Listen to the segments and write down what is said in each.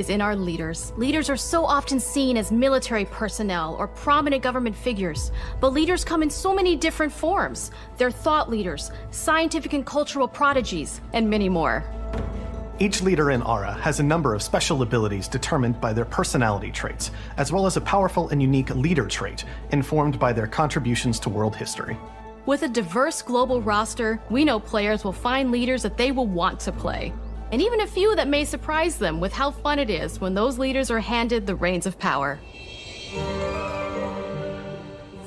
is in our leaders. Leaders are so often seen as military personnel or prominent government figures, but leaders come in so many different forms. They're thought leaders, scientific and cultural prodigies, and many more. Each leader in Aura has a number of special abilities determined by their personality traits, as well as a powerful and unique leader trait, informed by their contributions to world history. With a diverse global roster, we know players will find leaders that they will want to play. And even a few that may surprise them with how fun it is when those leaders are handed the reins of power.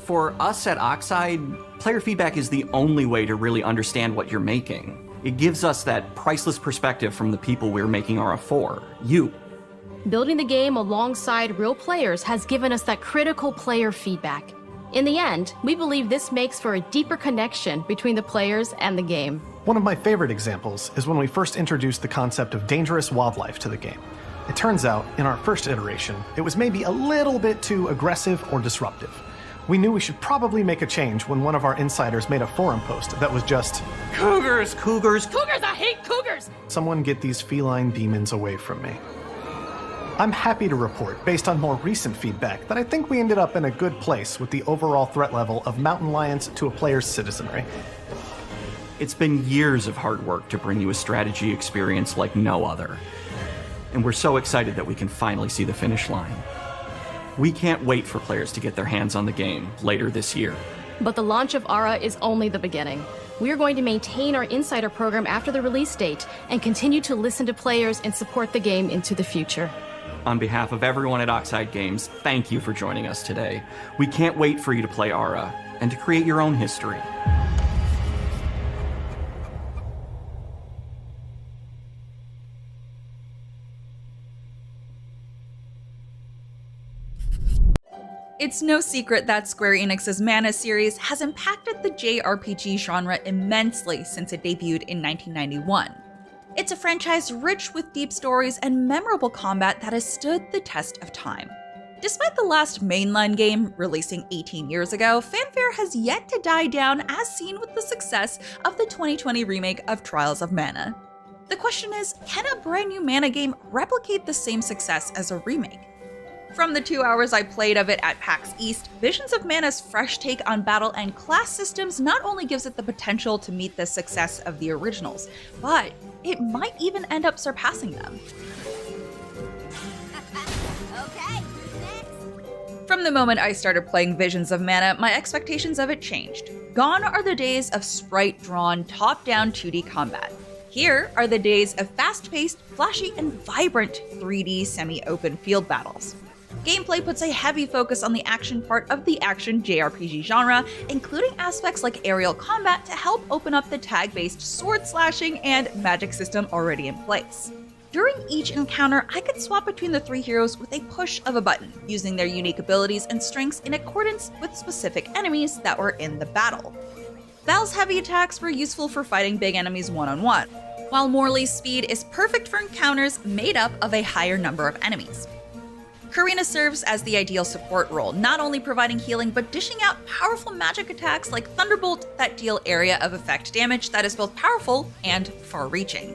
For us at Oxide, player feedback is the only way to really understand what you're making. It gives us that priceless perspective from the people we're making Aura for, you. Building the game alongside real players has given us that critical player feedback. In the end, we believe this makes for a deeper connection between the players and the game. One of my favorite examples is when we first introduced the concept of dangerous wildlife to the game. It turns out, in our first iteration, it was maybe a little bit too aggressive or disruptive. We knew we should probably make a change when one of our insiders made a forum post that was just, Cougars, cougars, Cougars! I hate cougars! "Someone get these feline demons away from me." I'm happy to report, based on more recent feedback, that I think we ended up in a good place with the overall threat level of mountain lions to a player's citizenry. It's been years of hard work to bring you a strategy experience like no other. And we're so excited that we can finally see the finish line. We can't wait for players to get their hands on the game later this year. But the launch of Aura is only the beginning. We're going to maintain our insider program after the release date and continue to listen to players and support the game into the future. On behalf of everyone at Oxide Games, thank you for joining us today. We can't wait for you to play Aura and to create your own history. It's no secret that Square Enix's Mana series has impacted the JRPG genre immensely since it debuted in 1991. It's a franchise rich with deep stories and memorable combat that has stood the test of time. Despite the last mainline game releasing 18 years ago, fanfare has yet to die down as seen with the success of the 2020 remake of Trials of Mana. The question is, can a brand new Mana game replicate the same success as a remake? From the 2 hours I played of it at PAX East, Visions of Mana's fresh take on battle and class systems not only gives it the potential to meet the success of the originals, but it might even end up surpassing them. Okay, next. From the moment I started playing Visions of Mana, my expectations of it changed. Gone are the days of sprite-drawn, top-down 2D combat. Here are the days of fast-paced, flashy, and vibrant 3D semi-open field battles. Gameplay puts a heavy focus on the action part of the action JRPG genre, including aspects like aerial combat to help open up the tag-based sword slashing and magic system already in place. During each encounter, I could swap between the three heroes with a push of a button, using their unique abilities and strengths in accordance with specific enemies that were in the battle. Val's heavy attacks were useful for fighting big enemies one-on-one, while Morley's speed is perfect for encounters made up of a higher number of enemies. Karina serves as the ideal support role, not only providing healing but dishing out powerful magic attacks like Thunderbolt that deal area of effect damage that is both powerful and far-reaching.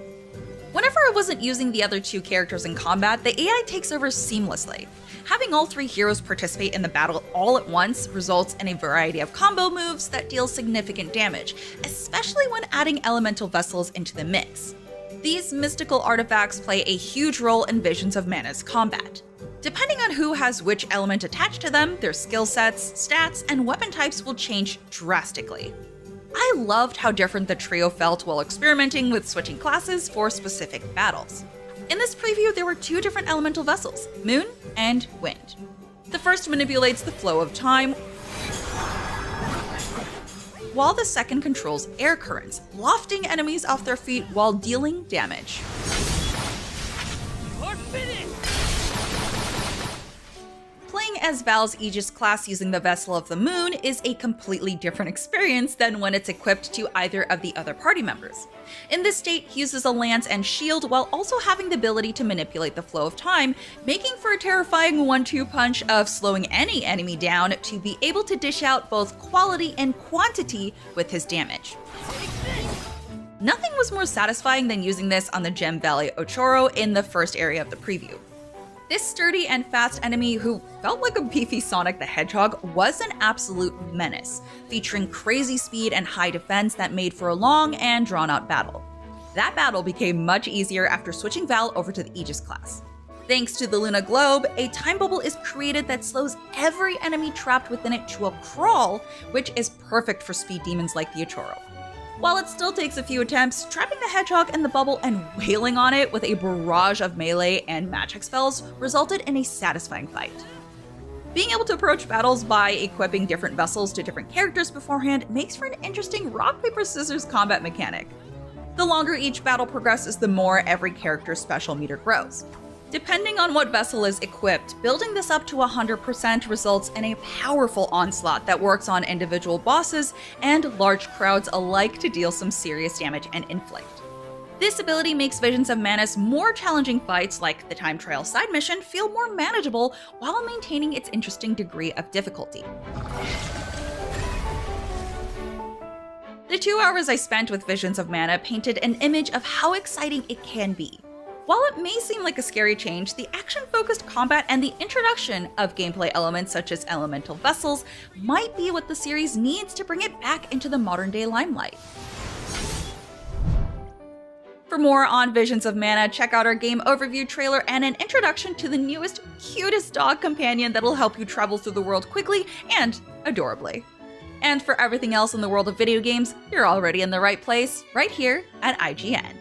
Whenever I wasn't using the other two characters in combat, the AI takes over seamlessly. Having all three heroes participate in the battle all at once results in a variety of combo moves that deal significant damage, especially when adding elemental vessels into the mix. These mystical artifacts play a huge role in Visions of Mana's combat. Depending on who has which element attached to them, their skill sets, stats, and weapon types will change drastically. I loved how different the trio felt while experimenting with switching classes for specific battles. In this preview, there were two different elemental vessels, Moon and Wind. The first manipulates the flow of time, while the second controls air currents, lofting enemies off their feet while dealing damage. Playing as Val's Aegis class using the Vessel of the Moon is a completely different experience than when it's equipped to either of the other party members. In this state, he uses a lance and shield while also having the ability to manipulate the flow of time, making for a terrifying 1-2 punch of slowing any enemy down to be able to dish out both quality and quantity with his damage. Nothing was more satisfying than using this on the Gem Valley Ochoro in the first area of the preview. This sturdy and fast enemy, who felt like a beefy Sonic the Hedgehog, was an absolute menace, featuring crazy speed and high defense that made for a long and drawn-out battle. That battle became much easier after switching Val over to the Aegis class. Thanks to the Luna Globe, a time bubble is created that slows every enemy trapped within it to a crawl, which is perfect for speed demons like the Ochoro. While it still takes a few attempts, trapping the Hedgehog in the bubble and wailing on it with a barrage of melee and magic spells resulted in a satisfying fight. Being able to approach battles by equipping different vessels to different characters beforehand makes for an interesting rock, paper, scissors combat mechanic. The longer each battle progresses, the more every character's special meter grows. Depending on what vessel is equipped, building this up to 100% results in a powerful onslaught that works on individual bosses and large crowds alike to deal some serious damage and inflict. This ability makes Visions of Mana's more challenging fights, like the time trial side mission, feel more manageable while maintaining its interesting degree of difficulty. The 2 hours I spent with Visions of Mana painted an image of how exciting it can be. While it may seem like a scary change, the action-focused combat and the introduction of gameplay elements such as elemental vessels might be what the series needs to bring it back into the modern-day limelight. For more on Visions of Mana, check out our game overview trailer and an introduction to the newest, cutest dog companion that'll help you travel through the world quickly and adorably. And for everything else in the world of video games, you're already in the right place, right here at IGN.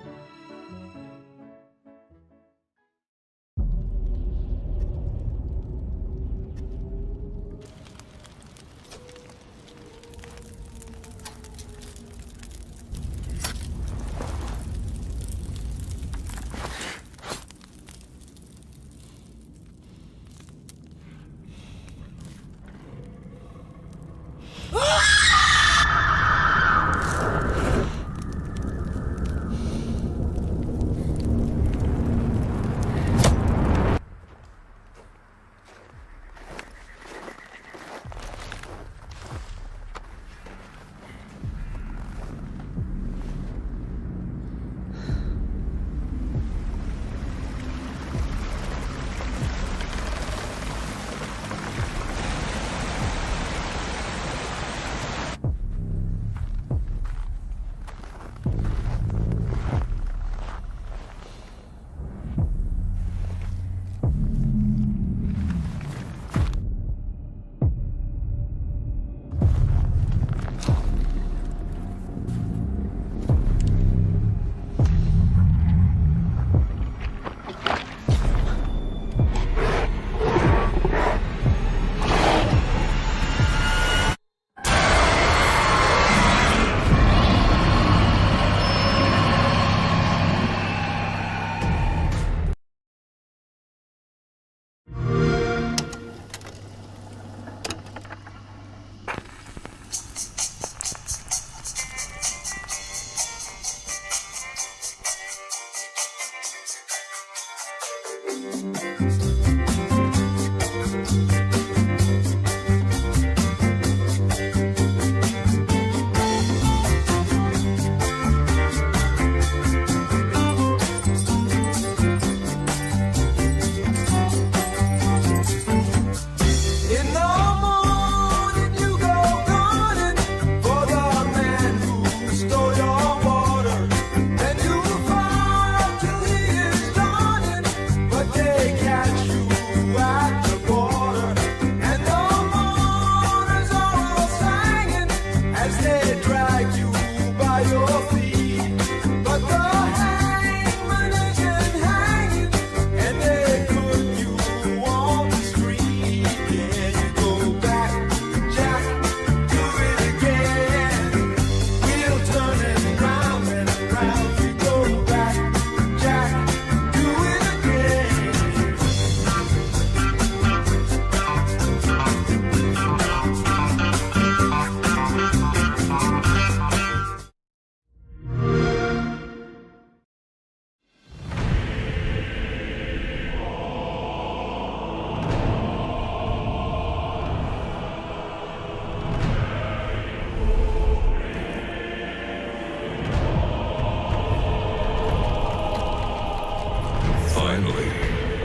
Finally,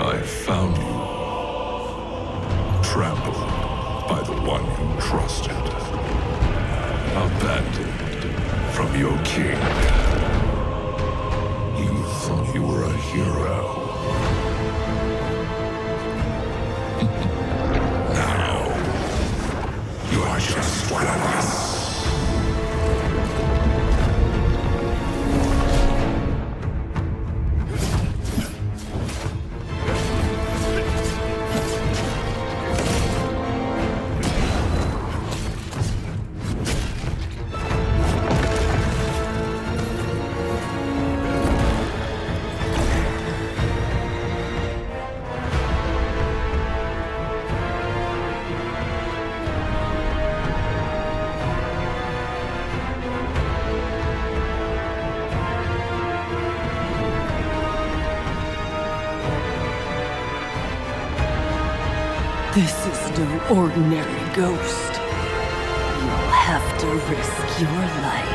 I found you. trampled by the one you trusted. Abandoned from your king. You thought you were a hero. Now, you are just one of us. This is no ordinary ghost. You'll have to risk your life.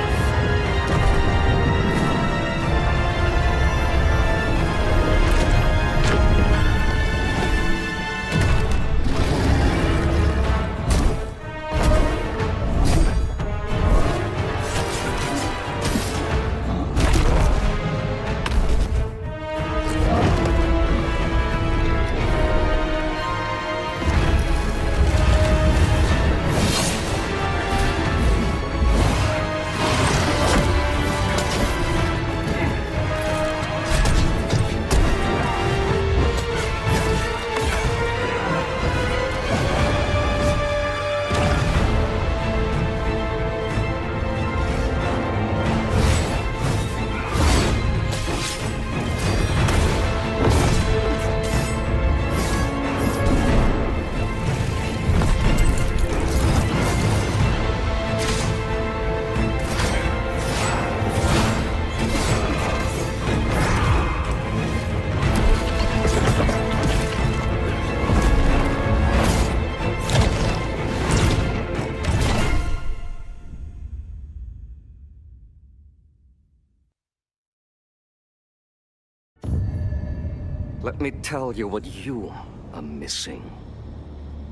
Let me tell you what you are missing,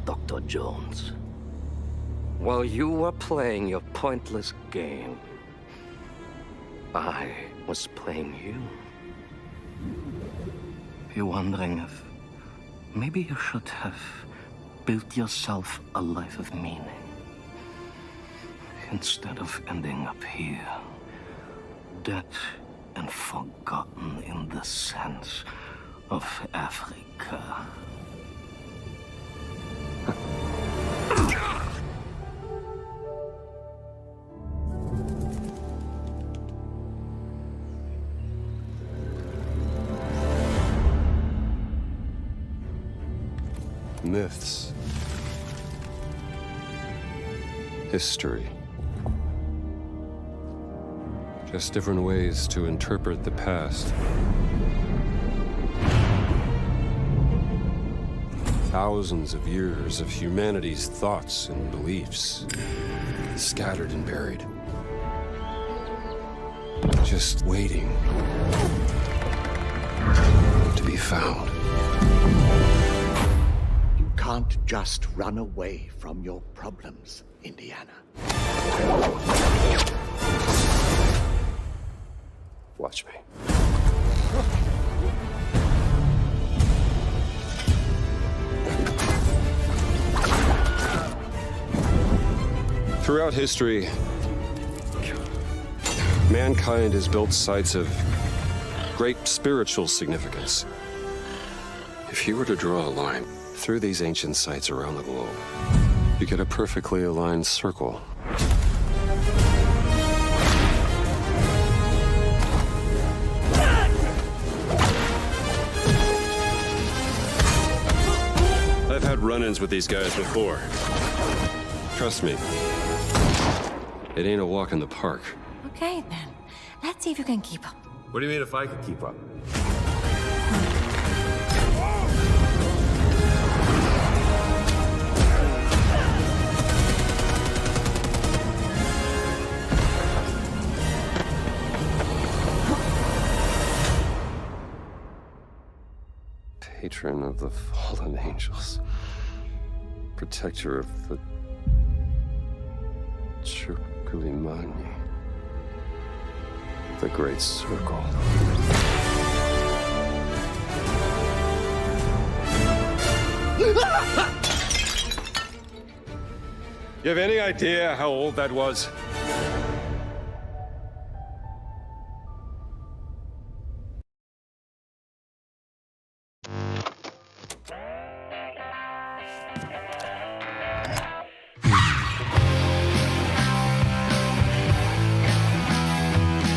Dr. Jones. While you were playing your pointless game, I was playing you. You're wondering if maybe you should have built yourself a life of meaning instead of ending up here, dead and forgotten in the sense of Africa. Myths. History. Just different ways to interpret the past. Thousands of years of humanity's thoughts and beliefs, scattered and buried. Just waiting to be found. You can't just run away from your problems, Indiana. Watch me. Throughout history, mankind has built sites of great spiritual significance. If you were to draw a line through these ancient sites around the globe, you get a perfectly aligned circle. I've had run-ins with these guys before. Trust me, it ain't a walk in the park. Okay, then. Let's see if you can keep up. What do you mean if I could keep up? Patron of the fallen angels. protector of the Chukulimani, the Great Circle. You have any idea how old that was?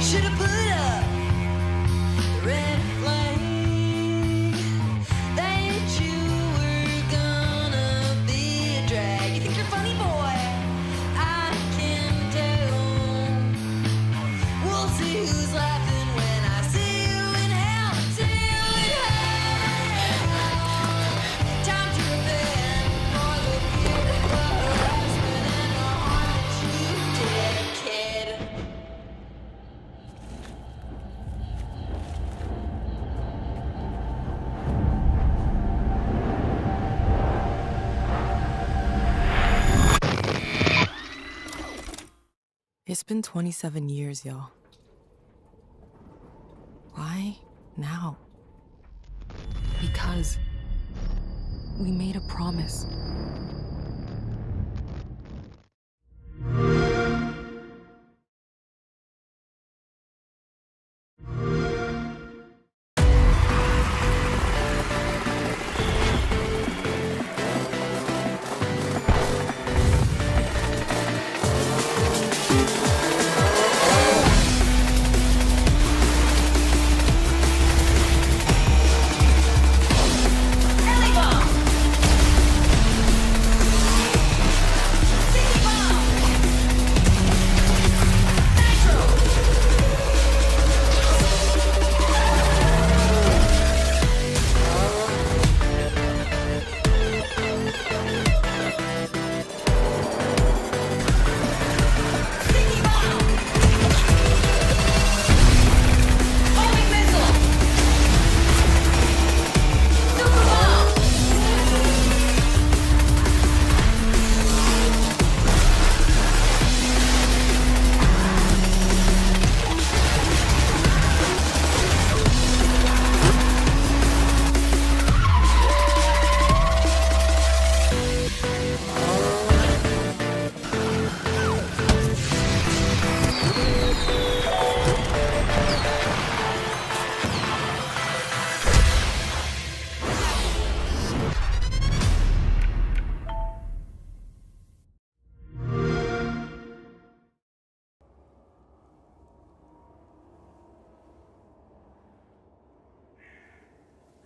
Should've put up the red flag that you were gonna be a drag. You think you're funny, boy? I can tell. We'll see who's laughing when I see you in hell. See you in hell. Time to repent for the kid, the harassment and the harm that you did, kid. It's been 27 years, y'all. Why now? Because we made a promise.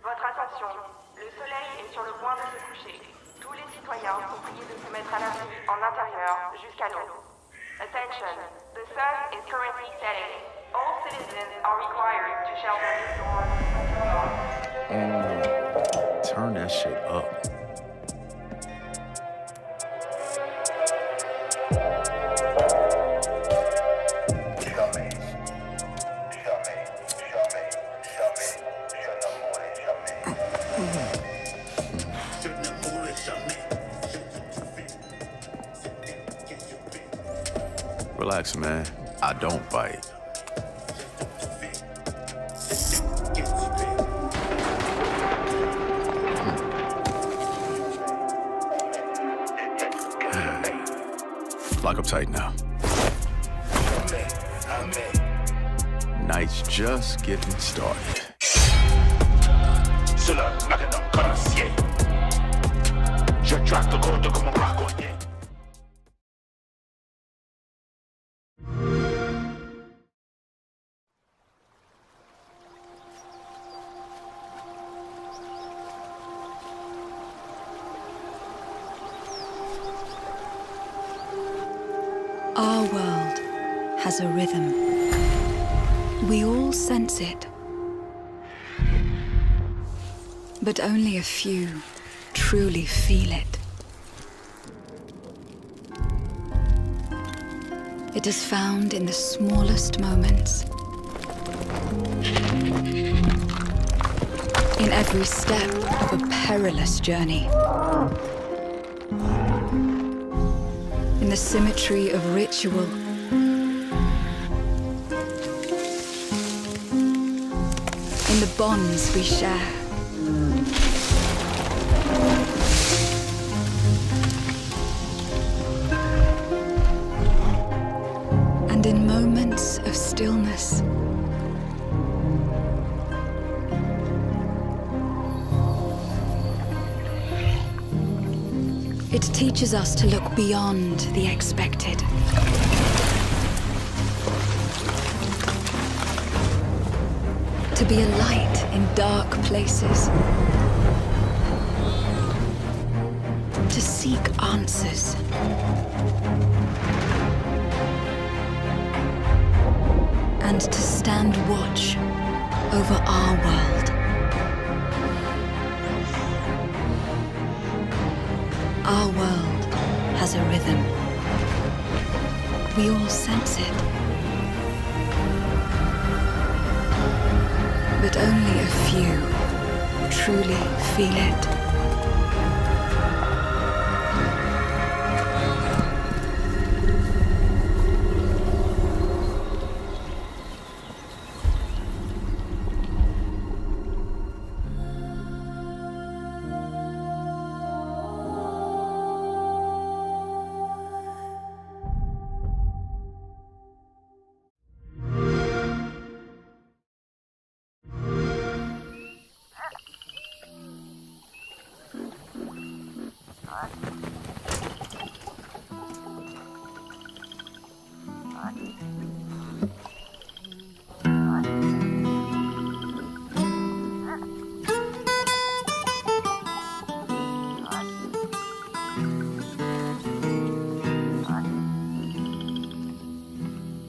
Votre attention, le soleil est sur le point de se coucher. Tous les citoyens sont priés de se mettre à l'abri en intérieur jusqu'à l'aube. Attention, the sun is currently setting. All citizens are required to shelter indoors. Turn that shit up. Relax, man. I don't bite. Lock up tight now. Night's just getting started. Our world has a rhythm. We all sense it. But only a few truly feel it. It is found in the smallest moments. In every step of a perilous journey. In the symmetry of ritual. In the bonds we share. And in moments of stillness. It teaches us to look beyond the expected. To be a light in dark places. To seek answers. And to stand watch over our world. Our world has a rhythm. We all sense it. But only a few truly feel it.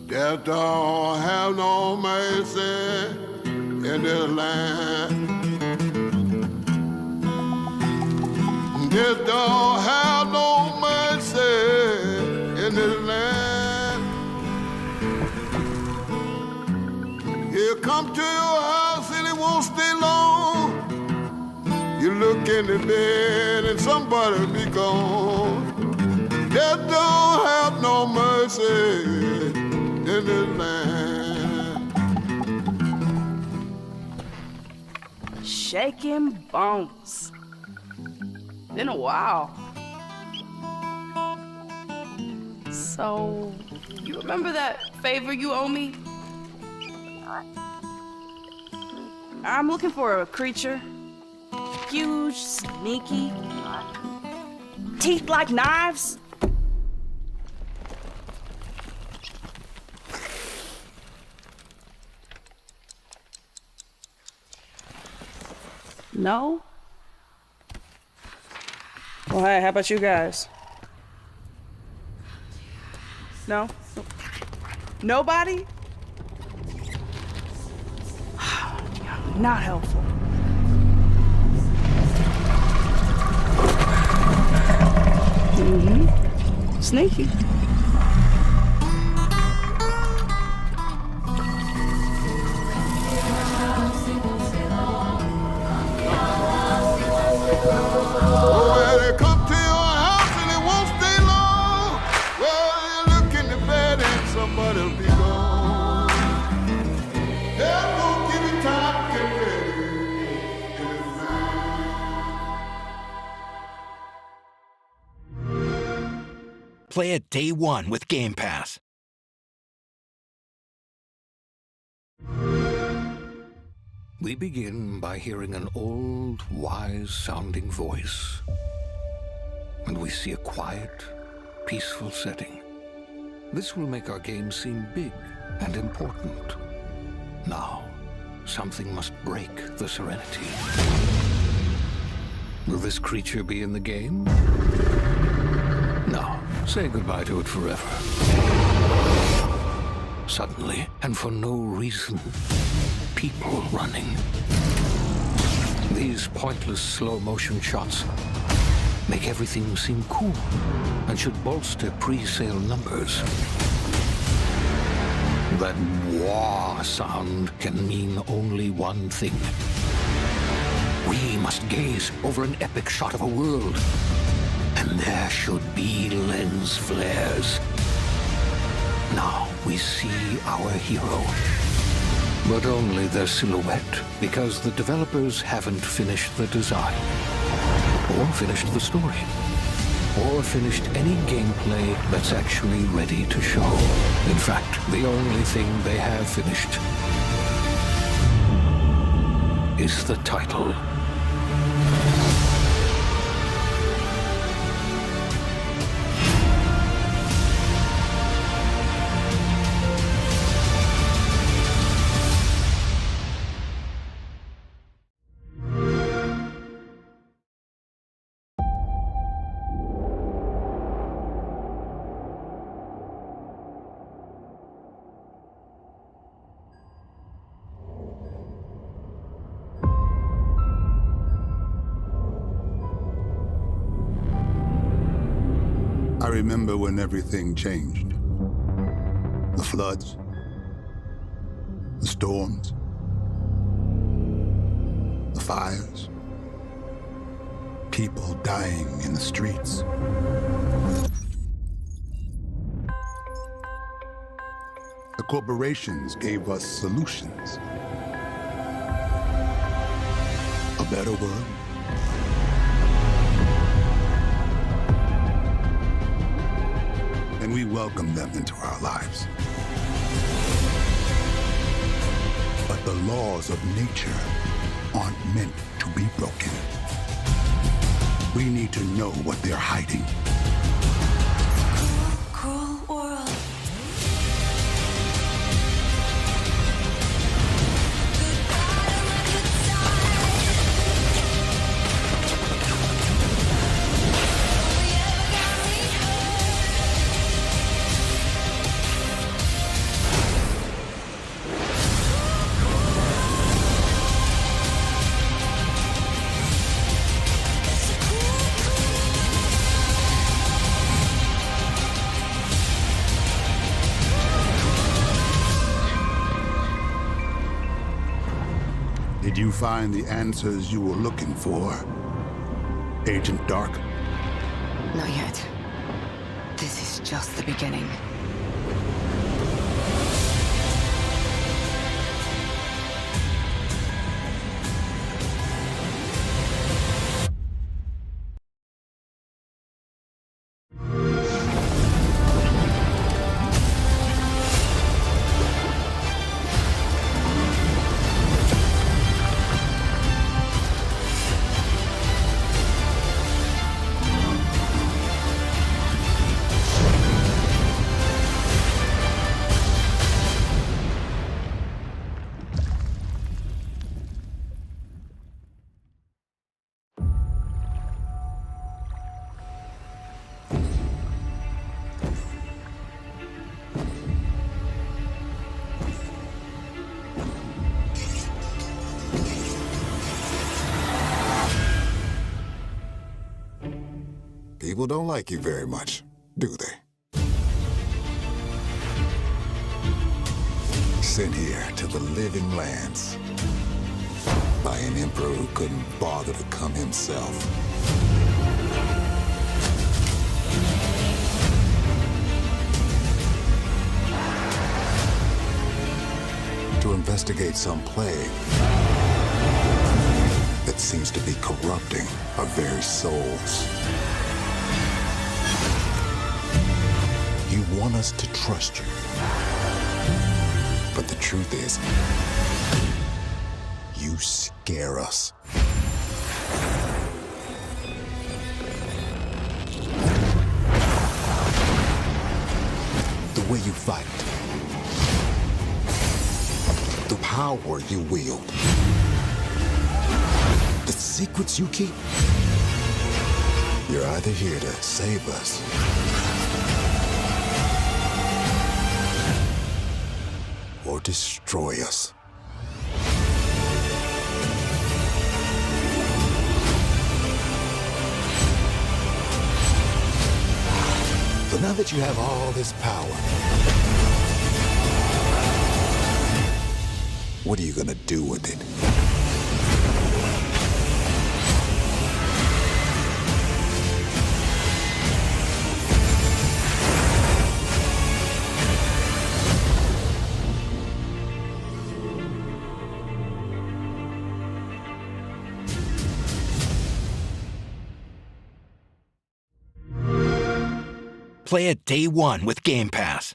Death don't have no mercy in this land. Death don't have no mercy in this land. He'll come to your house and it won't stay long. You look in the bed and somebody'll be gone. Death don't have no mercy in this land. Shaking bones. Been a while. So, you remember that favor you owe me? I'm looking for a creature. Huge, sneaky, teeth like knives. No? Well, hey, how about you guys? No? Nobody? Not helpful. Mm-hmm. Sneaky. Well, they come to your house and it won't stay long. Well, you look in the bed and somebody'll be gone. Hell won't give you time to get ready. Play it day one with Game Pass. We begin by hearing an old, wise-sounding voice. And we see a quiet, peaceful setting. This will make our game seem big and important. Now, something must break the serenity. Will this creature be in the game? No. Say goodbye to it forever. Suddenly, and for no reason, people running. These pointless slow-motion shots make everything seem cool and should bolster pre-sale numbers. That wah sound can mean only one thing. We must gaze over an epic shot of a world and there should be lens flares. Now we see our hero, but only their silhouette, because the developers haven't finished the design, or finished the story, or finished any gameplay that's actually ready to show. In fact, the only thing they have finished is the title. I remember when everything changed. The floods, the storms, the fires, people dying in the streets. The corporations gave us solutions. A better world. And we welcome them into our lives. But the laws of nature aren't meant to be broken. We need to know what they're hiding. Cruel world. Did you find the answers you were looking for, Agent Dark? Not yet. This is just the beginning. People don't like you very much, do they? Sent here to the living lands by an emperor who couldn't bother to come himself. To investigate some plague that seems to be corrupting our very souls. You want us to trust you. But the truth is, you scare us. The way you fight. The power you wield. The secrets you keep. You're either here to save us or destroy us. So now that you have all this power, what are you gonna do with it? Play it day one with Game Pass.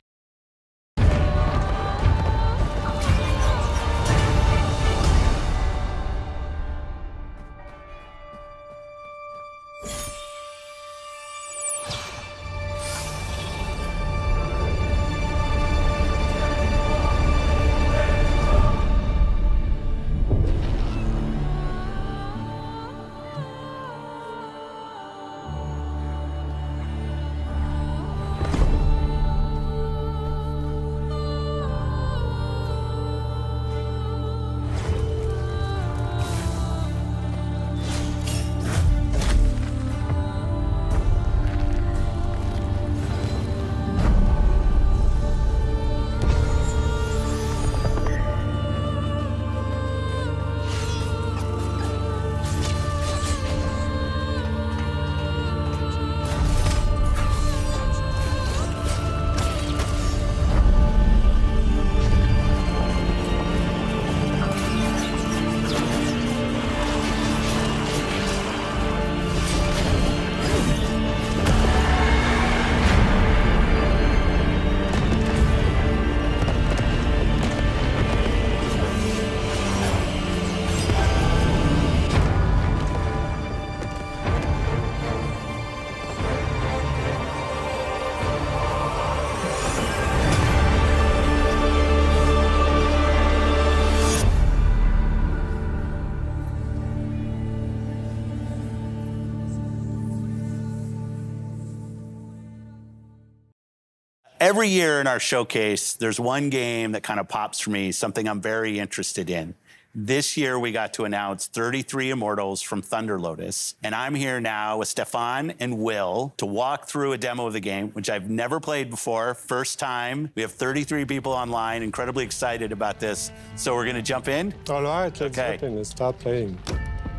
Every year in our showcase, there's one game that kind of pops for me, something I'm very interested in. This year, we got to announce 33 Immortals from Thunder Lotus. And I'm here now with Stefan and Will to walk through a demo of the game, which I've never played before, first time. We have 33 people online, incredibly excited about this. So we're gonna jump in? All right, let's jump in and start playing.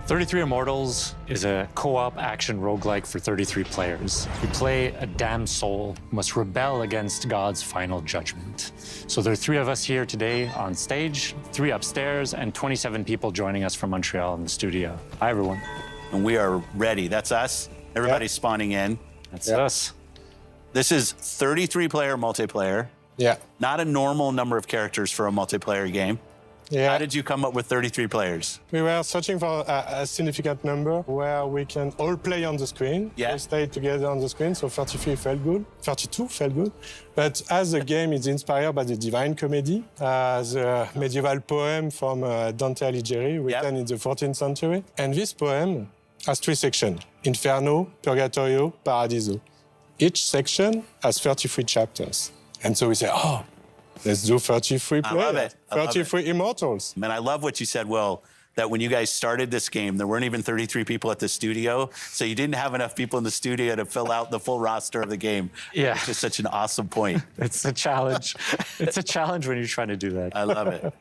33 Immortals is a co-op action roguelike for 33 players. You play a damned soul who must rebel against God's final judgment. So there are 3 of us here today on stage, 3 upstairs, and 27 people joining us from Montreal in the studio. Hi, everyone. And we are ready. That's us. Everybody's spawning in. That's us. This is 33-player multiplayer. Yeah. Not a normal number of characters for a multiplayer game. Yeah. How did you come up with 33 players? We were searching for a significant number where we can all play on the screen. Yeah. We stay together on the screen, so 33 felt good. 32 felt good. But as the game is inspired by the Divine Comedy, the medieval poem from Dante Alighieri, written in the 14th century. And this poem has 3 sections: Inferno, Purgatorio, Paradiso. Each section has 33 chapters. And so we say, oh, let's do 33 players. I love it. 33 Immortals. And I love what you said, Will, that when you guys started this game, there weren't even 33 people at the studio, so you didn't have enough people in the studio to fill out the full roster of the game. Yeah. Which is such an awesome point. It's a challenge. It's a challenge when you're trying to do that. I love it.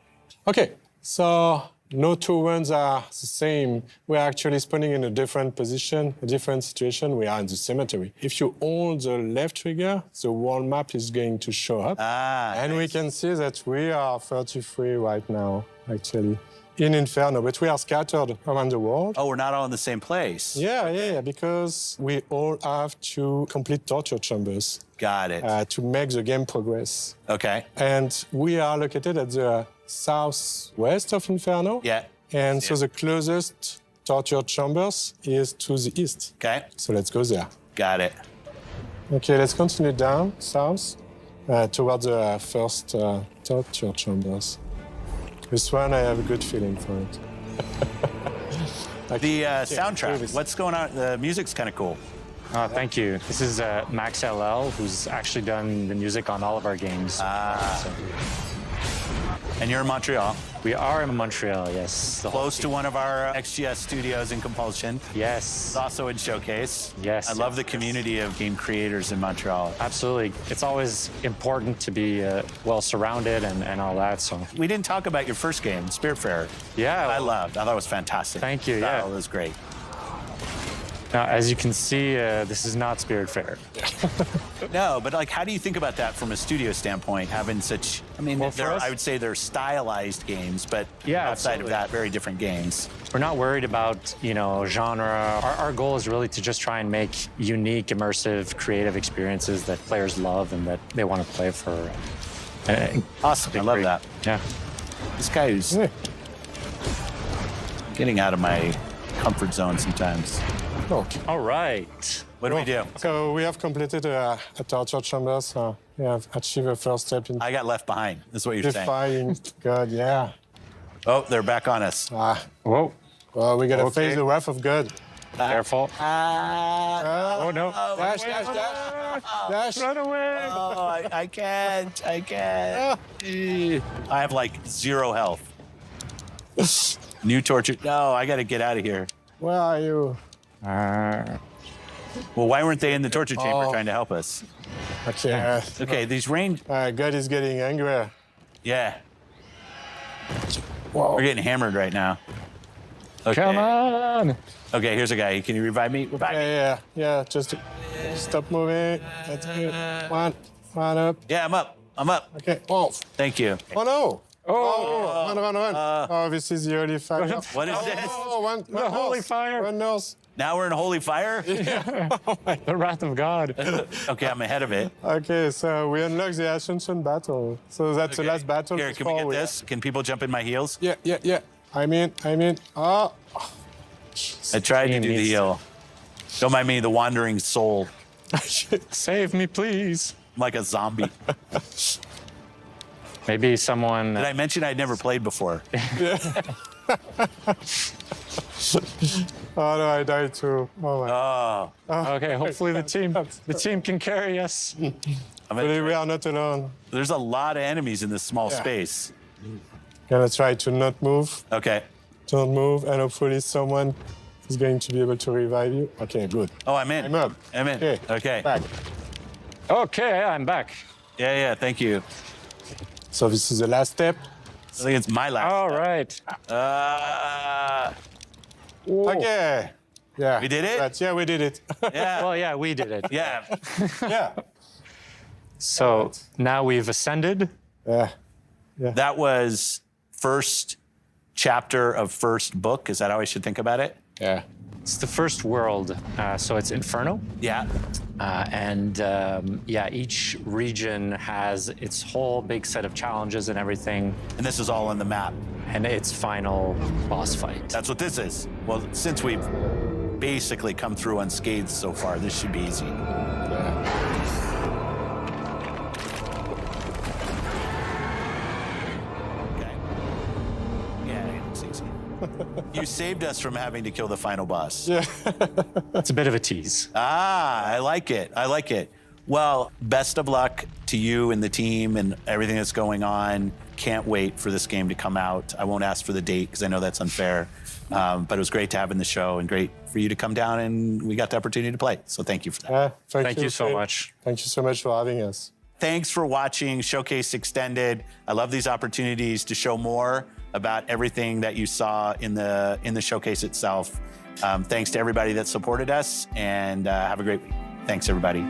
Okay, so no 2 runs are the same. We're actually spawning in a different position, a different situation. We are in the cemetery. If you hold the left trigger, the world map is going to show up. And we can see that we are 33 right now, actually, in Inferno, but we are scattered around the world. Oh, we're not all in the same place. Yeah, because we all have to complete torture chambers. Got it. To make the game progress. Okay. And we are located at the southwest of Inferno. Yeah. And so the closest torture chambers is to the east. Okay. So let's go there. Got it. Okay, let's continue down south towards the first torture chambers. This one, I have a good feeling for it. The soundtrack, what's going on? The music's kind of cool. Oh, thank you. This is Max LL, who's actually done the music on all of our games. And you're in Montreal? We are in Montreal, yes. Close to one of our XGS studios in Compulsion. Yes. It's also in Showcase. Yes. I love the community of game creators in Montreal. Absolutely. It's always important to be well surrounded and all that, so. We didn't talk about your first game, Spiritfarer. Yeah. I thought it was fantastic. Thank you, It was great. Now, as you can see, this is not Spirit Fair. No, but like, how do you think about that from a studio standpoint, having such, I mean, Well, I would say they're stylized games, but Yeah, outside absolutely. of that, very different games. We're not worried about, genre. Our goal is really to just try and make unique, immersive, creative experiences that players love and that they want to play for. Awesome, I love that. Yeah. This guy is getting out of my comfort zone sometimes. Okay. All right. What do we do? So we have completed a torture chamber, so we have achieved a first step in I got left behind. That's what you're saying. defying God, yeah. Oh, they're back on us. Whoa. Well, we gotta Okay. face the wrath of God. Careful. Oh no. Dash, dash, dash. Dash. Run away. Oh, I can't. I can't. I have like 0 health. New torture. No, I got to get out of here. Where are you? Well, why weren't they in the torture chamber Oh. trying to help us? Okay. Okay, these range. God is getting angry. Yeah. Whoa. We're getting hammered right now. Okay. Come on. Okay, here's a guy. Can you revive me? Revive me. Yeah. Just stop moving. That's good. One up. Yeah, I'm up. I'm up. Okay. Oh. Thank you. Oh no. Oh. Run. This is the holy fire. What is this? Oh, one The holy nurse. fire. One nurse. Now we're in holy fire? The wrath of God. Okay, I'm ahead of it. Okay, so we unlock the Ascension battle. So that's the last battle. Here, can we before get this? Can people jump in my heels? Yeah. I'm in. Oh. I tried to do the needs- heal. Don't mind me, the wandering soul. Save me, please. I'm like a zombie. Maybe someone. Did I mention I'd never played before? Oh no, I died too. Oh my. Oh. Okay, hopefully the team can carry us. But we are not alone. There's a lot of enemies in this small Yeah. space. Gonna try to not move. Okay. Don't move, and hopefully someone is going to be able to revive you. Okay, good. Oh, I'm in. I'm up. I'm in. Okay. Okay. Back. Okay, I'm back. Yeah, thank you. So this is the last step. I think it's my last. All right. Okay. Yeah. We did it? Yeah, we did it. Yeah. Well, yeah, we did it. Yeah. Yeah. So now we've ascended. Yeah. That was first chapter of first book. Is that how I should think about it? Yeah. It's the first world, so it's Inferno. Yeah. Each region has its whole big set of challenges and everything, And this is all on the map. and its final boss fight. That's what this is. Well, since we've basically come through unscathed so far, this should be easy. Okay. Yeah, it's easy. You saved us from having to kill the final boss. Yeah. It's a bit of a tease. I like it. I like it. Well, best of luck to you and the team and everything that's going on. Can't wait for this game to come out. I won't ask for the date because I know that's unfair. But it was great to have in the show and great for you to come down and we got the opportunity to play. So thank you for that. Thank you so Phil. much. Thank you so much for having us. Thanks for watching Showcase Extended. I love these opportunities to show more about everything that you saw in the showcase itself. Thanks to everybody that supported us and have a great week. Thanks, everybody.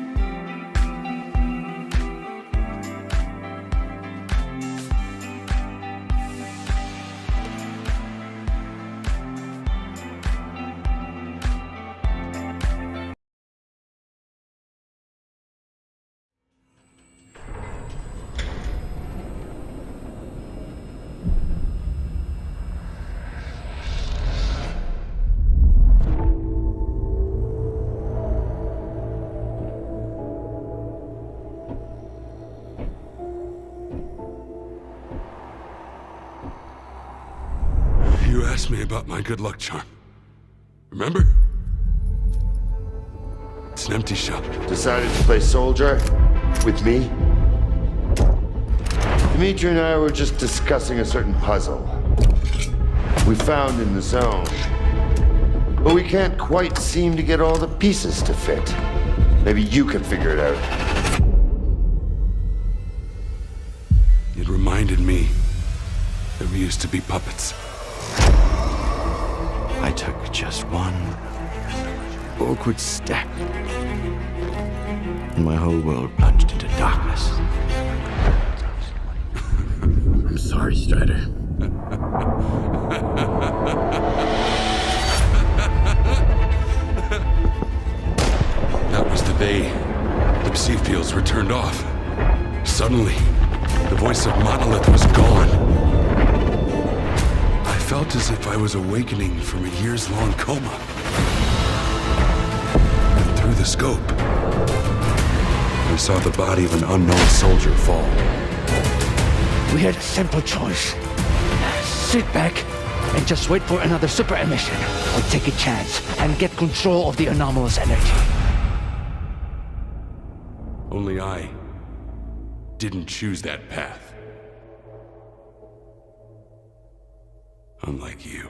You asked me about my good luck charm. Remember? It's an empty shell. Decided to play soldier with me? Dimitri and I were just discussing a certain puzzle we found in the zone. But we can't quite seem to get all the pieces to fit. Maybe you can figure it out. It reminded me that we used to be puppets. I took just one awkward step, and my whole world plunged into darkness. I'm sorry, Strider. That was the day the psi fields were turned off. Suddenly, the voice of Monolith was gone. I felt as if I was awakening from a years-long coma. And through the scope, we saw the body of an unknown soldier fall. We had a simple choice. Sit back and just wait for another super emission, or take a chance and get control of the anomalous energy. Only I didn't choose that path. Unlike you.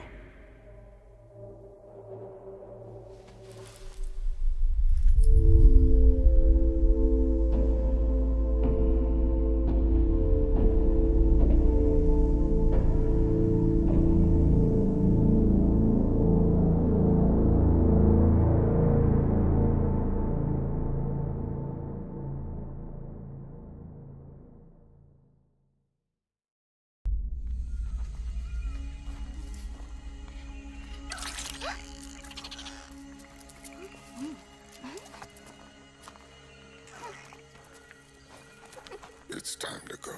It's time to go.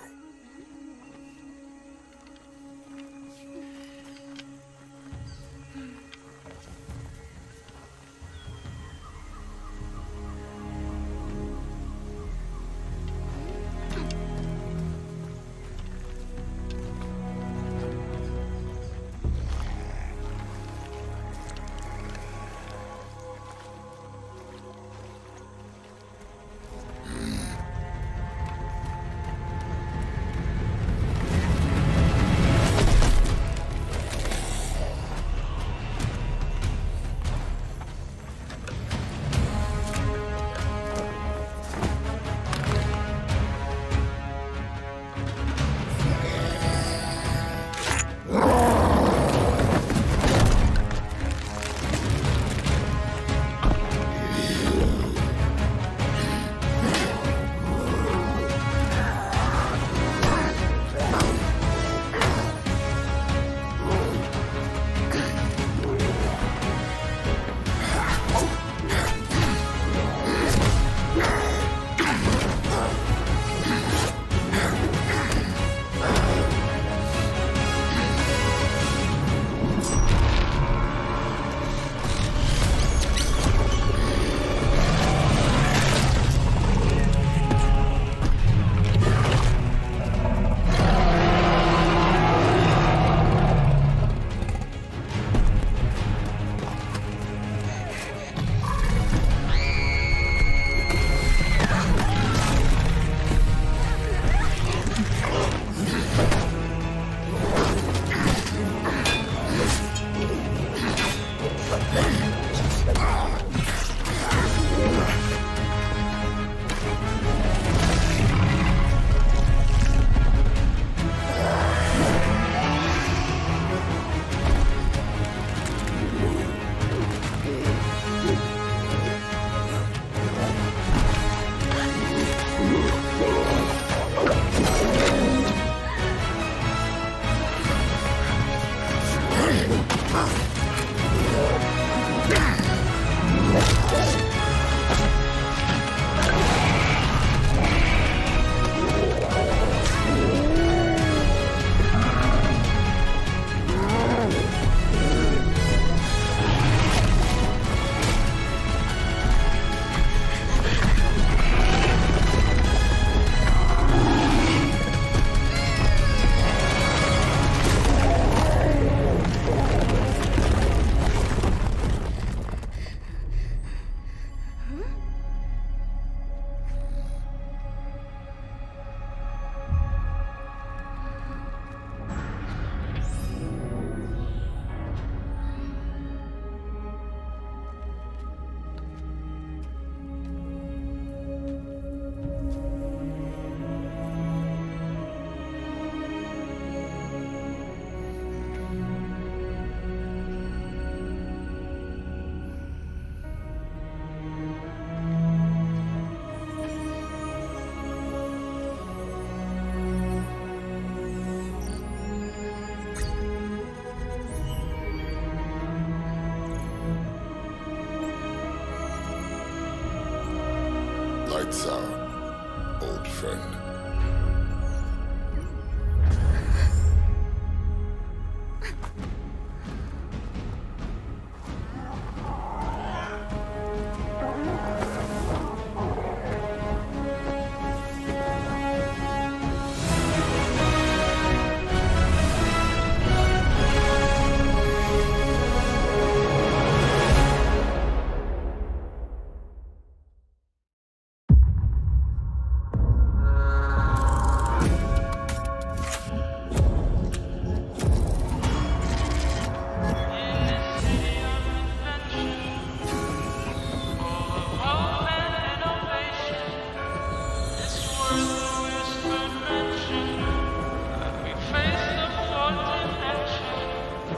sir, old friend.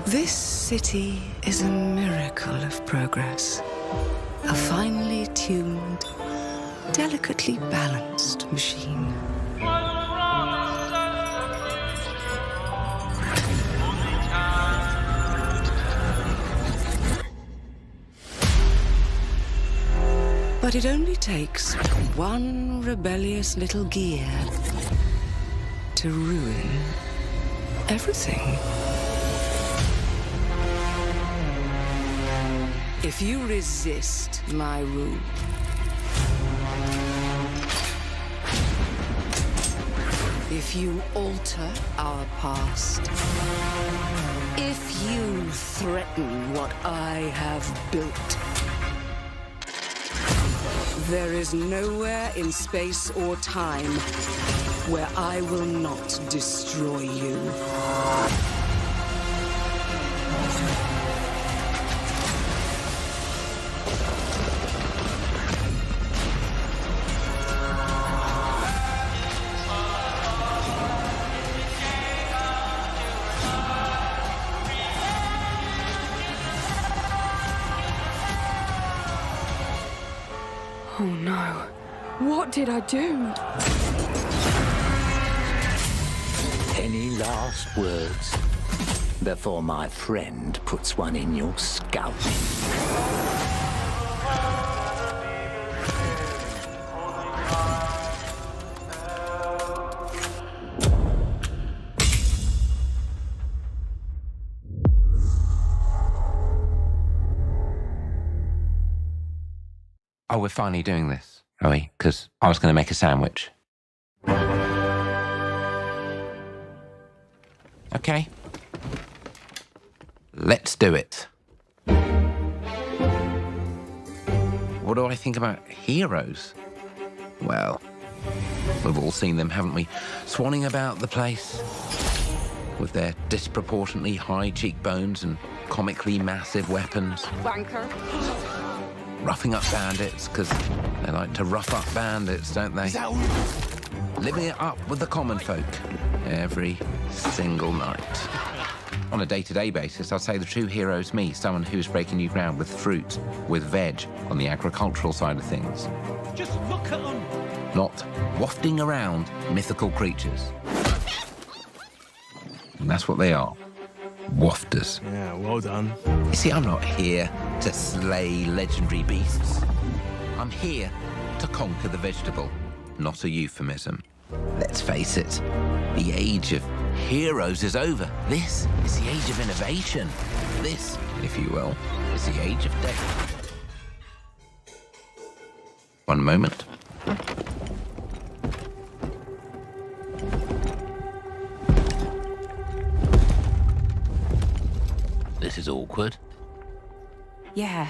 This city is a miracle of progress. A finely tuned, delicately balanced machine. But it only takes one rebellious little gear to ruin everything. If you resist my rule, if you alter our past, if you threaten what I have built, there is nowhere in space or time where I will not destroy you. Oh no. What did I do? Any last words before my friend puts one in your scalp? Oh, we're finally doing this, are we? Because I was going to make a sandwich. Okay. Let's do it. What do I think about heroes? Well, we've all seen them, haven't we? Swanning about the place with their disproportionately high cheekbones and comically massive weapons. Wanker. Roughing up bandits, because they like to rough up bandits, don't they? Living it up with the common folk every single night. On a day-to-day basis, I'd say the true hero is me, someone who's breaking new ground with fruit, with veg, on the agricultural side of things. Just look at them. Not wafting around mythical creatures. And that's what they are. Wafters. Yeah, well done. You see, I'm not here to slay legendary beasts. I'm here to conquer the vegetable, not a euphemism. Let's face it, the age of heroes is over. This is the age of innovation. This, if you will, is the age of death. One moment. This is awkward. Yeah.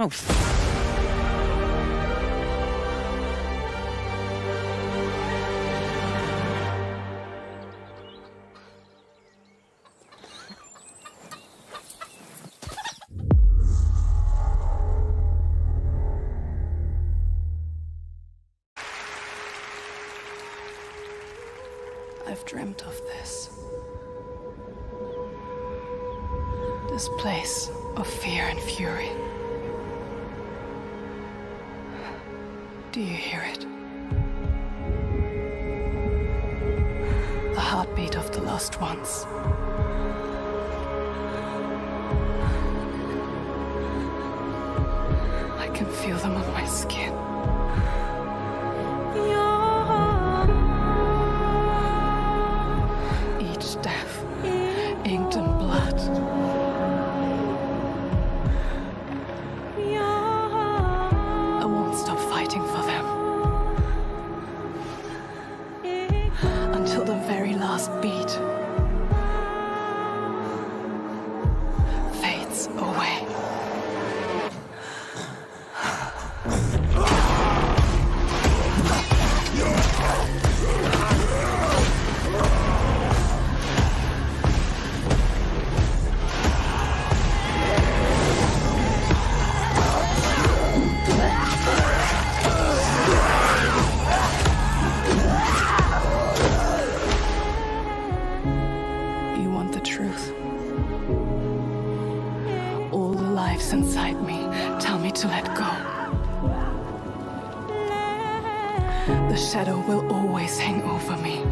Oh. I've dreamt of this. This place of fear and fury. Do you hear it? The heartbeat of the lost ones. I can feel them on my skin. Each death, inked in blood. I won't stop fighting for them. Until the very last beat fades away. You want the truth? All the lives inside me tell me to let go. The shadow will always hang over me.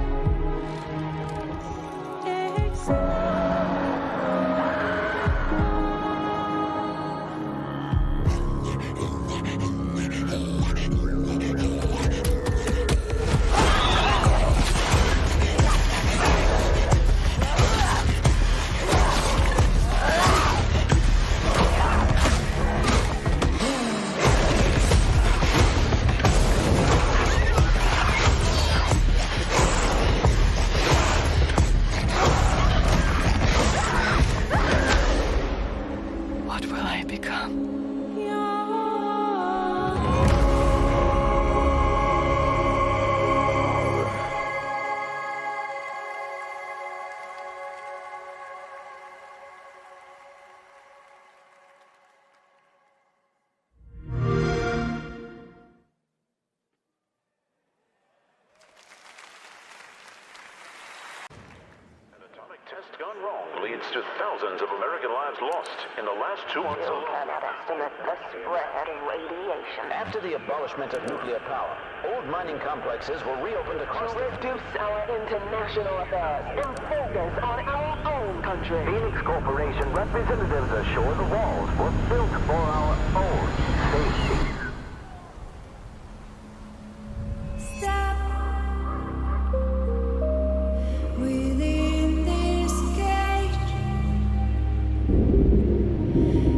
What will I become? Test gone wrong leads to thousands of American lives lost in the last 2 months alone. Cannot estimate the spread of radiation. After the abolishment of nuclear power, old mining complexes were reopened across To reduce our international affairs and focus on our own country. Phoenix Corporation representatives assure the walls were built for our own safety. Within this cage,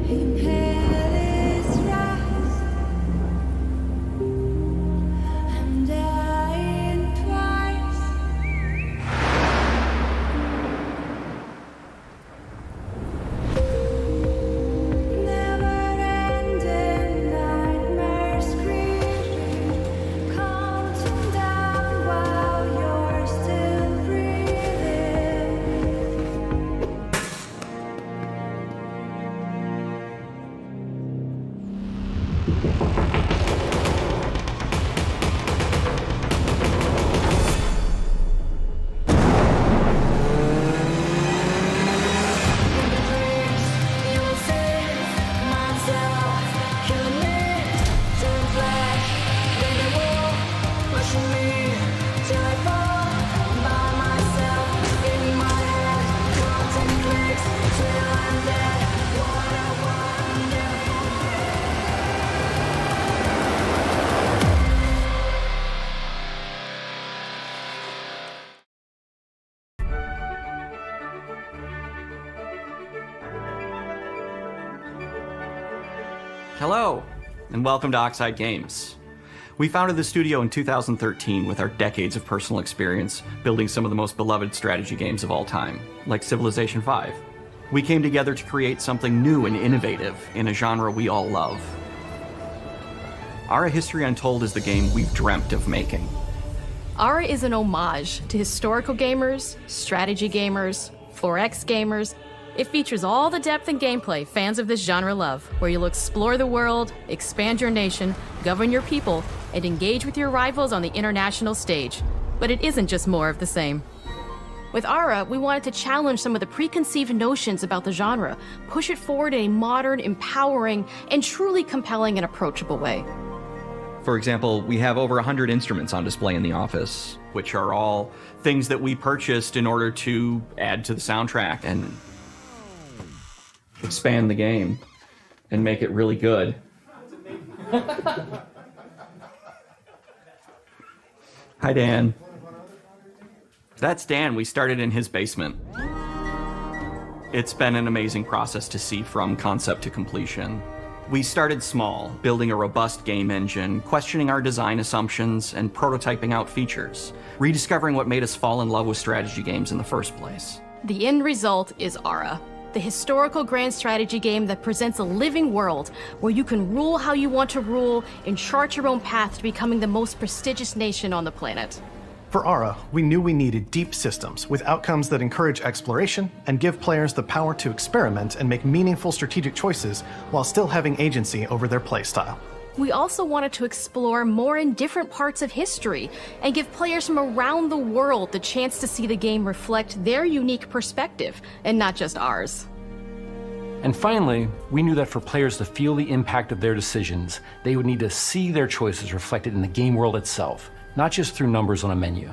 inhale its rise, and dying twice. Never-ending nightmare screaming, counting down while you're still breathing. You'll see myself killing me, turn black, then the wall, pushing me till I fall by myself in my head, counting clicks till I'm dead. What a wonder. Hello, and welcome to Oxide Games. We founded the studio in 2013 with our decades of personal experience building some of the most beloved strategy games of all time, like Civilization V. We came together to create something new and innovative in a genre we all love. Ara History Untold is the game we've dreamt of making. Ara is an homage to historical gamers, strategy gamers, 4X gamers. It features all the depth and gameplay fans of this genre love, where you'll explore the world, expand your nation, govern your people, and engage with your rivals on the international stage. But it isn't just more of the same. With Ara, we wanted to challenge some of the preconceived notions about the genre, push it forward in a modern, empowering, and truly compelling and approachable way. For example, we have over 100 instruments on display in the office, which are all things that we purchased in order to add to the soundtrack and expand the game and make it really good. Hi, Dan. That's Dan. We started in his basement. It's been an amazing process to see from concept to completion. We started small, building a robust game engine, questioning our design assumptions, and prototyping out features, rediscovering what made us fall in love with strategy games in the first place. The end result is Ara, the historical grand strategy game that presents a living world where you can rule how you want to rule and chart your own path to becoming the most prestigious nation on the planet. For Ara, we knew we needed deep systems with outcomes that encourage exploration and give players the power to experiment and make meaningful strategic choices while still having agency over their playstyle. We also wanted to explore more in different parts of history and give players from around the world the chance to see the game reflect their unique perspective and not just ours. And finally, we knew that for players to feel the impact of their decisions, they would need to see their choices reflected in the game world itself, not just through numbers on a menu.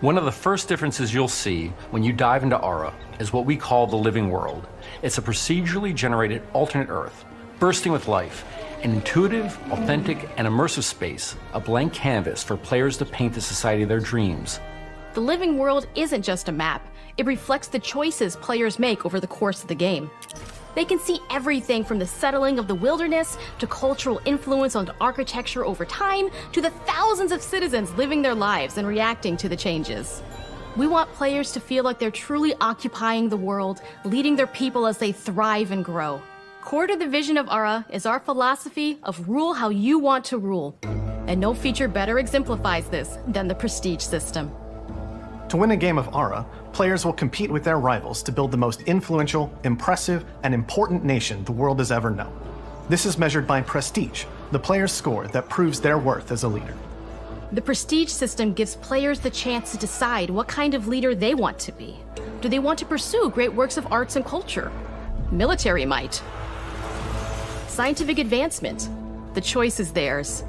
One of the first differences you'll see when you dive into Ara is what we call the living world. It's a procedurally generated alternate Earth, bursting with life, an intuitive, authentic, and immersive space, a blank canvas for players to paint the society of their dreams. The living world isn't just a map. It reflects the choices players make over the course of the game. They can see everything from the settling of the wilderness to cultural influence on architecture over time to the thousands of citizens living their lives and reacting to the changes. We want players to feel like they're truly occupying the world, leading their people as they thrive and grow. Core to the vision of Ara is our philosophy of rule how you want to rule. And no feature better exemplifies this than the prestige system. To win a game of Ara, players will compete with their rivals to build the most influential, impressive, and important nation the world has ever known. This is measured by prestige, the player's score that proves their worth as a leader. The prestige system gives players the chance to decide what kind of leader they want to be. Do they want to pursue great works of arts and culture? Military might? Scientific advancement? The choice is theirs.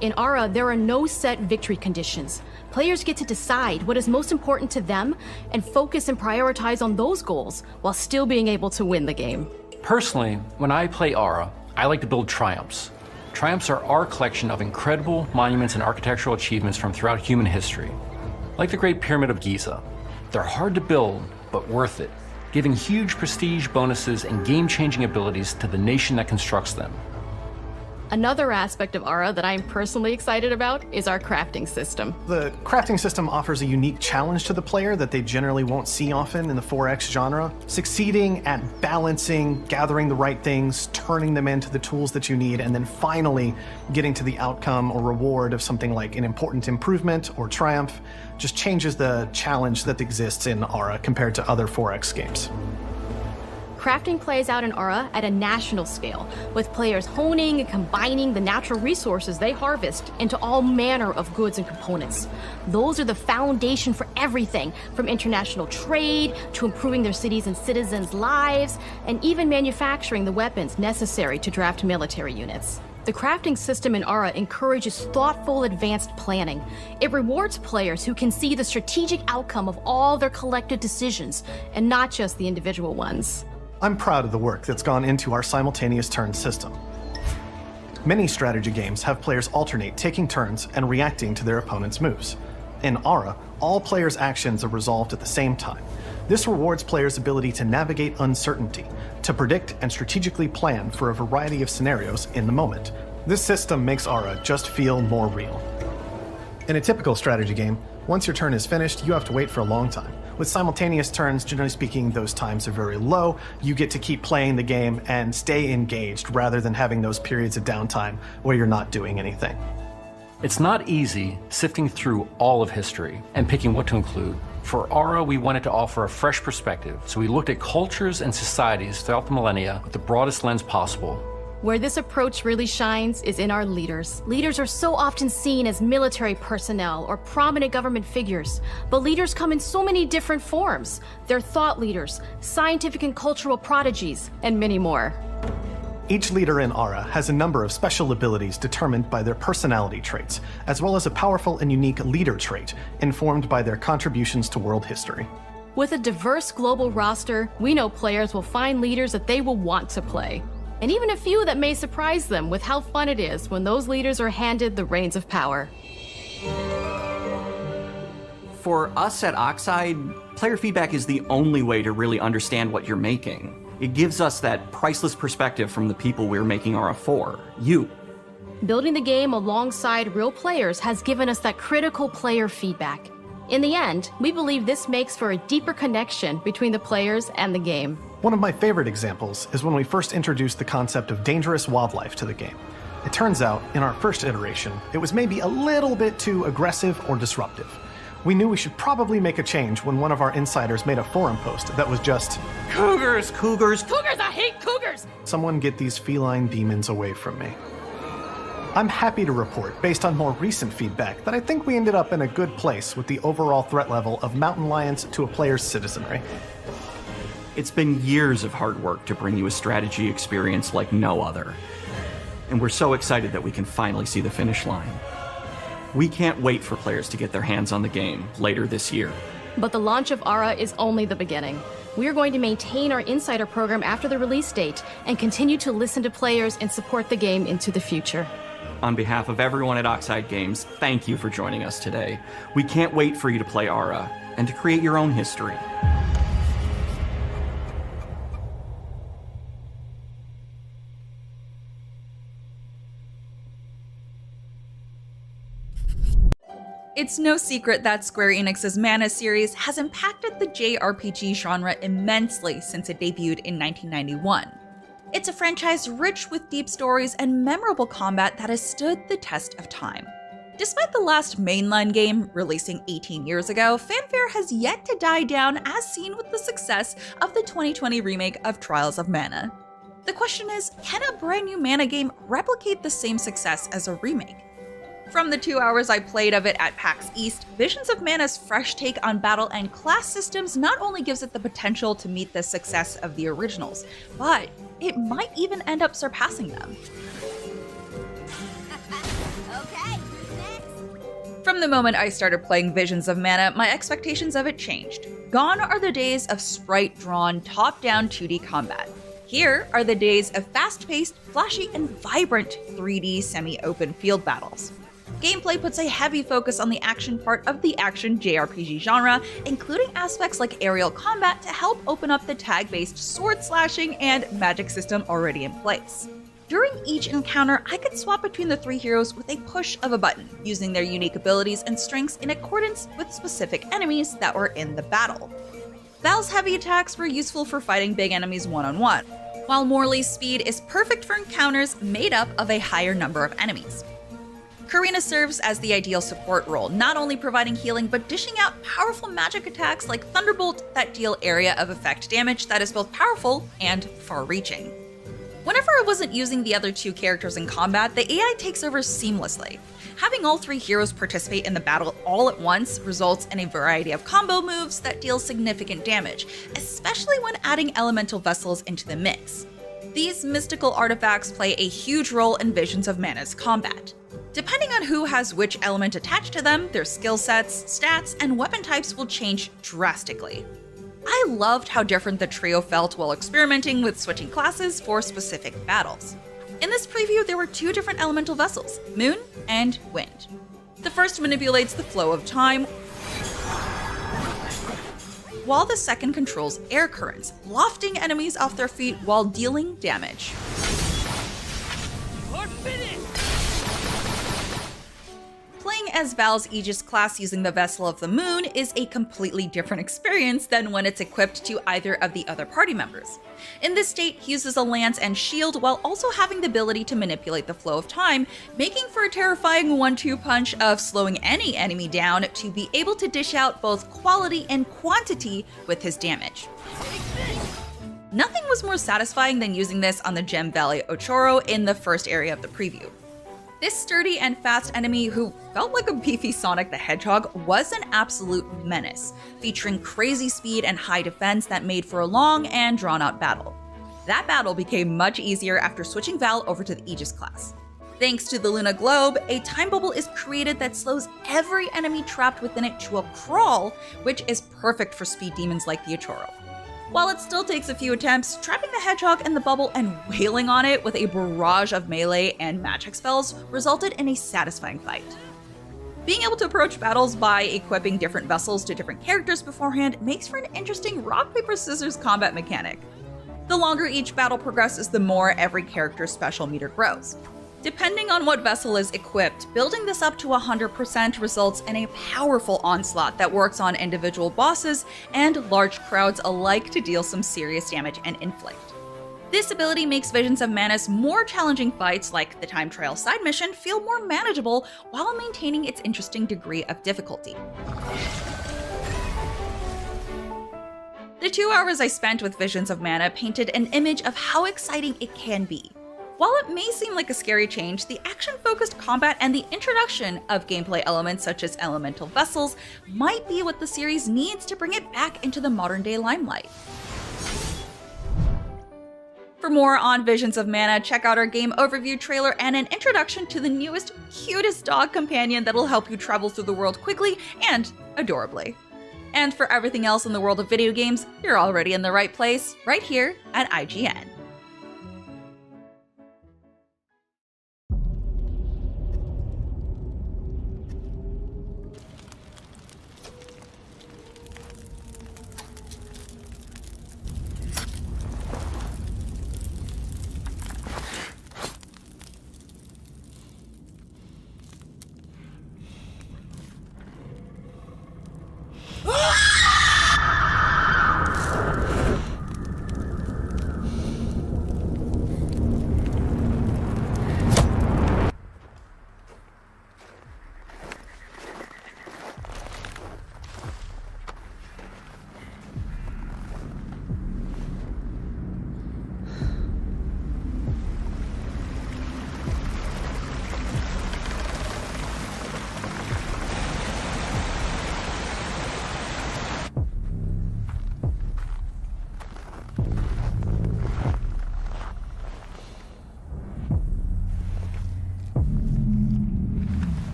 In Ara, there are no set victory conditions. Players get to decide what is most important to them and focus and prioritize on those goals while still being able to win the game. Personally, when I play Ara, I like to build triumphs. Triumphs are our collection of incredible monuments and architectural achievements from throughout human history. Like the Great Pyramid of Giza. They're hard to build, but worth it, giving huge prestige bonuses and game-changing abilities to the nation that constructs them. Another aspect of Ara that I'm personally excited about is our crafting system. The crafting system offers a unique challenge to the player that they generally won't see often in the 4X genre. Succeeding at balancing, gathering the right things, turning them into the tools that you need, and then finally getting to the outcome or reward of something like an important improvement or triumph just changes the challenge that exists in Ara compared to other 4X games. Crafting plays out in Ara at a national scale, with players honing and combining the natural resources they harvest into all manner of goods and components. Those are the foundation for everything, from international trade to improving their cities' and citizens' lives, and even manufacturing the weapons necessary to draft military units. The crafting system in Ara encourages thoughtful, advanced planning. It rewards players who can see the strategic outcome of all their collective decisions, and not just the individual ones. I'm proud of the work that's gone into our simultaneous turn system. Many strategy games have players alternate taking turns and reacting to their opponent's moves. In Ara, all players' actions are resolved at the same time. This rewards players' ability to navigate uncertainty, to predict and strategically plan for a variety of scenarios in the moment. This system makes Ara just feel more real. In a typical strategy game, once your turn is finished, you have to wait for a long time. With simultaneous turns, generally speaking, those times are very low. You get to keep playing the game and stay engaged rather than having those periods of downtime where you're not doing anything. It's not easy sifting through all of history and picking what to include. For Ara, we wanted to offer a fresh perspective, so we looked at cultures and societies throughout the millennia with the broadest lens possible. Where this approach really shines is in our leaders. Leaders are so often seen as military personnel or prominent government figures, but leaders come in so many different forms. They're thought leaders, scientific and cultural prodigies, and many more. Each leader in Aura has a number of special abilities determined by their personality traits, as well as a powerful and unique leader trait, informed by their contributions to world history. With a diverse global roster, we know players will find leaders that they will want to play. And even a few that may surprise them with how fun it is when those leaders are handed the reins of power. For us at Oxide, player feedback is the only way to really understand what you're making. It gives us that priceless perspective from the people we're making Aura for, you. Building the game alongside real players has given us that critical player feedback. In the end, we believe this makes for a deeper connection between the players and the game. One of my favorite examples is when we first introduced the concept of dangerous wildlife to the game. It turns out, in our first iteration, it was maybe a little bit too aggressive or disruptive. We knew we should probably make a change when one of our insiders made a forum post that was just, "Cougars, cougars, cougars, I hate cougars! Someone get these feline demons away from me." I'm happy to report, based on more recent feedback, that I think we ended up in a good place with the overall threat level of mountain lions to a player's citizenry. It's been years of hard work to bring you a strategy experience like no other. And we're so excited that we can finally see the finish line. We can't wait for players to get their hands on the game later this year. But the launch of Aura is only the beginning. We are going to maintain our insider program after the release date and continue to listen to players and support the game into the future. On behalf of everyone at Oxide Games, thank you for joining us today. We can't wait for you to play Aura and to create your own history. It's no secret that Square Enix's Mana series has impacted the JRPG genre immensely since it debuted in 1991. It's a franchise rich with deep stories and memorable combat that has stood the test of time. Despite the last mainline game releasing 18 years ago, fanfare has yet to die down as seen with the success of the 2020 remake of Trials of Mana. The question is, can a brand new Mana game replicate the same success as a remake? From the 2 hours I played of it at PAX East, Visions of Mana's fresh take on battle and class systems not only gives it the potential to meet the success of the originals, but it might even end up surpassing them. From the moment I started playing Visions of Mana, my expectations of it changed. Gone are the days of sprite-drawn, top-down 2D combat. Here are the days of fast-paced, flashy, and vibrant 3D semi-open field battles. Gameplay puts a heavy focus on the action part of the action JRPG genre, including aspects like aerial combat to help open up the tag-based sword slashing and magic system already in place. During each encounter, I could swap between the three heroes with a push of a button, using their unique abilities and strengths in accordance with specific enemies that were in the battle. Val's heavy attacks were useful for fighting big enemies one-on-one, while Morley's speed is perfect for encounters made up of a higher number of enemies. Karina serves as the ideal support role, not only providing healing but dishing out powerful magic attacks like Thunderbolt that deal area of effect damage that is both powerful and far-reaching. Whenever I wasn't using the other two characters in combat, the AI takes over seamlessly. Having all three heroes participate in the battle all at once results in a variety of combo moves that deal significant damage, especially when adding elemental vessels into the mix. These mystical artifacts play a huge role in Visions of Mana's combat. Depending on who has which element attached to them, their skill sets, stats, and weapon types will change drastically. I loved how different the trio felt while experimenting with switching classes for specific battles. In this preview, there were two different elemental vessels, Moon and Wind. The first manipulates the flow of time, while the second controls air currents, lofting enemies off their feet while dealing damage. Playing as Val's Aegis class using the Vessel of the Moon is a completely different experience than when it's equipped to either of the other party members. In this state, he uses a lance and shield while also having the ability to manipulate the flow of time, making for a terrifying 1-2 punch of slowing any enemy down to be able to dish out both quality and quantity with his damage. Nothing was more satisfying than using this on the Gem Valley Ochoro in the first area of the preview. This sturdy and fast enemy, who felt like a beefy Sonic the Hedgehog, was an absolute menace, featuring crazy speed and high defense that made for a long and drawn-out battle. That battle became much easier after switching Val over to the Aegis class. Thanks to the Luna Globe, a time bubble is created that slows every enemy trapped within it to a crawl, which is perfect for speed demons like the Ochoro. While it still takes a few attempts, trapping the hedgehog in the bubble and wailing on it with a barrage of melee and magic spells resulted in a satisfying fight. Being able to approach battles by equipping different vessels to different characters beforehand makes for an interesting rock, paper, scissors combat mechanic. The longer each battle progresses, the more every character's special meter grows. Depending on what vessel is equipped, building this up to 100% results in a powerful onslaught that works on individual bosses and large crowds alike to deal some serious damage and inflict. This ability makes Visions of Mana's more challenging fights, like the time trial side mission, feel more manageable while maintaining its interesting degree of difficulty. The 2 hours I spent with Visions of Mana painted an image of how exciting it can be. While it may seem like a scary change, the action-focused combat and the introduction of gameplay elements such as elemental vessels might be what the series needs to bring it back into the modern-day limelight. For more on Visions of Mana, check out our game overview trailer and an introduction to the newest, cutest dog companion that'll help you travel through the world quickly and adorably. And for everything else in the world of video games, you're already in the right place, right here at IGN.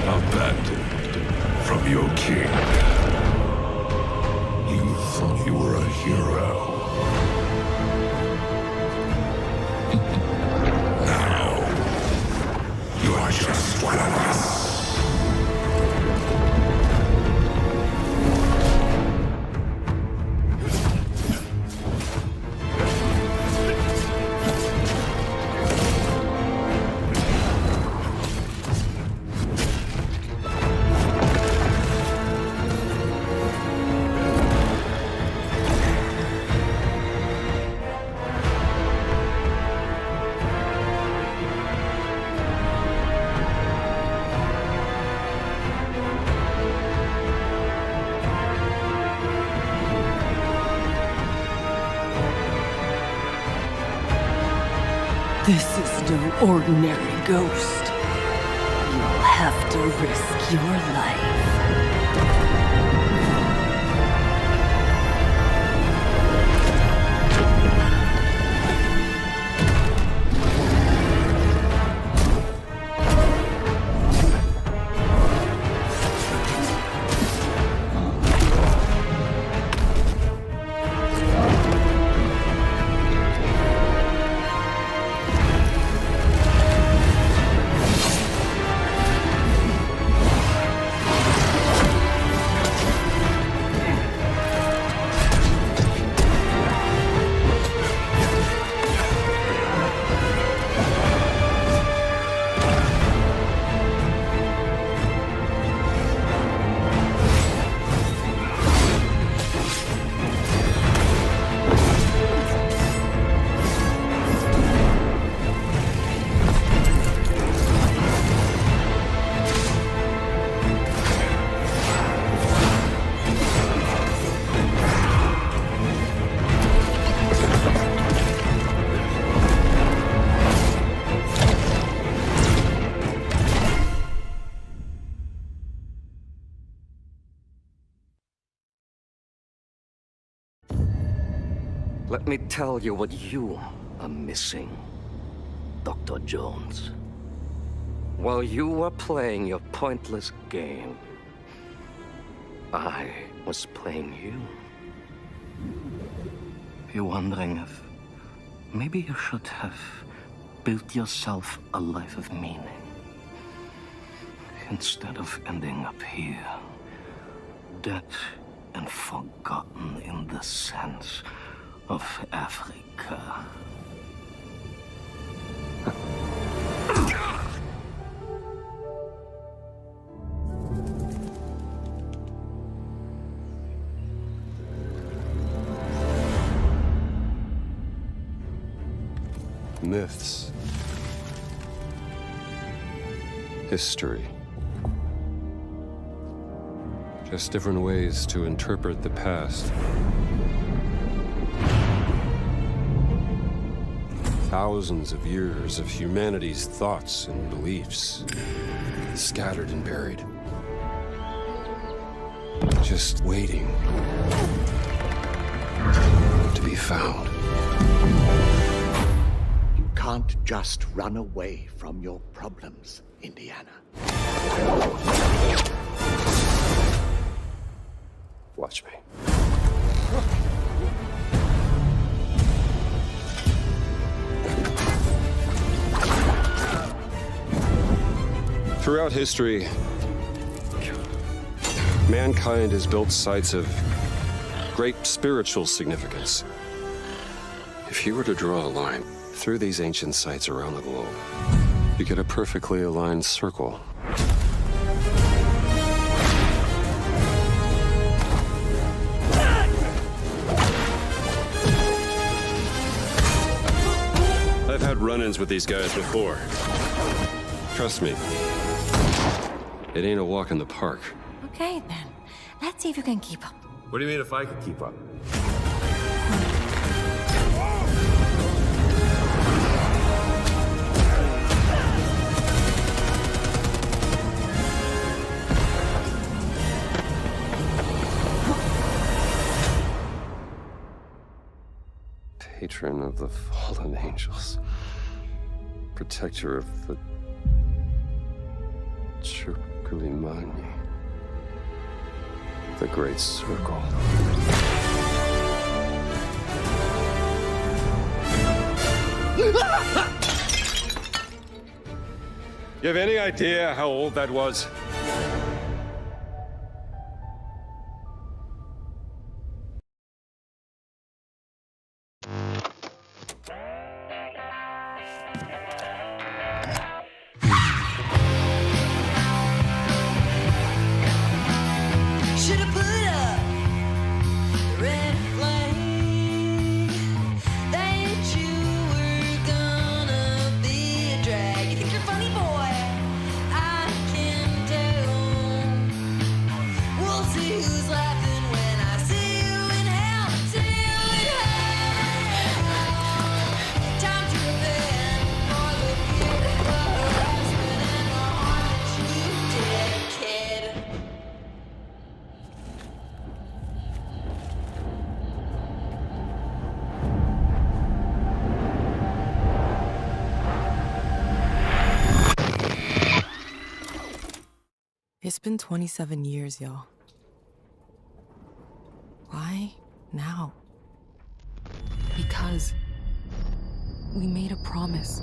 Abandoned from your king. This is no ordinary ghost. You'll have to risk your life. Let me tell you what you are missing, Dr. Jones. While you were playing your pointless game, I was playing you. You're wondering if maybe you should have built yourself a life of meaning instead of ending up here, dead and forgotten in the sense of Africa. Myths. History. Just different ways to interpret the past. Thousands of years of humanity's thoughts and beliefs, scattered and buried. Just waiting to be found. You can't just run away from your problems, Indiana. Watch me. Throughout history, mankind has built sites of great spiritual significance. If you were to draw a line through these ancient sites around the globe, you get a perfectly aligned circle. I've had run-ins with these guys before. Trust me, it ain't a walk in the park. Okay, then. Let's see if you can keep up. What do you mean if I could keep up? Patron of the fallen angels. Protector of the Chirkulimani. The Great Circle. You have any idea how old that was? Should've put up the red flag that you were gonna be a drag. You think you're funny, boy? I can tell. It's been 27 years, y'all. Why now? Because we made a promise.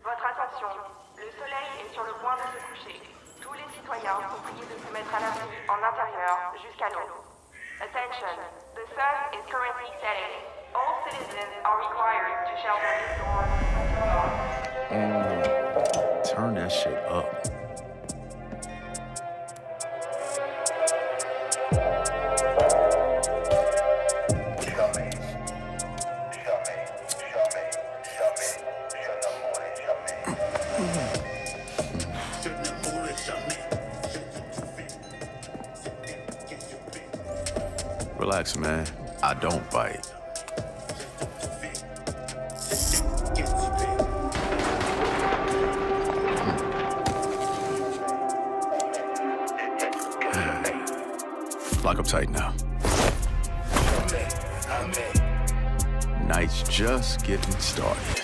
Votre attention, le soleil est sur le point de se coucher. Tous les citoyens sont priés de se mettre à l'abri en intérieur jusqu'à l'aube. Attention, the sun is currently setting. All citizens are required to shelter indoors. Turn that shit up. Relax, man. I don't bite. Lock up tight now. Night's just getting started.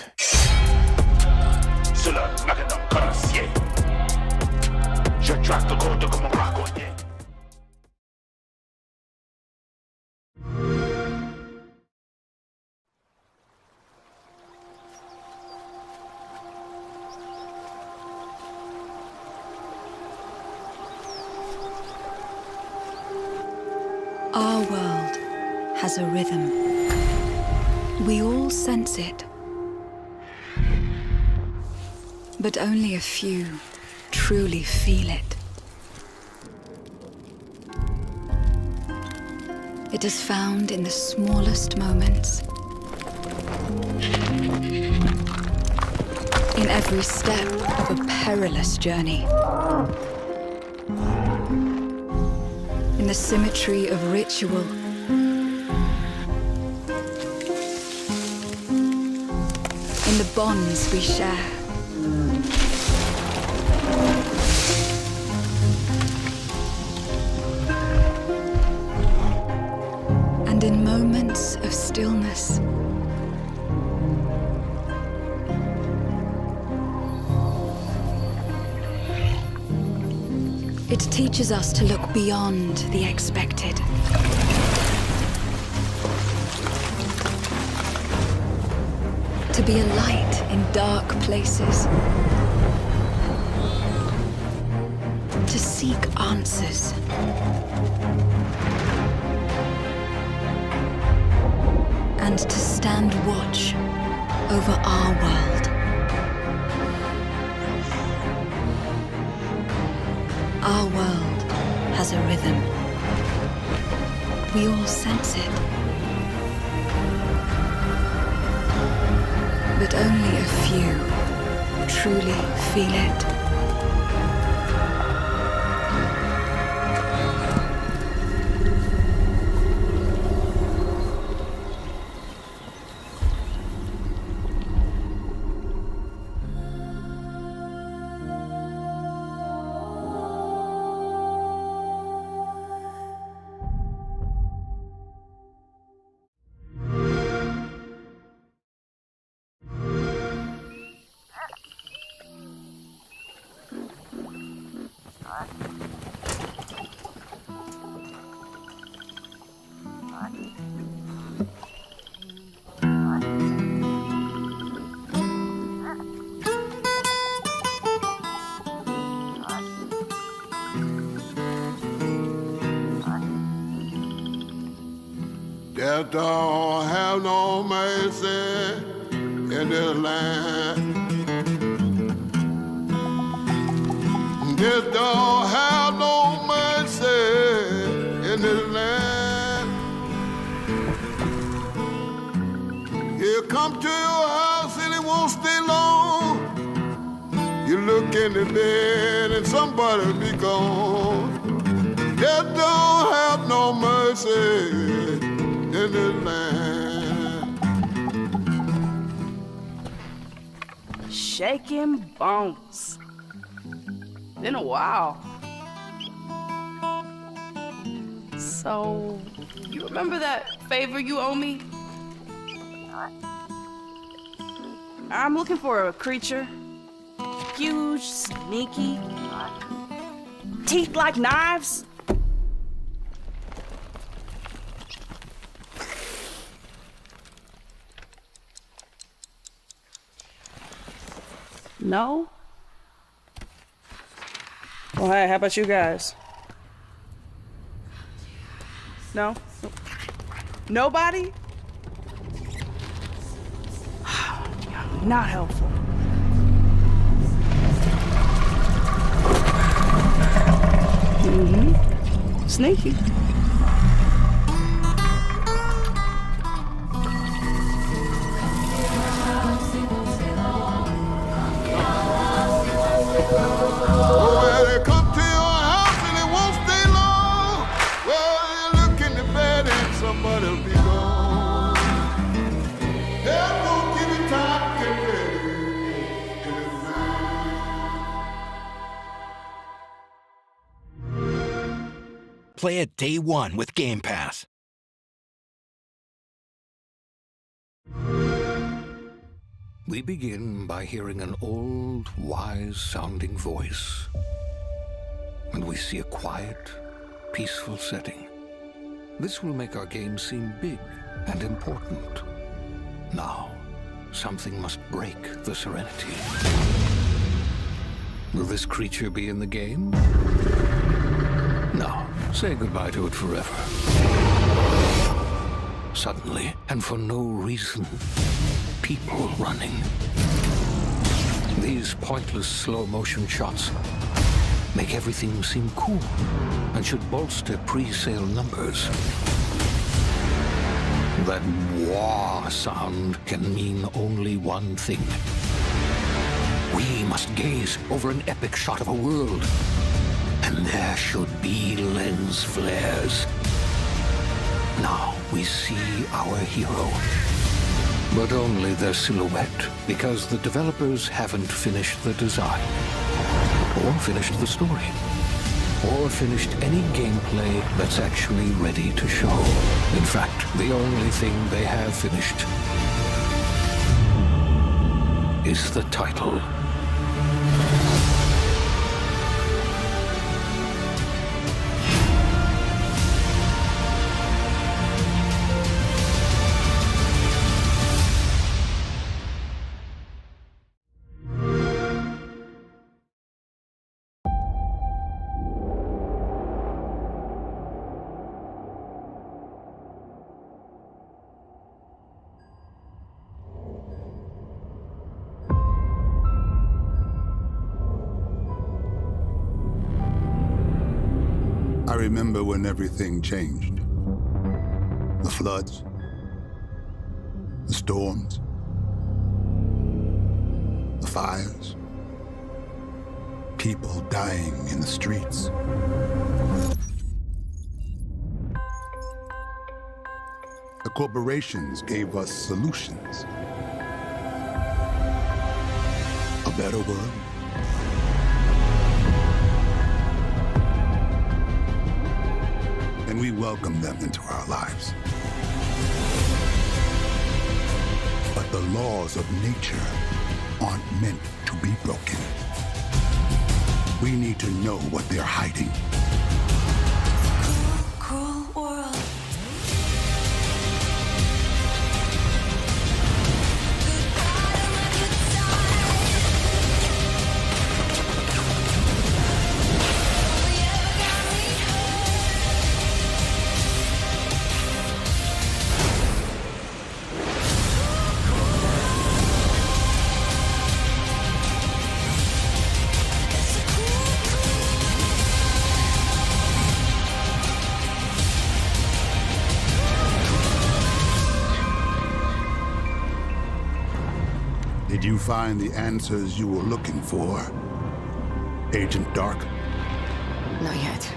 Our world has a rhythm. We all sense it. But only a few truly feel it. It is found in the smallest moments. In every step of a perilous journey. In the symmetry of ritual. In the bonds we share. And in moments of stillness. It teaches us to look beyond the expected. To be a light in dark places. To seek answers. And to stand watch over our world. Our world has a rhythm. We all sense it. But only a few truly feel it. Death don't have no mercy in this land. Death don't have no mercy in this land. He'll come to your house and it won't stay long. You look in the bed and somebody'll be gone. Death don't have no mercy in this land. Shaking bones. Been a while. So, you remember that favor you owe me? I'm looking for a creature. Huge, sneaky, teeth like knives. No? Well, hey, how about you guys? No? Nobody? Not helpful. Mm-hmm. Sneaky. Well, they come to your house and it won't stay long. Well, you look in the bed and somebody'll be gone. Hell won't give you time to get ready. Play it day one with Game Pass. We begin by hearing an old, wise-sounding voice. And we see a quiet, peaceful setting. This will make our game seem big and important. Now, something must break the serenity. Will this creature be in the game? No. Say goodbye to it forever. Suddenly, and for no reason, people running. These pointless slow-motion shots make everything seem cool and should bolster pre-sale numbers. That wah sound can mean only one thing. We must gaze over an epic shot of a world, and there should be lens flares. Now we see our hero, but only their silhouette, because the developers haven't finished the design, or finished the story, or finished any gameplay that's actually ready to show. In fact, the only thing they have finished is the title. I remember when everything changed. The floods, the storms, the fires, people dying in the streets. The corporations gave us solutions. A better world. And we welcome them into our lives. But the laws of nature aren't meant to be broken. We need to know what they're hiding. Cruel world. Did you find the answers you were looking for, Agent Dark? Not yet.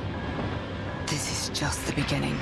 This is just the beginning.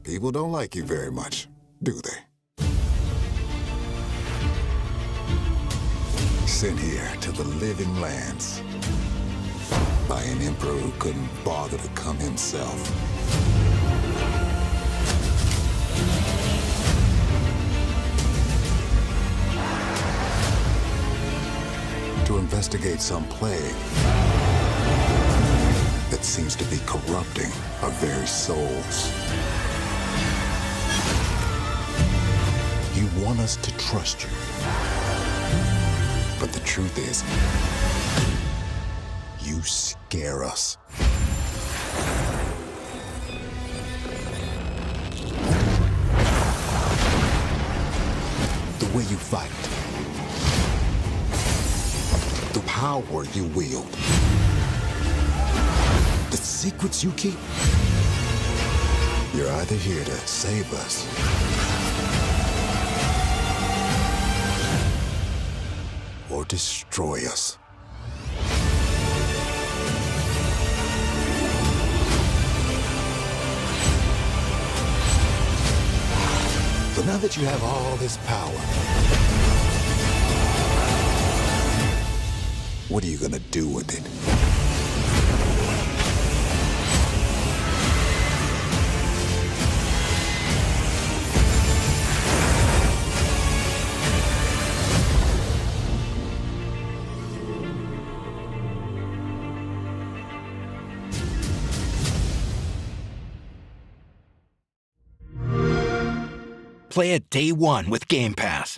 People don't like you very much, do they? Sent here to the living lands by an emperor who couldn't bother to come himself. To investigate some plague that seems to be corrupting our very souls. You want us to trust you. But the truth is, you scare us. The way you fight. The power you wield. The secrets you keep. You're either here to save us or destroy us. So now that you have all this power, what are you gonna do with it? Play it day one with Game Pass.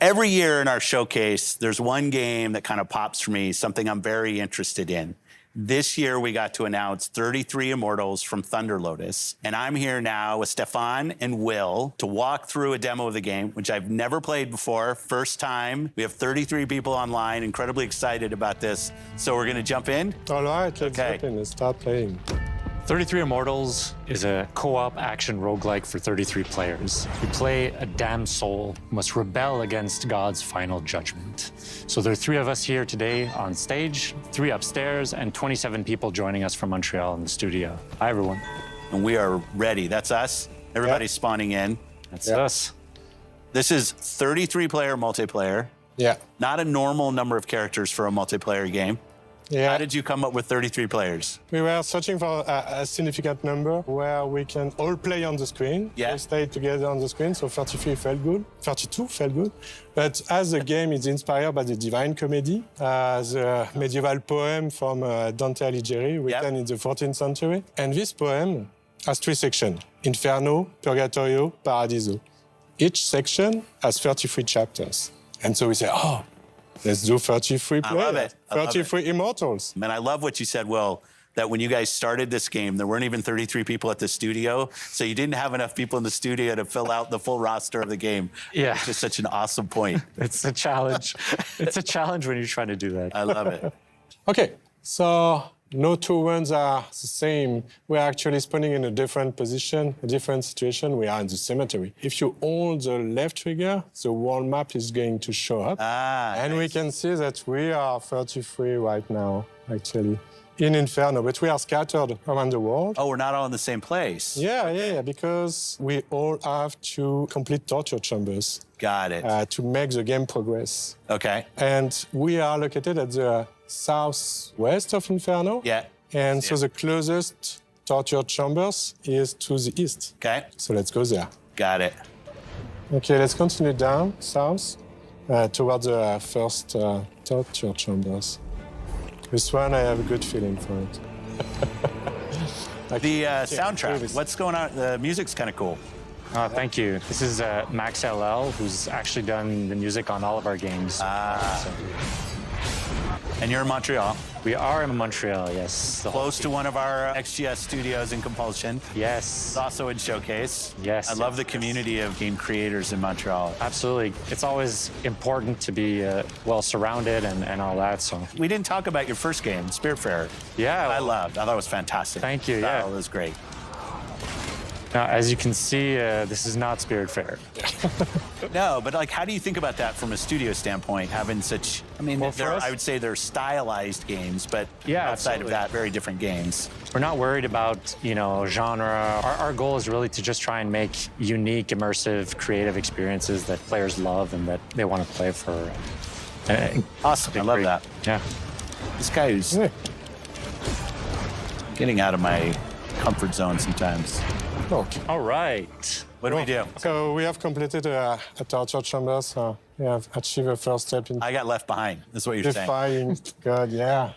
Every year in our showcase, there's one game that kind of pops for me, something I'm very interested in. This year, we got to announce 33 Immortals from Thunder Lotus. And I'm here now with Stefan and Will to walk through a demo of the game, which I've never played before. First time. We have 33 people online, incredibly excited about this. So we're going to jump in? All right, let's jump in and start playing. 33 Immortals is a co-op action roguelike for 33 players. You play a damned soul who must rebel against God's final judgment. So there are 3 of us here today on stage, 3 upstairs, and 27 people joining us from Montreal in the studio. Hi, everyone. And we are ready. That's us. Everybody's spawning in. That's us. This is 33-player multiplayer. Yeah. Not a normal number of characters for a multiplayer game. Yeah. How did you come up with 33 players? We were searching for a significant number where we can all play on the screen. Yeah. We stay together on the screen, so 33 felt good. 32 felt good. But as the game is inspired by the Divine Comedy, the medieval poem from Dante Alighieri, written in the 14th century. And this poem has 3 sections: Inferno, Purgatorio, Paradiso. Each section has 33 chapters. And so we say, oh, let's do 33 players. I love it. 33 Immortals. And I love what you said, Will, that when you guys started this game, there weren't even 33 people at the studio. So you didn't have enough people in the studio to fill out the full roster of the game. Yeah. It's just such an awesome point. It's a challenge. It's a challenge when you're trying to do that. I love it. Okay, so no 2 runs are the same. We're actually spawning in a different position, a different situation. We are in the cemetery. If you hold the left trigger, the world map is going to show up. And we can see that we are 33 right now, actually, in Inferno, but we are scattered around the world. Oh, we're not all in the same place. Yeah, because we all have to complete torture chambers. Got it. To make the game progress. Okay. And we are located at the southwest of Inferno. Yeah. And so the closest torture chambers is to the east. Okay. So let's go there. Got it. Okay, let's continue down south towards the first torture chambers. This one, I have a good feeling for it. The soundtrack, what's going on? The music's kind of cool. Thank you. This is Max LL, who's actually done the music on all of our games. And you're in Montreal? We are in Montreal, yes. Close to one of our XGS studios in Compulsion. Yes. It's also in Showcase. Yes. I love the community of game creators in Montreal. Absolutely. It's always important to be well surrounded and all that. So we didn't talk about your first game, Spiritfarer. Yeah. I thought it was fantastic. Thank you. Yeah. It was great. Now, as you can see, this is not Spiritfarer. No, but how do you think about that from a studio standpoint, having such, I would say they're stylized games, but outside of that, very different games. We're not worried about, genre. Our goal is really to just try and make unique, immersive, creative experiences that players love and that they want to play for. Awesome, I love that. Yeah. This guy is getting out of my comfort zone sometimes. Okay. All right. What do we do? So we have completed a torture chamber, so we have achieved a first step in... I got left behind, is what you're saying. Defying God, yeah.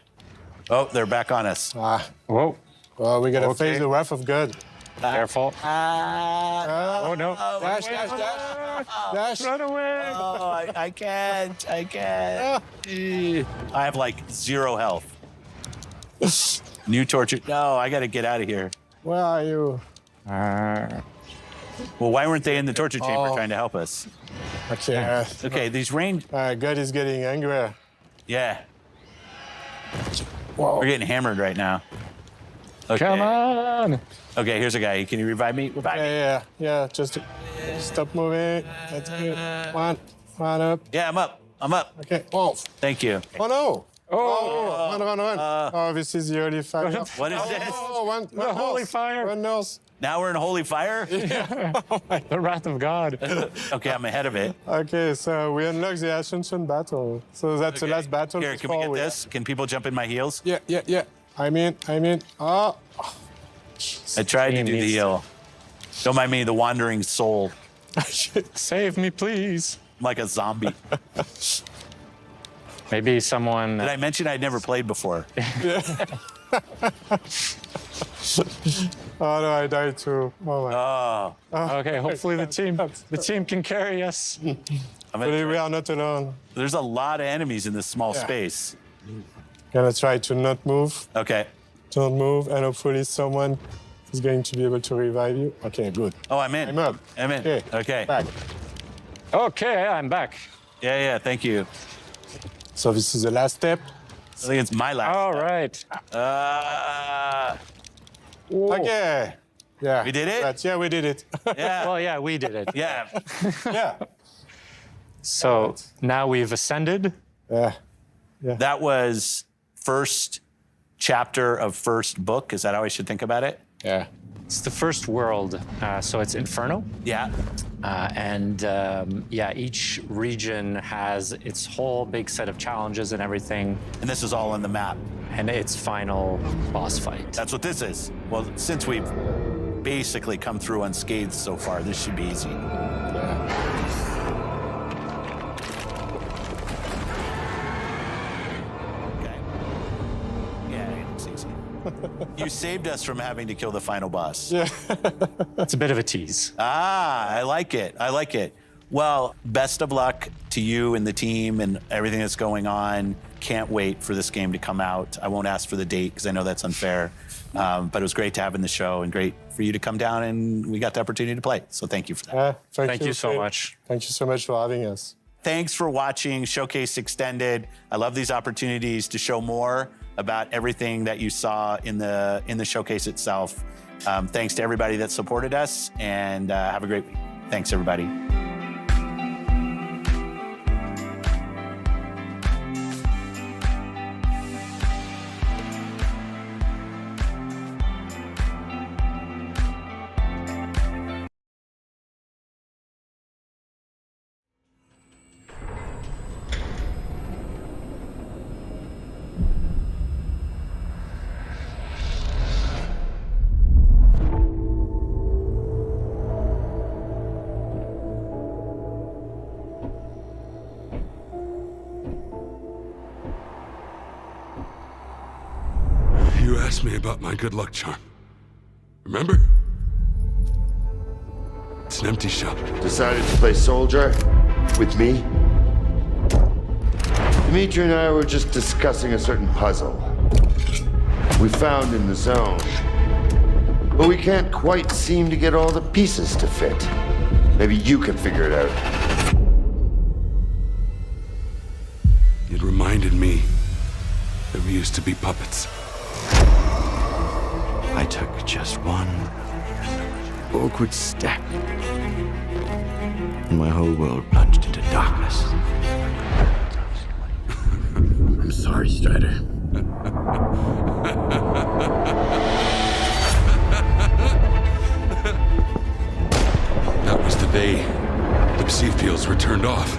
Oh, they're back on us. Whoa. Well, we gotta face the wrath of God. Careful. Oh, no. Dash, dash, dash. Dash. Run away. Oh, I can't. I have 0 health. New torture. No, I gotta get out of here. Where are you? Well, why weren't they in the torture chamber trying to help us? Okay. Okay, these range... God is getting angry. Yeah. Whoa. We're getting hammered right now. Okay. Come on. Okay, here's a guy. Can you revive me? Yeah. Just stop moving. That's good. One up. Yeah, I'm up. Okay. Oh. Thank you. Oh, no. Run. This is the holy fire. What is this? One holy fire. One nose. Now we're in holy fire? Yeah. The wrath of God. Okay, I'm ahead of it. Okay, so we unlock the Ascension battle. So that's the last battle. Here, can we get this? Can people jump in my heels? Yeah. I'm in. Oh. I tried to do the heal. Don't mind me, the wandering soul. Save me, please. I'm like a zombie. Maybe someone... Did I mention I'd never played before? Oh no, I died too. Oh my. Okay, hopefully the team can carry us. But we are not alone. There's a lot of enemies in this small Yeah. space. Gonna try to not move. Okay. Don't move, and hopefully someone is going to be able to revive you. Okay, good. Oh, I'm in. I'm up. I'm in. Okay. Okay. Back. Okay, I'm back. Yeah, thank you. So this is the last step. I think it's my last. All right. Okay. Yeah. We did it? Yeah, we did it. Yeah. Well, yeah, we did it. Yeah. Yeah. So now we've ascended. Yeah. That was first chapter of first book. Is that how I should think about it? Yeah. It's the first world, so it's Inferno. Yeah. Each region has its whole big set of challenges and everything. And this is all on the map. And its final boss fight. That's what this is. Well, since we've basically come through unscathed so far, this should be easy. Okay. Yeah, it's easy. You saved us from having to kill the final boss. Yeah. It's a bit of a tease. I like it. I like it. Well, best of luck to you and the team and everything that's going on. Can't wait for this game to come out. I won't ask for the date because I know that's unfair. But it was great to have in the show and great for you to come down and we got the opportunity to play. So thank you for that. Thank you so much. Thank you so much for having us. Thanks for watching Showcase Extended. I love these opportunities to show more about everything that you saw in the showcase itself. Thanks to everybody that supported us and have a great week. Thanks, everybody. You asked me about my good luck charm. Remember? It's an empty shell. Decided to play soldier with me? Dimitri and I were just discussing a certain puzzle we found in the zone. But we can't quite seem to get all the pieces to fit. Maybe you can figure it out. It reminded me that we used to be puppets. I took just one awkward step, and my whole world plunged into darkness. I'm sorry, Strider. That was the day the psi fields were turned off.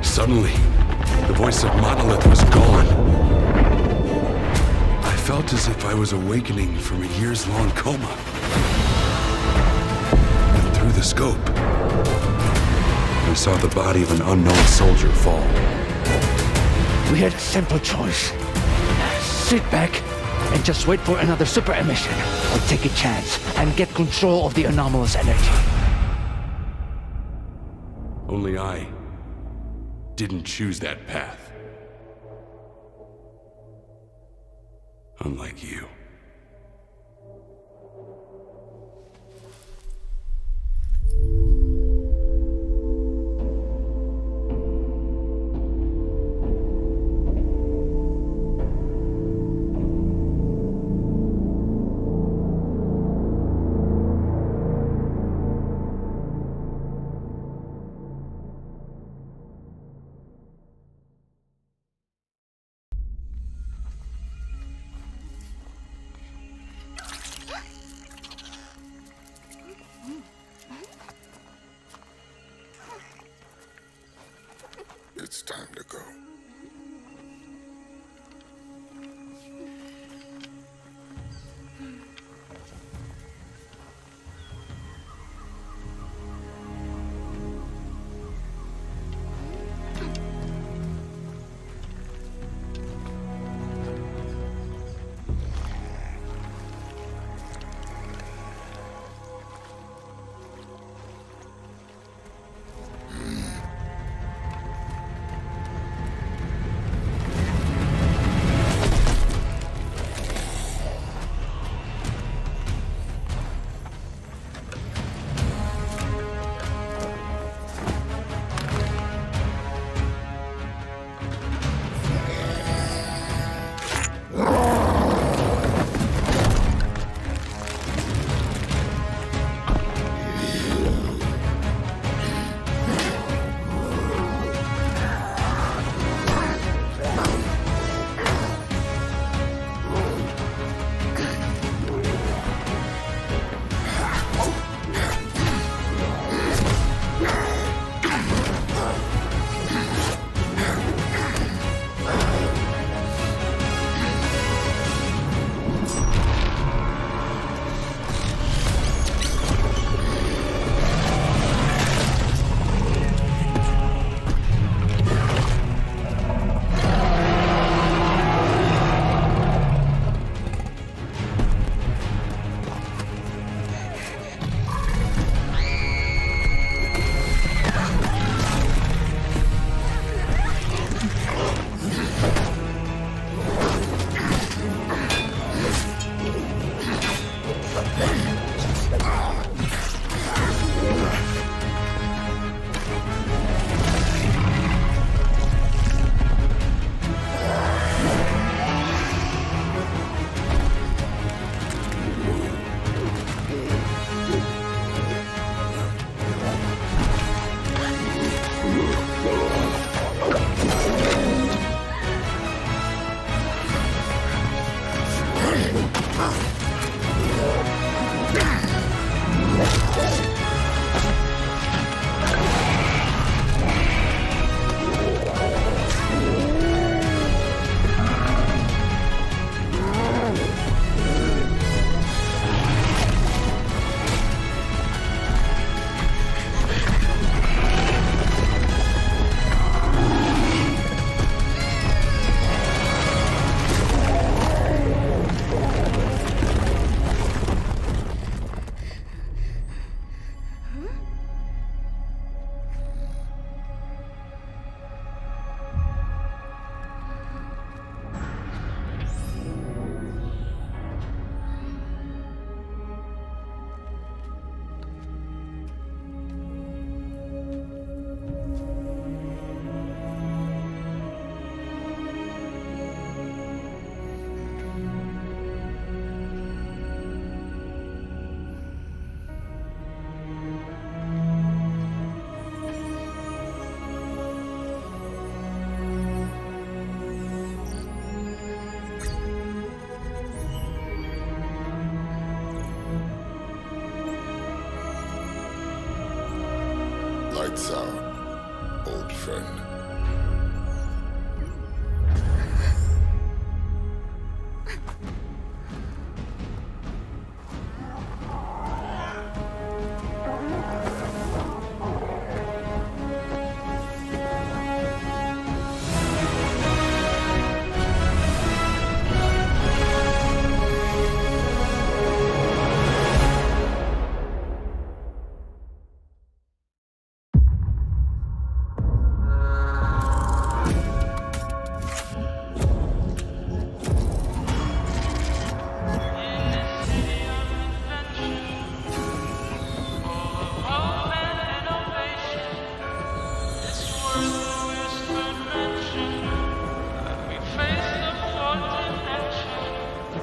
Suddenly, the voice of Monolith was gone. I felt as if I was awakening from a years-long coma. And through the scope, I saw the body of an unknown soldier fall. We had a simple choice. Sit back and just wait for another super emission, or take a chance and get control of the anomalous energy. Only I didn't choose that path. Unlike you. It's time to go. Lights out, old friend.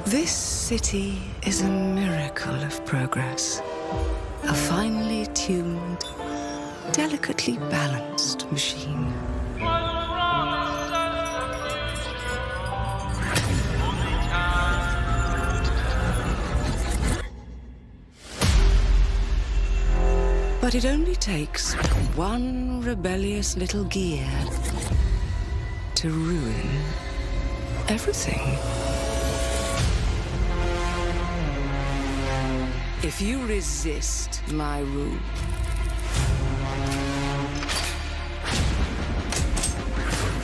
This city is a miracle of progress. A finely tuned, delicately balanced machine. But it only takes one rebellious little gear to ruin everything. If you resist my rule,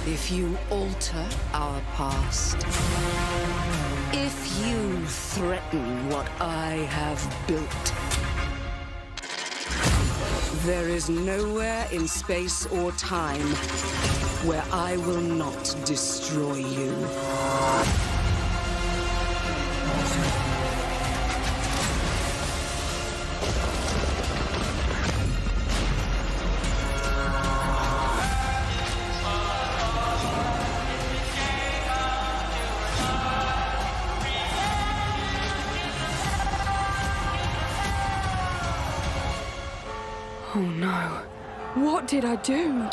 if you alter our past, if you threaten what I have built, there is nowhere in space or time where I will not destroy you. Oh no. What did I do?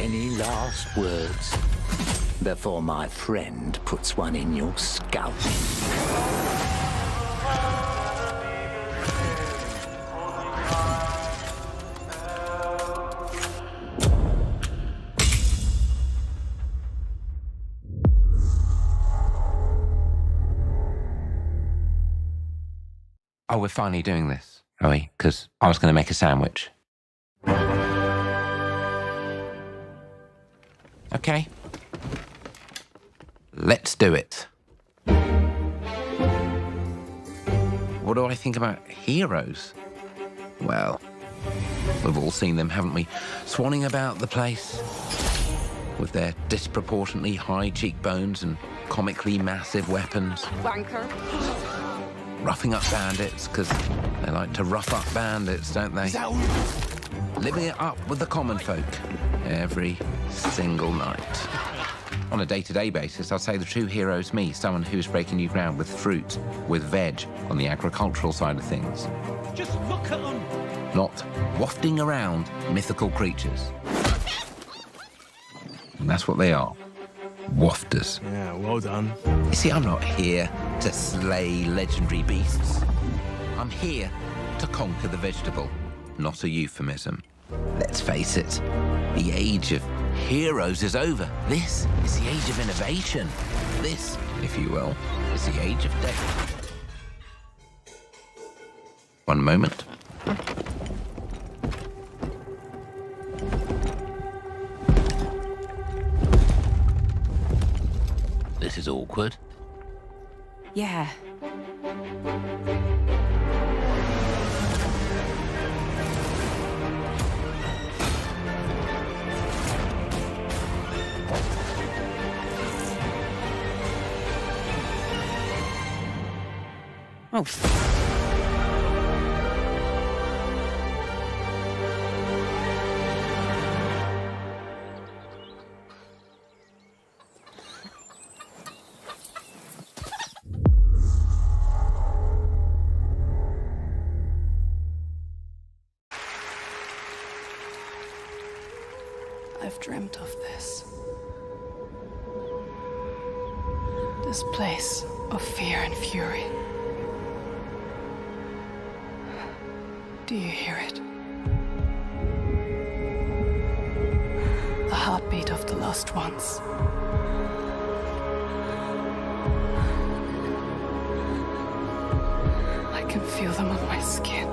Any last words before my friend puts one in your scalp? Oh, we're finally doing this, are we? Because I was going to make a sandwich. Okay. Let's do it. What do I think about heroes? Well, we've all seen them, haven't we? Swanning about the place with their disproportionately high cheekbones and comically massive weapons. Wanker. Roughing up bandits, because they like to rough up bandits, don't they? Living it up with the common folk every single night. On a day-to-day basis, I'd say the true hero is me, someone who's breaking new ground with fruit, with veg, on the agricultural side of things. Just look at them. Not wafting around mythical creatures. And that's what they are. Wafters. Yeah, well done. You see, I'm not here to slay legendary beasts. I'm here to conquer the vegetable, not a euphemism. Let's face it, the age of heroes is over. This is the age of innovation. This, if you will, is the age of death. One moment. This is awkward. Yeah. Oh, I've dreamt of this. This place of fear and fury. Do you hear it? The heartbeat of the lost ones. I can feel them on my skin.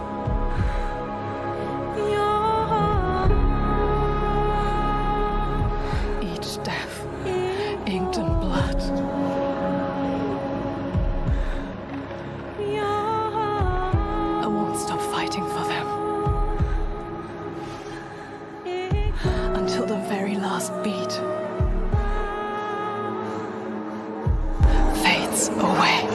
Each death, inked in blood. I won't stop fighting for them. Until the very last beat fades away.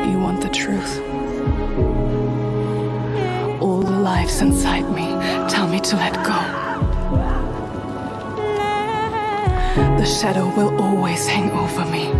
You want the truth? All the lives inside me tell me to let go. The shadow will always hang over me.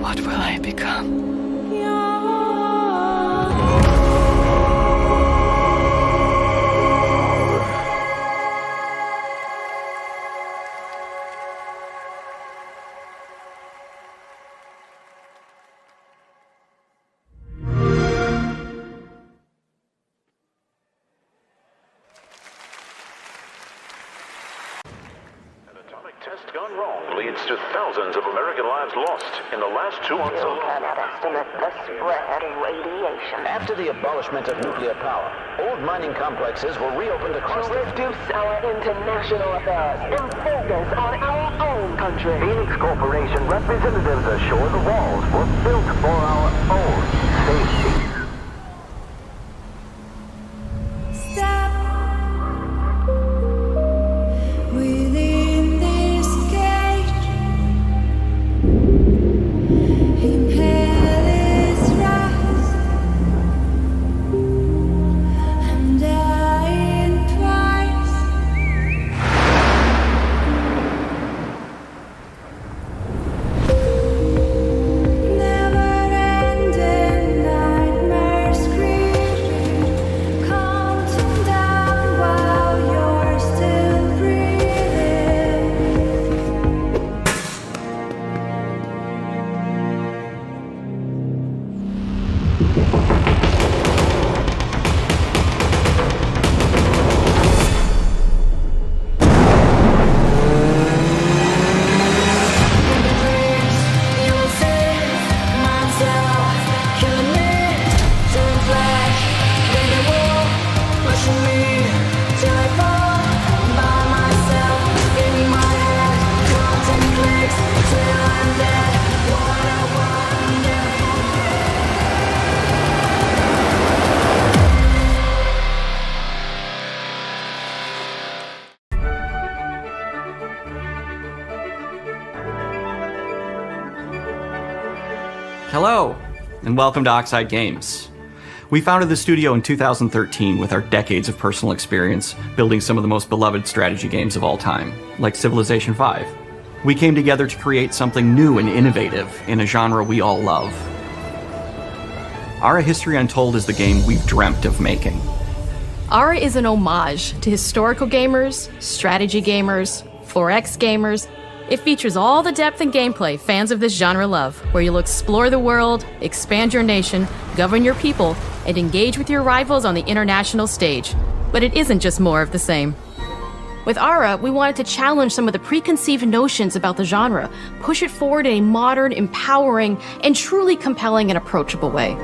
What will I become? Test gone wrong leads to thousands of American lives lost in the last 2 months alone. Cannot estimate the spread of radiation. After the abolishment of nuclear power, old mining complexes were reopened across to reduce our international affairs and focus on our own country. Phoenix Corporation representatives assure the walls were built for our own safety. Within this cage, impale its rise, and dying twice. Never-ending nightmares screaming, counting down while you're still breathing. You'll save myself, killing me, turn flash, then the war, pushing me till I fall by myself. In my head, counting clicks till I'm dead. What a wonder. Hello, and welcome to Oxide Games. We founded the studio in 2013 with our decades of personal experience building some of the most beloved strategy games of all time, like Civilization V. We came together to create something new and innovative in a genre we all love. Ara History Untold is the game we've dreamt of making. Ara is an homage to historical gamers, strategy gamers, 4X gamers. It features all the depth and gameplay fans of this genre love, where you'll explore the world, expand your nation, govern your people, and engage with your rivals on the international stage. But it isn't just more of the same. With Ara, we wanted to challenge some of the preconceived notions about the genre, push it forward in a modern, empowering, and truly compelling and approachable way.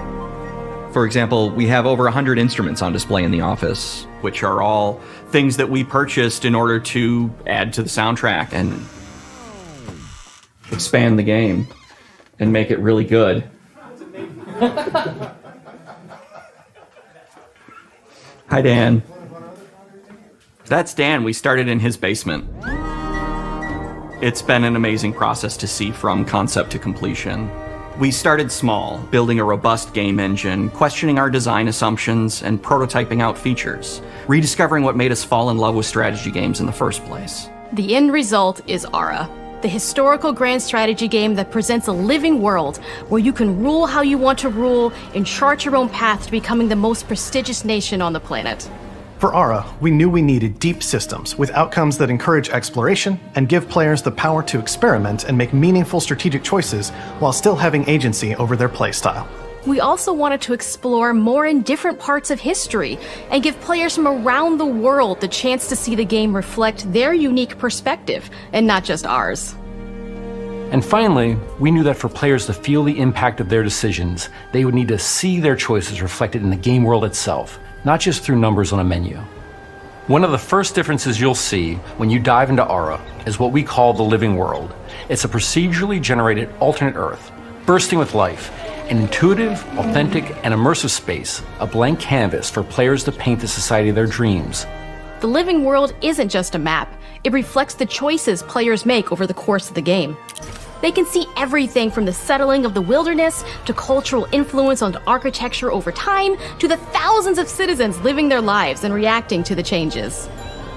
For example, we have over 100 instruments on display in the office, which are all things that we purchased in order to add to the soundtrack and expand the game and make it really good. Hi, Dan. That's Dan. We started in his basement. It's been an amazing process to see from concept to completion. We started small, building a robust game engine, questioning our design assumptions, and prototyping out features, rediscovering what made us fall in love with strategy games in the first place. The end result is Ara, the historical grand strategy game that presents a living world where you can rule how you want to rule and chart your own path to becoming the most prestigious nation on the planet. For Ara, we knew we needed deep systems with outcomes that encourage exploration and give players the power to experiment and make meaningful strategic choices while still having agency over their playstyle. We also wanted to explore more in different parts of history and give players from around the world the chance to see the game reflect their unique perspective and not just ours. And finally, we knew that for players to feel the impact of their decisions, they would need to see their choices reflected in the game world itself, not just through numbers on a menu. One of the first differences you'll see when you dive into Ara is what we call the living world. It's a procedurally generated alternate Earth, bursting with life, an intuitive, authentic, and immersive space, a blank canvas for players to paint the society of their dreams. The living world isn't just a map. It reflects the choices players make over the course of the game. They can see everything from the settling of the wilderness to cultural influence on architecture over time to the thousands of citizens living their lives and reacting to the changes.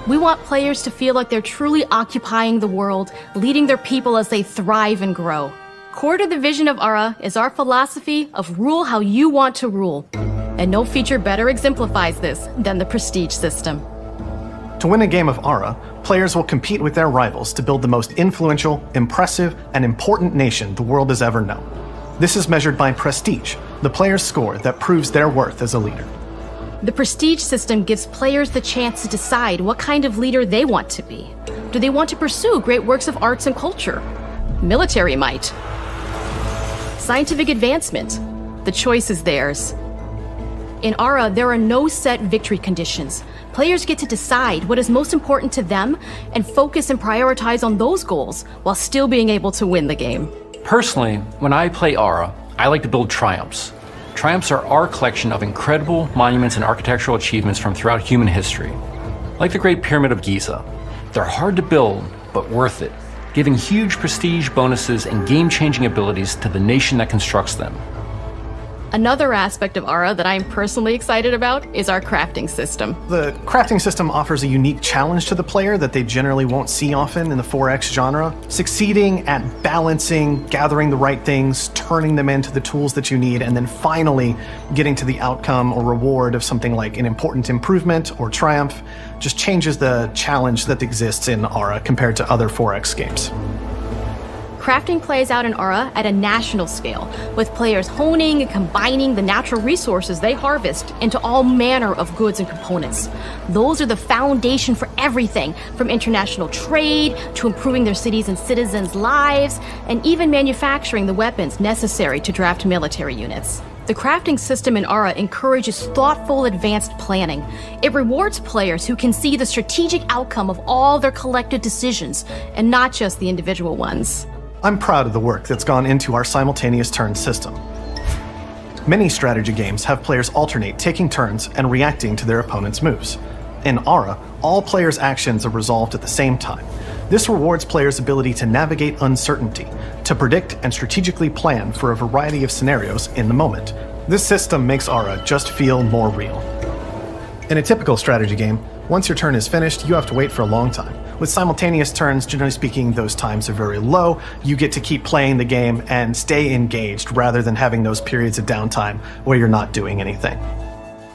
We want players to feel like they're truly occupying the world, leading their people as they thrive and grow. Core to the vision of Ara is our philosophy of rule how you want to rule. And no feature better exemplifies this than the prestige system. To win a game of Ara, players will compete with their rivals to build the most influential, impressive, and important nation the world has ever known. This is measured by prestige, the player's score that proves their worth as a leader. The prestige system gives players the chance to decide what kind of leader they want to be. Do they want to pursue great works of arts and culture? Military might? Scientific advancement? The choice is theirs. In Ara, there are no set victory conditions. Players get to decide what is most important to them and focus and prioritize on those goals while still being able to win the game. Personally, when I play Ara, I like to build triumphs. Triumphs are our collection of incredible monuments and architectural achievements from throughout human history. Like the Great Pyramid of Giza. They're hard to build, but worth it, giving huge prestige bonuses and game-changing abilities to the nation that constructs them. Another aspect of Ara that I'm personally excited about is our crafting system. The crafting system offers a unique challenge to the player that they generally won't see often in the 4X genre. Succeeding at balancing, gathering the right things, turning them into the tools that you need, and then finally getting to the outcome or reward of something like an important improvement or triumph just changes the challenge that exists in Ara compared to other 4X games. Crafting plays out in Ara at a national scale, with players honing and combining the natural resources they harvest into all manner of goods and components. Those are the foundation for everything, from international trade to improving their cities' and citizens' lives, and even manufacturing the weapons necessary to draft military units. The crafting system in Ara encourages thoughtful, advanced planning. It rewards players who can see the strategic outcome of all their collective decisions, and not just the individual ones. I'm proud of the work that's gone into our simultaneous turn system. Many strategy games have players alternate taking turns and reacting to their opponent's moves. In Ara, all players' actions are resolved at the same time. This rewards players' ability to navigate uncertainty, to predict and strategically plan for a variety of scenarios in the moment. This system makes Ara just feel more real. In a typical strategy game, once your turn is finished, you have to wait for a long time. With simultaneous turns, generally speaking, those times are very low. You get to keep playing the game and stay engaged rather than having those periods of downtime where you're not doing anything.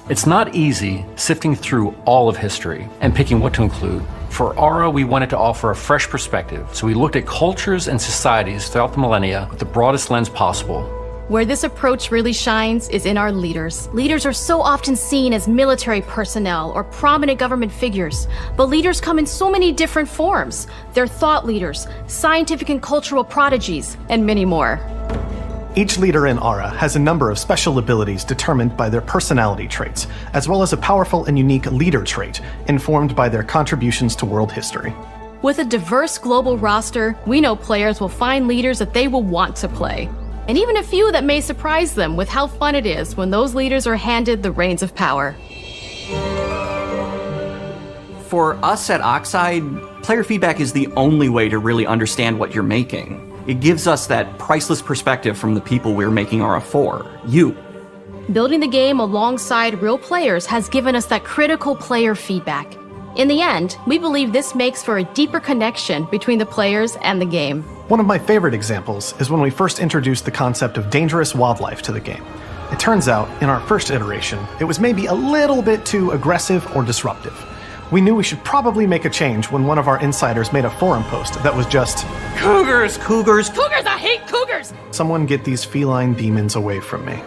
It's not easy sifting through all of history and picking what to include. For Ara, we wanted to offer a fresh perspective, so we looked at cultures and societies throughout the millennia with the broadest lens possible. Where this approach really shines is in our leaders. Leaders are so often seen as military personnel or prominent government figures, but leaders come in so many different forms. They're thought leaders, scientific and cultural prodigies, and many more. Each leader in Aura has a number of special abilities determined by their personality traits, as well as a powerful and unique leader trait, informed by their contributions to world history. With a diverse global roster, we know players will find leaders that they will want to play. And even a few that may surprise them with how fun it is when those leaders are handed the reins of power. For us at Oxide, player feedback is the only way to really understand what you're making. It gives us that priceless perspective from the people we're making Aura for, you. Building the game alongside real players has given us that critical player feedback. In the end, we believe this makes for a deeper connection between the players and the game. One of my favorite examples is when we first introduced the concept of dangerous wildlife to the game. It turns out, in our first iteration, it was maybe a little bit too aggressive or disruptive. We knew we should probably make a change when one of our insiders made a forum post that was just, "Cougars, cougars, Cougars, I hate cougars! Someone get these feline demons away from me."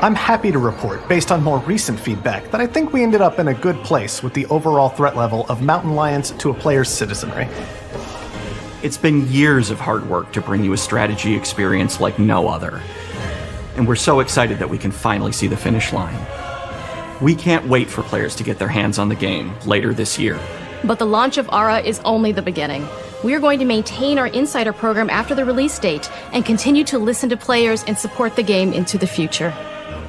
I'm happy to report, based on more recent feedback, that I think we ended up in a good place with the overall threat level of mountain lions to a player's citizenry. It's been years of hard work to bring you a strategy experience like no other. And we're so excited that we can finally see the finish line. We can't wait for players to get their hands on the game later this year. But the launch of Aura is only the beginning. We are going to maintain our insider program after the release date and continue to listen to players and support the game into the future.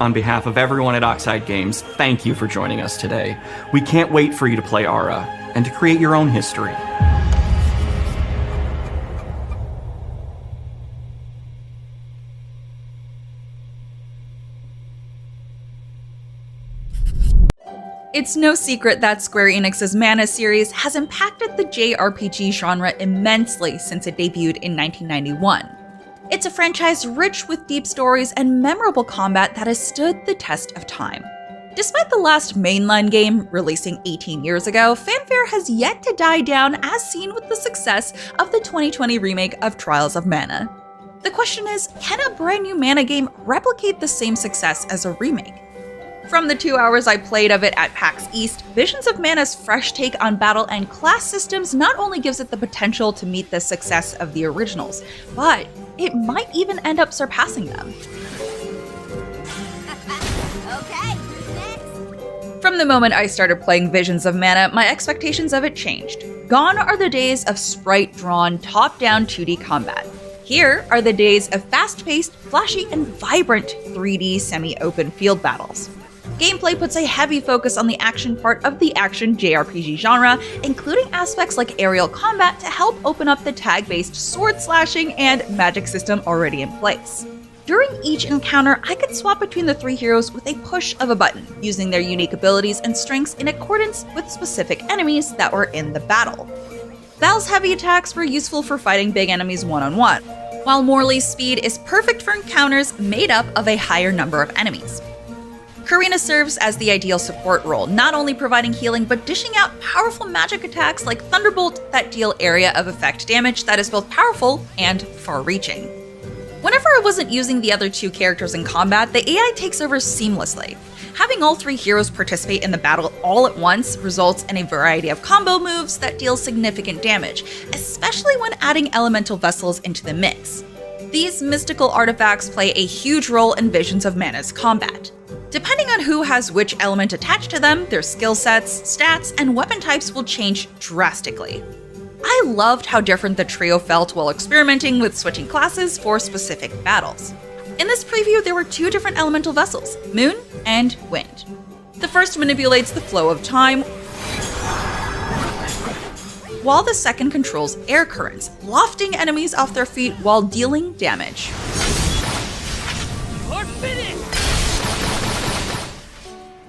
On behalf of everyone at Oxide Games, thank you for joining us today. We can't wait for you to play Aura and to create your own history. It's no secret that Square Enix's Mana series has impacted the JRPG genre immensely since it debuted in 1991. It's a franchise rich with deep stories and memorable combat that has stood the test of time. Despite the last mainline game releasing 18 years ago, fanfare has yet to die down as seen with the success of the 2020 remake of Trials of Mana. The question is, can a brand new Mana game replicate the same success as a remake? From the 2 hours I played of it at PAX East, Visions of Mana's fresh take on battle and class systems not only gives it the potential to meet the success of the originals, but it might even end up surpassing them. From the moment I started playing Visions of Mana, my expectations of it changed. Gone are the days of sprite-drawn, top-down 2D combat. Here are the days of fast-paced, flashy, and vibrant 3D semi-open field battles. Gameplay puts a heavy focus on the action part of the action JRPG genre, including aspects like aerial combat to help open up the tag-based sword slashing and magic system already in place. During each encounter, I could swap between the three heroes with a push of a button, using their unique abilities and strengths in accordance with specific enemies that were in the battle. Val's heavy attacks were useful for fighting big enemies one-on-one, while Morley's speed is perfect for encounters made up of a higher number of enemies. Karina serves as the ideal support role, not only providing healing but dishing out powerful magic attacks like Thunderbolt that deal area of effect damage that is both powerful and far-reaching. Whenever I wasn't using the other two characters in combat, the AI takes over seamlessly. Having all three heroes participate in the battle all at once results in a variety of combo moves that deal significant damage, especially when adding elemental vessels into the mix. These mystical artifacts play a huge role in Visions of Mana's combat. Depending on who has which element attached to them, their skill sets, stats, and weapon types will change drastically. I loved how different the trio felt while experimenting with switching classes for specific battles. In this preview, there were two different elemental vessels, Moon and Wind. The first manipulates the flow of time, while the second controls air currents, lofting enemies off their feet while dealing damage.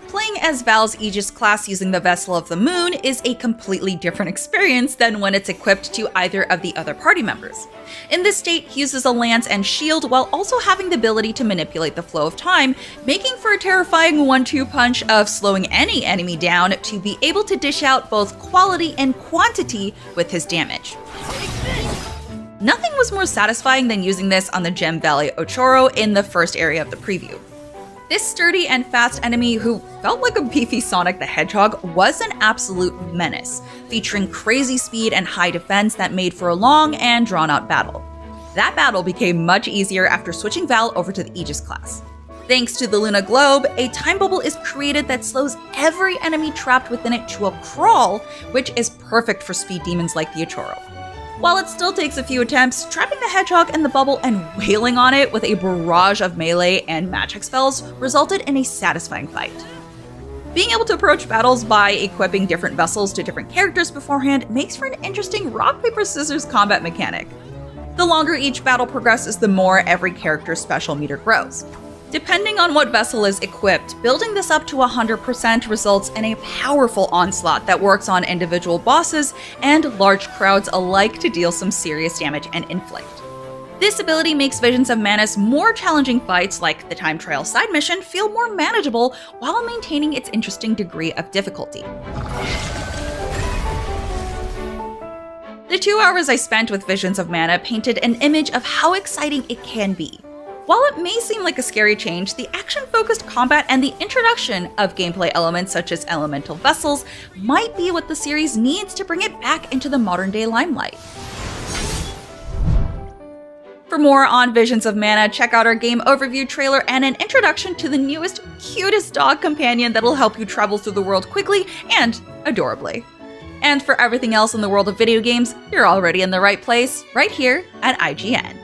Playing as Val's Aegis class using the Vessel of the Moon is a completely different experience than when it's equipped to either of the other party members. In this state, he uses a lance and shield while also having the ability to manipulate the flow of time, making for a terrifying 1-2 punch of slowing any enemy down to be able to dish out both quality and quantity with his damage. Nothing was more satisfying than using this on the Gem Valley Ochoro in the first area of the preview. This sturdy and fast enemy, who felt like a beefy Sonic the Hedgehog, was an absolute menace, featuring crazy speed and high defense that made for a long and drawn-out battle. That battle became much easier after switching Val over to the Aegis class. Thanks to the Luna Globe, a time bubble is created that slows every enemy trapped within it to a crawl, which is perfect for speed demons like the Ochoro. While it still takes a few attempts, trapping the hedgehog in the bubble and wailing on it with a barrage of melee and magic spells resulted in a satisfying fight. Being able to approach battles by equipping different vessels to different characters beforehand makes for an interesting rock, paper, scissors combat mechanic. The longer each battle progresses, the more every character's special meter grows. Depending on what vessel is equipped, building this up to 100% results in a powerful onslaught that works on individual bosses and large crowds alike to deal some serious damage and inflict. This ability makes Visions of Mana's more challenging fights, like the time trial side mission, feel more manageable while maintaining its interesting degree of difficulty. The 2 hours I spent with Visions of Mana painted an image of how exciting it can be. While it may seem like a scary change, the action-focused combat and the introduction of gameplay elements such as elemental vessels might be what the series needs to bring it back into the modern-day limelight. For more on Visions of Mana, check out our game overview trailer and an introduction to the newest, cutest dog companion that'll help you travel through the world quickly and adorably. And for everything else in the world of video games, you're already in the right place, right here at IGN.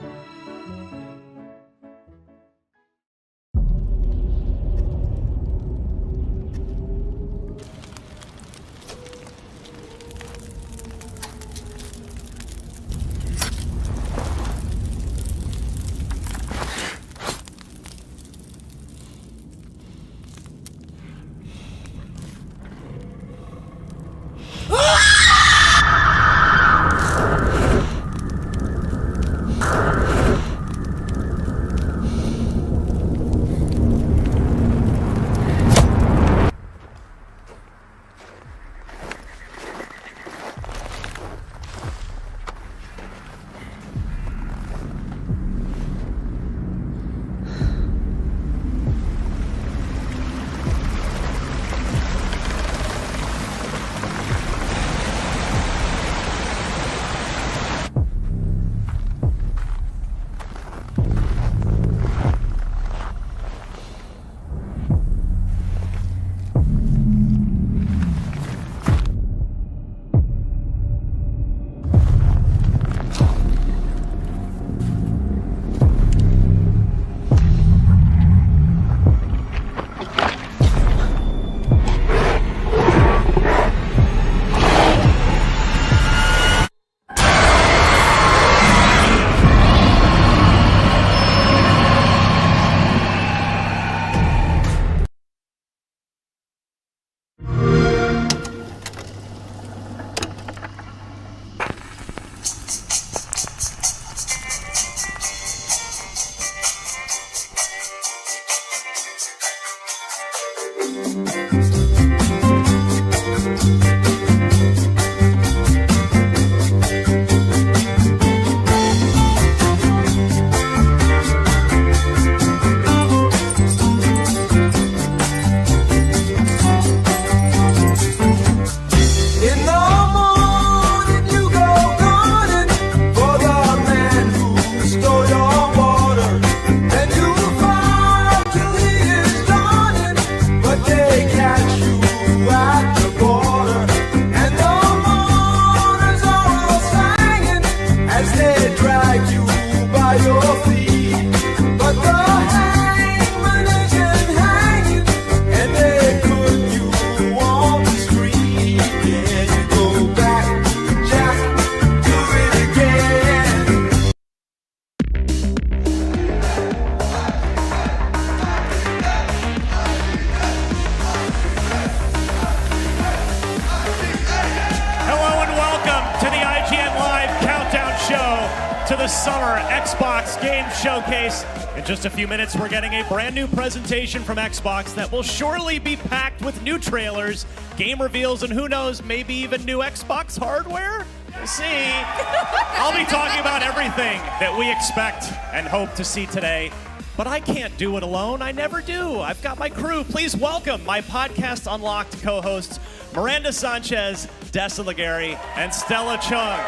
to the Summer Xbox Game Showcase. In just a few minutes, we're getting a brand new presentation from Xbox that will surely be packed with new trailers, game reveals, and who knows, maybe even new Xbox hardware? We'll see. I'll be talking about everything that we expect and hope to see today. But I can't do it alone. I never do. I've got my crew. Please welcome my Podcast Unlocked co-hosts, Miranda Sanchez, Dessa Ligari, and Stella Chung.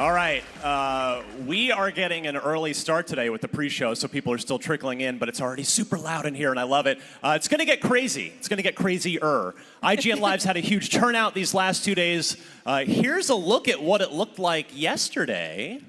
All right, we are getting an early start today with the pre-show, so people are still trickling in, but it's already super loud in here, and I love it. It's going to get crazy. It's going to get crazier. IGN Live's had a huge turnout these last 2 days. Here's a look at what it looked like yesterday.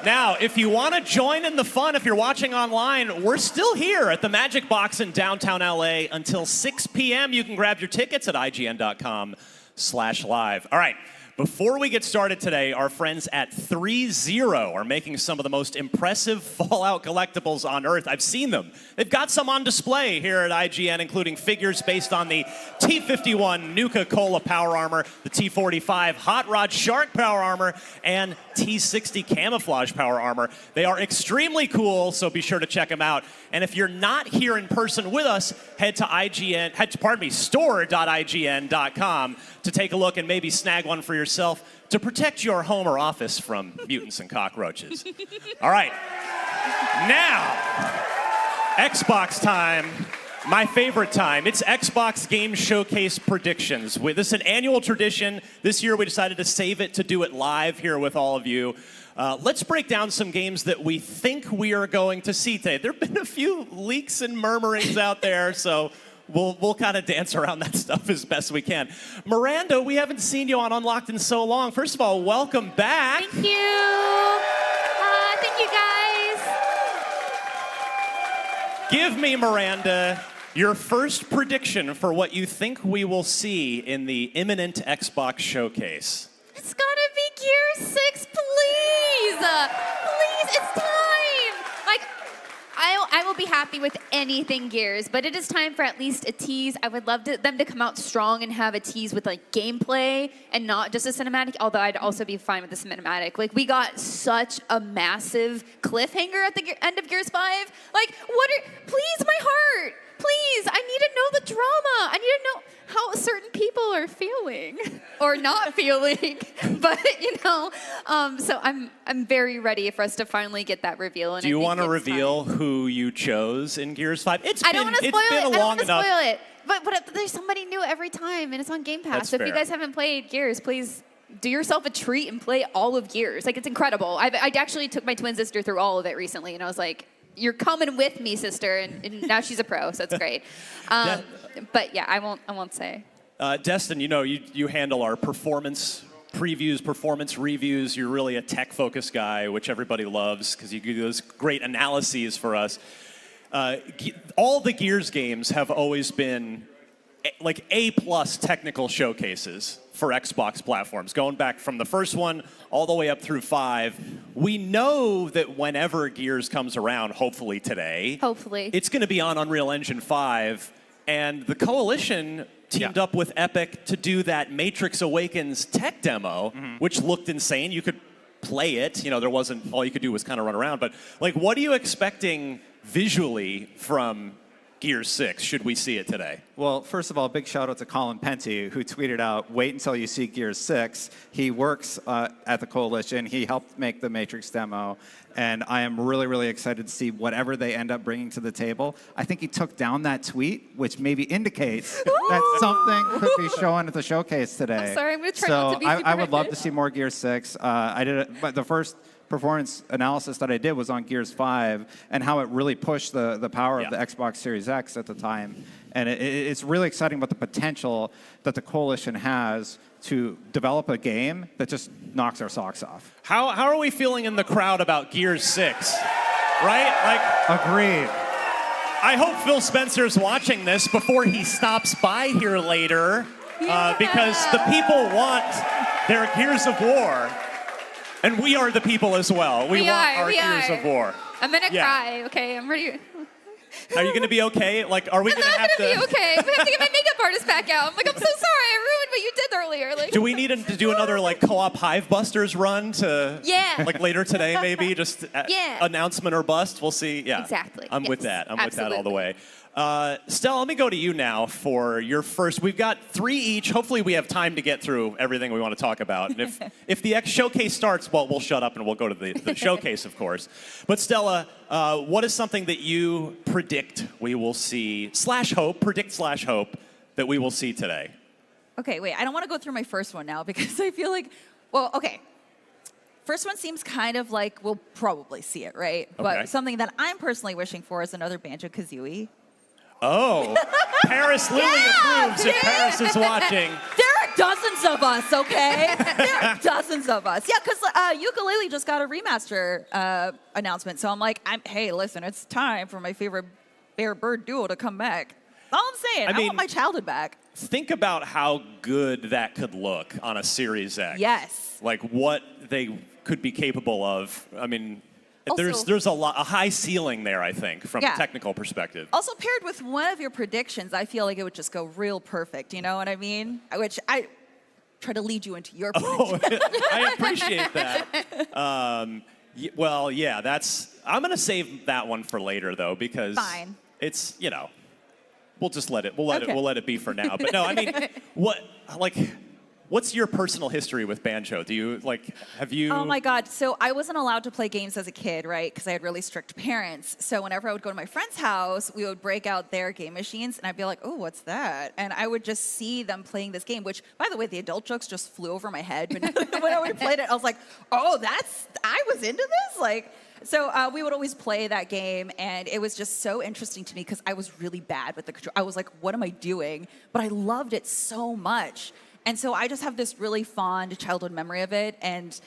Now, if you want to join in the fun, if you're watching online, we're still here at the Magic Box in downtown LA until 6 p.m. You can grab your tickets at ign.com/live. All right, before we get started today, our friends at 3-0 are making some of the most impressive Fallout collectibles on Earth. I've seen them. They've got some on display here at IGN, including figures based on the T-51 Nuka-Cola Power Armor, the T-45 Hot Rod Shark Power Armor, and T-60 Camouflage Power Armor. They are extremely cool, so be sure to check them out. And if you're not here in person with us, head to store.ign.com to take a look and maybe snag one for yourself to protect your home or office from mutants and cockroaches. All right, now, Xbox time. My favorite time. It's Xbox Game Showcase predictions. This is an annual tradition. This year we decided to save it to do it live here with all of you. Let's break down some games that we think we are going to see today. There have been a few leaks and murmurings out there, so we'll kind of dance around that stuff as best we can. Miranda, we haven't seen you on Unlocked in so long. First of all, welcome back. Thank you. Thank you, guys. Give me, Miranda, your first prediction for what you think we will see in the imminent Xbox showcase. It's gotta be Gear 6, please! Please, it's time! Like, I will be happy with anything Gears, but it is time for at least a tease. I would love them to come out strong and have a tease with, like, gameplay and not just a cinematic, although I'd also be fine with the cinematic. Like, we got such a massive cliffhanger at the end of Gears 5. Like, please, my heart! Please, I need to know the drama. I need to know how certain people are feeling or not feeling. But so I'm very ready for us to finally get that reveal. And do you want to reveal who you chose in Gears 5? I don't want to spoil it. I don't want to enough. spoil it. But there's somebody new every time, and it's on Game Pass. That's so if you fair. guys haven't played Gears, please do yourself a treat and play all of Gears. Like, it's incredible. I actually took my twin sister through all of it recently, and I was like, you're coming with me, sister, and now she's a pro, so it's great. But yeah, I won't say. Destin, you handle our performance previews, performance reviews. You're really a tech-focused guy, which everybody loves because you do those great analyses for us. All the Gears games have always been like A-plus technical showcases for Xbox platforms, going back from the first one all the way up through 5. We know that whenever Gears comes around, hopefully today, it's going to be on Unreal Engine 5, and the Coalition teamed up with Epic to do that Matrix Awakens tech demo, which looked insane. You could play it. There wasn't, all you could do was kind of run around, but like, what are you expecting visually from Gears 6, should we see it today? Well, first of all, big shout out to Colin Penty, who tweeted out, wait until you see Gears 6. He works at the Coalition. He helped make the Matrix demo. And I am really, really excited to see whatever they end up bringing to the table. I think he took down that tweet, which maybe indicates that something could be shown at the showcase today. I'm sorry, I'm going to try not to be super I would love to see more Gears 6. I did it, but the first performance analysis that I did was on Gears 5 and how it really pushed the power of the Xbox Series X at the time. And it's really exciting about the potential that the Coalition has to develop a game that just knocks our socks off. How are we feeling in the crowd about Gears 6? Right? Agreed. I hope Phil Spencer's watching this before he stops by here later, because the people want their Gears of War. And we are the people as well. We want our Gears of War. I'm gonna cry. Okay, I'm ready. Are you gonna be okay? Like, are we gonna have to? I'm not gonna be okay. I'm gonna have to get my makeup artist back out. I'm like, I'm so sorry. I ruined what you did earlier. Like, do we need to do another co-op Hivebusters run to? Yeah. Later today, maybe just announcement or bust. We'll see. Yeah. Exactly. I'm with that. I'm with that all the way. Stella, let me go to you now for your first. We've got 3 each. Hopefully we have time to get through everything we want to talk about. And if the showcase starts, well, we'll shut up and we'll go to the showcase, of course. But Stella, what is something that you predict we will see, /hope that we will see today? Okay, wait, I don't want to go through my first one now because I feel like, well, okay. First one seems kind of like we'll probably see it, right? Okay. But something that I'm personally wishing for is another Banjo-Kazooie. Oh, Paris Lily approves if Paris is watching. There are dozens of us, okay? There are dozens of us. Yeah, because Yooka-Laylee just got a remaster announcement. So I'm like, hey, listen, it's time for my favorite bear-bird duo to come back. That's all I'm saying. I want my childhood back. Think about how good that could look on a Series X. Yes. Like what they could be capable of. I mean, Also, there's a high ceiling there, I think, from a technical perspective. Also paired with one of your predictions, I feel like it would just go real perfect. You know what I mean? Which I try to lead you into your prediction. I appreciate that. Well, yeah, I'm going to save that one for later, though, because Fine. It's, we'll just let it. We'll let it be for now. But no, I mean, what's your personal history with Banjo? Do you have you? Oh my God! So I wasn't allowed to play games as a kid, right? Because I had really strict parents. So whenever I would go to my friend's house, we would break out their game machines, and I'd be like, "Oh, what's that?" And I would just see them playing this game. Which, by the way, the adult jokes just flew over my head. But when I played it, I was like, "Oh, I was into this!" So we would always play that game, and it was just so interesting to me because I was really bad with the control. I was like, "What am I doing?" But I loved it so much. And so I just have this really fond childhood memory of it. And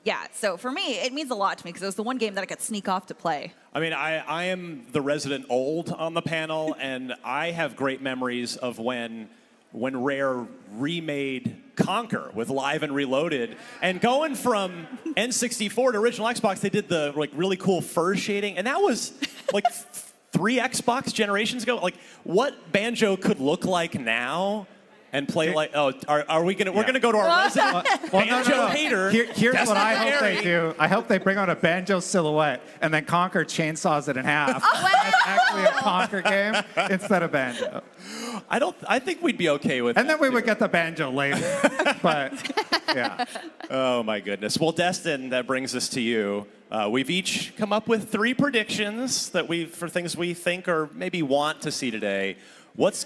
yeah, so for me, it means a lot to me because it was the one game that I could sneak off to play. I mean, I am the resident old on the panel, and I have great memories of when Rare remade Conquer with Live and Reloaded. And going from N64 to original Xbox, they did the really cool fur shading. And that was 3 Xbox generations ago. What Banjo could look like now. And play are we gonna? We're gonna go to our resident Banjo hater. Here's what I hope they do. I hope they bring out a Banjo silhouette and then Conquer chainsaws it in half. That's actually a Conquer game instead of Banjo. I think we'd be okay with. And then we would get the Banjo later. But yeah. Oh my goodness. Well, Destin, that brings us to you. We've each come up with 3 predictions for things we think or maybe want to see today.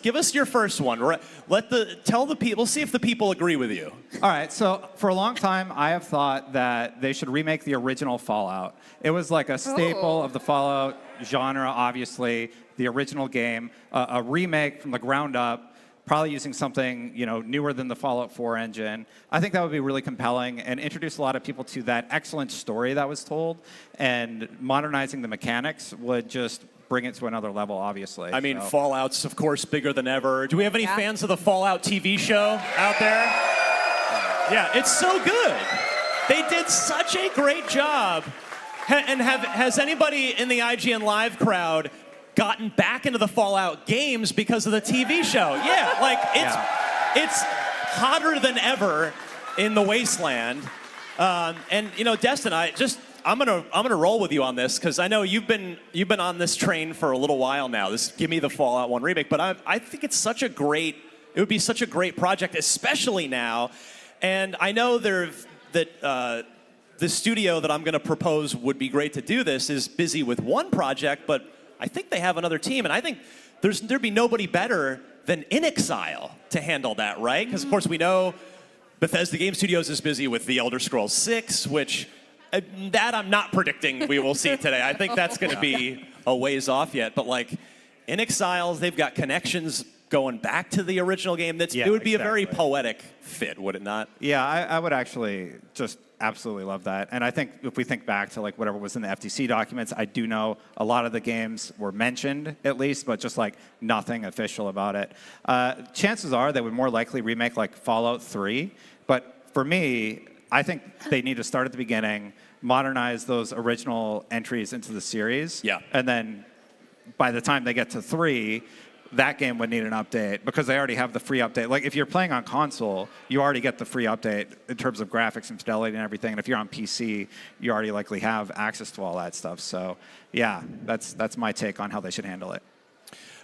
Give us your first one. Tell the people. See if the people agree with you. All right. So for a long time, I have thought that they should remake the original Fallout. It was like a staple of the Fallout genre. Obviously, the original game, a remake from the ground up, probably using something newer than the Fallout 4 engine. I think that would be really compelling and introduce a lot of people to that excellent story that was told. And modernizing the mechanics would just bring it to another level, obviously. I mean, Fallout's, of course, bigger than ever. Do we have any fans of the Fallout TV show out there? Yeah, it's so good. They did such a great job. And has anybody in the ign-live crowd gotten back into the Fallout games because of the TV show? Yeah, it's hotter than ever in the wasteland. And Destin, I'm gonna roll with you on this because I know you've been on this train for a little while now. Give me the Fallout 1 remake, but I think it would be such a great project, especially now. And I know that the studio that I'm gonna propose would be great to do this is busy with one project, but I think they have another team, and I think there'd be nobody better than inXile to handle that, right? Because of course we know Bethesda Game Studios is busy with The Elder Scrolls 6, which. That I'm not predicting we will see today. I think that's going to be a ways off yet. But inXile, they've got connections going back to the original game. It would be a very poetic fit, would it not? Yeah, I would actually just absolutely love that. And I think if we think back to whatever was in the FTC documents, I do know a lot of the games were mentioned at least, but just nothing official about it. Chances are they would more likely remake Fallout 3. But for me, I think they need to start at the beginning, modernize those original entries into the series. Yeah. And then by the time they get to 3, that game would need an update because they already have the free update. If you're playing on console, you already get the free update in terms of graphics and fidelity and everything. And if you're on PC, you already likely have access to all that stuff. So yeah, that's my take on how they should handle it.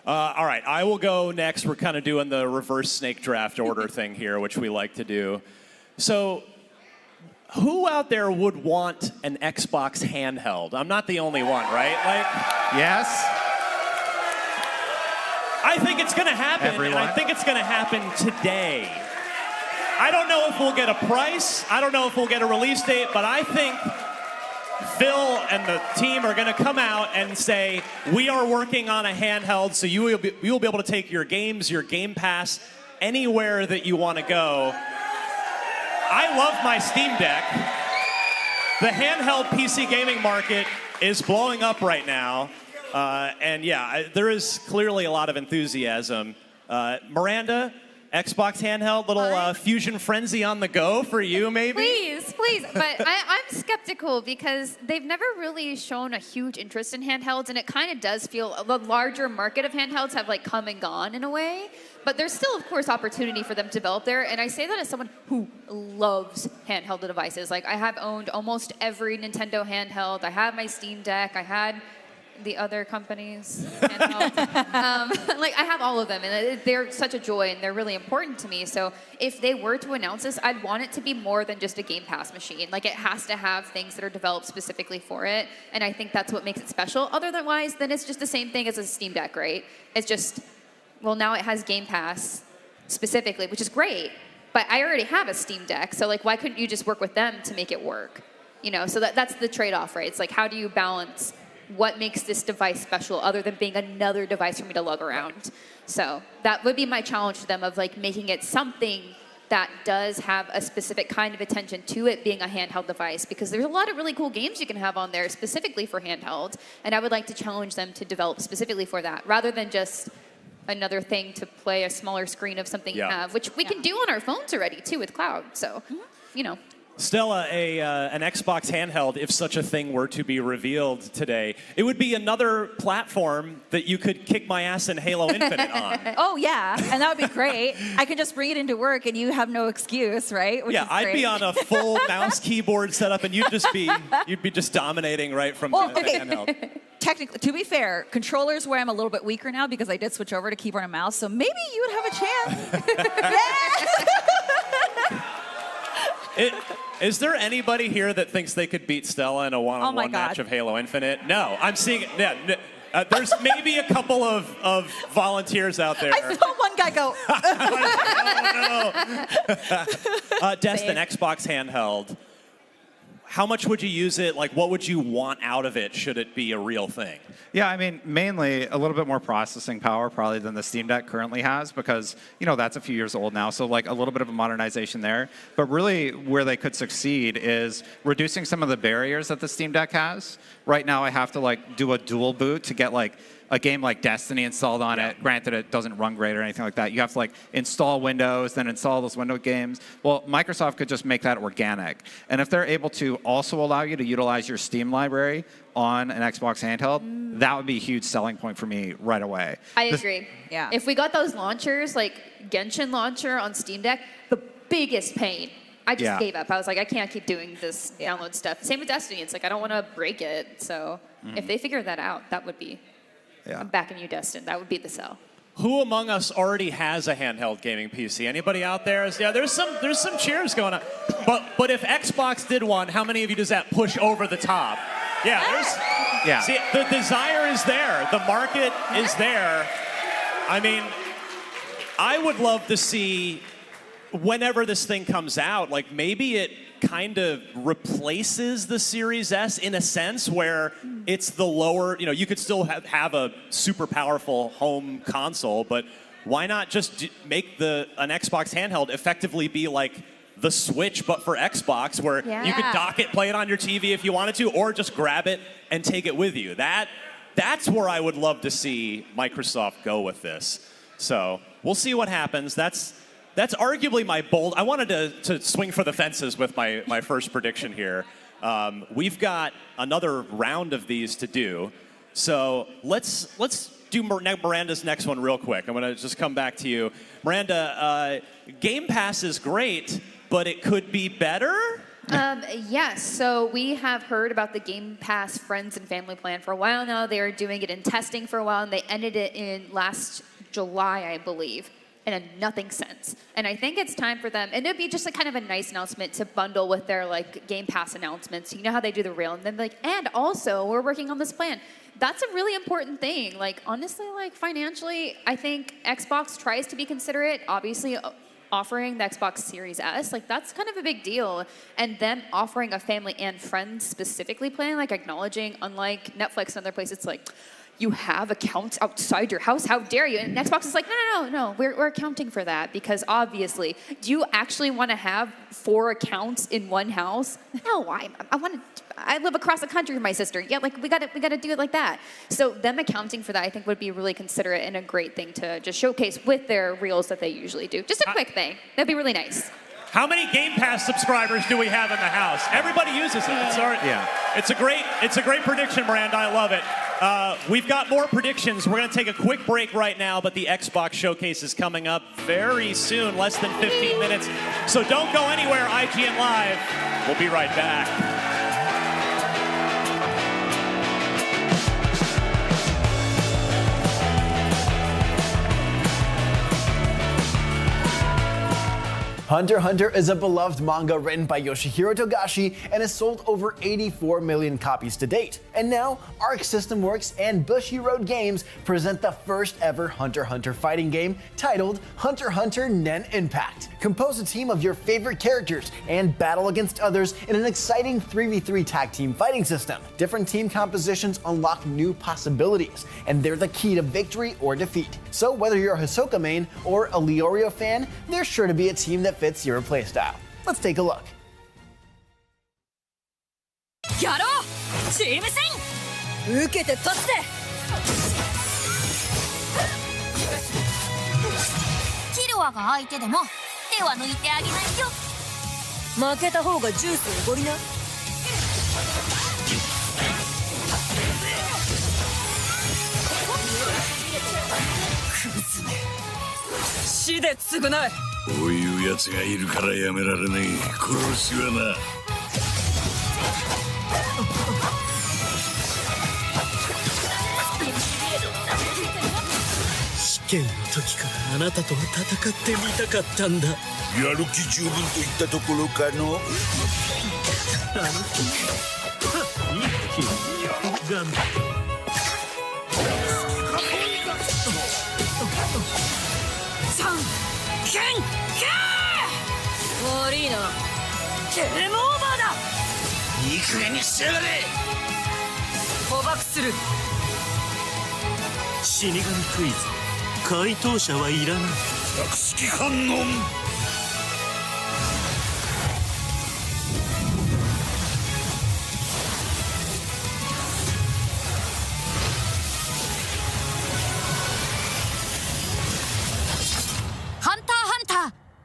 All right, I will go next. We're kind of doing the reverse snake draft order thing here, which we like to do. So, who out there would want an Xbox handheld? I'm not the only one, right? Yes. I think it's going to happen, Everyone. and I think it's going to happen today. I don't know if we'll get a price. I don't know if we'll get a release date, but I think Phil and the team are going to come out and say, we are working on a handheld, so you will be able to take your games, your Game Pass, anywhere that you want to go. I love my Steam Deck. The handheld PC gaming market is blowing up right now. And yeah, there is clearly a lot of enthusiasm. Miranda, Xbox handheld, little Fusion Frenzy on the go for you, maybe? Please. But I'm skeptical because they've never really shown a huge interest in handhelds, and it kind of does feel the larger market of handhelds have like come and gone in a way. But there's still, of course, opportunity for them to develop there. And I say that as someone who loves handheld devices. Like, I have owned almost every Nintendo handheld. I have my Steam Deck. I had the other companies' handheld. I have all of them, and they're such a joy, and they're really important to me. So if they were to announce this, I'd want it to be more than just a Game Pass machine. Like, it has to have things that are developed specifically for it, and I think that's what makes it special. Otherwise, then it's just the same thing as a Steam Deck, right? It's just, well, now it has Game Pass specifically, which is great, but I already have a Steam Deck, so like, why couldn't you just work with them to make it work? You know, so that's the trade-off, right? It's like, how do you balance what makes this device special other than being another device for me to lug around? So that would be my challenge to them, of like making it something that does have a specific kind of attention to it being a handheld device, because there's a lot of really cool games you can have on there specifically for handheld, and I would like to challenge them to develop specifically for that, rather than just another thing to play a smaller screen of something you have, which we can do on our phones already too with cloud. So, you know. Stella, an Xbox handheld, if such a thing were to be revealed today, it would be another platform that you could kick my ass in Halo Infinite on. Oh, yeah, and that would be great. I could just bring it into work, and you have no excuse, right? Which is I'd great. be on a full mouse keyboard setup, and you'd be just dominating right from the handheld. Technically, to be fair, controllers where I'm a little bit weaker now because I did switch over to keyboard and mouse, so maybe you would have a chance. Is there anybody here that thinks they could beat Stella in a one-on-one match of Halo Infinite? No, I'm seeing it. Yeah, there's maybe a couple of volunteers out there. I saw one guy go. Destin, Xbox handheld. How much would you use it? Like, what would you want out of it should it be a real thing? Yeah, I mean, mainly a little bit more processing power probably than the Steam Deck currently has, because, you know, that's a few years old now. So like a little bit of a modernization there. But really where they could succeed is reducing some of the barriers that the Steam Deck has. Right now I have to like do a dual boot to get like a game like Destiny installed on it. Granted, it doesn't run great or anything like that. You have to like install Windows, then install those Windows games. Well, Microsoft could just make that organic. And if they're able to also allow you to utilize your Steam library on an Xbox handheld, that would be a huge selling point for me right away. I agree. Yeah. If we got those launchers, like Genshin launcher on Steam Deck, the biggest pain. I just gave up. I was like, I can't keep doing this download stuff. Same with Destiny. It's like, I don't want to break it. So if they figure that out, that would be... I'm backing you, Destin. That would be the sell. Who among us already has a handheld gaming PC? Anybody out there? Yeah, there's some cheers going on. But if Xbox did one, how many of you does that push over the top? Yeah, see, the desire is there. The market is there. I mean, I would love to see, whenever this thing comes out, like maybe it kind of replaces the Series S in a sense, where it's the lower, you know, you could still have a super powerful home console, but why not just make an Xbox handheld effectively be like the Switch, but for Xbox, where you could dock it, play it on your TV if you wanted to, or just grab it and take it with you. That's where I would love to see Microsoft go with this. So we'll see what happens. That's arguably my bold. I wanted to swing for the fences with my first prediction here. We've got another round of these to do. So let's do Miranda's next one real quick. I'm going to just come back to you. Miranda, Game Pass is great, but it could be better? Yes, so we have heard about the Game Pass Friends and Family plan for a while now. They are doing it in testing for a while, and they ended it in last July, I believe, and had nothing since. And I think it's time for them, and it'd be just like kind of a nice announcement to bundle with their like Game Pass announcements. You know how they do the reel, and then like, and also we're working on this plan. That's a really important thing. Like honestly, like financially, I think Xbox tries to be considerate. Obviously, offering the Xbox Series S, like that's kind of a big deal. And them offering a family and friends specifically plan, like acknowledging, unlike Netflix and other places, it's like, you have accounts outside your house? How dare you? And Xbox is like, no, we're accounting for that because obviously, do you actually want to have 4 accounts in one house? No, I live across the country with my sister. Yeah, like we gotta do it like that. So them accounting for that, I think, would be really considerate and a great thing to just showcase with their reels that they usually do. Just a quick thing. That'd be really nice. How many Game Pass subscribers do we have in the house? Everybody uses it. It's a great prediction, Miranda. I love it. We've got more predictions. We're going to take a quick break right now, but the Xbox Showcase is coming up very soon, less than 15 minutes. So don't go anywhere, IGN Live. We'll be right back. Hunter x Hunter is a beloved manga written by Yoshihiro Togashi and has sold over 84 million copies to date. And now, Arc System Works and Bushiroad Games present the first ever Hunter x Hunter fighting game titled Hunter x Hunter Nen Impact. Compose a team of your favorite characters and battle against others in an exciting 3v3 tag team fighting system. Different team compositions unlock new possibilities, and they're the key to victory or defeat. So whether you're a Hisoka main or a Leorio fan, there's sure to be a team that fits your playstyle. Let's take a look. やろうチーム戦受けて立つぜキルアが相手でも手は抜いてあげないよ負けた方がジュースおごりなクズめ死で償えこういう奴がいるからやめられねえ殺しはな試験の時からあなたと戦ってみたかったんだやる気十分といったところかの一気にガンケン悪いなゲームオーバーだいい加減にしやがれ捕獲する死神クイズ回答者はいらない百式反応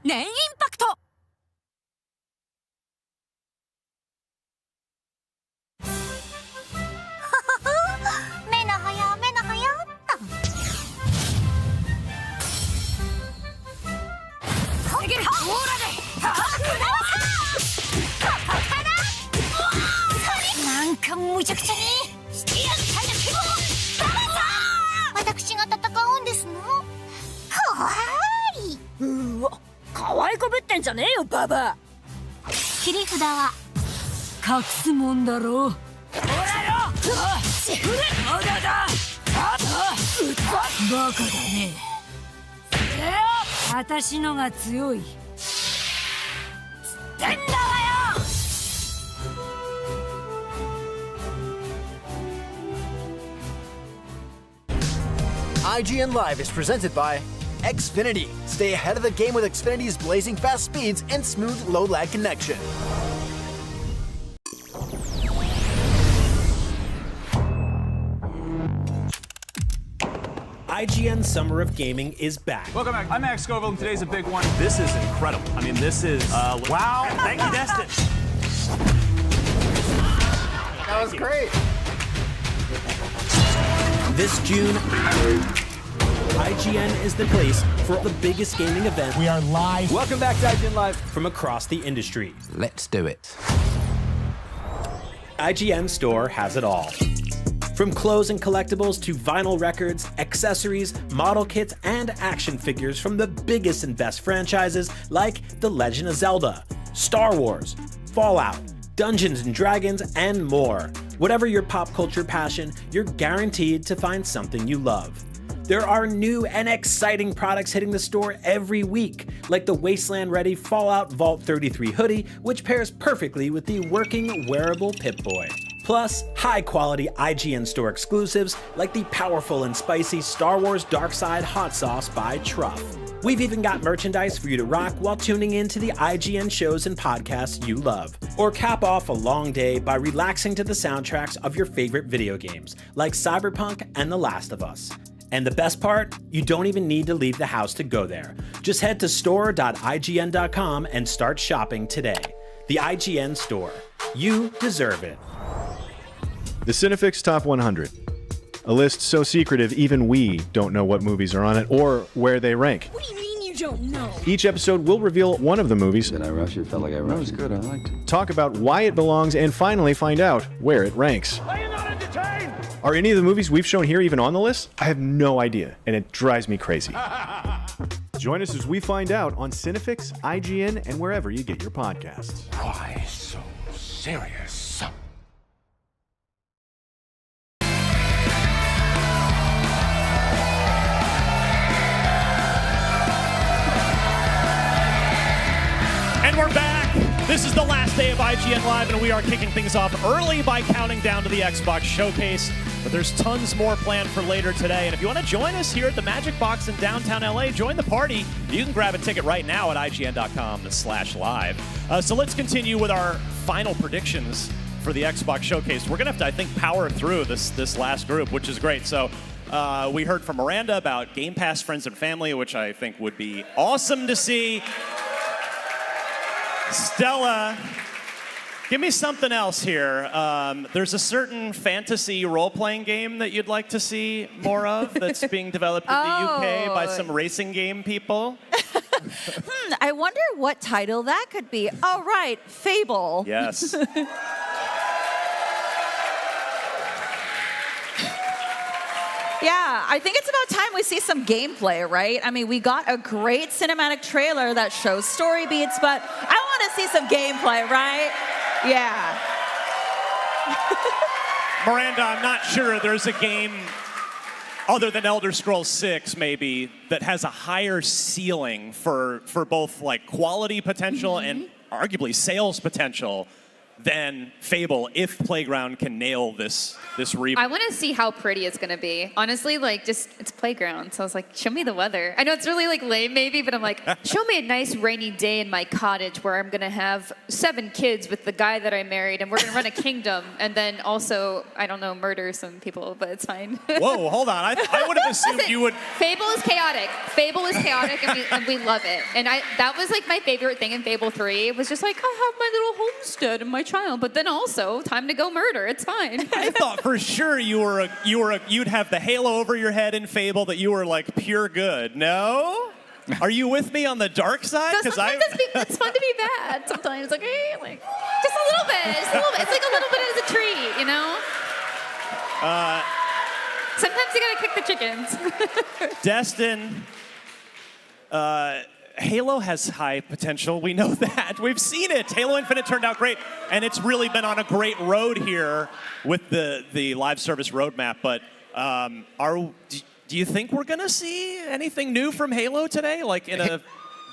ネンインパクト目のはや目のはやっと逃げるオーラでなんかむちゃくちゃにしてやるたいな気分私が戦うんですの怖いうわ可愛こぶってんじゃねえよババア切り札は隠すもんだろうほらよまだだバカだね私のが強いつってんだわよ IGN Live is presented by Xfinity. Stay ahead of the game with Xfinity's blazing fast speeds and smooth low lag connection. IGN Summer of Gaming is back. Welcome back. I'm Max Scoville, and today's a big one. This is incredible. I mean, this is wow. Thank you, Destin. That was great. This June, IGN is the place for the biggest gaming event. We are live. Welcome back to IGN Live from across the industry. Let's do it. IGN Store has it all. From clothes and collectibles to vinyl records, accessories, model kits, and action figures from the biggest and best franchises like The Legend of Zelda, Star Wars, Fallout, Dungeons and Dragons, and more. Whatever your pop culture passion, you're guaranteed to find something you love. There are new and exciting products hitting the store every week, like the Wasteland-ready Fallout Vault 33 hoodie, which pairs perfectly with the working wearable Pip-Boy. Plus, high-quality IGN Store exclusives like the powerful and spicy Star Wars Darkside Hot Sauce by Truff. We've even got merchandise for you to rock while tuning in to the IGN shows and podcasts you love. Or cap off a long day by relaxing to the soundtracks of your favorite video games, like Cyberpunk and The Last of Us. And the best part? You don't even need to leave the house to go there. Just head to store.ign.com and start shopping today. The IGN Store. You deserve it. The Cinefix Top 100. A list so secretive even we don't know what movies are on it or where they rank. What do you mean you don't know? Each episode will reveal one of the movies. Did I rush it? Felt like I rushed. That was good. I liked it. Talk about why it belongs and finally find out where it ranks. Are you not entertained? Are any of the movies we've shown here even on the list? I have no idea, and it drives me crazy. Join us as we find out on Cinefix, IGN, and wherever you get your podcasts. Why so serious? And we're back. This is the last day of IGN Live, and we are kicking things off early by counting down to the Xbox Showcase. But there's tons more planned for later today. And if you want to join us here at the Magic Box in downtown LA, join the party. You can grab a ticket right now at ign.com/live. So let's continue with our final predictions for the Xbox Showcase. We're going to have to, I think, power through this last group, which is great. So we heard from Miranda about Game Pass Friends and Family, which I think would be awesome to see. Stella, give me something else here. There's a certain fantasy role-playing game that you'd like to see more of that's being developed in the UK by some racing game people. I wonder what title that could be. Oh, right, Fable. Yes. Yeah, I think it's about time we see some gameplay, right? I mean, we got a great cinematic trailer that shows story beats, but I want to see some gameplay, right? Yeah. Miranda, I'm not sure there's a game other than Elder Scrolls 6 maybe that has a higher ceiling for both like quality potential and arguably sales potential than Fable if Playground can nail this reboot. I want to see how pretty it's going to be. Honestly, like, just, it's Playground. So I was like, show me the weather. I know it's really, like, lame maybe, but I'm like, show me a nice rainy day in my cottage where I'm going to have 7 kids with the guy that I married, and we're going to run a kingdom, and then also, I don't know, murder some people, but it's fine. Whoa, hold on. I would have assumed Listen, you would... Fable is chaotic. Fable is chaotic, and we love it. And that was, like, my favorite thing in Fable 3. It was just like, I have my little homestead and my child, but then also, time to go murder. It's fine. I thought for sure you'd have the halo over your head in Fable that you were like pure good. No? Are you with me on the dark side? Because it's fun to be bad. Sometimes, like, hey, like just a little bit. It's like a little bit as a treat, you know. Sometimes you gotta kick the chickens. Destin. Halo has high potential. We know that. We've seen it. Halo Infinite turned out great, and it's really been on a great road here with the live service roadmap. But do you think we're going to see anything new from Halo today, like in a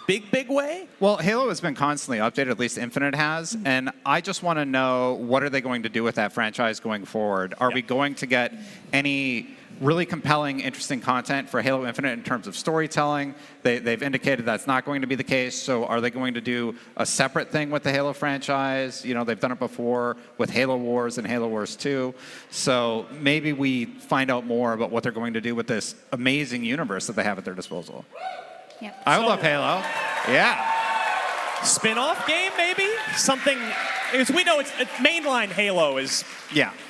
big way? Well, Halo has been constantly updated, at least Infinite has, and I just want to know what are they going to do with that franchise going forward? Are we going to get any really compelling, interesting content for Halo Infinite in terms of storytelling? They've indicated that's not going to be the case, so are they going to do a separate thing with the Halo franchise? You know, they've done it before with Halo Wars and Halo Wars 2, so maybe we find out more about what they're going to do with this amazing universe that they have at their disposal. Yeah. I love Halo. Yeah. Spin-off game, maybe? Something, because we know it's mainline Halo is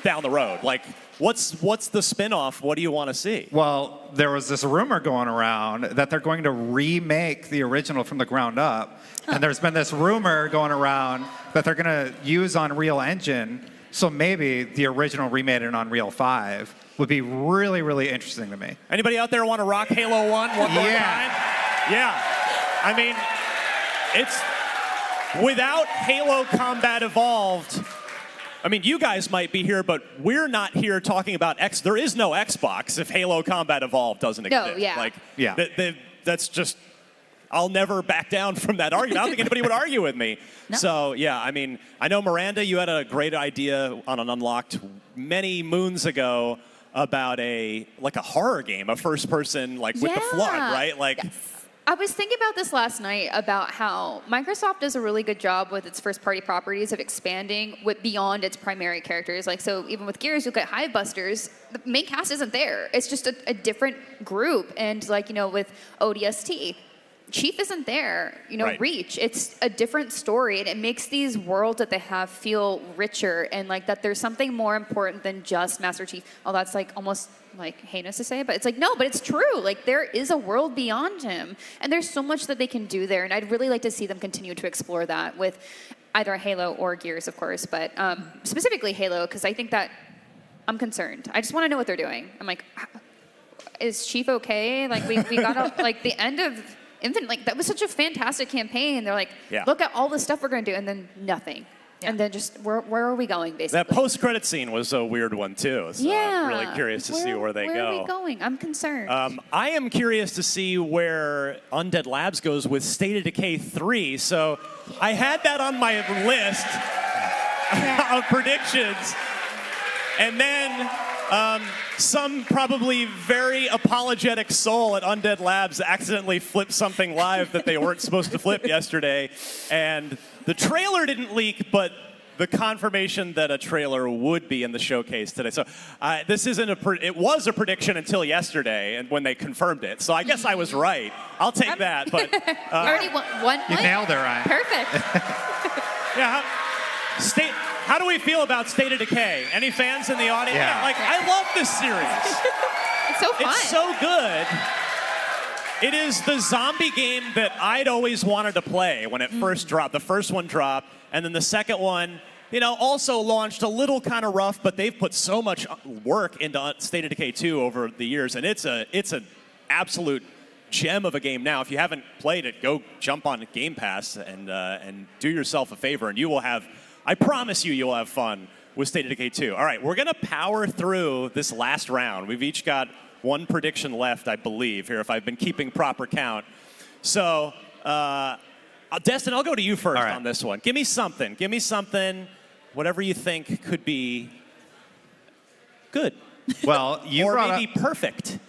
down the road. Like, what's the spin-off? What do you want to see? Well, there was this rumor going around that they're going to remake the original from the ground up. And there's been this rumor going around that they're going to use Unreal Engine So maybe the original remade in Unreal 5 would be really, really interesting to me. Anybody out there want to rock Halo 1 one more time? Yeah. I mean, it's without Halo Combat Evolved. I mean, you guys might be here, but we're not here talking about X. There is no Xbox if Halo Combat Evolved doesn't exist. No, yeah. Like, yeah. That's just. I'll never back down from that argument. I don't think anybody would argue with me. No. So, yeah, I mean, I know, Miranda, you had a great idea on an Unlocked many moons ago about a horror game, a first-person, with the flood, right? I was thinking about this last night about how Microsoft does a really good job with its first-party properties of expanding beyond its primary characters. So even with Gears, you'll get Hivebusters. The main cast isn't there. It's just a different group. And with ODST, Chief isn't there, Right. Reach. It's a different story, and it makes these worlds that they have feel richer, and that there's something more important than just Master Chief. Oh, that's almost heinous to say, but it's no, but it's true. There is a world beyond him, and there's so much that they can do there, and I'd really like to see them continue to explore that with either Halo or Gears, of course, but specifically Halo, because I think that I'm concerned. I just want to know what they're doing. I'm is Chief okay? We got the end of Infinite, that was such a fantastic campaign. They're look at all the stuff we're going to do, and then nothing. Yeah. And then just, where are we going, basically? That post-credit scene was a weird one, too. So I'm really curious to see where they go. Where are we going? I'm concerned. I am curious to see where Undead Labs goes with State of Decay 3. So I had that on my list of predictions. And then some probably very apologetic soul at Undead Labs accidentally flipped something live that they weren't supposed to flip yesterday. And the trailer didn't leak, but the confirmation that a trailer would be in the showcase today. So this isn't it was a prediction until yesterday, and when they confirmed it. So I guess I was right. I'll take that. But you already won one You point? nailed it, Ryan. Perfect. yeah. How do we feel about State of Decay? Any fans in the audience? Yeah. I love this series. It's so fun. It's so good. It is the zombie game that I'd always wanted to play when it first dropped. The first one dropped, and then the second one, also launched a little kind of rough, but they've put so much work into State of Decay 2 over the years, and it's an absolute gem of a game now. If you haven't played it, go jump on Game Pass and do yourself a favor, and you will have, I promise you'll have fun with State of Decay 2. All right, we're going to power through this last round. We've each got one prediction left, I believe, here, if I've been keeping proper count. So, Destin, I'll go to you first on this one. Give me something. Whatever you think could be good. Well, or maybe perfect.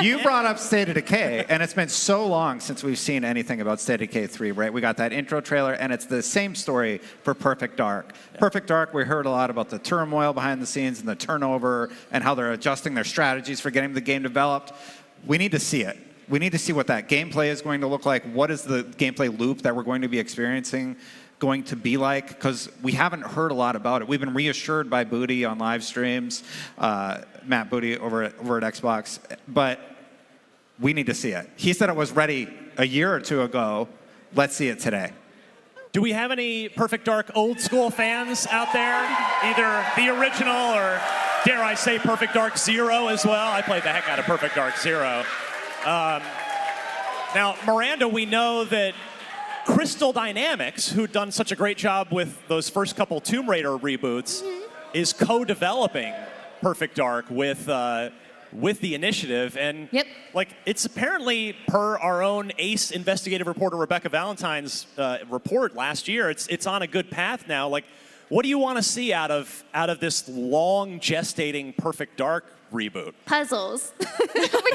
You brought up State of Decay, and it's been so long since we've seen anything about State of Decay 3, right? We got that intro trailer, and it's the same story for Perfect Dark. Yeah. Perfect Dark, we heard a lot about the turmoil behind the scenes and the turnover and how they're adjusting their strategies for getting the game developed. We need to see it. We need to see what that gameplay is going to look like. What is the gameplay loop that we're going to be experiencing going to be like? Because we haven't heard a lot about it. We've been reassured by Booty on live streams, Matt Booty over at Xbox, but we need to see it. He said it was ready a year or two ago. Let's see it today. Do we have any Perfect Dark old school fans out there? Either the original or, dare I say, Perfect Dark Zero as well? I played the heck out of Perfect Dark Zero. Now, Miranda, we know that Crystal Dynamics, who'd done such a great job with those first couple Tomb Raider reboots, is co-developing Perfect Dark with the initiative. And it's apparently, per our own ace investigative reporter Rebecca Valentine's report last year, it's on a good path now. What do you want to see out of this long gestating Perfect Dark reboot? Puzzles, which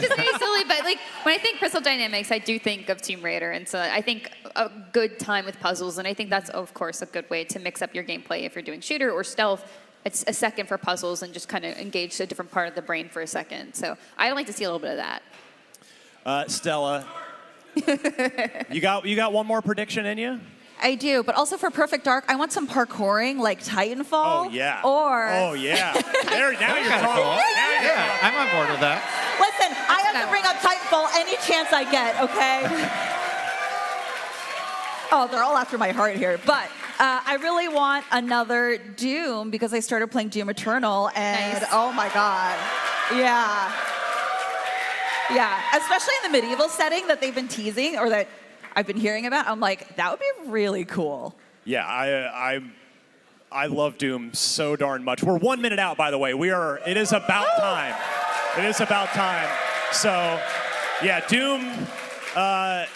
is very silly, but when I think Crystal Dynamics, I do think of Tomb Raider, and so I think a good time with puzzles, and I think that's of course a good way to mix up your gameplay if you're doing shooter or stealth. It's a second for puzzles and just kind of engage a different part of the brain for a second. So I'd like to see a little bit of that. Stella, you got one more prediction in you? I do, but also for Perfect Dark, I want some parkouring like Titanfall. Oh, yeah. Or... Oh, yeah. There, now you're talking. Yeah, I'm on board with that. Listen, I have to bring up Titanfall any chance I get, okay? Oh, they're all after my heart here. But I really want another Doom because I started playing Doom Eternal, and oh my god, yeah, especially in the medieval setting that they've been teasing or that I've been hearing about. I'm like, that would be really cool. Yeah, I love Doom so darn much. We're 1 minute out, by the way. It is about time. It is about time. So, yeah, Doom. I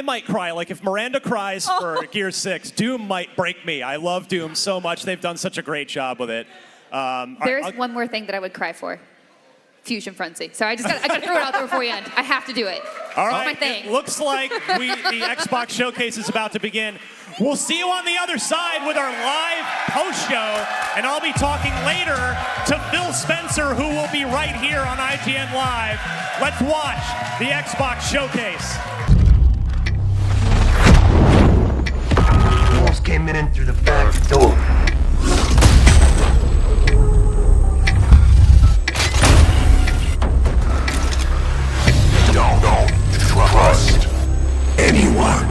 might cry. Like if Miranda cries for Gears 6, Doom might break me. I love Doom so much. They've done such a great job with it. There's one more thing that I would cry for. Fusion Frenzy. So I gotta throw it out there before you end. I have to do it. All It's right. my thing. It looks like the Xbox Showcase is about to begin. We'll see you on the other side with our live post show, and I'll be talking later to Phil Spencer, who will be right here on IGN Live. Let's watch the Xbox Showcase. Wolves came in through the back door. Don't trust anyone.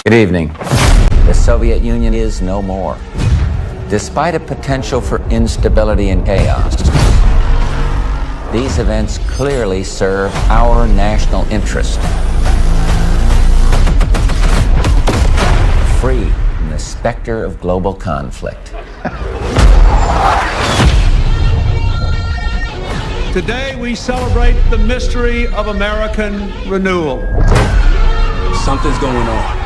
Good evening. The Soviet Union is no more. Despite a potential for instability and chaos, these events clearly serve our national interest. Free from the specter of global conflict. Today we celebrate the mystery of American renewal. Something's going on.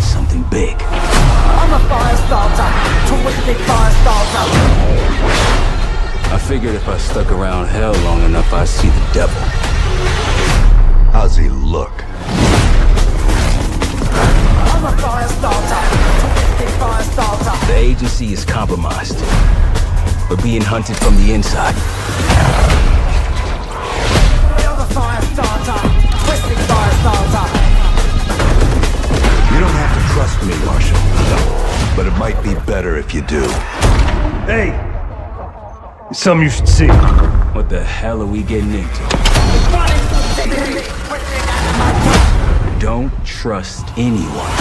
Something big. I'm a fire starter, terrific fire starter. I figured if I stuck around hell long enough, I'd see the devil. How's he look? I'm a fire starter, terrific fire starter. The agency is compromised. We're being hunted from the inside. I'm a fire starter, terrific fire starter. You don't have to trust me, Marshal. But it might be better if you do. Hey! It's something you should see. What the hell are we getting into? Don't trust anyone.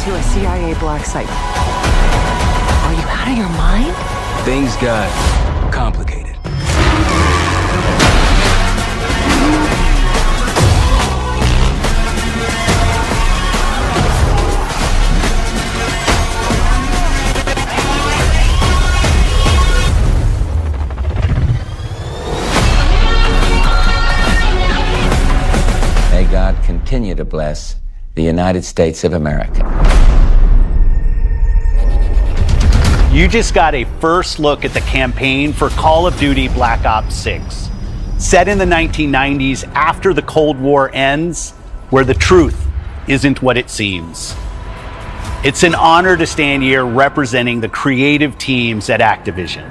To a CIA black site. Are you out of your mind? Things got complicated. May God continue to bless the United States of America. You just got a first look at the campaign for Call of Duty Black Ops 6. Set in the 1990s after the Cold War ends, where the truth isn't what it seems. It's an honor to stand here representing the creative teams at Activision.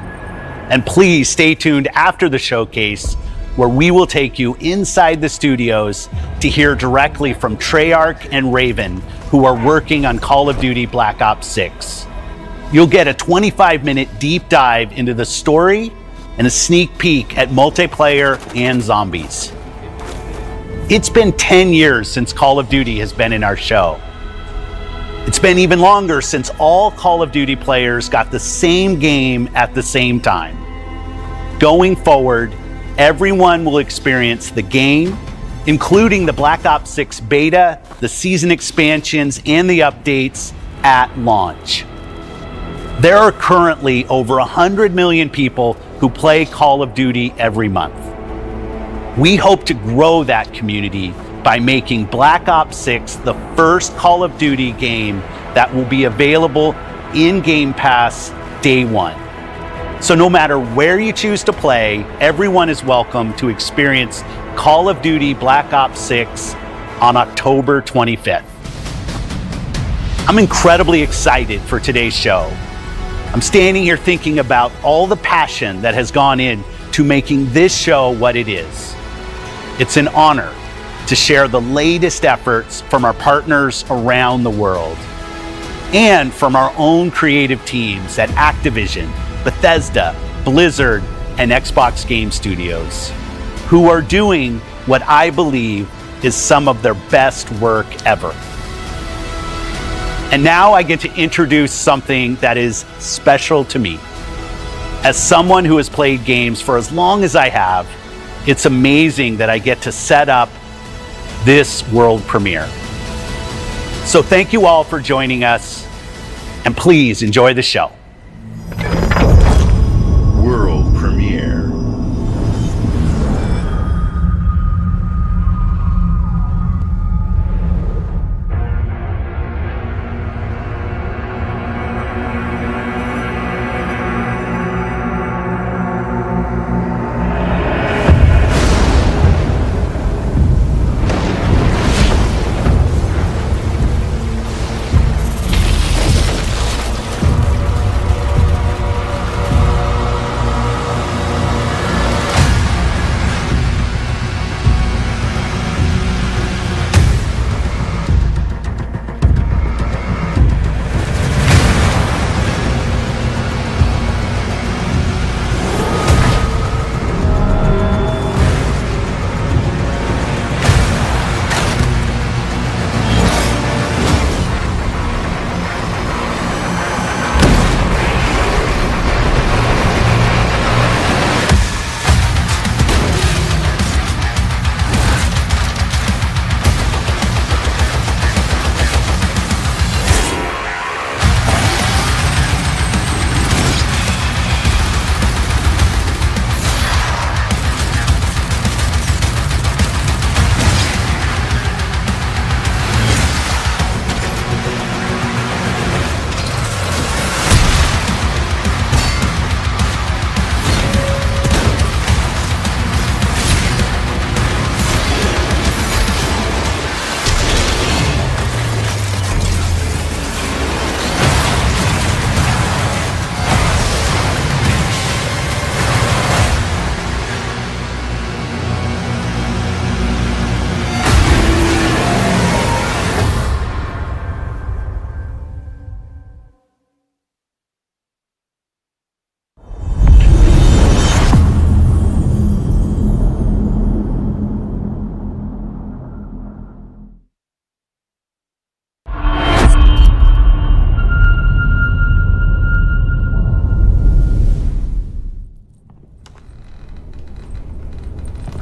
And please stay tuned after the showcase, where we will take you inside the studios to hear directly from Treyarch and Raven, who are working on Call of Duty Black Ops 6. You'll get a 25-minute deep dive into the story and a sneak peek at multiplayer and zombies. It's been 10 years since Call of Duty has been in our show. It's been even longer since all Call of Duty players got the same game at the same time. Going forward, everyone will experience the game, including the Black Ops 6 beta, the season expansions, and the updates at launch. There are currently over 100 million people who play Call of Duty every month. We hope to grow that community by making Black Ops 6 the first Call of Duty game that will be available in Game Pass day one. So no matter where you choose to play, everyone is welcome to experience Call of Duty Black Ops 6 on October 25th. I'm incredibly excited for today's show. I'm standing here thinking about all the passion that has gone in to making this show what it is. It's an honor to share the latest efforts from our partners around the world and from our own creative teams at Activision, Bethesda, Blizzard, and Xbox Game Studios, who are doing what I believe is some of their best work ever. And now I get to introduce something that is special to me. As someone who has played games for as long as I have, it's amazing that I get to set up this world premiere. So thank you all for joining us, and please enjoy the show. World premiere.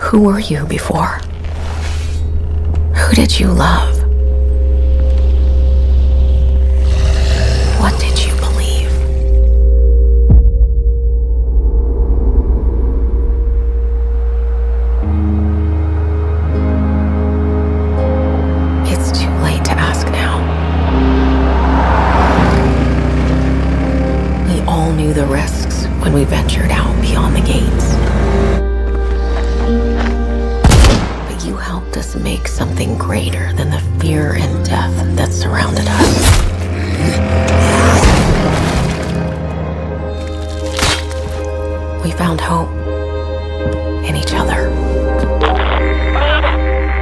Who were you before? Who did you love? What did you believe? It's too late to ask now. We all knew the risks when we ventured out beyond the gates. But you helped us make something greater than the fear and death that surrounded us. We found hope in each other.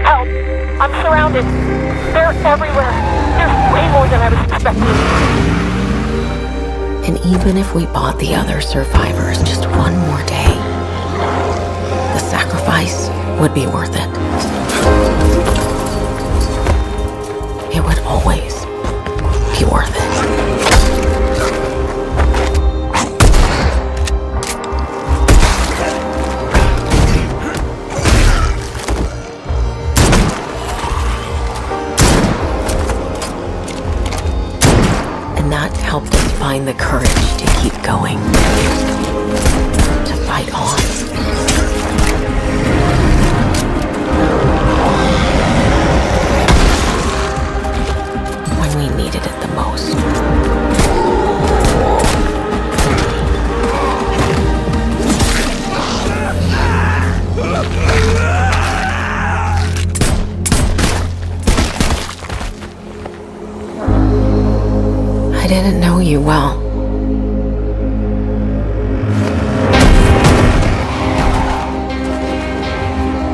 Help! I'm surrounded. They're everywhere. There's way more than I was expecting. And even if we bought the other survivors just one more day, the sacrifice would be worth it. It would always be worth it. And that helped us find the courage to keep going, to fight on. When we needed it the most. didn't know you well.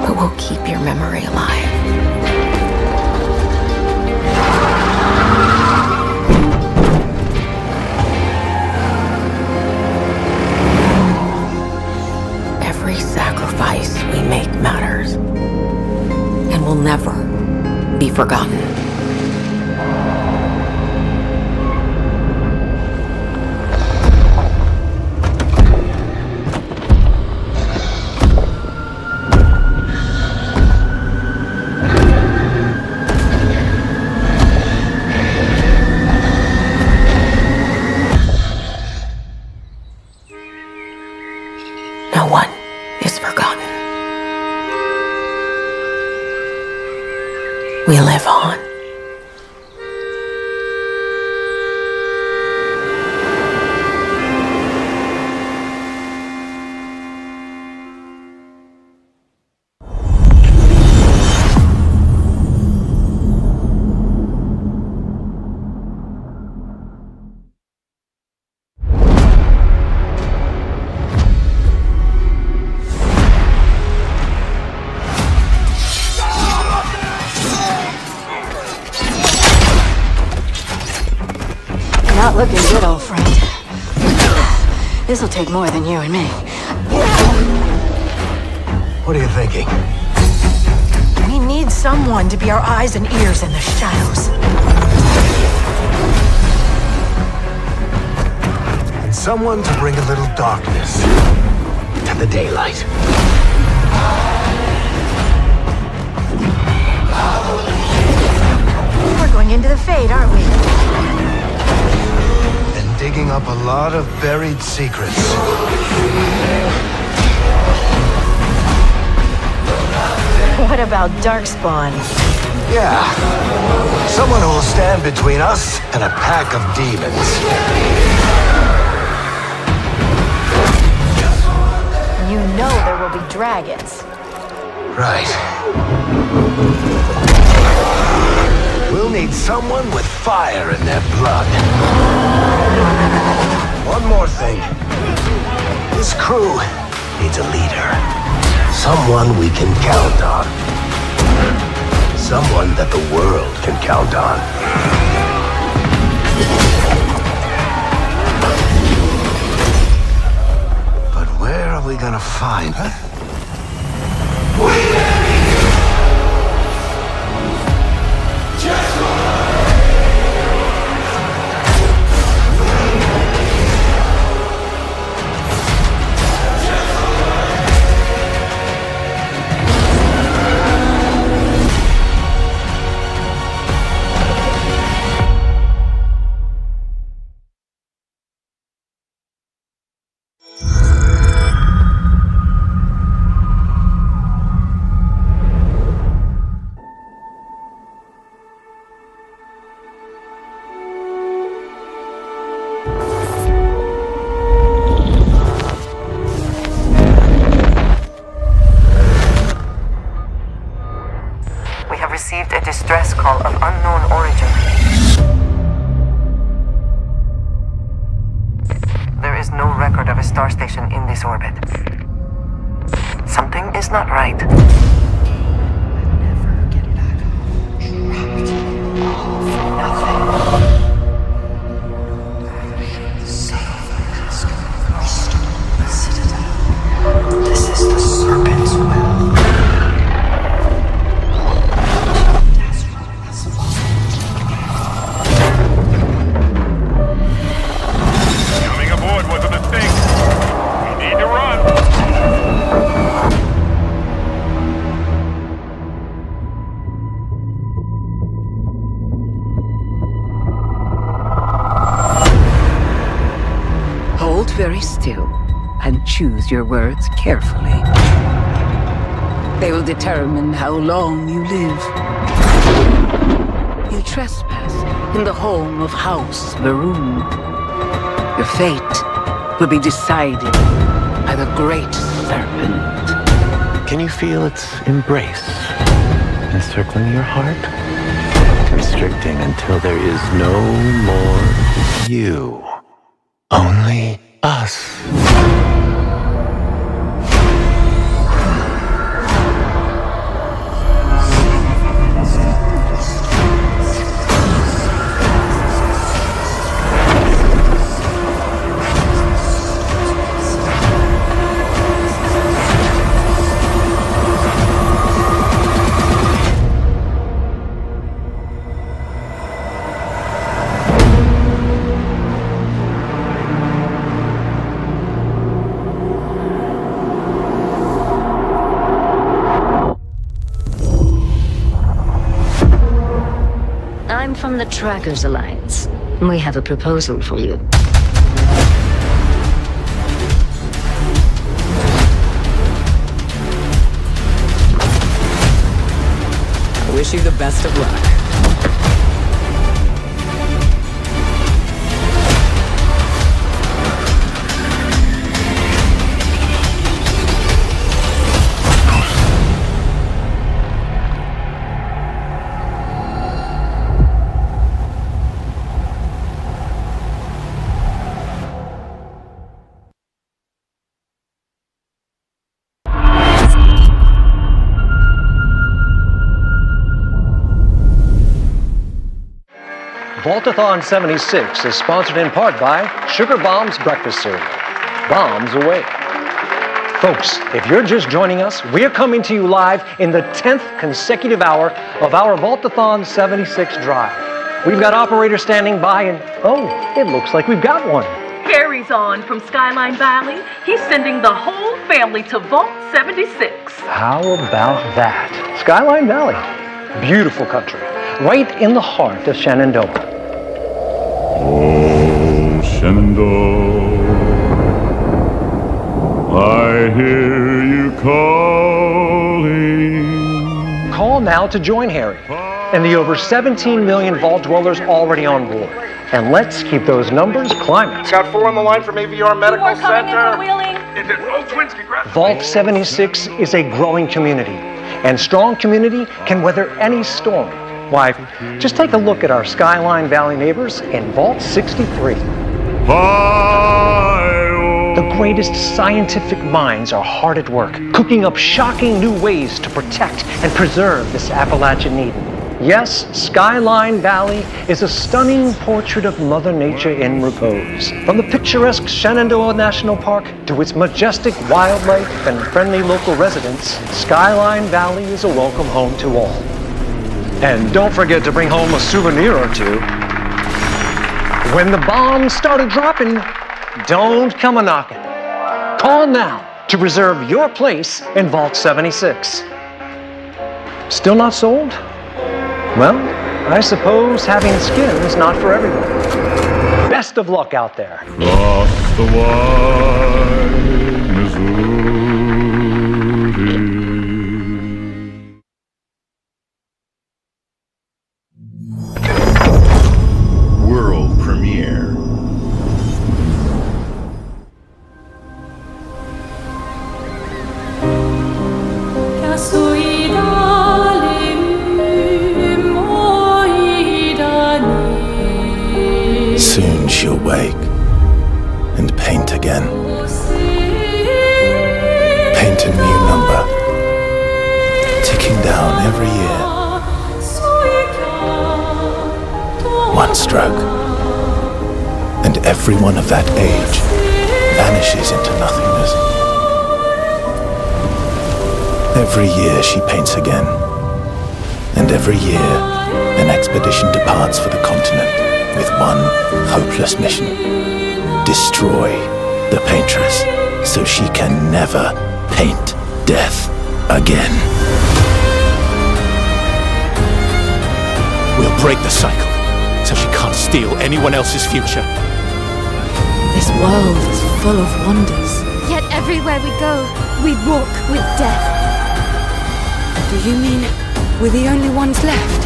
But we'll keep your memory alive. Every sacrifice we make matters and will never be forgotten. No one is forgotten. We live on. Not looking good, old friend. This'll take more than you and me. What are you thinking? We need someone to be our eyes and ears in the shadows. And someone to bring a little darkness to the daylight. We're going into the Fade, aren't we? And digging up a lot of buried secrets. What about Darkspawn? Yeah. Someone who will stand between us and a pack of demons. You know there will be dragons. Right. We'll need someone with fire in their blood. One more thing. This crew needs a leader. Someone we can count on. Someone that the world can count on. But where are we gonna find her? We have received a distress call of unknown origin. There is no record of a star station in this orbit. Something is not right. This is the Serpent's will. Coming aboard wasn't a thing. We need to run. Hold very still and choose your words carefully. They will determine how long you live. You trespass in the home of House Varoon. Your fate will be decided by the Great Serpent. Can you feel its embrace encircling your heart? Mr. restricting until there is no more you. Only us. I'm from the Trackers Alliance. We have a proposal for you. I wish you the best of luck. Vaultathon 76 is sponsored in part by Sugar Bombs Breakfast Cereal. Bombs away. Folks, if you're just joining us, we're coming to you live in the 10th consecutive hour of our Vaultathon 76 drive. We've got operators standing by and, oh, it looks like we've got one. Harry's on from Skyline Valley. He's sending the whole family to Vault 76. How about that? Skyline Valley, beautiful country, right in the heart of Shenandoah. Oh, Shenandoah, I hear you calling. Call now to join Harry and the over 17 million Vault dwellers already on board. And let's keep those numbers climbing. Got 4 on the line from AVR Medical Center. Roll Twins, congrats. Vault 76 is a growing community, and strong community can weather any storm. Why, just take a look at our Skyline Valley neighbors in Vault 63. The greatest scientific minds are hard at work, cooking up shocking new ways to protect and preserve this Appalachian Eden. Yes, Skyline Valley is a stunning portrait of Mother Nature in repose. From the picturesque Shenandoah National Park to its majestic wildlife and friendly local residents, Skyline Valley is a welcome home to all. And don't forget to bring home a souvenir or two. When the bombs started dropping, don't come a-knocking. Call now to reserve your place in Vault 76. Still not sold? Well, I suppose having skin is not for everyone. Best of luck out there. Across the wide Missouri. World premiere. Soon she'll wake and paint again. Paint a new number, ticking down every year. One stroke, and everyone of that age vanishes into nothingness. Every year she paints again, and every year an expedition departs for the continent with one hopeless mission: destroy the paintress so she can never paint death again. We'll break the cycle so she can't steal anyone else's future. This world is full of wonders. Yet everywhere we go, we walk with death. Do you mean we're the only ones left?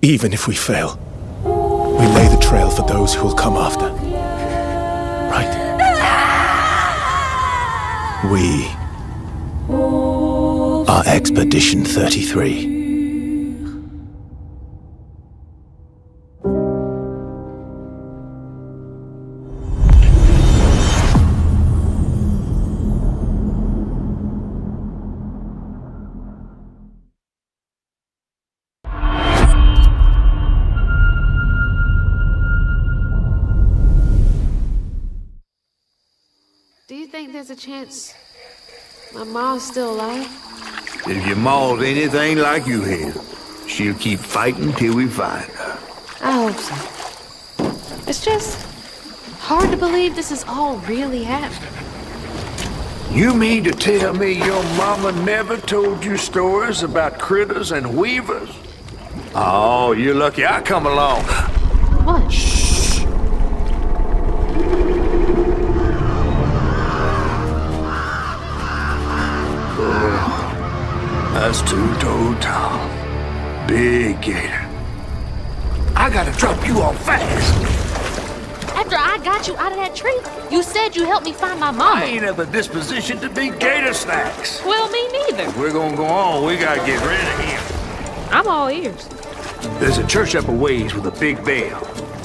Even if we fail, we lay the trail for those who will come after. Right? We are Expedition 33. Do you think there's a chance my mom's still alive? If your ma's anything like you here, she'll keep fighting till we find her. I hope so. It's just hard to believe this is all really happening. You mean to tell me your mama never told you stories about critters and weavers? Oh, you're lucky I come along. What? Shh. That's two-toed Tom. Big gator. I gotta drop you off fast. After I got you out of that tree, you said you helped me find my mama. I ain't at the disposition to be gator snacks. Well, me neither. If we're gonna go on, we gotta get rid of him. I'm all ears. There's a church up a ways with a big bell.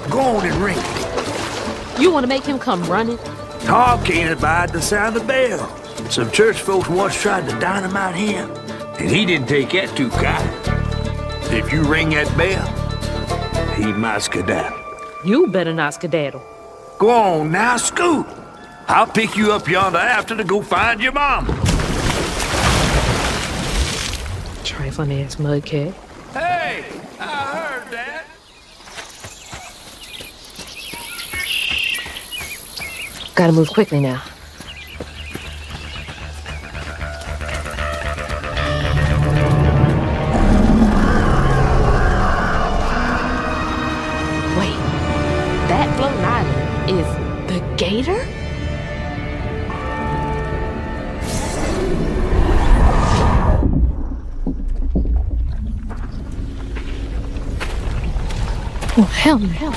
Go on and ring it. You want to make him come running? Tom can't abide the sound of bells. Some church folks once tried to dynamite him, and he didn't take that too kind. If you ring that bell, he might skedaddle. You better not skedaddle. Go on now, scoot. I'll pick you up yonder after to go find your mom. Trifling ass mudcat. Hey, I heard that. Gotta move quickly now. Wait, that floating island is the gator? Oh, hell no.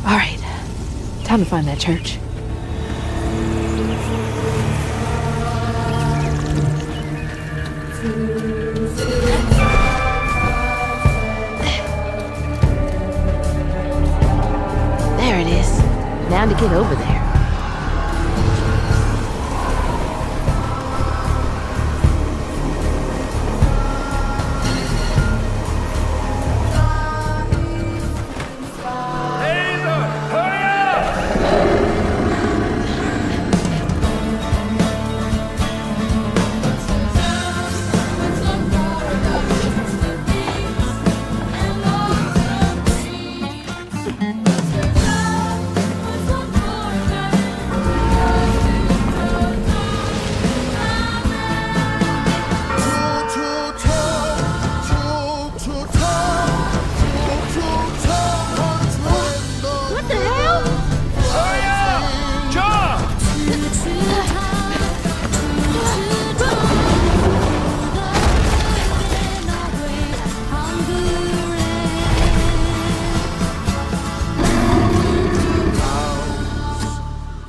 All right, time to find that church. There it is. Now to get over there. What the hell? Hurry up! Jump!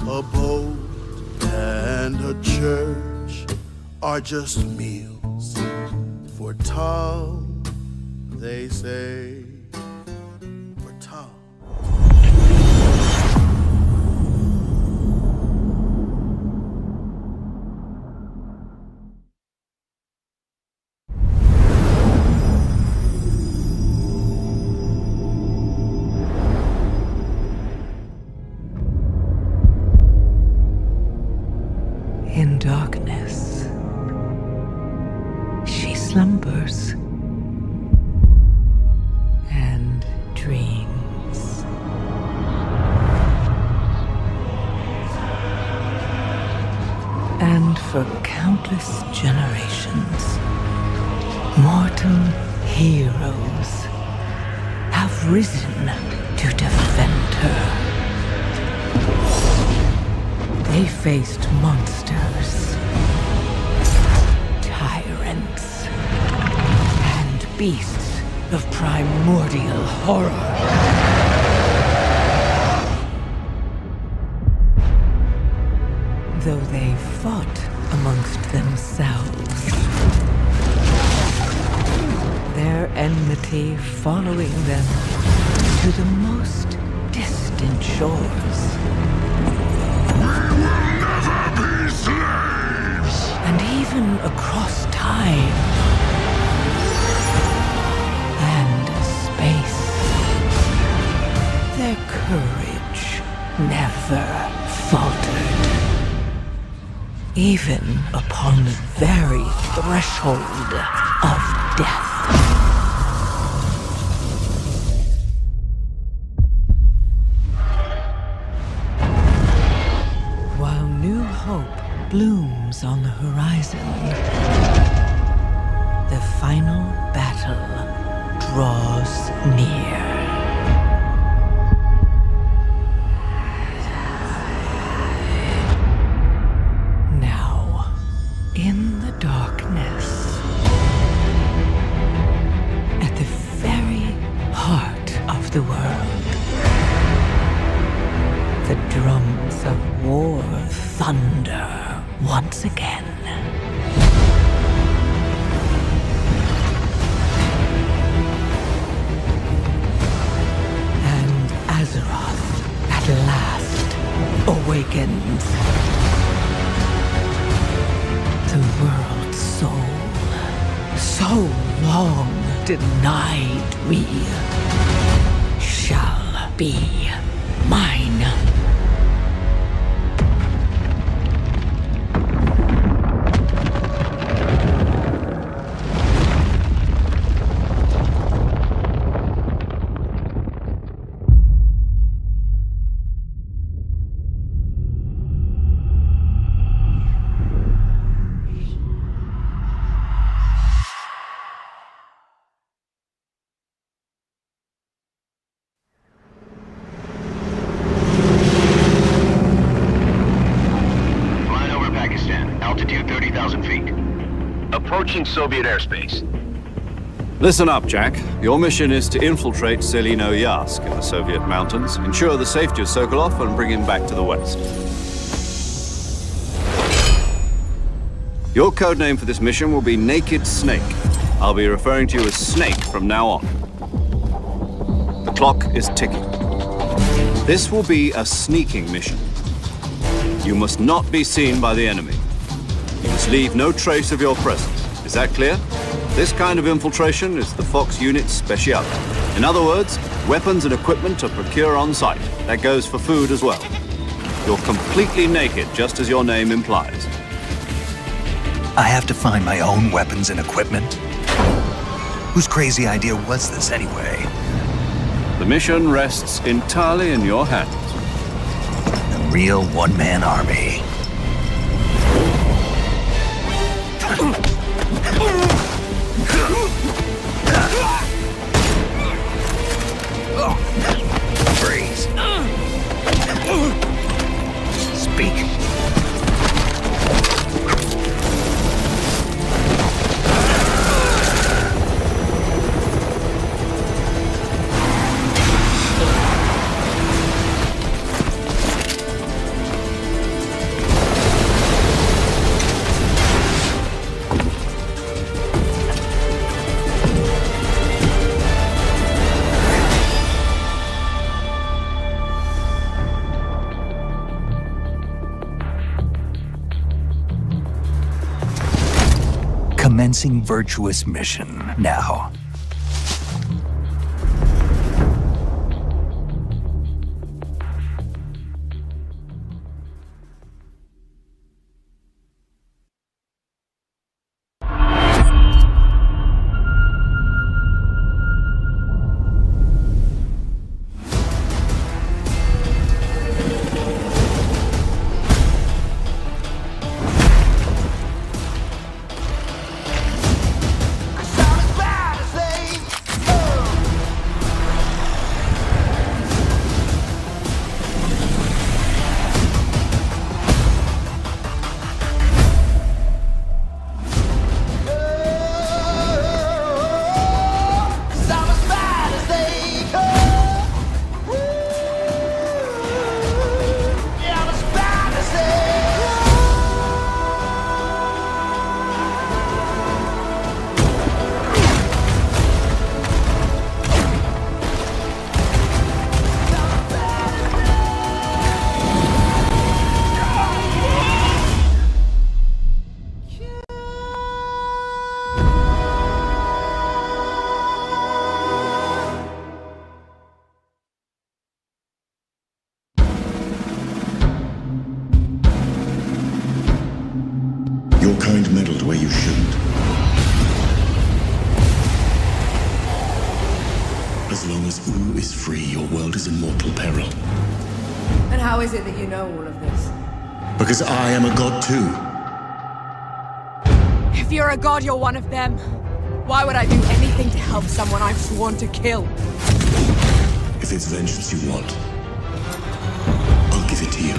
A boat and a church are just meals for Tom, they say. For Tom. In darkness, slumbers and dreams. And for countless generations, mortal heroes have risen to defend her. They faced monsters, tyrants, and beasts of primordial horror. Though they fought amongst themselves, their enmity following them to the most distant shores. And even across time and space, their courage never faltered. Even upon the very threshold of death. While new hope blooms on the horizon, the final battle draws near. Now, in the darkness, at the very heart of the world, the drums of war thunder once again. And Azeroth at last awakens. The world's soul, so long denied me, shall be mine. Approaching Soviet airspace. Listen up, Jack. Your mission is to infiltrate Selino-Yask in the Soviet mountains, ensure the safety of Sokolov, and bring him back to the west. Your codename for this mission will be Naked Snake. I'll be referring to you as Snake from now on. The clock is ticking. This will be a sneaking mission. You must not be seen by the enemy. You must leave no trace of your presence. Is that clear? This kind of infiltration is the Fox unit's speciality. In other words, weapons and equipment are procured on site. That goes for food as well. You're completely naked, just as your name implies. I have to find my own weapons and equipment? Whose crazy idea was this anyway? The mission rests entirely in your hands. A real one-man army. Freeze. Speak. Commencing virtuous mission now. you shouldn't. As long as Ooh is free, your world is in mortal peril. And how is it that you know all of this? Because I am a god too. If you're a god, you're one of them. Why would I do anything to help someone I've sworn to kill? If it's vengeance you want, I'll give it to you.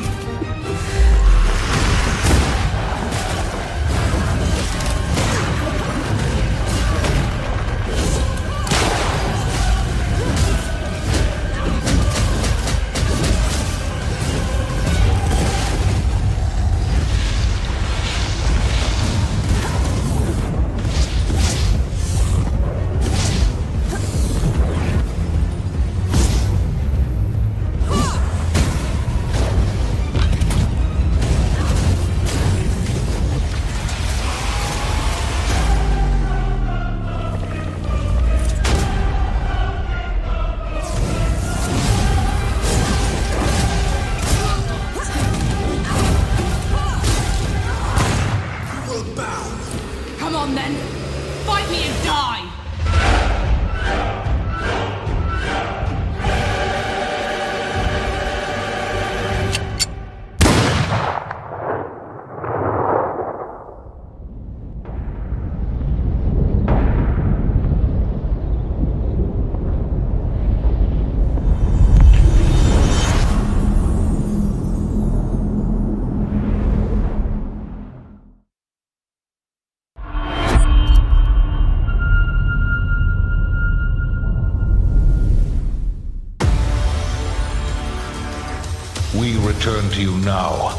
We return to you now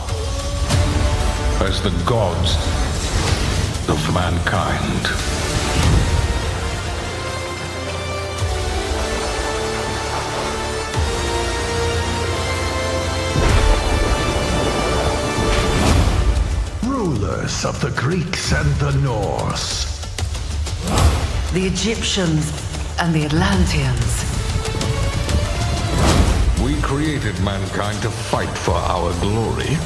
as the gods of mankind. Rulers of the Greeks and the Norse. The Egyptians and the Atlanteans. We created mankind to fight for our glory.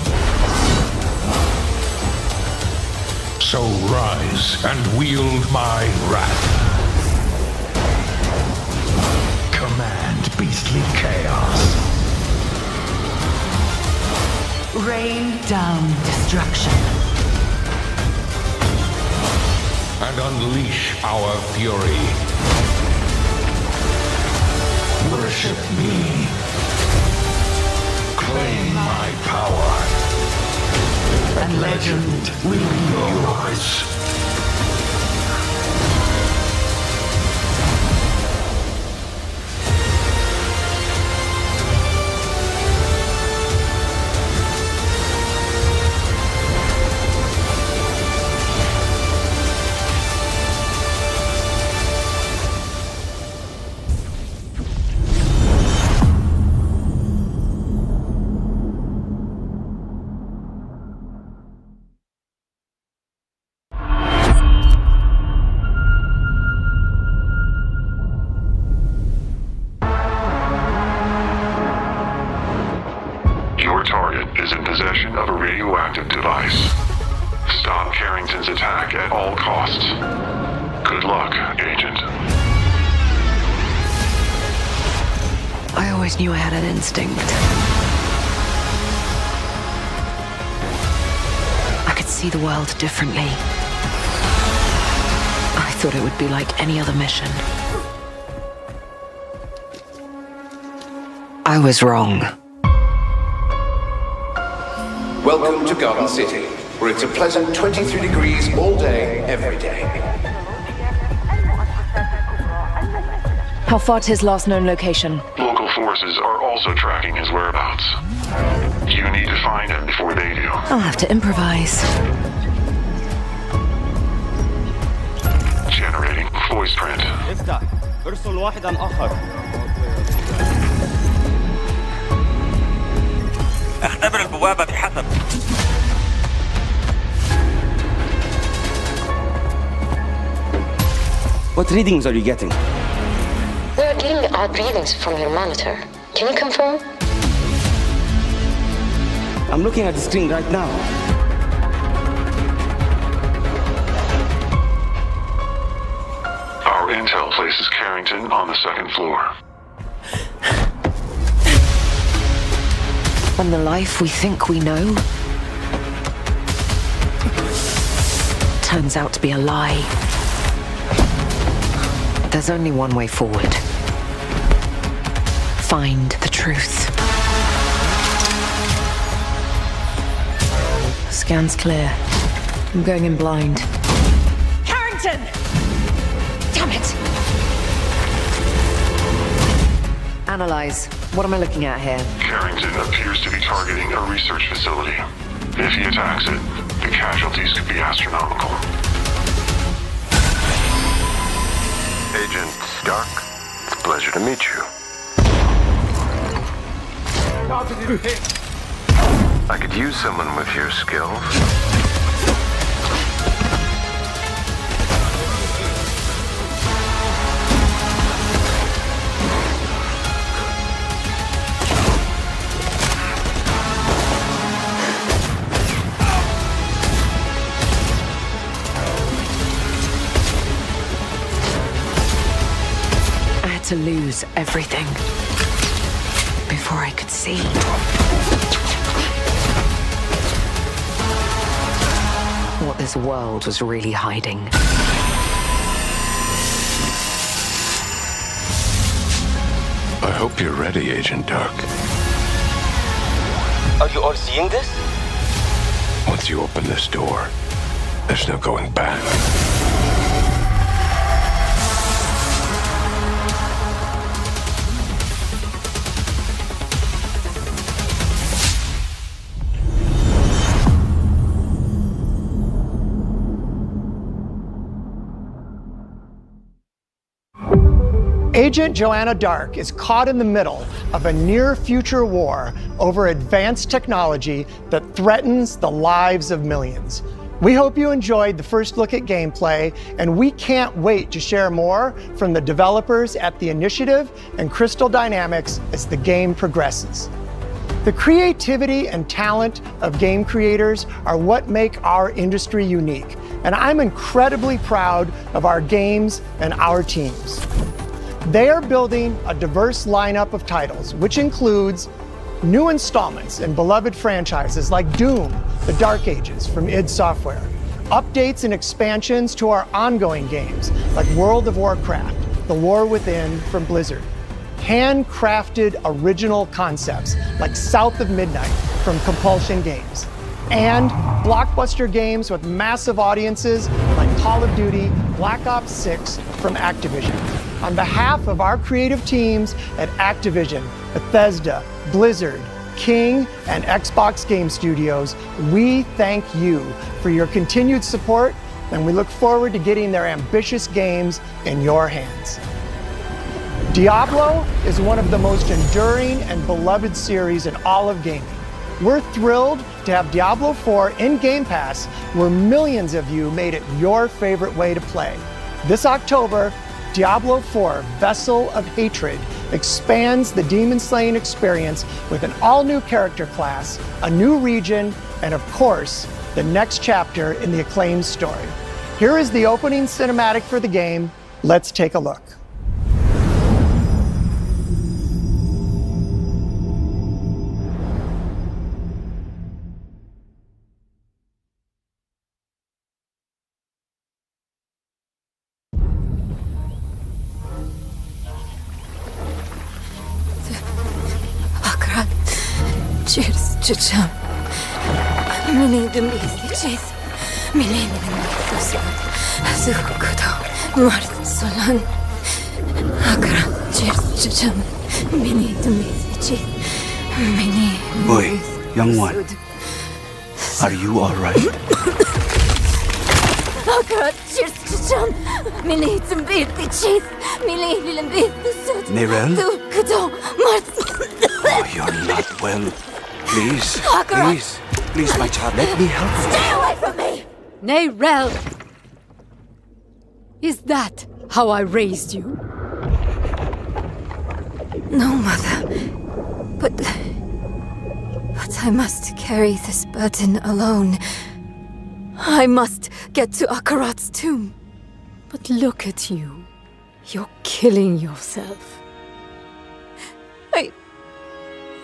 So rise and wield my wrath. Command beastly chaos. Rain down destruction. And unleash our fury. Worship me. Claim my power. And legend will be yours. Your target is in possession of a radioactive device. Stop Carrington's attack at all costs. Good luck, Agent. I always knew I had an instinct. I could see the world differently. I thought it would be like any other mission. I was wrong. Welcome to Garden City, where it's a pleasant 23 degrees all day, every day. How far to his last known location? Local forces are also tracking his whereabouts. You need to find him before they do. I'll have to improvise. Generating voice print. افتح. ارسل واحدا آخر. اختبر البوابة بحسب. What readings are you getting? We are getting odd readings from your monitor. Can you confirm? I'm looking at the screen right now. intel places Carrington on the second floor. And the life we think we know turns out to be a lie. There's only one way forward. Find the truth. Scan's clear. I'm going in blind. Carrington! Damn it! Analyze. What am I looking at here? Carrington appears to be targeting a research facility. If he attacks it, the casualties could be astronomical. Agent Stark, it's a pleasure to meet you. I could use someone with your skills. To lose everything before I could see. What this world was really hiding. I hope you're ready, Agent Dark. Are you all seeing this? Once you open this door, there's no going back. Agent Joanna Dark is caught in the middle of a near-future war over advanced technology that threatens the lives of millions. We hope you enjoyed the first look at gameplay, and we can't wait to share more from the developers at The Initiative and Crystal Dynamics as the game progresses. The creativity and talent of game creators are what make our industry unique, and I'm incredibly proud of our games and our teams. They are building a diverse lineup of titles, which includes new installments in beloved franchises like Doom, The Dark Ages from id Software, updates and expansions to our ongoing games like World of Warcraft, The War Within from Blizzard, handcrafted original concepts like South of Midnight from Compulsion Games, and blockbuster games with massive audiences like Call of Duty, Black Ops 6 from Activision. On behalf of our creative teams at Activision, Bethesda, Blizzard, King, and Xbox Game Studios, we thank you for your continued support, and we look forward to getting their ambitious games in your hands. Diablo is one of the most enduring and beloved series in all of gaming. We're thrilled to have Diablo 4 in Game Pass, where millions of you made it your favorite way to play. This October, Diablo 4 Vessel of Hatred expands the demon-slaying experience with an all-new character class, a new region, and of course, the next chapter in the acclaimed story. Here is the opening cinematic for the game. Let's take a look. Cheers, Chicham. Many the cheese. Many the Zukudo. Mart Solan. Akra. Cheers, Chicham. Many the cheese. Many. Boy, young one. Are you all right? Akra. Cheers, Chicham. Many the cheese. Many the sud. Nerel? Zukudo. Mart. Oh, you're not well. Please, please, my child, let me help you. Stay away from me! Nerel! Is that how I raised you? No, Mother. But I must carry this burden alone. I must get to Akarat's tomb. But look at you. You're killing yourself.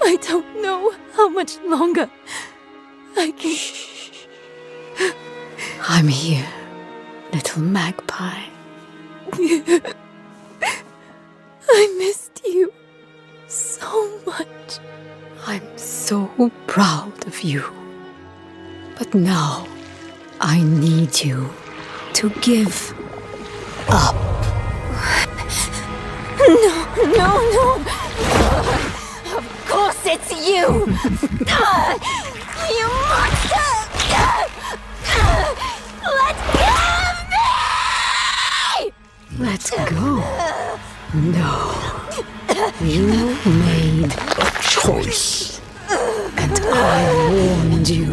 I don't know how much longer I can... I'm here, little magpie. I missed you so much. I'm so proud of you. But now, I need you to give up. No. Of course it's you! You monster! Let go of me! Let go? No. You made a choice. And I warned you,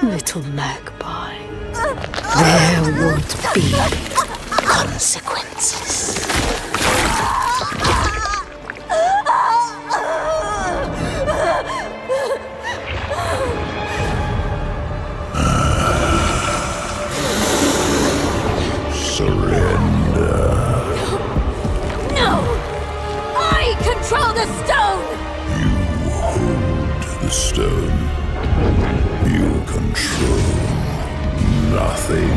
little magpie. There would be consequences. Surrender. No! I control the stone! You hold the stone. You control nothing.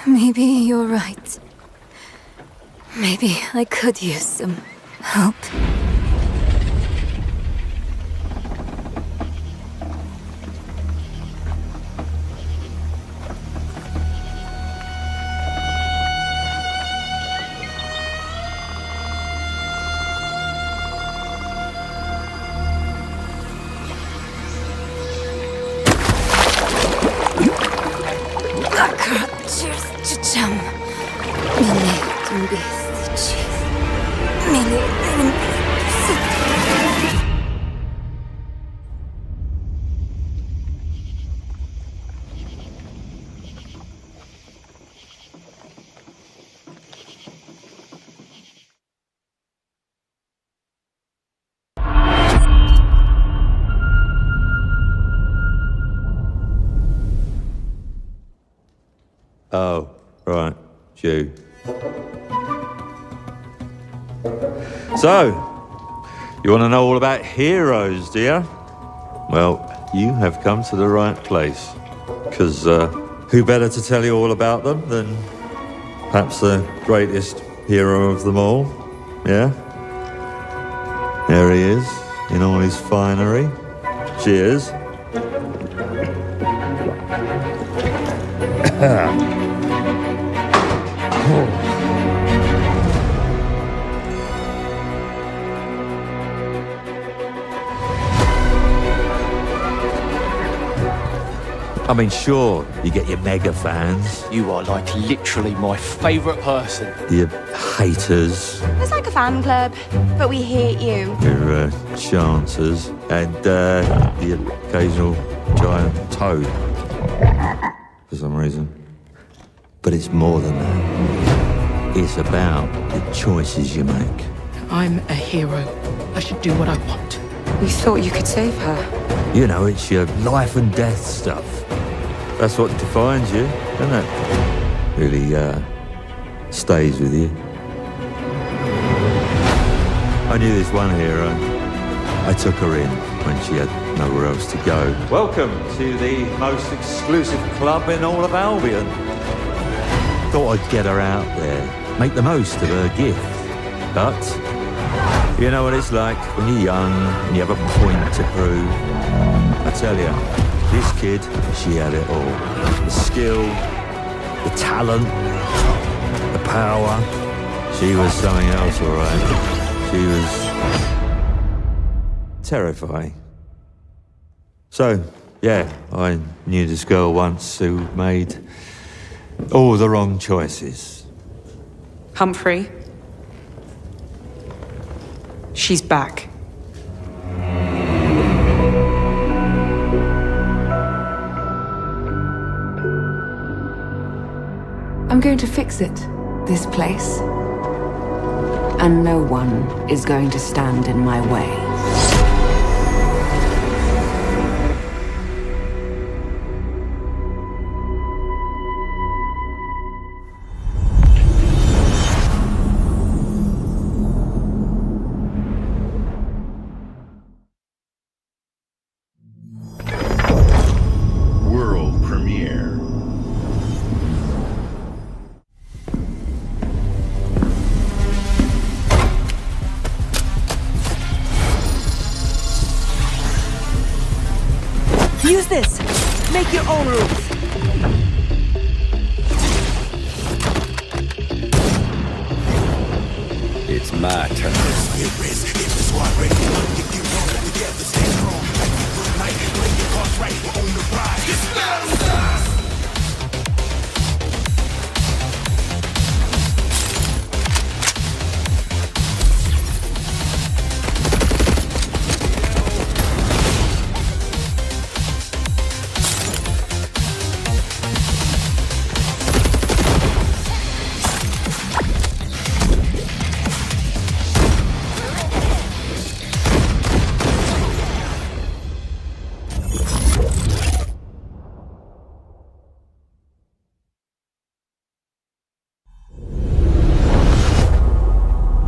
Maybe you're right. Maybe I could use some help. Oh, right, you. So, you want to know all about heroes, do you? Well, you have come to the right place. Because who better to tell you all about them than perhaps the greatest hero of them all? Yeah? There he is, in all his finery. Cheers. I mean, sure, you get your mega fans, You are like literally my favourite person. your haters, It's like a fan club, but we hate you. your chancers, and the occasional giant toad, for some reason. But it's more than that. It's about the choices you make. I'm a hero. I should do what I want. You thought you could save her? You know, it's your life and death stuff. That's what defines you, doesn't it? Really, stays with you. I knew this one hero. I took her in when she had nowhere else to go. Welcome to the most exclusive club in all of Albion. Thought I'd get her out there, make the most of her gift. But you know what it's like when you're young and you have a point to prove. I tell you, this kid, she had it all. The skill, the talent, the power. She was something else, all right. She was terrifying. So, yeah, I knew this girl once who made all the wrong choices. Humphrey. She's back. I'm going to fix it. this place. And no one is going to stand in my way. World premiere. Use this! Make your own rules! It's my turn.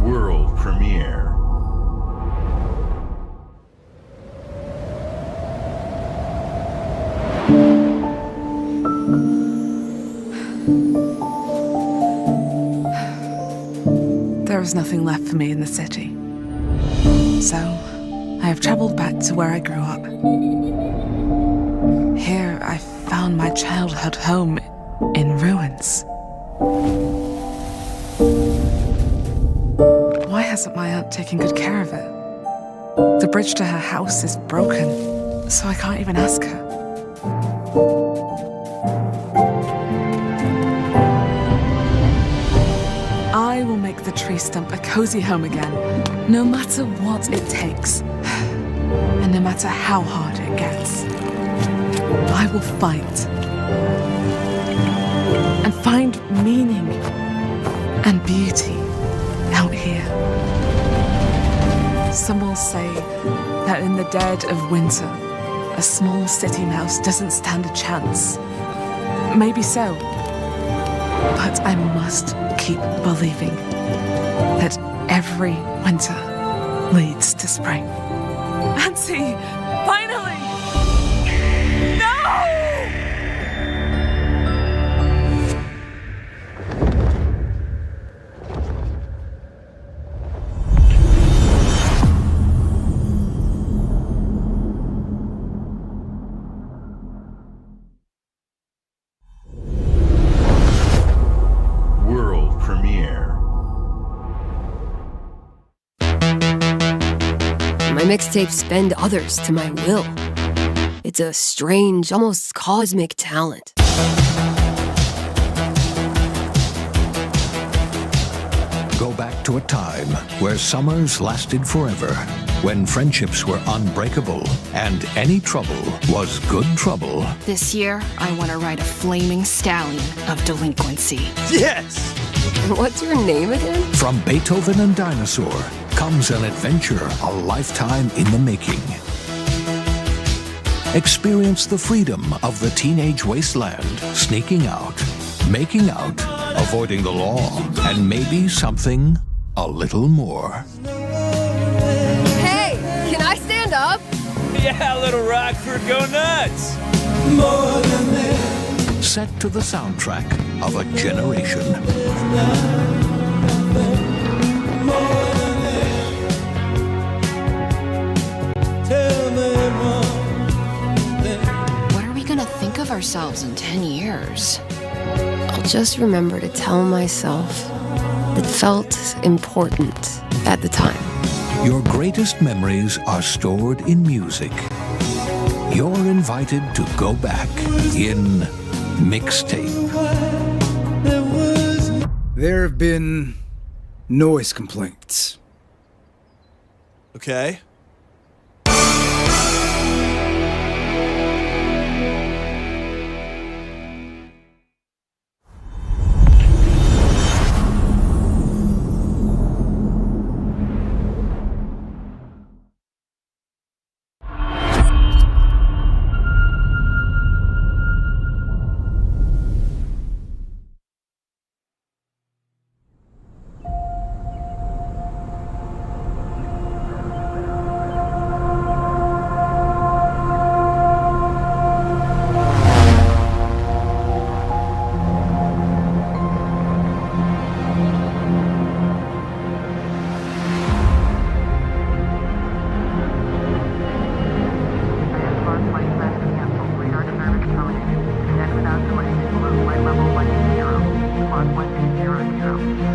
World premiere. There is nothing left for me in the city. So, I have traveled back to where I grew up. Here, I found my childhood home in ruins. Why hasn't my aunt taken good care of it? The bridge to her house is broken, so I can't even ask her. I will make the tree stump a cozy home again, no matter what it takes, and no matter how hard it gets. I will fight and find meaning and beauty out here. Some will say that in the dead of winter, a small city mouse doesn't stand a chance. Maybe so, but I must keep believing that every winter leads to spring. Auntie, finally! No! World premiere. My mixtapes bend others to my will. It's a strange, almost cosmic talent. Go back to a time where summers lasted forever, when friendships were unbreakable, and any trouble was good trouble. This year, I want to ride a flaming stallion of delinquency. Yes! What's your name again? From Beethoven and Dinosaur comes an adventure a lifetime in the making. Experience the freedom of the teenage wasteland, sneaking out, making out, avoiding the law, and maybe something a little more. Hey, can I stand up? Yeah, little Rockford, go nuts! Set to the soundtrack of a generation. What are we gonna think of ourselves in 10 years? I'll just remember to tell myself it felt important at the time. Your greatest memories are stored in music. You're invited to go back in mixtape. There have been noise complaints. Okay. service phone. Dead without delay. Below flight level 120. Squad 1200.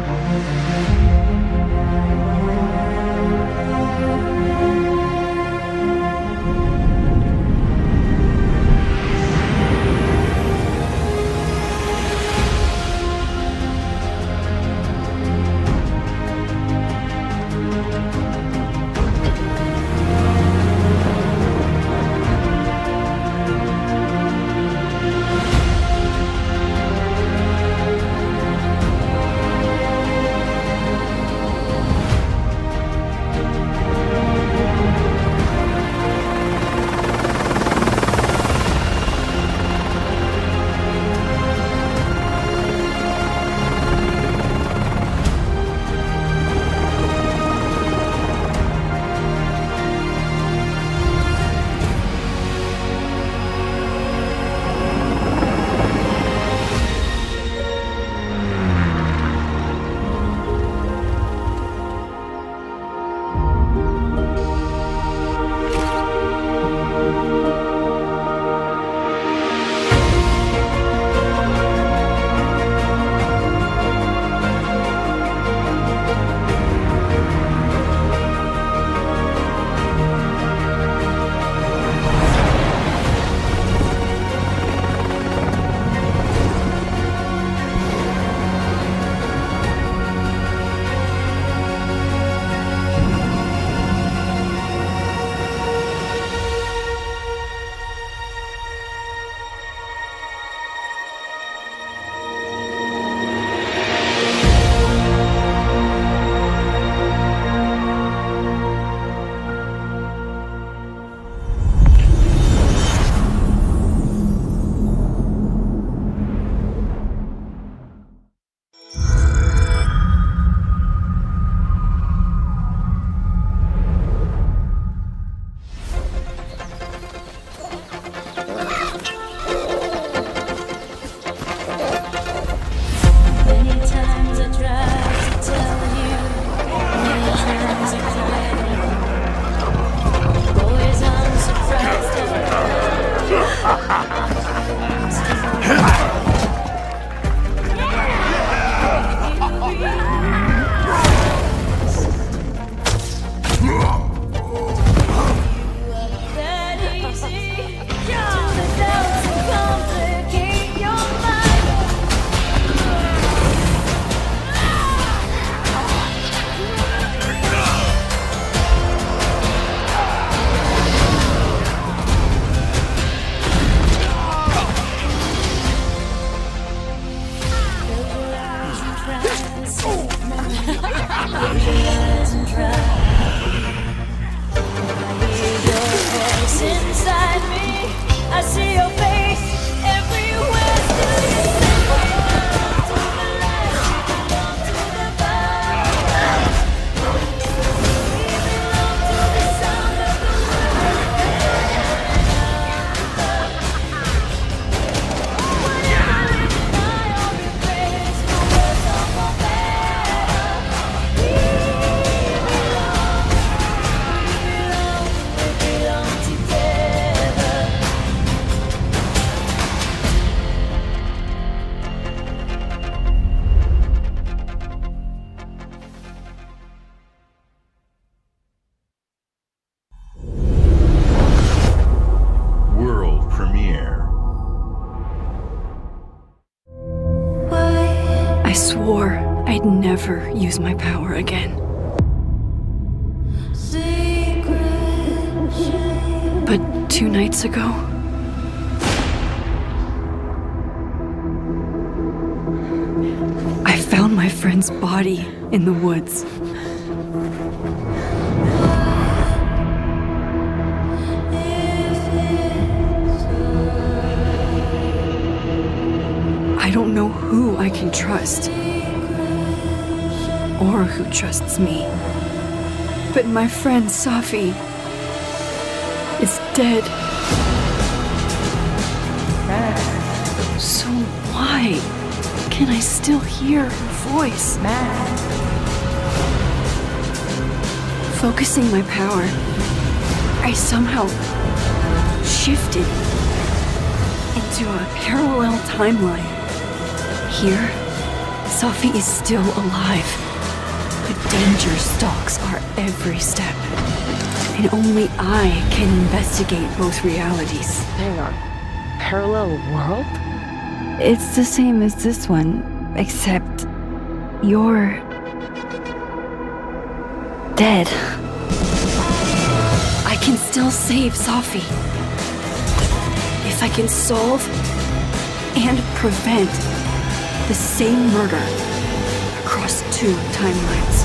I swore I'd never use my power again. But 2 nights ago, I found my friend's body in the woods. I don't know who I can trust, or who trusts me. But my friend Safi is dead. So why can I still hear her voice? Focusing my power, I somehow shifted into a parallel timeline. Here, Sophie is still alive. But danger stalks our every step. And only I can investigate both realities. Hang on. Parallel world? It's the same as this one, except you're dead. I can still save Sophie. If I can solve and prevent the same murder across 2 timelines.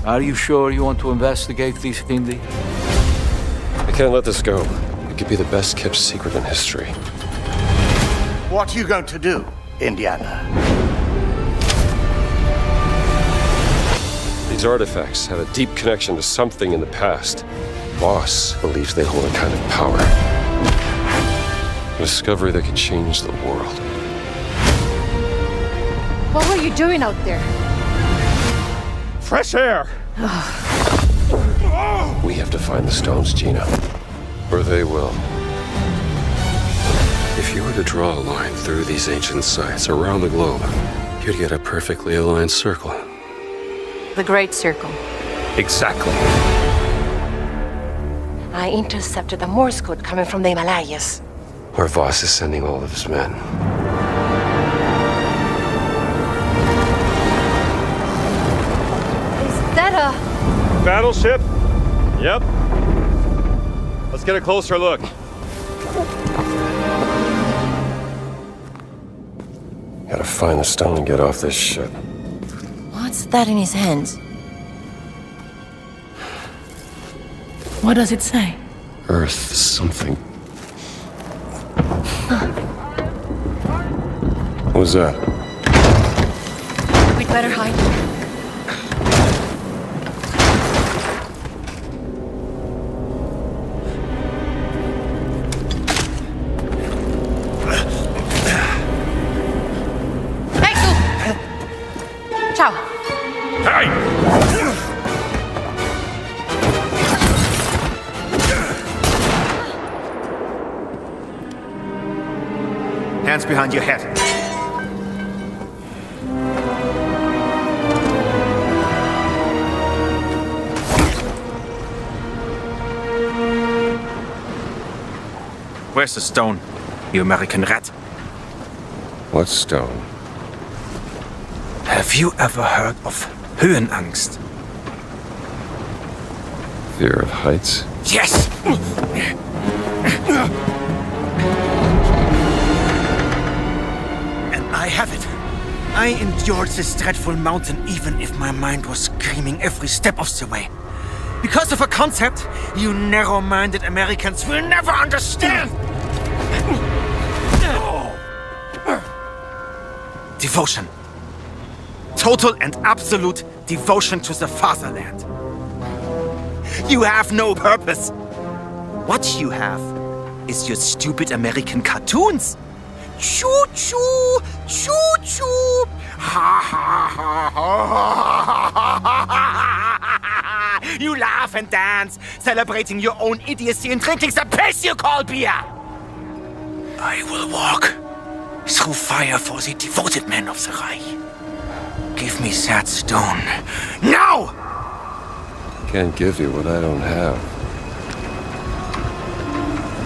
Are you sure you want to investigate this, Indy? I can't let this go. It could be the best kept secret in history. What are you going to do, Indiana? These artifacts have a deep connection to something in the past. Boss believes they hold a kind of power. A discovery that could change the world. What were you doing out there? Fresh air! We have to find the stones, Gina. Or they will. If you were to draw a line through these ancient sites around the globe, you'd get a perfectly aligned circle. The Great Circle. Exactly. I intercepted a Morse code coming from the Himalayas. Where Voss is sending all of his men. Is that a... Battleship? Yep. Let's get a closer look. Gotta find the stone and get off this ship. What's that in his hands? What does it say? Earth something. What was that? We'd better hide. Ciao. Hands behind your head. Where's the stone, you American rat? What stone? Have you ever heard of Höhenangst? Fear of heights? Yes! And I have it. I endured this dreadful mountain even if my mind was screaming every step of the way. Because of a concept you narrow-minded Americans will never understand! Devotion. Total and absolute devotion to the fatherland. You have no purpose. What you have is your stupid American cartoons. Choo-choo, choo-choo. Ha ha ha ha. You laugh and dance, celebrating your own idiocy and drinking the piss you call beer. I will walk through fire for the devoted men of the Reich. Give me that stone. Now! Can't give you what I don't have.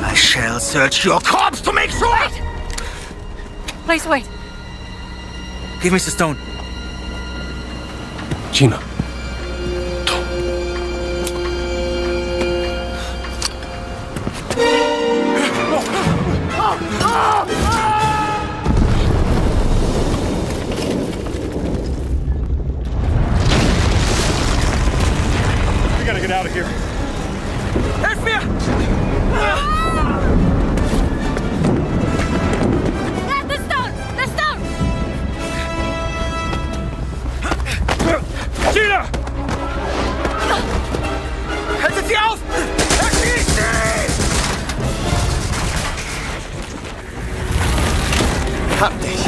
I shall search your corpse to make sure! Please wait. Give me the stone. Gina. We gotta get out of here. Help me! That's the stone! hab dich.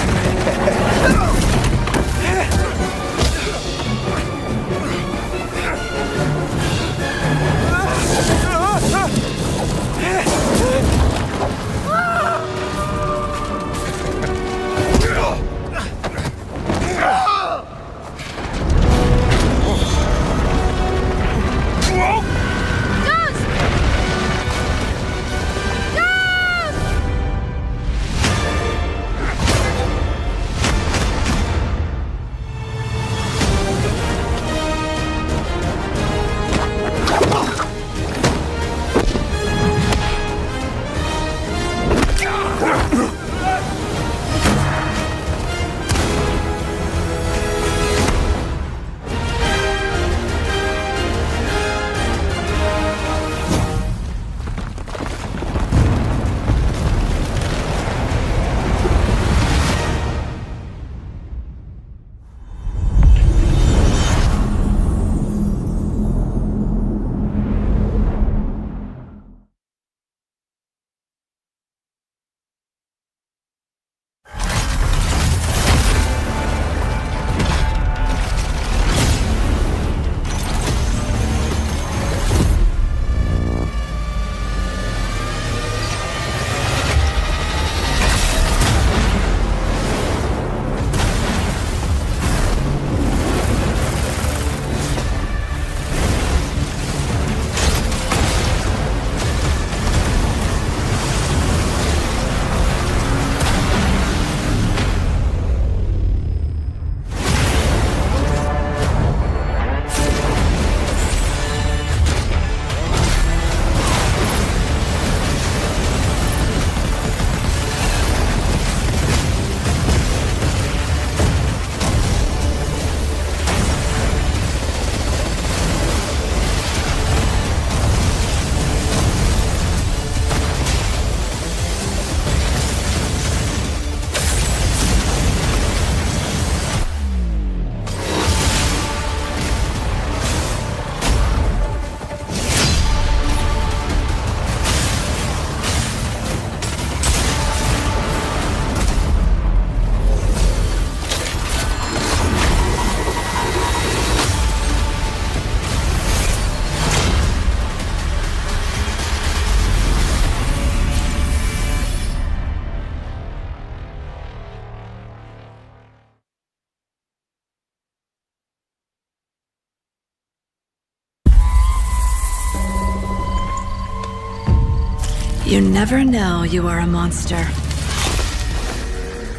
You never know you are a monster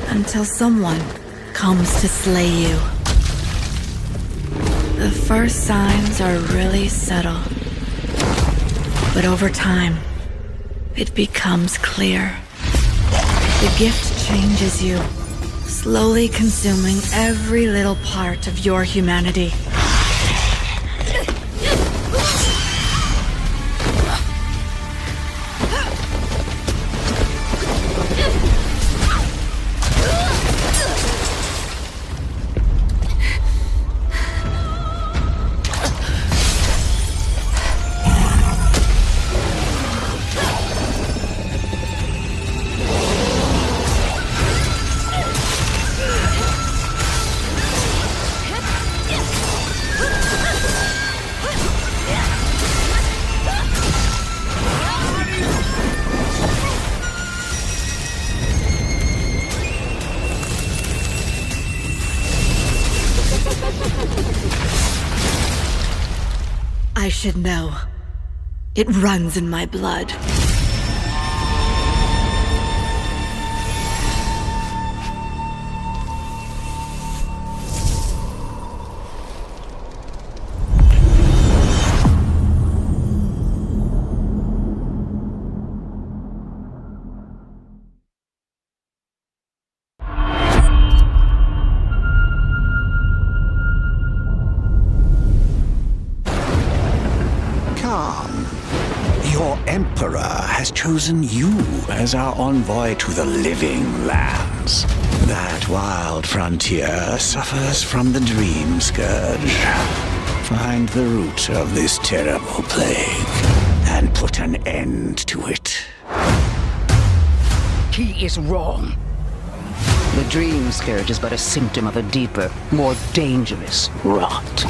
until someone comes to slay you. The first signs are really subtle, but over time, it becomes clear. The gift changes you, slowly consuming every little part of your humanity. I should know. It runs in my blood. Your Emperor has chosen you as our envoy to the living lands. That wild frontier suffers from the dream scourge. Find the root of this terrible plague and put an end to it. He is wrong. The dream scourge is but a symptom of a deeper, more dangerous rot.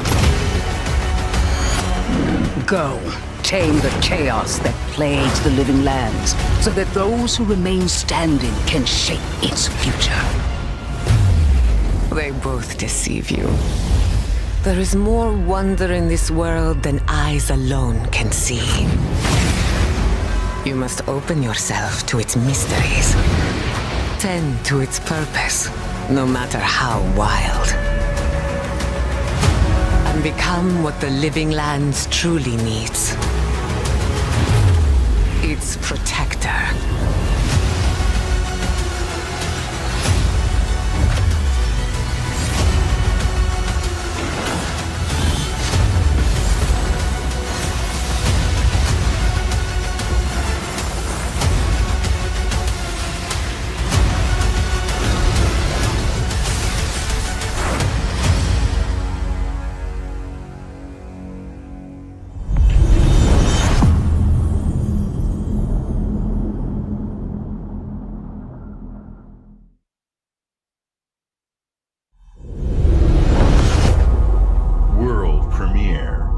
Go, tame the chaos that plagues the living lands, so that those who remain standing can shape its future. They both deceive you. There is more wonder in this world than eyes alone can see. You must open yourself to its mysteries. Tend to its purpose, no matter how wild. And become what the living lands truly needs. Its protector. World premiere.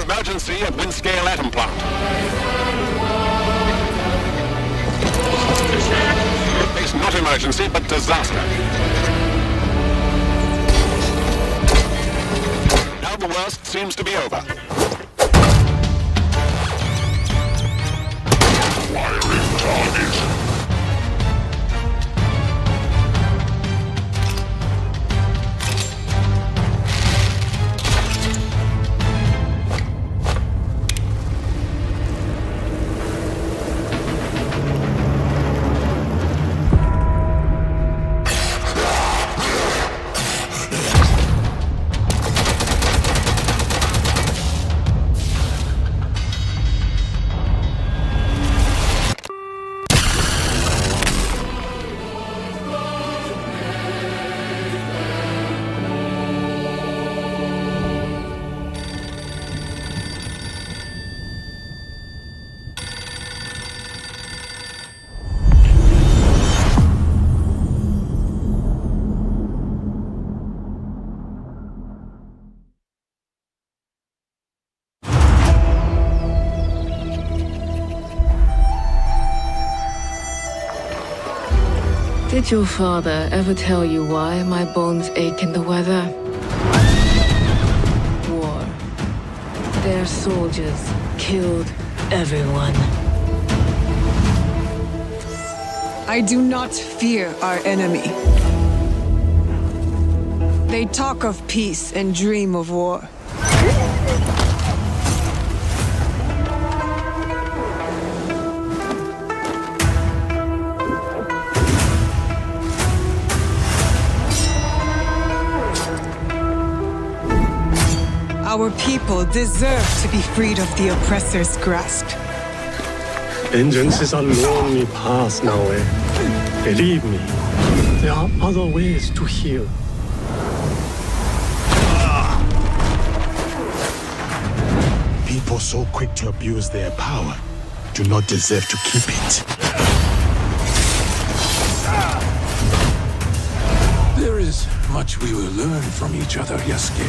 Emergency at Windscale Atom Plant. It's not emergency, but disaster. Now the worst seems to be over. Firing target. Did your father ever tell you why my bones ache in the weather? War. Their soldiers killed everyone. I do not fear our enemy. They talk of peace and dream of war. Our people deserve to be freed of the oppressor's grasp. Vengeance is a lonely path now, eh? Believe me, there are other ways to heal. People so quick to abuse their power do not deserve to keep it. There is much we will learn from each other, Yasuke.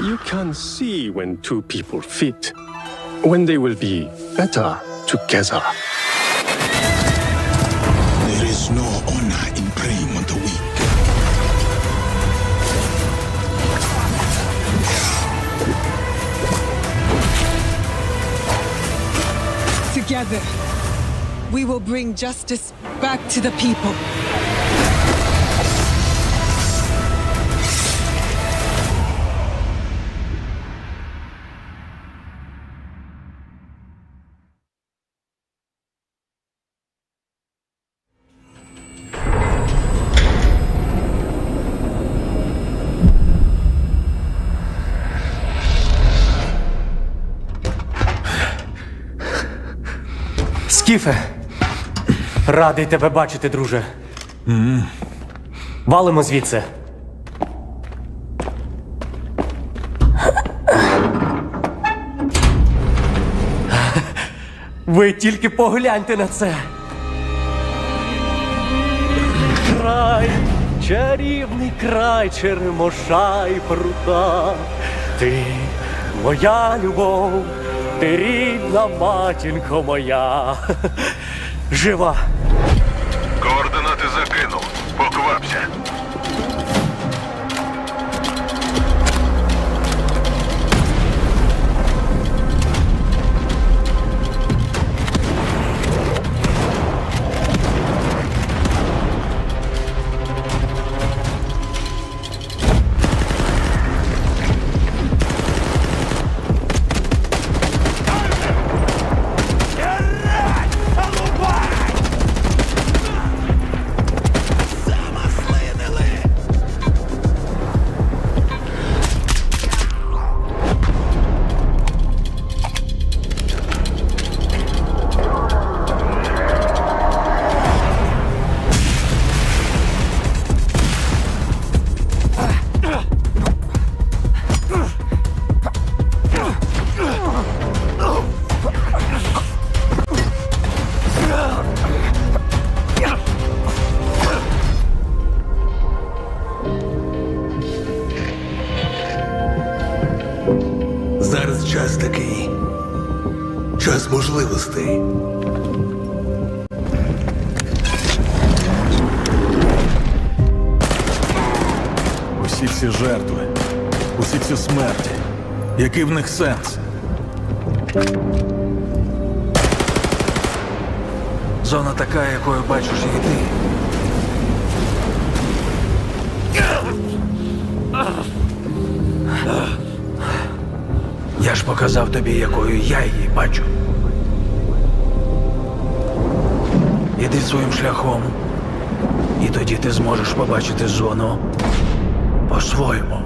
You can see when two people fit, when they will be better together. There is no honor in preying on the weak. Together, we will bring justice back to the people. Скіфе, радий тебе бачити, друже. Валимо звідси. Ви тільки погляньте на це. Край, чарівний край черемоша і прута. Ти моя любов, ти рідна матінко моя. Жива. Координати закинув. Поквапся. Зараз час такий. Час можливостей. Усі ці жертви, усі ці смерті. Який в них сенс? Зона така, якою бачиш її ти. Я ж показав тобі, якою я її бачу. Іди своїм шляхом, і тоді ти зможеш побачити зону по-своєму.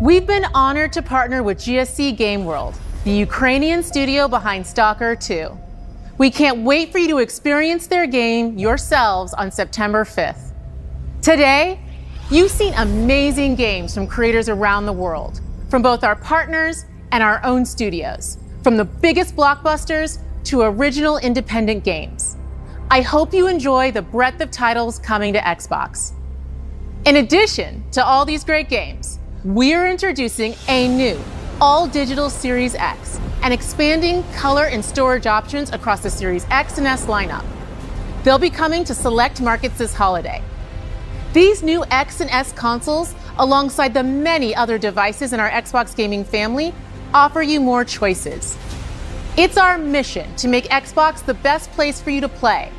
We've been honored to partner with GSC Game World, the Ukrainian studio behind Stalker 2. We can't wait for you to experience their game yourselves on September 5th. Today, you've seen amazing games from creators around the world, from both our partners and our own studios, from the biggest blockbusters to original independent games. I hope you enjoy the breadth of titles coming to Xbox. In addition to all these great games, we're introducing a new all-digital Series X and expanding color and storage options across the Series X and S lineup. They'll be coming to select markets this holiday. These new X and S consoles, alongside the many other devices in our Xbox gaming family, offer you more choices. It's our mission to make Xbox the best place for you to play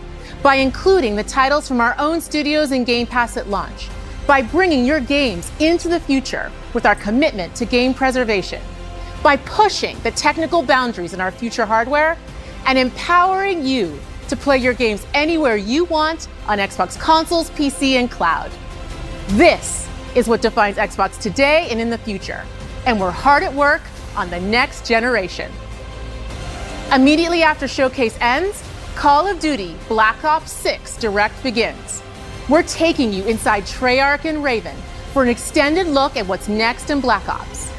by including the titles from our own studios in Game Pass at launch, by bringing your games into the future with our commitment to game preservation, by pushing the technical boundaries in our future hardware, and empowering you to play your games anywhere you want on Xbox consoles, PC, and cloud. This is what defines Xbox today and in the future, and we're hard at work on the next generation. Immediately after Showcase ends, Call of Duty Black Ops 6 Direct begins. We're taking you inside Treyarch and Raven for an extended look at what's next in Black Ops.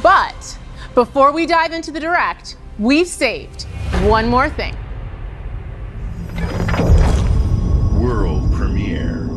But before we dive into the Direct, we've saved one more thing. World premiere.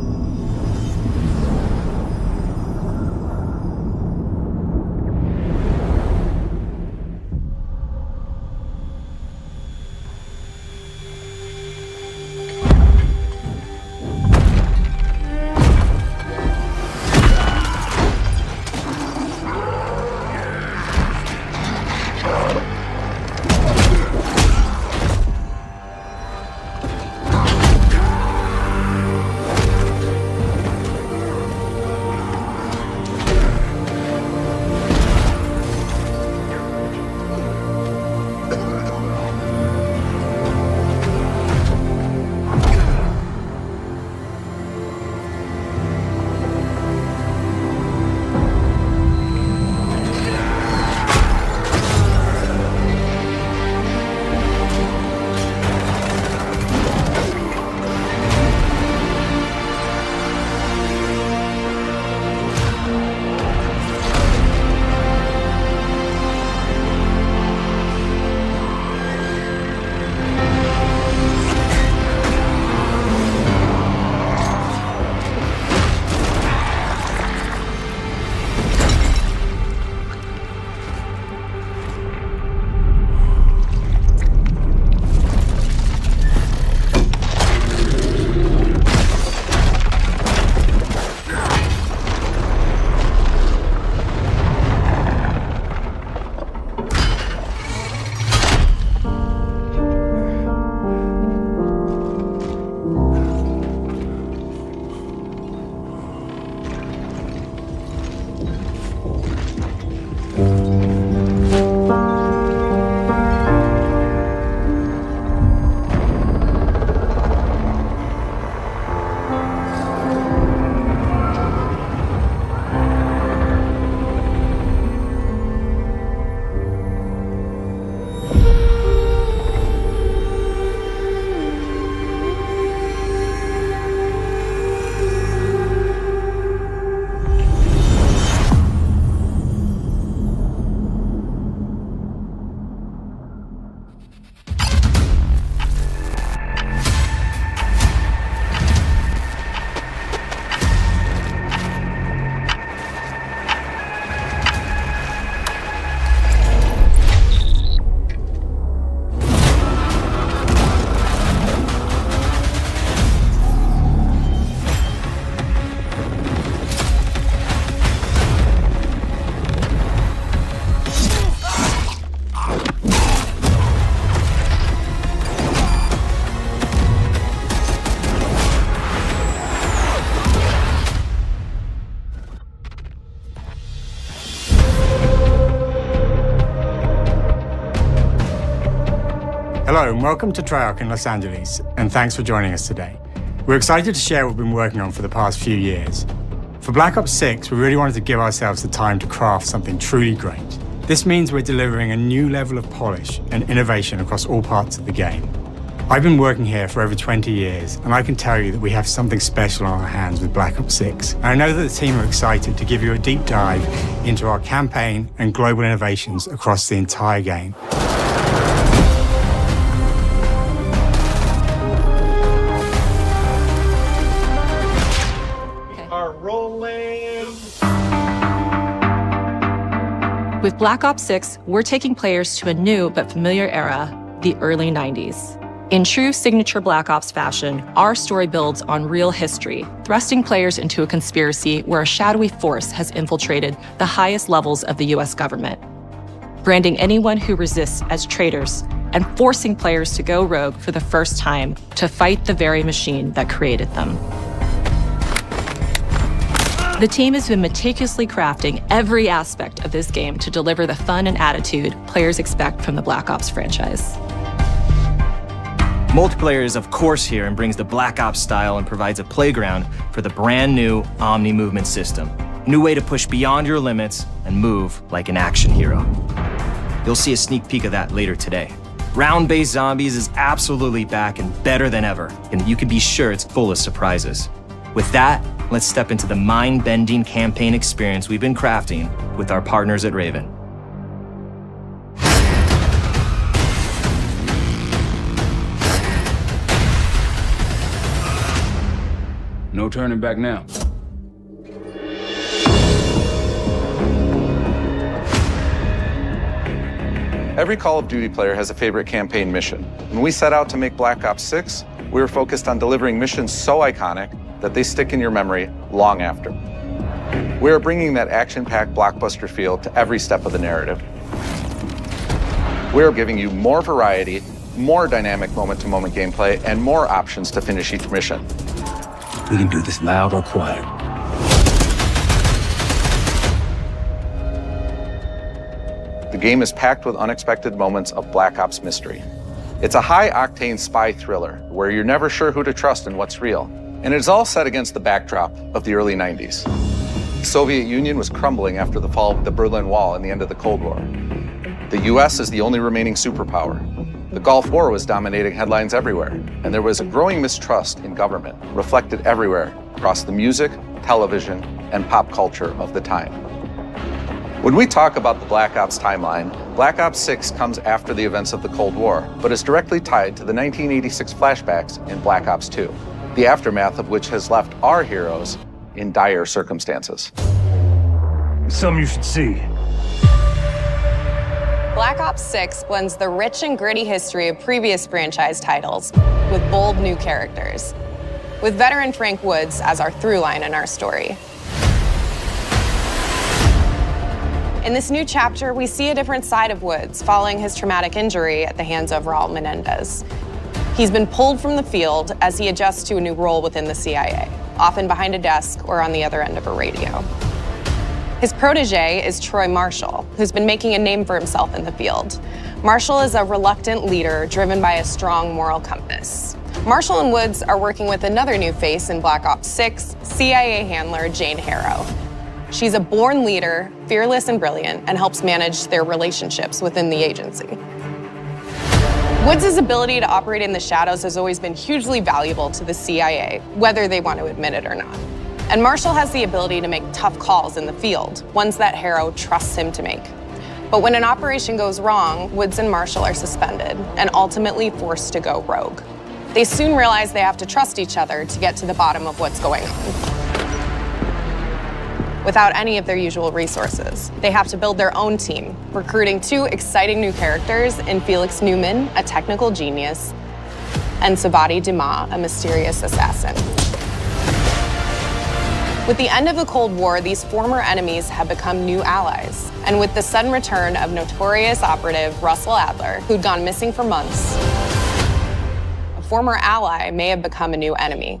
Hello and welcome to Treyarch in Los Angeles, and thanks for joining us today. We're excited to share what we've been working on for the past few years. For Black Ops 6, we really wanted to give ourselves the time to craft something truly great. This means we're delivering a new level of polish and innovation across all parts of the game. I've been working here for over 20 years, and I can tell you that we have something special on our hands with Black Ops 6. And I know that the team are excited to give you a deep dive into our campaign and global innovations across the entire game. With Black Ops 6, we're taking players to a new but familiar era, the early 90s. In true signature Black Ops fashion, our story builds on real history, thrusting players into a conspiracy where a shadowy force has infiltrated the highest levels of the US government, branding anyone who resists as traitors and forcing players to go rogue for the first time to fight the very machine that created them. The team has been meticulously crafting every aspect of this game to deliver the fun and attitude players expect from the Black Ops franchise. Multiplayer is of course here and brings the Black Ops style and provides a playground for the brand new Omni movement system. New way to push beyond your limits and move like an action hero. You'll see a sneak peek of that later today. Round-based zombies is absolutely back and better than ever, and you can be sure it's full of surprises. With that, let's step into the mind-bending campaign experience we've been crafting with our partners at Raven. No turning back now. Every Call of Duty player has a favorite campaign mission. When we set out to make Black Ops 6, we were focused on delivering missions so iconic that they stick in your memory long after. We are bringing that action-packed blockbuster feel to every step of the narrative. We are giving you more variety, more dynamic moment-to-moment gameplay, and more options to finish each mission. We can do this loud or quiet. The game is packed with unexpected moments of Black Ops mystery. It's a high-octane spy thriller where you're never sure who to trust and what's real. And it's all set against the backdrop of the early 90s. The Soviet Union was crumbling after the fall of the Berlin Wall and the end of the Cold War. The US is the only remaining superpower. The Gulf War was dominating headlines everywhere, and there was a growing mistrust in government, reflected everywhere across the music, television, and pop culture of the time. When we talk about the Black Ops timeline, Black Ops 6 comes after the events of the Cold War, but is directly tied to the 1986 flashbacks in Black Ops 2, the aftermath of which has left our heroes in dire circumstances. Something you should see. Black Ops 6 blends the rich and gritty history of previous franchise titles with bold new characters, with veteran Frank Woods as our through line in our story. In this new chapter, we see a different side of Woods following his traumatic injury at the hands of Raul Menendez. He's been pulled from the field as he adjusts to a new role within the CIA, often behind a desk or on the other end of a radio. His protege is Troy Marshall, who's been making a name for himself in the field. Marshall is a reluctant leader driven by a strong moral compass. Marshall and Woods are working with another new face in Black Ops 6, CIA handler Jane Harrow. She's a born leader, fearless and brilliant, and helps manage their relationships within the agency. Woods' ability to operate in the shadows has always been hugely valuable to the CIA, whether they want to admit it or not. And Marshall has the ability to make tough calls in the field, ones that Harrow trusts him to make. But when an operation goes wrong, Woods and Marshall are suspended and ultimately forced to go rogue. They soon realize they have to trust each other to get to the bottom of what's going on. Without any of their usual resources, they have to build their own team, recruiting two exciting new characters in Felix Newman, a technical genius, and Savati Dumas, a mysterious assassin. With the end of the Cold War, these former enemies have become new allies. And with the sudden return of notorious operative Russell Adler, who'd gone missing for months, a former ally may have become a new enemy.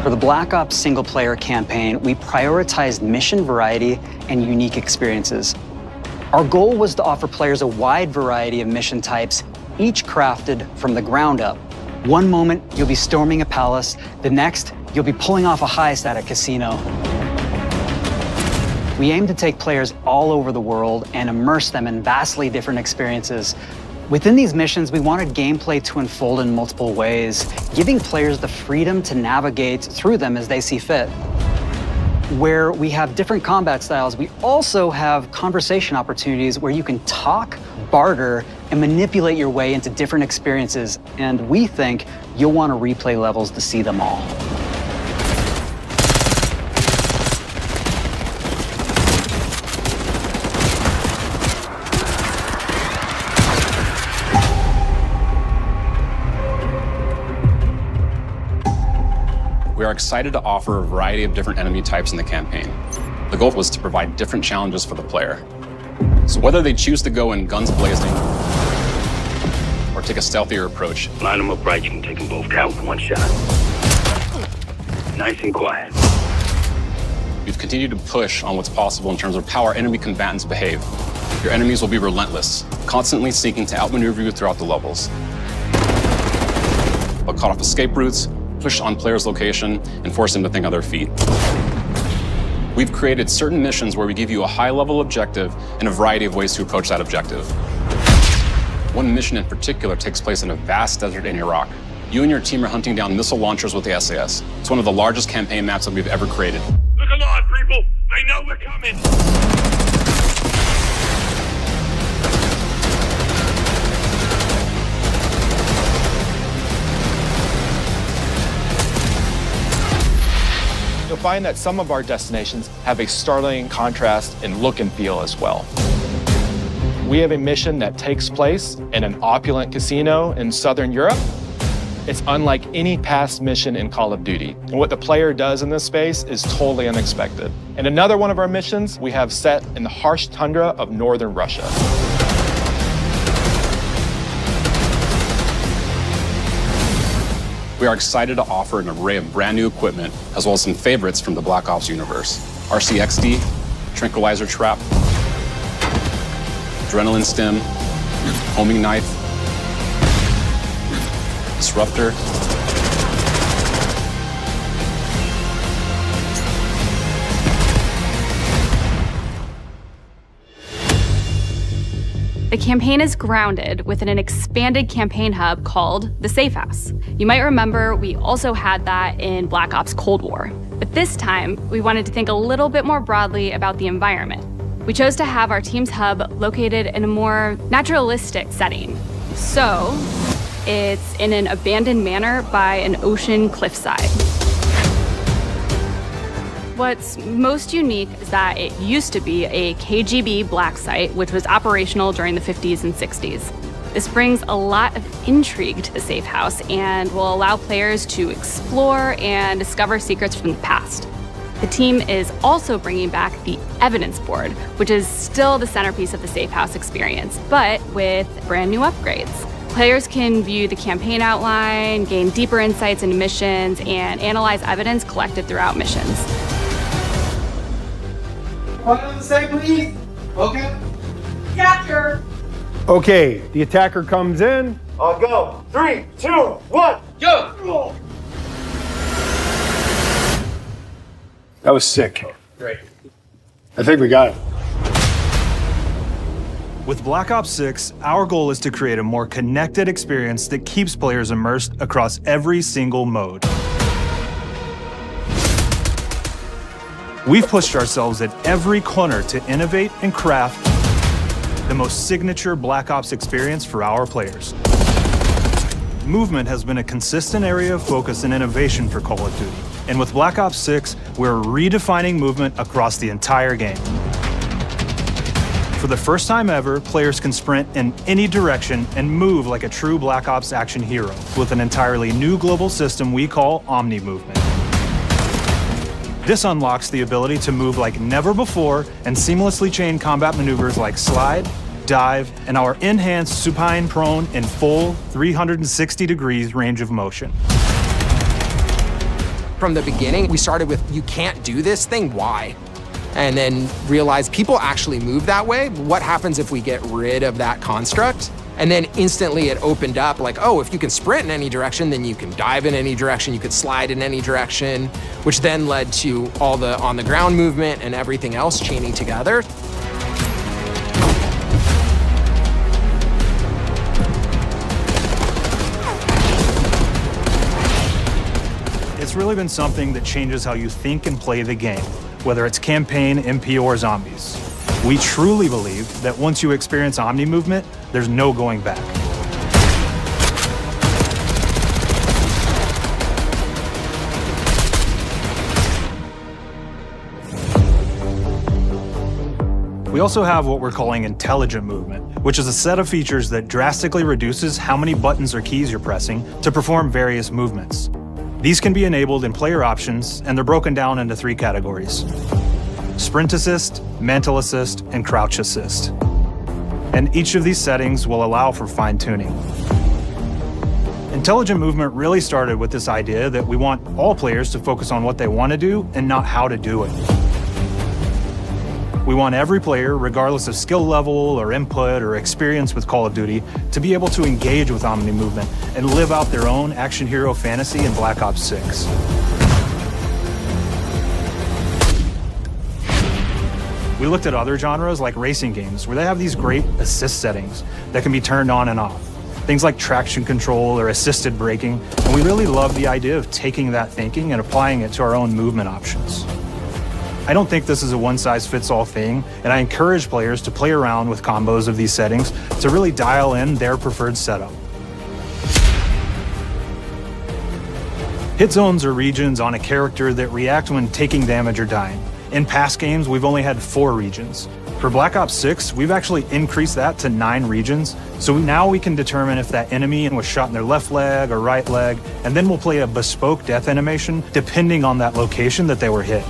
For the Black Ops single-player campaign, we prioritized mission variety and unique experiences. Our goal was to offer players a wide variety of mission types, each crafted from the ground up. One moment, you'll be storming a palace. The next, you'll be pulling off a heist at a casino. We aim to take players all over the world and immerse them in vastly different experiences. Within these missions, we wanted gameplay to unfold in multiple ways, giving players the freedom to navigate through them as they see fit. Where we have different combat styles, we also have conversation opportunities where you can talk, barter, and manipulate your way into different experiences. And we think you'll want to replay levels to see them all. We are excited to offer a variety of different enemy types in the campaign. The goal was to provide different challenges for the player. So whether they choose to go in guns blazing or take a stealthier approach. Line them up right, you can take them both down with one shot. Nice and quiet. We've continued to push on what's possible in terms of how our enemy combatants behave. Your enemies will be relentless, constantly seeking to outmaneuver you throughout the levels. They'll cut off escape routes, push on players' location, and force them to think on their feet. We've created certain missions where we give you a high-level objective and a variety of ways to approach that objective. One mission in particular takes place in a vast desert in Iraq. You and your team are hunting down missile launchers with the SAS. It's one of the largest campaign maps that we've ever created. Look alive, people! They know we're coming! You'll find that some of our destinations have a startling contrast in look and feel as well. We have a mission that takes place in an opulent casino in Southern Europe. It's unlike any past mission in Call of Duty. And what the player does in this space is totally unexpected. And another one of our missions we have set in the harsh tundra of northern Russia. We are excited to offer an array of brand new equipment, as well as some favorites from the Black Ops universe. RCXD, Tranquilizer Trap, Adrenaline Stim, Homing Knife, Disruptor, The campaign is grounded within an expanded campaign hub called the Safe House. You might remember we also had that in Black Ops Cold War. But this time, we wanted to think a little bit more broadly about the environment. We chose to have our team's hub located in a more naturalistic setting. So, it's in an abandoned manor by an ocean cliffside. What's most unique is that it used to be a KGB black site, which was operational during the 50s and 60s. This brings a lot of intrigue to the Safe House and will allow players to explore and discover secrets from the past. The team is also bringing back the evidence board, which is still the centerpiece of the Safe House experience, but with brand new upgrades. Players can view the campaign outline, gain deeper insights into missions, and analyze evidence collected throughout missions. One on the side, please. Okay. Capture. Okay, the attacker comes in. I'll go. 3, 2, 1, go! That was sick. Great. I think we got it. With Black Ops 6, our goal is to create a more connected experience that keeps players immersed across every single mode. We've pushed ourselves at every corner to innovate and craft the most signature Black Ops experience for our players. Movement has been a consistent area of focus and innovation for Call of Duty. And with Black Ops 6, we're redefining movement across the entire game. For the first time ever, players can sprint in any direction and move like a true Black Ops action hero with an entirely new global system we call Omni Movement. This unlocks the ability to move like never before and seamlessly chain combat maneuvers like slide, dive, and our enhanced supine prone in full 360 degrees range of motion. From the beginning, we started with, you can't do this thing, why? and then realized people actually move that way. What happens if we get rid of that construct? And then instantly it opened up like, oh, if you can sprint in any direction, then you can dive in any direction, you could slide in any direction, which then led to all the on-the-ground movement and everything else chaining together. It's really been something that changes how you think and play the game, whether it's campaign, MP, or zombies. We truly believe that once you experience Omni movement, there's no going back. We also have what we're calling intelligent movement, which is a set of features that drastically reduces how many buttons or keys you're pressing to perform various movements. These can be enabled in player options, and they're broken down into 3 categories: sprint assist, mantle assist, and crouch assist. And each of these settings will allow for fine-tuning. Intelligent movement really started with this idea that we want all players to focus on what they want to do and not how to do it. We want every player, regardless of skill level or input or experience with Call of Duty, to be able to engage with Omni movement and live out their own action hero fantasy in Black Ops 6. We looked at other genres like racing games, where they have these great assist settings that can be turned on and off. Things like traction control or assisted braking, and we really love the idea of taking that thinking and applying it to our own movement options. I don't think this is a one-size-fits-all thing, and I encourage players to play around with combos of these settings to really dial in their preferred setup. Hit zones are regions on a character that react when taking damage or dying. In past games, we've only had 4 regions. For Black Ops 6, we've actually increased that to 9 regions, so now we can determine if that enemy was shot in their left leg or right leg, and then we'll play a bespoke death animation depending on that location that they were hit.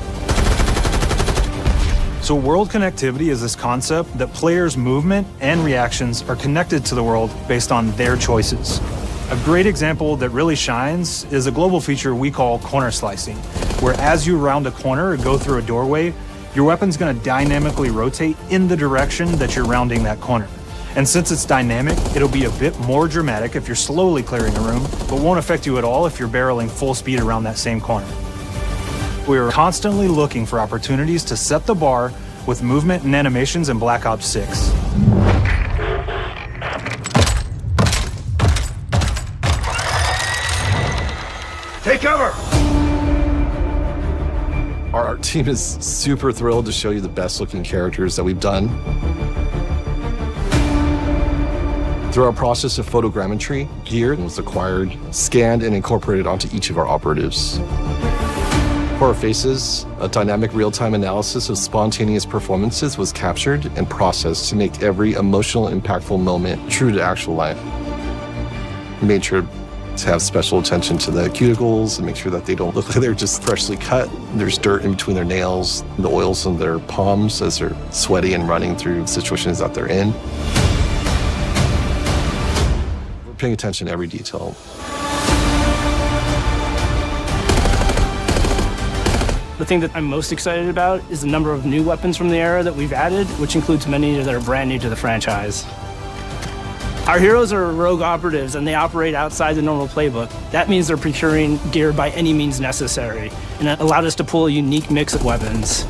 So world connectivity is this concept that players' movement and reactions are connected to the world based on their choices. A great example that really shines is a global feature we call corner slicing, where as you round a corner or go through a doorway, your weapon's gonna dynamically rotate in the direction that you're rounding that corner. And since it's dynamic, it'll be a bit more dramatic if you're slowly clearing a room, but won't affect you at all if you're barreling full speed around that same corner. We are constantly looking for opportunities to set the bar with movement and animations in Black Ops 6. Take cover! Our team is super thrilled to show you the best looking characters that we've done. Through our process of photogrammetry, gear was acquired, scanned, and incorporated onto each of our operatives. For our faces, a dynamic real-time analysis of spontaneous performances was captured and processed to make every emotional, impactful moment true to actual life. We made sure to have special attention to the cuticles and make sure that they don't look like they're just freshly cut. There's dirt in between their nails, the oils on their palms as they're sweaty and running through situations that they're in. We're paying attention to every detail. The thing that I'm most excited about is the number of new weapons from the era that we've added, which includes many that are brand new to the franchise. Our heroes are rogue operatives, and they operate outside the normal playbook. That means they're procuring gear by any means necessary, and it allowed us to pull a unique mix of weapons.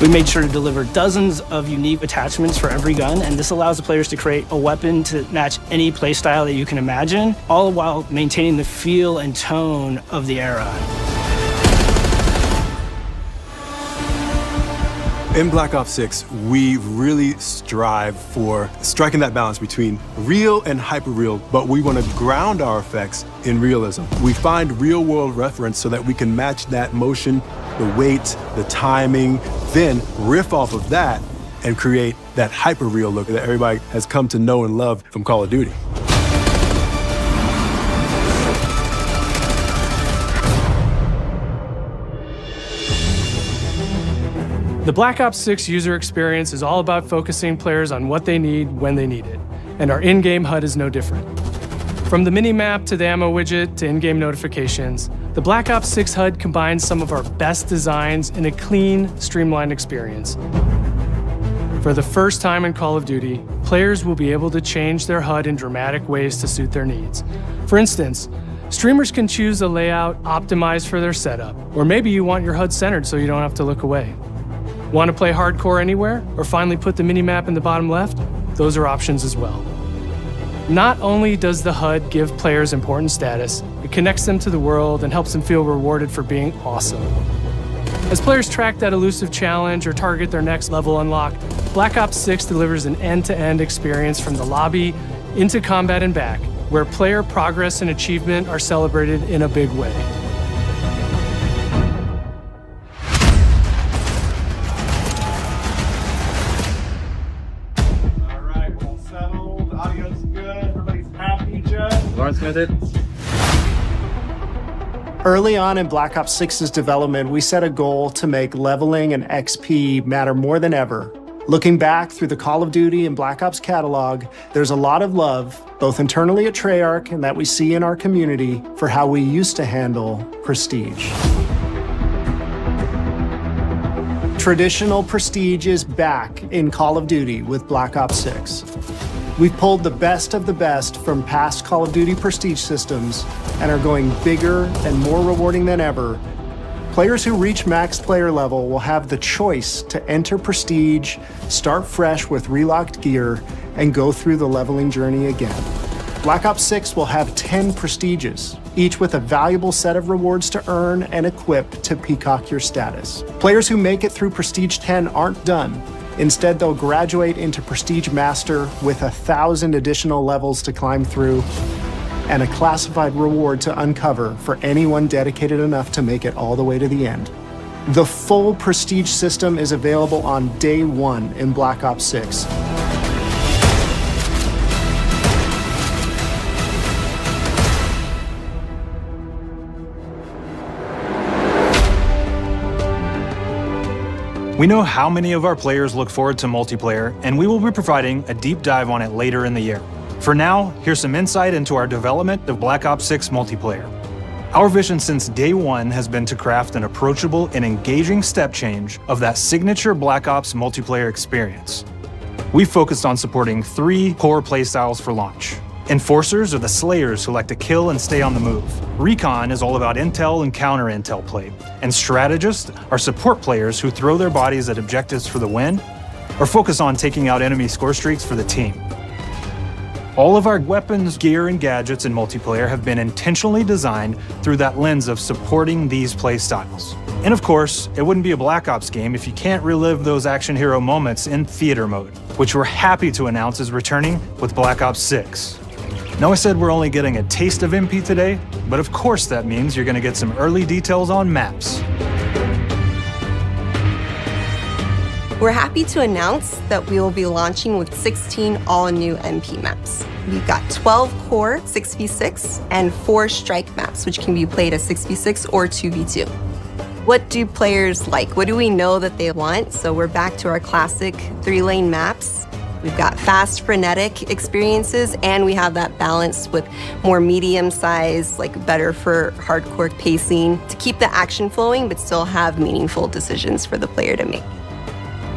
We made sure to deliver dozens of unique attachments for every gun, and this allows the players to create a weapon to match any playstyle that you can imagine, all while maintaining the feel and tone of the era. In Black Ops 6, we really strive for striking that balance between real and hyper-real, but we want to ground our effects in realism. We find real-world reference so that we can match that motion, the weight, the timing, then riff off of that and create that hyper-real look that everybody has come to know and love from Call of Duty. The Black Ops 6 user experience is all about focusing players on what they need when they need it, and our in-game HUD is no different. From the mini-map to the ammo widget to in-game notifications, The Black Ops 6 HUD combines some of our best designs in a clean, streamlined experience. For the first time in Call of Duty, players will be able to change their HUD in dramatic ways to suit their needs. For instance, streamers can choose a layout optimized for their setup, or maybe you want your HUD centered so you don't have to look away. Want to play hardcore anywhere, or finally put the minimap in the bottom left? Those are options as well. Not only does the HUD give players important status, it connects them to the world and helps them feel rewarded for being awesome. As players track that elusive challenge or target their next level unlock, Black Ops 6 delivers an end-to-end experience from the lobby into combat and back, where player progress and achievement are celebrated in a big way. All right, all settled. Audio's good. Everybody's happy, Jeff? Lawrence with it. Early on in Black Ops 6's development, we set a goal to make leveling and XP matter more than ever. Looking back through the Call of Duty and Black Ops catalog, there's a lot of love, both internally at Treyarch and that we see in our community, for how we used to handle prestige. Traditional prestige is back in Call of Duty with Black Ops 6. We've pulled the best of the best from past Call of Duty prestige systems and are going bigger and more rewarding than ever. Players who reach max player level will have the choice to enter prestige, start fresh with relocked gear, and go through the leveling journey again. Black Ops 6 will have 10 prestiges, each with a valuable set of rewards to earn and equip to peacock your status. Players who make it through Prestige 10 aren't done. Instead, they'll graduate into Prestige Master with 1,000 additional levels to climb through and a classified reward to uncover for anyone dedicated enough to make it all the way to the end. The full Prestige system is available on day one in Black Ops 6. We know how many of our players look forward to multiplayer, and we will be providing a deep dive on it later in the year. For now, here's some insight into our development of Black Ops 6 multiplayer. Our vision since day one has been to craft an approachable and engaging step change of that signature Black Ops multiplayer experience. We focused on supporting 3 core playstyles for launch. Enforcers are the slayers who like to kill and stay on the move. Recon is all about intel and counter-intel play. And strategists are support players who throw their bodies at objectives for the win or focus on taking out enemy score streaks for the team. All of our weapons, gear, and gadgets in multiplayer have been intentionally designed through that lens of supporting these play styles. And of course, it wouldn't be a Black Ops game if you can't relive those action hero moments in theater mode, which we're happy to announce is returning with Black Ops 6. Now, I said we're only getting a taste of MP today, but of course that means you're going to get some early details on maps. We're happy to announce that we will be launching with 16 all-new MP maps. We've got 12 core 6v6 and 4 strike maps, which can be played as 6v6 or 2v2. What do players like? What do we know that they want? So we're back to our classic 3-lane maps. We've got fast, frenetic experiences, and we have that balance with more medium-sized, like better for hardcore pacing to keep the action flowing, but still have meaningful decisions for the player to make.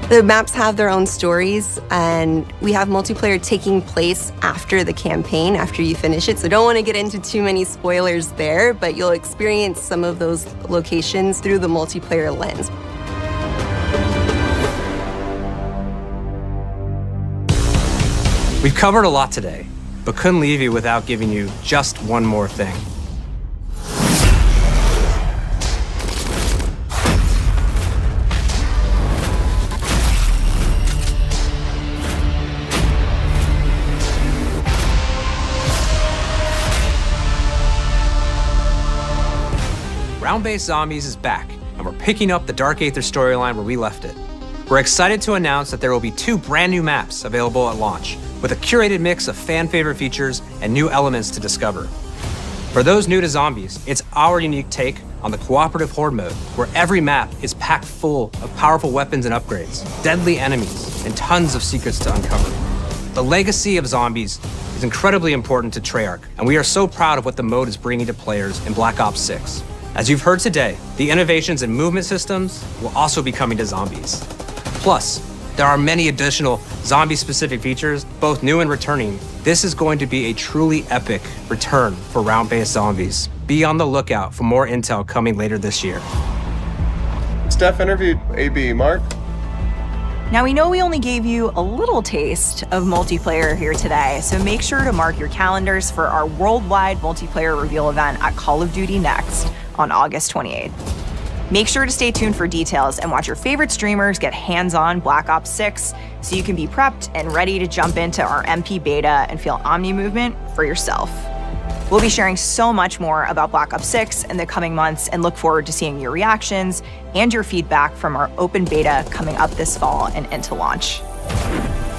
The maps have their own stories, and we have multiplayer taking place after the campaign, after you finish it. So don't want to get into too many spoilers there, but you'll experience some of those locations through the multiplayer lens. We've covered a lot today, but couldn't leave you without giving you just one more thing. Round-based Zombies is back, and we're picking up the Dark Aether storyline where we left it. We're excited to announce that there will be 2 brand new maps available at launch, with a curated mix of fan-favorite features and new elements to discover. For those new to Zombies, it's our unique take on the cooperative horde mode, where every map is packed full of powerful weapons and upgrades, deadly enemies, and tons of secrets to uncover. The legacy of Zombies is incredibly important to Treyarch, and we are so proud of what the mode is bringing to players in Black Ops 6. As you've heard today, the innovations in movement systems will also be coming to zombies. Plus, there are many additional zombie-specific features, both new and returning. This is going to be a truly epic return for round-based zombies. Be on the lookout for more intel coming later this year. Steph interviewed AB. Mark? Now, we know we only gave you a little taste of multiplayer here today, so make sure to mark your calendars for our worldwide multiplayer reveal event at Call of Duty Next on August 28th. Make sure to stay tuned for details and watch your favorite streamers get hands-on Black Ops 6 so you can be prepped and ready to jump into our MP beta and feel Omni movement for yourself. We'll be sharing so much more about Black Ops 6 in the coming months and look forward to seeing your reactions and your feedback from our open beta coming up this fall and into launch.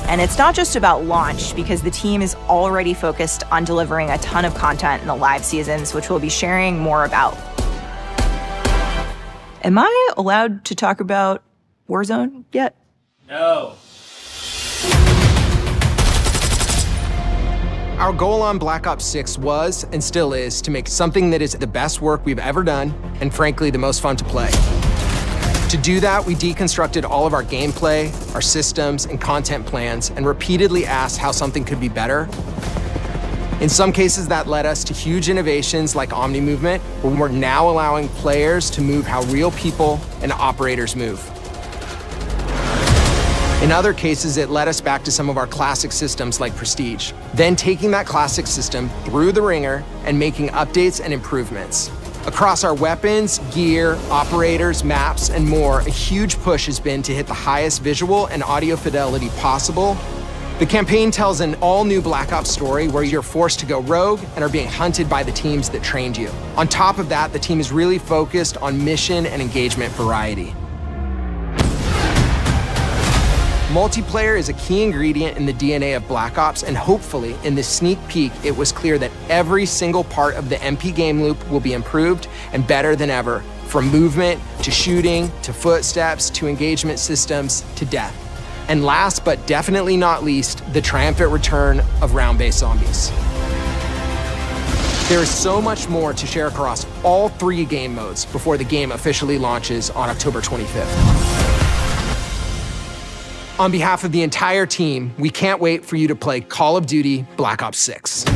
And it's not just about launch, because the team is already focused on delivering a ton of content in the live seasons, which we'll be sharing more about. Am I allowed to talk about Warzone yet? No. Our goal on Black Ops 6 was, and still is, to make something that is the best work we've ever done, and frankly, the most fun to play. To do that, we deconstructed all of our gameplay, our systems, and content plans, and repeatedly asked how something could be better. In some cases, that led us to huge innovations like Omni movement, where we're now allowing players to move how real people and operators move. In other cases, it led us back to some of our classic systems like Prestige, then taking that classic system through the ringer and making updates and improvements. Across our weapons, gear, operators, maps, and more, a huge push has been to hit the highest visual and audio fidelity possible. The campaign tells an all-new Black Ops story where you're forced to go rogue and are being hunted by the teams that trained you. On top of that, the team is really focused on mission and engagement variety. Multiplayer is a key ingredient in the DNA of Black Ops, and hopefully, in this sneak peek, it was clear that every single part of the MP game loop will be improved and better than ever, from movement, to shooting, to footsteps, to engagement systems, to death. And last but definitely not least, the triumphant return of round-based zombies. There is so much more to share across all 3 game modes before the game officially launches on October 25th. On behalf of the entire team, we can't wait for you to play Call of Duty Black Ops 6.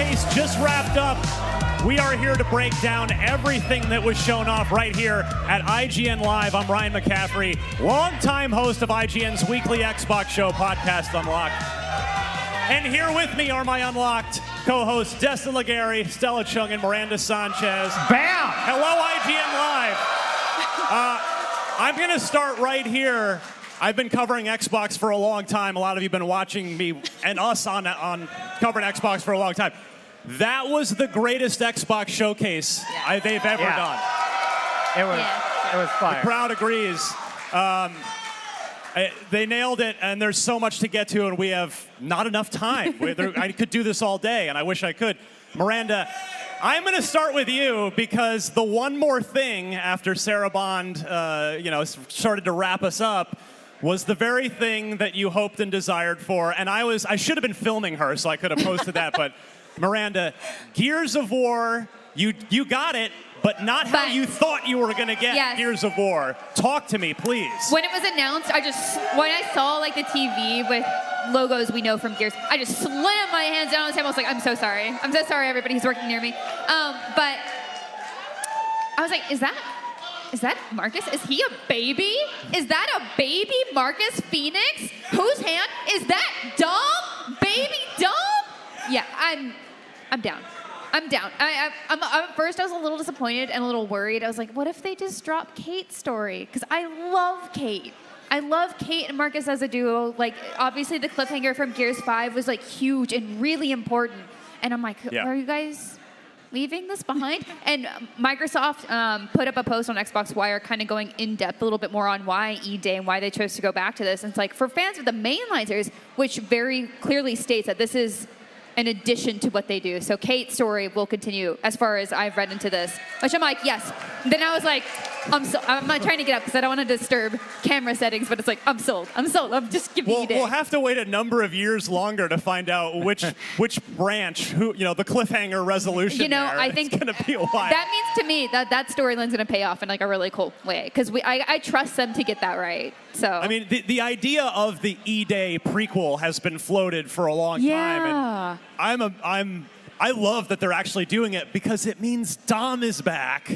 showcase just wrapped up. We are here to break down everything that was shown off right here at IGN Live. I'm Ryan McCaffrey, longtime host of IGN's weekly Xbox show, Podcast Unlocked. And here with me are my Unlocked co-hosts, Destin Legary, Stella Chung, and Miranda Sanchez. Bam! Hello, IGN Live. I'm going to start right here. I've been covering Xbox for a long time. A lot of you have been watching me and us on covering Xbox for a long time. That was the greatest Xbox showcase they've ever done. It was fire. The crowd agrees. They nailed it, and there's so much to get to, and we have not enough time. I could do this all day, and I wish I could. Miranda, I'm going to start with you because the one more thing after Sarah Bond, started to wrap us up was the very thing that you hoped and desired for, and I should have been filming her so I could have posted that, but Miranda, Gears of War, you got it, but not how you thought you were going to get Gears of War. Talk to me, please. When it was announced, when I saw like the TV with logos we know from Gears, I just slammed my hands down on the table. I was like, I'm so sorry. I'm so sorry, everybody who's working near me. But I was like, is that Marcus? Is he a baby? Is that a baby Marcus Phoenix? Whose hand? Is that Dom? Baby Dom? Yeah, I'm down. I'm down. At first, I was a little disappointed and a little worried. I was like, what if they just drop Kate's story? Because I love Kate. I love Kate and Marcus as a duo. Like, obviously, the cliffhanger from Gears 5 was, like, huge and really important. And I'm like, are you guys leaving this behind? And Microsoft put up a post on Xbox Wire kind of going in-depth a little bit more on why E-Day and why they chose to go back to this. And it's like, for fans of the mainline series, which very clearly states that this is in addition to what they do. So Kate's story will continue as far as I've read into this, which I'm like, yes. Then I was like, I'm not trying to get up because I don't want to disturb camera settings, but it's like, I'm sold. I'm just giving you We'll have to wait a number of years longer to find out which branch, the cliffhanger resolution I think it's going to be a while. That means to me that storyline's going to pay off in like a really cool way because I trust them to get that right. So I mean, the idea of the E-Day prequel has been floated for a long time. And I love that they're actually doing it because it means Dom is back.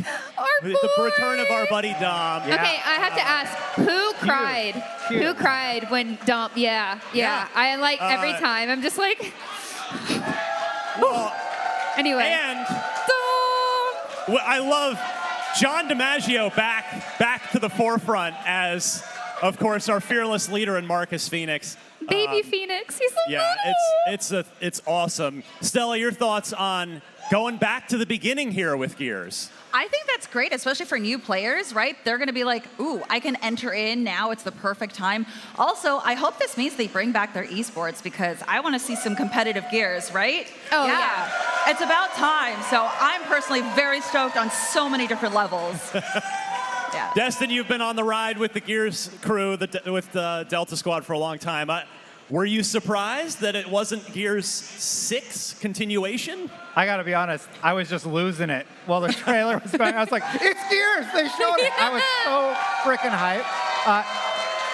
The return of our buddy Dom. Okay, I have to ask, who cried? Who cried when Dom? Yeah. I like every time. I'm just like. Anyway. And I love John DiMaggio back to the forefront as, of course, our fearless leader in Marcus Phoenix. Baby Phoenix, he's so little. It's awesome. Stella, your thoughts on going back to the beginning here with Gears? I think that's great, especially for new players, right? They're going to be like, ooh, I can enter in now. It's the perfect time. Also, I hope this means they bring back their esports because I want to see some competitive Gears, right? Oh, yeah. It's about time. So I'm personally very stoked on so many different levels. Yeah. Destin, you've been on the ride with the Gears crew, with the Delta Squad for a long time. Were you surprised that it wasn't Gears 6 continuation? I gotta be honest, I was just losing it while the trailer was going. I was like, it's Gears! They showed it! I was so freaking hyped.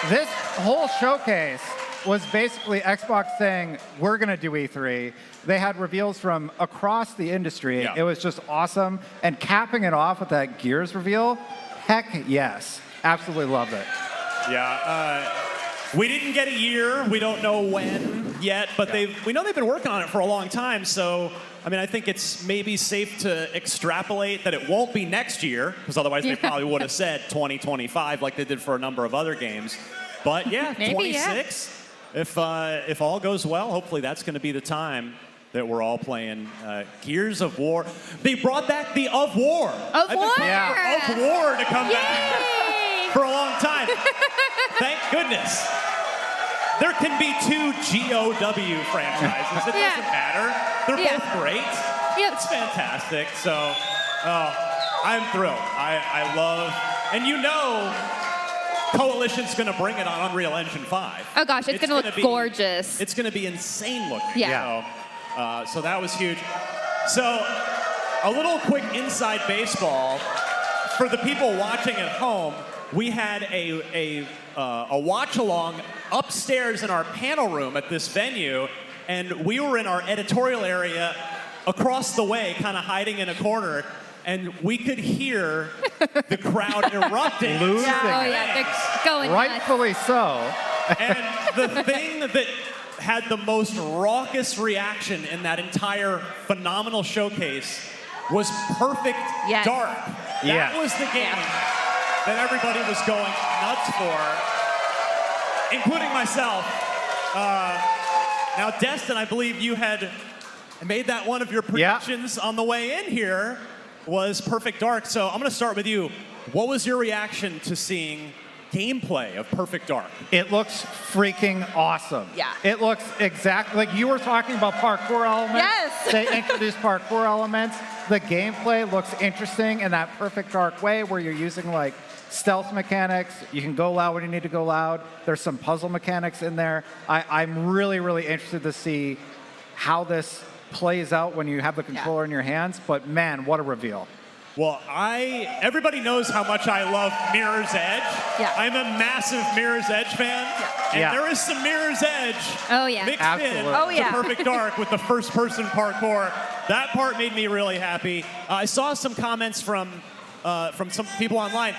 This whole showcase was basically Xbox saying, we're gonna do E3. They had reveals from across the industry. Yeah. It was just awesome. And capping it off with that Gears reveal, heck yes. Absolutely loved it. Yeah. We didn't get a year. We don't know when yet, but we know they've been working on it for a long time. So, I mean, I think it's maybe safe to extrapolate that it won't be next year, because otherwise they probably would have said 2025 like they did for a number of other games. But yeah, maybe, 26. Yeah. If all goes well, hopefully that's going to be the time that we're all playing Gears of War. They brought back the Of War. Of War! Of War to come back for a long time. Thank goodness. There can be 2 GOW franchises. It doesn't matter. They're both great. Yep. It's fantastic. So, I'm thrilled. I love, and Coalition's going to bring it on Unreal Engine 5. Oh gosh, it's going to look gorgeous. It's going to be insane looking. Yeah. So that was huge. So, a little quick inside baseball for the people watching at home. We had a watch-along upstairs in our panel room at this venue, and we were in our editorial area across the way, kind of hiding in a corner, and we could hear the crowd erupting. Losing. Oh, yeah, they're going Rightfully so. And the thing that had the most raucous reaction in that entire phenomenal showcase was Perfect Dark. That was the game that everybody was going nuts for, including myself. Now, Destin, I believe you had made that one of your predictions on the way in here, was Perfect Dark. So I'm going to start with you. What was your reaction to seeing gameplay of Perfect Dark? It looks freaking awesome. Yeah. It looks exactly like you were talking about parkour elements. Yes. They introduced parkour elements. The gameplay looks interesting in that Perfect Dark way where you're using like stealth mechanics. You can go loud when you need to go loud. There's some puzzle mechanics in there. I'm really, really interested to see how this plays out when you have the controller in your hands. But man, what a reveal. Well, everybody knows how much I love Mirror's Edge. Yeah. I'm a massive Mirror's Edge fan. And there is some Mirror's Edge mixed in to Perfect Dark with the first-person parkour. That part made me really happy. I saw some comments from some people online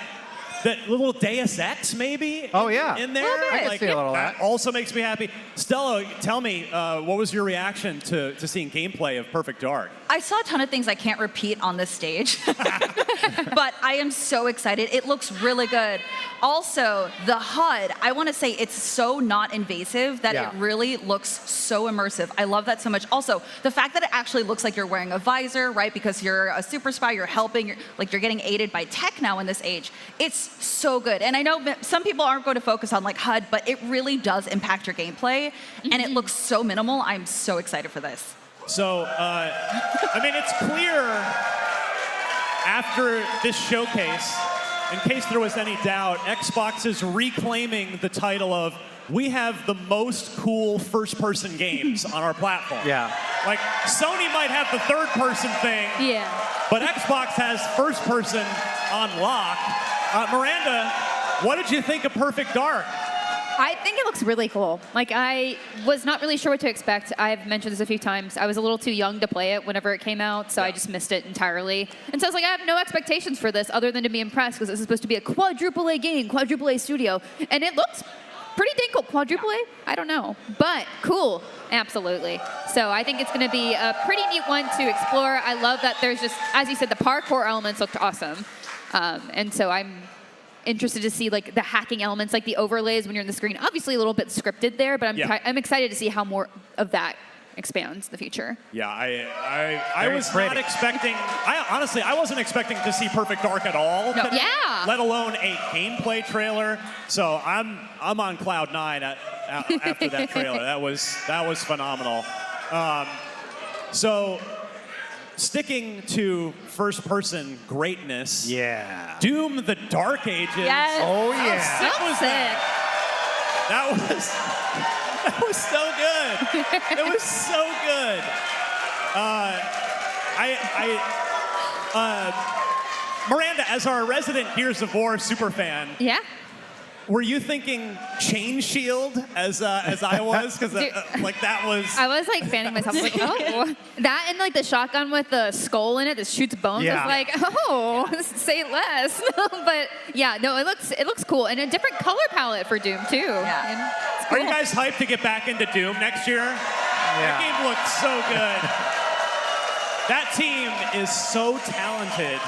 that little Deus Ex maybe in there. I can see a little of that. Also makes me happy. Stella, tell me, what was your reaction to seeing gameplay of Perfect Dark? I saw a ton of things I can't repeat on this stage, but I am so excited. It looks really good. Also, the HUD, I want to say it's so not invasive that it really looks so immersive. I love that so much. Also, the fact that it actually looks like you're wearing a visor, right? Because you're a super spy, you're helping, you're getting aided by tech now in this age. It's so good. And I know some people aren't going to focus on like HUD, but it really does impact your gameplay, and it looks so minimal. I'm so excited for this. So, I mean, it's clear after this showcase, in case there was any doubt, Xbox is reclaiming the title of we have the most cool first-person games on our platform. Yeah. Like, Sony might have the third-person thing, but Xbox has first-person on lock. Miranda, what did you think of Perfect Dark? I think it looks really cool. Like, I was not really sure what to expect. I've mentioned this a few times. I was a little too young to play it whenever it came out, so I just missed it entirely. And so I was like, I have no expectations for this other than to be impressed because this is supposed to be a quadruple A game, quadruple A studio. And it looks pretty dang cool. Quadruple A? I don't know. But cool. Absolutely. So I think it's going to be a pretty neat one to explore. I love that there's just, as you said, the parkour elements looked awesome. And so I'm interested to see like the hacking elements, like the overlays when you're on the screen. Obviously a little bit scripted there, but I'm excited to see how more of that expands in the future. Yeah, I was not expecting, honestly, I wasn't expecting to see Perfect Dark at all. No. Today, Yeah. Let alone a gameplay trailer. So I'm on cloud 9 after that trailer. That was phenomenal. So sticking to first-person greatness. Yeah. Doom: The Dark Ages. Yes. Oh yeah. That was so good. It was so good. Miranda, as our resident Gears of War superfan, were you thinking Chain Shield as I was? Because that was. I was like fanning myself like, oh, that and like the shotgun with the skull in it that shoots bones. Yeah. I was like, oh, say less. But yeah, no, it looks cool and a different color palette for Doom too. Yeah. Are you guys hyped to get back into Doom next year? That game looks so good. That team is so talented.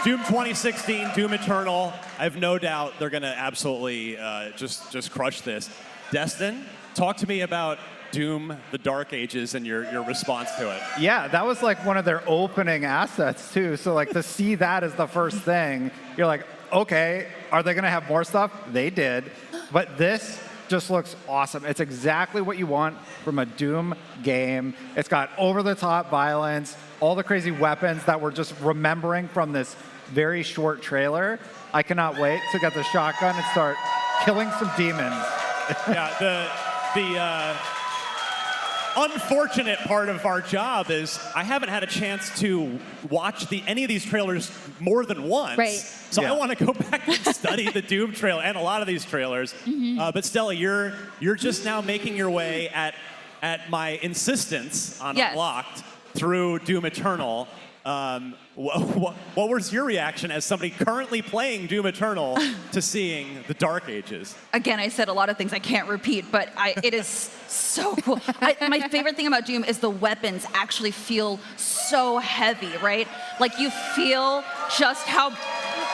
Doom 2016, Doom Eternal. I have no doubt they're going to absolutely just crush this. Destin, talk to me about Doom: The Dark Ages and your response to it. Yeah, that was like one of their opening assets too. So like to see that as the first thing, you're like, okay, are they going to have more stuff? They did. But this just looks awesome. It's exactly what you want from a Doom game. It's got over-the-top violence, all the crazy weapons that we're just remembering from this very short trailer. I cannot wait to get the shotgun and start killing some demons. Yeah, the unfortunate part of our job is I haven't had a chance to watch any of these trailers more than once. Right. So I want to go back and study the Doom trailer and a lot of these trailers. But Stella, you're just now making your way at my insistence on Unlocked through Doom Eternal. What was your reaction as somebody currently playing Doom Eternal to seeing the Dark Ages? Again, I said a lot of things I can't repeat, but it is so cool. My favorite thing about Doom is the weapons actually feel so heavy, right? Like you feel just how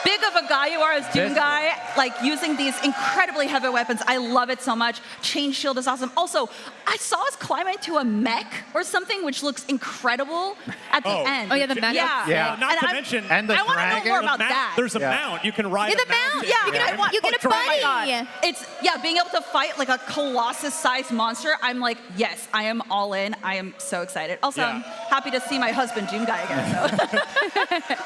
big of a guy you are as Doom guy, like using these incredibly heavy weapons. I love it so much. Chain Shield is awesome. Also, I saw us climb into a mech or something, which looks incredible at the end. Oh, yeah, the mech. Yeah. Not to mention, I want to know more about that. There's a mount. You can ride the mount. Yeah, you get a buddy. It's, being able to fight like a Colossus-sized monster. I'm like, yes, I am all in. I am so excited. Also, I'm happy to see my husband, Doom guy, again. So.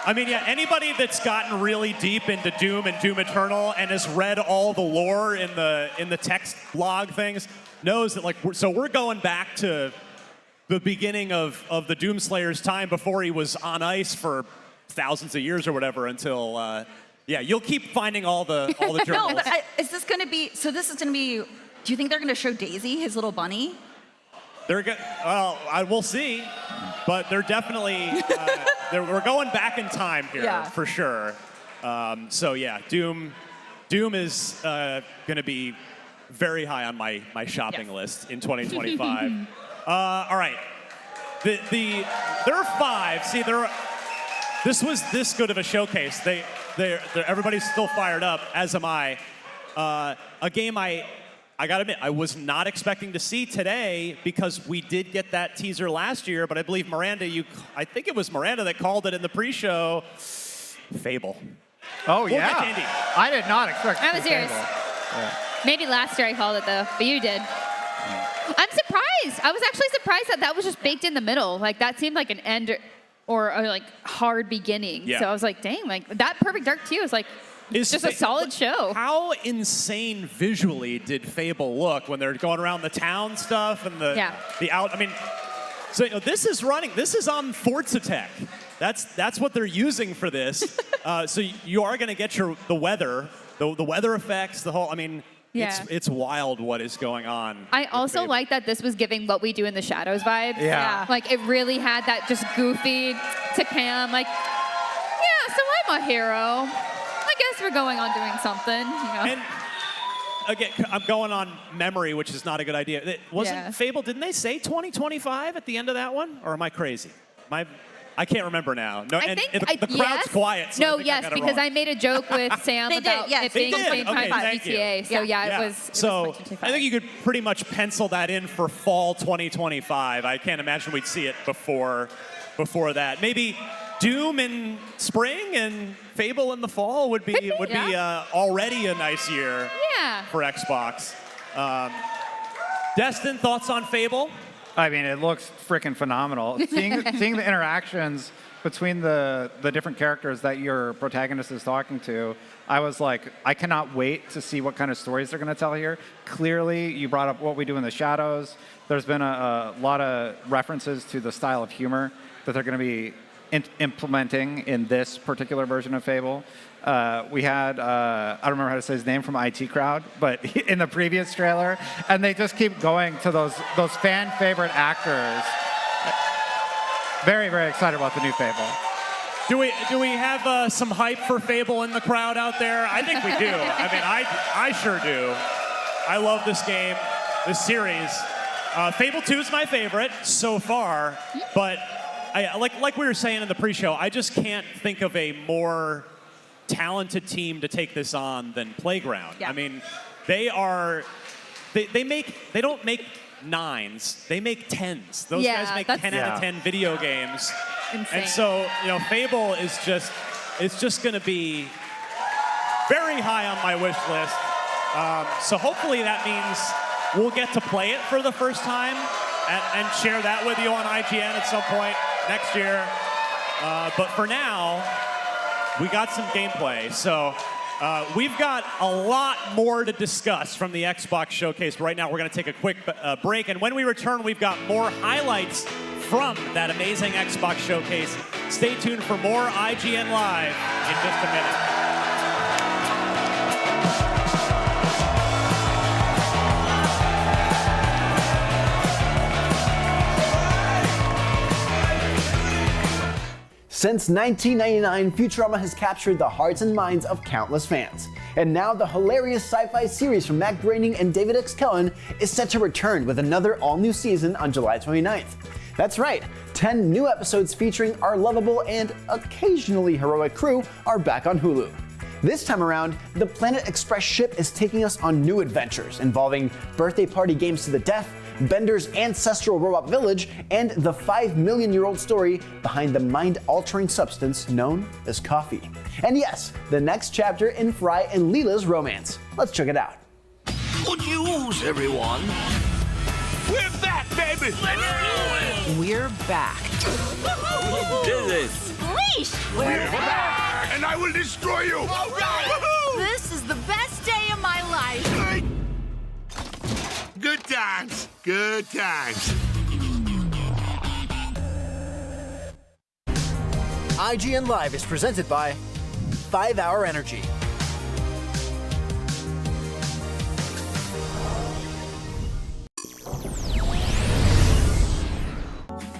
I mean, anybody that's gotten really deep into Doom and Doom Eternal and has read all the lore in the text log things knows that we're going back to the beginning of the Doomslayer's time before he was on ice for thousands of years or whatever until you'll keep finding all the journals. No, but is this going to be? So this is going to be. Do you think they're going to show Daisy, his little bunny? We'll see, but they're definitely we're going back in time here for sure. Doom is going to be very high on my shopping list in 2025. All right, there are 5. See, this was this good of a showcase. Everybody's still fired up, as am I. A game I gotta admit, I was not expecting to see today because we did get that teaser last year, but I believe I think it was Miranda that called it in the pre-show. Fable. Oh, We'll get yeah. to Indy. I did not expect I was yours. Maybe last year I called it, though, but you did. I'm surprised. I was actually surprised that was just baked in the middle. Like, that seemed like an end or a, like, hard beginning. Yeah. So I was like, dang, like, that Perfect Dark 2 is like, it's just a solid show. How insane visually did Fable look when they're going around the town stuff and the out? I mean, so this is on Forza Tech. That's what they're using for this. So you are going to get the weather effects, the whole. I mean, it's wild what is going on. I also like that this was giving What We Do in the Shadows vibes. Yeah. Like, it really had that just goofy to Cam, like, yeah, so I'm a hero. I guess we're going on doing something, you know. And again, I'm going on memory, which is not a good idea. It wasn't Fable, didn't they say 2025 at the end of that one? Or am I crazy? I can't remember now. No, the crowd's quiet. So because I made a joke with Sam about it being the same time as GTA. So it was. So I think you could pretty much pencil that in for fall 2025. I can't imagine we'd see it before that. Maybe Doom in spring and Fable in the fall would be already a nice year for Xbox. Destin, thoughts on Fable? I mean, it looks freaking phenomenal. Seeing the interactions between the different characters that your protagonist is talking to, I was like, I cannot wait to see what kind of stories they're going to tell here. Clearly, you brought up What We Do in the Shadows. There's been a lot of references to the style of humor that they're going to be implementing in this particular version of Fable. We had, I don't remember how to say his name from IT Crowd, but in the previous trailer, and they just keep going to those fan favorite actors. Very, very excited about the new Fable. Do we have some hype for Fable in the crowd out there? I think we do. I mean, I sure do. I love this game, this series. Fable 2 is my favorite so far, but like we were saying in the pre-show, I just can't think of a more talented team to take this on than Playground. Yeah. I mean, they don't make 9s, they make 10s. Those guys make 10 out of 10 video games. Insane. And so, Fable is just going to be very high on my wish list. So hopefully that means we'll get to play it for the first time and share that with you on IGN at some point next year. But for now, we got some gameplay. So we've got a lot more to discuss from the Xbox showcase. Right now, we're going to take a quick break. And when we return, we've got more highlights from that amazing Xbox showcase. Stay tuned for more IGN Live in just a minute. Since 1999, Futurama has captured the hearts and minds of countless fans. And now the hilarious sci-fi series from Matt Groening and David X. Cohen is set to return with another all-new season on July 29th. That's right, 10 new episodes featuring our lovable and occasionally heroic crew are back on Hulu. This time around, the Planet Express ship is taking us on new adventures involving birthday party games to the death, Bender's ancestral robot village, and the 5-million-year-old story behind the mind-altering substance known as coffee. And yes, the next chapter in Fry and Leela's romance. Let's check it out. Good news, everyone. We're back, baby. Let's do it. We're back. Leash. We're back, and I will destroy you. All right. This is the best day of my life. Good times. Good times. ign-live is presented by 5 Hour Energy.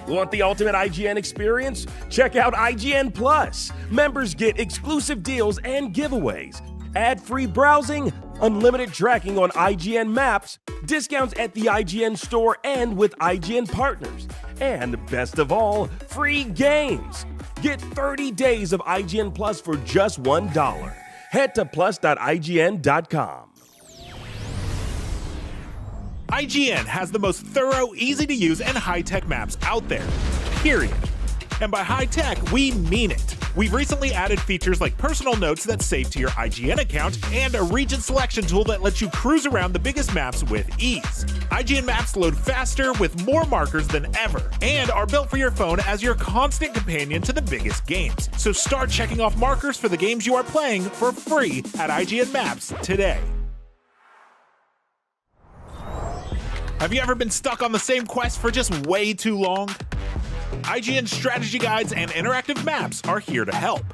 Want the ultimate IGN experience? Check out IGN Plus. Members get exclusive deals and giveaways, ad-free browsing, unlimited tracking on IGN Maps, discounts at the IGN store and with IGN partners, and best of all, free games. Get 30 days of IGN Plus for just $1. Head to plus.ign.com. IGN has the most thorough, easy-to-use, and high-tech maps out there, period. And by high-tech, we mean it. We've recently added features like personal notes that save to your IGN account and a region selection tool that lets you cruise around the biggest maps with ease. IGN maps load faster with more markers than ever and are built for your phone as your constant companion to the biggest games. So start checking off markers for the games you are playing for free at IGN Maps today. Have you ever been stuck on the same quest for just way too long? IGN strategy guides and interactive maps are here to help.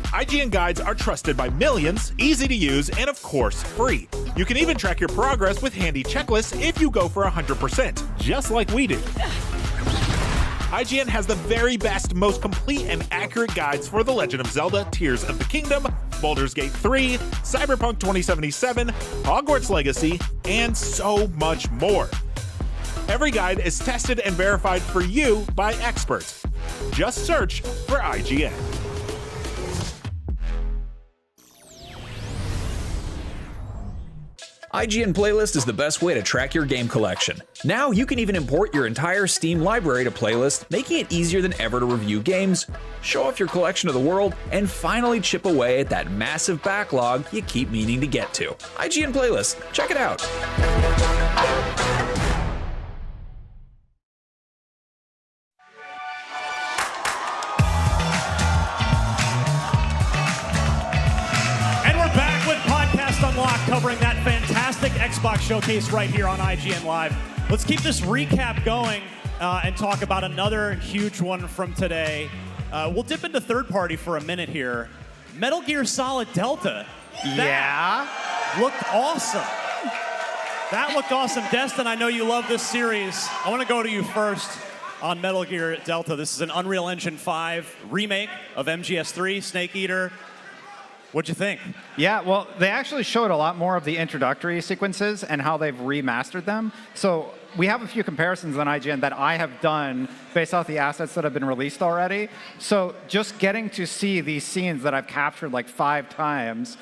IGN guides are trusted by millions, easy to use, and of course, free. You can even track your progress with handy checklists if you go for 100%, just like we do. IGN has the very best, most complete and accurate guides for The Legend of Zelda Tears of the Kingdom, Baldur's Gate 3, Cyberpunk 2077, Hogwarts Legacy, and so much more. Every guide is tested and verified for you by experts. Just search for IGN. IGN Playlist is the best way to track your game collection. Now you can even import your entire Steam library to Playlist, making it easier than ever to review games, show off your collection to the world, and finally chip away at that massive backlog you keep meaning to get to. IGN Playlist, check it out. Covering that fantastic Xbox showcase right here on IGN Live. Let's keep this recap going and talk about another huge one from today. We'll dip into third party for a minute here. Metal Gear Solid Delta. That looked awesome. That looked awesome. Destin, I know you love this series. I want to go to you first on Metal Gear Delta. This is an Unreal Engine 5 remake of MGS3, Snake Eater. What'd you think? Yeah, well, they actually showed a lot more of the introductory sequences and how they've remastered them. So we have a few comparisons on IGN that I have done based off the assets that have been released already. So just getting to see these scenes that I've captured like 5 times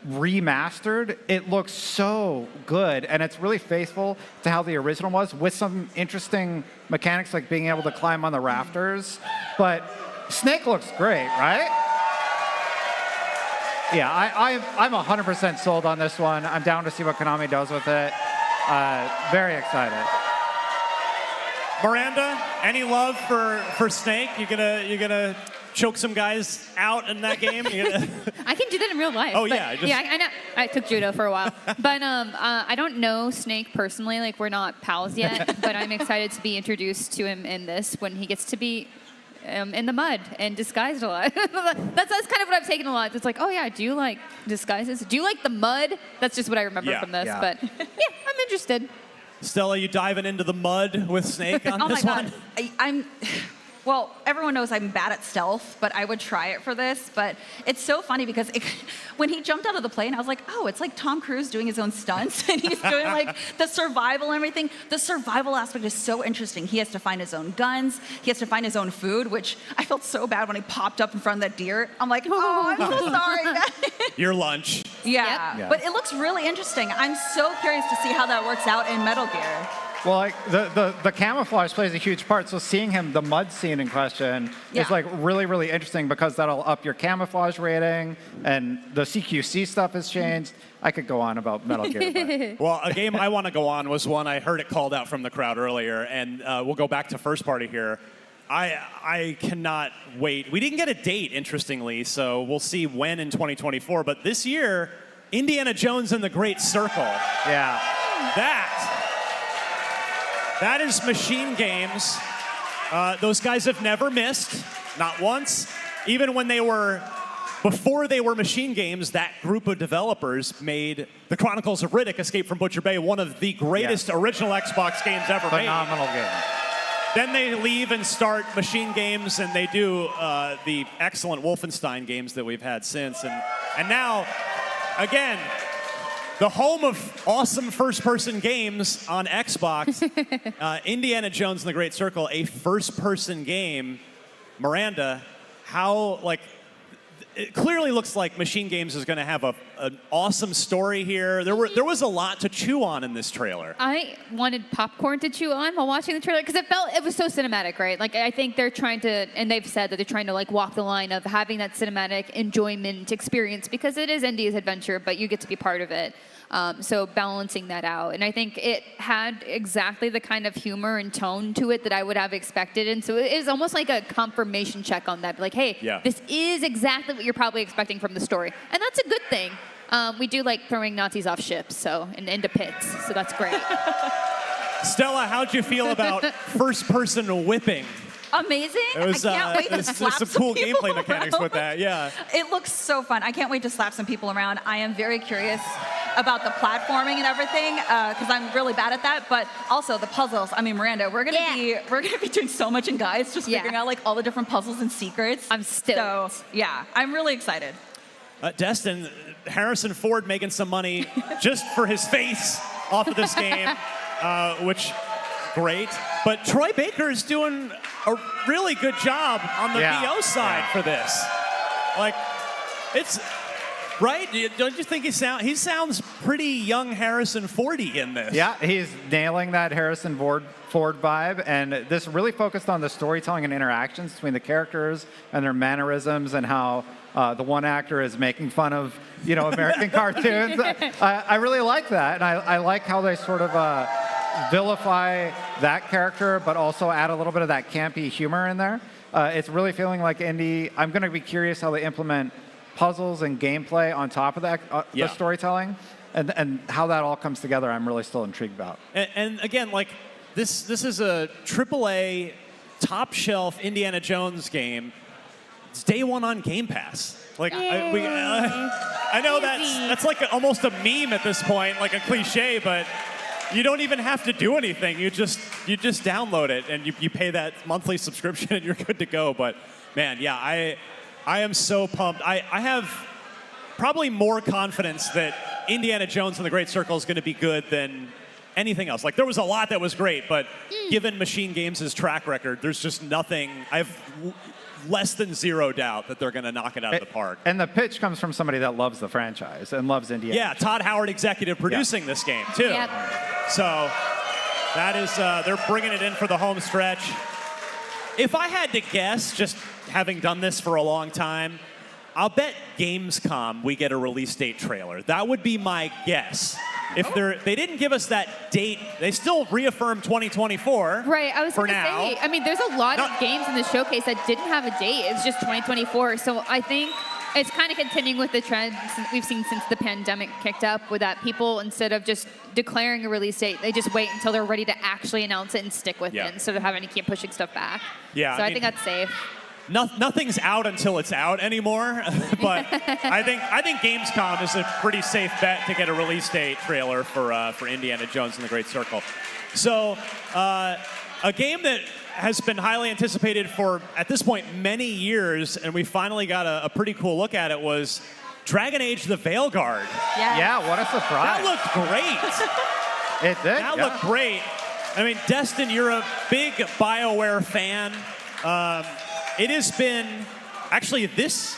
remastered, it looks so good, and it's really faithful to how the original was, with some interesting mechanics like being able to climb on the rafters. But Snake looks great, right? Yeah, I'm 100% sold on this one. I'm down to see what Konami does with it. Very excited. Miranda, any love for Snake? You gonna choke some guys out in that game? I can do that in real life. Oh, but yeah. Yeah, I know. I took judo for a while. But I don't know Snake personally. Like, we're not pals yet. But I'm excited to be introduced to him in this when he gets to be in the mud and disguised a lot. that's kind of what I've taken a lot. It's like, oh yeah, do you like disguises? Do you like the mud? That's just what I remember from this. Yeah. But yeah, I'm interested. Stella, you diving into the mud with Snake on this one? I'm Well, everyone knows I'm bad at stealth, but I would try it for this. But it's so funny because when he jumped out of the plane, I was like, oh, it's like Tom Cruise doing his own stunts, and he's doing like the survival and everything. The survival aspect is so interesting. He has to find his own guns. He has to find his own food, which I felt so bad when he popped up in front of that deer. I'm like, oh, I'm so sorry, guys. Your lunch. Yeah, but it looks really interesting. I'm so curious to see how that works out in Metal Gear. Well, like the camouflage plays a huge part. So seeing him, the mud scene in question, is like really, really interesting because that'll up your camouflage rating, and the CQC stuff has changed. I could go on about Metal Gear. Well, a game I want to go on was one I heard it called out from the crowd earlier, and we'll go back to first party here. I cannot wait. We didn't get a date, interestingly, so we'll see when in 2024. But this year, Indiana Jones and the Great Circle. Yeah. That is Machine Games. Those guys have never missed, not once. Even when before they were Machine Games, that group of developers made The Chronicles of Riddick: Escape from Butcher Bay one of the greatest original Xbox games ever made. Phenomenal game. Then they leave and start Machine Games, and they do the excellent Wolfenstein games that we've had since. And now, again, the home of awesome first-person games on Xbox, Indiana Jones and the Great Circle, a first-person game. Miranda, how, like, it clearly looks like Machine Games is going to have an awesome story here. There was a lot to chew on in this trailer. I wanted popcorn to chew on while watching the trailer because it was so cinematic, right? Like, I think they're trying to, and they've said that they're trying to like walk the line of having that cinematic enjoyment experience because it is Indy's adventure, but you get to be part of it. So balancing that out. And I think it had exactly the kind of humor and tone to it that I would have expected. And so it was almost like a confirmation check on that. Like, hey, this is exactly what you're probably expecting from the story. And that's a good thing. We do like throwing Nazis off ships and into pits. So that's great. Stella, how'd you feel about first-person whipping? Amazing. It was, I can't wait to slap some cool people gameplay mechanics around. with that, yeah. It looks so fun. I can't wait to slap some people around. I am very curious about the platforming and everything because I'm really bad at that. But also the puzzles. I mean, Miranda, we're gonna be doing so much in Guys, just figuring out like all the different puzzles and secrets. I'm stoked. So yeah, I'm really excited. Destin, Harrison Ford making some money just for his face off of this game, which great. But Troy Baker is doing a really good job on the VO side for this. Like, it's right. Don't you think he sounds pretty young Harrison Fordy in this? Yeah, he's nailing that Harrison Ford vibe, and this really focused on the storytelling and interactions between the characters and their mannerisms and how the one actor is making fun of American cartoons. I really like that, and I like how they sort of vilify that character, but also add a little bit of that campy humor in there. It's really feeling like Indy. I'm going to be curious how they implement puzzles and gameplay on top of that, the storytelling, and how that all comes together. I'm really still intrigued about. And again, like this is a AAA top shelf Indiana Jones game. It's day one on Game Pass. Like I know that's like almost a meme at this point, like a cliche, but you don't even have to do anything. You just download it and you pay that monthly subscription and you're good to go. But man, yeah, I am so pumped. I have probably more confidence that Indiana Jones and the Great Circle is going to be good than anything else. Like, there was a lot that was great, but given Machine Games' track record, there's just nothing. I have less than zero doubt that they're going to knock it out of the park. And the pitch comes from somebody that loves the franchise and loves Indiana. Yeah, Todd Howard executive producing this game, too. Yep. So that is, they're bringing it in for the home stretch. If I had to guess, just having done this for a long time, I'll bet Gamescom we get a release date trailer. That would be my guess. If they didn't give us that date, they still reaffirmed 2024. Right, I was for going to now. say, I mean, there's a lot of games in the showcase that didn't have a date. It's just 2024. So I think it's kind of continuing with the trend we've seen since the pandemic kicked up, with that people, instead of just declaring a release date, they just wait until they're ready to actually announce it and stick with it instead of having to keep pushing stuff back. Yeah, So I think that's safe. Nothing's out until it's out anymore, but I think Gamescom is a pretty safe bet to get a release date trailer for Indiana Jones and the Great Circle. So a game that has been highly anticipated for, at this point, many years, and we finally got a pretty cool look at it, was Dragon Age the Veilguard. Yeah, what a surprise. That looked great. It did. That looked great. I mean, Destin, you're a big BioWare fan. It has been, actually, this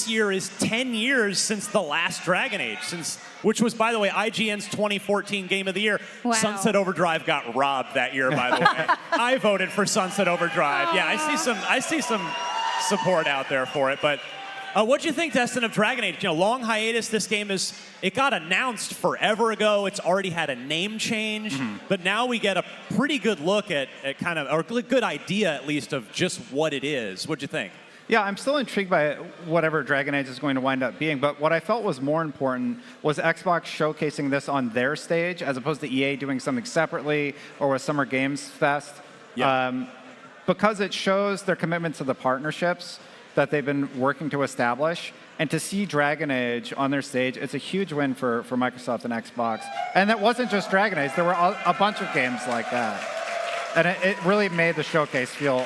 year is 10 years since the last Dragon Age, which was, by the way, IGN's 2014 Game of the Year. Wow. Sunset Overdrive got robbed that year, by the way. I voted for Sunset Overdrive. Yeah, I see some support out there for it. But what'd you think, Destin, of Dragon Age? You know, long hiatus. This game it got announced forever ago. It's already had a name change, but now we get a pretty good look at kind of, or a good idea at least of just what it is. What'd you think? Yeah, I'm still intrigued by whatever Dragon Age is going to wind up being, but what I felt was more important was Xbox showcasing this on their stage as opposed to EA doing something separately or with Summer Games Fest. Yeah. Because it shows their commitment to the partnerships that they've been working to establish. And to see Dragon Age on their stage, it's a huge win for Microsoft and Xbox. And that wasn't just Dragon Age. There were a bunch of games like that. And it really made the showcase feel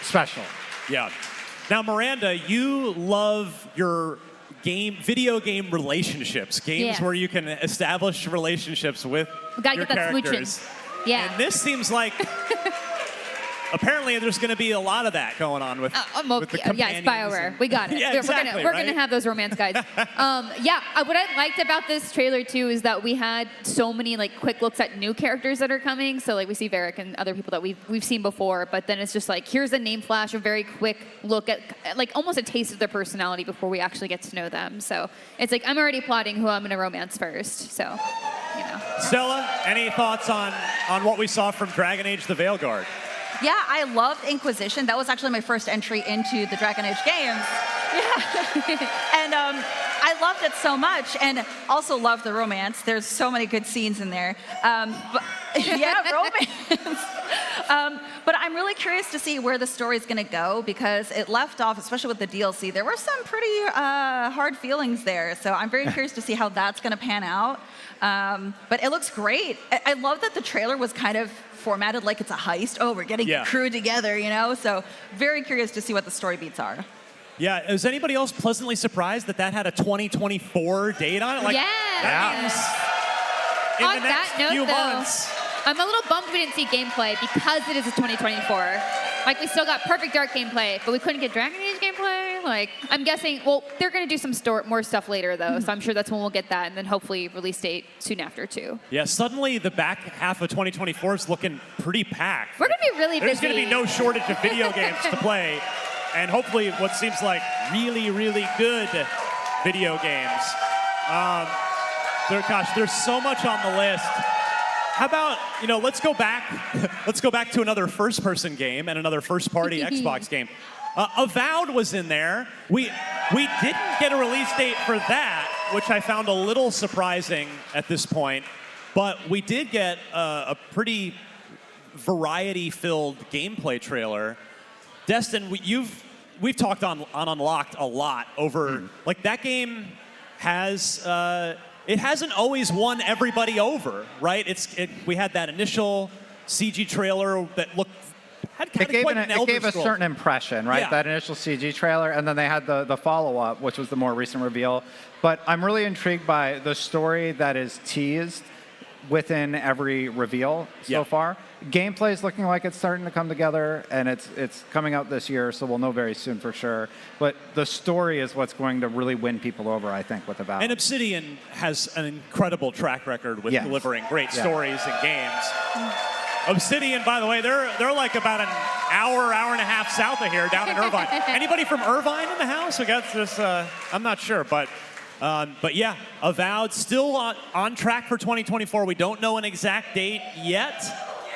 special. Yeah. Now, Miranda, you love your video game relationships, games where you can establish relationships with your characters. Yeah. And this seems like apparently there's going to be a lot of that going on with the companions. Yeah, it's BioWare. We got it. Yeah, exactly, we're gonna have those romance guides. What I liked about this trailer too is that we had so many like quick looks at new characters that are coming. So like we see Varric and other people that we've seen before, but then it's just like here's a name flash, a very quick look at like almost a taste of their personality before we actually get to know them. So it's like I'm already plotting who I'm gonna romance first. So, you know. Stella, any thoughts on what we saw from Dragon Age the Veilguard? Yeah, I loved Inquisition. That was actually my first entry into the Dragon Age games. Yeah. And I loved it so much, and also loved the romance. There's so many good scenes in there. Yeah, romance. But I'm really curious to see where the story's going to go, because it left off, especially with the DLC, there were some pretty hard feelings there. So I'm very curious to see how that's going to pan out. But it looks great. I love that the trailer was kind of formatted like it's a heist. Oh, we're getting a crew together, you know? So very curious to see what the story beats are. Yeah, is anybody else pleasantly surprised that had a 2024 date on it? Like, that means in the next few months. I'm a little bummed we didn't see gameplay because it is a 2024. Like, we still got perfect dark gameplay, but we couldn't get Dragon Age gameplay. Like, I'm guessing, well, they're going to do some more stuff later, though, so I'm sure that's when we'll get that, and then hopefully release date soon after, too. Yeah, suddenly the back half of 2024 is looking pretty packed. We're going to be really busy. There's going to be no shortage of video games to play, and hopefully what seems like really, really good video games. There's so much on the list. How about, let's go back to another first-person game and another first-party Xbox game. Avowed was in there. We didn't get a release date for that, which I found a little surprising at this point. But we did get a pretty variety-filled gameplay trailer. Destin, we've talked on Unlocked a lot over, like, that game has... it hasn't always won everybody over, right? We had that initial CG trailer that it gave a certain impression, right? Yeah. That initial CG trailer, and then they had the follow-up, which was the more recent reveal. But I'm really intrigued by the story that is teased within every reveal so far. Gameplay is looking like it's starting to come together, and it's coming out this year, so we'll know very soon for sure. But the story is what's going to really win people over, I think, with Avowed. And Obsidian has an incredible track record with delivering great stories and games. Obsidian, by the way, they're like about an hour and a half south of here, down in Irvine. Anybody from Irvine in the house? We got this. I'm not sure, but yeah, Avowed still on track for 2024. We don't know an exact date yet,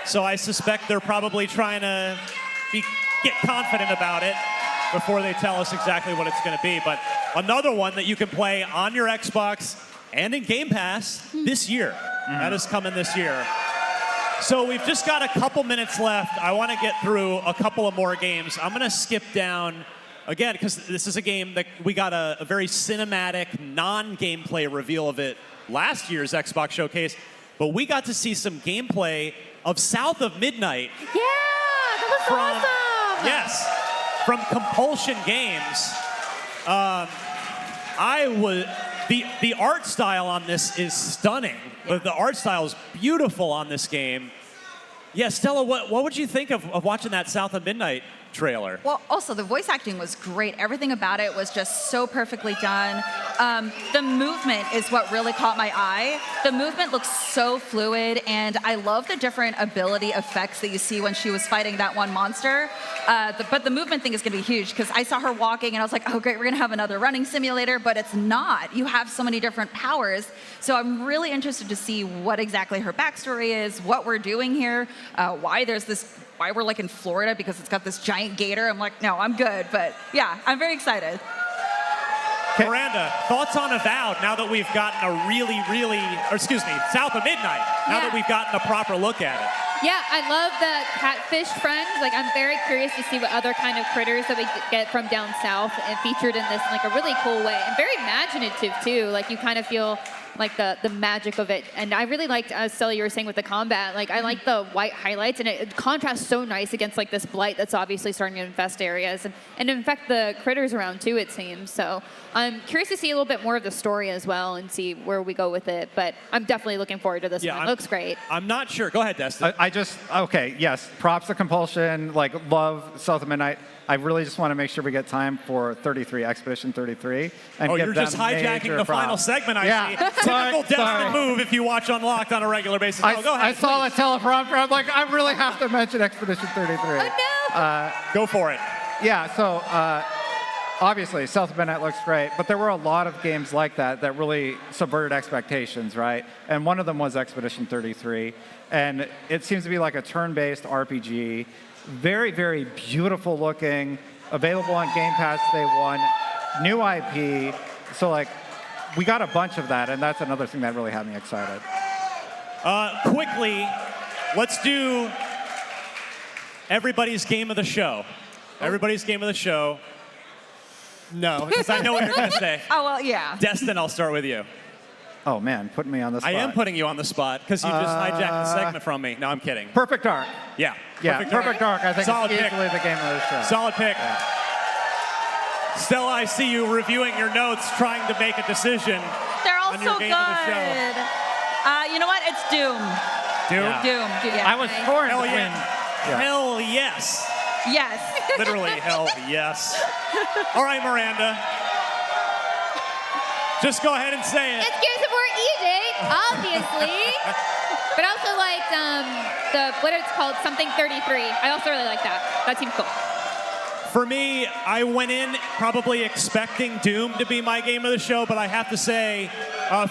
so I suspect they're probably trying to get confident about it before they tell us exactly what it's going to be. But another one that you can play on your Xbox and in Game Pass this year. That is coming this year. So we've just got a couple minutes left. I want to get through a couple of more games. I'm going to skip down, again, because this is a game that we got a very cinematic, non-gameplay reveal of it last year's Xbox Showcase. But we got to see some gameplay of South of Midnight. Yeah, from yes, from Compulsion Games. The art style on this is stunning. The art style is beautiful on this game. Yeah, Stella, what would you think of watching that South of Midnight trailer? Well, also the voice acting was great. Everything about it was just so perfectly done. The movement is what really caught my eye. The movement looks so fluid, and I love the different ability effects that you see when she was fighting that one monster. But the movement thing is going to be huge because I saw her walking, and I was like, oh, great, we're going to have another running simulator, but it's not. You have so many different powers. So I'm really interested to see what exactly her backstory is, what we're doing here, why we're like in Florida because it's got this giant gator. I'm like, no, I'm good. But yeah, I'm very excited. Miranda, thoughts on Avowed now that we've gotten a South of Midnight, now that we've gotten a proper look at it? Yeah, I love the catfish friends. Like, I'm very curious to see what other kind of critters that we get from down south and featured in this in like a really cool way. And very imaginative too. Like, you kind of feel like the magic of it. And I really liked, as Stella, you were saying with the combat, like I like the white highlights, and it contrasts so nice against like this blight that's obviously starting to infest areas and infect the critters around too, it seems. So I'm curious to see a little bit more of the story as well and see where we go with it. But I'm definitely looking forward to this one. It looks great. I'm not sure. Go ahead, Destin. Yes, props to Compulsion, like love South of Midnight. I really just want to make sure we get time for 33, Expedition 33. And you're just hijacking the final segment, I see. Typical Destin move if you watch Unlocked on a regular basis. Go ahead. I saw a teleprompter. I'm like, I really have to mention Expedition 33. Oh, no. Go for it. Yeah, so obviously, South of Midnight looks great, but there were a lot of games like that that really subverted expectations, right? And one of them was Expedition 33. And it seems to be like a turn-based RPG. Very, very beautiful looking, available on Game Pass Day 1, new IP. So, like, we got a bunch of that, and that's another thing that really had me excited. Quickly, let's do everybody's game of the show. Everybody's game of the show. No, because I know what you're going to say. Oh, well, yeah. Destin, I'll start with you. Oh, man, putting me on the spot. I am putting you on the spot because you just hijacked the segment from me. No, I'm kidding. Perfect Dark. Yeah. Perfect Dark. I think Solid it's pick. easily the game of the show. Solid pick. Yeah. Stella, I see you reviewing your notes, trying to make a decision. They're all on your so game good. of the show. You know what? It's Doom. Doom? Yeah. Doom. Yeah. I was torn Hell between. yeah. Hell yes. Yes. Literally, hell yes. All right, Miranda. Just go ahead and say it. It's Gears of War EJ, obviously. But I also liked what it's called, something 33. I also really like that. That seems cool. For me, I went in probably expecting Doom to be my game of the show, but I have to say,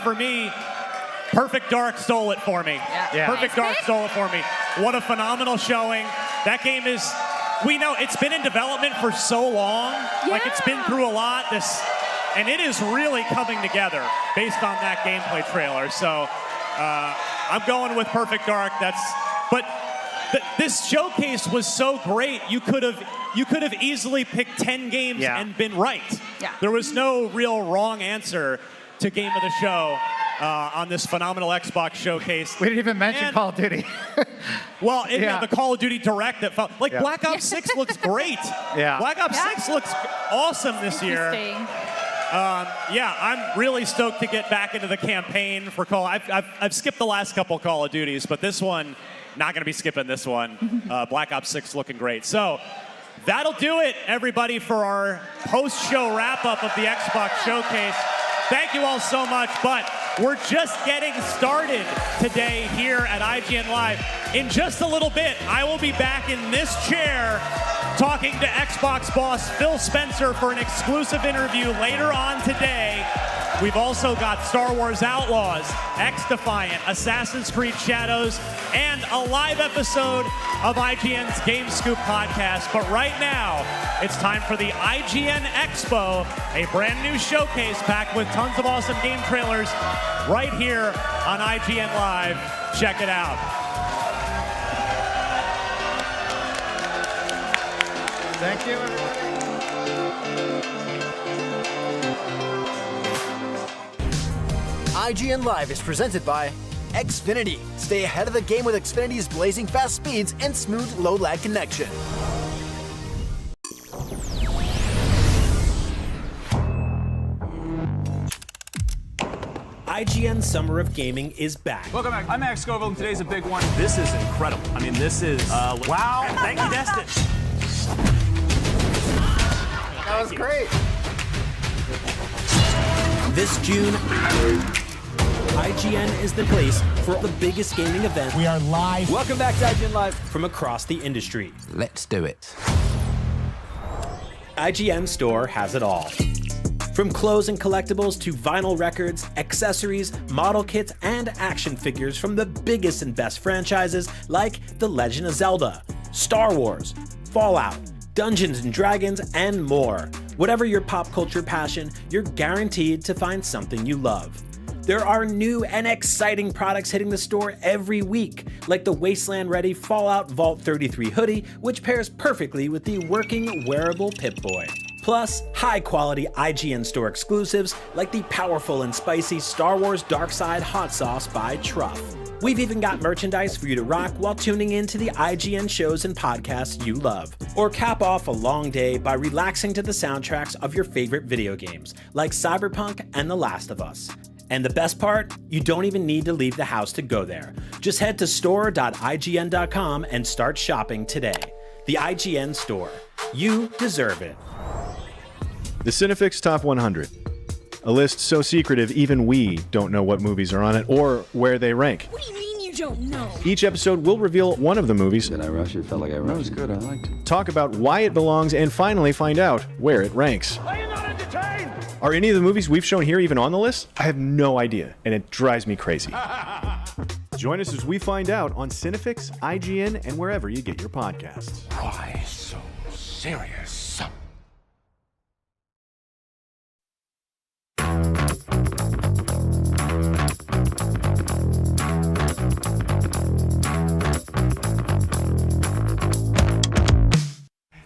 for me, Perfect Dark stole it for me. Yeah. Perfect Dark stole it for me. What a phenomenal showing. That game is, we know it's been in development for so long. Like, it's been through a lot. And it is really coming together based on that gameplay trailer. So I'm going with Perfect Dark. This showcase was so great. You could have easily picked 10 games and been right. Yeah. There was no real wrong answer to game of the show on this phenomenal Xbox showcase. We didn't even mention Call of Duty. Well, the Call of Duty Direct that felt like Black Ops 6 looks great. Yeah. Black Ops 6 looks awesome this year. I'm really stoked to get back into the campaign for Call. I've skipped the last couple Call of Duties, but this one, not going to be skipping this one. Black Ops 6 looking great. So that'll do it, everybody, for our post-show wrap-up of the Xbox Showcase. Thank you all so much, but we're just getting started today here at IGN Live. In just a little bit, I will be back in this chair talking to Xbox boss Phil Spencer for an exclusive interview later on today. We've also got Star Wars Outlaws, X-Defiant, Assassin's Creed Shadows, and a live episode of IGN's Game Scoop podcast. But right now, it's time for the IGN Expo, a brand new showcase packed with tons of awesome game trailers right here on IGN Live. Check it out. Thank you, everybody. IGN Live is presented by Xfinity. Stay ahead of the game with Xfinity's blazing fast speeds and smooth low-lag connection. IGN Summer of Gaming is back. Welcome back. I'm Max Scoville, and today's a big one. This is incredible. I mean, this is wow. Thank you, Destin. That was great. This June, IGN is the place for the biggest gaming event. We are live. Welcome back to IGN Live from across the industry. Let's do it. IGN Store has it all. From clothes and collectibles to vinyl records, accessories, model kits, and action figures from the biggest and best franchises like The Legend of Zelda, Star Wars, Fallout, Dungeons and Dragons, and more. Whatever your pop culture passion, you're guaranteed to find something you love. There are new and exciting products hitting the store every week, like the Wasteland-ready Fallout Vault 33 hoodie, which pairs perfectly with the working wearable Pip-Boy. Plus, high-quality IGN Store exclusives like the powerful and spicy Star Wars Darkside Hot Sauce by Truff. We've even got merchandise for you to rock while tuning in to the IGN shows and podcasts you love. Or cap off a long day by relaxing to the soundtracks of your favorite video games, like Cyberpunk and The Last of Us. And the best part? You don't even need to leave the house to go there. Just head to store.ign.com and start shopping today. The IGN Store. You deserve it. The Cinefix Top 100. A list so secretive even we don't know what movies are on it or where they rank. What do you mean you don't know? Each episode will reveal one of the movies. Did I rush it? Felt like I rushed. That was good. I liked it. Talk about why it belongs and finally find out where it ranks. Are you not entertained? Are any of the movies we've shown here even on the list? I have no idea, and it drives me crazy. Join us as we find out on Cinefix, IGN, and wherever you get your podcasts. Why so serious?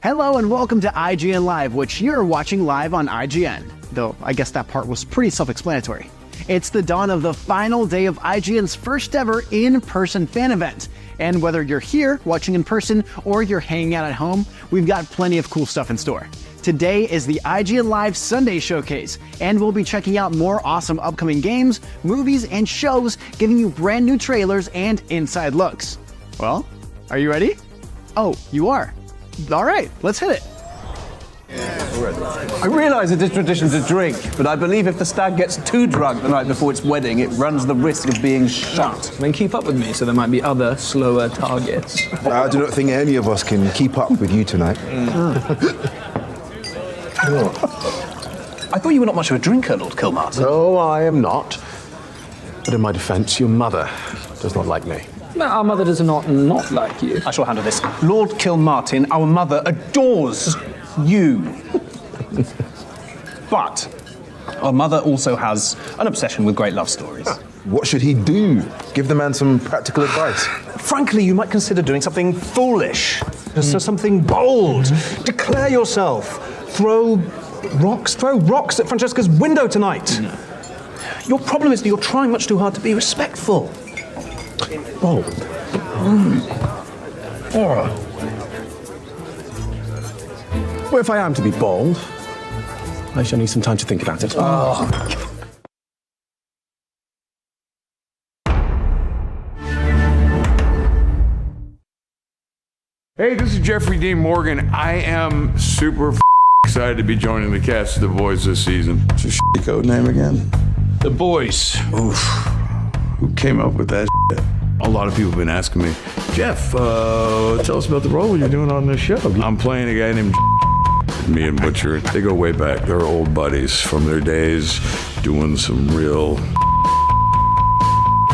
Hello and welcome to IGN Live, which you're watching live on IGN. Though I guess that part was pretty self-explanatory. It's the dawn of the final day of IGN's first ever in-person fan event. And whether you're here watching in person or you're hanging out at home, we've got plenty of cool stuff in store. Today is the IGN Live Sunday Showcase, and we'll be checking out more awesome upcoming games, movies, and shows, giving you brand new trailers and inside looks. Well, are you ready? Oh, you are. All right, let's hit it. I realise it is tradition to drink, but I believe if the stag gets too drunk the night before its wedding, it runs the risk of being shot. Then keep up with me, so there might be other, slower targets. I do not think any of us can keep up with you tonight. I thought you were not much of a drinker, Lord Kilmartin. No, I am not. But in my defence, your mother does not like me. Our mother does not like you. I shall handle this. Lord Kilmartin, our mother adores you. But our mother also has an obsession with great love stories. What should he do? Give the man some practical advice. Frankly, you might consider doing something foolish. So something bold. Declare yourself. Throw rocks at Francesca's window tonight. No. Your problem is that you're trying much too hard to be respectful. Bold. Well, if I am to be bold, I shall need some time to think about it. Hey, this is Jeffrey Dean Morgan. I am super excited to be joining the cast of The Boys this season. What's your code name again? The Boys. Oof. Who came up with that shit? A lot of people have been asking me, Jeff, tell us about the role you're doing on this show. I'm playing a guy named me and Butcher. They go way back. They're old buddies from their days doing some real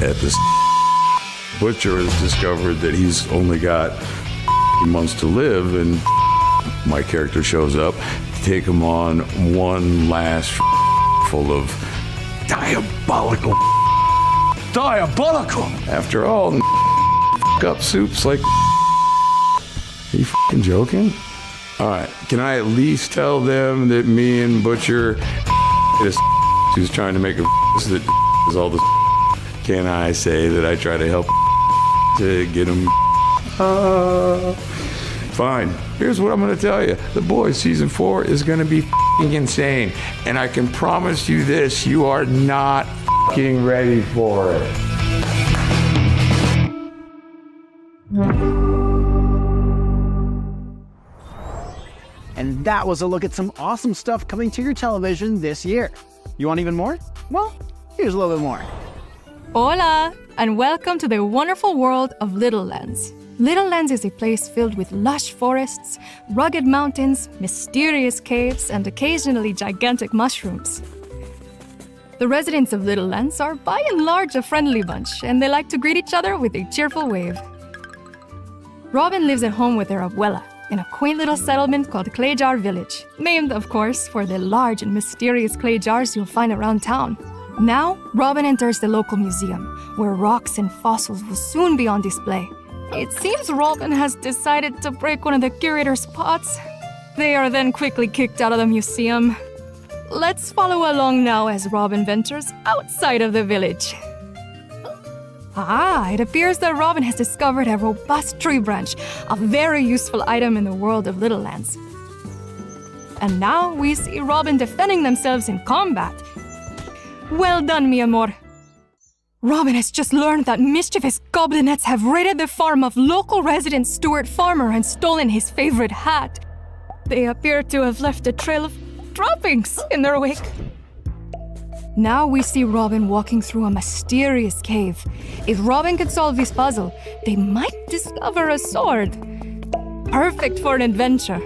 at this. Butcher has discovered that he's only got months to live, and my character shows up to take him on one last full of diabolical. After all, up soups like. Are you fucking joking? All right, can I at least tell them that me and Butcher is who's trying to make a that is all the can I say that I try to help to get him? Fine. Here's what I'm going to tell you. The Boys season 4 is going to be insane. And I can promise you this, you are not ready for it. And that was a look at some awesome stuff coming to your television this year. You want even more? Well, here's a little bit more. Hola, and welcome to the wonderful world of Little Lands. Little Lands is a place filled with lush forests, rugged mountains, mysterious caves, and occasionally gigantic mushrooms. The residents of Little Lands are by and large a friendly bunch, and they like to greet each other with a cheerful wave. Robin lives at home with her abuela in a quaint little settlement called Clay Jar Village, named, of course, for the large and mysterious clay jars you'll find around town. Now, Robin enters the local museum, where rocks and fossils will soon be on display. It seems Robin has decided to break one of the curator's pots. They are then quickly kicked out of the museum. Let's follow along now as Robin ventures outside of the village. It appears that Robin has discovered a robust tree branch, a very useful item in the world of Little Lands. And now we see Robin defending themselves in combat. Well done, mi amor. Robin has just learned that mischievous goblinettes have raided the farm of local resident Stuart Farmer and stolen his favorite hat. They appear to have left a trail of droppings in their wake. Now we see Robin walking through a mysterious cave. If Robin could solve this puzzle, they might discover a sword. Perfect for an adventure.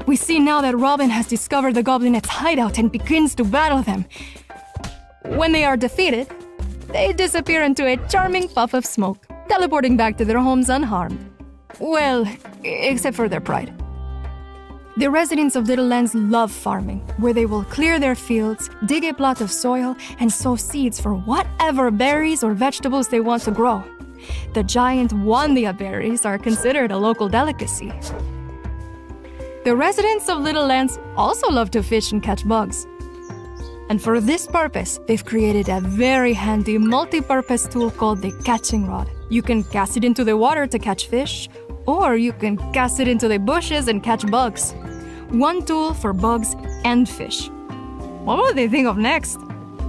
We see now that Robin has discovered the goblinettes' hideout and begins to battle them. When they are defeated, they disappear into a charming puff of smoke, teleporting back to their homes unharmed. Well, except for their pride. The residents of Little Lands love farming, where they will clear their fields, dig a plot of soil, and sow seeds for whatever berries or vegetables they want to grow. The giant Wandia berries are considered a local delicacy. The residents of Little Lands also love to fish and catch bugs. And for this purpose, they've created a very handy multi-purpose tool called the catching rod. You can cast it into the water to catch fish, or you can cast it into the bushes and catch bugs. One tool for bugs and fish. What will they think of next?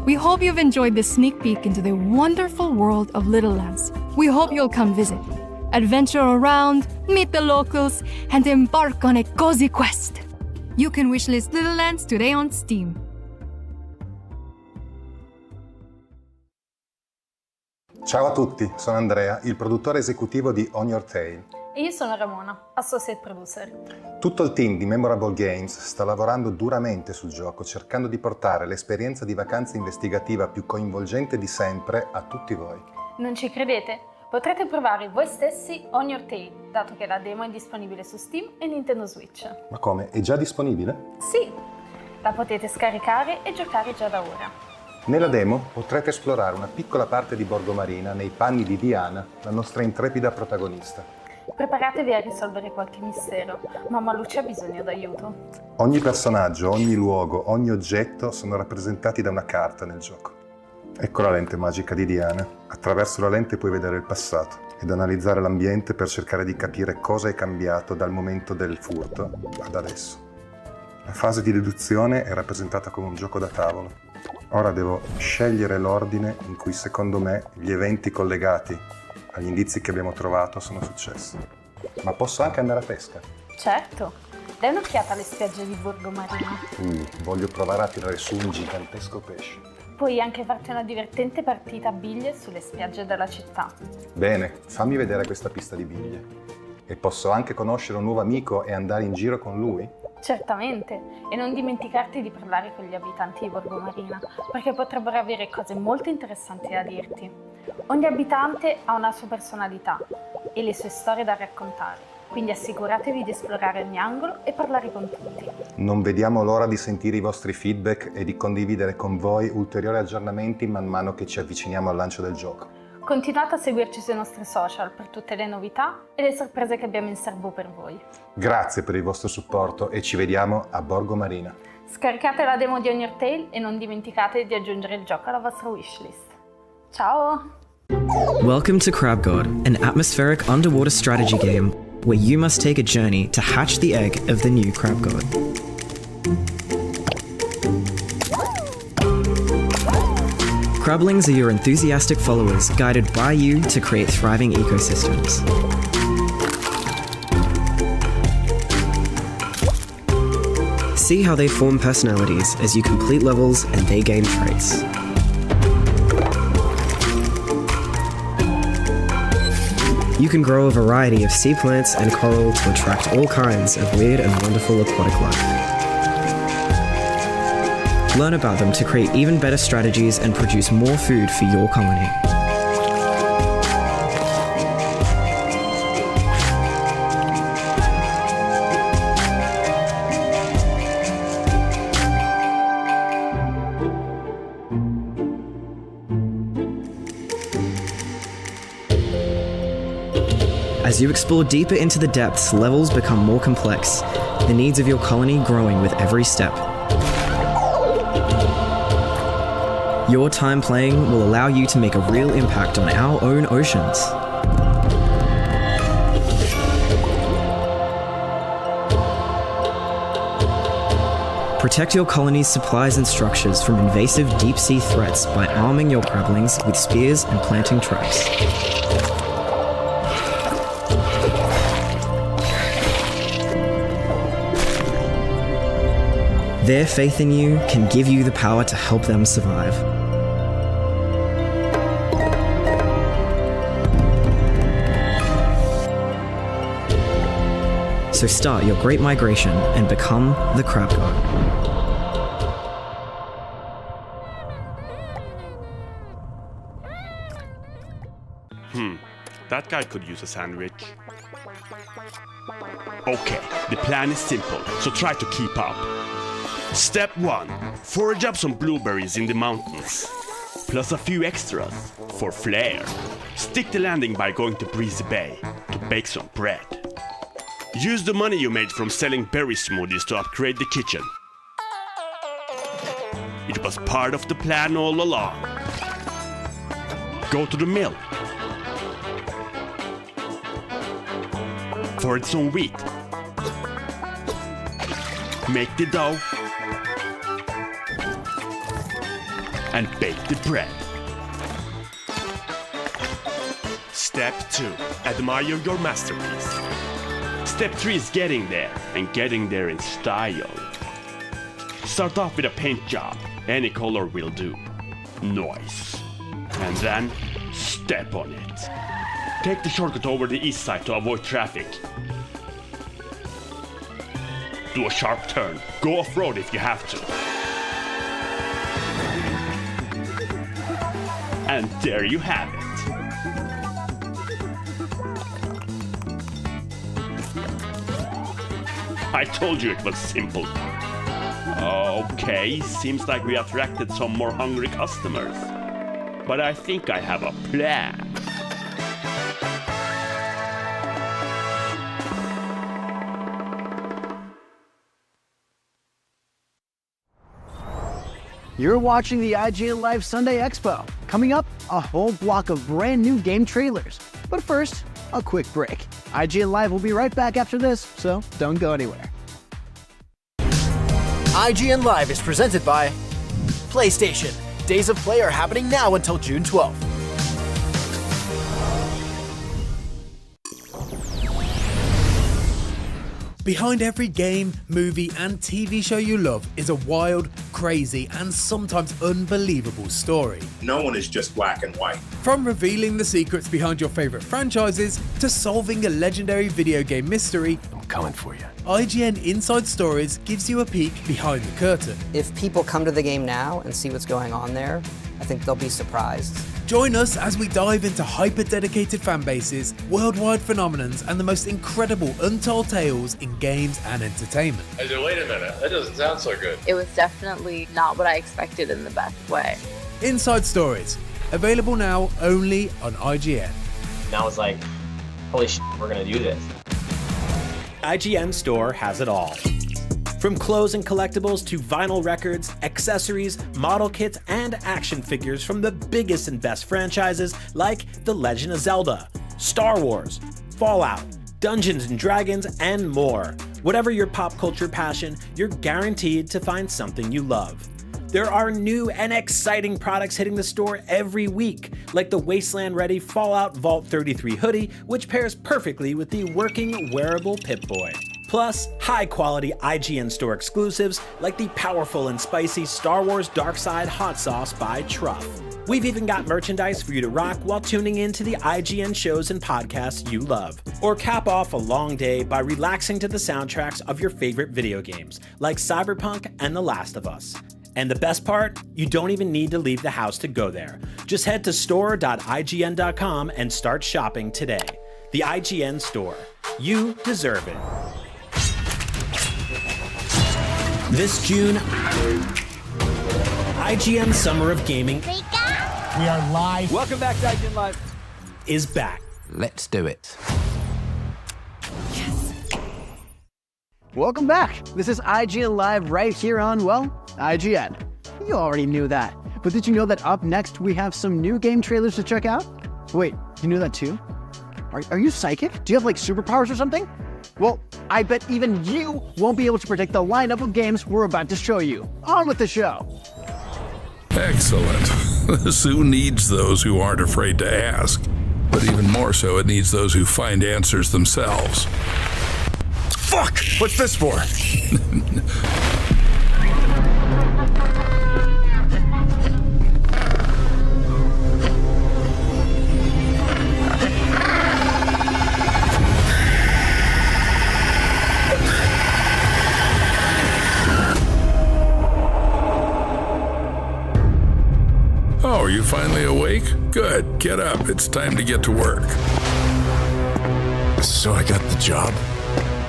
We hope you've enjoyed this sneak peek into the wonderful world of Little Lands. We hope you'll come visit, adventure around, meet the locals, and embark on a cozy quest. You can wishlist Little Lands today on Steam. Ciao a tutti, sono Andrea, il produttore esecutivo di On Your Tail. E io sono Ramona, associate producer. Tutto il team di Memorable Games sta lavorando duramente sul gioco, cercando di portare l'esperienza di vacanza investigativa più coinvolgente di sempre a tutti voi. Non ci credete? Potrete provare voi stessi On Your Tail, dato che la demo è disponibile su Steam e Nintendo Switch. Ma come? È già disponibile? Sì, la potete scaricare e giocare già da ora. Nella demo potrete esplorare una piccola parte di Borgomarina nei panni di Diana, la nostra intrepida protagonista. Preparatevi a risolvere qualche mistero, Mamma Lucia ha bisogno d'aiuto. Ogni personaggio, ogni luogo, ogni oggetto sono rappresentati da una carta nel gioco. Ecco la lente magica di Diana. Attraverso la lente puoi vedere il passato ed analizzare l'ambiente per cercare di capire cosa è cambiato dal momento del furto ad adesso. La fase di deduzione è rappresentata come un gioco da tavolo. Ora devo scegliere l'ordine in cui, secondo me, gli eventi collegati agli indizi che abbiamo trovato sono successi. Ma posso anche andare a pesca? Certo, dai un'occhiata alle spiagge di Borgomarina. Voglio provare a tirare su un gigantesco pesce. Puoi anche farti una divertente partita a biglie sulle spiagge della città. Bene, fammi vedere questa pista di biglie. E posso anche conoscere un nuovo amico e andare in giro con lui? Certamente, e non dimenticarti di parlare con gli abitanti di Borgomarina, perché potrebbero avere cose molto interessanti da dirti. Ogni abitante ha una sua personalità e le sue storie da raccontare, quindi assicuratevi di esplorare ogni angolo e parlare con tutti. Non vediamo l'ora di sentire i vostri feedback e di condividere con voi ulteriori aggiornamenti man mano che ci avviciniamo al lancio del gioco. Continuate a seguirci sui nostri social per tutte le novità e le sorprese che abbiamo in serbo per voi. Grazie per il vostro supporto e ci vediamo a Borgomarina. Scaricate la demo di Undertale e non dimenticate di aggiungere il gioco alla vostra wishlist. Ciao! Welcome to Crab God, an atmospheric underwater strategy game where you must take a journey to hatch the egg of the new Crab God. Crablings are your enthusiastic followers guided by you to create thriving ecosystems. See how they form personalities as you complete levels and they gain traits. You can grow a variety of sea plants and coral to attract all kinds of weird and wonderful aquatic life. Learn about them to create even better strategies and produce more food for your colony. As you explore deeper into the depths, levels become more complex, the needs of your colony growing with every step. Your time playing will allow you to make a real impact on our own oceans. Protect your colony's supplies and structures from invasive deep-sea threats by arming your crablings with spears and planting traps. Their faith in you can give you the power to help them survive. So start your great migration and become the Crab God. That guy could use a sandwich. Okay, the plan is simple, so try to keep up. Step 1. Forage up some blueberries in the mountains, plus a few extras for flair. Stick the landing by going to Breezy Bay to bake some bread. Use the money you made from selling berry smoothies to upgrade the kitchen. It was part of the plan all along. Go to the mill. Forage some wheat. Make the dough. And bake the bread. Step 2. Admire your masterpiece. Step 3 is getting there, and getting there in style. Start off with a paint job. Any color will do. Nice. And then, step on it. Take the shortcut over the east side to avoid traffic. Do a sharp turn. Go off-road if you have to. And there you have it. I told you it was simple. Okay, seems like we attracted some more hungry customers. But I think I have a plan. You're watching the ign-live Sunday Expo. Coming up, a whole block of brand new game trailers. But first, a quick break. ign-live will be right back after this, so don't go anywhere. ign-live is presented by PlayStation. Days of Play are happening now until June 12th. Behind every game, movie, and TV show you love is a wild, crazy, and sometimes unbelievable story. No one is just black and white. From revealing the secrets behind your favorite franchises to solving a legendary video game mystery, I'm coming for you. IGN Inside Stories gives you a peek behind the curtain. If people come to the game now and see what's going on there, I think they'll be surprised. Join us as we dive into hyper-dedicated fan bases, worldwide phenomenons, and the most incredible untold tales in games and entertainment. I said, wait a minute, that doesn't sound so good. It was definitely not what I expected in the best way. Inside Stories, available now only on IGN. And I was like, holy shit, we're gonna do this. IGN Store has it all. From clothes and collectibles to vinyl records, accessories, model kits, and action figures from the biggest and best franchises like The Legend of Zelda, Star Wars, Fallout, Dungeons & Dragons, and more. Whatever your pop culture passion, you're guaranteed to find something you love. There are new and exciting products hitting the store every week, like the Wasteland-ready Fallout Vault 33 hoodie, which pairs perfectly with the working wearable Pip-Boy. Plus, high-quality IGN store exclusives like the powerful and spicy Star Wars Dark Side Hot Sauce by Truff. We've even got merchandise for you to rock while tuning in to the IGN shows and podcasts you love. Or cap off a long day by relaxing to the soundtracks of your favorite video games, like Cyberpunk and The Last of Us. And the best part? You don't even need to leave the house to go there. Just head to store.ign.com and start shopping today. The IGN Store. You deserve it. This June, IGN Summer of Gaming We are live. Welcome back to ign-live. Is back. Let's do it. Welcome back. This is IGN Live right here on, well, IGN. You already knew that. But did you know that up next we have some new game trailers to check out? Wait, you knew that too? Are you psychic? Do you have like superpowers or something? Well, I bet even you won't be able to predict the lineup of games we're about to show you. On with the show. Excellent. Who needs those who aren't afraid to ask? But even more so, it needs those who find answers themselves. Fuck! What's this for? Oh, are you finally awake? Good. Get up. It's time to get to work. So I got the job?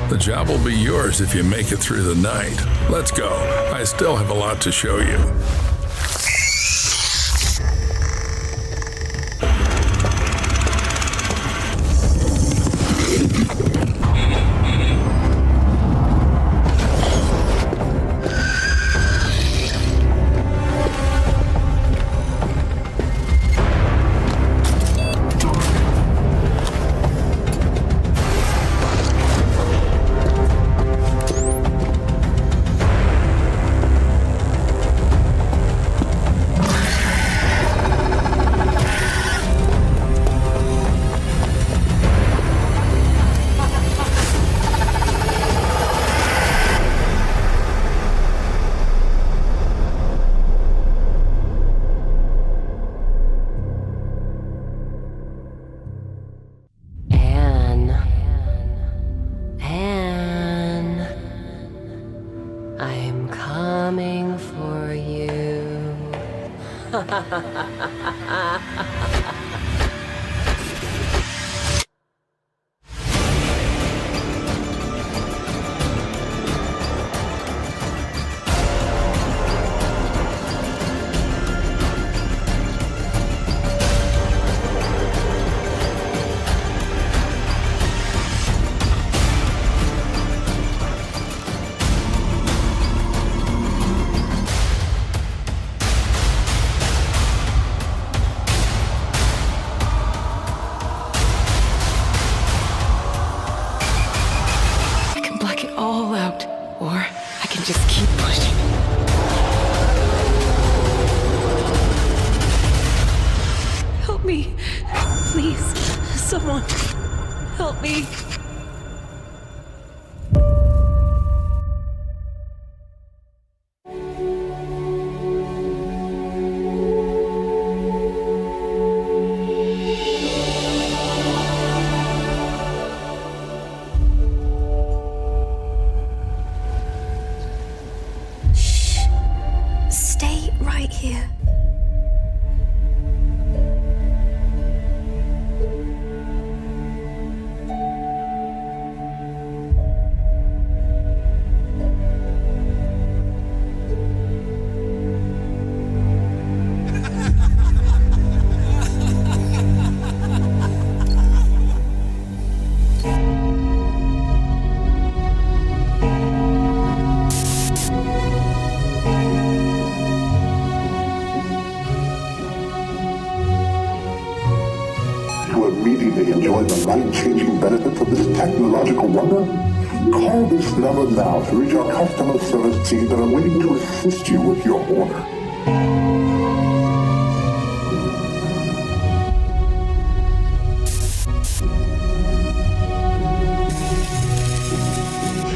The job will be yours if you make it through the night. Let's go. I still have a lot to show you. I'm coming for you. All out, or I can just keep pushing. Help me, please, someone, help me. Stay right here. benefit from this technological wonder? Call this number now to reach our customer service team that are waiting to assist you with your order.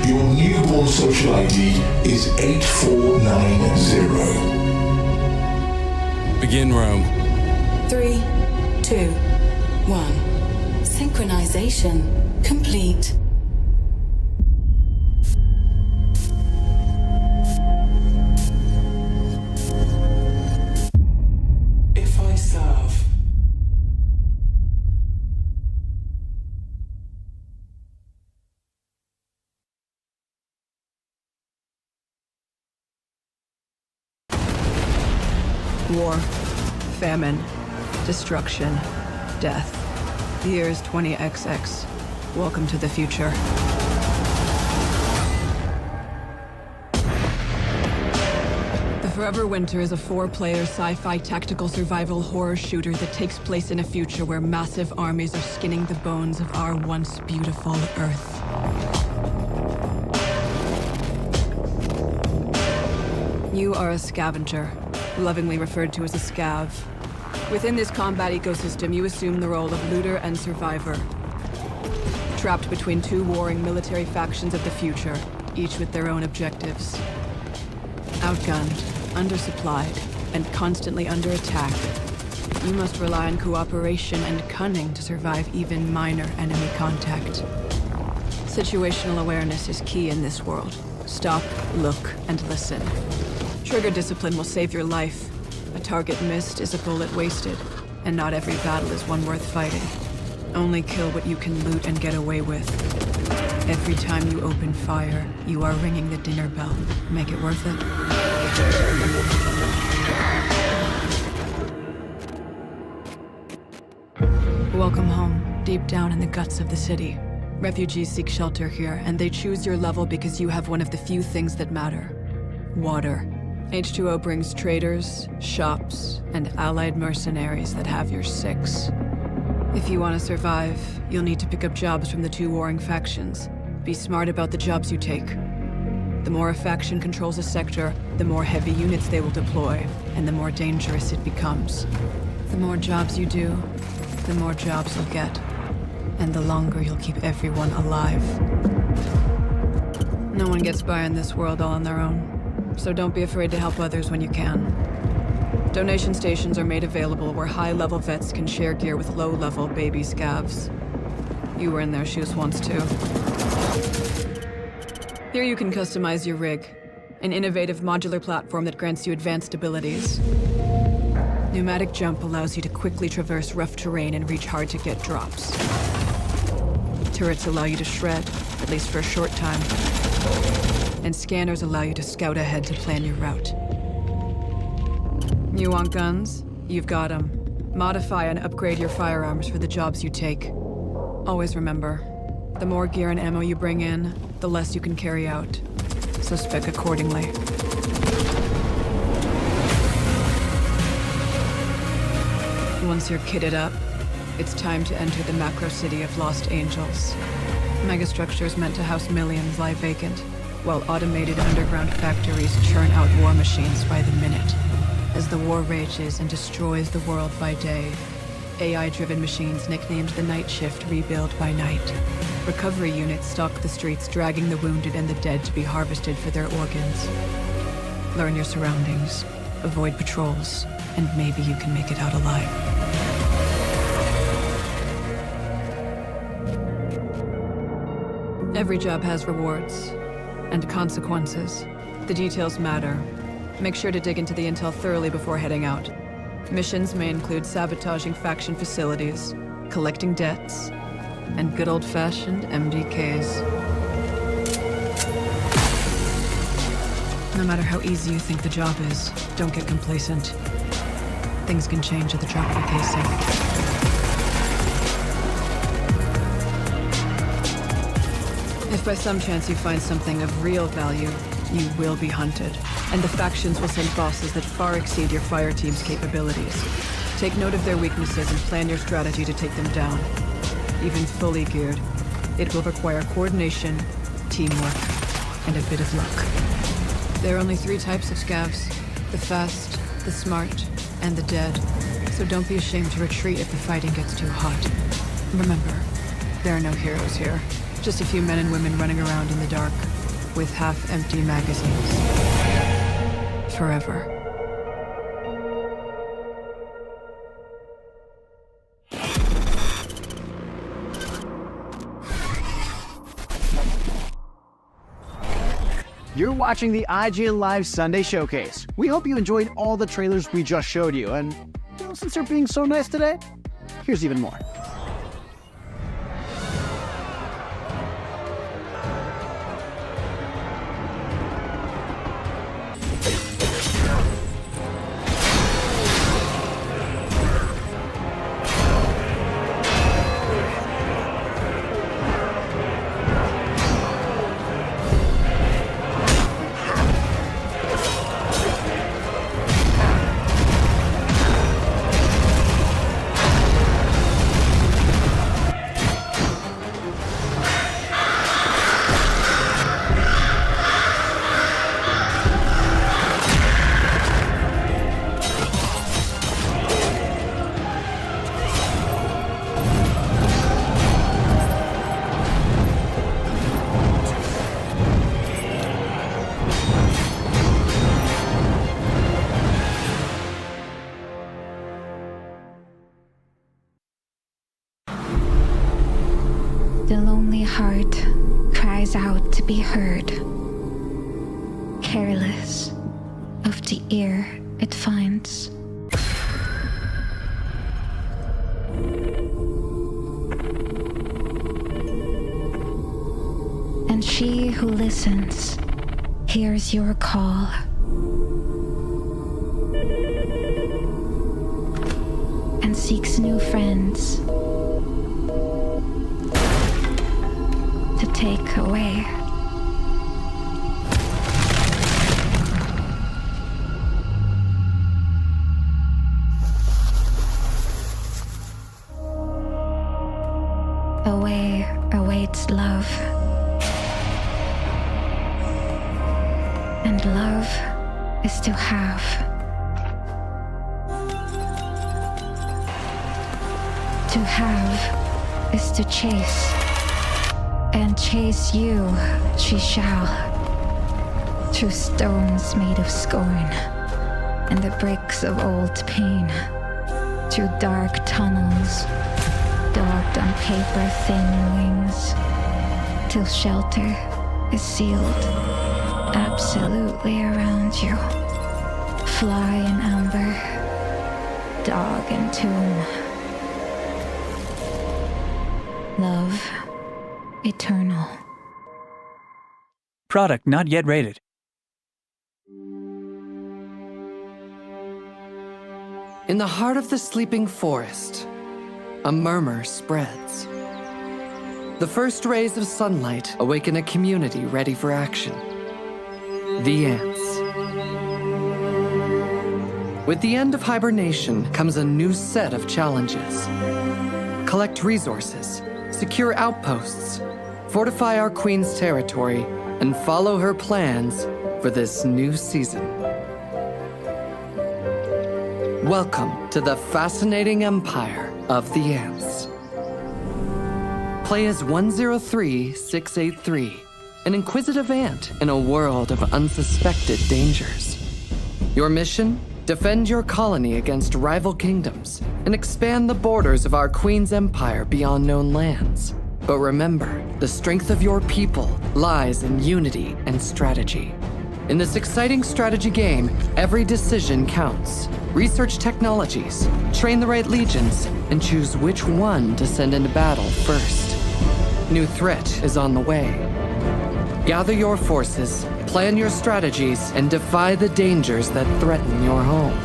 Your newborn social ID is 8490. Begin roam. 3, 2, 1. Synchronization complete. If I serve. War, famine, destruction, death. The year is 20XX. Welcome to the future. The Forever Winter is a 4-player sci-fi tactical survival horror shooter that takes place in a future where massive armies are skinning the bones of our once beautiful Earth. You are a scavenger, lovingly referred to as a scav. Within this combat ecosystem, you assume the role of looter and survivor. Trapped between 2 warring military factions of the future, each with their own objectives. Outgunned, undersupplied, and constantly under attack, you must rely on cooperation and cunning to survive even minor enemy contact. Situational awareness is key in this world. Stop, look, and listen. Trigger discipline will save your life. A target missed is a bullet wasted, and not every battle is one worth fighting. Only kill what you can loot and get away with. Every time you open fire, you are ringing the dinner bell. Make it worth it. Welcome home, deep down in the guts of the city. Refugees seek shelter here, and they choose your level because you have one of the few things that matter. Water. H2O brings traders, shops, and allied mercenaries that have your 6. If you want to survive, you'll need to pick up jobs from the 2 warring factions. Be smart about the jobs you take. The more a faction controls a sector, the more heavy units they will deploy, and the more dangerous it becomes. The more jobs you do, the more jobs you'll get, and the longer you'll keep everyone alive. No one gets by in this world all on their own. So don't be afraid to help others when you can. Donation stations are made available where high-level vets can share gear with low-level baby scavs. You were in their shoes once too. Here you can customize your rig, an innovative modular platform that grants you advanced abilities. Pneumatic jump allows you to quickly traverse rough terrain and reach hard-to-get drops. Turrets allow you to shred, at least for a short time. And scanners allow you to scout ahead to plan your route. You want guns? You've got them. Modify and upgrade your firearms for the jobs you take. Always remember, the more gear and ammo you bring in, the less you can carry out. So spec accordingly. Once you're kitted up, it's time to enter the macro city of Lost Angels. Megastructures meant to house millions lie vacant, while automated underground factories churn out war machines by the minute. As the war rages and destroys the world by day, AI-driven machines nicknamed the Night Shift rebuild by night. Recovery units stalk the streets, dragging the wounded and the dead to be harvested for their organs. Learn your surroundings, avoid patrols, and maybe you can make it out alive. Every job has rewards and consequences. The details matter. Make sure to dig into the intel thoroughly before heading out. Missions may include sabotaging faction facilities, collecting debts, and good old-fashioned MDKs. No matter how easy you think the job is, don't get complacent. Things can change at the drop of a casing. If by some chance you find something of real value, you will be hunted, and the factions will send bosses that far exceed your fire team's capabilities. Take note of their weaknesses and plan your strategy to take them down. even fully geared, it will require coordination, teamwork, and a bit of luck. There are only 3 types of scavs: the fast, the smart, and the dead. So don't be ashamed to retreat if the fighting gets too hot. Remember, there are no heroes here. Just a few men and women running around in the dark with half-empty magazines. Forever. You're watching the ign-live Sunday Showcase. We hope you enjoyed all the trailers we just showed you, and since they're being so nice today, here's even more. The lonely heart cries out to be heard, careless of the ear it finds. And she who listens hears your call. And seeks new friends to take away. Away awaits love. And love is to have. To have is to chase. And chase you she shall, through stones made of scorn, and the bricks of old pain, through dark tunnels, dogged on paper-thin wings, till shelter is sealed absolutely around you. Fly in amber, dog in tomb. Love eternal. Product not yet rated. In the heart of the sleeping forest, a murmur spreads. The first rays of sunlight awaken a community ready for action. The ants. With the end of hibernation comes a new set of challenges. Collect resources, secure outposts, fortify our queen's territory, and follow her plans for this new season. Welcome to the fascinating empire of the ants. Play as 103683, an inquisitive ant in a world of unsuspected dangers. Your mission? Defend your colony against rival kingdoms and expand the borders of our queen's empire beyond known lands. But remember, the strength of your people lies in unity and strategy. In this exciting strategy game, every decision counts. Research technologies, train the right legions, and choose which one to send into battle first. New threat is on the way. Gather your forces, plan your strategies, and defy the dangers that threaten your home.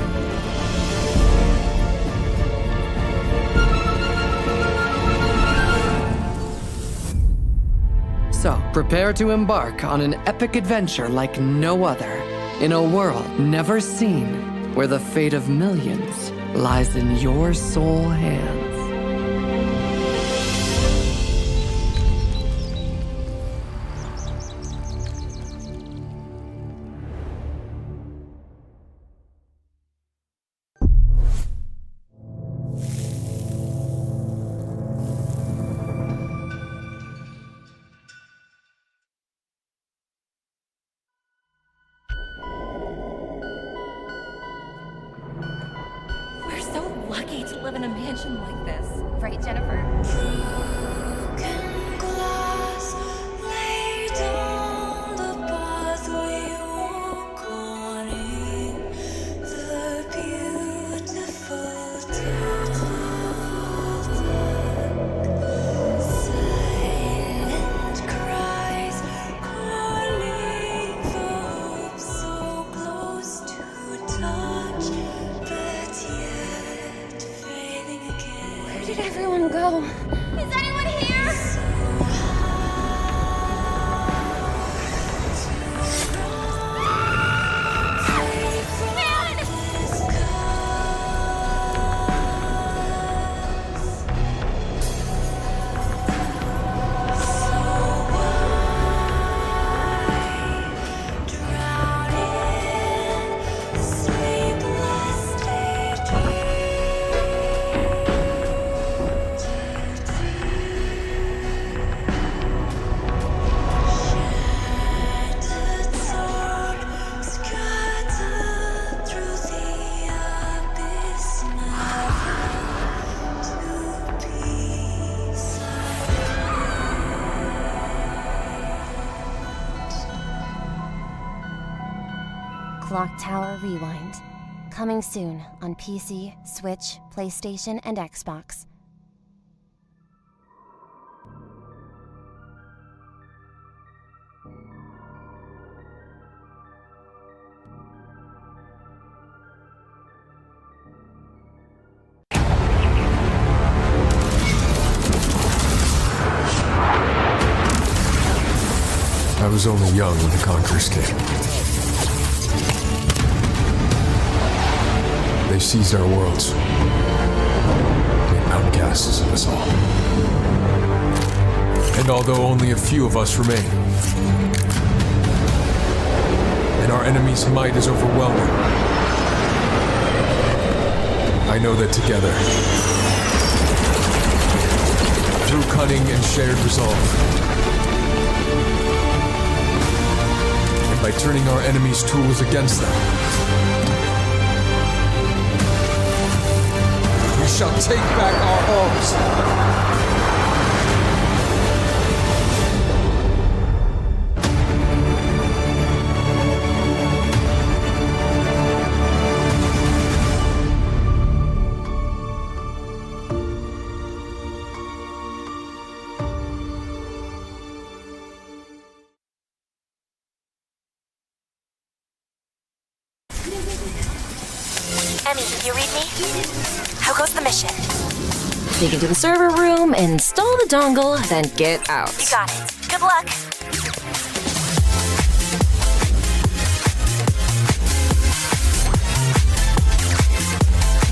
So, prepare to embark on an epic adventure like no other, in a world never seen, where the fate of millions lies in your sole hands. a mansion like this. Right, Jennifer? Where did everyone go? Is anyone here? Clock Tower Rewind. Coming soon on PC, Switch, PlayStation, and Xbox. I was only young when the Conquerors came. They seized our worlds, made outcasts of us all. And although only a few of us remain, and our enemy's might is overwhelming, I know that together, through cunning and shared resolve, and by turning our enemy's tools against them, we shall take back our homes. Emmy, you read me? How goes the mission? Dig into the server room, install the dongle, then get out. You got it. Good luck.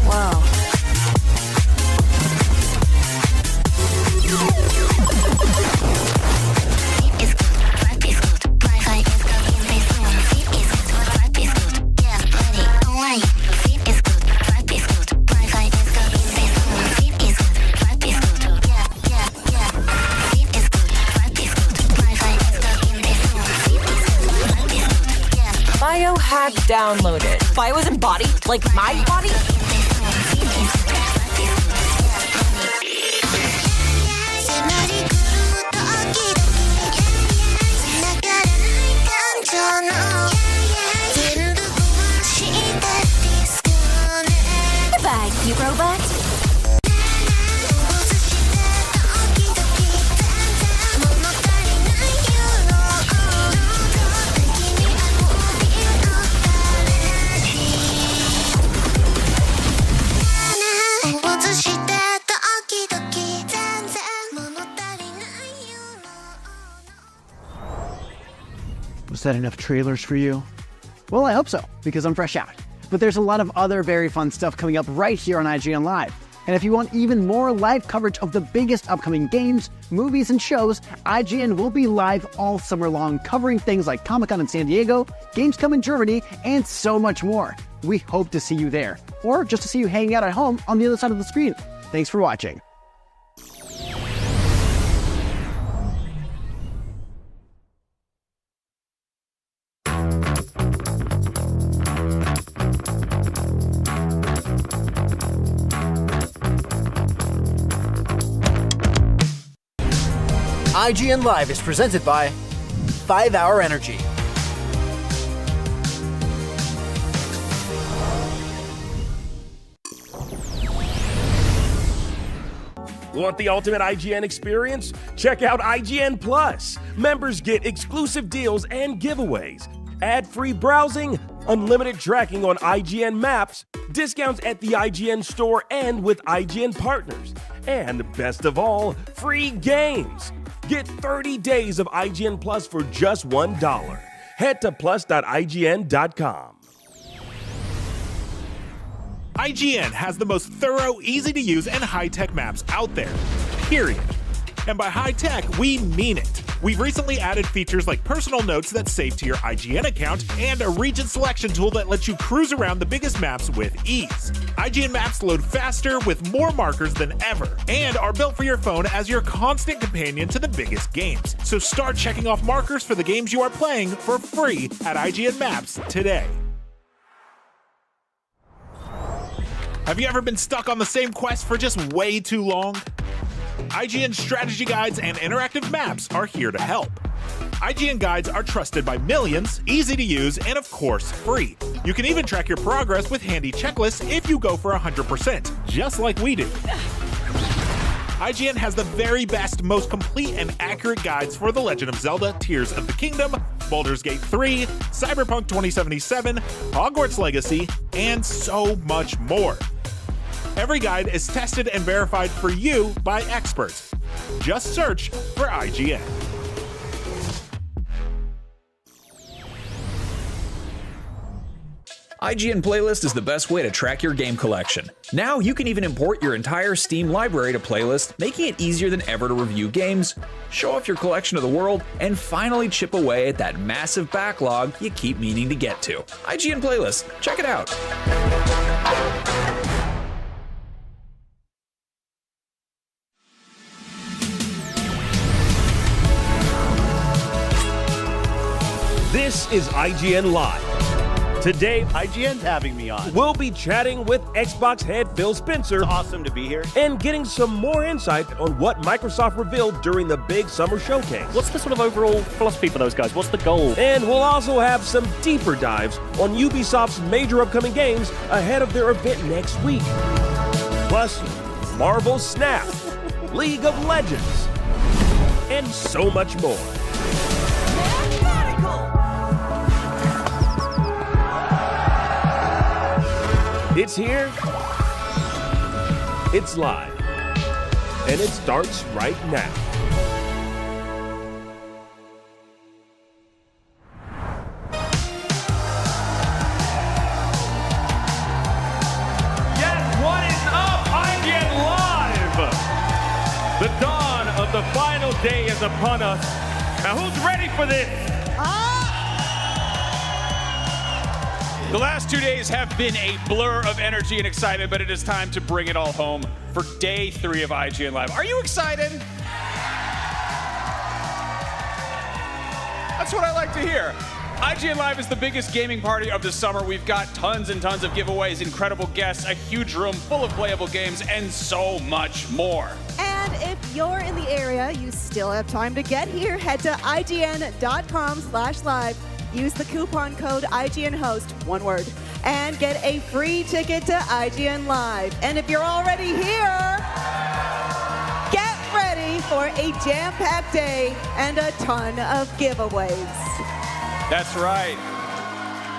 Whoa. Biohack downloaded. Bio isn't body? Like my body? Goodbye, you robot. Was that enough trailers for you? Well, I hope so, because I'm fresh out. But there's a lot of other very fun stuff coming up right here on IGN Live. And if you want even more live coverage of the biggest upcoming games, movies, and shows, IGN will be live all summer long covering things like Comic-Con in San Diego, Gamescom in Germany, and so much more. We hope to see you there, or just to see you hanging out at home on the other side of the screen. Thanks for watching. IGN Live is presented by 5 Hour Energy. Want the ultimate IGN experience? Check out IGN Plus. Members get exclusive deals and giveaways, ad-free browsing, unlimited tracking on IGN Maps, discounts at the IGN store and with IGN partners, and best of all, free games. Get 30 days of IGN Plus for just $1. Head to plus.ign.com. IGN has the most thorough, easy-to-use, and high-tech maps out there, period. And by high-tech, we mean it. We've recently added features like personal notes that save to your IGN account and a region selection tool that lets you cruise around the biggest maps with ease. IGN maps load faster with more markers than ever and are built for your phone as your constant companion to the biggest games. So start checking off markers for the games you are playing for free at IGN Maps today. Have you ever been stuck on the same quest for just way too long? IGN strategy guides and interactive maps are here to help. IGN guides are trusted by millions, easy to use, and of course, free. You can even track your progress with handy checklists if you go for 100%, just like we do. IGN has the very best, most complete and accurate guides for The Legend of Zelda Tears of the Kingdom, Baldur's Gate 3, Cyberpunk 2077, Hogwarts Legacy, and so much more. Every guide is tested and verified for you by experts. Just search for IGN. IGN Playlist is the best way to track your game collection. Now you can even import your entire Steam library to Playlist, making it easier than ever to review games, show off your collection to the world, and finally chip away at that massive backlog you keep meaning to get to. IGN Playlist, check it out. This is IGN Live. Today, IGN's having me on. We'll be chatting with Xbox head Phil Spencer. It's awesome to be here. And getting some more insight on what Microsoft revealed during the big summer showcase. What's the sort of overall philosophy for those guys? What's the goal? And we'll also have some deeper dives on Ubisoft's major upcoming games ahead of their event next week. Plus, Marvel Snap, League of Legends, and so much more. It's here, it's live, and it starts right now. Yes, what is up, IGN Live? The dawn of the final day is upon us. Now who's ready for this? The last 2 days have been a blur of energy and excitement, but it is time to bring it all home for day 3 of IGN Live. Are you excited? That's what I like to hear. IGN Live is the biggest gaming party of the summer. We've got tons and tons of giveaways, incredible guests, a huge room full of playable games, and so much more. And if you're in the area, you still have time to get here. Head to ign.com/live. Use the coupon code IGNHOST, one word, and get a free ticket to IGN Live. And if you're already here, get ready for a jam-packed day and a ton of giveaways. That's right.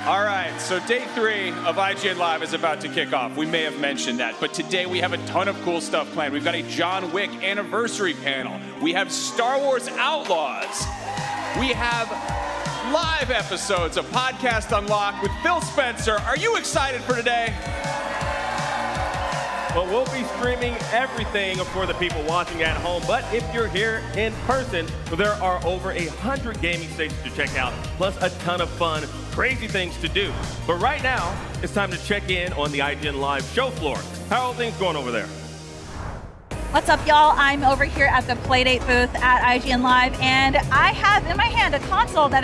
All right, so day 3 of IGN Live is about to kick off. We may have mentioned that, but today we have a ton of cool stuff planned. We've got a John Wick anniversary panel. We have Star Wars Outlaws. We have live episodes of Podcast Unlocked with Phil Spencer. Are you excited for today? Well, we'll be streaming everything for the people watching at home, but if you're here in person, there are over 100 gaming stations to check out, plus a ton of fun, crazy things to do. But right now, it's time to check in on the IGN Live show floor. How are things going over there? What's up, y'all? I'm over here at the Playdate booth at IGN Live, and I have in my hand a console that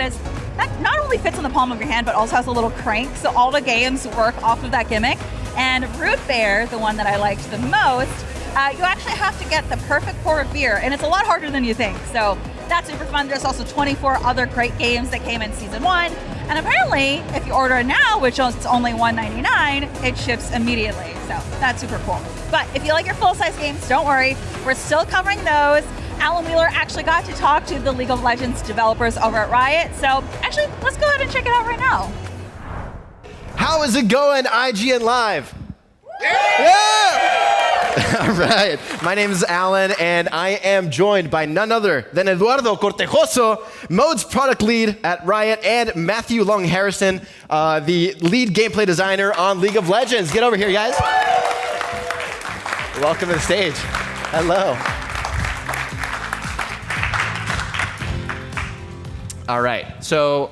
not only fits in the palm of your hand, but also has a little crank, so all the games work off of that gimmick. And Root Bear, the one that I liked the most, you actually have to get the perfect pour of beer, and it's a lot harder than you think. So that's super fun. There's also 24 other great games that came in Season 1. And apparently, if you order it now, which is only $1.99, it ships immediately. So that's super cool. But if you like your full-size games, don't worry. We're still covering those. Alan Wheeler actually got to talk to the League of Legends developers over at Riot. So actually, let's go ahead and check it out right now. How is it going, IGN Live? Yeah! All right. My name is Alan, and I am joined by none other than Eduardo Cortejoso, Mode's product lead at Riot, and Matthew Long Harrison, the lead gameplay designer on League of Legends. Get over here, guys. Welcome to the stage. Hello. All right. So,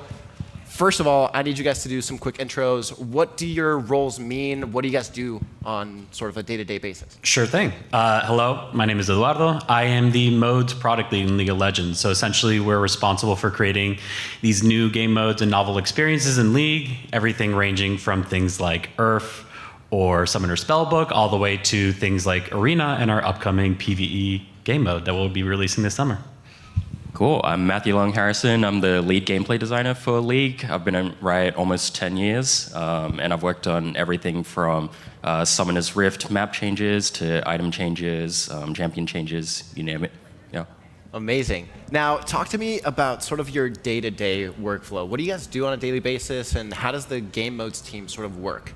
first of all, I need you guys to do some quick intros. What do your roles mean? What do you guys do on sort of a day-to-day basis? Sure thing. Hello, my name is Eduardo. I am the modes product lead in League of Legends. So essentially, we're responsible for creating these new game modes and novel experiences in League, everything ranging from things like Earth or Summoner Spellbook, all the way to things like Arena and our upcoming PvE game mode that we'll be releasing this summer. Cool. I'm Matthew Long Harrison. I'm the lead gameplay designer for League. I've been at Riot almost 10 years, and I've worked on everything from Summoner's Rift map changes to item changes, champion changes, you name it. Yeah. Amazing. Now, talk to me about sort of your day-to-day workflow. What do you guys do on a daily basis, and how does the game modes team sort of work?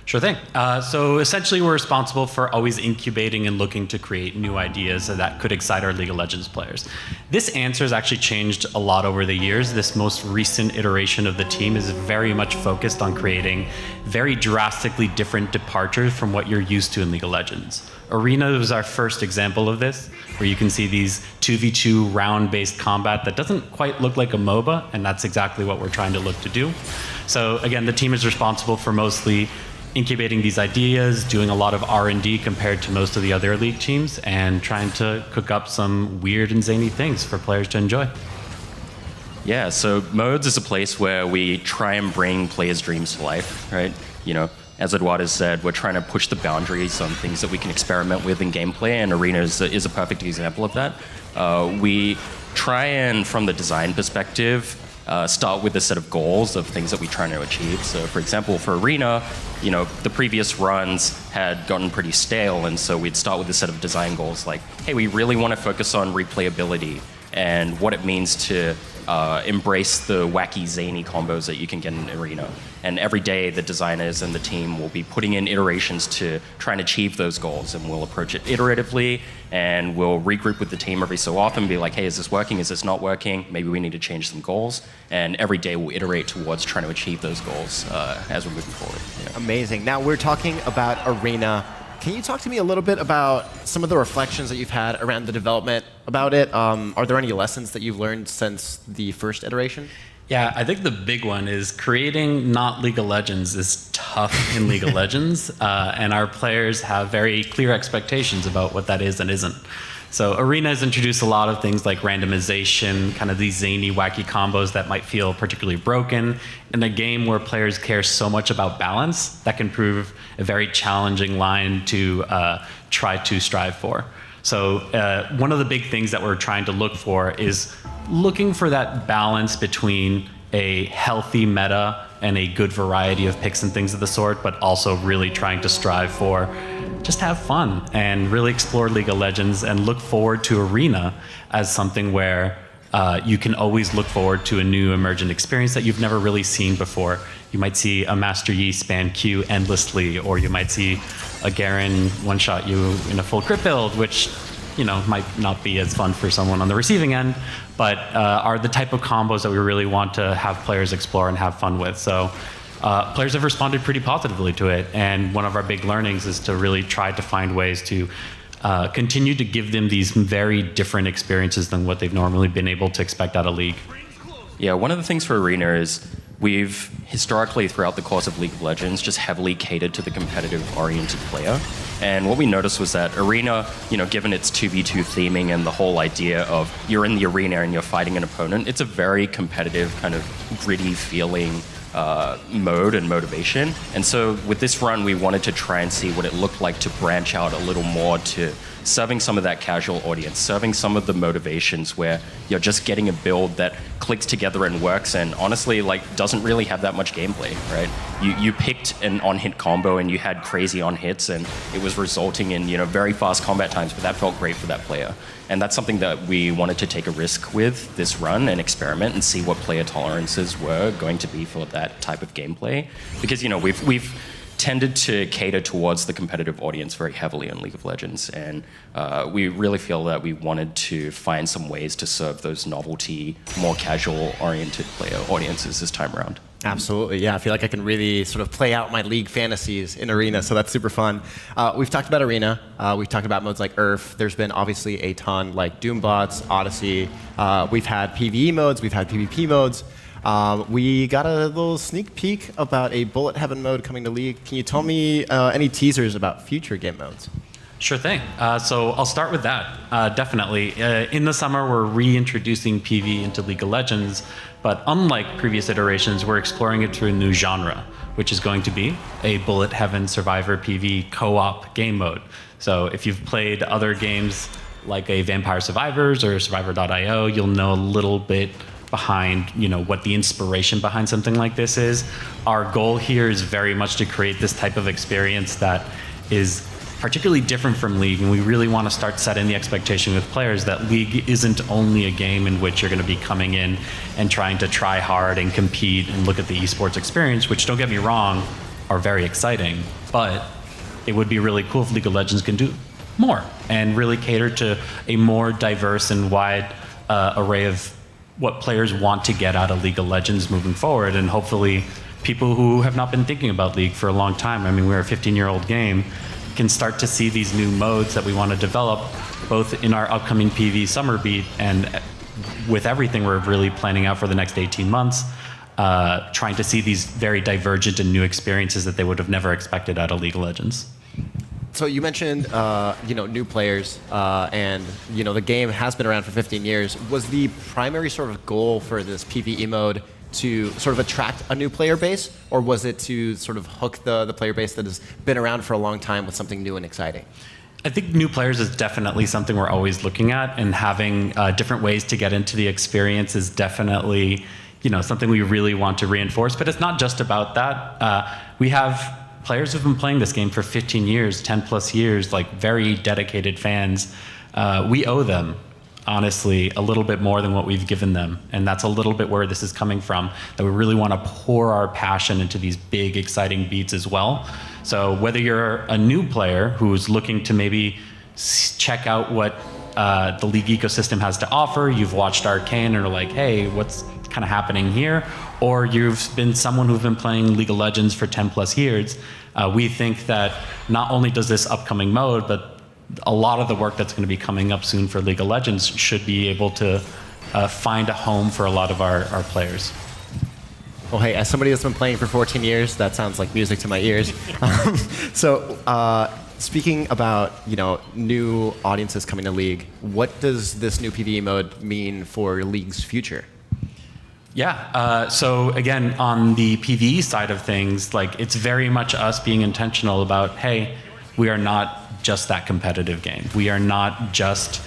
Sure thing. So essentially, we're responsible for always incubating and looking to create new ideas that could excite our League of Legends players. This answer has actually changed a lot over the years. This most recent iteration of the team is very much focused on creating very drastically different departures from what you're used to in League of Legends. Arena was our first example of this, where you can see these 2v2 round-based combat that doesn't quite look like a MOBA, and that's exactly what we're trying to look to do. So again, the team is responsible for mostly incubating these ideas, doing a lot of R&D compared to most of the other League teams, and trying to cook up some weird and zany things for players to enjoy. Yeah, so Modes is a place where we try and bring players' dreams to life, right? You know, as Eduardo said, we're trying to push the boundaries on things that we can experiment with in gameplay, and Arena is a perfect example of that. We try and, from the design perspective, start with a set of goals of things that we're trying to achieve. So, for example, for Arena, you know, the previous runs had gotten pretty stale, and so we'd start with a set of design goals like, hey, we really want to focus on replayability and what it means to embrace the wacky, zany combos that you can get in Arena. And every day, the designers and the team will be putting in iterations to try and achieve those goals, and we'll approach it iteratively, and we'll regroup with the team every so often, be like, hey, is this working? Is this not working? Maybe we need to change some goals. And every day, we'll iterate towards trying to achieve those goals as we're moving forward. Yeah. Amazing. Now, we're talking about Arena. Can you talk to me a little bit about some of the reflections that you've had around the development about it? Are there any lessons that you've learned since the first iteration? Yeah, I think the big one is creating not League of Legends is tough in League of Legends, and our players have very clear expectations about what that is and isn't. So Arena has introduced a lot of things like randomization, kind of these zany, wacky combos that might feel particularly broken. In a game where players care so much about balance, that can prove a very challenging line to try to strive for. So one of the big things that we're trying to look for is looking for that balance between a healthy meta and a good variety of picks and things of the sort, but also really trying to strive for just have fun and really explore League of Legends and look forward to Arena as something where you can always look forward to a new emergent experience that you've never really seen before. You might see a Master Yi spam Q endlessly, or you might see a Garen one-shot you in a full crit build, which might not be as fun for someone on the receiving end, but are the type of combos that we really want to have players explore and have fun with. So players have responded pretty positively to it, and one of our big learnings is to really try to find ways to continue to give them these very different experiences than what they've normally been able to expect out of League. Yeah, one of the things for Arena is we've historically, throughout the course of League of Legends, just heavily catered to the competitive-oriented player. And what we noticed was that Arena, given its 2v2 theming and the whole idea of you're in the arena and you're fighting an opponent, it's a very competitive, kind of gritty feeling mode and motivation. And so with this run, we wanted to try and see what it looked like to branch out a little more to serving some of that casual audience, serving some of the motivations where you're just getting a build that clicks together and works and honestly doesn't really have that much gameplay, right? You picked an on-hit combo and you had crazy on-hits and it was resulting in very fast combat times, but that felt great for that player. And that's something that we wanted to take a risk with this run and experiment and see what player tolerances were going to be for that type of gameplay. Because we've tended to cater towards the competitive audience very heavily in League of Legends, and we really feel that we wanted to find some ways to serve those novelty, more casual-oriented player audiences this time around. Absolutely, yeah. I feel like I can really sort of play out my League fantasies in Arena, so that's super fun. We've talked about Arena. We've talked about modes like URF. There's been obviously a ton like Doombots, Odyssey. We've had PvE modes. We've had PvP modes. We got a little sneak peek about a Bullet Heaven mode coming to League. Can you tell me any teasers about future game modes? Sure thing. So I'll start with that. Definitely. In the summer, we're reintroducing PvE into League of Legends, but unlike previous iterations, we're exploring it through a new genre, which is going to be a Bullet Heaven Survivor PvE co-op game mode. So if you've played other games like a Vampire Survivors or Survivor.io, you'll know a little bit behind what the inspiration behind something like this is. Our goal here is very much to create this type of experience that is particularly different from League, and we really want to start setting the expectation with players that League isn't only a game in which you're going to be coming in and trying to try hard and compete and look at the esports experience, which, don't get me wrong, are very exciting, but it would be really cool if League of Legends can do more and really cater to a more diverse and wide array of what players want to get out of League of Legends moving forward, and hopefully people who have not been thinking about League for a long time, I mean, we're a 15-year-old game, can start to see these new modes that we want to develop, both in our upcoming PvE Summer Beat and with everything we're really planning out for the next 18 months, trying to see these very divergent and new experiences that they would have never expected out of League of Legends. So you mentioned, new players, and the game has been around for 15 years. Was the primary sort of goal for this PvE mode to sort of attract a new player base, or was it to sort of hook the player base that has been around for a long time with something new and exciting? I think new players is definitely something we're always looking at, and having different ways to get into the experience is definitely something we really want to reinforce. But it's not just about that. We have players who've been playing this game for 15 years, 10 plus years, like very dedicated fans. We owe them, honestly, a little bit more than what we've given them. And that's a little bit where this is coming from, that we really want to pour our passion into these big, exciting beats as well. So whether you're a new player who's looking to maybe check out what the League ecosystem has to offer, you've watched Arcane and are like, hey, what's kind of happening here? Or you've been someone who's been playing League of Legends for 10 plus years, we think that not only does this upcoming mode, but a lot of the work that's going to be coming up soon for League of Legends should be able to find a home for a lot of our players. Well, hey, as somebody that's been playing for 14 years, that sounds like music to my ears. Speaking about new audiences coming to League, what does this new PvE mode mean for League's future? Yeah, so again, on the PvE side of things, it's very much us being intentional about, hey, we are not just that competitive game. We are not just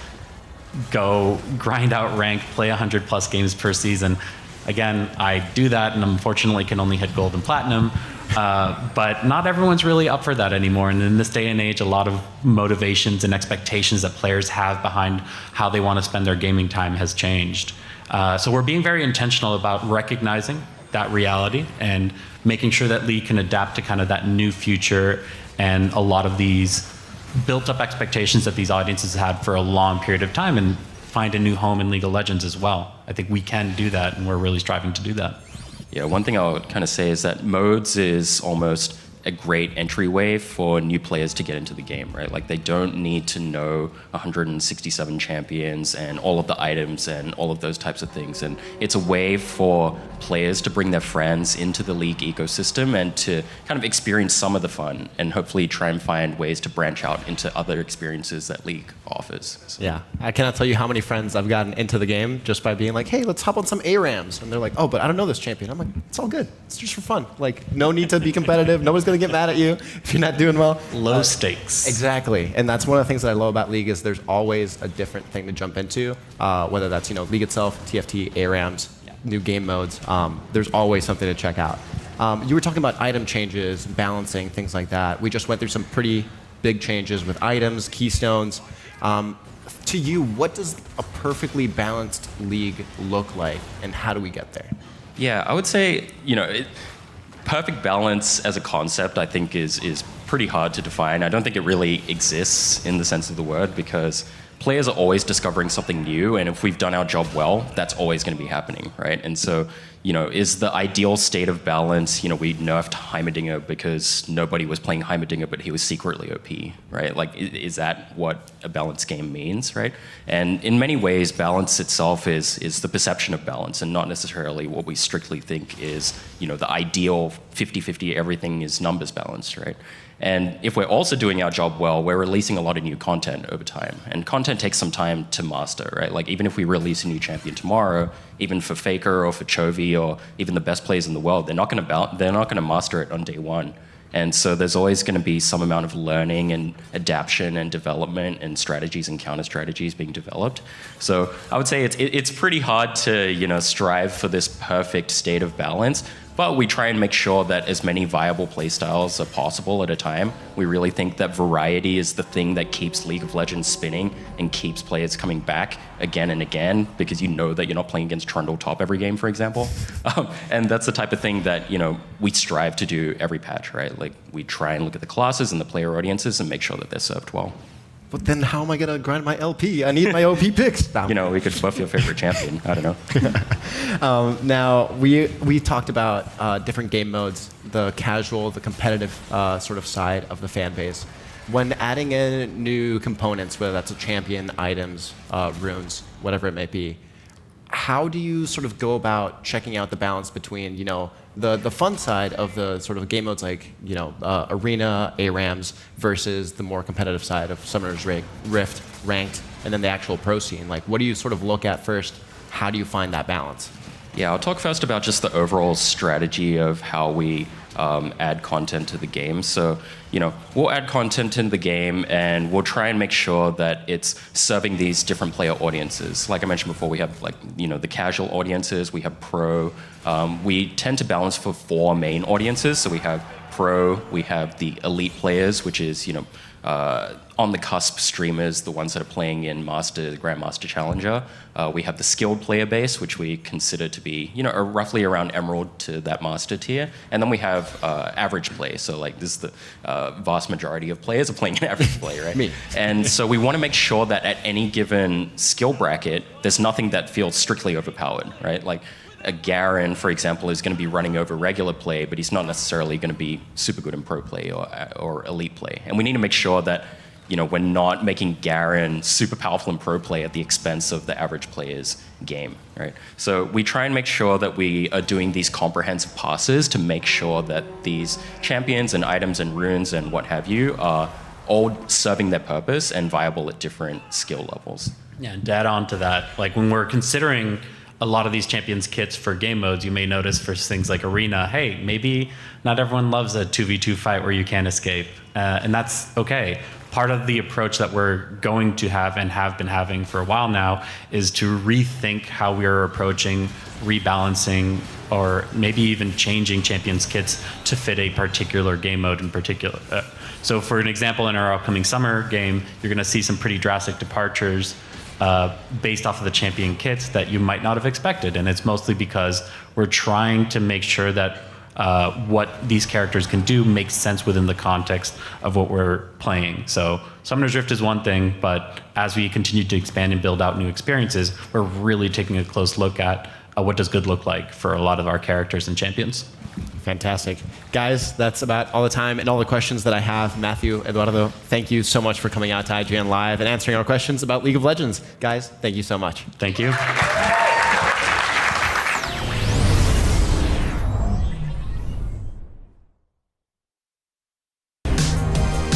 go grind out rank, play 100 plus games per season. Again, I do that and unfortunately can only hit gold and platinum, but not everyone's really up for that anymore. And in this day and age, a lot of motivations and expectations that players have behind how they want to spend their gaming time has changed. So we're being very intentional about recognizing that reality and making sure that League can adapt to kind of that new future and a lot of these built up expectations that these audiences had for a long period of time, and find a new home in League of Legends as well. I think we can do that, and we're really striving to do that. Yeah, one thing I would kind of say is that modes is almost a great entryway for new players to get into the game, right? Like they don't need to know 167 champions and all of the items and all of those types of things. And it's a way for players to bring their friends into the League ecosystem and to kind of experience some of the fun and hopefully try and find ways to branch out into other experiences that League offers. So. Yeah, I cannot tell you how many friends I've gotten into the game just by being like, hey, let's hop on some ARAMs. And they're like, oh, but I don't know this champion. I'm like, it's all good. It's just for fun. Like, no need to be competitive. Nobody's going to get mad at you if you're not doing well. Low stakes. Exactly. And that's one of the things that I love about League is there's always a different thing to jump into, whether that's, League itself, TFT, ARAMs, new game modes. There's always something to check out. You were talking about item changes, balancing, things like that. We just went through some pretty big changes with items, keystones. To you, what does a perfectly balanced League look like, and how do we get there? Yeah, I would say, perfect balance as a concept, I think, is pretty hard to define. I don't think it really exists in the sense of the word, because players are always discovering something new, and if we've done our job well, that's always going to be happening, right? And so, is the ideal state of balance, we nerfed Heimerdinger because nobody was playing Heimerdinger, but he was secretly OP, right? Like, is that what a balanced game means, right? And in many ways, balance itself is the perception of balance and not necessarily what we strictly think is, the ideal 50-50, everything is numbers balanced, right? And if we're also doing our job well, we're releasing a lot of new content over time. And content takes some time to master, right? Like even if we release a new champion tomorrow, even for Faker or for Chovy or even the best players in the world, they're not going to master it on day one. And so there's always going to be some amount of learning and adaptation and development and strategies and counter strategies being developed. So I would say it's pretty hard to strive for this perfect state of balance. But we try and make sure that as many viable playstyles are possible at a time. We really think that variety is the thing that keeps League of Legends spinning and keeps players coming back again and again, because that you're not playing against Trundle top every game, for example. And that's the type of thing that we strive to do every patch, right? Like we try and look at the classes and the player audiences and make sure that they're served well. But then how am I going to grind my LP? I need my OP picks. We could buff your favorite champion. I don't know. Now, we talked about different game modes, the casual, the competitive sort of side of the fan base. When adding in new components, whether that's a champion, items, runes, whatever it may be, how do you sort of go about checking out the balance between, the fun side of the sort of game modes like, Arena, ARAMs, versus the more competitive side of Summoner's Rift, Ranked, and then the actual pro scene? Like, what do you sort of look at first? How do you find that balance? Yeah, I'll talk first about just the overall strategy of how we add content to the game. So, we'll add content into the game and we'll try and make sure that it's serving these different player audiences. Like I mentioned before, we have the casual audiences, we have pro. We tend to balance for 4 main audiences. So we have pro, we have the elite players, which is, on the cusp streamers, the ones that are playing in Master, Grandmaster Challenger. We have the skilled player base, which we consider to be, roughly around Emerald to that Master tier. And then we have average play. So like this is the vast majority of players are playing an average play, right? Me. And so we want to make sure that at any given skill bracket, there's nothing that feels strictly overpowered, right? Like a Garen, for example, is going to be running over regular play, but he's not necessarily going to be super good in pro play or elite play. And we need to make sure that we're not making Garen super powerful in pro play at the expense of the average player's game, right? So we try and make sure that we are doing these comprehensive passes to make sure that these champions and items and runes and what have you are all serving their purpose and viable at different skill levels. Yeah, and to add on to that, like when we're considering a lot of these champions kits for game modes, you may notice for things like Arena, hey, maybe not everyone loves a 2v2 fight where you can't escape, and that's okay. Part of the approach that we're going to have and have been having for a while now is to rethink how we're approaching rebalancing or maybe even changing champions kits to fit a particular game mode in particular. So for an example, in our upcoming summer game, you're going to see some pretty drastic departures based off of the champion kits that you might not have expected. And it's mostly because we're trying to make sure that what these characters can do makes sense within the context of what we're playing. So Summoner's Rift is one thing, but as we continue to expand and build out new experiences, we're really taking a close look at what does good look like for a lot of our characters and champions. Fantastic. Guys, that's about all the time and all the questions that I have. Matthew, Eduardo, thank you so much for coming out to IGN Live and answering our questions about League of Legends. Guys, thank you so much. Thank you.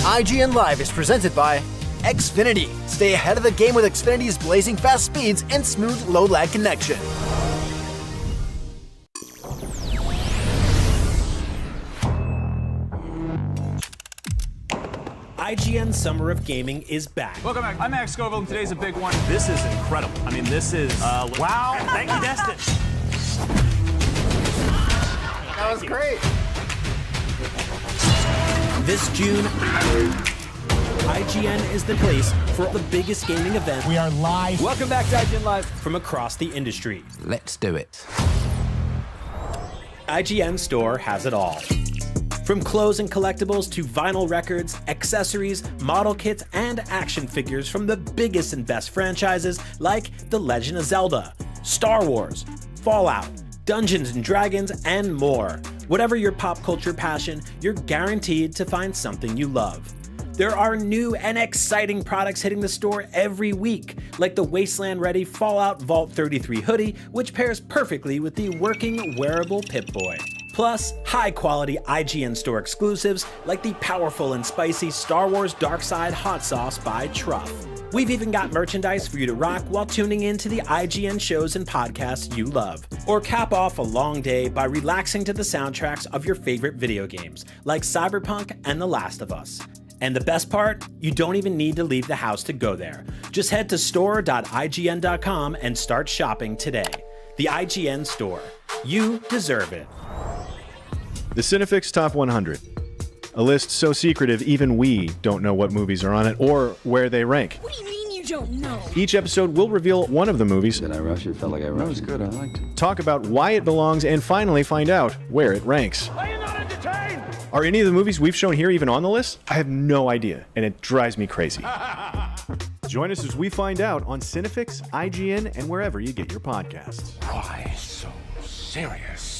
IGN Live is presented by Xfinity. Stay ahead of the game with Xfinity's blazing fast speeds and smooth low lag connection. IGN Summer of Gaming is back. Welcome back. I'm Max Scoville, and today's a big one. This is incredible. I mean, this is, wow. Thank you, Destin. That was great. This June, IGN is the place for the biggest gaming event. We are live. Welcome back to IGN Live from across the industry. Let's do it. IGN Store has it all. From clothes and collectibles to vinyl records, accessories, model kits, and action figures from the biggest and best franchises like The Legend of Zelda, Star Wars, Fallout, Dungeons & Dragons, and more. Whatever your pop culture passion, you're guaranteed to find something you love. There are new and exciting products hitting the store every week, like the Wasteland-ready Fallout Vault 33 hoodie, which pairs perfectly with the working wearable Pip-Boy. Plus, high-quality IGN Store exclusives like the powerful and spicy Star Wars Darkside Hot Sauce by Truff. We've even got merchandise for you to rock while tuning in to the IGN shows and podcasts you love. Or cap off a long day by relaxing to the soundtracks of your favorite video games, like Cyberpunk and The Last of Us. And the best part? You don't even need to leave the house to go there. Just head to store.ign.com and start shopping today. The IGN Store. You deserve it. The Cinefix Top 100. A list so secretive even we don't know what movies are on it or where they rank. What do you mean you don't know? Each episode will reveal one of the movies. Did I rush it? Felt like I rushed. That was good. I liked it. Talk about why it belongs and finally find out where it ranks. Are you not entertained? Are any of the movies we've shown here even on the list? I have no idea, and it drives me crazy. Join us as we find out on Cinefix, IGN, and wherever you get your podcasts. Why so serious?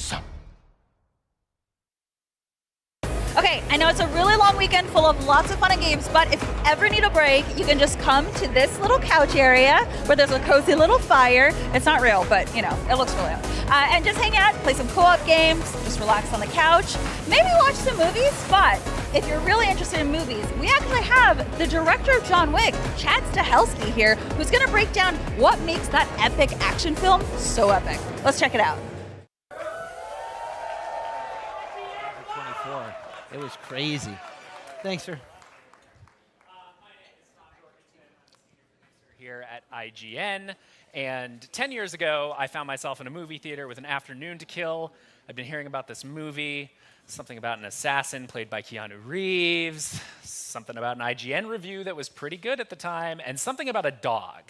Okay, I know it's a really long weekend full of lots of fun and games, but if you ever need a break, you can just come to this little couch area where there's a cozy little fire. It's not real, but you know, it looks real. And just hang out, play some co-op games, just relax on the couch, maybe watch some movies. But if you're really interested in movies, we actually have the director of John Wick, Chad Stahelski here, who's gonna break down what makes that epic action film so epic. Let's check it out. It was crazy. Thanks, sir. Here at IGN, and 10 years ago, I found myself in a movie theater with an afternoon to kill. I'd been hearing about this movie, something about an assassin played by Keanu Reeves, something about an IGN review that was pretty good at the time, and something about a dog.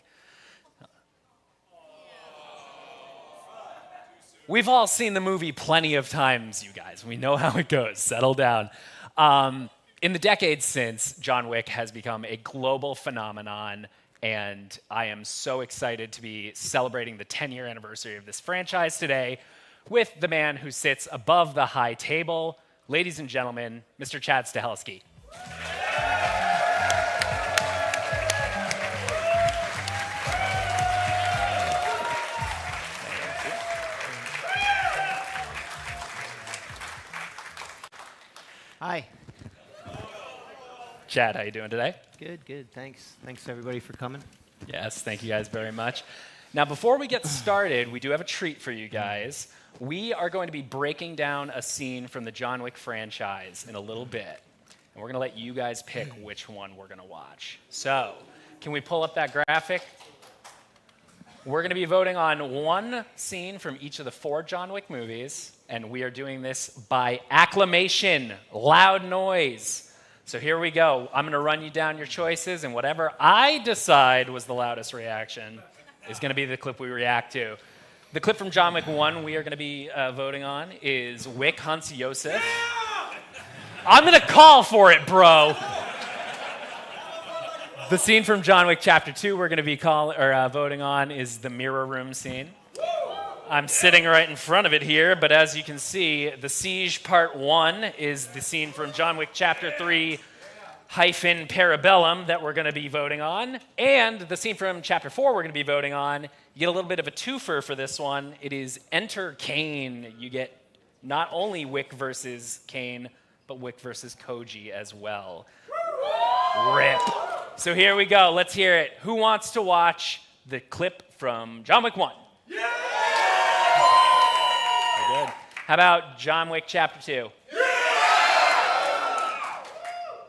We've all seen the movie plenty of times, you guys. We know how it goes. Settle down. In the decades since, John Wick has become a global phenomenon, and I am so excited to be celebrating the 10-year anniversary of this franchise today with the man who sits above the high table. Ladies and gentlemen, Mr. Chad Stahelski. Hi. Chad, how you doing today? Good, good. Thanks. Thanks, everybody, for coming. Yes, thank you guys very much. Now, before we get started, we do have a treat for you guys. We are going to be breaking down a scene from the John Wick franchise in a little bit, and we're going to let you guys pick which one we're going to watch. So, can we pull up that graphic? We're going to be voting on one scene from each of the 4 John Wick movies, and we are doing this by acclamation, loud noise. So here we go. I'm going to run you down your choices, and whatever I decide was the loudest reaction is going to be the clip we react to. The clip from John Wick 1 we are going to be voting on is Wick hunts Yosef. I'm going to call for it, bro. The scene from John Wick Chapter 2 we're going to be voting on is the mirror room scene. I'm sitting right in front of it here, but as you can see, The Siege Part 1 is the scene from John Wick Chapter 3 hyphen Parabellum that we're going to be voting on, and the scene from Chapter 4 we're going to be voting on. You get a little bit of a twofer for this one. It is Enter Kane. You get not only Wick versus Kane, but Wick versus Koji as well. Rip. So here we go. Let's hear it. Who wants to watch the clip from John Wick 1? Yeah! Very good. How about John Wick Chapter 2? Yeah!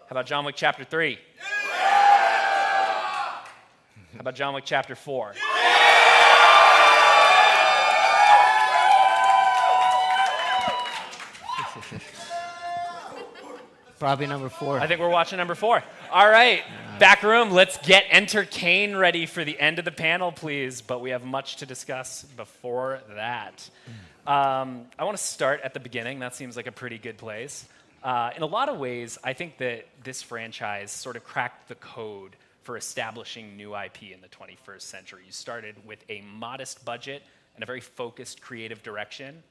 How about John Wick Chapter 3? Yeah! How about John Wick Chapter 4? Yeah! Probably number 4. I think we're watching number 4. All right, back room, let's get Enter Kane ready for the end of the panel, please. But we have much to discuss before that. I want to start at the beginning. That seems like a pretty good place. In a lot of ways, I think that this franchise sort of cracked the code for establishing new IP in the 21st century. You started with a modest budget and a very focused creative direction.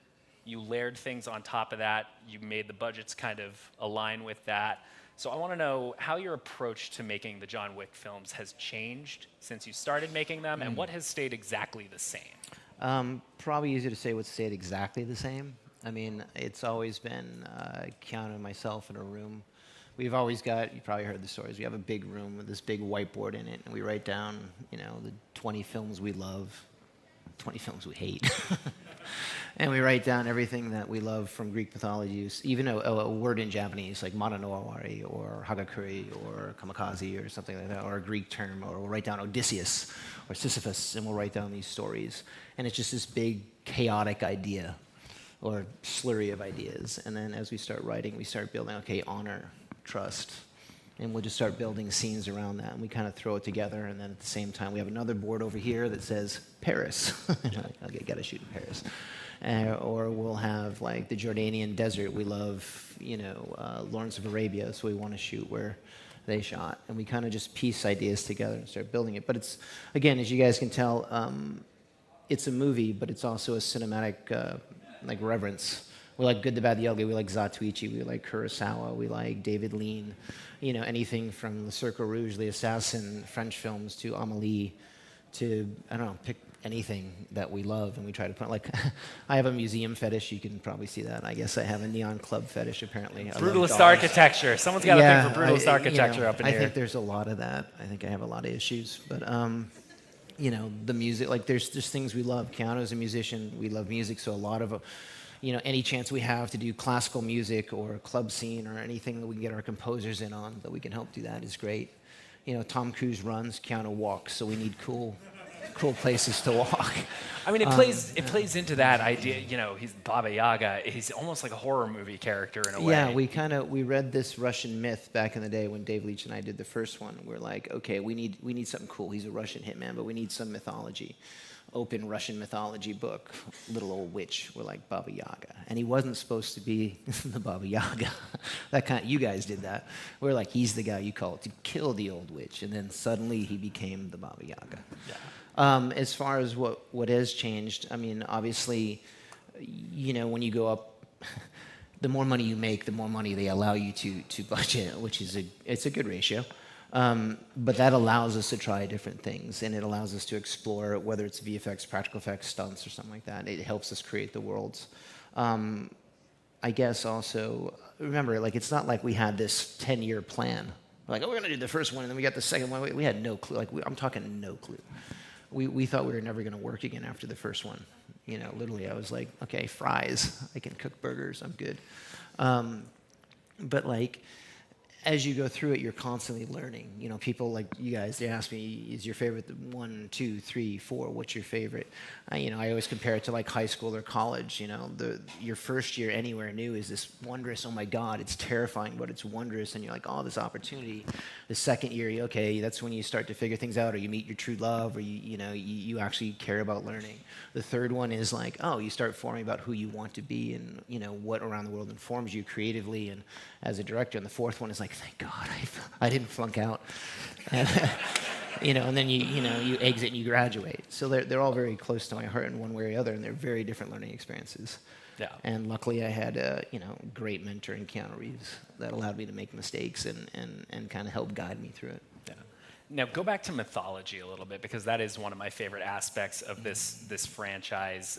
You layered things on top of that. You made the budgets kind of align with that. So I want to know how your approach to making the John Wick films has changed since you started making them, and what has stayed exactly the same? Probably easier to say what's stayed exactly the same. I mean, it's always been Keanu and myself in a room. We've always got, you probably heard the stories, we have a big room with this big whiteboard in it, and we write down, you know, the 20 films we love, 20 films we hate. And we write down everything that we love from Greek mythology, even a word in Japanese like Mana no Awari or Hagakure or Kamikaze or something like that, or a Greek term, or we'll write down Odysseus or Sisyphus, and we'll write down these stories. And it's just this big chaotic idea or slurry of ideas. And then as we start writing, we start building, okay, honor, trust, and we'll just start building scenes around that, and we kind of throw it together. And then at the same time, we have another board over here that says Paris. Okay, gotta shoot in Paris. Or we'll have like the Jordanian desert. We love, you know, Lawrence of Arabia, so we want to shoot where they shot. And we kind of just piece ideas together and start building it. But it's, again, as you guys can tell, it's a movie, but it's also a cinematic like reverence. We like Good, the Bad, the Ugly. We like Zatoichi. We like Kurosawa. We like David Lean. You know, anything from Le Cercle Rouge, The Assassin, French films, to Amélie, to, I don't know, pick anything that we love, and we try to put, like, I have a museum fetish. You can probably see that. I guess I have a neon club fetish, apparently. Brutalist architecture. Someone's got to think for brutalist architecture up in here. I think there's a lot of that. I think I have a lot of issues. But, you know, the music, like, there's just things we love. Keanu's a musician. We love music, so a lot of, you know, any chance we have to do classical music or a club scene or anything that we can get our composers in on that we can help do that is great. You know, Tom Cruise runs, Keanu walks, so we need cool places to walk. I mean, it plays into that idea. You know, he's Baba Yaga. He's almost like a horror movie character in a way. Yeah, we read this Russian myth back in the day when Dave Leitch and I did the first one. We're like, okay, we need something cool. He's a Russian hitman, but we need some mythology. Open Russian mythology book, little old witch. We're like Baba Yaga, and he wasn't supposed to be the Baba Yaga. You guys did that. We're like, he's the guy you call to kill the old witch, and then suddenly he became the Baba Yaga. Yeah. As far as what has changed, I mean, obviously, you know, when you go up, the more money you make, the more money they allow you to budget, which is it's a good ratio. But that allows us to try different things, and it allows us to explore, whether it's VFX, practical effects, stunts, or something like that. It helps us create the worlds. I guess also, remember, like, it's not like we had this 10-year plan. We're like, oh, we're going to do the first one, and then we got the second one. We had no clue. Like, I'm talking no clue. We thought we were never going to work again after the first one. You know, literally, I was like, okay, fries. I can cook burgers. I'm good. But, like, as you go through it, you're constantly learning. You know, people like you guys, they ask me, is your favorite 1, 2, 3, 4? What's your favorite? I always compare it to like high school or college. You know, your first year anywhere new is this wondrous, oh my God, it's terrifying, but it's wondrous. And you're like, oh, this opportunity. The second year, okay, that's when you start to figure things out, or you meet your true love, or you actually care about learning. The third one is like, oh, you start forming about who you want to be, and, you know, what around the world informs you creatively and as a director. And the fourth one is like, thank God I didn't flunk out. And then you exit and you graduate. So they're all very close to my heart in one way or the other, and they're very different learning experiences. Yeah. And luckily, I had a great mentor in Keanu Reeves that allowed me to make mistakes and kind of help guide me through it. Yeah. Now go back to mythology a little bit, because that is one of my favorite aspects of this franchise.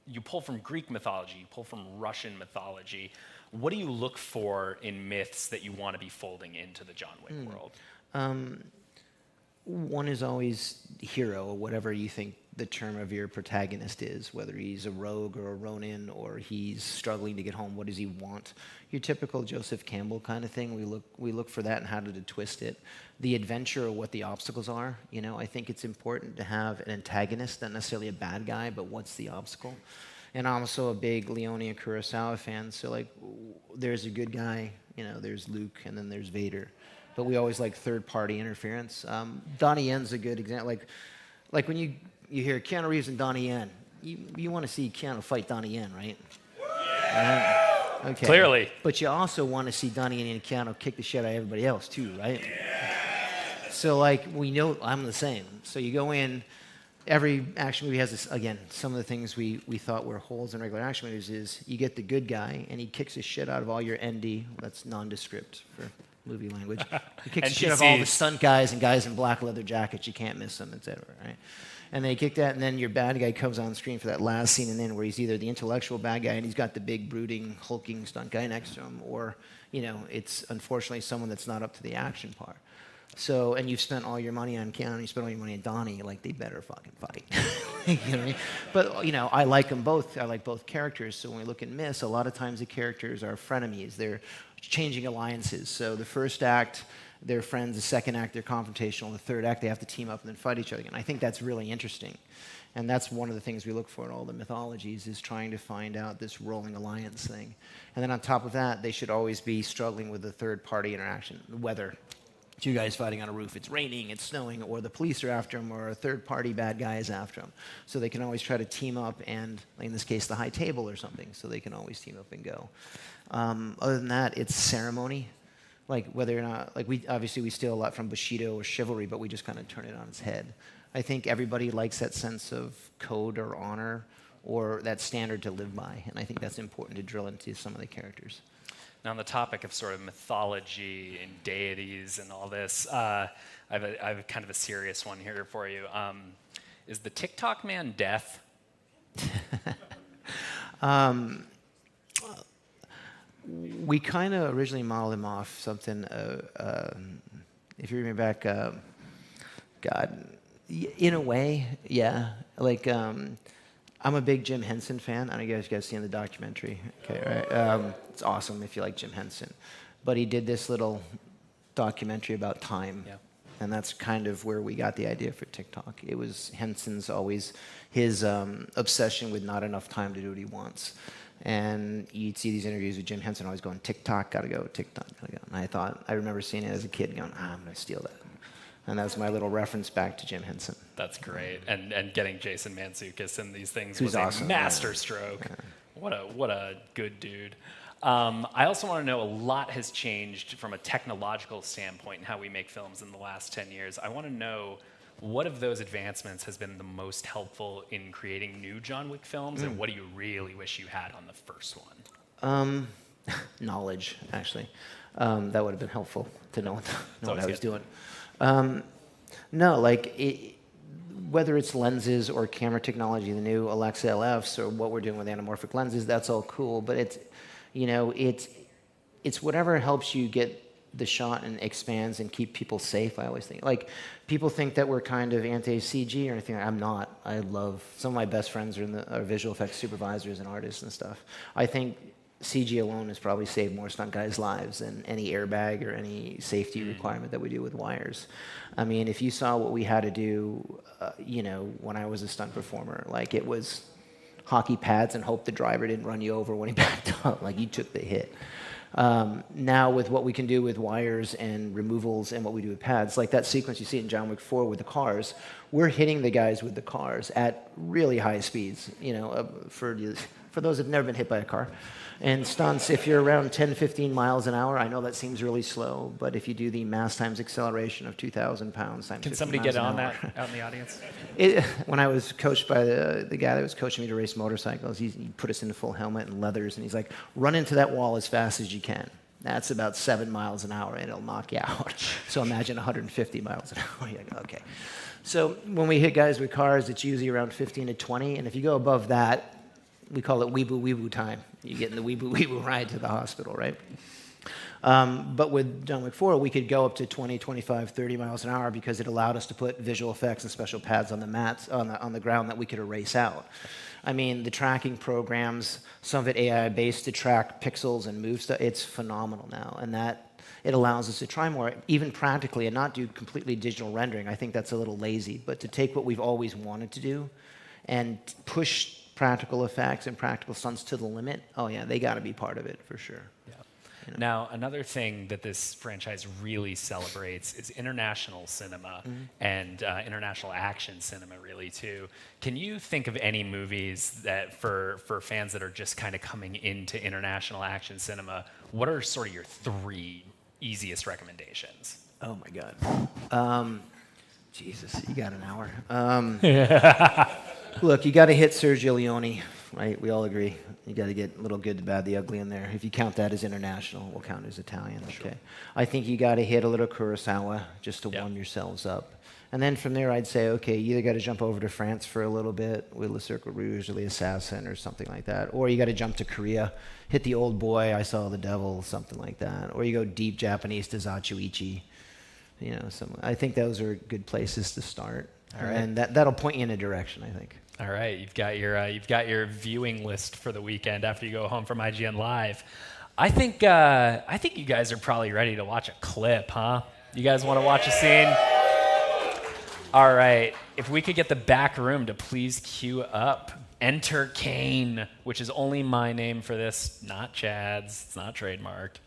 You pull from Greek mythology, you pull from Russian mythology. What do you look for in myths that you want to be folding into the John Wick world? One is always hero, whatever you think the term of your protagonist is, whether he's a rogue or a Ronin or he's struggling to get home. What does he want? Your typical Joseph Campbell kind of thing. We look for that and how to twist it. The adventure or what the obstacles are. I think it's important to have an antagonist, not necessarily a bad guy, but what's the obstacle? And I'm also a big Leone and Kurosawa fan. So there's a good guy. There's Luke, and then there's Vader. But we always like third-party interference. Donnie Yen's a good example. Like when you hear Keanu Reeves and Donnie Yen, you want to see Keanu fight Donnie Yen, right? Yeah. Okay. Clearly. But you also want to see Donnie Yen and Keanu kick the shit out of everybody else too, right? Yeah. So we know I'm the same. So you go in. Every action movie has this, again, some of the things we thought were holes in regular action movies is you get the good guy and he kicks the shit out of all your ND, that's nondescript for movie language. He kicks the shit out of all the stunt guys and guys in black leather jackets, you can't miss them, etc. Right? And they kick that, and then your bad guy comes on screen for that last scene and then where he's either the intellectual bad guy and he's got the big, brooding, hulking stunt guy next to him, or, it's unfortunately someone that's not up to the action part. So, and you've spent all your money on Keanu, you spent all your money on Donnie, they better fucking fight. You know what I mean? But, I like them both. I like both characters. So when we look at myths, a lot of times the characters are frenemies. They're changing alliances. So the first act, they're friends. The second act, they're confrontational. The third act, they have to team up and then fight each other again. I think that's really interesting. And that's one of the things we look for in all the mythologies is trying to find out this rolling alliance thing. And then on top of that, they should always be struggling with the third-party interaction, whether two guys fighting on a roof, it's raining, it's snowing, or the police are after them, or a third-party bad guy is after them. So they can always try to team up and, in this case, the high table or something, so they can always team up and go. Other than that, it's ceremony. Whether or not, we steal a lot from Bushido or chivalry, but we just kind of turn it on its head. I think everybody likes that sense of code or honor or that standard to live by, and I think that's important to drill into some of the characters. Now, on the topic of sort of mythology and deities and all this, I have kind of a serious one here for you. Is the TikTok man death? We kind of originally modeled him off something, if you remember back, in a way, yeah. I'm a big Jim Henson fan. I don't know if you guys seen the documentary. Okay, right? It's awesome if you like Jim Henson. But he did this little documentary about time. Yeah. And that's kind of where we got the idea for TikTok. It was Henson's always his obsession with not enough time to do what he wants. And you'd see these interviews with Jim Henson always going, TikTok, gotta go, TikTok, gotta go. And I remember seeing it as a kid going, I'm gonna steal that. And that's my little reference back to Jim Henson. That's great. And getting Jason Mantzoukas in these things was awesome. A master stroke. Yeah. What a good dude. I also want to know, a lot has changed from a technological standpoint in how we make films in the last 10 years. I want to know, what of those advancements has been the most helpful in creating new John Wick films, and what do you really wish you had on the first one? Knowledge, actually. That would have been helpful to know what I was doing. Whether it's lenses or camera technology, the new Alexa LFs, or what we're doing with anamorphic lenses, that's all cool. But it's whatever helps you get the shot and expands and keep people safe. I always think, people think that we're kind of anti-CG or anything. I'm not. I love, some of my best friends are visual effects supervisors and artists and stuff. I think CG alone has probably saved more stunt guys' lives than any airbag or any safety requirement that we do with wires. I mean, if you saw what we had to do, when I was a stunt performer, it was hockey pads and hope the driver didn't run you over when he backed up. You took the hit. Now with what we can do with wires and removals and what we do with pads, that sequence you see in John Wick 4 with the cars, we're hitting the guys with the cars at really high speeds, for for those who've never been hit by a car. And stunts, if you're around 10, 15 miles an hour, I know that seems really slow, but if you do the mass times acceleration of 2,000 pounds times Can 50 somebody miles get an on hour. that out in the audience? When I was coached by the guy that was coaching me to race motorcycles, he put us in a full helmet and leathers, and he's like, run into that wall as fast as you can. That's about 7 miles an hour, and it'll knock you out. So imagine 150 miles an hour. You're like, okay. So when we hit guys with cars, it's usually around 15 to 20, and if you go above that, we call it weeboo time. You get in the weeboo ride to the hospital, right? But with John Wick 4, we could go up to 20, 25, 30 miles an hour because it allowed us to put visual effects and special pads on the mats, on the ground that we could erase out. I mean, the tracking programs, some of it AI-based to track pixels and move stuff, it's phenomenal now. And that, it allows us to try more, even practically, and not do completely digital rendering. I think that's a little lazy. But to take what we've always wanted to do and push practical effects and practical stunts to the limit, oh yeah, they got to be part of it for sure. Yeah. Now, another thing that this franchise really celebrates is international cinema and international action cinema, really, too. Can you think of any movies that, for fans that are just kind of coming into international action cinema, what are sort of your 3 easiest recommendations? Oh, my God. Jesus, you got an hour. Look, you got to hit Sergio Leone, right? We all agree. You got to get a little good, the bad, the ugly in there. If you count that as international, we'll count it as Italian. Okay. I think you got to hit a little Kurosawa just to warm yourselves up. And then from there, I'd say, okay, you either got to jump over to France for a little bit with Le Cercle Rouge or The Assassin or something like that, or you got to jump to Korea, hit The Old Boy, I Saw the Devil, something like that, or you go deep Japanese to Zachouichi. You know, I think those are good places to start. All right. And that'll point you in a direction, I think. All right, you've got your viewing list for the weekend after you go home from IGN Live. I think you guys are probably ready to watch a clip, huh? You guys want to watch a scene? All right, if we could get the back room to please queue up Enter Kane, which is only my name for this, not Chad's. It's not trademarked.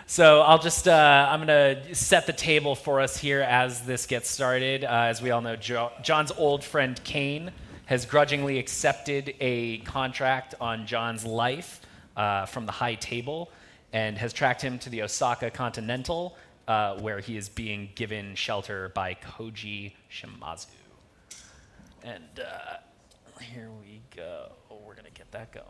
So I'll just, I'm going to set the table for us here as this gets started. As we all know, John's old friend Kane has grudgingly accepted a contract on John's life from the high table and has tracked him to the Osaka Continental, where he is being given shelter by Koji Shimazu. And here we go. We're going to get that going.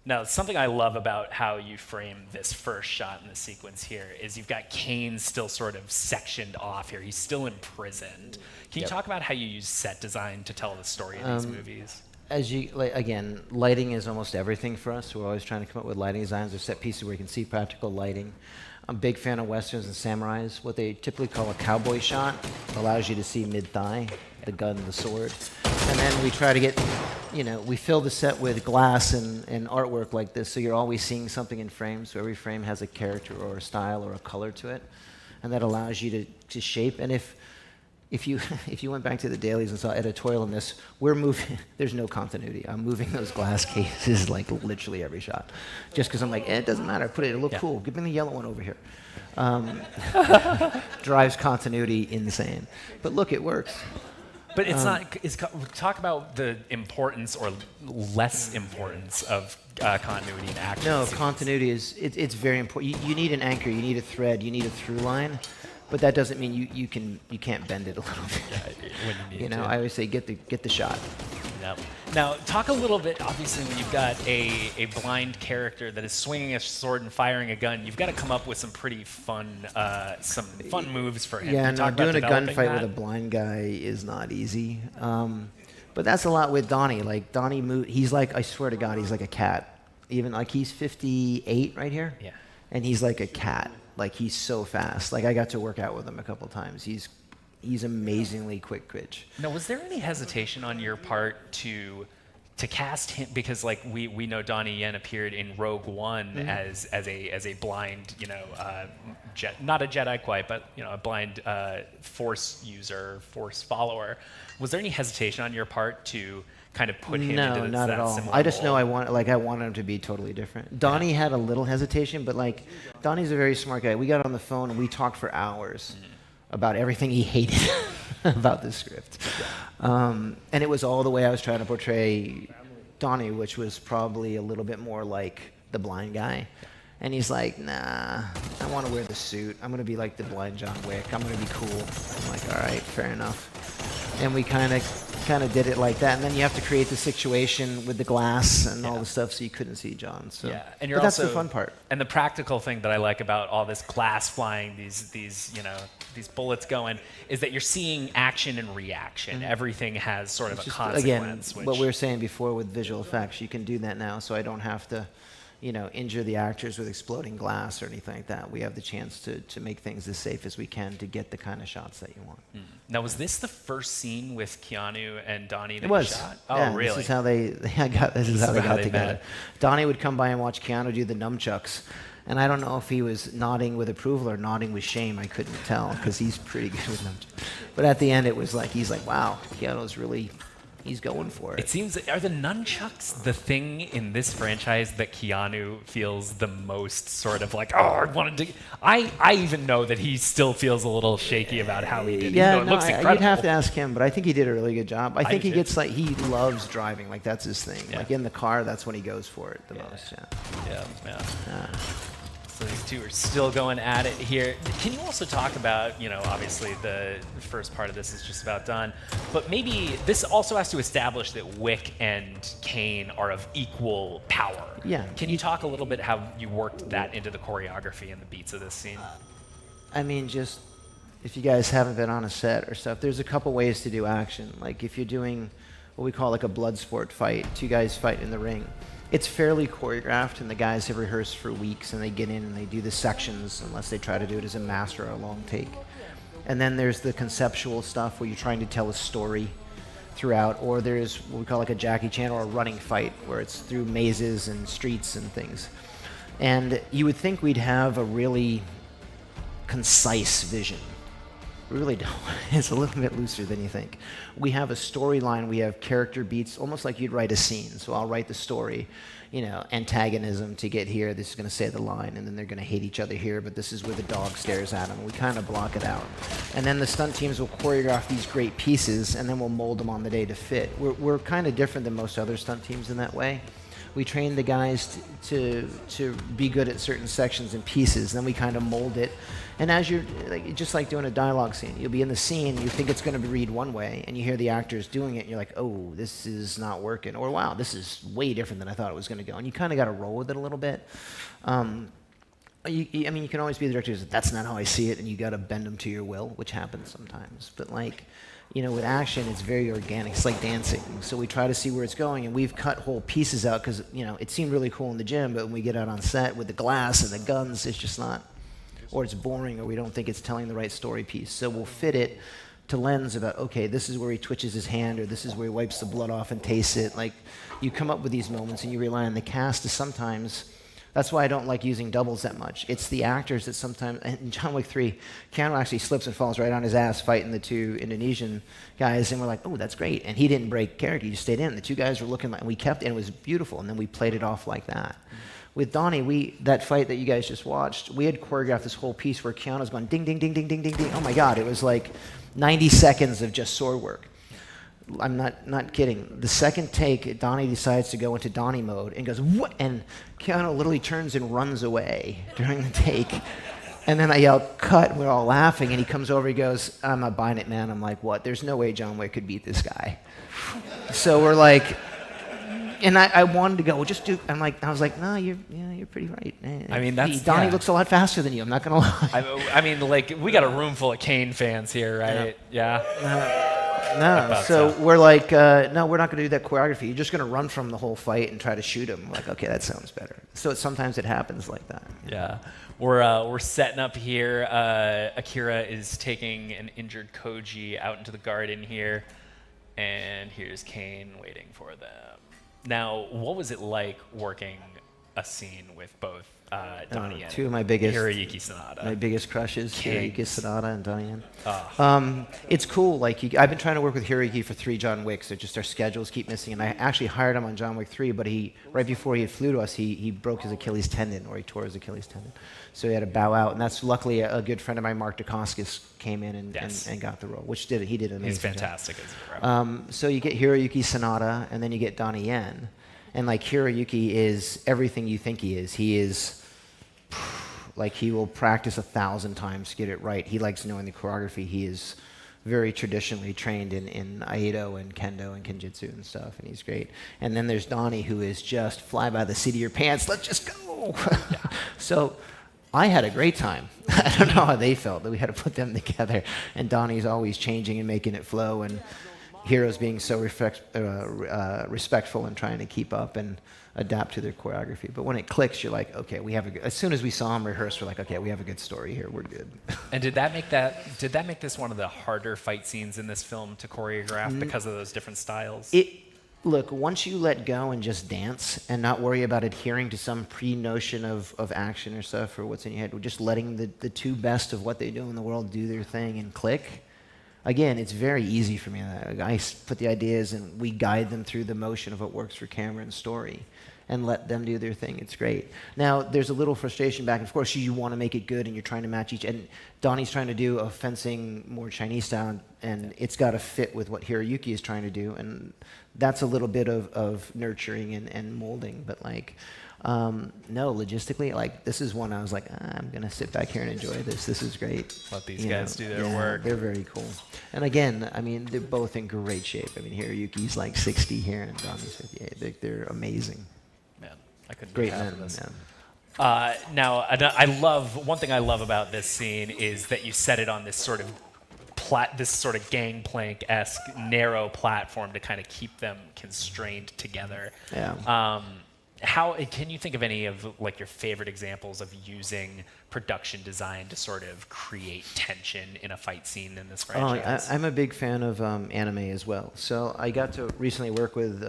Now, something I love about how you frame this first shot in the sequence here is you've got Kane still sort of sectioned off here. He's still imprisoned. Can you talk about how you use set design to tell the story of these movies? As you, again, lighting is almost everything for us. We're always trying to come up with lighting designs or set pieces where you can see practical lighting. I'm a big fan of westerns and samurais. What they typically call a cowboy shot allows you to see mid-thigh, the gun, the sword. And then we try to get, we fill the set with glass and artwork like this, so you're always seeing something in frames. So every frame has a character or a style or a color to it, and that allows you to shape. And if you went back to the dailies and saw editorial in this, we're moving. There's no continuity. I'm moving those glass cases like literally every shot, just because I'm like, it doesn't matter. Put it. It'll look cool. Give me the yellow one over here. Drives continuity insane. But look, it works. But it's not. Talk about the importance or less importance of continuity in action. No, continuity is it's very important. You need an anchor. You need a thread. You need a through line. But that doesn't mean you can't bend it a little bit. Yeah, when you need to. I always say get the shot. Yep. Now, talk a little bit. Obviously, when you've got a blind character that is swinging a sword and firing a gun, you've got to come up with some pretty fun moves for him. Yeah, no, doing a gunfight with a blind guy is not easy. But that's a lot with Donnie. Like Donnie, he's like, I swear to God, he's like a cat. Even like he's 58 right here. Yeah. And he's like a cat. Like he's so fast. Like I got to work out with him a couple times. He's amazingly quick twitch. Now, was there any hesitation on your part to cast him, because like we know Donnie Yen appeared in Rogue One as a blind, not a Jedi quite, but a blind Force user, Force follower. Was there any hesitation on your part to kind of put him into not that at all. similar I just know mold? I wanted him to be totally different. Donnie had a little hesitation, but like Donnie's a very smart guy. We got on the phone and we talked for hours about everything he hated about the script. And it was all the way I was trying to portray Donnie, which was probably a little bit more like the blind guy. And he's like, nah, I want to wear the suit. I'm going to be like the blind John Wick. I'm going to be cool. I'm like, all right, fair enough. And we kind of did it like that. And then you have to create the situation with the glass and all the stuff so you couldn't see John. So. Yeah, and but that's the fun part. And the practical thing that I like about all this glass flying, these bullets going, is that you're seeing action and reaction. Everything has sort of a consequence. Again, what we were saying before with visual effects, you can do that now, so I don't have to, injure the actors with exploding glass or anything like that. We have the chance to make things as safe as we can to get the kind of shots that you want. Now, was this the first scene with Keanu and Donnie that It was. you shot? Yeah, Oh, really? This is how they got together. met. Donnie would come by and watch Keanu do the nunchucks. And I don't know if he was nodding with approval or nodding with shame. I couldn't tell because he's pretty good with nunchucks. But at the end, it was like, he's like, wow, Keanu's really, he's going for it. It seems, are the nunchucks the thing in this franchise that Keanu feels the most sort of like, oh, I wanted to, I even know that he still feels a little shaky about how he did. Yeah, Even though it looks incredible. you'd have to ask him, but I think he did a really good job. I think he do. gets like, he loves driving, like that's his thing. Like in the car, that's when he goes for it the most, Yeah. So these two are still going at it here. Can you also talk about, obviously the first part of this is just about done, but maybe this also has to establish that Wick and Kane are of equal power. Yeah. Can you talk a little bit how you worked that into the choreography and the beats of this scene? I mean, just if you guys haven't been on a set or stuff, there's a couple ways to do action. Like if you're doing what we call like a blood sport fight, two guys fight in the ring. It's fairly choreographed, and the guys have rehearsed for weeks, and they get in and they do the sections, unless they try to do it as a master or a long take. And then there's the conceptual stuff where you're trying to tell a story throughout, or there's what we call like a Jackie Chan or a running fight, where it's through mazes and streets and things. And you would think we'd have a really concise vision. We really don't. It's a little bit looser than you think. We have a storyline, we have character beats, almost like you'd write a scene. So I'll write the story, antagonism to get here, this is going to say the line, and then they're going to hate each other here, but this is where the dog stares at them. We kind of block it out. And then the stunt teams will choreograph these great pieces, and then we'll mold them on the day to fit. We're kind of different than most other stunt teams in that way. We train the guys to be good at certain sections and pieces, then we kind of mold it. And as you're, just like doing a dialogue scene, you'll be in the scene, you think it's going to read one way, and you hear the actors doing it, and you're like, oh, this is not working, or wow, this is way different than I thought it was going to go. And you kind of got to roll with it a little bit. You can always be the director who's, that's not how I see it, and you got to bend them to your will, which happens sometimes. But with action, it's very organic. It's like dancing. So we try to see where it's going, and we've cut whole pieces out because, it seemed really cool in the gym, but when we get out on set with the glass and the guns, it's just not, or it's boring, or we don't think it's telling the right story piece. So we'll fit it to lens about, okay, this is where he twitches his hand, or this is where he wipes the blood off and tastes it. Like, you come up with these moments, and you rely on the cast to sometimes. That's why I don't like using doubles that much. It's the actors that sometimes, in John Wick 3, Keanu actually slips and falls right on his ass fighting the two Indonesian guys, and we're like, oh, that's great. And he didn't break character, he just stayed in. The two guys were looking like, and we kept it, and it was beautiful, and then we played it off like that. With Donnie, that fight that you guys just watched, we had choreographed this whole piece where Keanu's going ding, ding, ding, ding, ding, ding, ding. Oh my God, it was like 90 seconds of just sword work. I'm not kidding. The second take, Donnie decides to go into Donnie mode and goes, what? And Keanu literally turns and runs away during the take. And then I yell, cut, and we're all laughing, and he comes over, he goes, I'm not buying it, man. I'm like, what? There's no way John Wick could beat this guy. So we're like, and I wanted to go, well, just do, I was like, no, you're pretty right. I mean, that's, Donnie looks a lot faster than you, I'm not going to lie. I mean, we got a room full of Kane fans here, right? Yeah. No, so we're like, no, we're not going to do that choreography. You're just going to run from the whole fight and try to shoot him. We're like, okay, that sounds better. So sometimes it happens like that. Yeah, we're setting up here. Akira is taking an injured Koji out into the garden here, and here's Kane waiting for them. Now, what was it like working a scene with both Donnie and two of my biggest Hiroyuki Sanada? My biggest crushes, Hiroyuki Sanada and Donnie Yen. Oh. It's cool. I've been trying to work with Hiroyuki for 3 John Wicks. So just our schedules keep missing. And I actually hired him on John Wick 3, but right before he flew to us, he broke his Achilles tendon, or he tore his Achilles tendon. So he had to bow out. And that's luckily a good friend of mine, Mark Dacascos, came in and got the role, which he did an amazing He's fantastic job. as a So you get Hiroyuki Sanada, and then you get Donnie Yen. And like Hiroyuki is everything you think he is. He is like he will practice 1,000 times to get it right. He likes knowing the choreography. He is very traditionally trained in Aido and Kendo and Kenjutsu and stuff, and he's great. And then there's Donnie, who is just fly by the seat of your pants. Let's just go. So I had a great time. I don't know how they felt that we had to put them together. And Donnie's always changing and making it flow, and Hero's being so respectful and trying to keep up and adapt to their choreography. But when it clicks, you're like, okay, we have a good, as soon as we saw him rehearse, we're like, okay, we have a good story here. We're good. And did that make this one of the harder fight scenes in this film to choreograph because of those different styles? Look, once you let go and just dance and not worry about adhering to some pre-notion of action or stuff or what's in your head, we're just letting the two best of what they do in the world do their thing and click. Again, it's very easy for me. I put the ideas and we guide them through the motion of what works for camera and story and let them do their thing. It's great. Now, there's a little frustration back and forth. Of course, you want to make it good and you're trying to match each. And Donnie's trying to do a fencing more Chinese style, and it's got to fit with what Hiroyuki is trying to do. And that's a little bit of nurturing and molding. But like, no, logistically, like this is one I was like, I'm going to sit back here and enjoy this. This is great. Let these guys do their work. They're very cool. And again, I mean, they're both in great shape. I mean, Hiroyuki's like 60 here and Donnie's 58. They're amazing. Man, I couldn't great be half men. of this. Yeah. Now, one thing I love about this scene is that you set it on this sort of gangplank-esque narrow platform to kind of keep them constrained together. Yeah. How can you think of any of like your favorite examples of using production design to sort of create tension in a fight scene in this franchise? I'm a big fan of anime as well. So I got to recently work with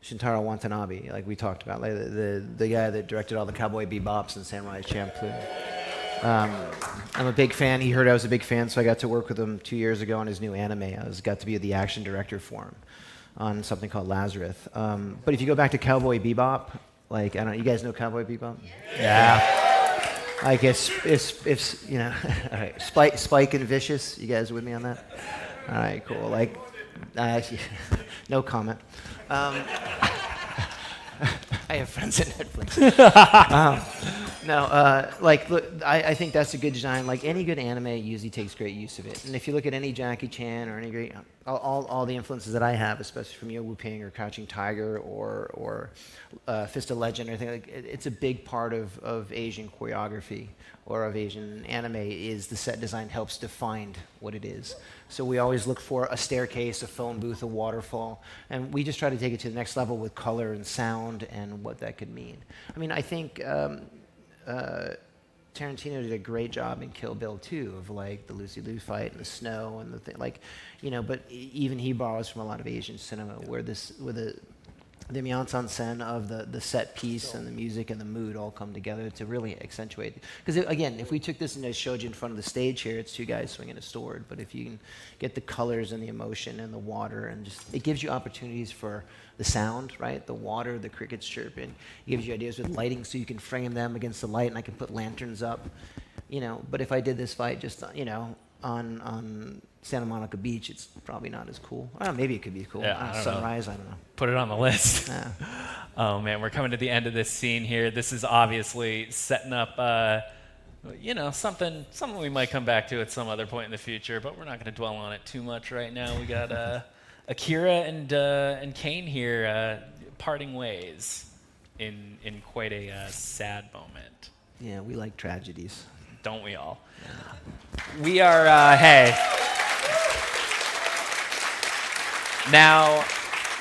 Shintaro Watanabe, like we talked about, like the guy that directed all the Cowboy Bebops and Samurai Champloo. I'm a big fan. He heard I was a big fan, so I got to work with him 2 years ago on his new anime. Got to be the action director for him on something called Lazarus. But if you go back to Cowboy Bebop, like, I don't know, you guys know Cowboy Bebop? Yeah. Like it's you know, all right, Spike and Vicious, you guys with me on that? All right, cool. Like, no comment. I have friends at Netflix. Like, look, I think that's a good design. Like, any good anime usually takes great use of it. And if you look at any Jackie Chan or any great, all the influences that I have, especially from Wu Ping or Crouching Tiger or Fist of Legend or anything, like, it's a big part of Asian choreography or of Asian anime is the set design helps define what it is. So we always look for a staircase, a phone booth, a waterfall, and we just try to take it to the next level with color and sound and what that could mean. I mean, I think Tarantino did a great job in Kill Bill 2 of like the Lucy Liu fight and the snow and the thing, like, you know, but even he borrows from a lot of Asian cinema where the mise-en-scène of the set piece and the music and the mood all come together to really accentuate. Because again, if we took this and I showed you in front of the stage here, it's two guys swinging a sword. But if you can get the colors and the emotion and the water and just, it gives you opportunities for the sound, right? The water, the crickets chirping. It gives you ideas with lighting so you can frame them against the light and I can put lanterns up, you know. But if I did this fight just, you know, on Santa Monica Beach, it's probably not as cool. Maybe it could be cool. Yeah, Sunrise, I don't know. Put it on the list. Yeah. Oh man, we're coming to the end of this scene here. This is obviously setting up, you know, something we might come back to at some other point in the future, but we're not going to dwell on it too much right now. We got Akira and Kane here parting ways in quite a sad moment. Yeah, we like tragedies. Don't we all? Yeah. We are, hey. Now,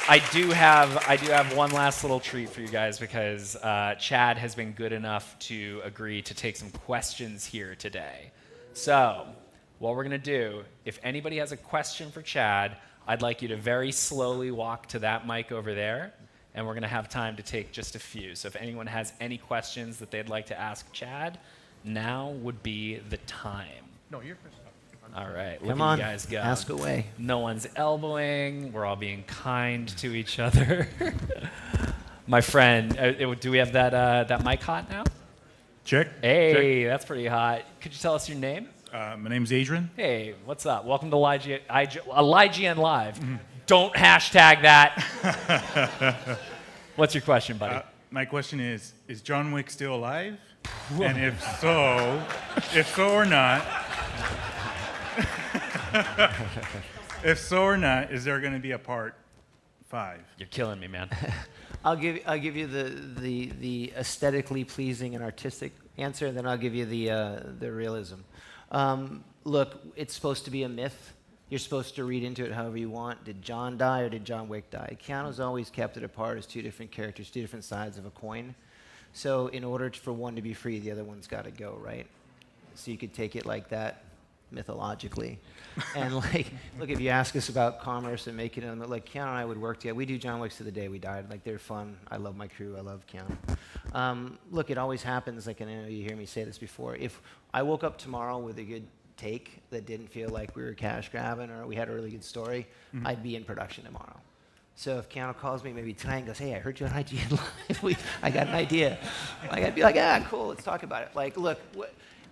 I do have one last little treat for you guys because Chad has been good enough to agree to take some questions here today. So, what we're going to do, if anybody has a question for Chad, I'd like you to very slowly walk to that mic over there, and we're going to have time to take just a few. So if anyone has any questions that they'd like to ask Chad, now would be the time. No, you're first. All right, Come look on, at you guys go. ask away. No one's elbowing. We're all being kind to each other. My friend, do we have that mic hot now? Check. Hey, Check. that's pretty hot. Could you tell us your name? My name's Adrian. Hey, what's up? Welcome to ign-live. Don't hashtag that. What's your question, buddy? My question is John Wick still alive? And if so or not, is there going to be a part 5? You're killing me, man. I'll give you the aesthetically pleasing and artistic answer, and then I'll give you the realism. Look, it's supposed to be a myth. You're supposed to read into it however you want. Did John die or did John Wick die? Keanu's always kept it apart as two different characters, two different sides of a coin. So in order for one to be free, the other one's got to go, right? So you could take it like that, mythologically. And like, look, if you ask us about commerce and making them, like Keanu and I would work together. We do John Wicks to the day we died. Like, they're fun. I love my crew. I love Keanu. Look, it always happens, like, and I know you hear me say this before. If I woke up tomorrow with a good take that didn't feel like we were cash grabbing or we had a really good story, I'd be in production tomorrow. So if Keanu calls me maybe tonight and goes, hey, I heard you on IGN Live. I got an idea. Like, I'd be like, cool, let's talk about it. Like, look,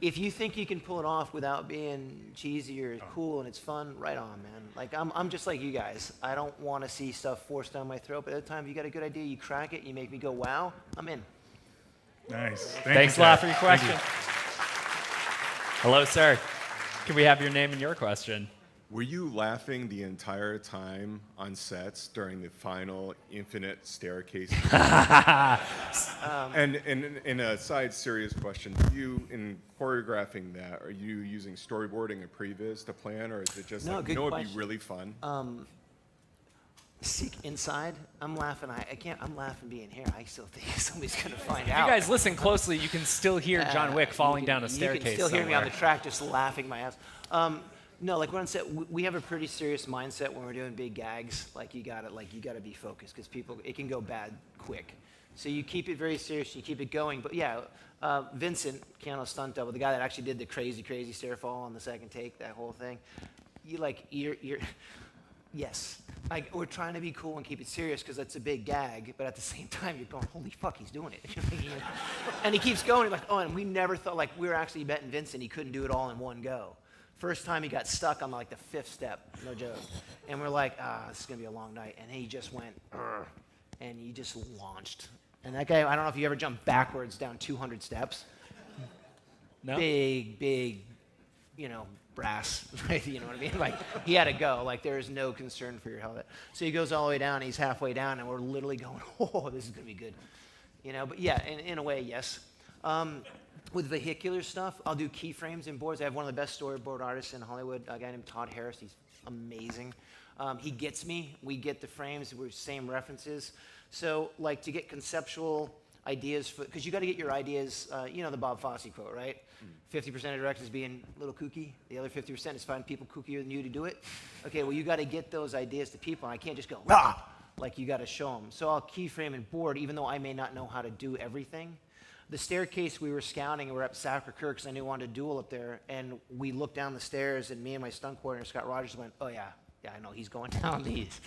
if you think you can pull it off without being cheesy or cool and it's fun, right on, man. Like, I'm just like you guys. I don't want to see stuff forced down my throat, but at the time, if you got a good idea, you crack it, you make me go, wow, I'm in. Nice. Thanks a lot for your question. Hello, sir. Can we have your name and your question? Were you laughing the entire time on sets during the final infinite staircase? And in a side serious question, in choreographing that, are you using storyboarding and previs to plan, or is it just No, like, good it'd question. be really fun? Inside, I'm laughing. I'm laughing being here. I still think somebody's gonna find If out. you guys listen closely, you can still hear John Wick falling down a staircase. You can still hear me on the somewhere. track just laughing my ass. No, like when on set, we have a pretty serious mindset when we're doing big gags. Like you gotta be focused because it can go bad quick. So you keep it very serious. You keep it going. But yeah, Vincent, Keanu's stunt double, the guy that actually did the crazy stair fall on the second take, that whole thing. You're yes. Like, we're trying to be cool and keep it serious because that's a big gag, but at the same time, you're going, holy fuck, he's doing it. And he keeps going, like, and we never thought, like, we were actually betting Vincent he couldn't do it all in one go. First time he got stuck on, like, the 5th step, no joke. And we're like, this is going to be a long night. And he just went, and he just launched. And that guy, I don't know if you ever jumped backwards down 200 steps. No. Big, brass, right? You know what I mean? Like, he had to go. Like, there is no concern for your health. So he goes all the way down. He's halfway down, and we're literally going, oh, this is going to be good. But yeah, in a way, yes. With vehicular stuff, I'll do keyframes and boards. I have one of the best storyboard artists in Hollywood, a guy named Todd Harris. He's amazing. He gets me. We get the frames. We're same references. So, like, to get conceptual ideas, because you got to get your ideas, the Bob Fosse quote, right? 50% of directors being a little kooky. The other 50% is finding people kookier than you to do it. Okay, well, you got to get those ideas to people. And I can't just go, rah! Like, you got to show them. So I'll keyframe and board, even though I may not know how to do everything. The staircase we were scouting, and we're up Sacré-Cœur because I knew I wanted to duel up there. And we looked down the stairs, and me and my stunt coordinator, Scott Rogers, went, oh, yeah, I know, he's going down these.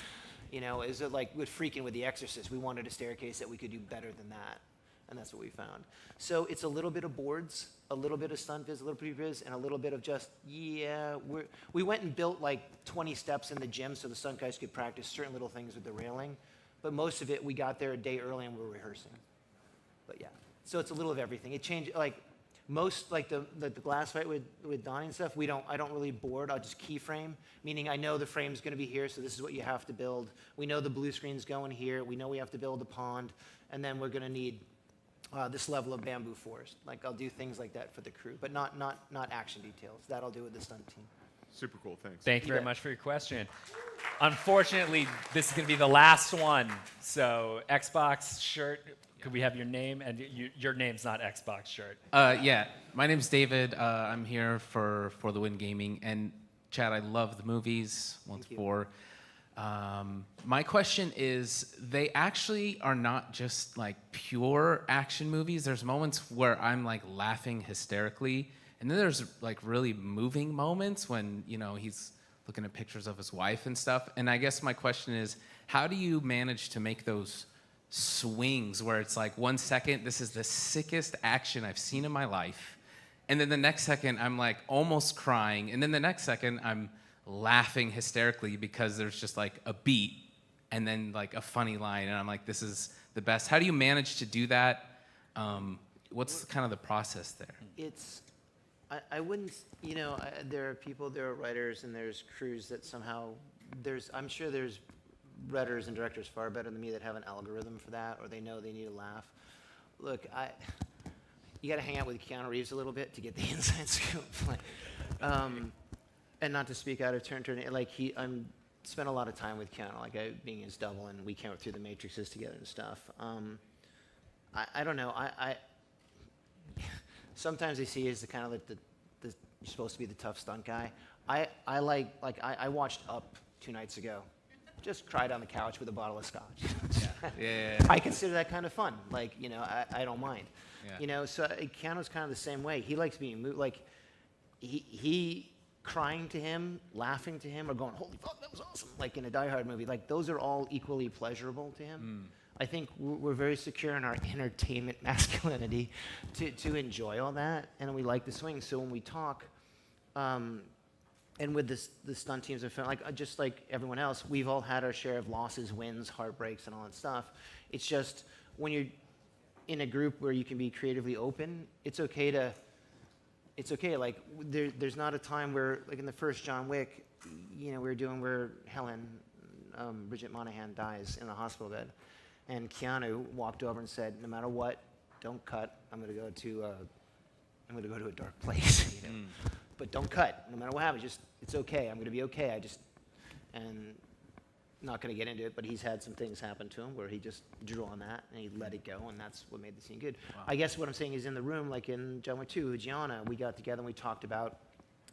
Is it like with freaking with The Exorcist? We wanted a staircase that we could do better than that. And that's what we found. So it's a little bit of boards, a little bit of stunt viz, a little pre-viz, and a little bit of just, we went and built like 20 steps in the gym so the stunt guys could practice certain little things with the railing. But most of it, we got there a day early and we were rehearsing. But yeah, so it's a little of everything. It changed, like most, like the glass fight with Donnie and stuff, I don't really board, I'll just keyframe, meaning I know the frame's gonna be here, so this is what you have to build. We know the blue screen's going here, we know we have to build a pond, and then we're gonna need this level of bamboo forest. Like, I'll do things like that for the crew, but not action details. That I'll do with the stunt team. Super cool, thanks. Thank you very much for your question. Unfortunately, this is going to be the last one. So, Xbox shirt, could we have your name? And your name's not Xbox shirt. Yeah, my name's David. I'm here for The Win Gaming. And Chad, I love the movies. Once before. My question is, they actually are not just like pure action movies. There's moments where I'm like laughing hysterically, and then there's like really moving moments when he's looking at pictures of his wife and stuff. And I guess my question is, how do you manage to make those swings where it's like 1 second, this is the sickest action I've seen in my life, and then the next second I'm like almost crying, and then the next second I'm laughing hysterically because there's just like a beat and then like a funny line, and I'm like, this is the best. How do you manage to do that? What's kind of the process there? It's, I wouldn't, you know, there are people, there are writers, and there's crews that somehow, I'm sure there's writers and directors far better than me that have an algorithm for that, or they know they need to laugh. Look, you got to hang out with Keanu Reeves a little bit to get the inside scoop. And not to speak out of turn, like I'm spent a lot of time with Keanu, like being his double, and we came through the matrices together and stuff. I don't know. Sometimes I see you as the kind of like you're supposed to be the tough stunt guy. I watched Up 2 nights ago. Just cried on the couch with a bottle of scotch. Yeah. I consider that kind of fun. Like, you know, I don't mind. Yeah. You know, so Keanu's kind of the same way. He likes being moved. Like, he crying to him, laughing to him, or going, holy fuck, that was awesome, like in a Die Hard movie. Like, those are all equally pleasurable to him. I think we're very secure in our entertainment masculinity to enjoy all that, and we like the swing. So when we talk, and with the stunt teams of film, like just like everyone else, we've all had our share of losses, wins, heartbreaks, and all that stuff. It's just when you're in a group where you can be creatively open, it's okay. Like there's not a time where, like in the first John Wick, you know, where Helen, Bridget Monahan dies in the hospital bed, and Keanu walked over and said, "No matter what, don't cut. I'm going to go to a dark place, you know. But don't cut. No matter what happens, it's okay. I'm going to be okay. And not going to get into it, but he's had some things happen to him where he just drew on that and he let it go, and that's what made the scene good. Wow. I guess what I'm saying is in the room, like in John Wick 2, Gianna, we got together and we talked about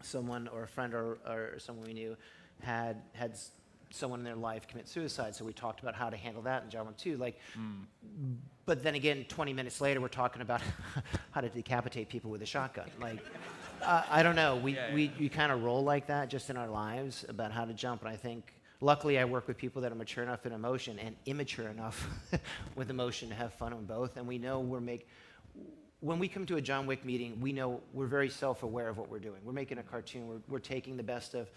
someone or a friend or someone we knew had someone in their life commit suicide, so we talked about how to handle that in John Wick 2. Like, but then again, 20 minutes later, we're talking about how to decapitate people with a shotgun. Like, I don't know. We kind of roll like that just in our lives about how to jump, and I think luckily I work with people that are mature enough in emotion and immature enough with emotion to have fun on both, and we know when we come to a John Wick meeting, we know we're very self-aware of what we're doing. We're making a cartoon. We're taking the best of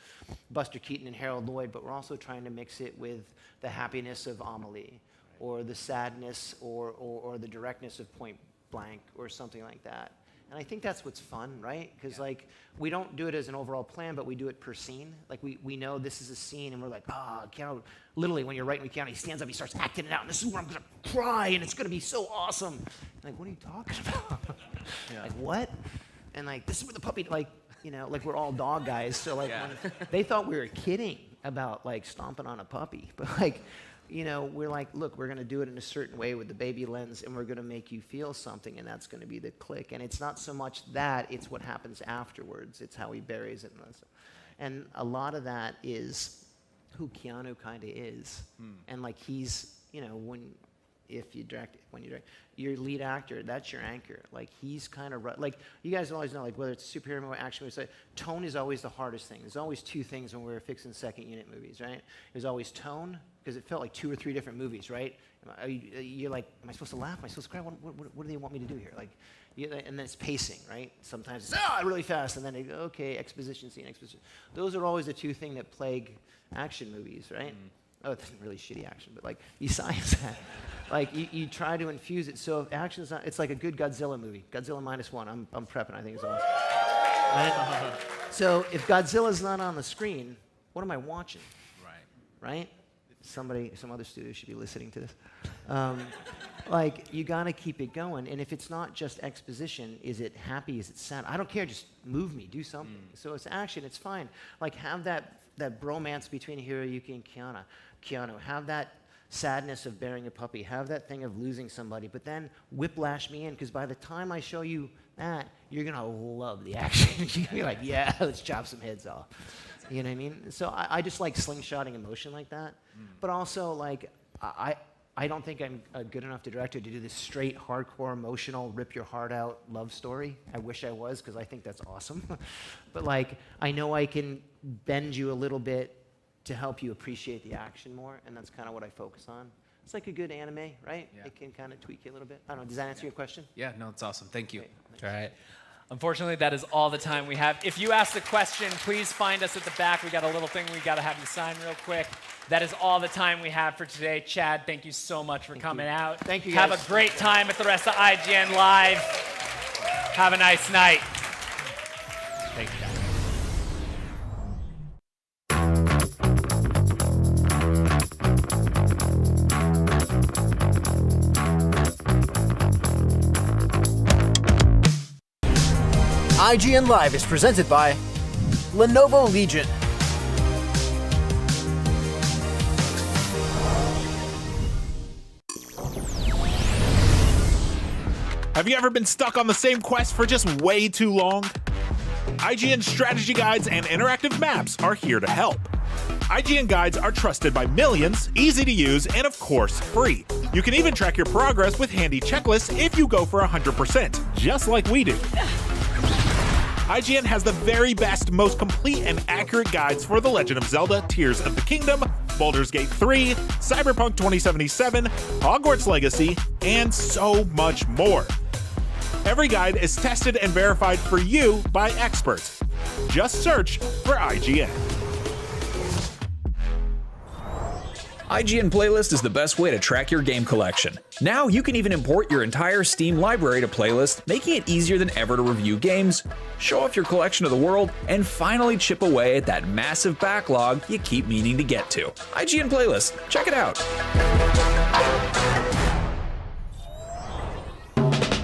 Buster Keaton and Harold Lloyd, but we're also trying to mix it with the happiness of Amelie, or the sadness, or the directness of Point Blank, or something like that. And I think that's what's fun, right? Because like we don't do it as an overall plan, but we do it per scene. Like we know this is a scene, and we're like, Keanu. Literally, when you're writing with Keanu, he stands up, he starts acting it out, and this is where I'm gonna cry, and it's gonna be so awesome. Like, what are you talking about? Like what? And like this is where the puppy, like, you know, like we're all dog guys, so like when they thought we were kidding about like stomping on a puppy, but like, you know, we're like, look, we're going to do it in a certain way with the baby lens, and we're going to make you feel something, and that's going to be the click. And it's not so much that, it's what happens afterwards. It's how he buries it. And a lot of that is who Keanu kind of is. And like he's, you know, when you direct, your lead actor, that's your anchor. Like he's kind of, like you guys always know, like whether it's a superhero movie, action movie, tone is always the hardest thing. There's always two things when we were fixing second unit movies, right? There's always tone, because it felt like 2 or 3 different movies, right? You're like, am I supposed to laugh? Am I supposed to cry? What do they want me to do here? Like, and then it's pacing, right? Sometimes it's really fast, and then they go, okay, exposition scene, exposition. Those are always the two things that plague action movies, right? Oh, it's really shitty action, but like besides that, like you try to infuse it. So if action's not, it's like a good Godzilla movie. Godzilla -1. I'm prepping. I think it's awesome. Right? So if Godzilla's not on the screen, what am I watching? Right? Some other studio should be listening to this. Like, you got to keep it going. And if it's not just exposition, is it happy? Is it sad? I don't care. Just move me. Do something. So it's action. It's fine. Like, have that bromance between Hiroyuki and Keanu. Have that sadness of burying a puppy. Have that thing of losing somebody. But then whiplash me in, because by the time I show you that, you're going to love the action. You're going to be like, yeah, let's chop some heads off. You know what I mean? So I just like slingshotting emotion like that. But also, like, I don't think I'm a good enough director to do this straight, hardcore, emotional, rip your heart out love story. I wish I was, because I think that's awesome. But like, I know I can bend you a little bit to help you appreciate the action more, and that's kind of what I focus on. It's like a good anime, right? Yeah. It can kind of tweak you a little bit. I don't know, does that answer your question? Yeah, no, it's awesome. Thank you. Okay, All right. Unfortunately, that is all the time we have. If you asked a question, please find us at the back. We got a little thing we got to have you sign real quick. That is all the time we have for today. Chad, thank you so much for coming out. Thank you, Have guys. a great time at the rest of IGN Live. Have a nice night. Thank you, guys. IGN Live is presented by Lenovo Legion. Have you ever been stuck on the same quest for just way too long? IGN strategy guides and interactive maps are here to help. IGN guides are trusted by millions, easy to use, and of course, free. You can even track your progress with handy checklists if you go for 100%, just like we do. IGN has the very best, most complete and accurate guides for The Legend of Zelda, Tears of the Kingdom, Baldur's Gate 3, Cyberpunk 2077, Hogwarts Legacy, and so much more. Every guide is tested and verified for you by experts. Just search for IGN. IGN Playlist is the best way to track your game collection. Now you can even import your entire Steam library to Playlist, making it easier than ever to review games, show off your collection to the world, and finally chip away at that massive backlog you keep meaning to get to. IGN Playlist, check it out.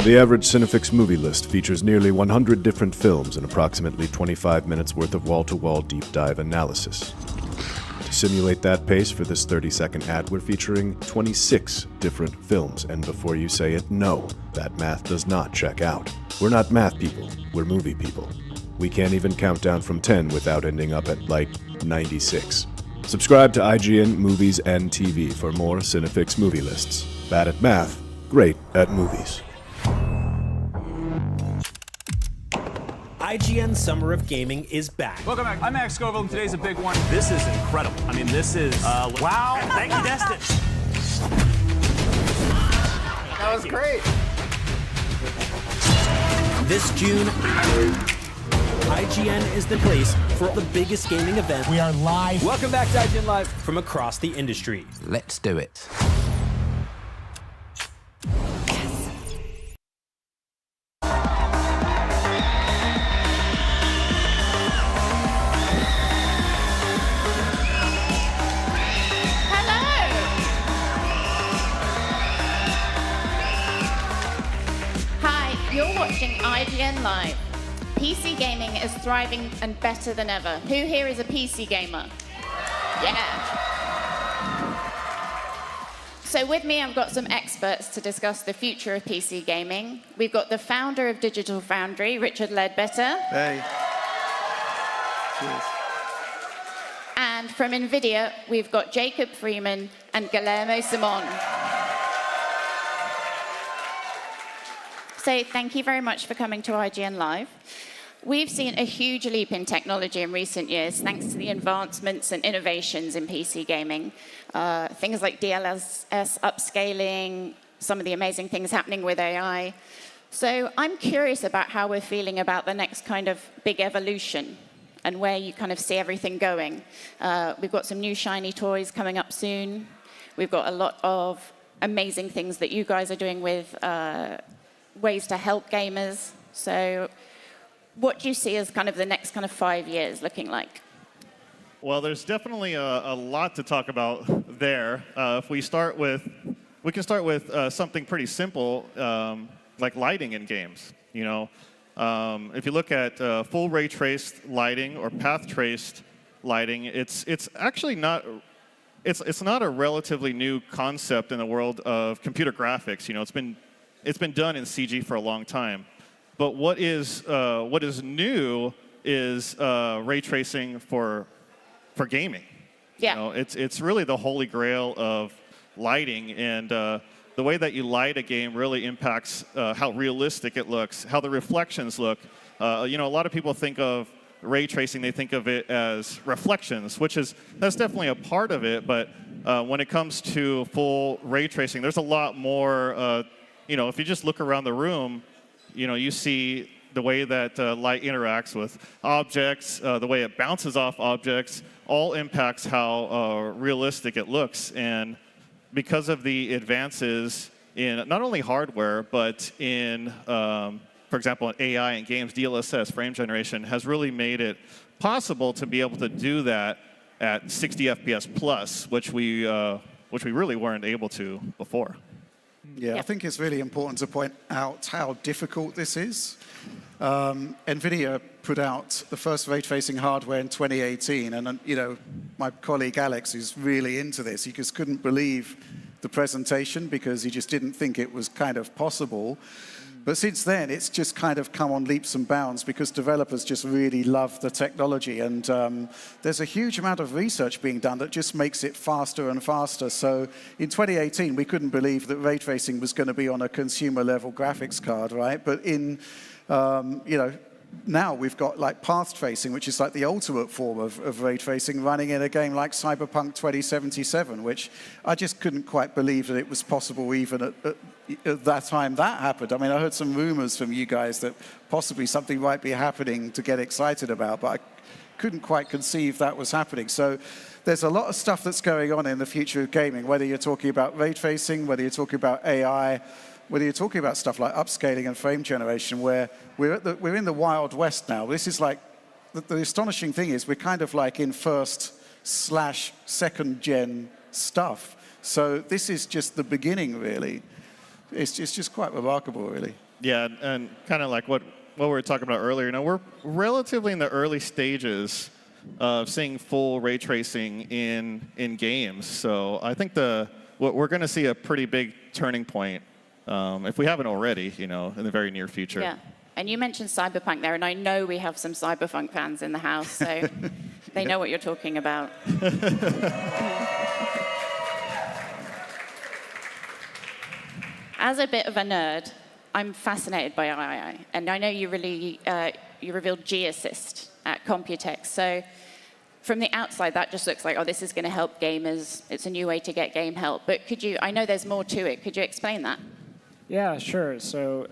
The average Cinefix movie list features nearly 100 different films and approximately 25 minutes worth of wall-to-wall deep dive analysis. To simulate that pace for this 30-second ad, we're featuring 26 different films, and before you say it, no, that math does not check out. We're not math people, we're movie people. We can't even count down from 10 without ending up at, like, 96. Subscribe to IGN Movies and TV for more Cinefix movie lists. Bad at math, great at movies. IGN Summer of Gaming is back. Welcome back. I'm Max Scoville, and today's a big one. This is incredible. I mean, this is, wow. Thank you, Destin. That was great. This June, IGN is the place for the biggest gaming event. We are live. Welcome back to IGN Live from across the industry. Let's do it. You're watching IGN Live. PC gaming is thriving and better than ever. Who here is a PC gamer? Yeah. So with me, I've got some experts to discuss the future of PC gaming. We've got the founder of Digital Foundry, Richard Ledbetter. Hey. Cheers. And from NVIDIA, we've got Jacob Freeman and Guillermo Simon. So thank you very much for coming to IGN Live. We've seen a huge leap in technology in recent years, thanks to the advancements and innovations in PC gaming. Things like DLSS upscaling, some of the amazing things happening with AI. So I'm curious about how we're feeling about the next kind of big evolution and where you kind of see everything going. We've got some new shiny toys coming up soon. We've got a lot of amazing things that you guys are doing with ways to help gamers. So what do you see as kind of the next kind of 5 years looking like? Well, there's definitely a lot to talk about there. If we can start with something pretty simple, like lighting in games. You know, if you look at full ray traced lighting or path traced lighting, it's actually not. It's not a relatively new concept in the world of computer graphics. You know, it's been done in CG for a long time. But what is new is ray tracing for gaming. Yeah. You know, it's really the holy grail of lighting, and the way that you light a game really impacts how realistic it looks, how the reflections look. You know, a lot of people think of ray tracing, they think of it as reflections, that's definitely a part of it. But when it comes to full ray tracing, there's a lot more. You know, if you just look around the room, you know, you see the way that light interacts with objects, the way it bounces off objects, all impacts how realistic it looks. And because of the advances in not only hardware, but in, for example, in AI and games, DLSS, frame generation, has really made it possible to be able to do that at 60 FPS plus, which we really weren't able to before. Yeah, I think it's really important to point out how difficult this is. NVIDIA put out the first ray-tracing hardware in 2018, and my colleague Alex is really into this. He just couldn't believe the presentation because he just didn't think it was kind of possible. But since then, it's just kind of come on leaps and bounds because developers just really love the technology. And there's a huge amount of research being done that just makes it faster and faster. So in 2018, we couldn't believe that ray tracing was going to be on a consumer-level graphics card, right? But in, now we've got like path tracing, which is like the ultimate form of ray tracing running in a game like Cyberpunk 2077, which I just couldn't quite believe that it was possible even at that time that happened. I mean, I heard some rumors from you guys that possibly something might be happening to get excited about, but I couldn't quite conceive that was happening. So there's a lot of stuff that's going on in the future of gaming, whether you're talking about ray tracing, whether you're talking about AI, whether you're talking about stuff like upscaling and frame generation, where we're in the Wild West now. This is like, the astonishing thing is we're kind of like in first/second gen stuff. So this is just the beginning, really. It's just quite remarkable, really. Yeah, and kind of like what we were talking about earlier, we're relatively in the early stages of seeing full ray tracing in games. So I think we're going to see a pretty big turning point, if we haven't already, in the very near future. Yeah, and you mentioned Cyberpunk there, and I know we have some Cyberpunk fans in the house, so they know what you're talking about. As a bit of a nerd, I'm fascinated by AI, and I know you revealed G-Assist at Computex. So from the outside, that just looks like, oh, this is going to help gamers. It's a new way to get game help. But I know there's more to it. Could you explain that? Yeah, sure. So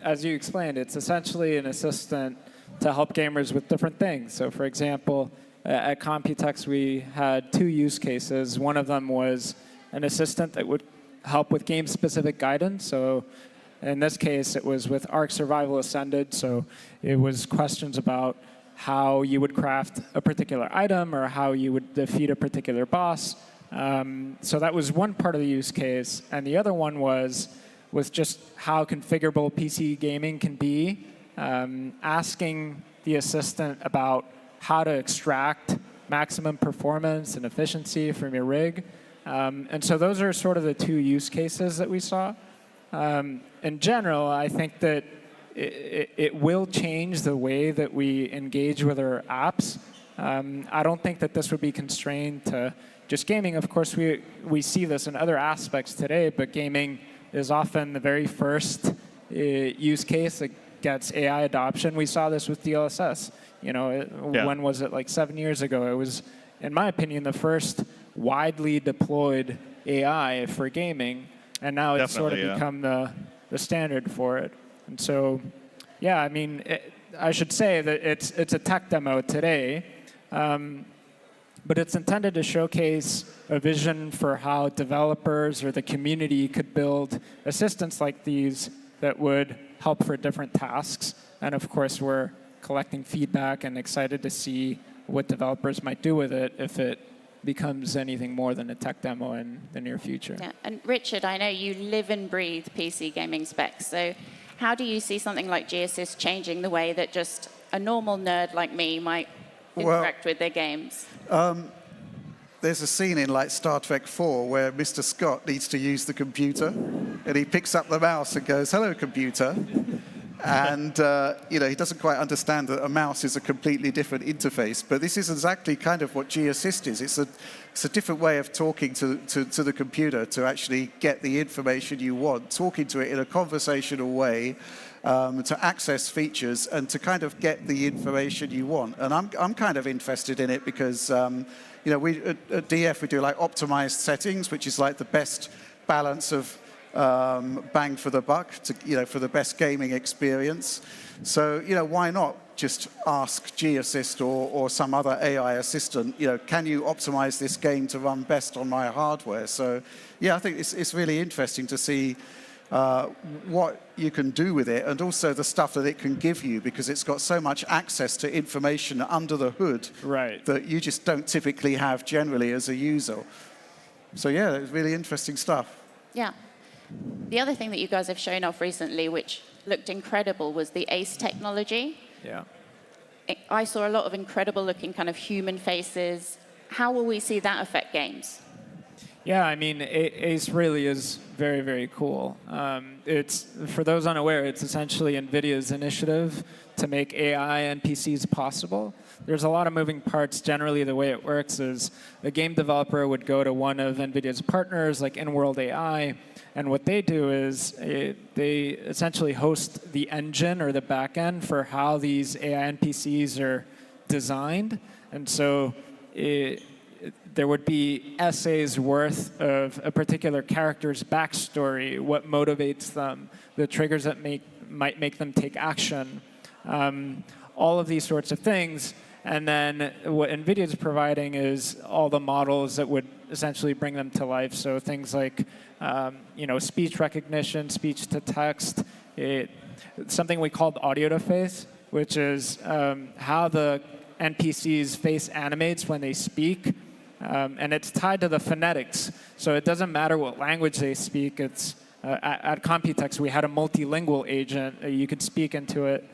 as you explained, it's essentially an assistant to help gamers with different things. So for example, at Computex, we had 2 use cases. One of them was an assistant that would help with game-specific guidance. So in this case, it was with Ark Survival Ascended. So it was questions about how you would craft a particular item or how you would defeat a particular boss. So that was one part of the use case. And the other one was just how configurable PC gaming can be, asking the assistant about how to extract maximum performance and efficiency from your rig. And so those are sort of the 2 use cases that we saw. In general, I think that it will change the way that we engage with our apps. I don't think that this would be constrained to just gaming. Of course, we see this in other aspects today, but gaming is often the very first use case that gets AI adoption. We saw this with DLSS. When was it? Like 7 years ago. It was, in my opinion, the first widely deployed AI for gaming, and now it's sort of become the standard for it. And so, yeah, I mean, I should say that it's a tech demo today, but it's intended to showcase a vision for how developers or the community could build assistants like these that would help for different tasks. And of course, we're collecting feedback and excited to see what developers might do with it if it becomes anything more than a tech demo in the near future. Yeah. And Richard, I know you live and breathe PC gaming specs. So how do you see something like G-Assist changing the way that just a normal nerd like me might interact with their games? There's a scene in like Star Trek 4 where Mr. Scott needs to use the computer, and he picks up the mouse and goes, "Hello, computer." And he doesn't quite understand that a mouse is a completely different interface. But this is exactly kind of what G-Assist is. It's a different way of talking to the computer to actually get the information you want, talking to it in a conversational way, to access features and to kind of get the information you want. And I'm kind of interested in it because we at DF we do like optimized settings, which is like the best balance of bang for the buck, for the best gaming experience. So, why not just ask G-Assist or some other AI assistant, can you optimize this game to run best on my hardware? So, yeah, I think it's really interesting to see what you can do with it, and also the stuff that it can give you, because it's got so much access to information under the hood that you just don't typically have generally as a user. So yeah, it's really interesting stuff. Yeah. The other thing that you guys have shown off recently, which looked incredible, was the ACE technology. Yeah. I saw a lot of incredible looking kind of human faces. How will we see that affect games? Yeah, I mean, ACE really is very, very cool. It's, for those unaware, it's essentially NVIDIA's initiative to make AI NPCs possible. There's a lot of moving parts. Generally, the way it works is a game developer would go to one of NVIDIA's partners, like In-World AI, and what they do is they essentially host the engine or the backend for how these AI NPCs are designed. And so there would be essays worth of a particular character's backstory, what motivates them, the triggers that might make them take action, all of these sorts of things. And then what NVIDIA is providing is all the models that would essentially bring them to life. So things like speech recognition, speech to text, something we called audio to face, which is how the NPC's face animates when they speak. And it's tied to the phonetics. So it doesn't matter what language they speak. It's at Computex, we had a multilingual agent. You could speak into it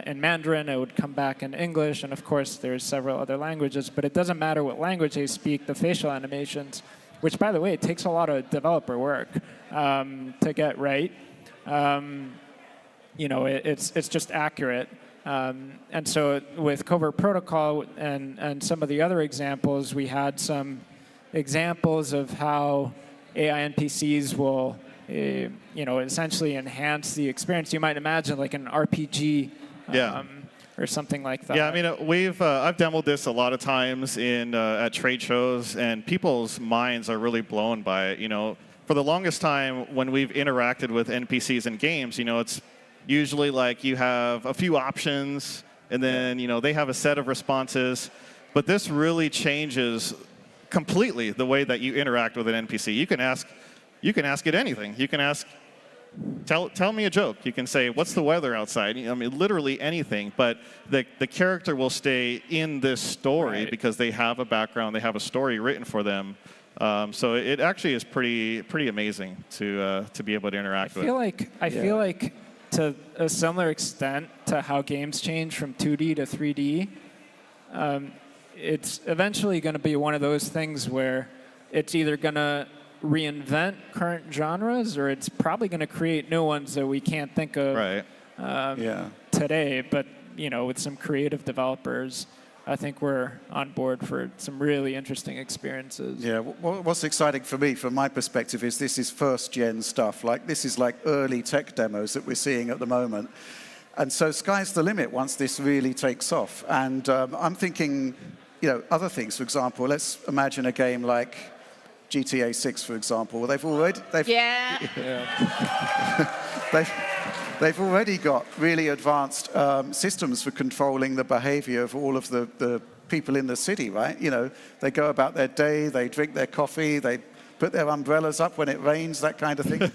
in Mandarin. It would come back in English. And of course, there's several other languages. But it doesn't matter what language they speak. The facial animations, which, by the way, it takes a lot of developer work to get right. It's just accurate. And so with Covert Protocol and some of the other examples, we had some examples of how AI NPCs will essentially enhance the experience. You might imagine like an RPG or something like that. Yeah, I mean, I've demoed this a lot of times at trade shows, and people's minds are really blown by it. For the longest time, when we've interacted with NPCs in games, it's usually like you have a few options, and then they have a set of responses. But this really changes completely the way that you interact with an NPC. You can ask it anything. You can ask, tell me a joke. You can say, what's the weather outside? I mean, literally anything. But the character will stay in this story because they have a background, they have a story written for them. So it actually is pretty amazing to be able to interact with. I feel like to a similar extent to how games change from 2D to 3D, it's eventually going to be one of those things where it's either going to reinvent current genres, or it's probably going to create new ones that we can't think of today. But with some creative developers, I think we're on board for some really interesting experiences. Yeah, what's exciting for me, from my perspective, is this is first-gen stuff. This is like early tech demos that we're seeing at the moment. And so sky's the limit once this really takes off. And I'm thinking, other things. For example, let's imagine a game like GTA 6, for example. They've already got really advanced systems for controlling the behavior of all of the people in the city, right? They go about their day, they drink their coffee, they put their umbrellas up when it rains, that kind of thing.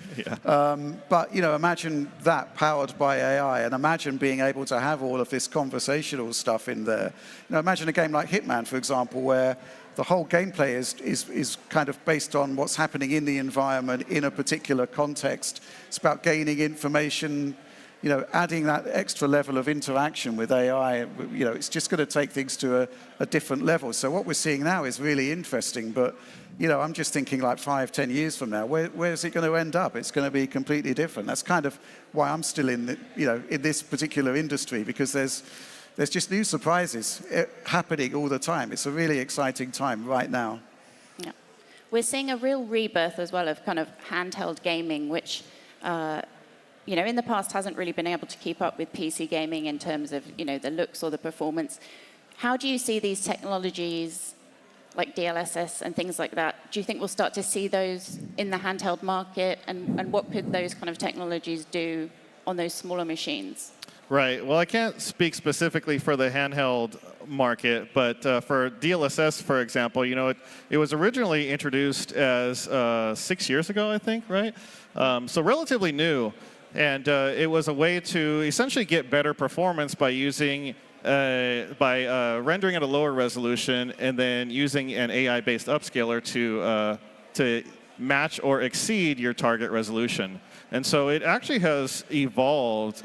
But, imagine that powered by AI, and imagine being able to have all of this conversational stuff in there. Imagine a game like Hitman, for example, where the whole gameplay is kind of based on what's happening in the environment in a particular context. It's about gaining information, adding that extra level of interaction with AI. It's just going to take things to a different level. So what we're seeing now is really interesting. But, I'm just thinking like 5-10 years from now, where is it going to end up? It's going to be completely different. That's kind of why I'm still in this particular industry, because there's just new surprises happening all the time. It's a really exciting time right now. Yeah. We're seeing a real rebirth as well of kind of handheld gaming, which, in the past hasn't really been able to keep up with PC gaming in terms of, the looks or the performance. How do you see these technologies like DLSS and things like that. Do you think we'll start to see those in the handheld market? And what could those kind of technologies do on those smaller machines? Right. Well, I can't speak specifically for the handheld market, but for DLSS, for example, you know, it was originally introduced as 6 years ago, I think, right? So relatively new. And it was a way to essentially get better performance by using rendering at a lower resolution and then using an AI-based upscaler to match or exceed your target resolution. And so it actually has evolved,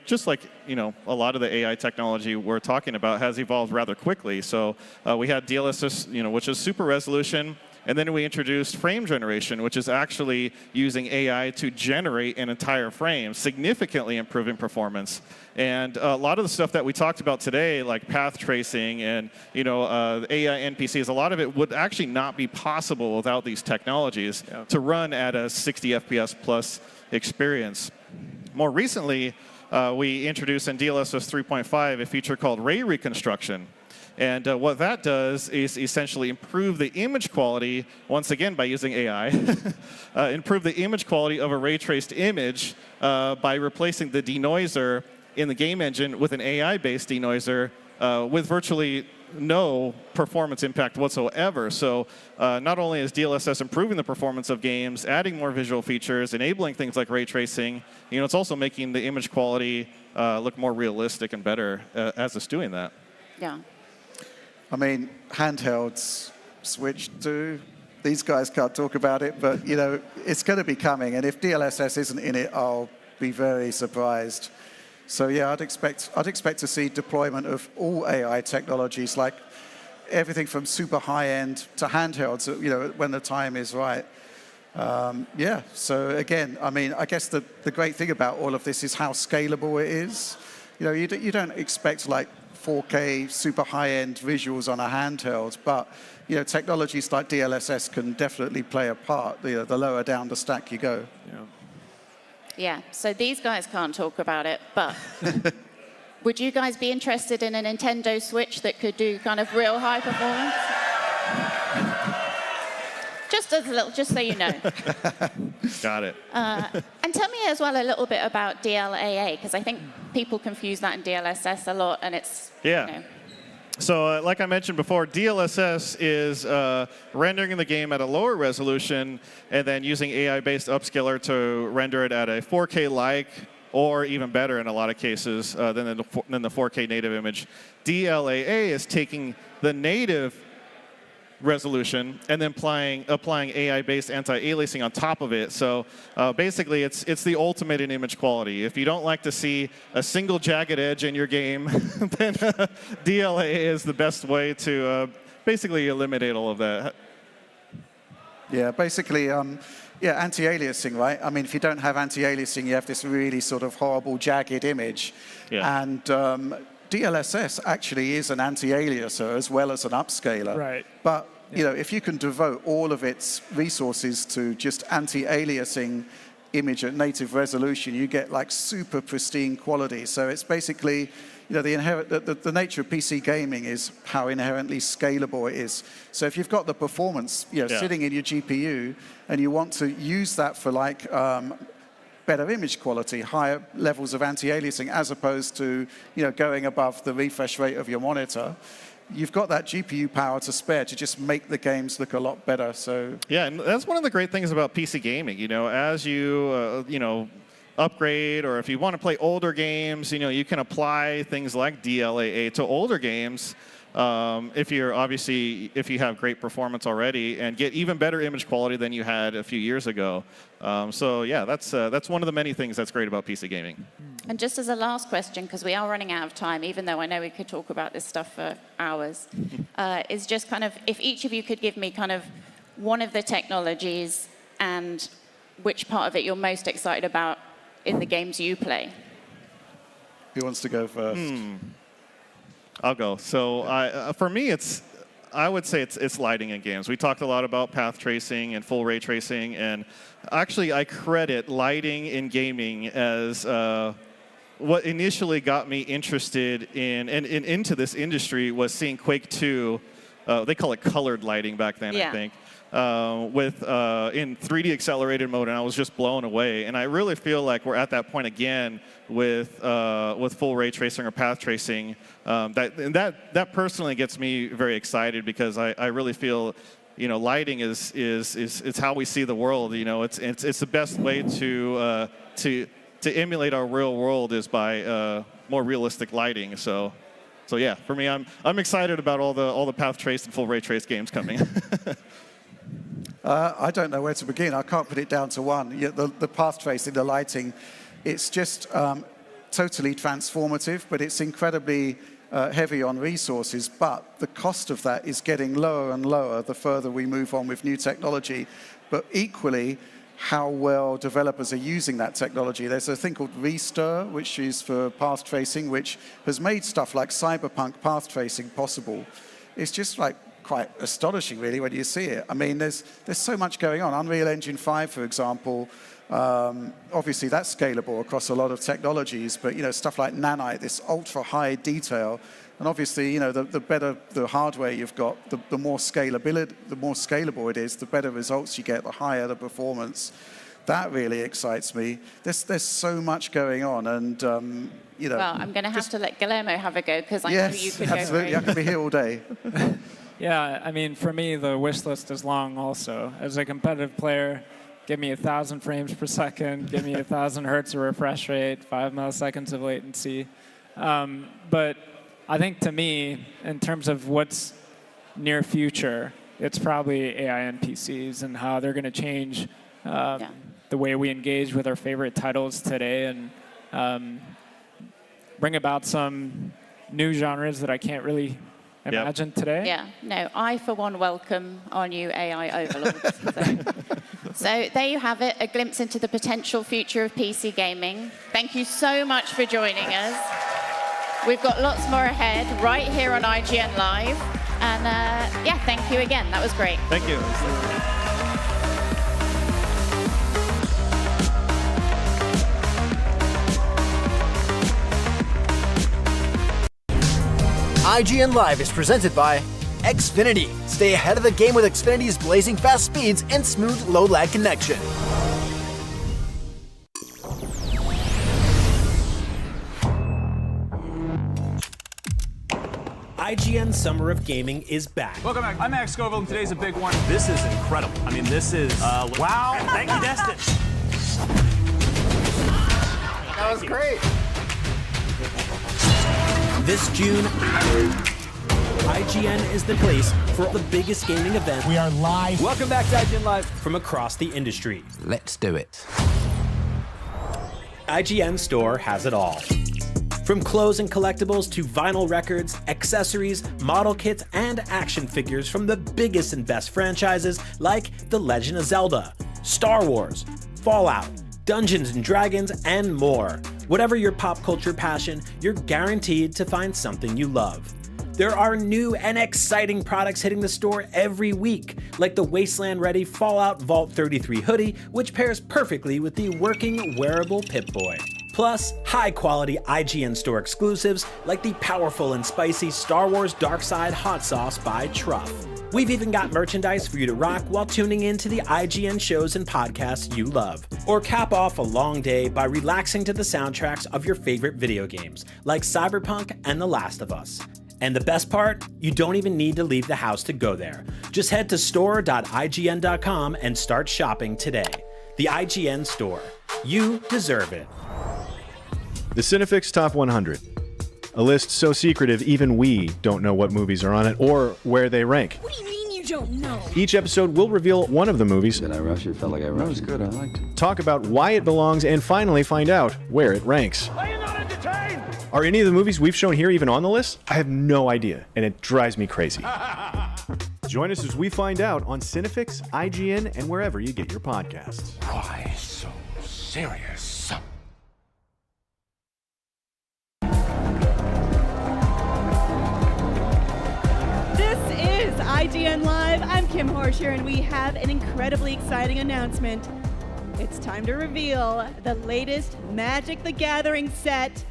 just like you know, a lot of the AI technology we're talking about has evolved rather quickly. So we had DLSS, you know, which is super resolution. And then we introduced frame generation, which is actually using AI to generate an entire frame, significantly improving performance. And a lot of the stuff that we talked about today, like path tracing and you know AI NPCs, a lot of it would actually not be possible without these technologies to run at a 60 FPS plus experience. More recently, we introduced in DLSS 3.5 a feature called ray reconstruction. And what that does is essentially improve the image quality, once again by using AI, improve the image quality of a ray traced image by replacing the denoiser in the game engine with an AI-based denoiser with virtually no performance impact whatsoever. So not only is DLSS improving the performance of games, adding more visual features, enabling things like ray tracing, you know, it's also making the image quality look more realistic and better as it's doing that. Yeah. I mean, handhelds switched to. These guys can't talk about it, but you know, it's going to be coming. And if DLSS isn't in it, I'll be very surprised. So yeah, I'd expect to see deployment of all AI technologies, like everything from super high-end to handhelds, you know, when the time is right. Yeah, so again, I mean, I guess the great thing about all of this is how scalable it is. You know, you don't expect like 4K super high-end visuals on a handheld, but you know, technologies like DLSS can definitely play a part. The lower down the stack you go. Yeah, so these guys can't talk about it, but would you guys be interested in a Nintendo Switch that could do kind of real high performance? Just so you know. Got it. And tell me as well a little bit about DLAA, because I think people confuse that in DLSS a lot, and it's, yeah. You know. So like I mentioned before, DLSS is rendering the game at a lower resolution and then using AI-based upscaler to render it at a 4K-like or even better in a lot of cases than the 4K native image. DLAA is taking the native resolution and then applying AI-based anti-aliasing on top of it. So basically, it's the ultimate in image quality. If you don't like to see a single jagged edge in your game, then DLAA is the best way to basically eliminate all of that. Yeah, basically, yeah, anti-aliasing, right? I mean, if you don't have anti-aliasing, you have this really sort of horrible jagged image. Yeah. And DLSS actually is an anti-aliaser as well as an upscaler. Right. But you know, if you can devote all of its resources to just anti-aliasing image at native resolution, you get like super pristine quality. So it's basically, you know, the nature of PC gaming is how inherently scalable it is. So if you've got the performance, you know, sitting in your GPU, and you want to use that for like better image quality, higher levels of anti-aliasing, as opposed to, you know, going above the refresh rate of your monitor, you've got that GPU power to spare to just make the games look a lot better. So yeah, and that's one of the great things about PC gaming. You know, as you you know, upgrade, or if you want to play older games, you know, you can apply things like DLAA to older games. If you have great performance already, and get even better image quality than you had a few years ago. So yeah, that's one of the many things that's great about PC gaming. And just as a last question, because we are running out of time, even though I know we could talk about this stuff for hours, is just kind of, if each of you could give me kind of one of the technologies and which part of it you're most excited about in the games you play. Who wants to go first? I'll go. So for me, I would say it's lighting in games. We talked a lot about path tracing and full ray tracing, and actually I credit lighting in gaming as what initially got me interested in and into this industry was seeing Quake 2. They call it colored lighting back then, I think. In 3D accelerated mode, and I was just blown away. And I really feel like we're at that point again with full ray tracing or path tracing. That personally gets me very excited because I really feel, lighting is how we see the world. It's the best way to emulate our real world is by more realistic lighting. So yeah, for me, I'm excited about all the path traced and full ray trace games coming. I don't know where to begin. I can't put it down to one. The path tracing, the lighting, it's just totally transformative, but it's incredibly heavy on resources. But the cost of that is getting lower and lower the further we move on with new technology. But equally, how well developers are using that technology. There's a thing called Restir, which is for path tracing, which has made stuff like cyberpunk path tracing possible. It's just like quite astonishing, really, when you see it. I mean, there's so much going on. Unreal Engine 5, for example, obviously that's scalable across a lot of technologies, but stuff like nanite, this ultra-high detail, and obviously, the better the hardware you've got, the more scalable it is, the better results you get, the higher the performance. That really excites me. There's so much going on, and Well, I'm going to have to let Guillermo have a go because I know you could absolutely. go. I could be here all day. Yeah, I mean, for me, the wish list is long also. As a competitive player, give me 1,000 frames per second, give me 1,000 hertz of refresh rate, 5 milliseconds of latency. But I think to me, in terms of what's near future, it's probably AI and PCs and how they're going to change the way we engage with our favorite titles today and bring about some new genres that I can't really imagine today. Yeah, no, I for one welcome our new AI overlords. So there you have it, a glimpse into the potential future of PC gaming. Thank you so much for joining us. We've got lots more ahead right here on IGN Live. And thank you again. That was great. Thank you. IGN Live is presented by Xfinity. Stay ahead of the game with Xfinity's blazing fast speeds and smooth low-lag connection. IGN Summer of Gaming is back. Welcome back. I'm Max Scoville, and today's a big one. This is incredible. I mean, this is, wow. Thank you, Destin. That was great. This June, IGN is the place for the biggest gaming event. We are live. Welcome back to IGN Live from across the industry. Let's do it. IGN Store has it all. From clothes and collectibles to vinyl records, accessories, model kits, and action figures from the biggest and best franchises like The Legend of Zelda, Star Wars, Fallout, Dungeons & Dragons, and more. Whatever your pop culture passion, you're guaranteed to find something you love. There are new and exciting products hitting the store every week, like the Wasteland-ready Fallout Vault 33 hoodie, which pairs perfectly with the working wearable Pip-Boy. Plus, high-quality IGN Store exclusives like the powerful and spicy Star Wars Darkside Hot Sauce by Truff. We've even got merchandise for you to rock while tuning in to the IGN shows and podcasts you love. Or cap off a long day by relaxing to the soundtracks of your favorite video games, like Cyberpunk and The Last of Us. And the best part? You don't even need to leave the house to go there. Just head to store.ign.com and start shopping today. The IGN Store. You deserve it. The Cinefix Top 100. A list so secretive even we don't know what movies are on it or where they rank. What do you mean you don't know? Each episode will reveal one of the movies. Did I rush it? Felt like I rushed. That was good. I liked it. Talk about why it belongs and finally find out where it ranks. Are you not entertained? Are any of the movies we've shown here even on the list? I have no idea, and it drives me crazy. Join us as we find out on Cinefix, IGN, and wherever you get your podcasts. Why so serious? This is IGN Live. I'm Kim Horsher, and we have an incredibly exciting announcement. It's time to reveal the latest Magic the Gathering set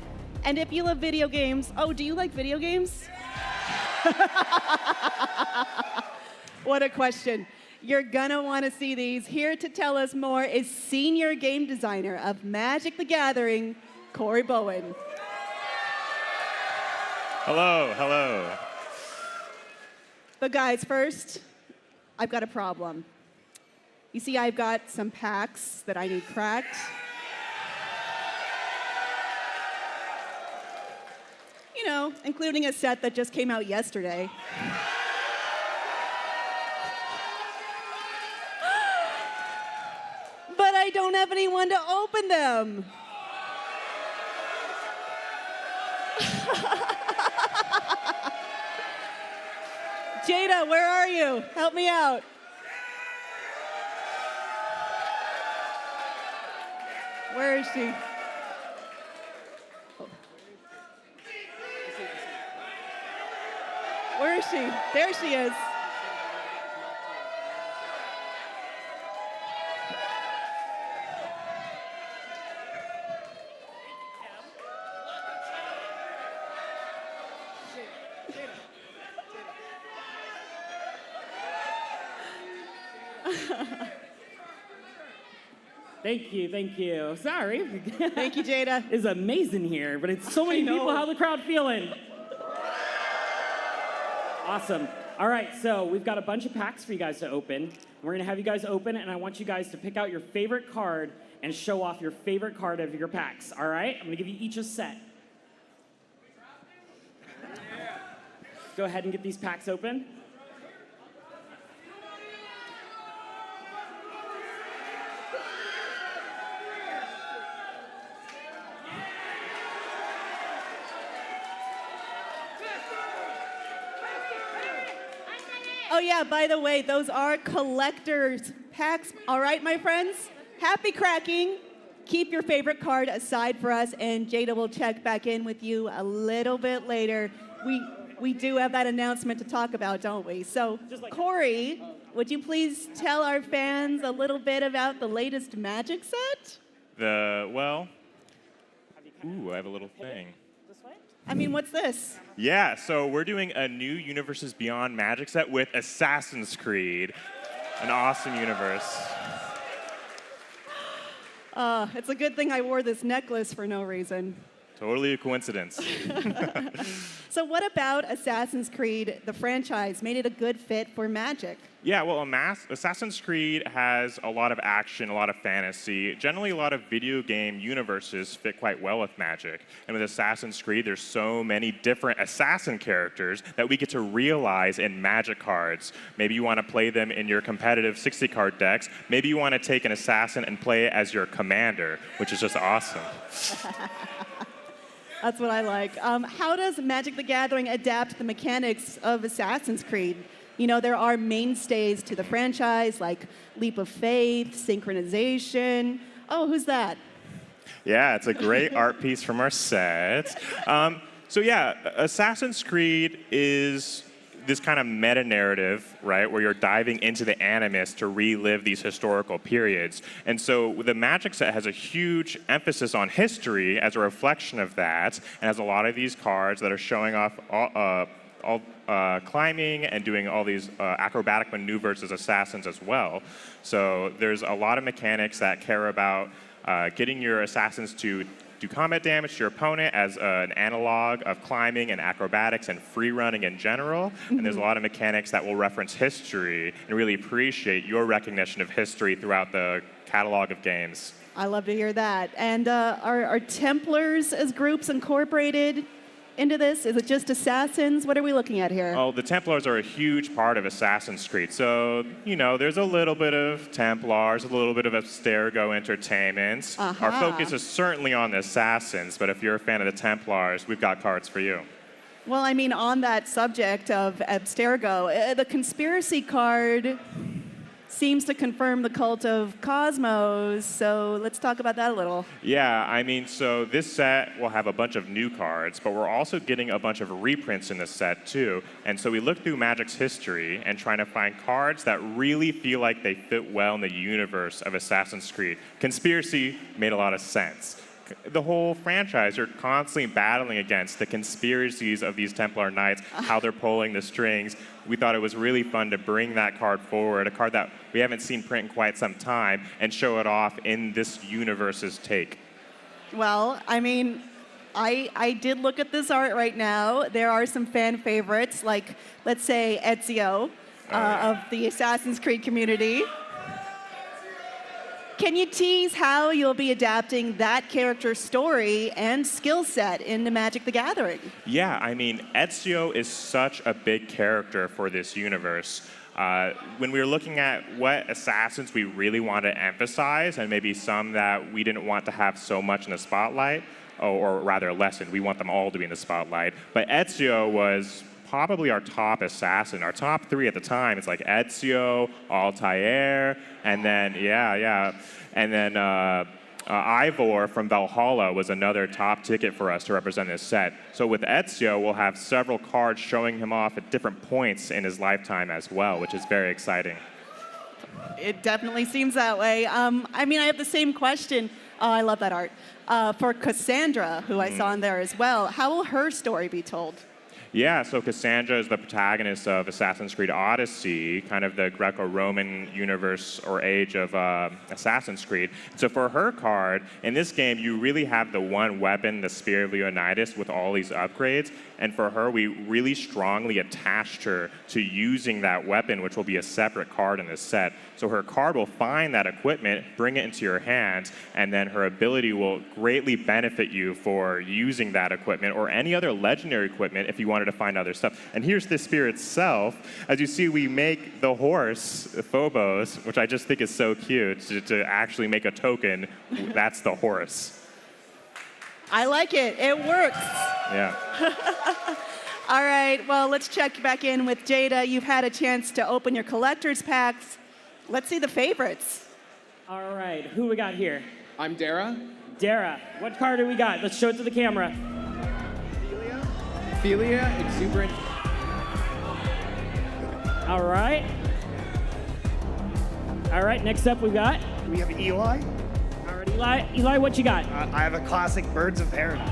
And if you love video games, oh, do you like video games? What a question. You're gonna want to see these. Here to tell us more is senior game designer of Magic the Gathering, Corey Bowen. Hello, hello. But guys, first, I've got a problem. You see, I've got some packs that I need cracked. You know, including a set that just came out yesterday. But I don't have anyone to open them. Jada, where are you? Help me out. Where is she? Where is she? There she is. Thank you, thank you. Sorry. Thank you, Jada. It's amazing here, but it's so many people. How's the crowd feeling? Awesome. All right, so we've got a bunch of packs for you guys to open. We're gonna have you guys open, and I want you guys to pick out your favorite card and show off your favorite card of your packs, all right? I'm gonna give you each a set. Go ahead and get these packs open. Oh yeah, by the way, those are collector's packs. All right, my friends? Happy cracking. Keep your favorite card aside for us, and Jada will check back in with you a little bit later. We do have that announcement to talk about, don't we? So, Corey, would you please tell our fans a little bit about the latest Magic set? Ooh, I have a little thing. I mean, what's this? Yeah, so we're doing a new Universes Beyond Magic set with Assassin's Creed. An awesome universe. It's a good thing I wore this necklace for no reason. Totally a coincidence. So what about Assassin's Creed, the franchise, made it a good fit for Magic? Yeah, well, Assassin's Creed has a lot of action, a lot of fantasy. Generally, a lot of video game universes fit quite well with Magic. And with Assassin's Creed, there's so many different assassin characters that we get to realize in Magic cards. Maybe you want to play them in your competitive 60-card decks. Maybe you want to take an assassin and play it as your commander, which is just awesome. That's what I like. How does Magic the Gathering adapt the mechanics of Assassin's Creed? You know, there are mainstays to the franchise, like Leap of Faith, Synchronization. Oh, who's that? Yeah, it's a great art piece from our set. So yeah, Assassin's Creed is this kind of meta-narrative, right, where you're diving into the Animus to relive these historical periods. And so the Magic set has a huge emphasis on history as a reflection of that, and has a lot of these cards that are showing off all climbing and doing all these acrobatic maneuvers as assassins as well. So there's a lot of mechanics that care about getting your assassins to do combat damage to your opponent as an analog of climbing and acrobatics and free running in general. And there's a lot of mechanics that will reference history and really appreciate your recognition of history throughout the catalog of games. I love to hear that. And are Templars as groups incorporated into this? Is it just assassins? What are we looking at here? Oh, the Templars are a huge part of Assassin's Creed. So, you know, there's a little bit of Templars, a little bit of Abstergo entertainment. Our focus is certainly on the assassins, but if you're a fan of the Templars, we've got cards for you. Well, I mean, on that subject of Abstergo, the conspiracy card seems to confirm the cult of Cosmos, so let's talk about that a little. Yeah, I mean, so this set will have a bunch of new cards, but we're also getting a bunch of reprints in this set too. And so we look through Magic's history and trying to find cards that really feel like they fit well in the universe of Assassin's Creed. Conspiracy made a lot of sense. the whole franchise. You're constantly battling against the conspiracies of these Templar Knights, how they're pulling the strings. We thought it was really fun to bring that card forward, a card that we haven't seen print in quite some time, and show it off in this universe's take. Well, I mean, I did look at this art right now. There are some fan favorites, like, let's say, Ezio of the Assassin's Creed community. Can you tease how you'll be adapting that character's story and skill set into Magic the Gathering? Yeah, I mean, Ezio is such a big character for this universe. When we were looking at what assassins we really want to emphasize, and maybe some that we didn't want to have so much in the spotlight, or rather lessen, we want them all to be in the spotlight. But Ezio was probably our top assassin. Our top three at the time, it's like Ezio, Altair, and then, and then Ivor from Valhalla was another top ticket for us to represent this set. So with Ezio, we'll have several cards showing him off at different points in his lifetime as well, which is very exciting. It definitely seems that way. I mean, I have the same question. Oh, I love that art. For Cassandra, who I saw in there as well, how will her story be told? Yeah, so Cassandra is the protagonist of Assassin's Creed Odyssey, kind of the Greco-Roman universe or age of Assassin's Creed. So for her card, in this game, you really have the one weapon, the Spear of Leonidas, with all these upgrades. And for her, we really strongly attached her to using that weapon, which will be a separate card in this set. So her card will find that equipment, bring it into your hands, and then her ability will greatly benefit you for using that equipment or any other legendary equipment if you wanted to find other stuff. And here's the spear itself. As you see, we make the horse, Phobos, which I just think is so cute, to actually make a token. That's the horse. I like it. It works. Yeah. All right, well, let's check back in with Jada. You've had a chance to open your collector's packs. Let's see the favorites. All right, who we got here? I'm Dara. Dara, what card do we got? Let's show it to the camera. Ophelia, Exuberant. All right. All right, next up we got? We have Eli. All right, Eli, what you got? I have a classic Birds of Paradise.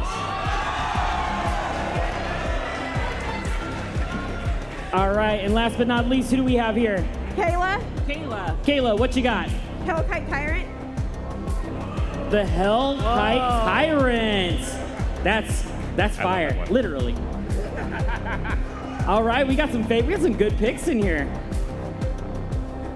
All right, and last but not least, who do we have here? Kayla. Kayla, what you got? Hellkite Tyrant. The Hellkite Tyrant. That's fire, literally. All right, we got some good picks in here.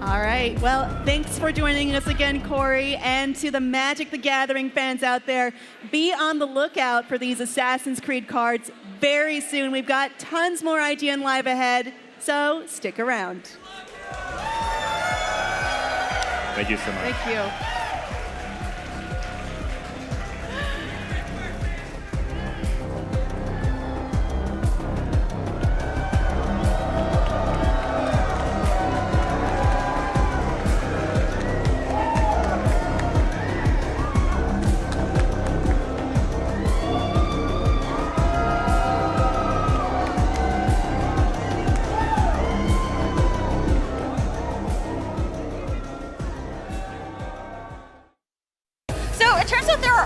All right, well, thanks for joining us again, Corey. And to the Magic the Gathering fans out there, be on the lookout for these Assassin's Creed cards very soon. We've got tons more ign-live ahead, so stick around. Thank you so much. Thank you.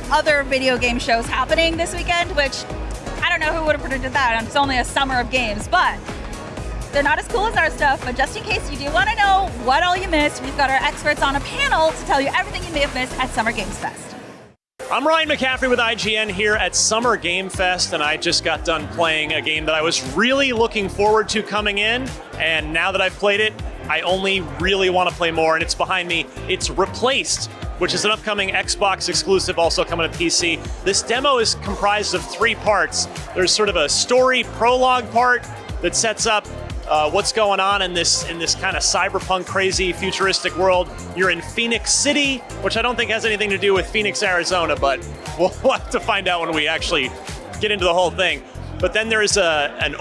Other video game shows happening this weekend, which I don't know who would have predicted that. It's only a summer of games, but they're not as cool as our stuff. But just in case you do want to know what all you missed, we've got our experts on a panel to tell you everything you may have missed at Summer Games Fest. I'm Ryan McCaffrey with IGN here at Summer Game Fest, and I just got done playing a game that I was really looking forward to coming in, and now that I've played it, I only really want to play more, and it's behind me. It's Replaced, which is an upcoming Xbox exclusive, also coming to PC. This demo is comprised of 3 parts. There's sort of a story prologue part that sets up what's going on in this kind of cyberpunk crazy futuristic world. You're in Phoenix City, which I don't think has anything to do with Phoenix, Arizona, but we'll have to find out when we actually get into the whole thing. But then there's an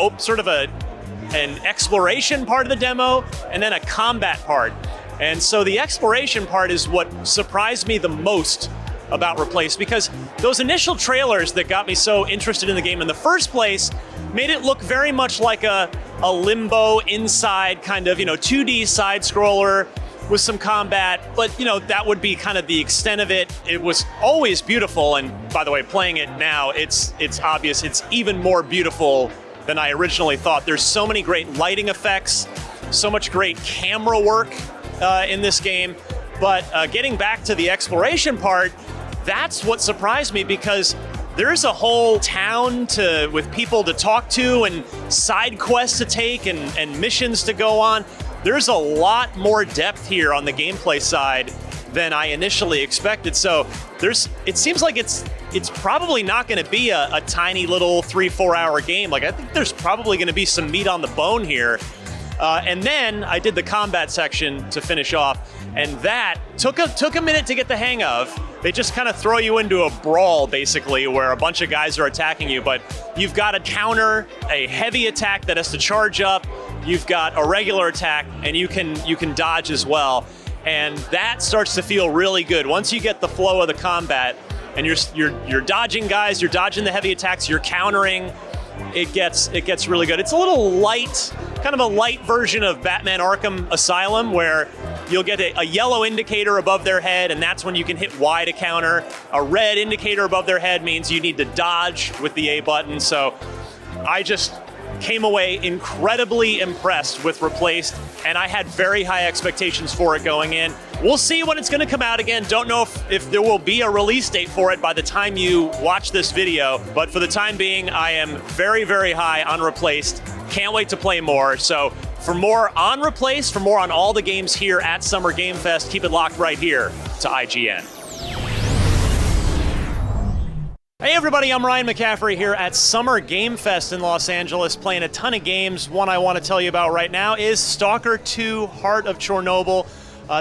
exploration part of the demo, and then a combat part. And so the exploration part is what surprised me the most about Replaced, because those initial trailers that got me so interested in the game in the first place made it look very much like a Limbo Inside kind of, 2D side scroller with some combat, but that would be kind of the extent of it. It was always beautiful, and by the way, playing it now, it's obvious it's even more beautiful than I originally thought. There's so many great lighting effects, so much great camera work in this game, but getting back to the exploration part, that's what surprised me, because there's a whole town with people to talk to and side quests to take and missions to go on. There's a lot more depth here on the gameplay side than I initially expected. So it seems like it's probably not going to be a tiny little 3-4 hour game. Like, I think there's probably going to be some meat on the bone here. And then I did the combat section to finish off, and that took a minute to get the hang of. They just kind of throw you into a brawl, basically, where a bunch of guys are attacking you, but you've got to counter a heavy attack that has to charge up. You've got a regular attack, and you can dodge as well. And that starts to feel really good. Once you get the flow of the combat, and you're dodging guys, you're dodging the heavy attacks, you're countering, it gets really good. It's a little light, kind of a light version of Batman Arkham Asylum, where you'll get a yellow indicator above their head, and that's when you can hit Y to counter. A red indicator above their head means you need to dodge with the A button. So I just came away incredibly impressed with Replaced, and I had very high expectations for it going in. We'll see when it's going to come out again. Don't know if there will be a release date for it by the time you watch this video, but for the time being, I am very, very high on Replaced. Can't wait to play more. So for more on Replaced, for more on all the games here at Summer Game Fest, keep it locked right here to IGN. Hey everybody, I'm Ryan McCaffrey here at Summer Game Fest in Los Angeles, playing a ton of games. One I want to tell you about right now is Stalker 2: Heart of Chernobyl.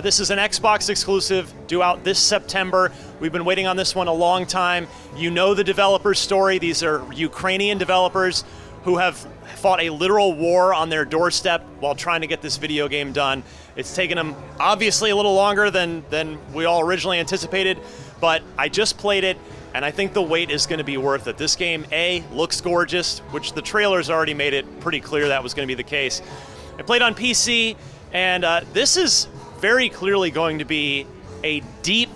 This is an Xbox exclusive, due out this September. We've been waiting on this one a long time. You know the developer's story. These are Ukrainian developers who have fought a literal war on their doorstep while trying to get this video game done. It's taken them obviously a little longer than we all originally anticipated, but I just played it, and I think the wait is going to be worth it. This game, A, looks gorgeous, which the trailers already made it pretty clear that was going to be the case. I played on PC, and this is very clearly going to be a deep,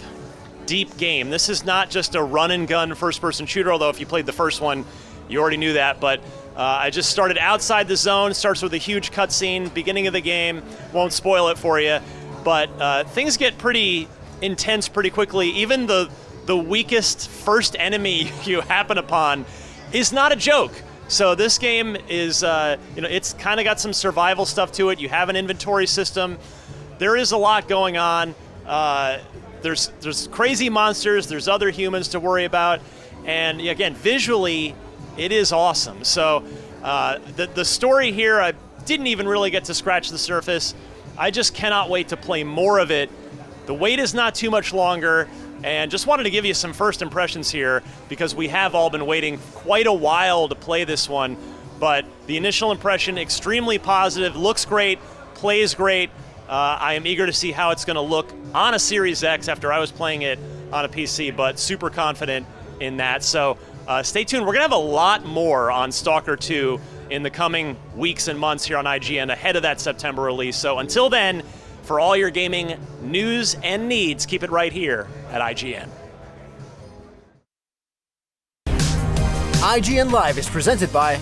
deep game. This is not just a run-and-gun first-person shooter, although if you played the first one, you already knew that, but I just started outside the zone. Starts with a huge cutscene, beginning of the game. Won't spoil it for you, but things get pretty intense pretty quickly. Even the weakest first enemy you happen upon is not a joke. So this game is, it's kind of got some survival stuff to it. You have an inventory system. There is a lot going on. There's crazy monsters. There's other humans to worry about. And again, visually, it is awesome. So the story here, I didn't even really get to scratch the surface. I just cannot wait to play more of it. The wait is not too much longer, and just wanted to give you some first impressions here because we have all been waiting quite a while to play this one. But the initial impression, extremely positive, looks great, plays great. I am eager to see how it's going to look on a Series X after I was playing it on a PC, but super confident in that. So stay tuned. We're going to have a lot more on Stalker 2 in the coming weeks and months here on IGN ahead of that September release. So until then, for all your gaming news and needs, keep it right here at IGN. IGN Live is presented by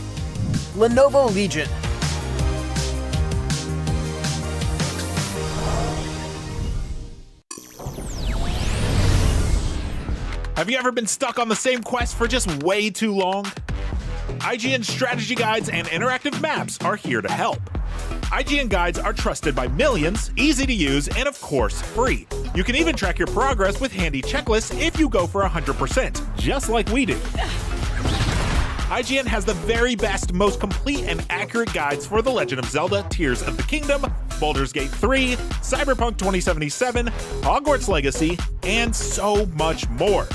Lenovo Legion. Have you ever been stuck on the same quest for just way too long? IGN strategy guides and interactive maps are here to help. IGN guides are trusted by millions, easy to use, and of course, free. You can even track your progress with handy checklists if you go for 100%, just like we do. IGN has the very best, most complete and accurate guides for The Legend of Zelda: Tears of the Kingdom, Baldur's Gate 3, Cyberpunk 2077, Hogwarts Legacy, and so much more.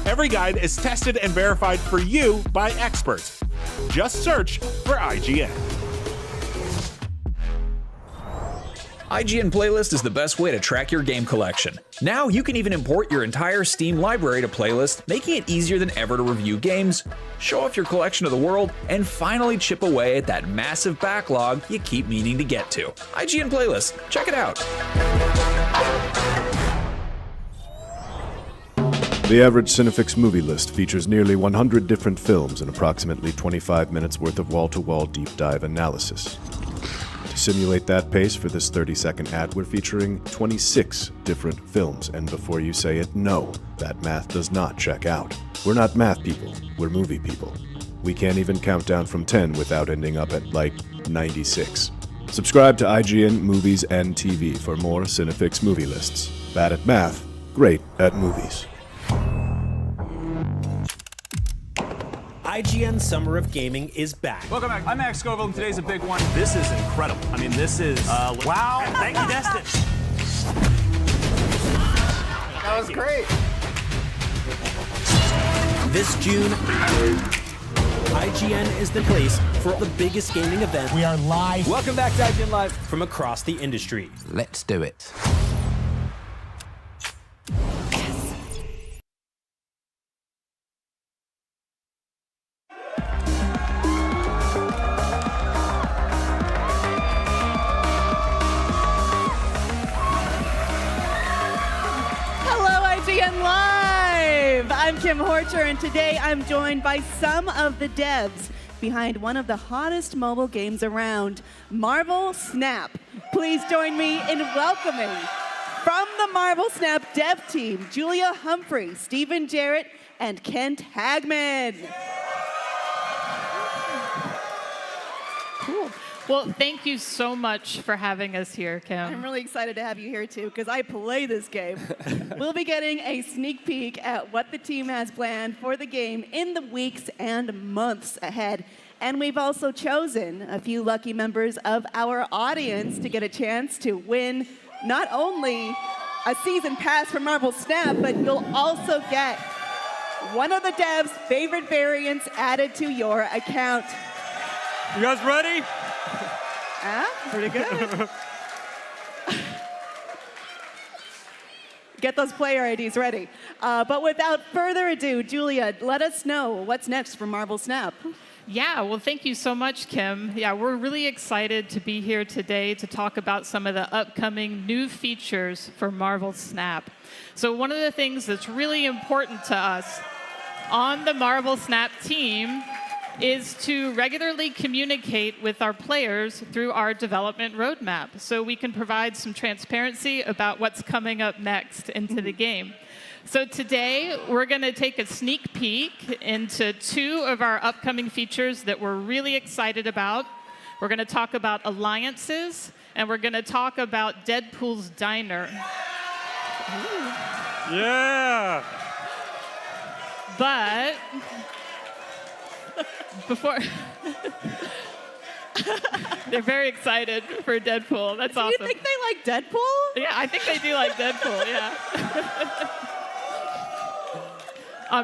Every guide is tested and verified for you by experts. Just search for IGN. IGN Playlist is the best way to track your game collection. Now you can even import your entire Steam library to Playlist, making it easier than ever to review games, show off your collection of the world, and finally chip away at that massive backlog you keep meaning to get to. IGN Playlist, check it out. The average Cinefix movie list features nearly 100 different films and approximately 25 minutes worth of wall-to-wall deep dive analysis. To simulate that pace for this 30-second ad, we're featuring 26 different films, and before you say it, no, that math does not check out. We're not math people, we're movie people. We can't even count down from 10 without ending up at, like, 96. Subscribe to IGN Movies and TV for more Cinefix movie lists. Bad at math, great at movies. IGN Summer of Gaming is back. Welcome back. I'm Max Scoville, and today's a big one. This is incredible. I mean, this is wow. Thank you, Destin. That was great. This June, IGN is the place for the biggest gaming event. We are live. Welcome back to IGN Live. From across the industry. Let's do it. Live! I'm Kim Horcher, and today I'm joined by some of the devs behind one of the hottest mobile games around, Marvel Snap. Please join me in welcoming from the Marvel Snap dev team, Julia Humphrey, Stephen Jarrett, and Kent Hagman. Cool. Well, thank you so much for having us here, Kim. I'm really excited to have you here, too, because I play this game. We'll be getting a sneak peek at what the team has planned for the game in the weeks and months ahead. And we've also chosen a few lucky members of our audience to get a chance to win not only a season pass for Marvel Snap, but you'll also get one of the devs' favorite variants added to your account. You guys ready? Pretty good. Get those player IDs ready. But without further ado, Julia, let us know what's next for Marvel Snap. Yeah, well, thank you so much, Kim. Yeah, we're really excited to be here today to talk about some of the upcoming new features for Marvel Snap. So one of the things that's really important to us on the Marvel Snap team is to regularly communicate with our players through our development roadmap so we can provide some transparency about what's coming up next into the game. So today, we're going to take a sneak peek into two of our upcoming features that we're really excited about. We're going to talk about alliances, and we're going to talk about Deadpool's Diner. Yeah! But before they're very excited for Deadpool. That's awesome. Do you think they like Deadpool? Yeah, I think they do like Deadpool, yeah.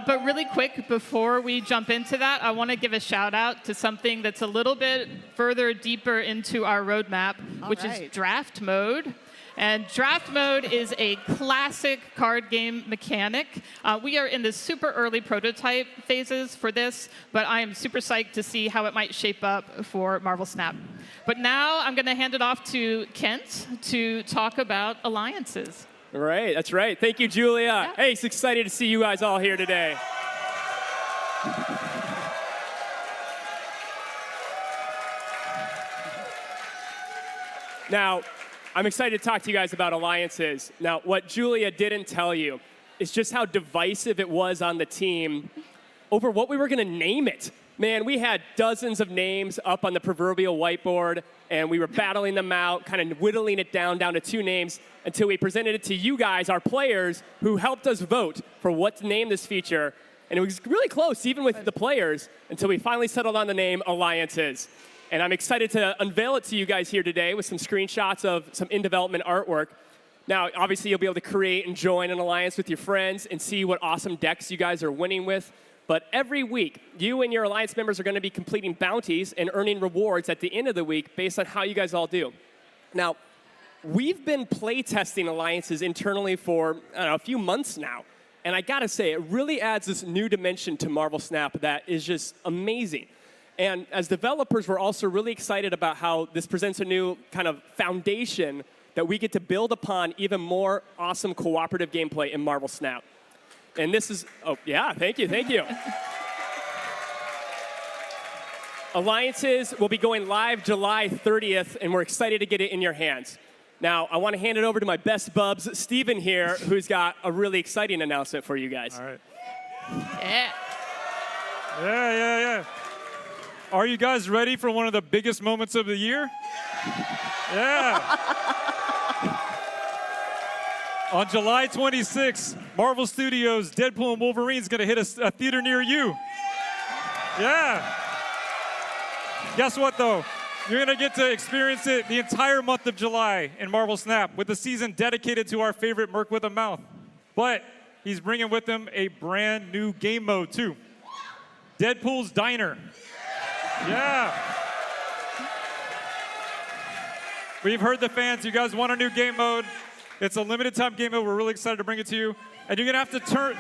But really quick, before we jump into that, I want to give a shout out to something that's a little bit further deeper into our roadmap, which is draft mode. And draft mode is a classic card game mechanic. We are in the super early prototype phases for this, but I am super psyched to see how it might shape up for Marvel Snap. But now I'm going to hand it off to Kent to talk about alliances. All right, that's right. Thank you, Julia. Yeah. Hey, it's excited to see you guys all here today. Now, I'm excited to talk to you guys about alliances. Now, what Julia didn't tell you is just how divisive it was on the team over what we were going to name it. Man, we had dozens of names up on the proverbial whiteboard, and we were battling them out, kind of whittling it down to 2 names until we presented it to you guys, our players, who helped us vote for what to name this feature. And it was really close, even with the players, until we finally settled on the name Alliances. And I'm excited to unveil it to you guys here today with some screenshots of some in-development artwork. Now, obviously, you'll be able to create and join an alliance with your friends and see what awesome decks you guys are winning with. But every week, you and your alliance members are going to be completing bounties and earning rewards at the end of the week based on how you guys all do. Now, we've been playtesting alliances internally for a few months now. And I gotta say, it really adds this new dimension to Marvel Snap that is just amazing. And as developers, we're also really excited about how this presents a new kind of foundation that we get to build upon even more awesome cooperative gameplay in Marvel Snap. And this is, oh yeah, thank you. Alliances will be going live July 30th, and we're excited to get it in your hands. Now, I want to hand it over to my best bubs, Steven here, who's got a really exciting announcement for you guys. All right. Yeah. Yeah. Are you guys ready for one of the biggest moments of the year? Yeah. On July 26th, Marvel Studios' Deadpool and Wolverine is going to hit a theater near you. Yeah. Guess what, though? You're going to get to experience it the entire month of July in Marvel Snap with a season dedicated to our favorite Merc with a Mouth. But he's bringing with him a brand new game mode, too. Deadpool's Diner. Yeah. We've heard the fans. You guys want a new game mode. It's a limited time game mode. We're really excited to bring it to you. And you're going to have to turn...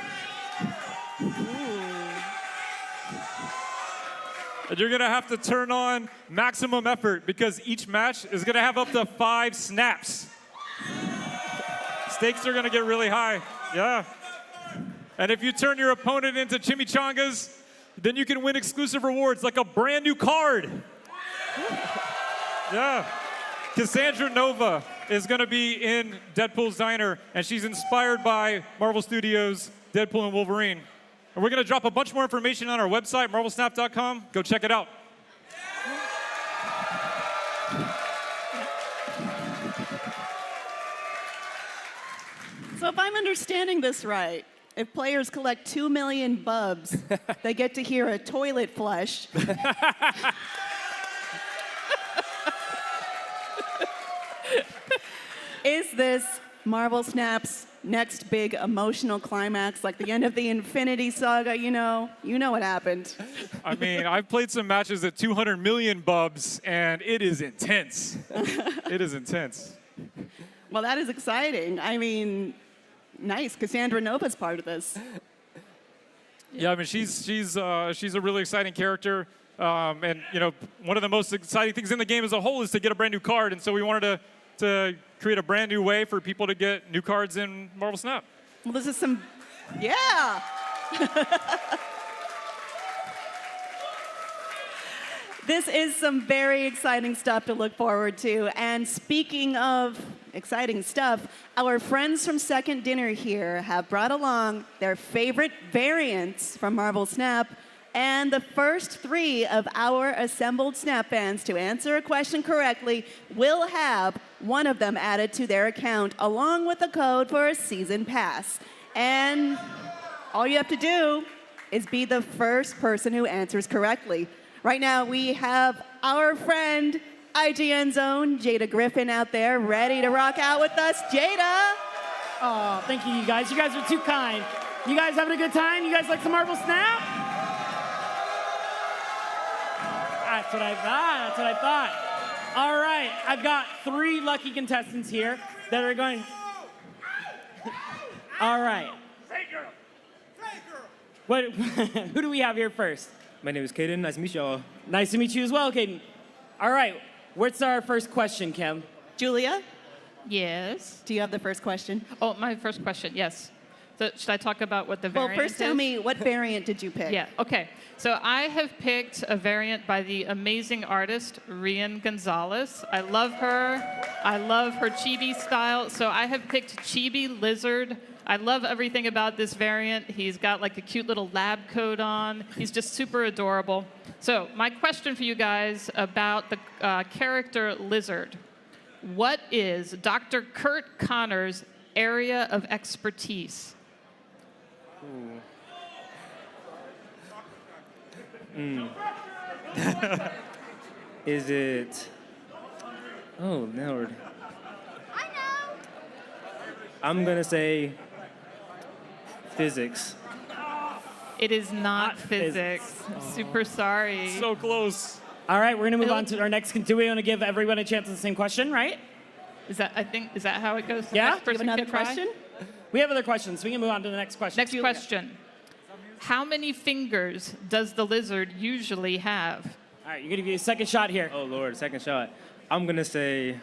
And you're going to have to turn on maximum effort because each match is going to have up to 5 snaps. Stakes are going to get really high. Yeah. And if you turn your opponent into chimichangas, then you can win exclusive rewards like a brand new card. Yeah. Cassandra Nova is going to be in Deadpool's Diner, and she's inspired by Marvel Studios' Deadpool and Wolverine. And we're going to drop a bunch more information on our website, marvelsnap.com. Go check it out. So if I'm understanding this right, if players collect 2 million bubs, they get to hear a toilet flush. Is this Marvel Snap's next big emotional climax, like the end of the Infinity Saga? You know what happened. I mean, I've played some matches at 200 million bubs, and it is intense. It is intense. Well, that is exciting. I mean, nice. Cassandra Nova's part of this. Yeah, I mean, she's a really exciting character. And, one of the most exciting things in the game as a whole is to get a brand new card. And so we wanted to create a brand new way for people to get new cards in Marvel Snap. Well, this is some, yeah. This is some very exciting stuff to look forward to. And speaking of exciting stuff, our friends from Second Dinner here have brought along their favorite variants from Marvel Snap. And the first 3 of our assembled Snap fans to answer a question correctly will have one of them added to their account along with a code for a season pass. And all you have to do is be the first person who answers correctly. Right now we have our friend IGN's own Jada Griffin out there ready to rock out with us. Jada! Oh, thank you guys. You guys are too kind. You guys having a good time? You guys like some Marvel Snap? That's what I thought. All right, I've got 3 lucky contestants here that are going. All right. What? Who do we have here first? My name is Caden. Nice to meet you all. Nice to meet you as well, Caden. All right, what's our first question, Kim? Julia? Yes. Do you have the first question? Oh, my first question, yes. So should I talk about what the variant is? Well, first tell me, what variant did you pick? Yeah, okay. So I have picked a variant by the amazing artist, Rian Gonzalez. I love her. I love her chibi style. So I have picked Chibi Lizard. I love everything about this variant. He's got like a cute little lab coat on. He's just super adorable. So my question for you guys about the character Lizard. What is Dr. Kurt Connor's area of expertise? Is it? Oh, Lord. I know. I'm gonna say physics. It is not physics. Super sorry. So close. All right, we're gonna move on to our next. Do we want to give everyone a chance at the same question, right? Is that how it goes? The Yeah? next Do you have person another can try? question? We have other questions. We can move on to the next question. Next question. How many fingers does the lizard usually have? All right, you're going to give you a second shot here. Oh, Lord, second shot. I'm going to say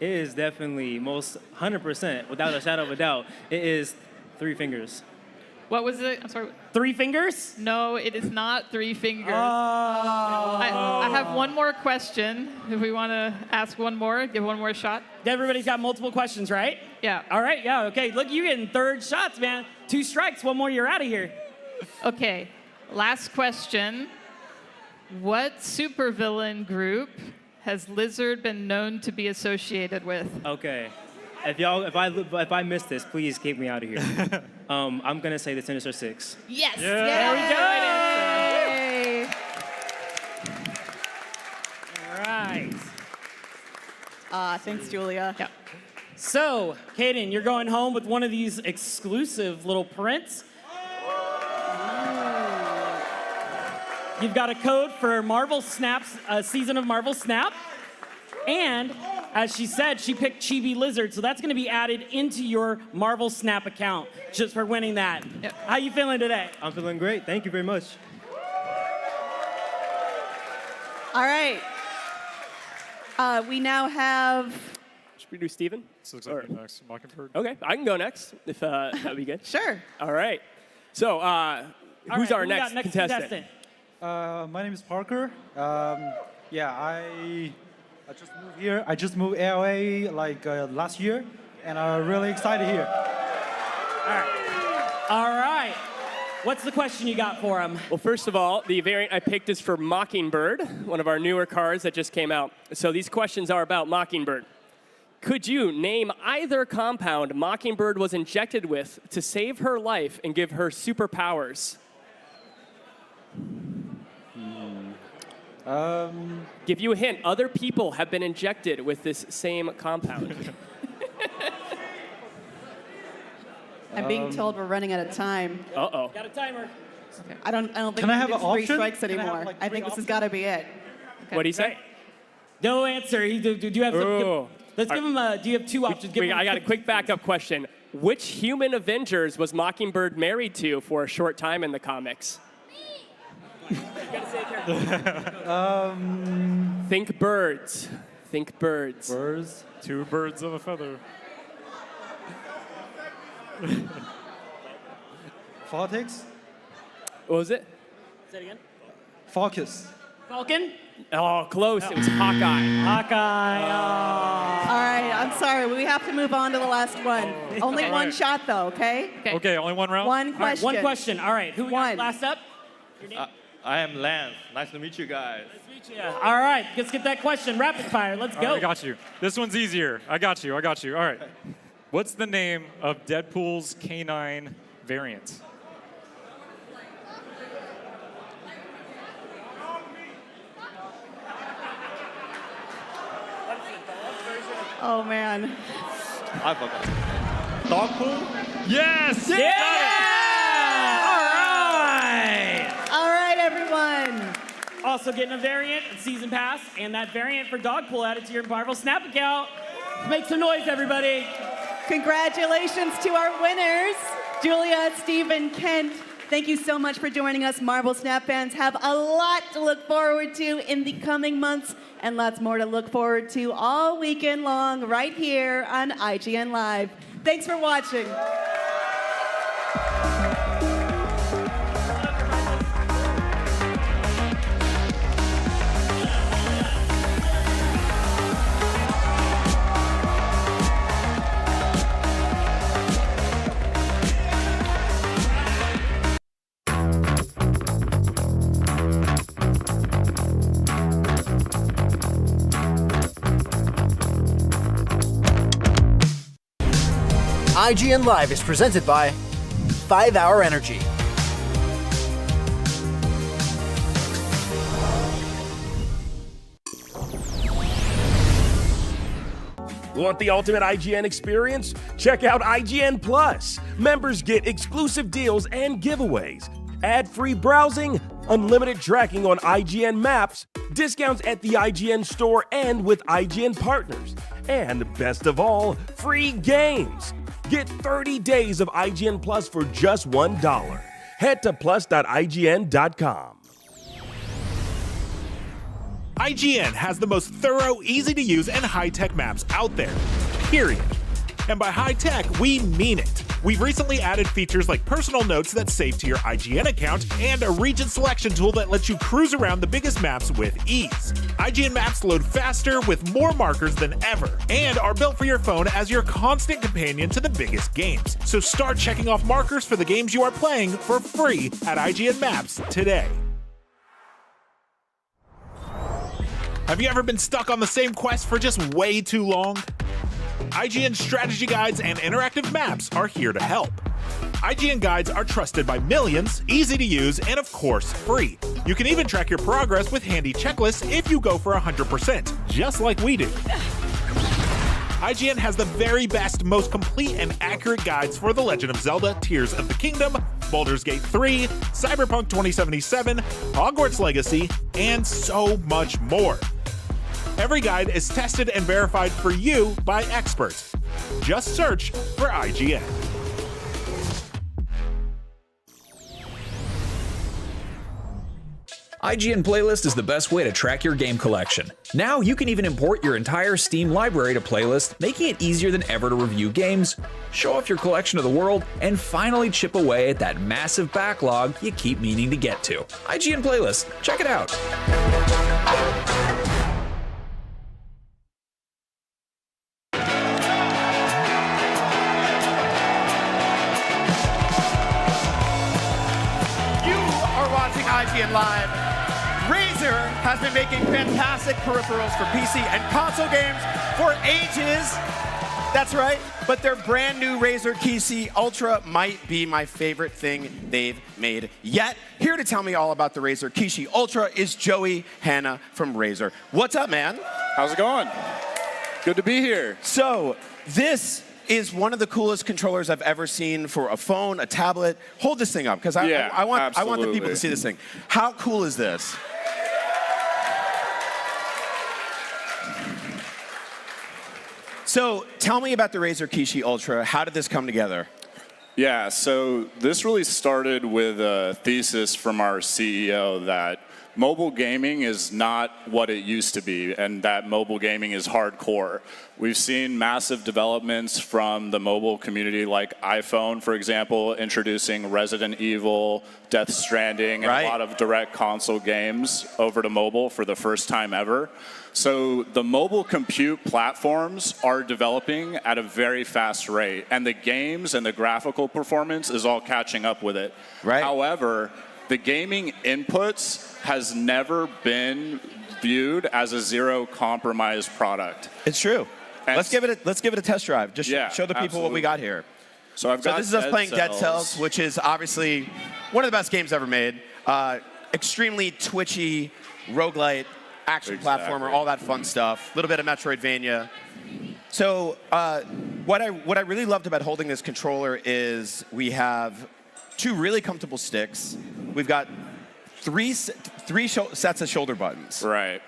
it is definitely most 100%, without a shadow of a doubt, it is 3 fingers. What was it? I'm sorry. 3 fingers? No, it is not 3 fingers. Oh. I have one more question. If we want to ask one more, give one more shot. Everybody's got multiple questions, right? Yeah. All right, yeah, okay. Look, you're getting third shots, man. 2 strikes, 1 more, you're out of here. Okay, last question. What supervillain group has Lizard been known to be associated with? Okay. If I miss this, please keep me out of here. I'm gonna say the Sinister Six. Yes. There we go. All right. Thanks, Julia. Yeah. So, Kaden, you're going home with one of these exclusive little prints. You've got a code for Marvel Snap's season of Marvel Snap. And as she said, she picked Chibi Lizard, so that's going to be added into your Marvel Snap account just for winning that. Yep. How you feeling today? I'm feeling great. Thank you very much. All right. We now have. Should we do Steven? This looks like me next. Mockingbird. Okay, I can go next if that would be good. Sure. All right. So, who's our next contestant? My name is Parker. I just moved here. I just moved LA last year, and I'm really excited here. All right. What's the question you got for him? Well, first of all, the variant I picked is for Mockingbird, one of our newer cards that just came out. So these questions are about Mockingbird. Could you name either compound Mockingbird was injected with to save her life and give her superpowers? Give you a hint. Other people have been injected with this same compound. I'm being told we're running out of time. Uh-oh. Got a timer. I don't think Can I have we an can do 3 option? strikes Can I have, anymore. I think 3 this has got to be it. What do you say? No answer. Do you have some? Let's give him. Do you have 2 options? Give him I got a quick backup question. Which human Avengers was Mockingbird married to for a short time in the comics? Think birds. Think birds. Birds. 2 birds of a feather. Faltix? What was it? Say it again. Focus. Falcon? Oh, close. It was Hawkeye. Hawkeye. All right, I'm sorry. We have to move on to the last one. Only All one right. shot, though, okay? Okay, only one round? One All right, question. one question. All right, who we got One. last up? Your name? I am Lance. Nice to meet you guys. All right, let's get that question. Rapid fire. Let's All go. right, I got you. This one's easier. I got you. All right. What's the name of Deadpool's canine variant? Oh, man. I forgot. Dogpool? Yes! Yeah! All right, everyone. Also getting a variant, a season pass, and that variant for Dogpool added to your Marvel Snap account. Make some noise, everybody. Congratulations to our winners, Julia, Stephen, Kent. Thank you so much for joining us. Marvel Snap fans have a lot to look forward to in the coming months and lots more to look forward to all weekend long right here on IGN Live. Thanks for watching. IGN Live is presented by 5 Hour Energy. Want the ultimate IGN experience? Check out IGN Plus. Members get exclusive deals and giveaways. ad-free browsing, unlimited tracking on IGN Maps, discounts at the IGN store and with IGN partners, and best of all, free games. Get 30 days of IGN Plus for just $1. Head to plus.ign.com. IGN has the most thorough, easy-to-use, and high-tech maps out there, period. And by high-tech, we mean it. We've recently added features like personal notes that save to your IGN account and a region selection tool that lets you cruise around the biggest maps with ease. IGN maps load faster with more markers than ever and are built for your phone as your constant companion to the biggest games. So start checking off markers for the games you are playing for free at IGN Maps today. Have you ever been stuck on the same quest for just way too long? IGN strategy guides and interactive maps are here to help. IGN guides are trusted by millions, easy to use, and of course, free. You can even track your progress with handy checklists if you go for 100%, just like we do. IGN has the very best, most complete and accurate guides for The Legend of Zelda Tears of the Kingdom, Baldur's Gate 3, Cyberpunk 2077, Hogwarts Legacy, and so much more. Every guide is tested and verified for you by experts. Just search for IGN. IGN Playlist is the best way to track your game collection. Now you can even import your entire Steam library to Playlist, making it easier than ever to review games, show off your collection of the world, and finally chip away at that massive backlog you keep meaning to get to. IGN Playlist, check it out. IGN Live. Razer has been making fantastic peripherals for PC and console games for ages. That's right, but their brand new Razer KC Ultra might be my favorite thing they've made yet. Here to tell me all about the Razer KC Ultra is Joey Hanna from Razer. What's up, man? How's it going? Good to be here. So, this is one of the coolest controllers I've ever seen for a phone, a tablet. Hold this thing up, because I want the people to see this thing. How cool is this? So tell me about the Razer KC Ultra. How did this come together? Yeah, so this really started with a thesis from our CEO that mobile gaming is not what it used to be, and that mobile gaming is hardcore. We've seen massive developments from the mobile community, like iPhone, for example, introducing Resident Evil, Death Stranding, and a lot of direct console games over to mobile for the first time ever. So the mobile compute platforms are developing at a very fast rate, and the games and the graphical performance is all catching up with it. Right. However, the gaming inputs has never been viewed as a zero compromise product. It's true. And let's give it a test drive. Just show the people what we got here. So this is us playing Dead Cells, which is obviously one of the best games ever made. Extremely twitchy, roguelite, action platformer, all that fun stuff. A little bit of Metroidvania. So what I really loved about holding this controller is we have two really comfortable sticks. We've got three sets of shoulder buttons. Right.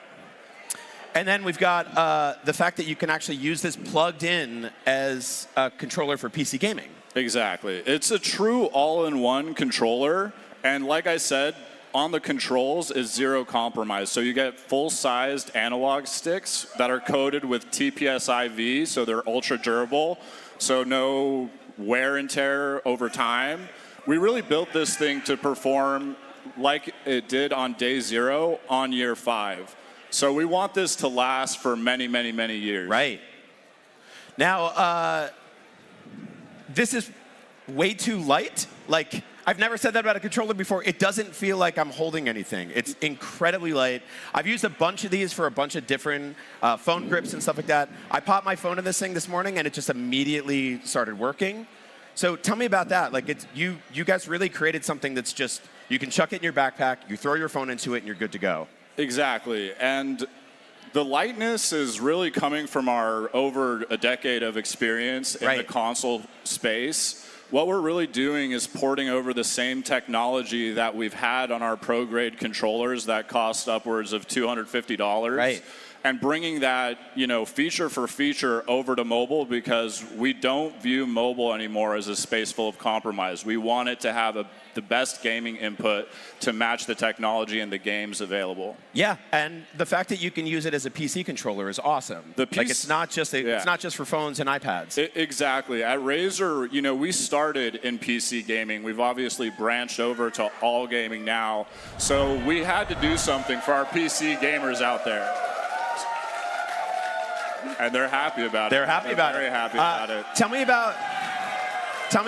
And then we've got the fact that you can actually use this plugged in as a controller for PC gaming. Exactly. It's a true all-in-one controller. And like I said, on the controls is zero compromise. So you get full-sized analog sticks that are coated with TPS-IV, so they're ultra durable. So no wear and tear over time. We really built this thing to perform like it did on day 0 on year 5. So we want this to last for many, many, many years. Right. Now, this is way too light. Like, I've never said that about a controller before. It doesn't feel like I'm holding anything. It's incredibly light. I've used a bunch of these for a bunch of different phone grips and stuff like that. I popped my phone in this thing this morning, and it just immediately started working. So tell me about that. Like, you guys really created something that's just, you can chuck it in your backpack, you throw your phone into it, and you're good to go. Exactly. And the lightness is really coming from our over a decade of experience in the console space. What we're really doing is porting over the same technology that we've had on our pro-grade controllers that cost upwards of $250. Right. And bringing that, feature for feature over to mobile, because we don't view mobile anymore as a space full of compromise. We want it to have the best gaming input to match the technology and the games available. Yeah, and the fact that you can use it as a PC controller is awesome. It's not just it's not just for phones and iPads. Exactly. At Razer, we started in PC gaming. We've obviously branched over to all gaming now. So we had to do something for our PC gamers out there. And they're happy about it. They're happy about it. Very happy about it. Tell me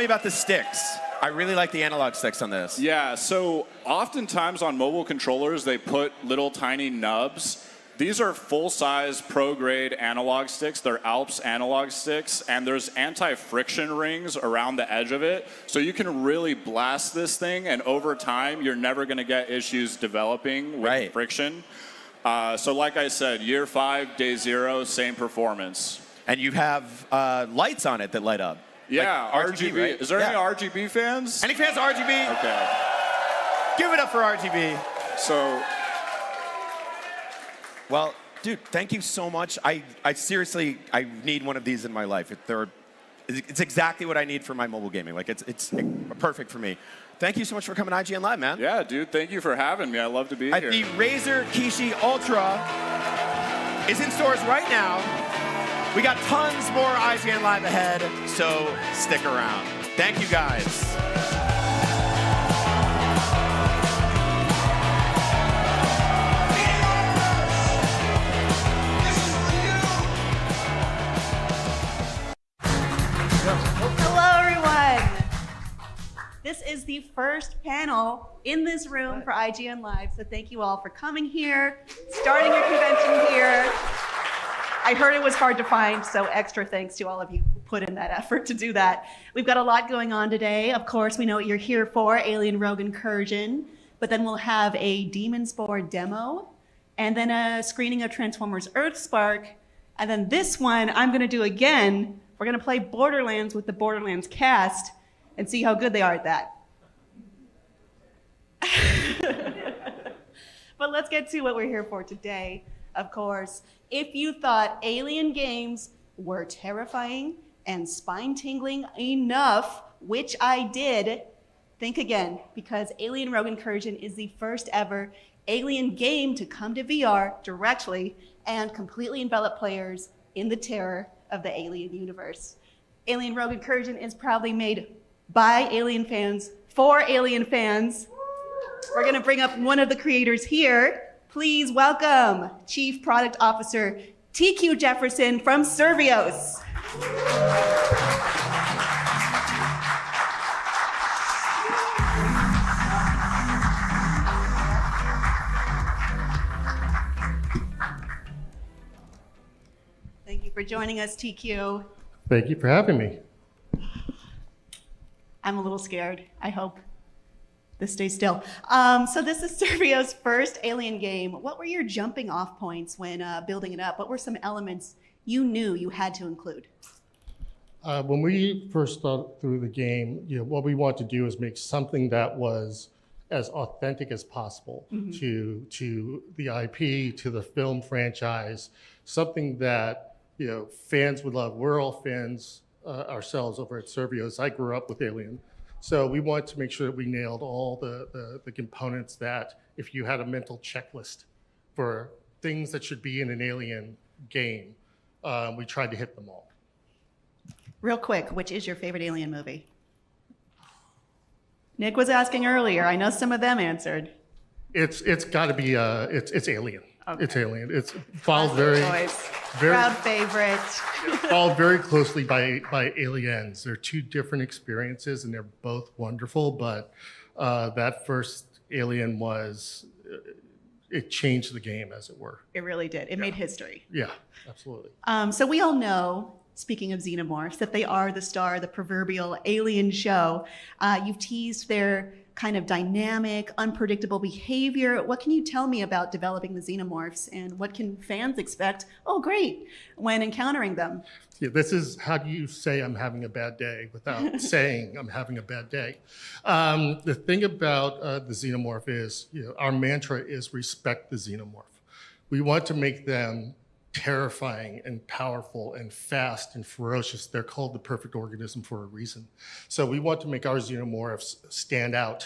about the sticks. I really like the analog sticks on this. Yeah, so oftentimes on mobile controllers, they put little tiny nubs. These are full-size pro-grade analog sticks. They're Alps analog sticks, and there's anti-friction rings around the edge of it. So you can really blast this thing, and over time, you're never going to get issues developing with friction. So like I said, year 5, day 0, same performance. And you have lights on it that light up. Yeah, like RGB. Right? Is there any RGB fans? Any fans of RGB? Okay. Give it up for RGB. So, well, dude, thank you so much. I seriously, I need one of these in my life. It's exactly what I need for my mobile gaming. It's perfect for me. Thank you so much for coming to IGN Live, man. Yeah, dude, thank you for having me. I love to be here. The Razer Kishi Ultra is in stores right now. We got tons more IGN Live ahead, so stick around. Thank you, guys. Hello, everyone. This is the first panel in this room for IGN Live, so thank you all for coming here, starting your convention here. I heard it was hard to find, so extra thanks to all of you who put in that effort to do that. We've got a lot going on today. Of course, we know what you're here for, Alien Rogue Incursion, but then we'll have a Demon Spore demo, and then a screening of Transformers Earthspark, and then this one I'm going to do again. We're going to play Borderlands with the Borderlands cast and see how good they are at that. But let's get to what we're here for today. Of course, if you thought Alien games were terrifying and spine-tingling enough, which I did, think again, because Alien Rogue Incursion is the first ever Alien game to come to VR directly and completely envelop players in the terror of the Alien universe. Alien Rogue Incursion is proudly made by Alien fans for Alien fans. We're going to bring up one of the creators here. Please welcome Chief Product Officer TQ Jefferson from Survios. Thank you for joining us, TQ. Thank you for having me. I'm a little scared. I hope this stays still. So this is Survios' first Alien game. What were your jumping off points when building it up? What were some elements you knew you had to include? When we first thought through the game, what we wanted to do is make something that was as authentic as possible to the IP, to the film franchise, something that fans would love. We're all fans ourselves over at Survios. I grew up with Alien. So we wanted to make sure that we nailed all the components that if you had a mental checklist for things that should be in an Alien game, we tried to hit them all. Real quick, which is your favorite Alien movie? Nick was asking earlier. I know some of them answered. It's got to be it's Alien. Okay. It's Alien. It's followed very proud favorite. followed very closely by Aliens. They're two different experiences, and they're both wonderful. But that first Alien was it changed the game, as it were. It really did. It made history. Yeah, absolutely. So we all know, speaking of xenomorphs, that they are the star of the proverbial Alien show. You've teased their kind of dynamic, unpredictable behavior. What can you tell me about developing the xenomorphs, and what can fans expect, oh great, when encountering them? Yeah, this is how do you say I'm having a bad day without saying I'm having a bad day. The thing about the xenomorph is, our mantra is respect the xenomorph. We want to make them terrifying and powerful and fast and ferocious. They're called the perfect organism for a reason. So we want to make our xenomorphs stand out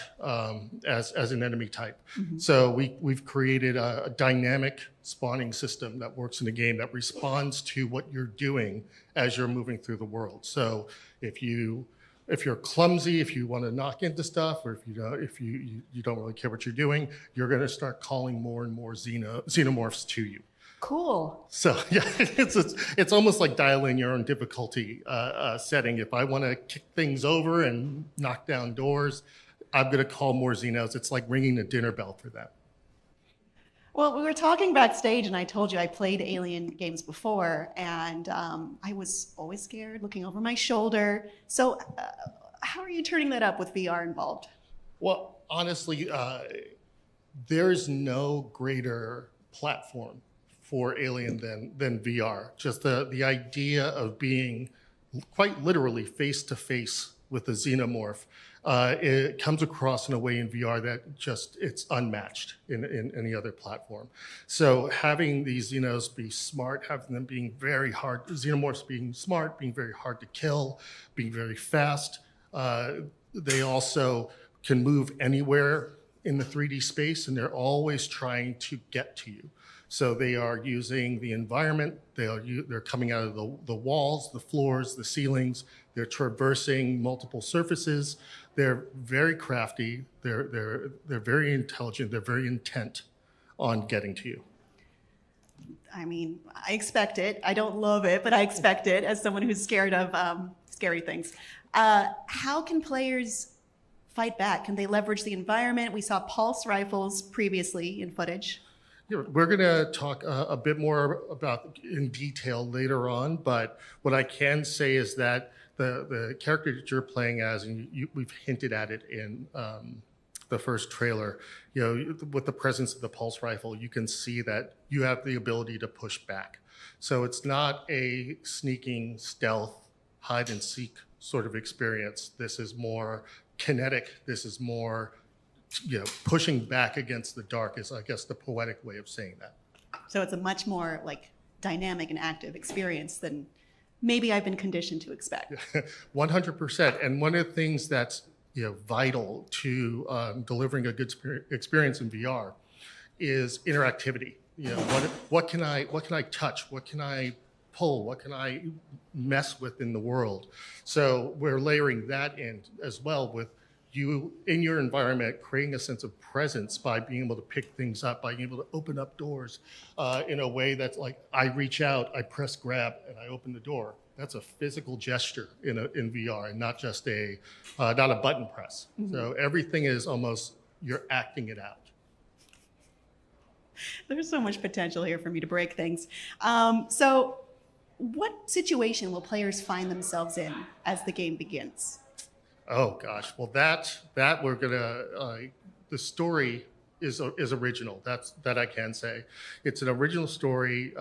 as an enemy type. So we've created a dynamic spawning system that works in the game that responds to what you're doing as you're moving through the world. So if you're clumsy, if you want to knock into stuff, or if you don't really care what you're doing, you're going to start calling more and more xenomorphs to you. Cool. So yeah, it's almost like dial in your own difficulty setting. If I want to kick things over and knock down doors, I'm going to call more Xenos. It's like ringing the dinner bell for them. Well, we were talking backstage, and I told you I played Alien games before, and I was always scared, looking over my shoulder. So how are you turning that up with VR involved? Well, honestly, there's no greater platform for Alien than VR. Just the idea of being quite literally face-to-face with a xenomorph, it comes across in a way in VR that it's unmatched in any other platform. So having these Xenos be smart, having them being very hard, xenomorphs being smart, being very hard to kill, being very fast, they also can move anywhere in the 3D space, and they're always trying to get to you. So they are using the environment, they're coming out of the walls, the floors, the ceilings, they're traversing multiple surfaces. They're very crafty, they're very intelligent, they're very intent on getting to you. I mean, I expect it. I don't love it, but I expect it as someone who's scared of scary things. How can players fight back? Can they leverage the environment? We saw pulse rifles previously in footage. We're going to talk a bit more about in detail later on, but what I can say is that the character that you're playing as, and we've hinted at it in the first trailer, with the presence of the pulse rifle, you can see that you have the ability to push back. So it's not a sneaking stealth, hide and seek sort of experience. This is more kinetic. This is more pushing back against the dark is, I guess, the poetic way of saying that. So it's a much more like dynamic and active experience than maybe I've been conditioned to expect. 100%. And one of the things that's vital to delivering a good experience in VR is interactivity. What can I touch? What can I pull? What can I mess with in the world? So we're layering that in as well with you in your environment, creating a sense of presence by being able to pick things up, by being able to open up doors in a way that's like, I reach out, I press grab, and I open the door. That's a physical gesture in VR, and not just not a button press. Mm-hmm. So everything is almost, you're acting it out. There's so much potential here for me to break things. So what situation will players find themselves in as the game begins? Oh gosh, well that we're gonna the story is original. That I can say. It's an original story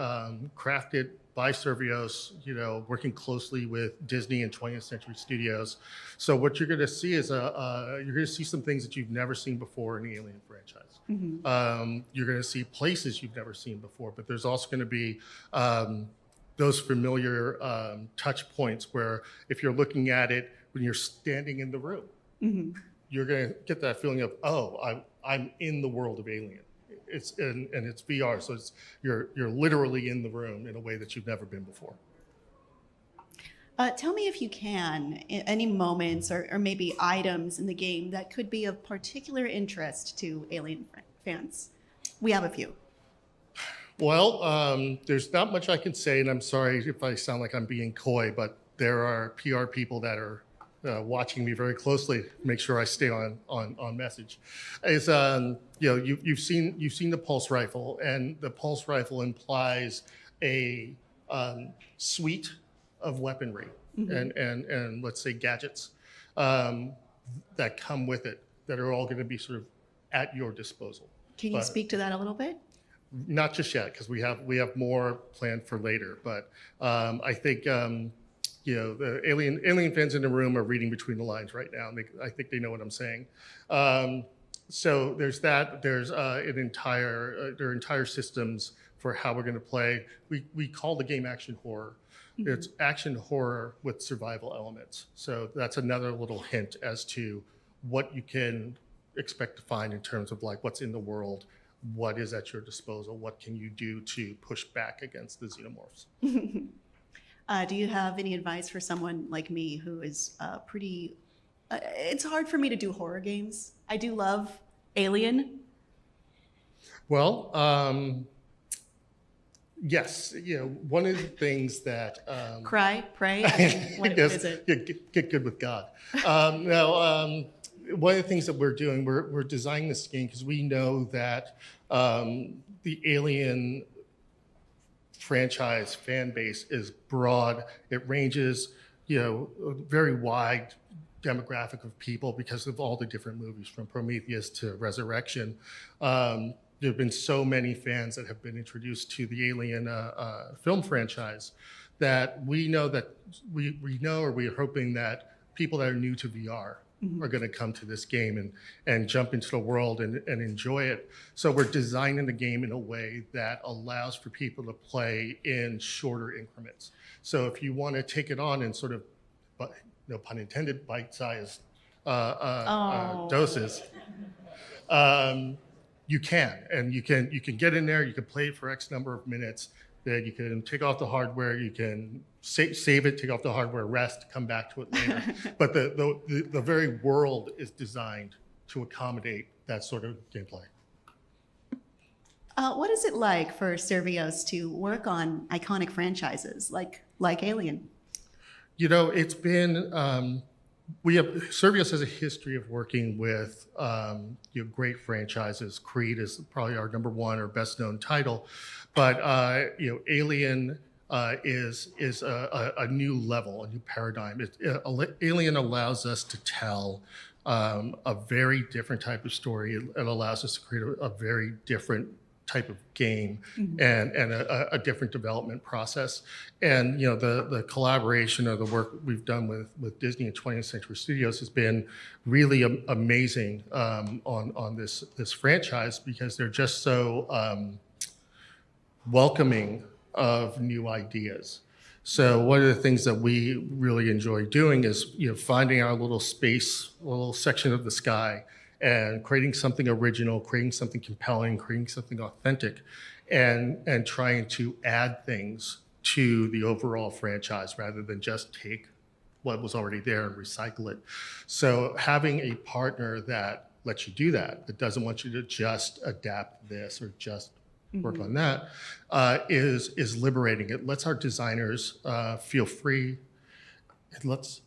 crafted by Servios, working closely with Disney and 20th Century Studios. So what you're gonna see is you're gonna see some things that you've never seen before in the Alien franchise. Mm-hmm. You're gonna see places you've never seen before, but there's also gonna be those familiar touch points where if you're looking at it when you're standing in the room, mm-hmm. you're going to get that feeling of, oh, I'm in the world of Alien. It's VR, so you're literally in the room in a way that you've never been before. Tell me if you can, any moments or maybe items in the game that could be of particular interest to Alien fans. We have a few. Well, there's not much I can say, and I'm sorry if I sound like I'm being coy, but there are PR people that are watching me very closely, make sure I stay on message. Is you've seen the pulse rifle, and the pulse rifle implies a suite of weaponry, mm-hmm. and let's say gadgets that come with it. that are all going to be sort of at your disposal. Can you But speak to that a little bit? not just yet, because we have more planned for later. But I think the alien fans in the room are reading between the lines right now, and I think they know what I'm saying. So there's that. There's there are entire systems for how we're going to play. We call the game action horror. Mm-hmm. It's action horror with survival elements. So that's another little hint as to what you can expect to find in terms of like what's in the world, what is at your disposal, what can you do to push back against the xenomorphs. Do you have any advice for someone like me who is pretty... it's hard for me to do horror games. I do love Alien. Well, yes, one of the things that... Cry, pray, what yes, is it? Get good with God. One of the things that we're doing, we're designing this game because we know that the Alien franchise fan base is broad. It ranges, a very wide demographic of people because of all the different movies from Prometheus to Resurrection. There have been so many fans that have been introduced to the Alien film franchise that we know we're hoping that people that are new to VR are going to come to this game and jump into the world and enjoy it. So we're designing the game in a way that allows for people to play in shorter increments. So if you want to take it on in sort of, no pun intended, bite-sized doses, you can. And you can get in there, you can play it for X number of minutes, then you can take off the hardware, you can save it, take off the hardware, rest, come back to it later. But the very world is designed to accommodate that sort of gameplay. What is it like for Servios to work on iconic franchises like Alien? It's been, Servios has a history of working with great franchises. Creed is probably our number one or best known title, but Alien is a new level, a new paradigm. Alien allows us to tell a very different type of story. It allows us to create a very different type of game and a different development process. And the collaboration or the work we've done with Disney and 20th Century Studios has been really amazing on this franchise because they're just so welcoming of new ideas. So one of the things that we really enjoy doing is finding our little space, a little section of the sky, and creating something original, creating something compelling, creating something authentic, and trying to add things to the overall franchise rather than just take what was already there and recycle it. So having a partner that lets you do that doesn't want you to just adapt this or just work on that, is liberating. It lets our designers feel free. It lets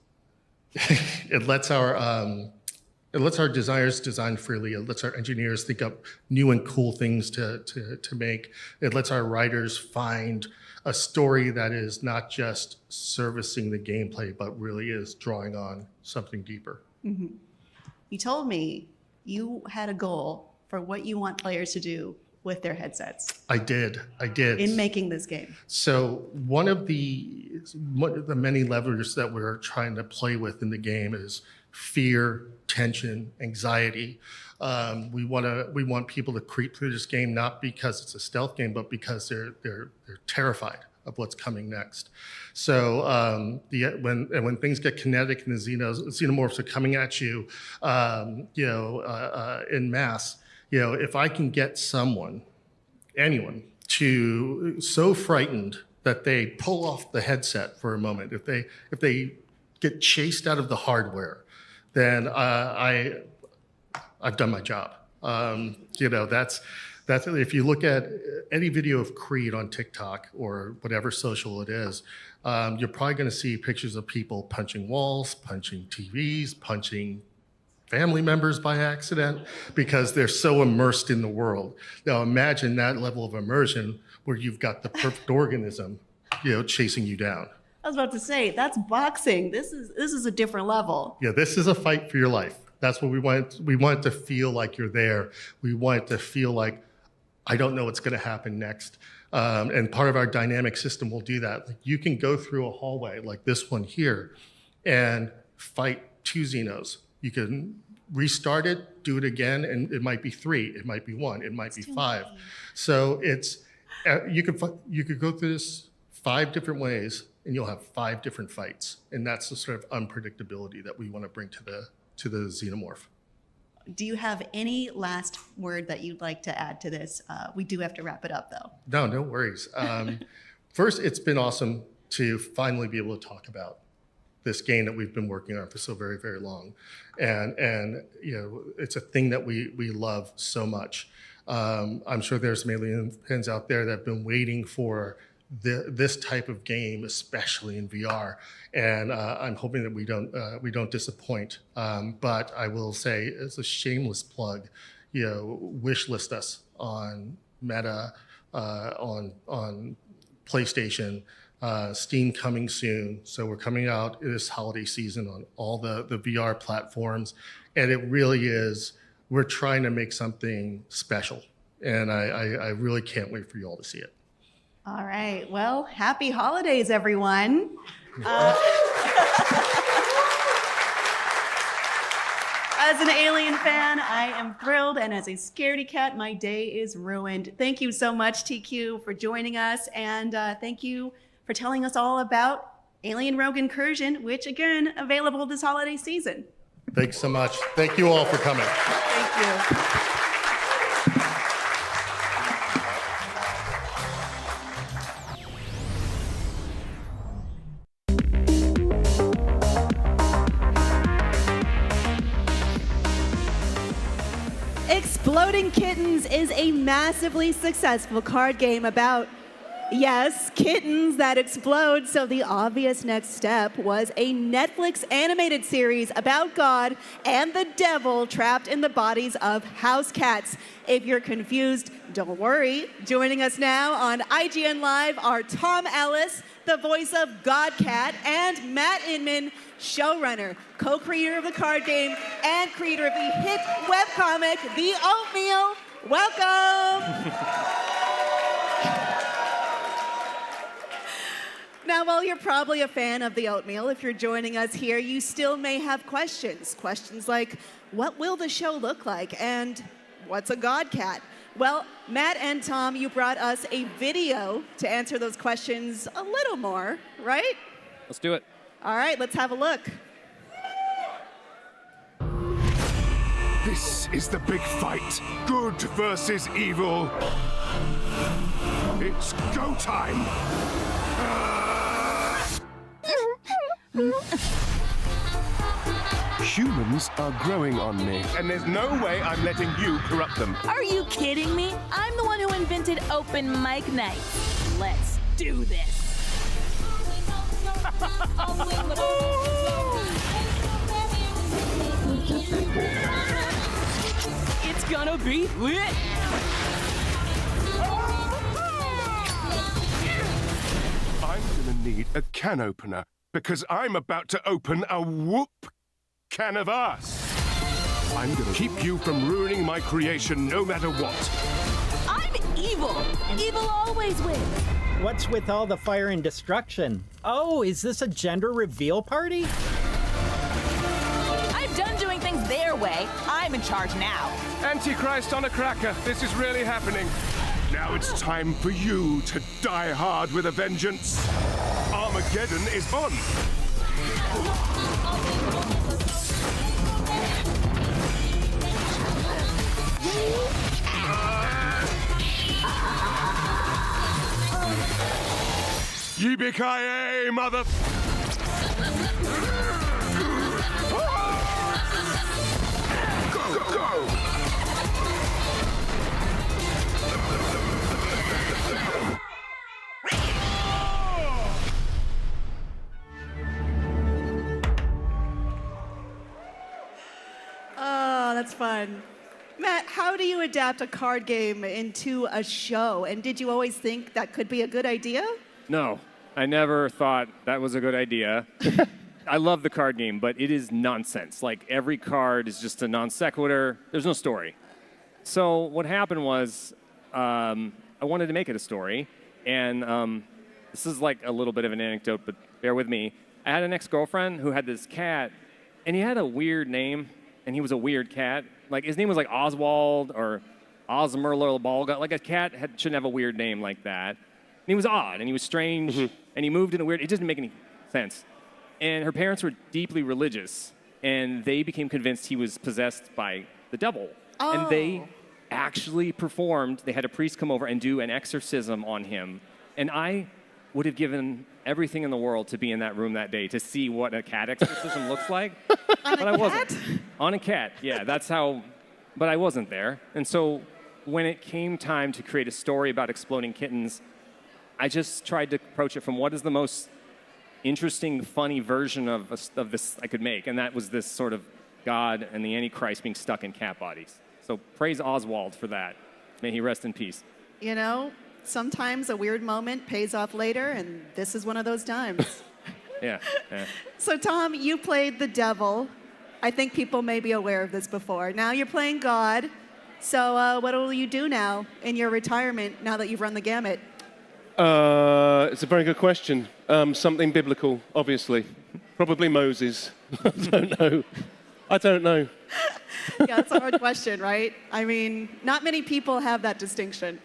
our designers design freely. It lets our engineers think up new and cool things to make. It lets our writers find a story that is not just servicing the gameplay, but really is drawing on something deeper. Mm-hmm. You told me you had a goal for what you want players to do with their headsets. I did. In making this game. So one of the many levers that we're trying to play with in the game is fear, tension, anxiety. We want people to creep through this game not because it's a stealth game, but because they're terrified of what's coming next. So when things get kinetic and the xenomorphs are coming at you, in mass, if I can get anyone, to so frightened that they pull off the headset for a moment, if they get chased out of the hardware, then I've done my job. That's if you look at any video of Creed on TikTok or whatever social it is, you're probably going to see pictures of people punching walls, punching TVs, punching family members by accident because they're so immersed in the world. Now imagine that level of immersion where you've got the perfect organism, chasing you down. I was about to say, that's boxing. This is a different level. Yeah, this is a fight for your life. That's what we want. We want it to feel like you're there. We want it to feel like, I don't know what's going to happen next. And part of our dynamic system will do that. Like, you can go through a hallway like this one here and fight 2 Xenos. You can restart it, do it again, and it might be 3, it might be 1, it might be 5. So it's you could go through this 5 different ways, and you'll have 5 different fights, and that's the sort of unpredictability that we want to bring to the Xenomorph. Do you have any last word that you'd like to add to this? We do have to wrap it up, though. No worries. First, it's been awesome to finally be able to talk about this game that we've been working on for so very, very long. And it's a thing that we love so much. I'm sure there's some alien fans out there that have been waiting for this type of game, especially in VR. And I'm hoping that we don't disappoint. But I will say, as a shameless plug, wish list us on Meta, on PlayStation, Steam coming soon. So we're coming out this holiday season on all the VR platforms. And it really is, we're trying to make something special. And I really can't wait for you all to see it. All right. Well, happy holidays, everyone. As an Alien fan, I am thrilled, and as a scaredy cat, my day is ruined. Thank you so much, TQ, for joining us, and thank you for telling us all about Alien Rogue Incursion, which, again, available this holiday season. Thanks so much. Thank you all for coming. Thank you. Exploding Kittens is a massively successful card game about, yes, kittens that explode. So the obvious next step was a Netflix animated series about God and the devil trapped in the bodies of house cats. If you're confused, don't worry. Joining us now on IGN Live are Tom Ellis, the voice of Godcat, and Matt Inman, showrunner, co-creator of the card game, and creator of the hit webcomic, The Oatmeal. Welcome! Now, while you're probably a fan of The Oatmeal, if you're joining us here, you still may have questions. Questions like, what will the show look like? And what's a Godcat? Well, Matt and Tom, you brought us a video to answer those questions a little more, right? Let's do it. All right, let's have a look. This is the big fight. Good versus evil. It's go time. Humans are growing on me, and there's no way I'm letting you corrupt them. Are you kidding me? I'm the one who invented open mic nights. Let's do this. It's gonna be lit. I'm gonna need a can opener because I'm about to open a whoop can of ass. I'm gonna keep you from ruining my creation no matter what. I'm evil. Evil always wins. What's with all the fire and destruction? Oh, is this a gender reveal party? I'm done doing things their way. I'm in charge now. Antichrist on a cracker. This is really happening. Now it's time for you to die hard with a vengeance. Armageddon is on. Yippee-ki-yay, mother... Go, go! Oh, that's fun. Matt, how do you adapt a card game into a show? And did you always think that could be a good idea? No, I never thought that was a good idea. I love the card game, but it is nonsense. Like, every card is just a non sequitur. There's no story. So what happened was I wanted to make it a story. And this is like a little bit of an anecdote, but bear with me. I had an ex-girlfriend who had this cat, and he had a weird name, and he was a weird cat. Like, his name was like Oswald or Osmerler. Like, a cat shouldn't have a weird name like that. And he was odd, and he was strange, and he moved in a weird... It didn't make any sense. And her parents were deeply religious, and they became convinced he was possessed by the devil. Oh. And they actually performed. They had a priest come over and do an exorcism on him. And I would have given everything in the world to be in that room that day to see what a cat exorcism looks like. But I wasn't. On a cat, yeah. That's how... But I wasn't there. And so when it came time to create a story about exploding kittens, I just tried to approach it from what is the most interesting, funny version of this I could make. And that was this sort of God and the Antichrist being stuck in cat bodies. So praise Oswald for that. May he rest in peace. You know, sometimes a weird moment pays off later, and this is one of those times. Yeah. So, Tom, you played the devil. I think people may be aware of this before. Now you're playing God. So what will you do now in your retirement now that you've run the gamut? It's a very good question. Something biblical, obviously. Probably Moses. I don't know. Yeah, it's a hard question, right? I mean, not many people have that distinction.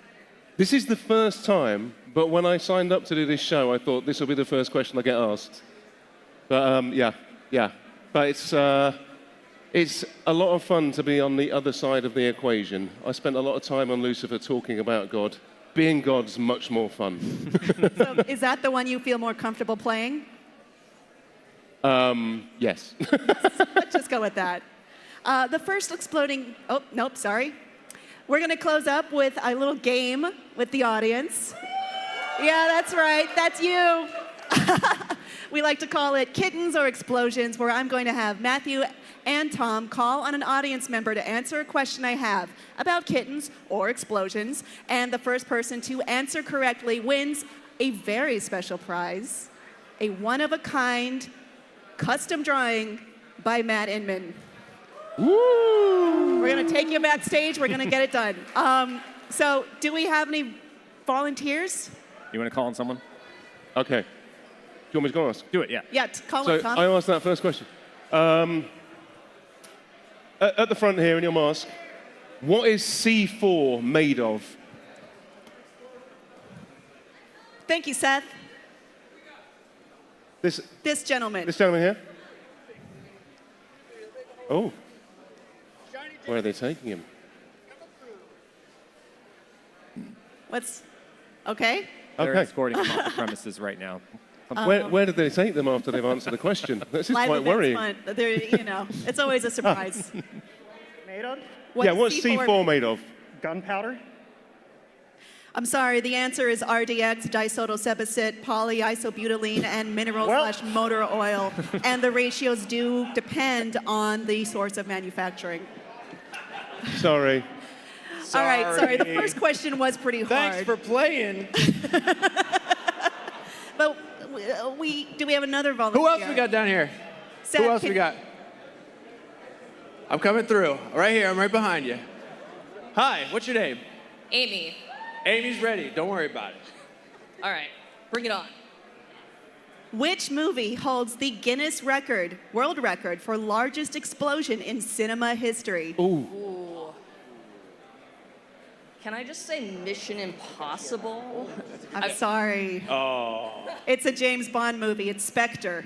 This is the first time, but when I signed up to do this show, I thought this will be the first question I get asked. But yeah. But it's a lot of fun to be on the other side of the equation. I spent a lot of time on Lucifer talking about God. Being God's much more fun. So is that the one you feel more comfortable playing? Yes. Let's just go with that. The first exploding... Oh, nope, sorry. We're going to close up with a little game with the audience. Yeah, that's right. That's you. We like to call it Kittens or Explosions, where I'm going to have Matthew and Tom call on an audience member to answer a question I have about kittens or explosions. And the first person to answer correctly wins a very special prize, a one-of-a-kind custom drawing by Matt Inman. Woo! We're going to take you backstage. We're going to get it done. So do we have any volunteers? You want to call on someone? Okay. Do you want me to go ask? Do it, yeah. Yeah, call So it, Tom. I asked that first question. At the front here in your mask, what is C4 made of? Thank you, Seth. This gentleman. This gentleman here? Oh. Where are they taking him? What's... Okay. They're escorting him off the premises right now. Where did they take them after they've answered the question? This is Live quite events worrying. fun. They're, you know, it's always a surprise. Made of? What's C4 made of? Gunpowder? I'm sorry, the answer is RDX, disodosebacit, polyisobutylene, and mineral/motor oil. And the ratios do depend on the source of manufacturing. Sorry. All right, sorry. The first question was pretty hard. Thanks for playing. But do we have another volunteer? Who else we got down here? Seth, Who else we got? I'm coming through. Right here. I'm right behind you. Hi. What's your name? Amy. Amy's ready. Don't worry about it. All right. Bring it on. Which movie holds the Guinness World Record for largest explosion in cinema history? Ooh. Can I just say Mission Impossible? I'm sorry. Oh. It's a James Bond movie. It's Spectre.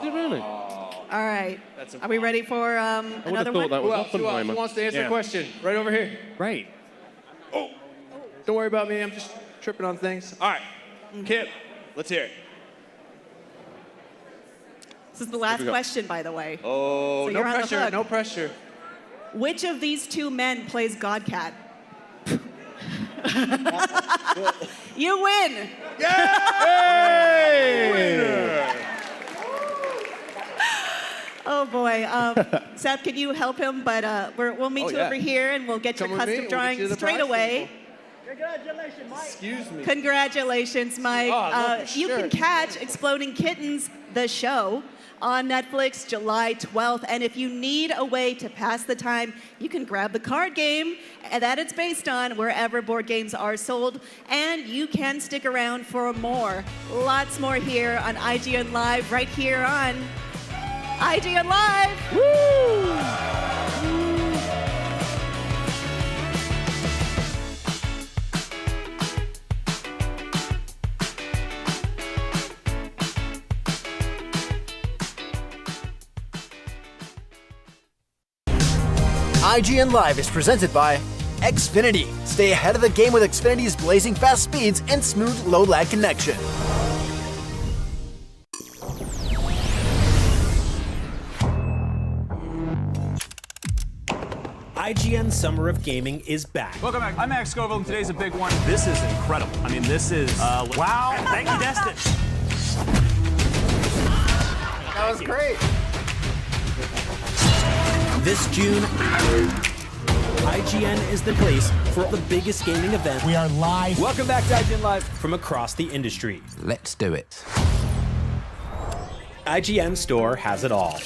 Really? All right. Are we ready for another one? Who wants to answer the question? Right over here. Right. Oh. Don't worry about me. I'm just tripping on things. All right. Kip, let's hear it. This is the last question, by the way. Oh, So no you're on the pressure. hook. No pressure. Which of these two men plays Godcat? You win. Oh boy, Seth, can you help him? But we'll meet you over here, and we'll get Come your with me, custom we'll drawing get you the straight prize away. Congratulations, Mike. Excuse me. Congratulations, Mike. Oh, I love your You can shirt. catch Exploding Kittens, the show, on Netflix July 12th. And if you need a way to pass the time, you can grab the card game that it's based on wherever board games are sold. And you can stick around for more. Lots more here on IGN Live, right here on IGN Live. Woo! IGN Live is presented by Xfinity. Stay ahead of the game with Xfinity's blazing fast speeds and smooth low-lag connection. IGN Summer of Gaming is back. Welcome back. I'm Max Scoville, and today's a big one. This is incredible. I mean, this is, wow. Thank you, Destin. That was great. This June, IGN is the place for the biggest gaming event. We are live. Welcome back to IGN Live from across the industry. Let's do it. IGN Store has it all.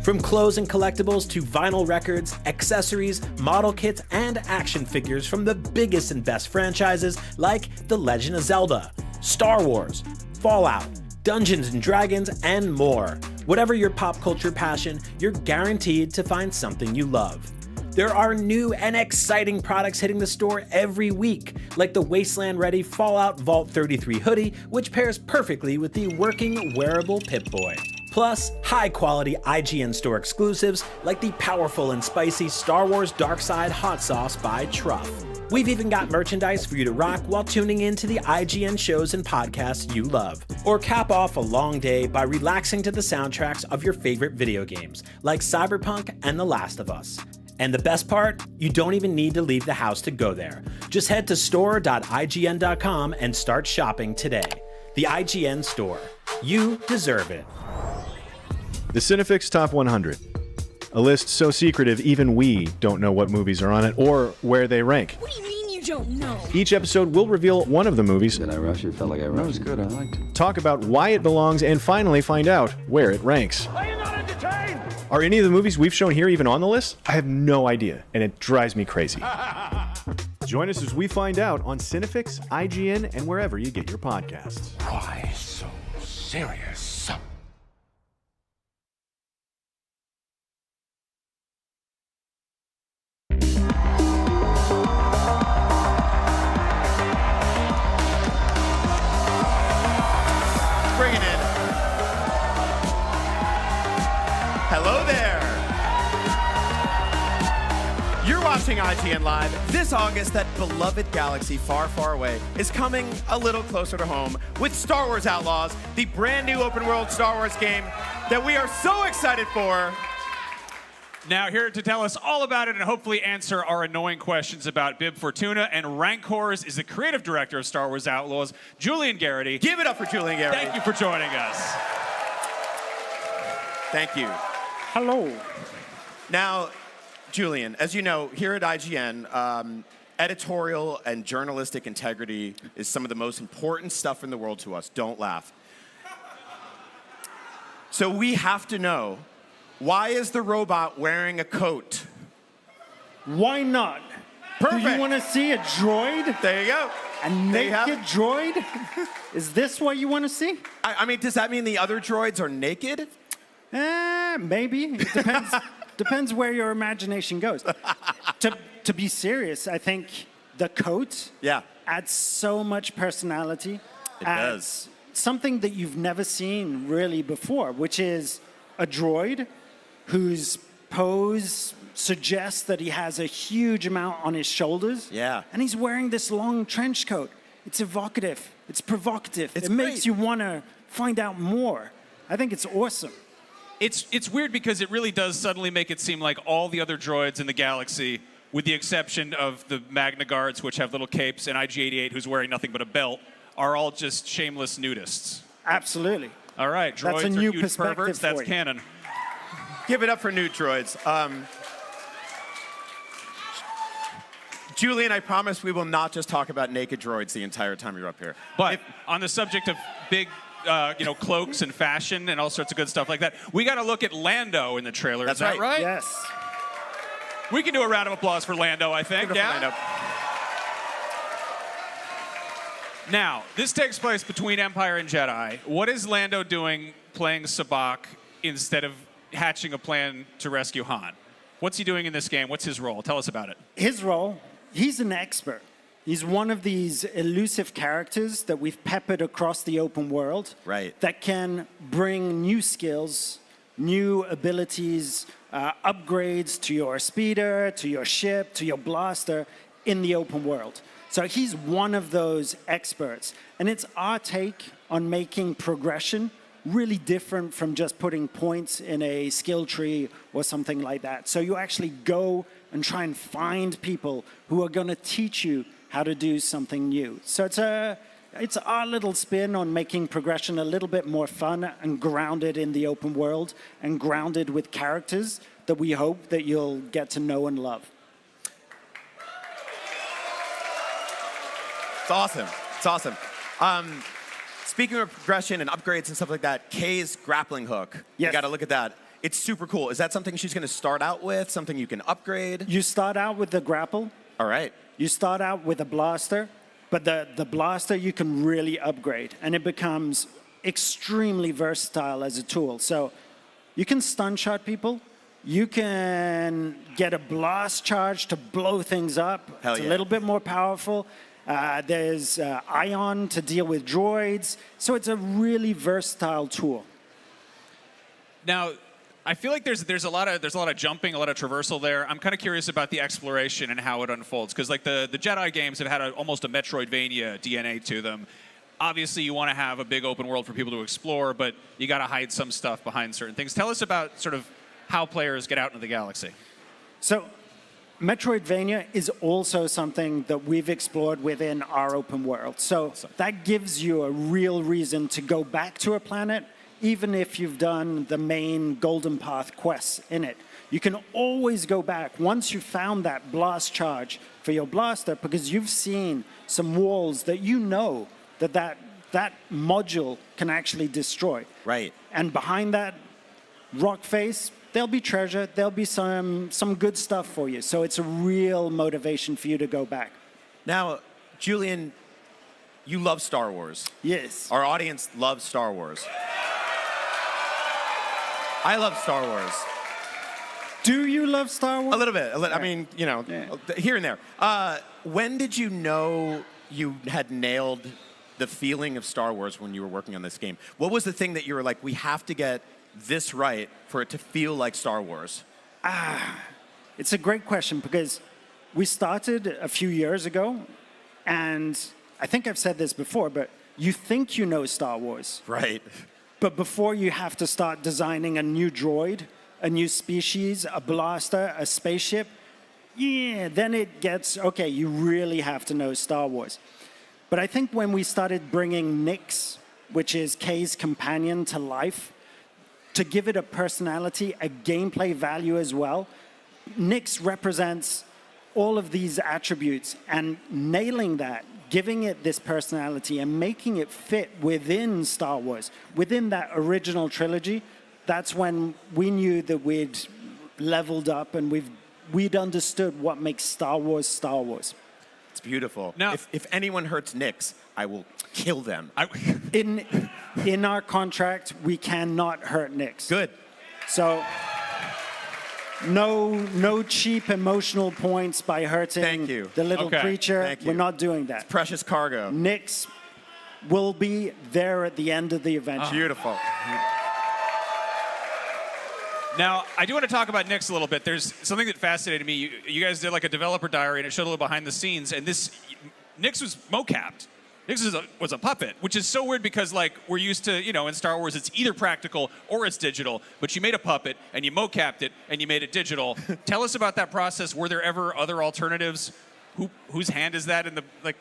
From clothes and collectibles to vinyl records, accessories, model kits, and action figures from the biggest and best franchises like The Legend of Zelda, Star Wars, Fallout, Dungeons & Dragons, and more. Whatever your pop culture passion, you're guaranteed to find something you love. There are new and exciting products hitting the store every week, like the Wasteland-ready Fallout Vault 33 hoodie, which pairs perfectly with the working wearable Pip-Boy. Plus, high-quality IGN Store exclusives like the powerful and spicy Star Wars Darkside Hot Sauce by Truff. We've even got merchandise for you to rock while tuning in to the IGN shows and podcasts you love. Or cap off a long day by relaxing to the soundtracks of your favorite video games, like Cyberpunk and The Last of Us. And the best part? You don't even need to leave the house to go there. Just head to store.ign.com and start shopping today. The IGN Store. You deserve it. The Cinefix Top 100. A list so secretive even we don't know what movies are on it or where they rank. What do you mean you don't know? Each episode will reveal one of the movies. Did I rush it? Felt like I rushed. That was good. I liked it. Talk about why it belongs and finally find out where it ranks. Are you not entertained? Are any of the movies we've shown here even on the list? I have no idea, and it drives me crazy. Join us as we find out on Cinefix, IGN, and wherever you get your podcasts. Why so serious? Bring it in. Hello there. You're watching IGN Live. This August, that beloved galaxy far, far away is coming a little closer to home with Star Wars Outlaws, the brand new open world Star Wars game that we are so excited for. Now, here to tell us all about it and hopefully answer our annoying questions about Bib Fortuna and Rancors is the creative director of Star Wars Outlaws, Julian Garrity. Give it up for Julian Garrity. Thank you for joining us. Thank you. Hello. Now, Julian, as you know, here at IGN, editorial and journalistic integrity is some of the most important stuff in the world to us. Don't laugh. So we have to know, why is the robot wearing a coat? Why not? Perfect. Do you want to see a droid? There you go. A naked droid? Is this what you want to see? I mean, does that mean the other droids are naked? Maybe. It depends. Depends where your imagination goes. To be serious, I think the coat adds so much personality. It does. Something that you've never seen really before, which is a droid whose pose suggests that he has a huge amount on his shoulders. Yeah. And he's wearing this long trench coat. It's evocative. It's provocative. It's it makes you want to find out more. I think it's awesome. It's weird because it really does suddenly make it seem like all the other droids in the galaxy, with the exception of the Magna Guards, which have little capes, and IG-88, who's wearing nothing but a belt, are all just shameless nudists. Absolutely. All right, droids That's a new are huge perspective perverts. That's for you. canon. Give it up for nude droids. Julian, I promise we will not just talk about naked droids the entire time you're up here. But on the subject of big cloaks and fashion and all sorts of good stuff like that. We got to look at Lando in the trailer. That's Is that right? Yes. We can do a round of applause for Lando, I think. Yeah. Now, this takes place between Empire and Jedi. What is Lando doing playing Sabacc instead of hatching a plan to rescue Han? What's he doing in this game? What's his role? Tell us about it. His role, he's an expert. He's one of these elusive characters that we've peppered across the open world. Right. That can bring new skills, new abilities, upgrades to your speeder, to your ship, to your blaster in the open world. So he's one of those experts. And it's our take on making progression really different from just putting points in a skill tree or something like that. So you actually go and try and find people who are going to teach you how to do something new. So it's our little spin on making progression a little bit more fun and grounded in the open world and grounded with characters that we hope that you'll get to know and love. It's awesome. It's awesome. Speaking of progression and upgrades and stuff like that, Kay's grappling hook. Yes. You got to look at that. It's super cool. Is that something she's going to start out with? Something you can upgrade? You start out with the grapple. All right. You start out with a blaster, but the blaster you can really upgrade, and it becomes extremely versatile as a tool. So you can stun shot people. You can get a blast charge to blow things up. Hell it's yeah. a little bit more powerful. There's ion to deal with droids. So it's a really versatile tool. Now, I feel like there's a lot of jumping, a lot of traversal there. I'm kind of curious about the exploration and how it unfolds, because like the Jedi games have had almost a Metroidvania DNA to them. Obviously, you want to have a big open world for people to explore, but you got to hide some stuff behind certain things. Tell us about sort of how players get out into the galaxy. So Metroidvania is also something that we've explored within our open world. So that gives you a real reason to go back to a planet, even if you've done the main Golden Path quests in it. You can always go back once you've found that blast charge for your blaster, because you've seen some walls that you know that module can actually destroy. Right. And behind that rock face, there'll be treasure, there'll be some good stuff for you. So it's a real motivation for you to go back. Now, Julian, you love Star Wars. Yes. Our audience loves Star Wars. I love Star Wars. Do you love Star Wars? A little bit. I mean, here and there. When did you know you had nailed the feeling of Star Wars when you were working on this game? What was the thing that you were like, we have to get this right for it to feel like Star Wars? It's a great question, because we started a few years ago, and I think I've said this before, but you think you know Star Wars. Right. But before you have to start designing a new droid, a new species, a blaster, a spaceship, then it gets, okay, you really have to know Star Wars. But I think when we started bringing Nix, which is Kay's companion, to life, to give it a personality, a gameplay value as well, Nix represents all of these attributes, and nailing that, giving it this personality and making it fit within Star Wars, within that original trilogy, that's when we knew that we'd leveled up and we'd understood what makes Star Wars Star Wars. It's beautiful. Now, if anyone hurts Nix, I will kill them. In our contract, we cannot hurt Nix. Good. So no cheap emotional points by hurting the little creature. Thank you. We're not doing that. It's precious cargo. Nix will be there at the end of the adventure. Beautiful. Now, I do want to talk about Nix a little bit. There's something that fascinated me. You guys did like a developer diary, and it showed a little behind the scenes. And Nix was mocapped. Nix was a puppet, which is so weird because like we're used to, in Star Wars, it's either practical or it's digital. But you made a puppet and you mocapped it and you made it digital. Tell us about that process. Were there ever other alternatives? Whose hand is that in the like?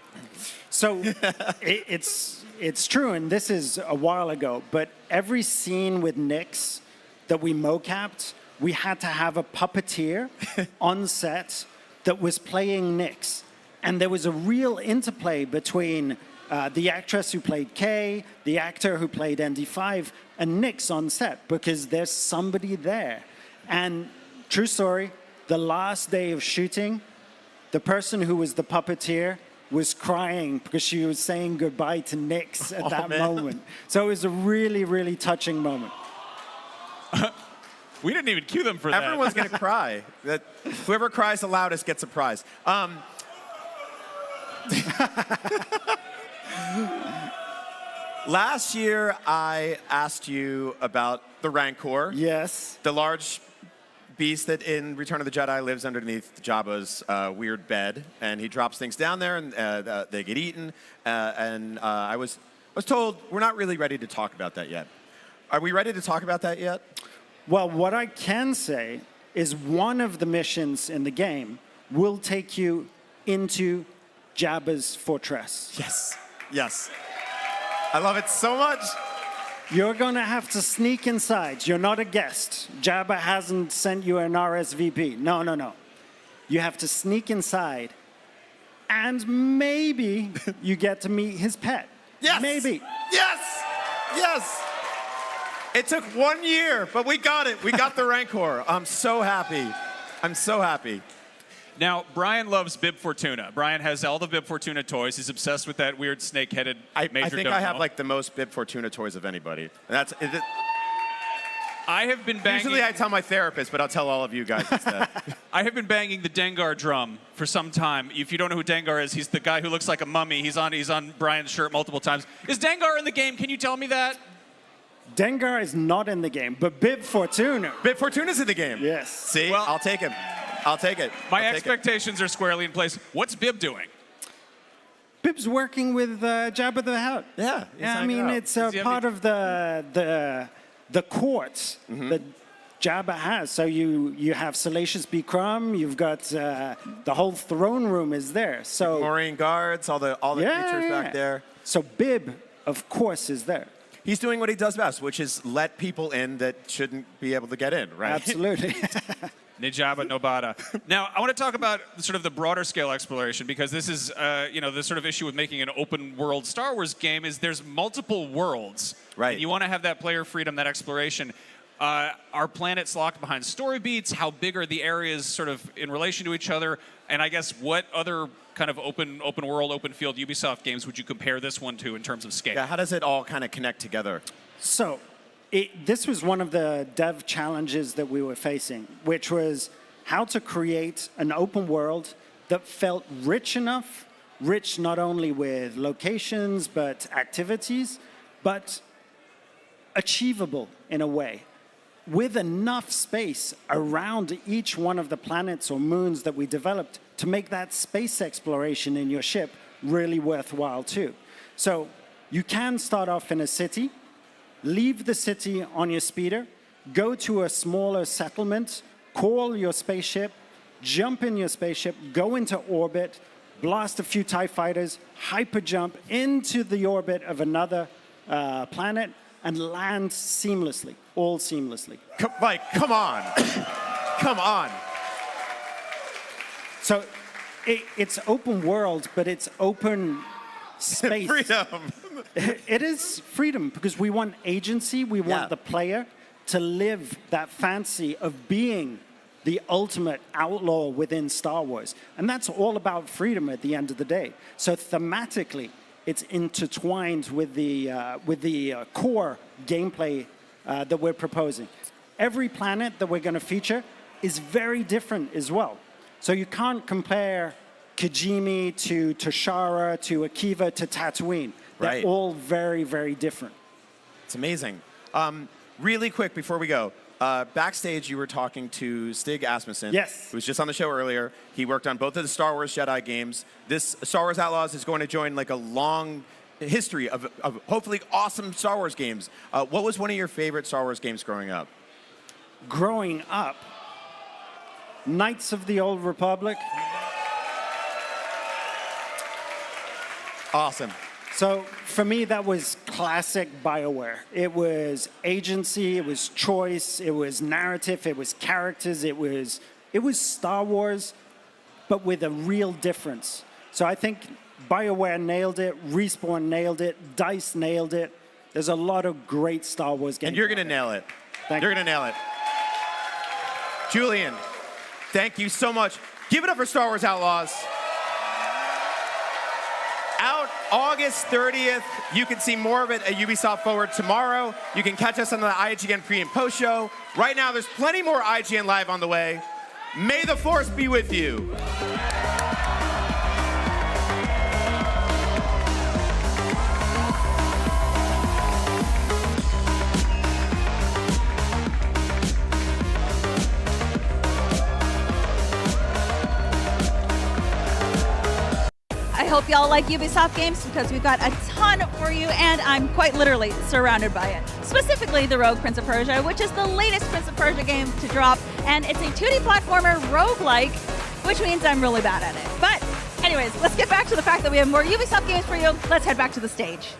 So it's true, and this is a while ago. But every scene with Nix that we mocapped, we had to have a puppeteer on set that was playing Nix. And there was a real interplay between the actress who played Kay, the actor who played ND5, and Nick's on set because there's somebody there. And true story, the last day of shooting, the person who was the puppeteer was crying because she was saying goodbye to Nix at that moment. So it was a really, really touching moment. We didn't even cue them for that. Everyone's going to cry. Whoever cries the loudest gets a prize. Last year, I asked you about the Rancor. Yes. The large beast that in Return of the Jedi lives underneath Jabba's weird bed, and he drops things down there, and they get eaten. I was told we're not really ready to talk about that yet. Are we ready to talk about that yet? Well, what I can say is one of the missions in the game will take you into Jabba's fortress. Yes. Yes. I love it so much. You're going to have to sneak inside. You're not a guest. Jabba hasn't sent you an RSVP. No, no, no. You have to sneak inside, and maybe you get to meet his pet. Yes. Maybe. Yes. Yes. It took 1 year, but we got it. We got the Rancor. I'm so happy. I'm so happy. Now, Brian loves Bib Fortuna. Brian has all the Bib Fortuna toys. He's obsessed with that weird snake-headed Major I think Domo. I have like the most Bib Fortuna toys of anybody. I have been banging... Usually I tell my therapist, but I'll tell all of you guys instead. I have been banging the Dengar drum for some time. If you don't know who Dengar is, he's the guy who looks like a mummy. He's on Brian's shirt multiple times. Is Dengar in the game? Can you tell me that? Dengar is not in the game, but Bib Fortuna. Bib Fortuna's in the game. Yes. See, well, I'll take him. I'll take it. My expectations are squarely in place. What's Bib doing? Bib's working with Jabba the Hutt. Yeah. I mean, it's part of the court that Jabba has. So you have Salacious B. Crumb. You've got the whole throne room is there. So Maureen guards, all the creatures back there. So Bib, of course, is there. He's doing what he does best, which is let people in that shouldn't be able to get in, right? Absolutely. Nijaba Nobata. Now, I want to talk about sort of the broader scale exploration because this is, the sort of issue with making an open world Star Wars game is there's multiple worlds. Right. And you want to have that player freedom, that exploration. Are planets locked behind story beats? How big are the areas sort of in relation to each other? And I guess what other kind of open world, open field Ubisoft games would you compare this one to in terms of scale? Yeah, how does it all kind of connect together? So this was one of the dev challenges that we were facing, which was how to create an open world that felt rich enough, rich not only with locations, but activities, but achievable in a way, with enough space around each one of the planets or moons that we developed to make that space exploration in your ship really worthwhile too. So you can start off in a city, leave the city on your speeder, go to a smaller settlement, call your spaceship, jump in your spaceship, go into orbit, blast a few TIE fighters, hyper jump into the orbit of another planet, and land seamlessly, all seamlessly. Come on. Come on. So it's open world, but it's open space. Freedom. It is freedom because we want agency. We want the player to live that fancy of being the ultimate outlaw within Star Wars. And that's all about freedom at the end of the day. So thematically, it's intertwined with the core gameplay that we're proposing. Every planet that we're going to feature is very different as well. So you can't compare Kijimi to Toshara to Akiva to Tatooine. They're all very, very different. It's amazing. Really quick before we go, backstage you were talking to Stig Asmussen. Yes. Who was just on the show earlier. He worked on both of the Star Wars Jedi games. This Star Wars Outlaws is going to join like a long history of hopefully awesome Star Wars games. What was one of your favorite Star Wars games growing up? Growing up, Knights of the Old Republic. Awesome. So for me, that was classic BioWare. It was agency, it was choice, it was narrative, it was characters, it was Star Wars, but with a real difference. So I think BioWare nailed it, Respawn nailed it, DICE nailed it. There's a lot of great Star Wars games. And you're going to nail it. You're going to nail it. Julian, thank you so much. Give it up for Star Wars Outlaws. Out August 30th. You can see more of it at Ubisoft Forward tomorrow. You can catch us on the IGN pre and post show. Right now, there's plenty more IGN Live on the way. May the Force be with you. I hope y'all like Ubisoft games because we've got a ton for you, and I'm quite literally surrounded by it. Specifically, the Rogue Prince of Persia, which is the latest Prince of Persia game to drop, and it's a 2D platformer roguelike, which means I'm really bad at it. But anyways, let's get back to the fact that we have more Ubisoft games for you. Let's head back to the stage.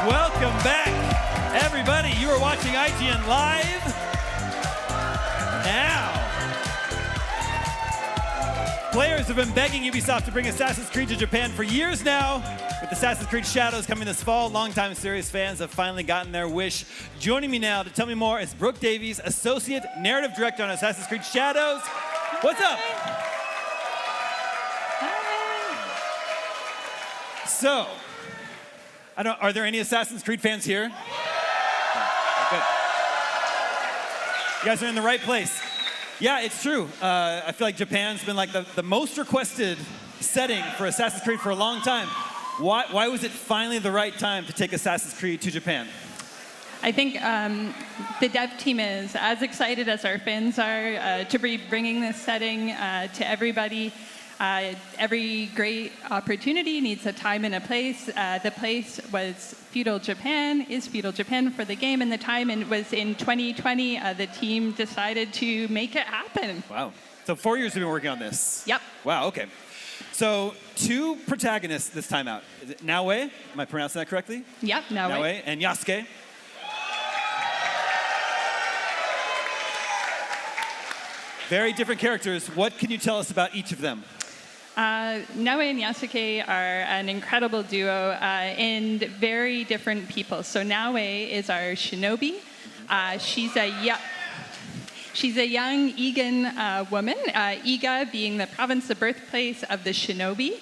Welcome back, everybody. You are watching IGN Live. Now, players have been begging Ubisoft to bring Assassin's Creed to Japan for years now. With Assassin's Creed Shadows coming this fall, longtime series fans have finally gotten their wish. Joining me now to tell me more is Brooke Davies, Associate Narrative Director on Assassin's Creed Shadows. What's up? So, are there any Assassin's Creed fans here? Okay. You guys are in the right place. Yeah, it's true. I feel like Japan's been like the most requested setting for Assassin's Creed for a long time. Why was it finally the right time to take Assassin's Creed to Japan? I think the dev team is as excited as our fans are to be bringing this setting to everybody. Every great opportunity needs a time and a place. The place was feudal Japan, is feudal Japan for the game, and the time was in 2020. The team decided to make it happen. Wow. So 4 years we've been working on this. Yep. Wow, okay. So 2 protagonists this time out. Is it Naue? Am I pronouncing that correctly? Yep, Naue. Naue and Yasuke. Very different characters. What can you tell us about each of them? Naue and Yasuke are an incredible duo and very different people. So Naue is our shinobi. She's a young Egan woman, Iga being the province, the birthplace of the shinobi.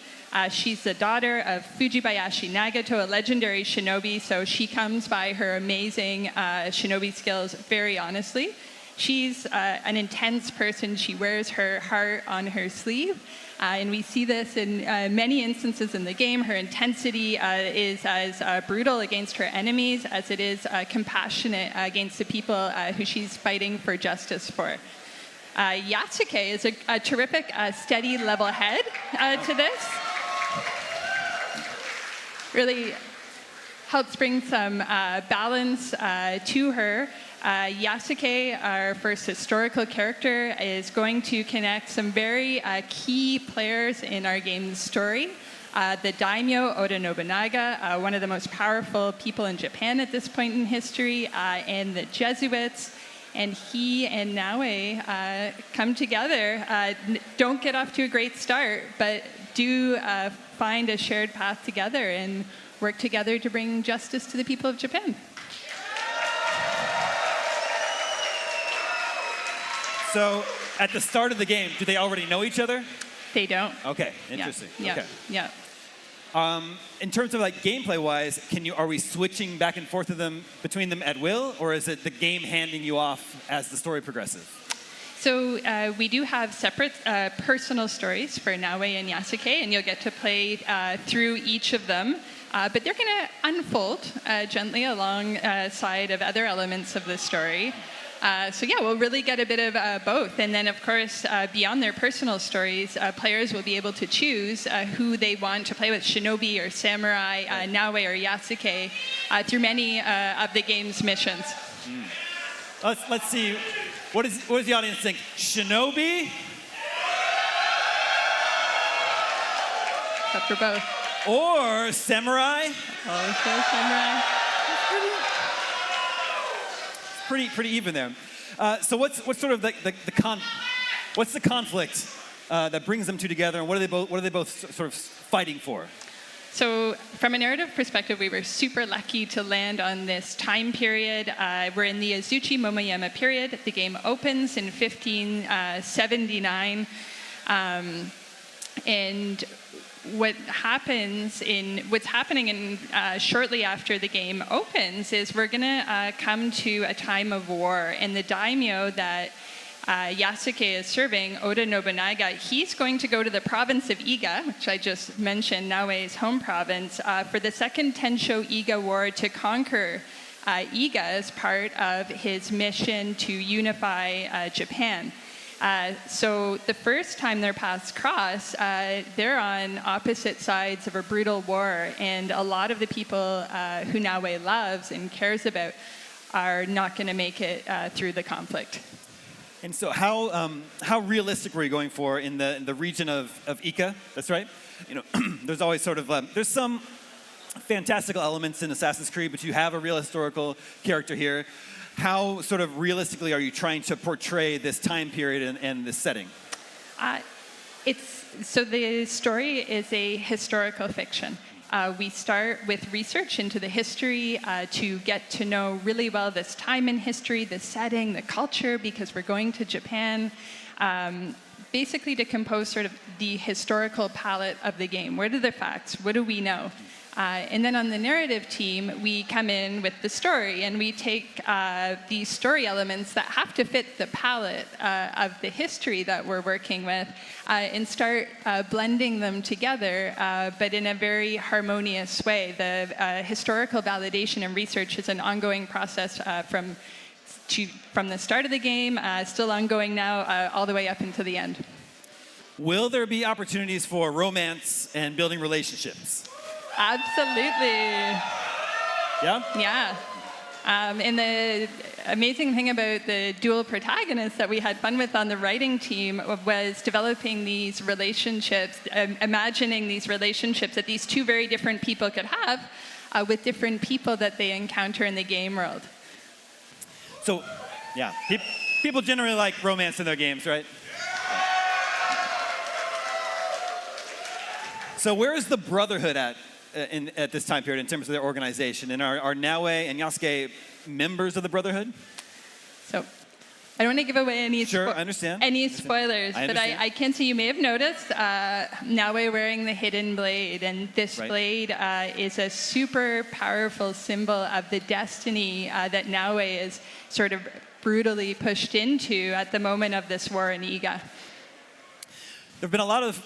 She's the daughter of Fujibayashi Nagato, a legendary shinobi, so she comes by her amazing shinobi skills very honestly. She's an intense person. She wears her heart on her sleeve. And we see this in many instances in the game. Her intensity is as brutal against her enemies as it is compassionate against the people who she's fighting for justice for. Yasuke is a terrific, steady, level head to this. Really helps bring some balance to her. Yasuke, our first historical character, is going to connect some very key players in our game's story. The daimyo Oda Nobunaga, one of the most powerful people in Japan at this point in history, and the Jesuits. And he and Naue come together. Don't get off to a great start, but do find a shared path together and work together to bring justice to the people of Japan. So, at the start of the game, do they already know each other? They don't. Okay, interesting. Yeah. Okay. Yeah. In terms of like gameplay-wise, are we switching back and forth between them at will, or is it the game handing you off as the story progresses? So we do have separate personal stories for Naue and Yasuke, and you'll get to play through each of them. But they're going to unfold gently alongside of other elements of the story. So yeah, we'll really get a bit of both. And then, of course, beyond their personal stories, players will be able to choose who they want to play with, shinobi or samurai, Naue or Yasuke, through many of the game's missions. Let's see. What does the audience think? Shinobi? Up for both. Or Samurai. Also Samurai. Pretty even there. So what's sort of what's the conflict that brings them two together, and what are they both sort of fighting for? So from a narrative perspective, we were super lucky to land on this time period. We're in the Azuchi Momoyama period. The game opens in 1579. And what's happening shortly after the game opens is we're going to come to a time of war. And the daimyo that Yasuke is serving, Oda Nobunaga, he's going to go to the province of Iga, which I just mentioned, Naoe's home province, for the Second Tensho Iga War to conquer Iga as part of his mission to unify Japan. So the first time their paths cross, they're on opposite sides of a brutal war, and a lot of the people who Naoe loves and cares about are not going to make it through the conflict. And so how realistic were you going for in the region of Ika? That's right. You know, there's always sort of there's some fantastical elements in Assassin's Creed, but you have a real historical character here. How sort of realistically are you trying to portray this time period and this setting? So the story is a historical fiction. We start with research into the history to get to know really well this time in history, the setting, the culture, because we're going to Japan, basically to compose sort of the historical palette of the game. What are the facts? What do we know? And then on the narrative team, we come in with the story, and we take these story elements that have to fit the palette of the history that we're working with and start blending them together, but in a very harmonious way. The historical validation and research is an ongoing process from the start of the game, still ongoing now, all the way up until the end. Will there be opportunities for romance and building relationships? Absolutely. Yeah? Yeah. And the amazing thing about the dual protagonists that we had fun with on the writing team was developing these relationships, imagining these relationships that these two very different people could have with different people that they encounter in the game world. So, yeah, people generally like romance in their games, right? So where is the Brotherhood at this time period in terms of their organization? And are Naoe and Yasuke members of the Brotherhood? So I don't want to give away any spoilers, but I can say you may have noticed Naoe wearing the hidden blade, and this blade is a super powerful symbol of the destiny that Naoe is sort of brutally pushed into at the moment of this war in Iga. There have been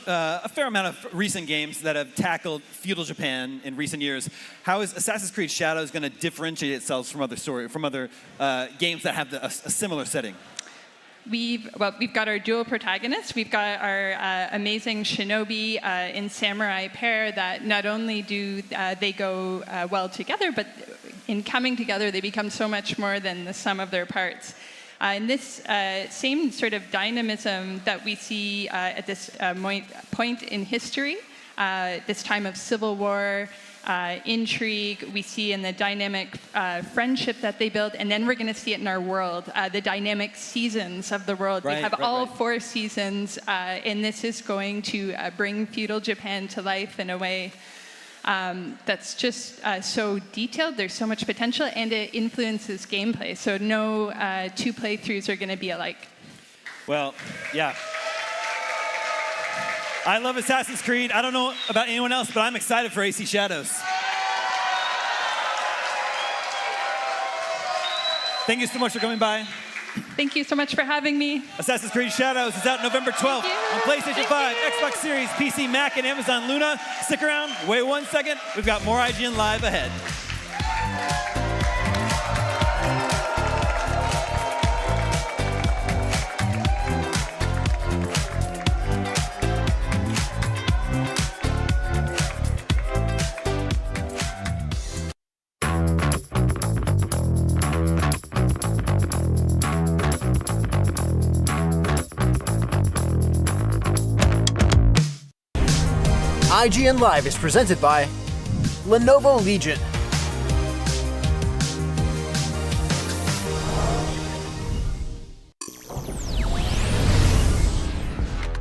a fair amount of recent games that have tackled feudal Japan in recent years. How is Assassin's Creed Shadows going to differentiate itself from other games that have a similar setting? We've got our dual protagonists. We've got our amazing shinobi and samurai pair that not only do they go well together, but in coming together, they become so much more than the sum of their parts. And this same sort of dynamism that we see at this point in history, this time of civil war, intrigue, we see in the dynamic friendship that they build, and then we're going to see it in our world, the dynamic seasons of the world. We have all 4 seasons, and this is going to bring feudal Japan to life in a way that's just so detailed. There's so much potential, and it influences gameplay. So no 2 playthroughs are going to be alike. Well, yeah. I love Assassin's Creed. I don't know about anyone else, but I'm excited for AC Shadows. Thank you so much for coming by. Thank you so much for having me. Assassin's Creed Shadows is out November 12th on PlayStation 5, Xbox Series, PC, Mac, and Amazon Luna. Stick around. Wait 1 second. We've got more IGN Live ahead. ign-live is presented by Lenovo Legion.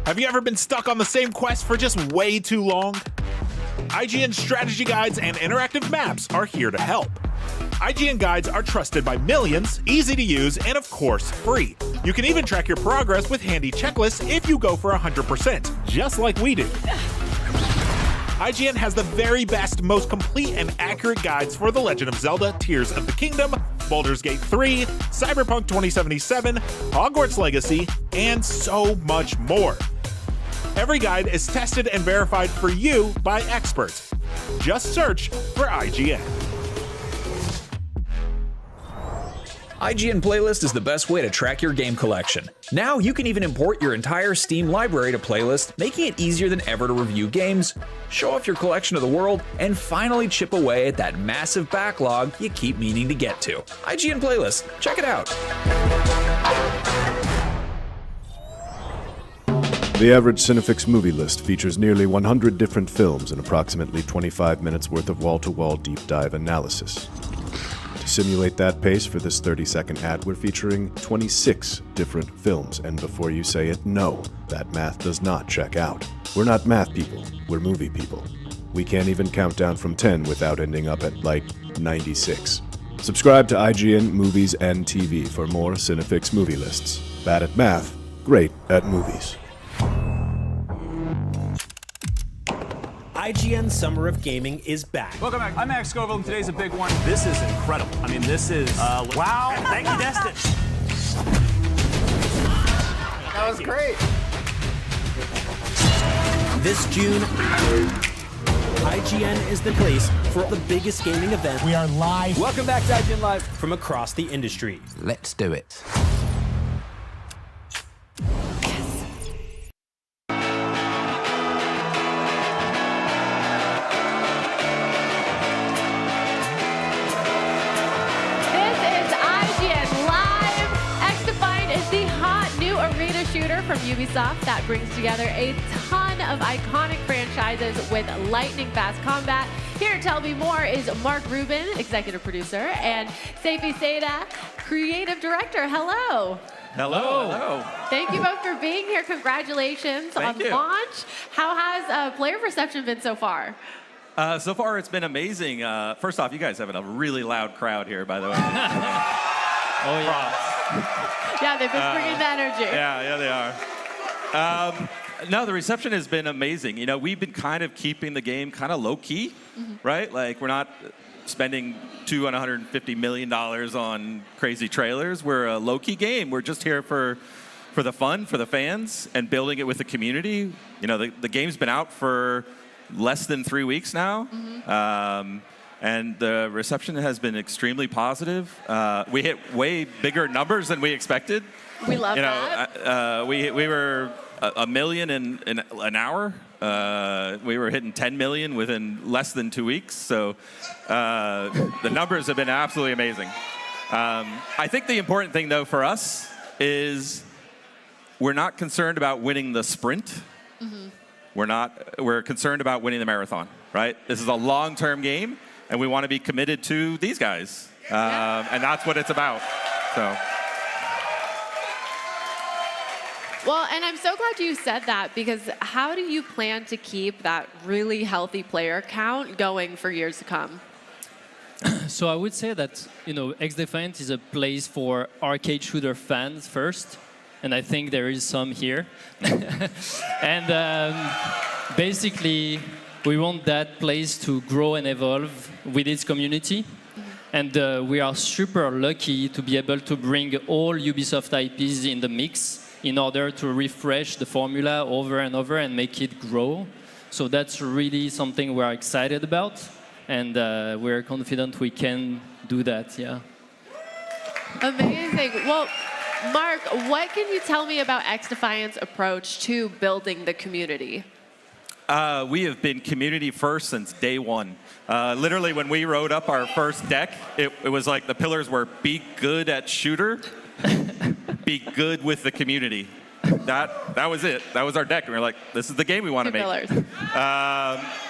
Have you ever been stuck on the same quest for just way too long? IGN strategy guides and interactive maps are here to help. IGN guides are trusted by millions, easy to use, and of course, free. You can even track your progress with handy checklists if you go for 100%, just like we do. IGN has the very best, most complete and accurate guides for The Legend of Zelda Tears of the Kingdom, Baldur's Gate 3, Cyberpunk 2077, Hogwarts Legacy, and so much more. Every guide is tested and verified for you by experts. Just search for IGN. IGN Playlist is the best way to track your game collection. Now you can even import your entire Steam library to Playlist, making it easier than ever to review games, show off your collection to the world, and finally chip away at that massive backlog you keep meaning to get to. IGN Playlist, check it out. The average Cinefix movie list features nearly 100 different films and approximately 25 minutes worth of wall-to-wall deep dive analysis. To simulate that pace for this 30-second ad, we're featuring 26 different films, and before you say it, no, that math does not check out. We're not math people, we're movie people. We can't even count down from 10 without ending up at, like, 96. Subscribe to IGN Movies and TV for more Cinefix movie lists. Bad at math, great at movies. IGN Summer of Gaming is back. Welcome back. I'm Max Scoville, and today's a big one. This is incredible. I mean, this is, wow. Thank you, Destin. That was great. This June, IGN is the place for the biggest gaming event. We are live. Welcome back to IGN Live from across the industry. Let's do it. Shooter from Ubisoft that brings together a ton of iconic franchises with lightning-fast combat. Here to tell me more is Mark Rubin, executive producer, and Seifi Seda, creative director. Hello. Hello. Hello. Thank you both for being here. Congratulations on the launch. How has player reception been so far? So far, it's been amazing. First off, you guys have a really loud crowd here, by the way. Oh, yeah. Yeah, they've been bringing the energy. Yeah, they are. No, the reception has been amazing. You know, we've been kind of keeping the game kind of low-key, right? Like, we're not spending $250 million on crazy trailers. We're a low-key game. We're just here for the fun, for the fans, and building it with the community. You know, the game's been out for less than 3 weeks now. And the reception has been extremely positive. We hit way bigger numbers than we expected. We love that. We were 1 million in an hour. We were hitting 10 million within less than 2 weeks. So the numbers have been absolutely amazing. I think the important thing, though, for us is we're not concerned about winning the sprint. We're concerned about winning the marathon, right? This is a long-term game. And we want to be committed to these guys. And that's what it's about. So. Well, and I'm so glad you said that, because how do you plan to keep that really healthy player count going for years to come? So I would say that, X-Defiant is a place for arcade shooter fans first. And I think there is some here. And basically, we want that place to grow and evolve with its community. And we are super lucky to be able to bring all Ubisoft IPs in the mix in order to refresh the formula over and over and make it grow. So that's really something we're excited about. And we're confident we can do that, yeah. Amazing. Well, Mark, what can you tell me about X-Defiant's approach to building the community? We have been community first since day one. Literally, when we wrote up our first deck, it was like the pillars were be good at shooter, be good with the community. that was it. That was our deck. And we were like, this is the game we want to make.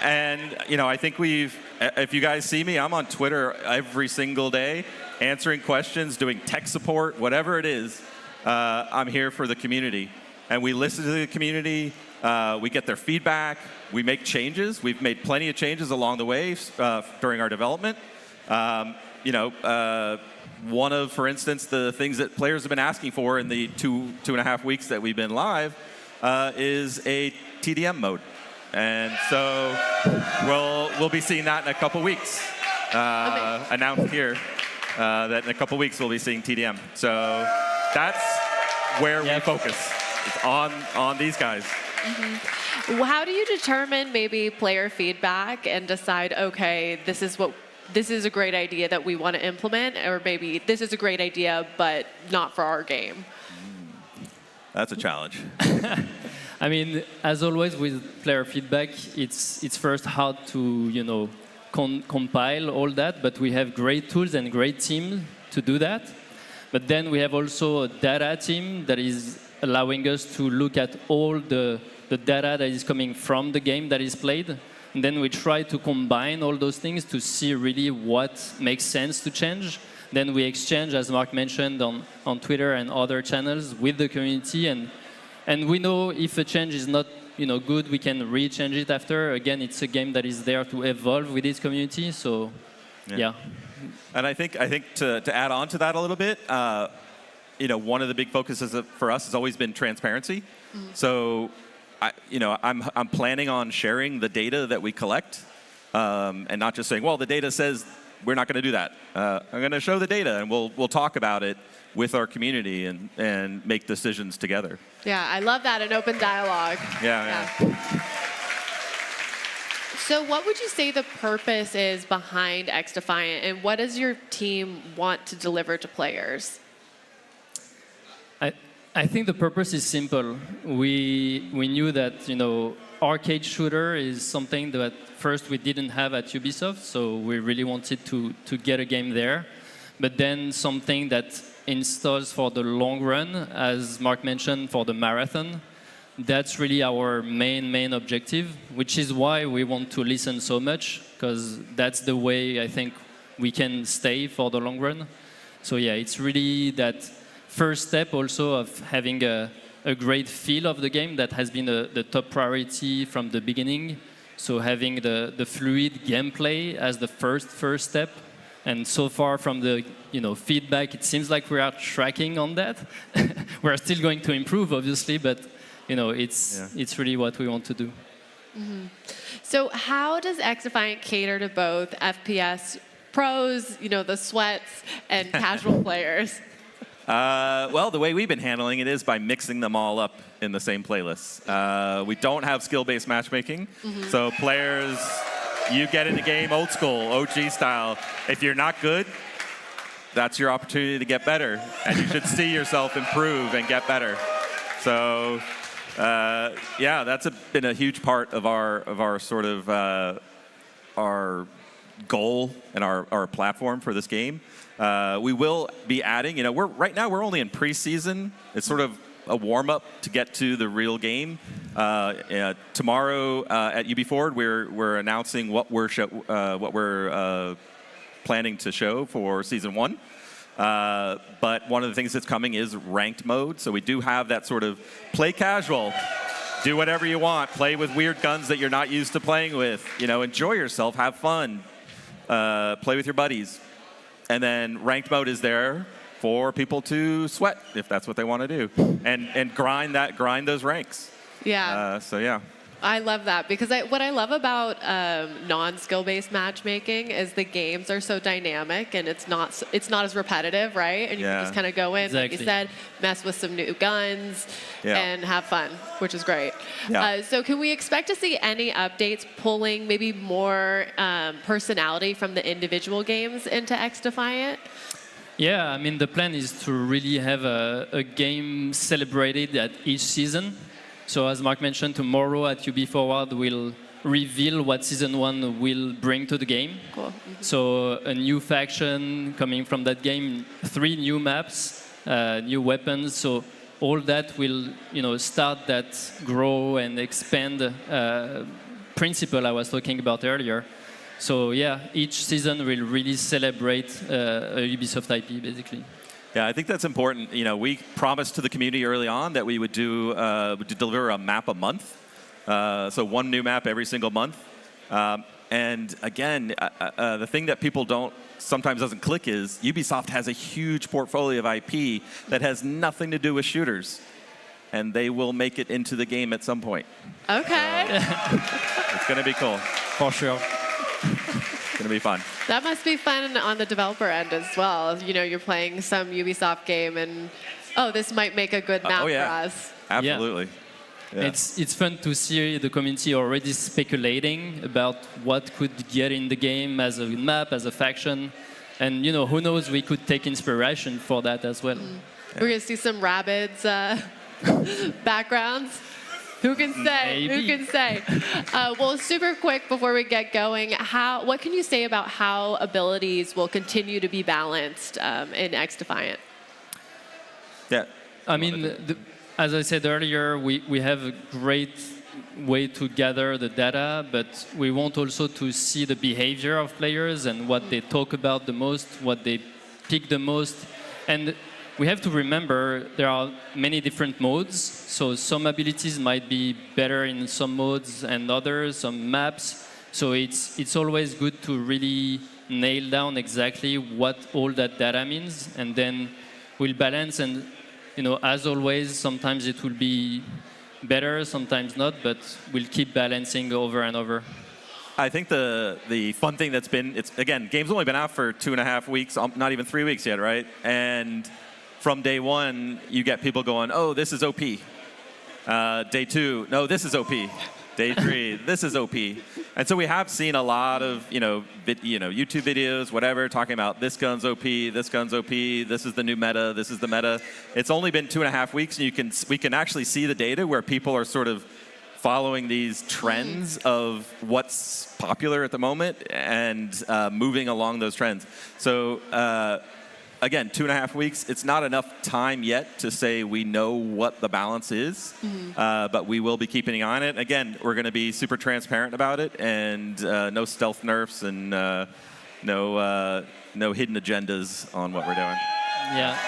And I think if you guys see me, I'm on Twitter every single day, answering questions, doing tech support, whatever it is. I'm here for the community. And we listen to the community. We get their feedback. We make changes. We've made plenty of changes along the way during our development. One of, for instance, the things that players have been asking for in the two and a half weeks that we've been live is a TDM mode. And so we'll be seeing that in a couple weeks. Announced here that in a couple weeks we'll be seeing TDM. So that's where we focus. It's on these guys. Mm-hmm. How do you determine maybe player feedback and decide, okay, this is a great idea that we want to implement, or maybe this is a great idea but not for our game? That's a challenge. I mean, as always with player feedback, it's first hard to compile all that, but we have great tools and great teams to do that. But then we have also a data team that is allowing us to look at all the data that is coming from the game that is played. And then we try to combine all those things to see really what makes sense to change. Then we exchange, as Mark mentioned, on Twitter and other channels with the community. And we know if a change is not good, we can re-change it after. Again, it's a game that is there to evolve with its community. So, yeah. And I think to add on to that a little bit, one of the big focuses for us has always been transparency. Mm-hmm. So, I'm planning on sharing the data that we collect, and not just saying, well, the data says we're not going to do that. I'm going to show the data, and we'll talk about it with our community and make decisions together. Yeah, I love that, an open dialogue. Yeah. So what would you say the purpose is behind XDefiant, and what does your team want to deliver to players? I think the purpose is simple. We knew that arcade shooter is something that first we didn't have at Ubisoft, so we really wanted to get a game there. But then something that installs for the long run, as Mark mentioned, for the marathon. That's really our main objective, which is why we want to listen so much, because that's the way I think we can stay for the long run. So yeah, it's really that first step also of having a great feel of the game that has been the top priority from the beginning. So having the fluid gameplay as the first step. And so far from the feedback, it seems like we are tracking on that. We're still going to improve, obviously, but it's really what we want to do. Mm-hmm. So how does XDefiant cater to both FPS pros, the sweats, and casual players? Well, the way we've been handling it is by mixing them all up in the same playlist. We don't have skill-based matchmaking, so players, you get in the game old school, OG style. If you're not good, that's your opportunity to get better, and you should see yourself improve and get better. So, that's been a huge part of our sort of our goal and our platform for this game. We will be adding, right now we're only in preseason. It's sort of a warm-up to get to the real game. Tomorrow at UB Forward, we're announcing what we're planning to show for Season 1. But one of the things that's coming is ranked mode. So we do have that sort of play casual, do whatever you want, play with weird guns that you're not used to playing with, enjoy yourself, have fun, play with your buddies. And then ranked mode is there for people to sweat if that's what they want to do, and grind those ranks. Yeah. So yeah. I love that, because what I love about non-skill-based matchmaking is the games are so dynamic and it's not as repetitive, right? And you can just kind of go in, like you said, mess with some new guns and have fun, which is great. Yeah. So can we expect to see any updates pulling maybe more personality from the individual games into XDefiant? Yeah, I mean, the plan is to really have a game celebrated at each season. So as Mark mentioned, tomorrow at UB Forward, we'll reveal what Season 1 will bring to the game. Cool. So a new faction coming from that game, 3 new maps, new weapons. So all that will, start that grow and expand principle I was talking about earlier. So yeah, each season will really celebrate a Ubisoft IP, basically. Yeah, I think that's important. We promised to the community early on that we would deliver a map a month. So one new map every single month. And again, the thing that people sometimes doesn't click is Ubisoft has a huge portfolio of IP that has nothing to do with shooters. And they will make it into the game at some point. Okay. It's going to be cool. For sure. It's going to be fun. That must be fun on the developer end as well. You're playing some Ubisoft game and, this might make a good map for us. Absolutely. Yeah. It's fun to see the community already speculating about what could get in the game as a map, as a faction. And, who knows, we could take inspiration for that as well. We're going to see some Rabbids backgrounds. Who can say? Maybe. Who can say? Well, super quick before we get going, what can you say about how abilities will continue to be balanced in X-Defiant? Yeah. I mean, as I said earlier, we have a great way to gather the data, but we want also to see the behavior of players and what they talk about the most, what they pick the most. And we have to remember there are many different modes, so some abilities might be better in some modes and others, some maps. So it's always good to really nail down exactly what all that data means, and then we'll balance. And as always, sometimes it will be better, sometimes not, but we'll keep balancing over and over. I think the fun thing that's been, game's only been out for 2.5 weeks, not even 3 weeks yet, right? And from day one, you get people going, oh, this is OP. Day 2, no, this is OP. Day 3, this is OP. And so we have seen a lot of, YouTube videos, whatever, talking about this gun's OP, this gun's OP, this is the new meta, this is the meta. It's only been 2.5 weeks, and we can actually see the data where people are sort of following these trends of what's popular at the moment and moving along those trends. So again, 2.5 weeks, it's not enough time yet to say we know what the balance is, but we will be keeping an eye on it. Again, we're going to be super transparent about it, and no stealth nerfs and no hidden agendas on what we're doing. Yeah.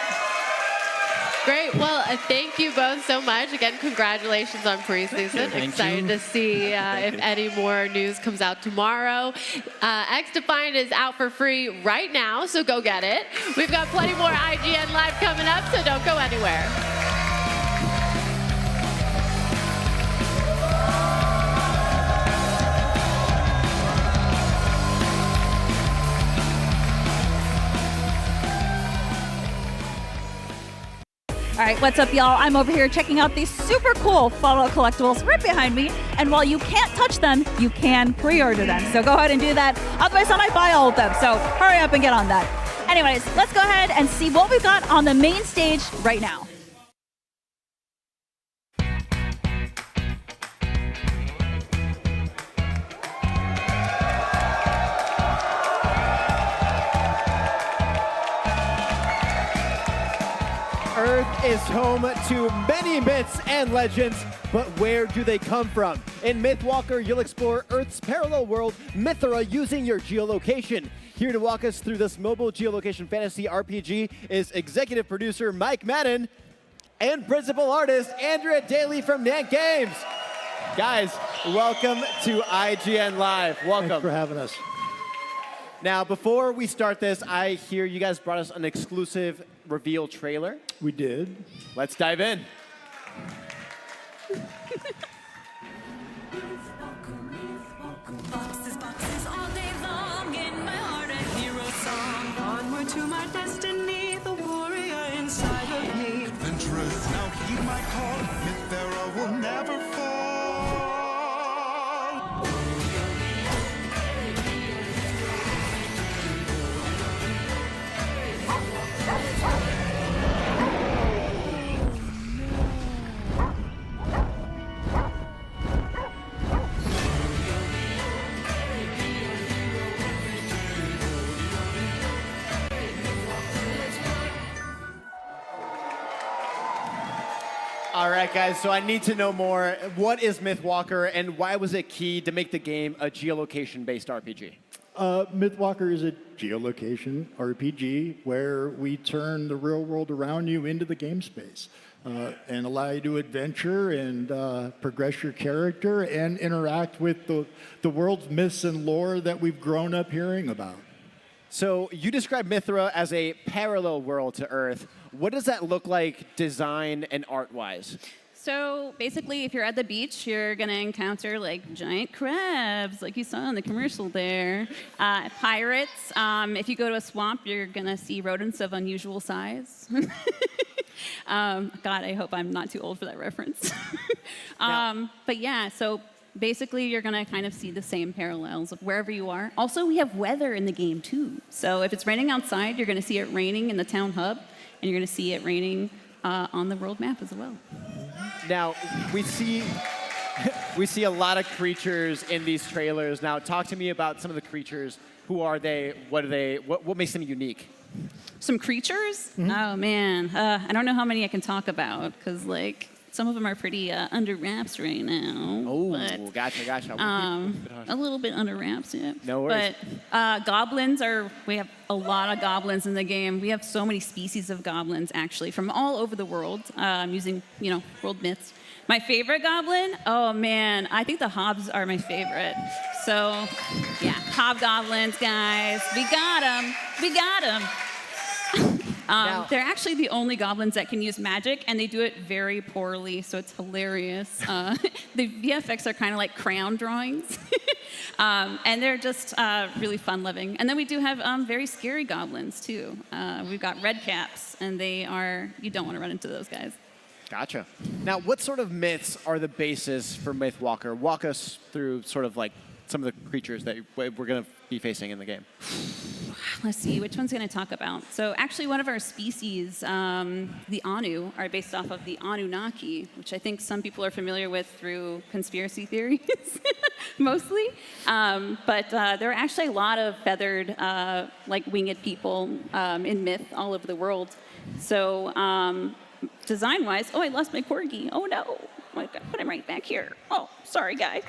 Great. Well, thank you both so much. Again, congratulations on pre-season. Excited to see if any more news comes out tomorrow. X-Defiant is out for free right now, so go get it. We've got plenty more IGN Live coming up, so don't go anywhere. All right, what's up, y'all? I'm over here checking out these super cool Fallout collectibles right behind me. And while you can't touch them, you can pre-order them. So go ahead and do that. Otherwise, I might buy all of them. So hurry up and get on that. Anyways, let's go ahead and see what we've got on the main stage right now. Earth is home to many myths and legends, but where do they come from? In Mythwalker, you'll explore Earth's parallel world, Mythra, using your geolocation. Here to walk us through this mobile geolocation fantasy RPG is executive producer Mike Madden and principal artist Andrea Daly from Nant Games. Guys, welcome to IGN Live. Welcome. Thanks for having us. Now, before we start this, I hear you guys brought us an exclusive reveal trailer. We did. Let's dive in. Boxes, boxes all day long, in my heart a hero song. Onward to my destiny, the warrior inside of me. Adventurous, now heed my call, Mythera will never fall. All right, guys, so I need to know more. What is Mythwalker, and why was it key to make the game a geolocation-based RPG? Mythwalker is a geolocation RPG where we turn the real world around you into the game space and allow you to adventure and progress your character and interact with the world's myths and lore that we've grown up hearing about. So you describe Mithra as a parallel world to Earth. What does that look like design and art-wise? So basically, if you're at the beach, you're going to encounter like giant crabs, like you saw in the commercial there. Pirates. If you go to a swamp, you're going to see rodents of unusual size. God, I hope I'm not too old for that reference. But yeah, so basically, you're going to kind of see the same parallels of wherever you are. Also, we have weather in the game, too. So if it's raining outside, you're going to see it raining in the town hub, and you're going to see it raining on the world map as well. Now, we see a lot of creatures in these trailers. Now, talk to me about some of the creatures. Who are they? What are they? What makes them unique? Some creatures? Mm-hmm. Oh, man. I don't know how many I can talk about, because, like, some of them are pretty under wraps right now. Oh, gotcha. A little bit under wraps, yeah. No worries. But goblins we have a lot of goblins in the game. We have so many species of goblins, actually, from all over the world, using, world myths. My favorite goblin? Oh, man, I think the hobs are my favorite. So, yeah, hobgoblins, guys. We got them. They're actually the only goblins that can use magic, and they do it very poorly, so it's hilarious. The VFX are kind of like crayon drawings, and they're just really fun-loving. And then we do have very scary goblins, too. We've got red caps, and you don't want to run into those guys. Gotcha. Now, what sort of myths are the basis for Mythwalker? Walk us through sort of like some of the creatures that we're going to be facing in the game. Let's see, which one's going to talk about? So actually one of our species, the Anu, are based off of the Anunnaki, which I think some people are familiar with through conspiracy theories, mostly. But there are actually a lot of feathered, like winged people in myth all over the world. So design-wise, I lost my corgi. Oh no, I gotta put him right back here. Oh, sorry, guy.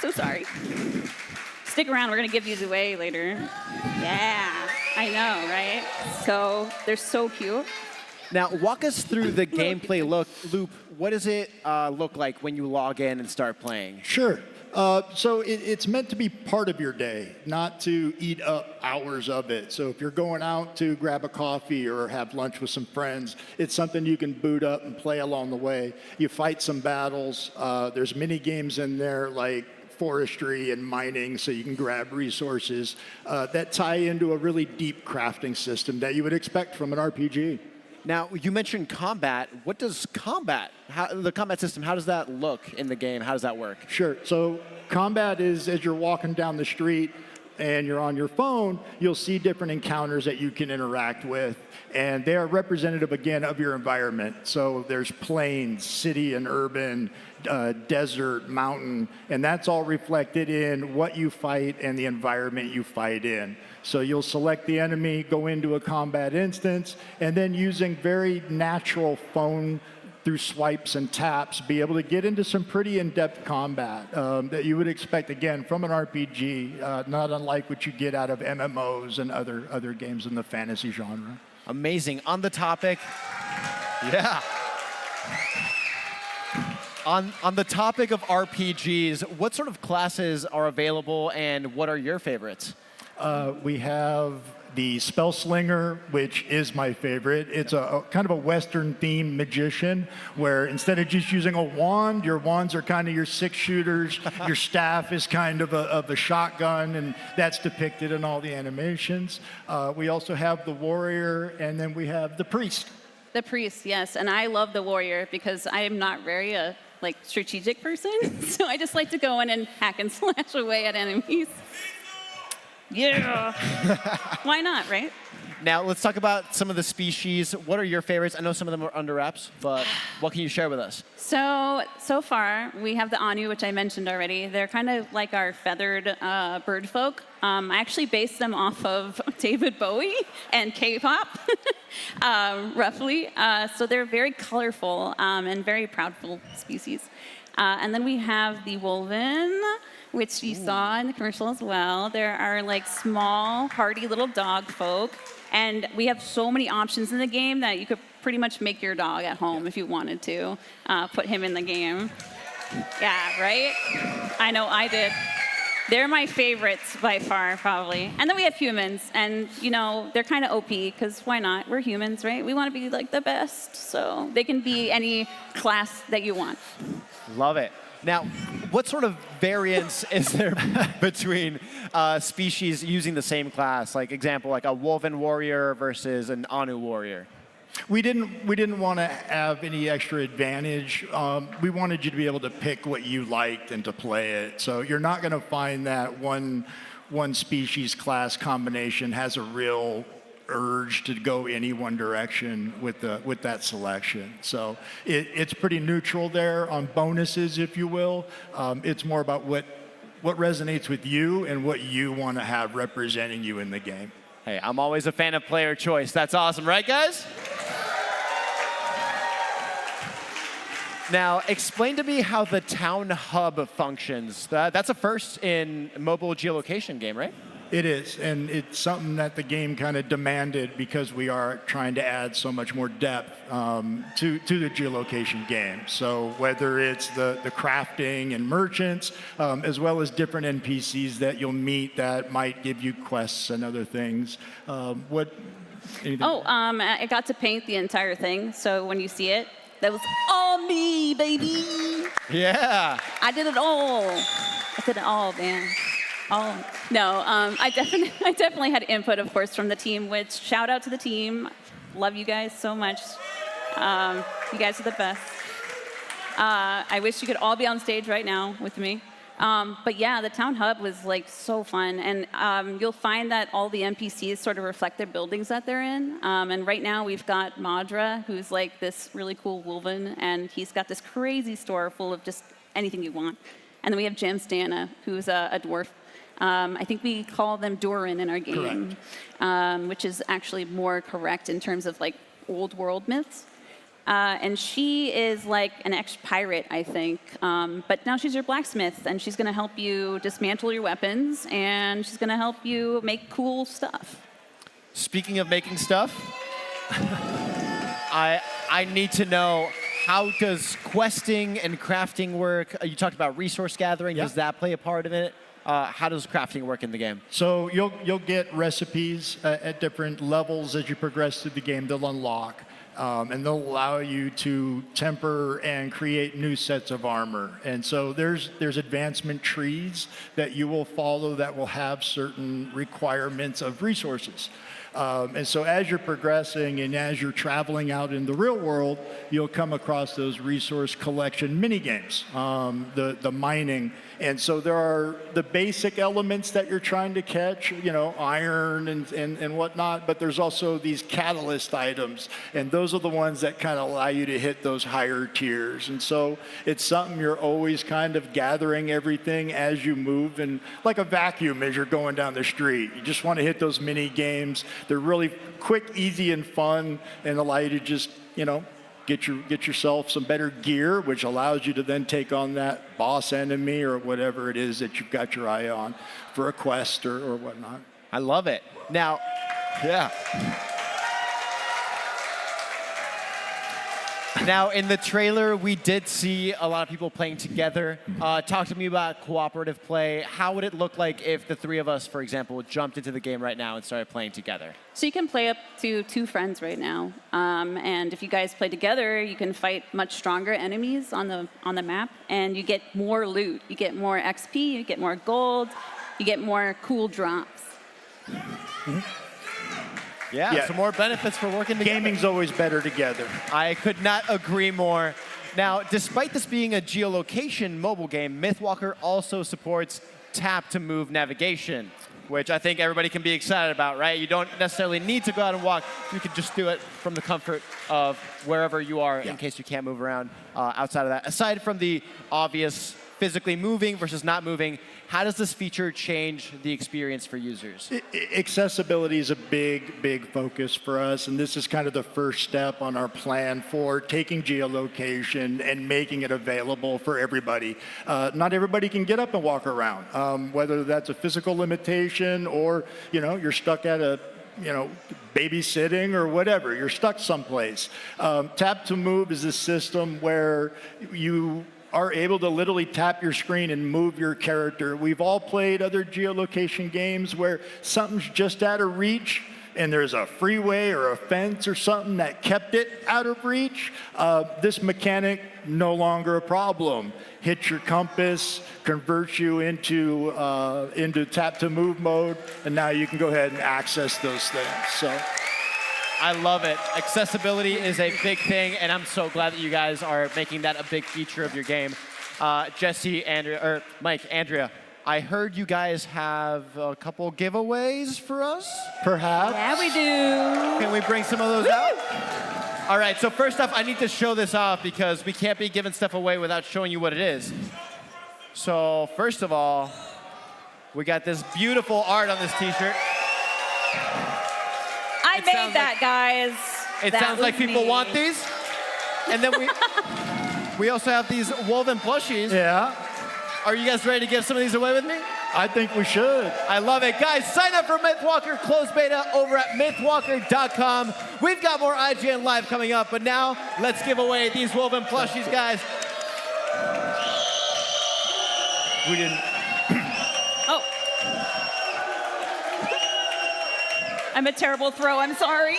So sorry. Stick around, we're gonna give these away later. Yeah, I know, right? So they're so cute. Now, walk us through the gameplay loop. What does it look like when you log in and start playing? Sure. So it's meant to be part of your day, not to eat up hours of it. So if you're going out to grab a coffee or have lunch with some friends, it's something you can boot up and play along the way. You fight some battles. There's mini games in there like forestry and mining, so you can grab resources that tie into a really deep crafting system that you would expect from an RPG. Now, you mentioned combat. What does the combat system, how does that look in the game? How does that work? Sure. So combat is as you're walking down the street and you're on your phone, you'll see different encounters that you can interact with. And they are representative, again, of your environment. So there's plains, city and urban, desert, mountain, and that's all reflected in what you fight and the environment you fight in. So you'll select the enemy, go into a combat instance, and then using very natural phone through swipes and taps, be able to get into some pretty in-depth combat that you would expect, again, from an RPG, not unlike what you get out of MMOs and other games in the fantasy genre. Amazing. On the topic, yeah. On the topic of RPGs, what sort of classes are available and what are your favorites? We have the Spell Slinger, which is my favorite. It's a kind of a Western-themed magician where instead of just using a wand, your wands are kind of your six-shooters, your staff is kind of a shotgun, and that's depicted in all the animations. We also have the Warrior, and then we have the Priest. The Priest, yes, and I love the Warrior because I am not very strategic person, so I just like to go in and hack and slash away at enemies. Yeah. Why not, right? Now, let's talk about some of the species. What are your favorites? I know some of them are under wraps, but what can you share with us? So far, we have the Anu, which I mentioned already. They're kind of like our feathered bird folk. I actually based them off of David Bowie and K-pop, roughly. So they're very colorful and very proudful species. And then we have the Wolven, which you saw in the commercial as well. There are like small, hardy little dog folk. And we have so many options in the game that you could pretty much make your dog at home if you wanted to. Put him in the game. Yeah, right? I know I did. They're my favorites by far, probably. And then we have humans. And, you know, they're kind of OP, because why not? We're humans, right? We want to be like the best. So they can be any class that you want. Love it. Now, what sort of variance is there between species using the same class? Like, example, like a Wolven warrior versus an Anu warrior. We didn't want to have any extra advantage. We wanted you to be able to pick what you liked and to play it. So you're not going to find that one species class combination has a real urge to go any one direction with that selection. So it's pretty neutral there on bonuses, if you will. It's more about what resonates with you and what you want to have representing you in the game. Hey, I'm always a fan of player choice. That's awesome, right, guys? Now, explain to me how the town hub functions. That's a first in mobile geolocation game, right? It is, and it's something that the game kind of demanded because we are trying to add so much more depth to the geolocation game. So whether it's the crafting and merchants, as well as different NPCs that you'll meet that might give you quests and other things. Anything? I got to paint the entire thing, so when you see it, that was all me, baby. Yeah. I did it all. Man. Oh, no, I definitely had input, of course, from the team, which shout out to the team. Love you guys so much. You guys are the best. I wish you could all be on stage right now with me. But yeah, the town hub was like so fun. And you'll find that all the NPCs sort of reflect their buildings that they're in. And right now we've got Madra, who's like this really cool Wolven, and he's got this crazy store full of just anything you want. And then we have Jamstana, who's a dwarf. I think we call them Doran in our game, which is actually more correct in terms of like old world myths. And she is like an ex-pirate, I think. But now she's your blacksmith, and she's going to help you dismantle your weapons, and she's going to help you make cool stuff. Speaking of making stuff, I need to know, how does questing and crafting work? You talked about resource gathering. Does that play a part of it? How does crafting work in the game? So you'll get recipes at different levels as you progress through the game. They'll unlock, and they'll allow you to temper and create new sets of armor. And so there's advancement trees that you will follow that will have certain requirements of resources. And so as you're progressing and as you're traveling out in the real world, you'll come across those resource collection mini games, the mining. And so there are the basic elements that you're trying to catch, you know, iron and whatnot, but there's also these catalyst items, and those are the ones that kind of allow you to hit those higher tiers. And so it's something you're always kind of gathering everything as you move, and like a vacuum as you're going down the street. You just want to hit those mini games. They're really quick, easy, and fun, and allow you to just, you know, get yourself some better gear, which allows you to then take on that boss enemy or whatever it is that you've got your eye on for a quest or whatnot. I love it. Now, yeah. Now, in the trailer, we did see a lot of people playing together. Talk to me about cooperative play. How would it look like if the three of us, for example, jumped into the game right now and started playing together? So you can play up to 2 friends right now. And if you guys play together, you can fight much stronger enemies on the map, and you get more loot. You get more XP, you get more gold, you get more cool drops. Mm-hmm. Yeah, some more benefits for working together. Gaming's always better together. I could not agree more. Now, despite this being a geolocation mobile game, Mythwalker also supports tap to move navigation, which I think everybody can be excited about, right? You don't necessarily need to go out and walk. You can just do it from the comfort of wherever you are in case you can't move around outside of that. Aside from the obvious physically moving versus not moving, how does this feature change the experience for users? Accessibility is a big focus for us, and this is kind of the first step on our plan for taking geolocation and making it available for everybody. Not everybody can get up and walk around, whether that's a physical limitation or you're stuck at a babysitting or whatever. You're stuck someplace. Tap to Move is a system where you are able to literally tap your screen and move your character. We've all played other geolocation games where something's just out of reach and there's a freeway or a fence or something that kept it out of reach. This mechanic, no longer a problem. Hit your compass, converts you into tap to move mode, and now you can go ahead and access those things. So. I love it. Accessibility is a big thing, and I'm so glad that you guys are making that a big feature of your game. Jesse, Andrea, or Mike, Andrea, I heard you guys have a couple giveaways for us, perhaps? Yeah, we do. Can we bring some of those out? All right, so first off, I need to show this off because we can't be giving stuff away without showing you what it is. So first of all, we got this beautiful art on this t-shirt. I made that, guys. It That sounds like was people me. want these. And then we also have these woven plushies. Yeah. Are you guys ready to give some of these away with me? I think we should. I love it. Guys, sign up for Mythwalker closed beta over at mythwalker.com. We've got more IGN Live coming up, but now let's give away these woven plushies, guys. We didn't. Oh. I'm a terrible throw, I'm sorry.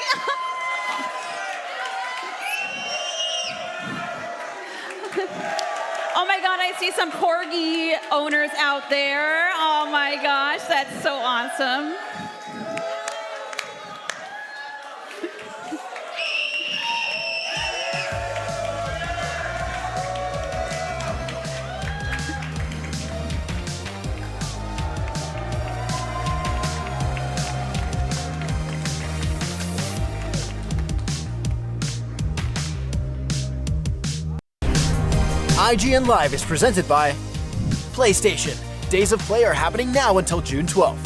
Oh my God, I see some corgi owners out there. Oh my gosh, that's so awesome. IGN Live is presented by PlayStation. Days of Play are happening now until June 12th.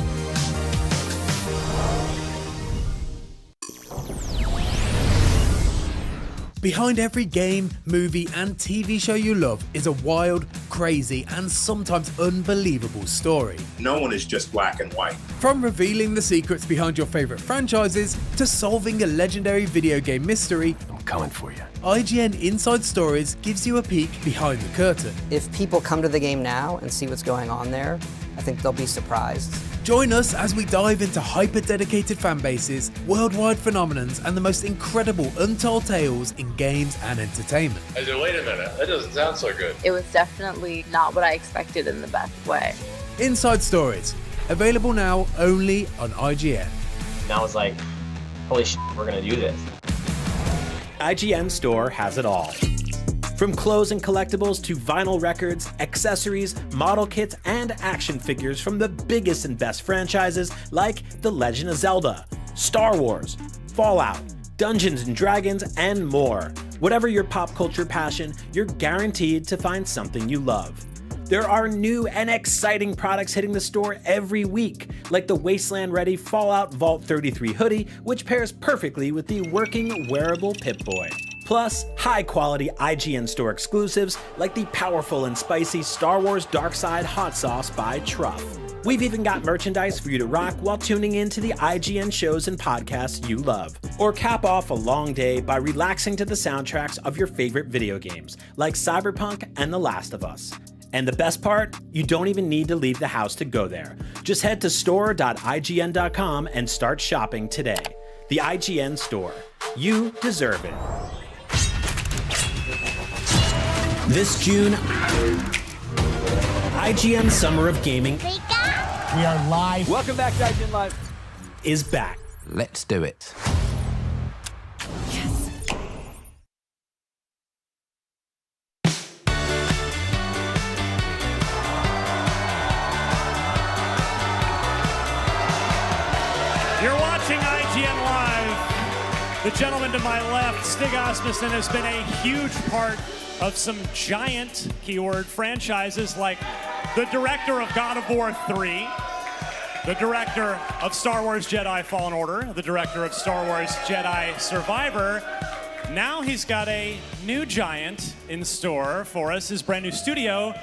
Behind every game, movie, and TV show you love is a wild, crazy, and sometimes unbelievable story. No one is just black and white. From revealing the secrets behind your favorite franchises to solving a legendary video game mystery, I'm coming for you. IGN Inside Stories gives you a peek behind the curtain. If people come to the game now and see what's going on there, I think they'll be surprised. Join us as we dive into hyper-dedicated fan bases, worldwide phenomenons, and the most incredible untold tales in games and entertainment. I said, wait a minute, that doesn't sound so good. It was definitely not what I expected in the best way. Inside Stories, available now only on IGN. And I was like, holy shit, we're gonna do this. IGN Store has it all. From clothes and collectibles to vinyl records, accessories, model kits, and action figures from the biggest and best franchises like The Legend of Zelda, Star Wars, Fallout, Dungeons & Dragons, and more. Whatever your pop culture passion, you're guaranteed to find something you love. There are new and exciting products hitting the store every week, like the Wasteland-ready Fallout Vault 33 hoodie, which pairs perfectly with the working wearable Pip-Boy. Plus, high-quality IGN Store exclusives like the powerful and spicy Star Wars Darkside Hot Sauce by Truff. We've even got merchandise for you to rock while tuning in to the IGN shows and podcasts you love. Or cap off a long day by relaxing to the soundtracks of your favorite video games, like Cyberpunk and The Last of Us. And the best part? You don't even need to leave the house to go there. Just head to store.ign.com and start shopping today. The IGN Store. You deserve it. This June, IGN Summer of Gaming We are live. Welcome back to IGN Live. is back. Let's do it. watching IGN Live. The gentleman to my left, Stig Asmussen, has been a huge part of some giant, keyword, franchises like the director of God of War 3, the director of Star Wars Jedi Fallen Order, the director of Star Wars Jedi Survivor. Now he's got a new giant in store for us, his brand new studio,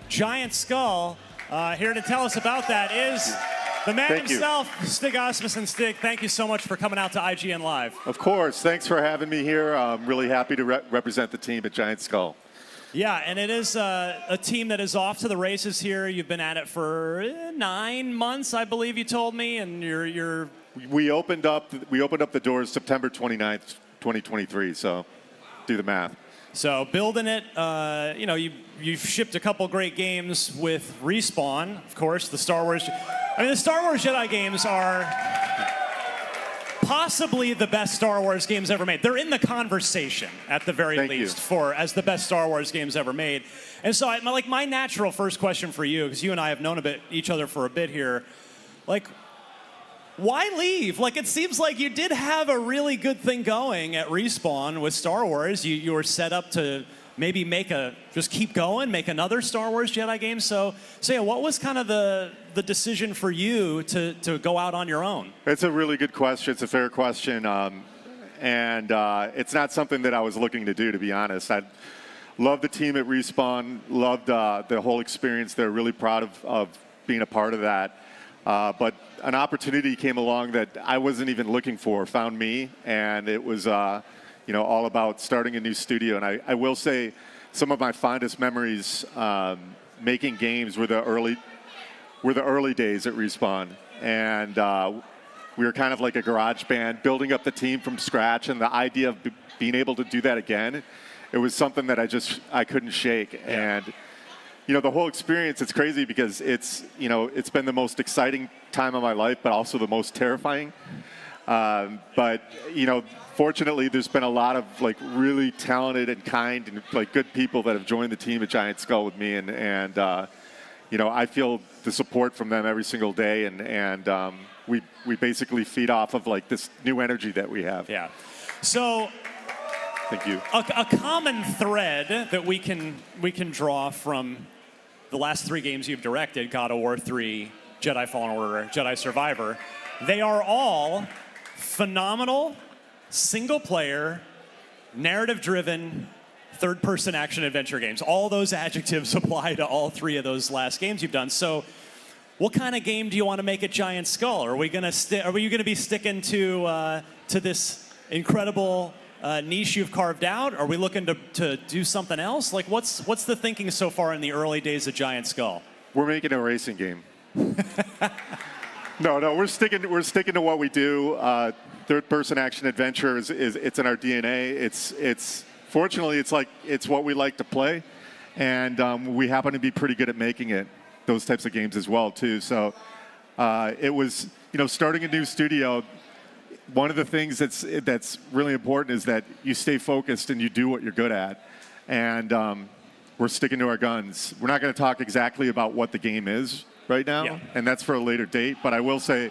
Giant Skull. Here to tell us about that is the man himself, Stig Asmussen. Stig, thank you so much for coming out to IGN Live. Of course. Thanks for having me here. I'm really happy to represent the team at Giant Skull. Yeah, and it is a team that is off to the races here. You've been at it for 9 months, I believe you told me, and you're. We opened up the doors September 29th, 2023. So, do the math. So building it, you've shipped a couple great games with Respawn, of course. The Star Wars Jedi games are possibly the best Star Wars games ever made. They're in the conversation, at the very least, as the best Star Wars games ever made. And so, my natural first question for you, because you and I have known each other for a bit here, why leave? It seems like you did have a really good thing going at Respawn with Star Wars. You were set up to maybe just keep going, make another Star Wars Jedi game. So yeah, what was kind of the decision for you to go out on your own? It's a really good question. It's a fair question. And it's not something that I was looking to do, to be honest. I love the team at Respawn, loved the whole experience. They're really proud of being a part of that. But an opportunity came along that I wasn't even looking for, found me, and it was all about starting a new studio. And I will say some of my fondest memories making games were the early days at Respawn. And we were kind of like a garage band, building up the team from scratch, and the idea of being able to do that again, it was something that I couldn't shake. Yeah. And the whole experience, it's crazy because it's been the most exciting time of my life, but also the most terrifying. But fortunately, there's been a lot of really talented and kind and good people that have joined the team at Giant Skull with me, and I feel the support from them every single day, and we basically feed off of this new energy that we have. Yeah. So. Thank you. A common thread that we can draw from the last 3 games you've directed, God of War 3, Jedi Fallen Order, Jedi Survivor, they are all phenomenal, single-player, narrative-driven, third-person action-adventure games. All those adjectives apply to all 3 of those last games you've done. So what kind of game do you want to make at Giant Skull? Are you going to be sticking to this incredible niche you've carved out? Are we looking to do something else? What's the thinking so far in the early days of Giant Skull? We're making a racing game. No, we're sticking to what we do. Third-person action adventure is it's in our DNA. It's fortunately it's what we like to play, and we happen to be pretty good at making those types of games as well too. So it was starting a new studio. One of the things that's really important is that you stay focused and you do what you're good at. And we're sticking to our guns. We're not going to talk exactly about what the game is right now, and that's for a later date. But I will say,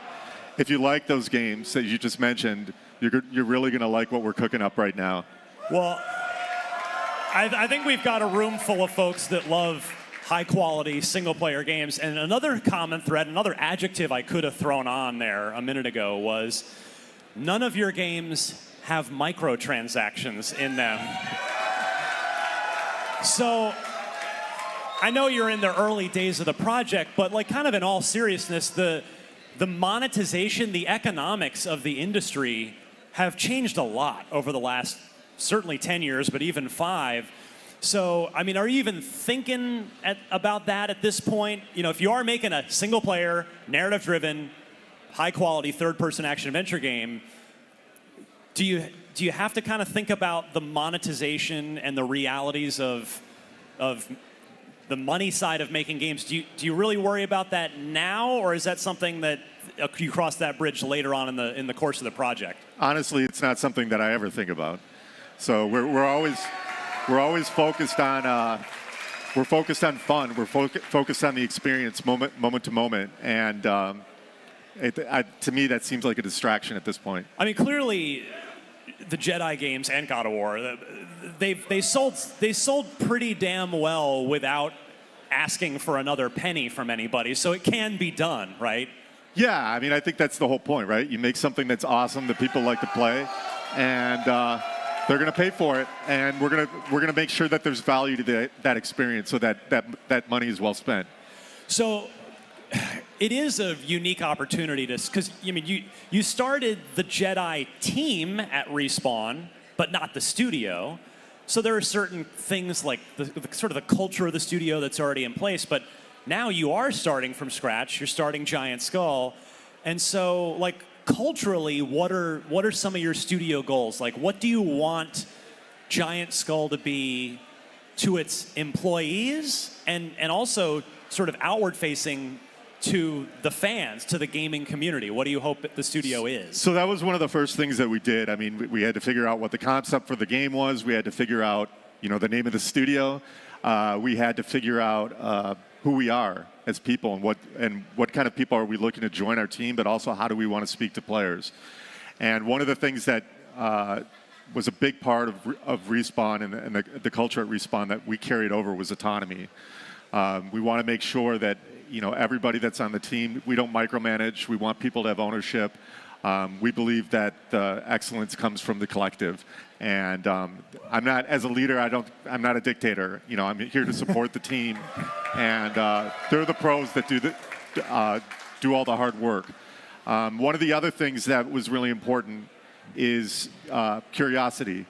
if you like those games that you just mentioned, you're really going to like what we're cooking up right now. Well, I think we've got a room full of folks that love high-quality single-player games. And another common thread, another adjective I could have thrown on there a minute ago was none of your games have microtransactions in them. So I know you're in the early days of the project, but kind of in all seriousness, the monetization, the economics of the industry have changed a lot over the last certainly 10 years, but even 5. So, are you even thinking about that at this point? If you are making a single-player, narrative-driven, high-quality third-person action-adventure game, do you have to kind of think about the monetization and the realities of the money side of making games? Do you really worry about that now, or is that something that you cross that bridge later on in the course of the project? Honestly, it's not something that I ever think about. So we're always focused on fun. We're focused on the experience moment to moment, and to me, that seems like a distraction at this point. I mean, clearly, the Jedi games and God of War, they sold pretty damn well without asking for another penny from anybody. So it can be done, right? Yeah, I mean, I think that's the whole point, right? You make something that's awesome that people like to play, and they're going to pay for it, and we're going to make sure that there's value to that experience, so that money is well spent. So it is a unique opportunity because I mean you started the Jedi team at Respawn, but not the studio. So there are certain things like the sort of the culture of the studio that's already in place, but now you are starting from scratch. You're starting Giant Skull, and so like culturally, what are some of your studio goals? Like, what do you want Giant Skull to be to its employees, and also sort of outward facing to the fans, to the gaming community? What do you hope the studio is? So that was one of the first things that we did. I mean, we had to figure out what the concept for the game was. We had to figure out, the name of the studio. We had to figure out who we are as people and what kind of people are we looking to join our team, but also how do we want to speak to players. And one of the things that was a big part of Respawn and the culture at Respawn that we carried over was autonomy. We want to make sure that everybody that's on the team, we don't micromanage. We want people to have ownership. We believe that excellence comes from the collective. And I'm not, as a leader, I'm not a dictator. I'm here to support the team. And they're the pros that do all the hard work. One of the other things that was really important is curiosity.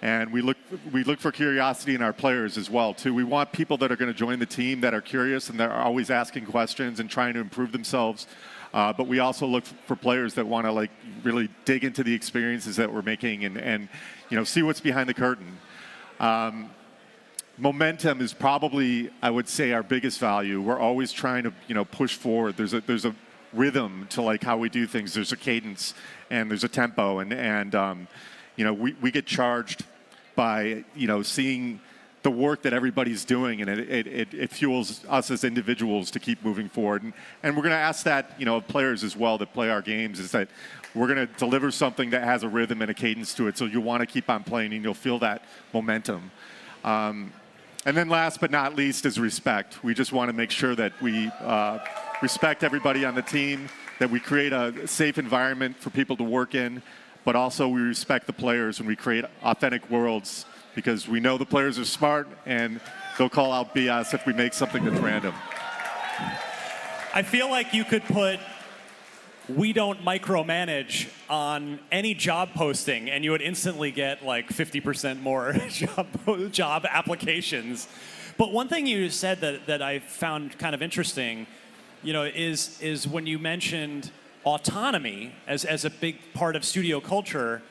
And we look for curiosity in our players as well, too. We want people that are going to join the team that are curious and that are always asking questions and trying to improve themselves. But we also look for players that want to really dig into the experiences that we're making and see what's behind the curtain. Momentum is probably, I would say, our biggest value. We're always trying to push forward. There's a rhythm to how we do things. There's a cadence and there's a tempo and we get charged by seeing the work that everybody's doing, and it fuels us as individuals to keep moving forward. And we're going to ask that of players as well that play our games, is that we're going to deliver something that has a rhythm and a cadence to it, so you'll want to keep on playing and you'll feel that momentum. And then last but not least is respect. We just want to make sure that we respect everybody on the team, that we create a safe environment for people to work in, but also we respect the players and we create authentic worlds, because we know the players are smart and they'll call out BS if we make something that's random. I feel like you could put "we don't micromanage" on any job posting and you would instantly get 50% more job applications. But one thing you said that I found kind of interesting, is when you mentioned autonomy as a big part of studio culture.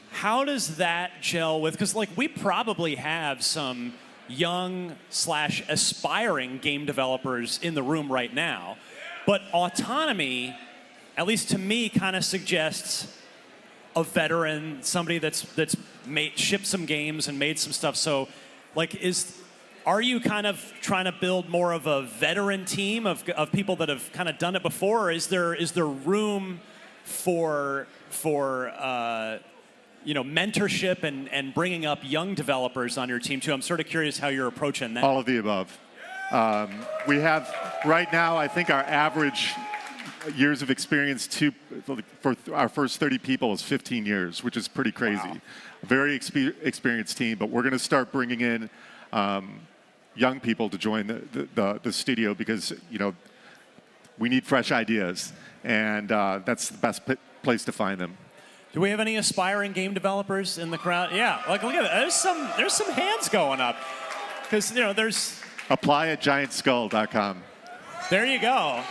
How does that gel with, because we probably have some young / aspiring game developers in the room right now, but autonomy, at least to me, kind of suggests a veteran, somebody that's shipped some games and made some stuff. So are you kind of trying to build more of a veteran team of people that have kind of done it before, or is there room for mentorship and bringing up young developers on your team too? I'm sort of curious how you're approaching that. All of the above. We have right now, I think our average years of experience for our first 30 people is 15 years, which is pretty crazy. Wow. A very experienced team, but we're going to start bringing in young people to join the studio, because we need fresh ideas, and that's the best place to find them. Do we have any aspiring game developers in the crowd? Yeah, look at it. There's some hands going up, because there's apply at giantskull.com. There you go.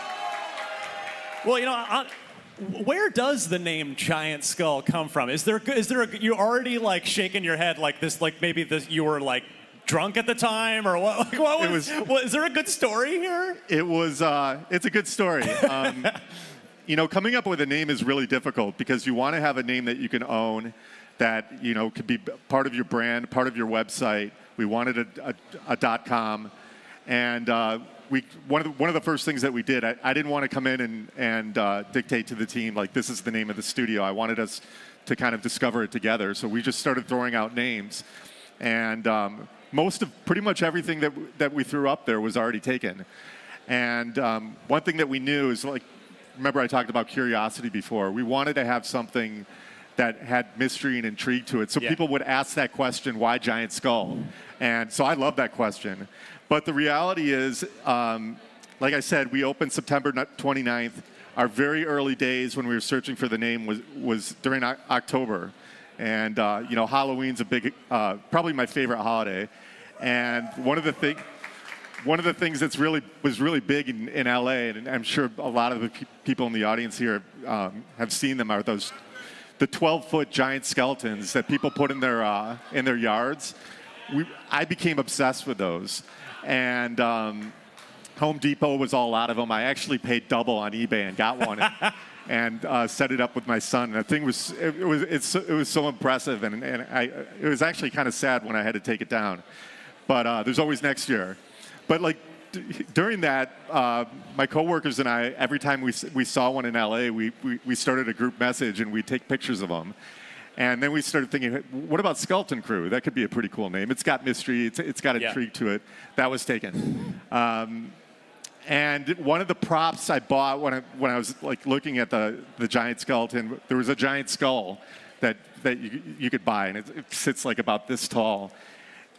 Well, where does the name Giant Skull come from? Is there you already shaking your head like this, maybe you were drunk at the time, or what? Is there a good story here? It was. It's a good story. Coming up with a name is really difficult, because you want to have a name that you can own, that could be part of your brand, part of your website. We wanted a .com, and one of the first things that we did, I didn't want to come in and dictate to the team, like, this is the name of the studio. I wanted us to kind of discover it together. So we just started throwing out names. And pretty much everything that we threw up there was already taken. And one thing that we knew is, like, remember I talked about curiosity before. We wanted to have something that had mystery and intrigue to it. So people would ask that question, why Giant Skull? And so I love that question. But the reality is, like I said, we opened September 29th. Our very early days when we were searching for the name was during October. And, Halloween's probably my favorite holiday. And one of the things that's was really big in LA, and I'm sure a lot of the people in the audience here have seen them, are the 12-foot giant skeletons that people put in their yards. I became obsessed with those, and Home Depot was all out of them. I actually paid double on eBay and got one, and set it up with my son. And the thing was so impressive, and it was actually kind of sad when I had to take it down. But there's always next year. But like during that, my coworkers and I, every time we saw one in LA, we started a group message and we'd take pictures of them. And then we started thinking, what about Skeleton Crew? That could be a pretty cool name. It's got mystery. It's got intrigue to it. That was taken. And one of the props I bought when I was like looking at the giant skeleton, there was a giant skull that you could buy, and it sits like about this tall.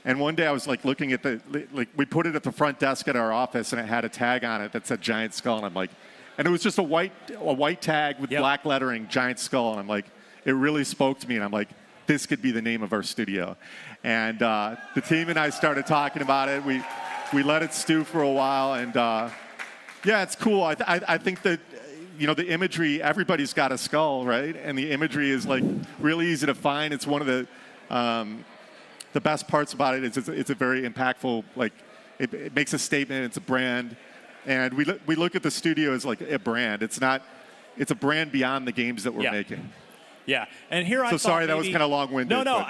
And one day I was like looking at we put it at the front desk at our office, and it had a tag on it that said Giant Skull, and I'm like, and it was just a white tag with black lettering, Giant Skull, and I'm like, it really spoke to me, and I'm like, this could be the name of our studio. And the team and I started talking about it. We let it stew for a while, and yeah, it's cool. I think that, the imagery, everybody's got a skull, right? And the imagery is like really easy to find. It's one of the best parts about it is it's a very impactful, like it makes a statement. It's a brand, and we look at the studio as like a brand. It's a brand beyond the games that we're making. Yeah, and here I thought sorry, that maybe, was kind of long-winded. No,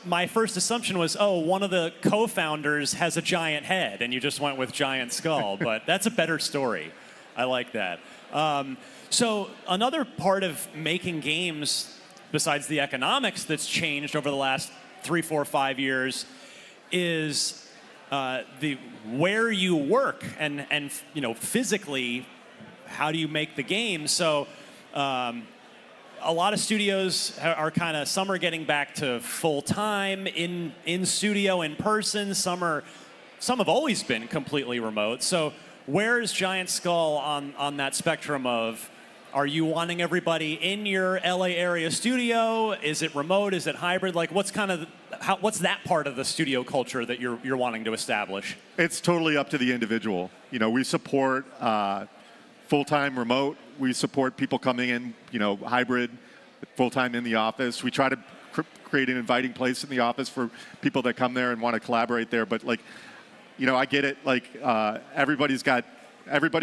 my first assumption was, one of the co-founders has a giant head, and you just went with Giant Skull, but that's a better story. I like that. So another part of making games, besides the economics that's changed over the last 3, 4, 5 years, is where you work and physically, how do you make the game? So. A lot of studios are some are getting back to full time in studio, in person. Some have always been completely remote. So where is Giant Skull on that spectrum of, are you wanting everybody in your LA area studio? Is it remote? Is it hybrid? Like what's that part of the studio culture that you're wanting to establish? It's totally up to the individual. We support full-time remote. We support people coming in, hybrid, full-time in the office. We try to create an inviting place in the office for people that come there and want to collaborate there. But I get it. Like everybody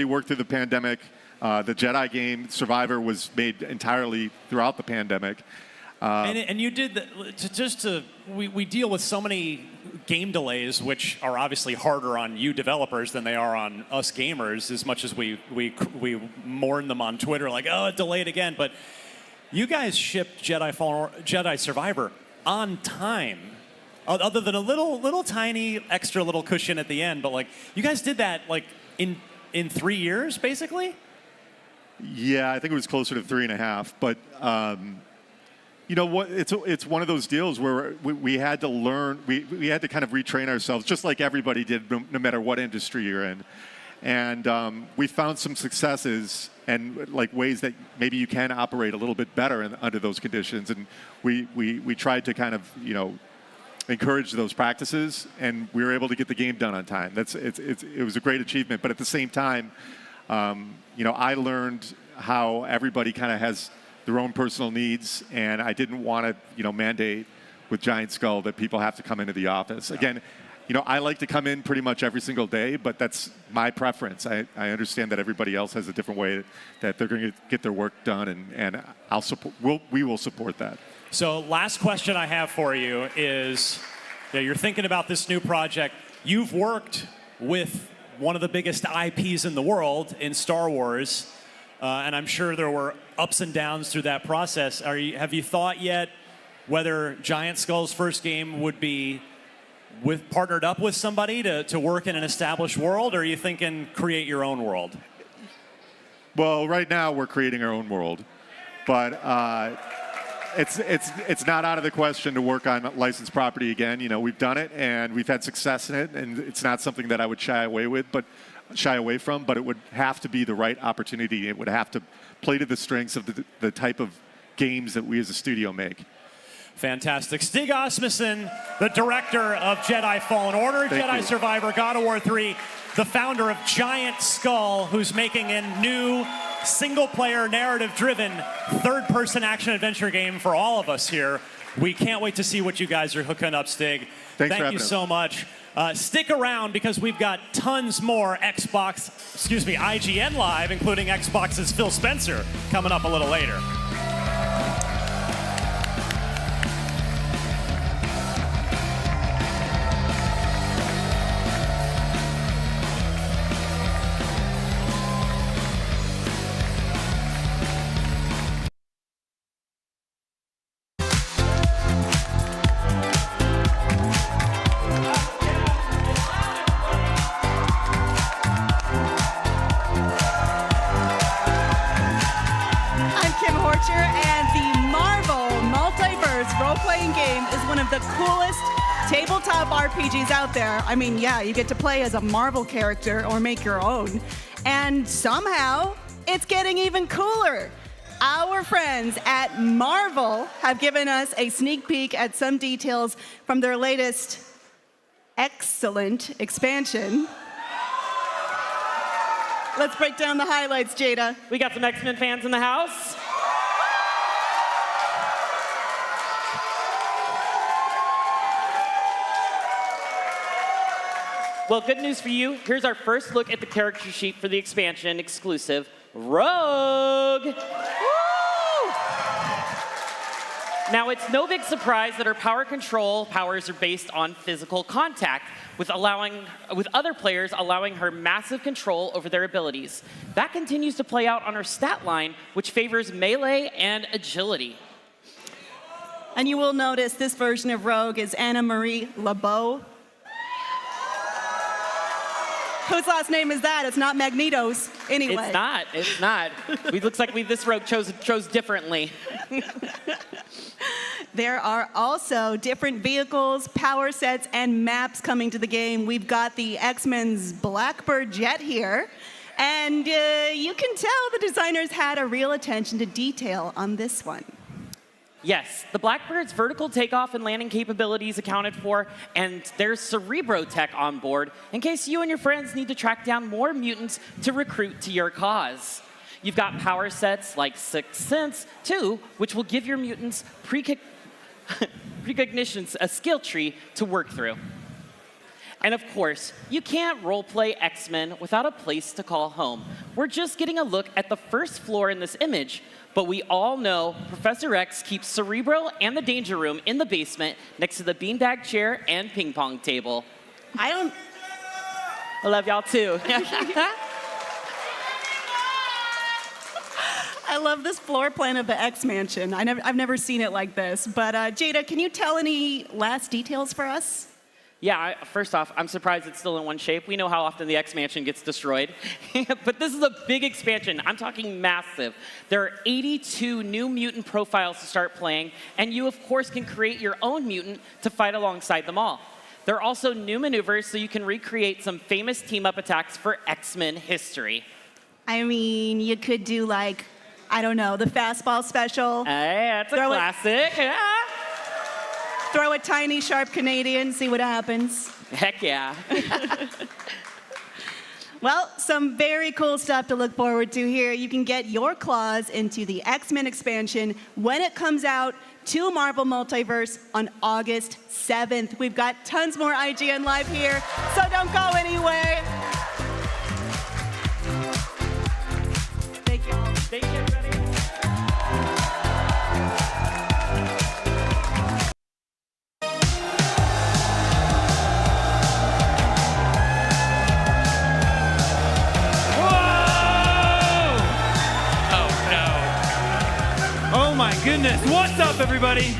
worked through the pandemic. The Jedi game Survivor was made entirely throughout the pandemic. And you did we deal with so many game delays, which are obviously harder on you developers than they are on us gamers, as much as we mourn them on Twitter, like, oh, it delayed again. But you guys shipped Jedi Survivor on time, other than a little tiny extra little cushion at the end. But like, you guys did that like in 3 years, basically. Yeah, I think it was closer to 3.5, but. It's one of those deals where we had to learn, we had to kind of retrain ourselves, just like everybody did, no matter what industry you're in. And we found some successes and like ways that maybe you can operate a little bit better under those conditions. And we tried to kind of, encourage those practices, and we were able to get the game done on time. It was a great achievement. But at the same time, I learned how everybody kind of has their own personal needs, and I didn't want to, mandate with Giant Skull that people have to come into the office. Again, I like to come in pretty much every single day, but that's my preference. I understand that everybody else has a different way that they're going to get their work done, and we will support that. So last question I have for you is, you're thinking about this new project. You've worked with one of the biggest IPs in the world in Star Wars, and I'm sure there were ups and downs through that process. Have you thought yet whether Giant Skull's first game would be partnered up with somebody to work in an established world, or are you thinking create your own world? Well, right now we're creating our own world, but it's not out of the question to work on licensed property again. You know, we've done it and we've had success in it, and it's not something that I would shy away from. But it would have to be the right opportunity. It would have to play to the strengths of the type of games that we as a studio make. Fantastic. Stig Asmussen, the director of Jedi Fallen Order, Jedi Survivor, God of War 3, the founder of Giant Skull, who's making a new single-player, narrative-driven, third-person action-adventure game for all of us here. We can't wait to see what you guys are hooking up, Stig. Thank you so much. Stick around because we've got tons more IGN Live, including Xbox's Phil Spencer, coming up a little later. Tabletop RPGs out there. I mean, yeah, you get to play as a Marvel character or make your own. And somehow, it's getting even cooler. Our friends at Marvel have given us a sneak peek at some details from their latest excellent expansion. Let's break down the highlights, Jada. We got some X-Men fans in the house. Well, good news for you. Here's our first look at the character sheet for the expansion exclusive, Rogue. Woo! Now, it's no big surprise that her power control powers are based on physical contact, with other players allowing her massive control over their abilities. That continues to play out on her stat line, which favors melee and agility. And you will notice this version of Rogue is Anna Marie LeBeau. Whose last name is that? It's not Magneto's. Anyway. It's not. It's not. It looks like this Rogue chose differently. There are also different vehicles, power sets, and maps coming to the game. We've got the X-Men's Blackbird jet here. And you can tell the designers had a real attention to detail on this one. Yes, the Blackbird's vertical takeoff and landing capabilities accounted for, and there's Cerebro tech on board in case you and your friends need to track down more mutants to recruit to your cause. You've got power sets like Sixth Sense, too, which will give your mutants precognitions, a skill tree to work through. And of course, you can't roleplay X-Men without a place to call home. We're just getting a look at the first floor in this image, but we all know Professor X keeps Cerebro and the Danger Room in the basement next to the beanbag chair and ping pong table. I love y'all too. I love this floor plan of the X-Mansion. I've never seen it like this. But Jada, can you tell any last details for us? Yeah, first off, I'm surprised it's still in one shape. We know how often the X-Mansion gets destroyed. But this is a big expansion. I'm talking massive. There are 82 new mutant profiles to start playing, and you, of course, can create your own mutant to fight alongside them all. There are also new maneuvers, so you can recreate some famous team-up attacks for X-Men history. I mean, you could do, like, I don't know, the fastball special. Hey, that's a classic. Yeah. Throw a tiny, sharp Canadian, see what happens. Heck yeah. Well, some very cool stuff to look forward to here. You can get your claws into the X-Men expansion when it comes out to Marvel Multiverse on August 7th. We've got tons more IGN Live here, so don't go anywhere. Thank you all. Thank you, everybody. goodness. What's up, everybody?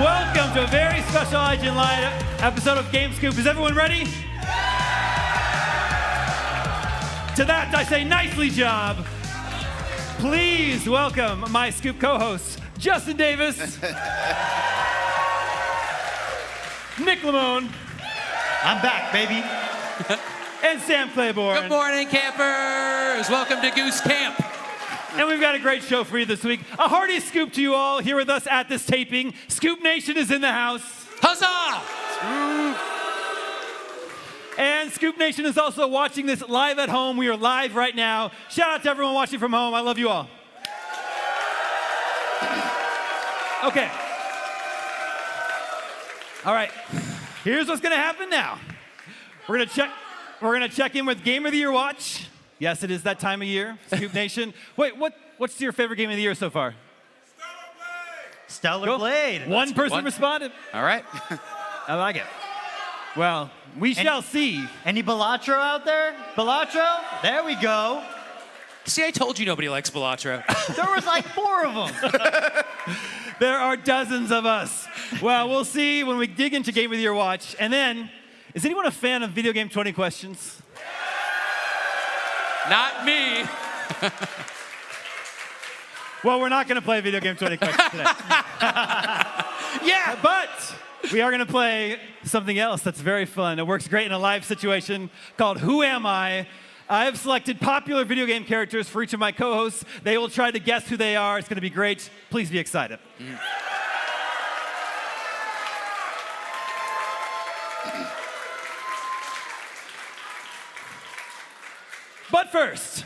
Welcome to a very special ign-live episode of Game Scoop. Is everyone ready? To that, I say nicely job. Please welcome my Scoop co-hosts, Justin Davis, Nick Lamone. I'm back, baby. And Sam Claiborne. Good morning, campers. Welcome to Goose Camp. And we've got a great show for you this week. A hearty scoop to you all here with us at this taping. Scoop Nation is in the house. Huzzah! And Scoop Nation is also watching this live at home. We are live right now. Shout out to everyone watching from home. I love you all. Okay. All right. Here's what's going to happen now. We're going to check in with Game of the Year watch. Yes, it is that time of year, Scoop Nation. Wait, what's your favorite game of the year so far? Stellar Blade. One person responded. All right. I like it. Well, we shall see. Any Balatro out there? Balatro? There we go. See, I told you nobody likes Balatro. There was like 4 of them. There are dozens of us. Well, we'll see when we dig into Game of the Year watch. And then, is anyone a fan of Video Game 20 Questions? Not me. Well, we're not going to play Video Game 20 Questions today. Yeah, but we are going to play something else that's very fun. It works great in a live situation called Who Am I? I have selected popular video game characters for each of my co-hosts. They will try to guess who they are. It's going to be great. Please be excited. But first,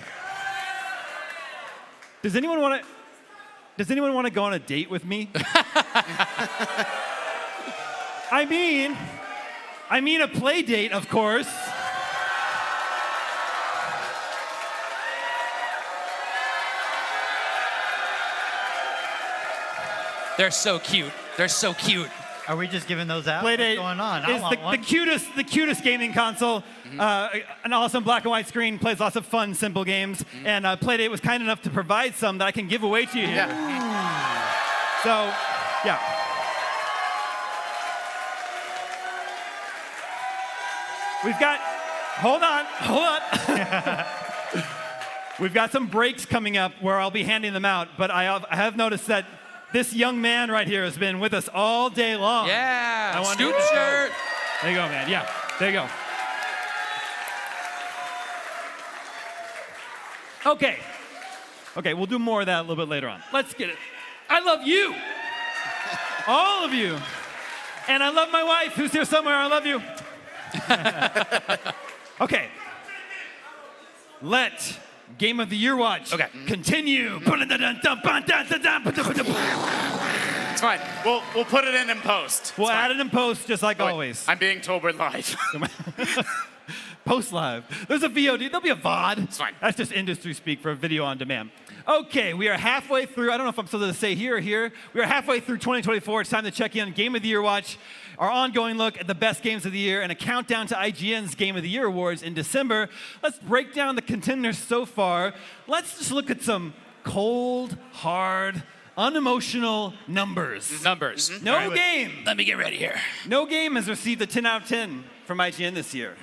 does anyone want to go on a date with me? I mean a play date, of course. They're so cute. They're so cute. Are we just giving those out? Playdate What's going on? is the cutest gaming console. An awesome black and white screen, plays lots of fun, simple games. And Playdate was kind enough to provide some that I can give away to you here. So, yeah. We've got, hold on. We've got some breaks coming up where I'll be handing them out, but I have noticed that this young man right here has been with us all day long. Yeah, Scoop shirt. There you go, man. Yeah, there you go. Okay, we'll do more of that a little bit later on. Let's get it. I love you. All of you. And I love my wife, who's here somewhere. I love you. Okay. Let Game of the Year watch continue. It's fine. We'll put it in post. We'll add it in post, just like always. I'm being told we're live. Post live. There's a VOD. There'll be a VOD. It's fine. That's just industry speak for video on demand. Okay, we are halfway through. I don't know if I'm supposed to say here or here. We are halfway through 2024. It's time to check in on Game of the Year watch, our ongoing look at the best games of the year, and a countdown to IGN's Game of the Year awards in December. Let's break down the contenders so far. Let's just look at some cold, hard, unemotional numbers. Numbers. No game. Let me get ready here. No game has received a 10 out of 10 from IGN this year.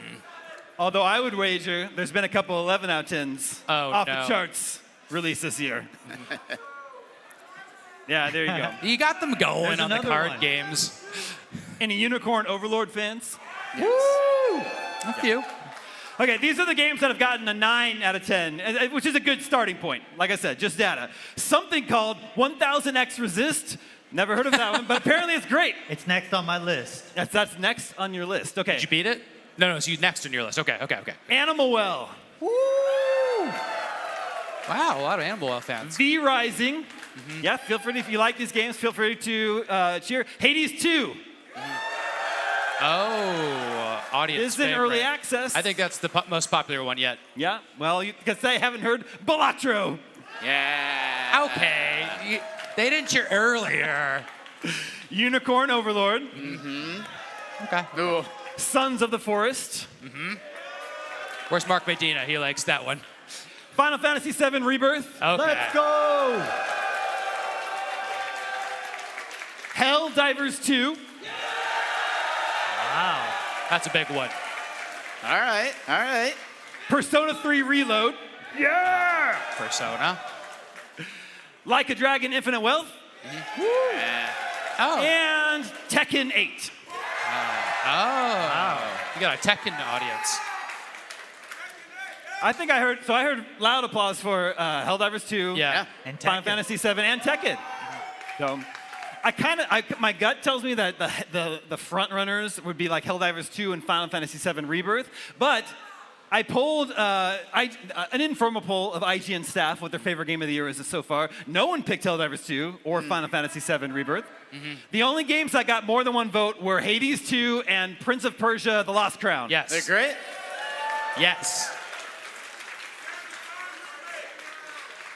Although I would wager there's been a couple 11 out of 10s off the charts released this year. Yeah, there you go. You got them going There's on the another card one. games. Any Unicorn Overlord fans? Woo! A few. Okay, these are the games that have gotten a 9 out of 10, which is a good starting point. Like I said, just data. Something called 1000X Resist. Never heard of that one, but apparently it's great. It's next on my list. That's next on your list. Okay. Did you beat it? No, so you next on your list. Okay. Animal Well. Woo! Wow, a lot of Animal Well fans. V Rising. Yeah, feel free to, if you like these games, feel free to cheer. Hades 2. Oh, audience This is in favorite. early access. I think that's the most popular one yet. Yeah, well, because they haven't heard Balatro. Yeah. Okay. They didn't cheer earlier. Unicorn Overlord. Okay. Ooh. Sons of the Forest. Where's Mark Medina? He likes that one. Final Fantasy VII Rebirth. Okay. Let's go! Helldivers 2. Wow. That's a big one. All right, all right. Persona 3 Reload. Yeah! Persona. Like a Dragon Infinite Wealth. Oh. And Tekken 8. Wow. You got a Tekken audience. I heard loud applause for Helldivers 2, Yeah. And Final Tekken. Fantasy 7, and Tekken. So, my gut tells me that the front runners would be like Helldivers 2 and Final Fantasy 7 Rebirth, but I polled an informal poll of IGN staff what their favorite game of the year is so far. No one picked Helldivers 2 or Final Fantasy 7 Rebirth. The only games that got more than one vote were Hades 2 and Prince of Persia: The Lost Crown. Yes. They're great. Yes.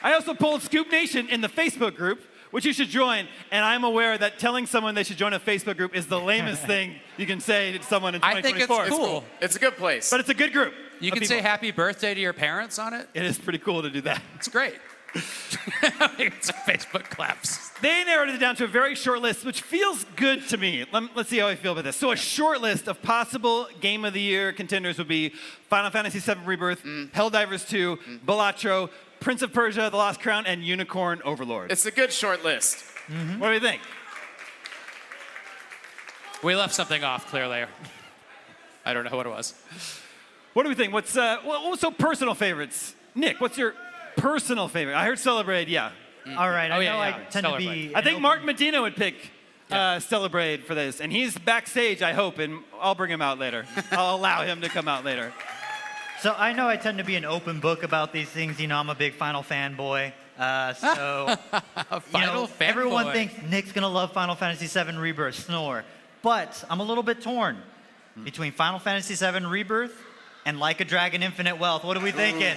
I also polled Scoop Nation in the Facebook group, which you should join, and I'm aware that telling someone they should join a Facebook group is the lamest thing you can say to someone in I think 2024. it's cool. It's a good place. But it's a good group. You of can say people. happy birthday to your parents on it. It is pretty cool to do that. It's great. It's Facebook claps. They narrowed it down to a very short list, which feels good to me. Let's see how I feel about this. So a short list of possible Game of the Year contenders would be Final Fantasy VII Rebirth, Helldivers 2, Balatro, Prince of Persia: The Lost Crown, and Unicorn Overlord. It's a good short list. What do you think? We left something off, clearly. I don't know what it was. What do we think? What's so personal favorites? Nick, what's your personal favorite? I heard Celebrate, yeah. All right, I know I tend to Celebrate. be. I think Mark Medina would pick Celebrate for this, and he's backstage, I hope, and I'll bring him out later. I'll allow him to come out later. So I know I tend to be an open book about these things. You know, I'm a big Final fanboy. So everyone thinks Nick's gonna love Final Fantasy VII Rebirth. Snore. But I'm a little bit torn between Final Fantasy VII Rebirth and Like a Dragon Infinite Wealth. What are we thinking?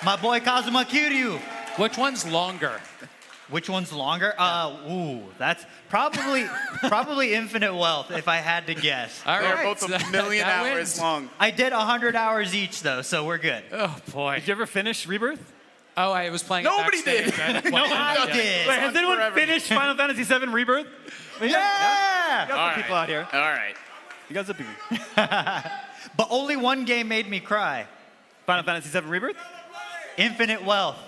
My boy Kazuma Kiryu. Which one's longer? Which one's longer? That's probably Infinite Wealth if I had to guess. All They're right. both a million That hours wins. long. I did 100 hours each though, so we're good. Oh boy. Did you ever finish Rebirth? Oh, I was playing. Nobody it backstage. did. I had to No, play it. I did. Wait, has anyone forever. finished Final Fantasy VII Rebirth? Yeah! You got some All people right. out here. All right. You got some people. But only one game made me cry. Final Fantasy VII Rebirth? Infinite Wealth.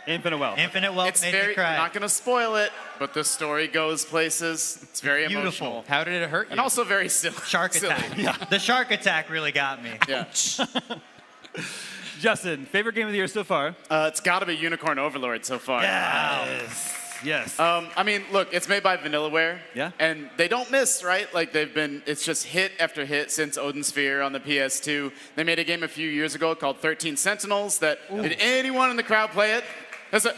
Infinite Wealth. Infinite Wealth It's made me very. cry. I'm not going to spoil it, but the story goes places. It's very Beautiful. emotional. How did it hurt you? And also very silly. Shark silly. attack. The shark attack really got me. Yeah. Justin, favorite game of the year so far? It's got to be Unicorn Overlord so far. Yes. I mean, look, it's made by Vanillaware. Yeah. And they don't miss, right? Like it's just hit after hit since Odin Sphere on the PS2. They made a game a few years ago called 13 Sentinels did anyone in the crowd play it? That's a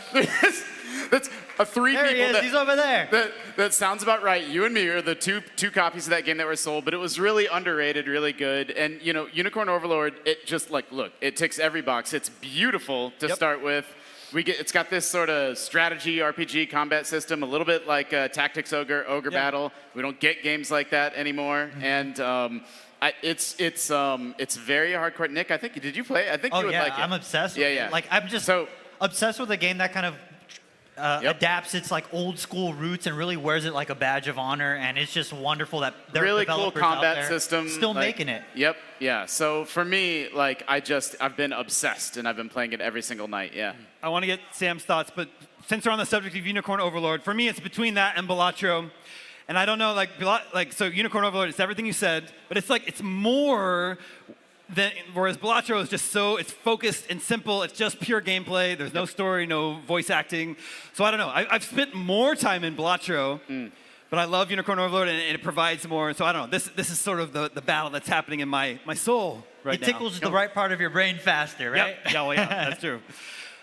three There he people is. He's over there. that sounds about right. You and me are the two copies of that game that were sold, but it was really underrated, really good. And you know, Unicorn Overlord, it just look, it ticks every box. It's beautiful to start with. It's got this sort of strategy RPG combat system, a little bit like Tactics Ogre Battle. We don't get games like that anymore, and it's very hardcore. Nick, I think did you play it? I think you would like it. I'm obsessed with it. Yeah. Like I'm just obsessed with a game that kind of adapts its like old school roots and really wears it like a badge of honor, and it's just wonderful that there are really cool developers out combat there system. still making it. Yep. Yeah. So for me, I've been obsessed, and I've been playing it every single night. Yeah. I want to get Sam's thoughts, but since we're on the subject of Unicorn Overlord, for me it's between that and Balatro. And I don't know, so Unicorn Overlord, it's everything you said, but it's more than, whereas Balatro is just it's focused and simple. It's just pure gameplay. There's no story, no voice acting. So I don't know. I've spent more time in Balatro, but I love Unicorn Overlord, and it provides more. So I don't know. This is sort of the battle that's happening in my soul right now. It tickles the right part of your brain faster, right? Yep. Yeah, well, yeah, that's true.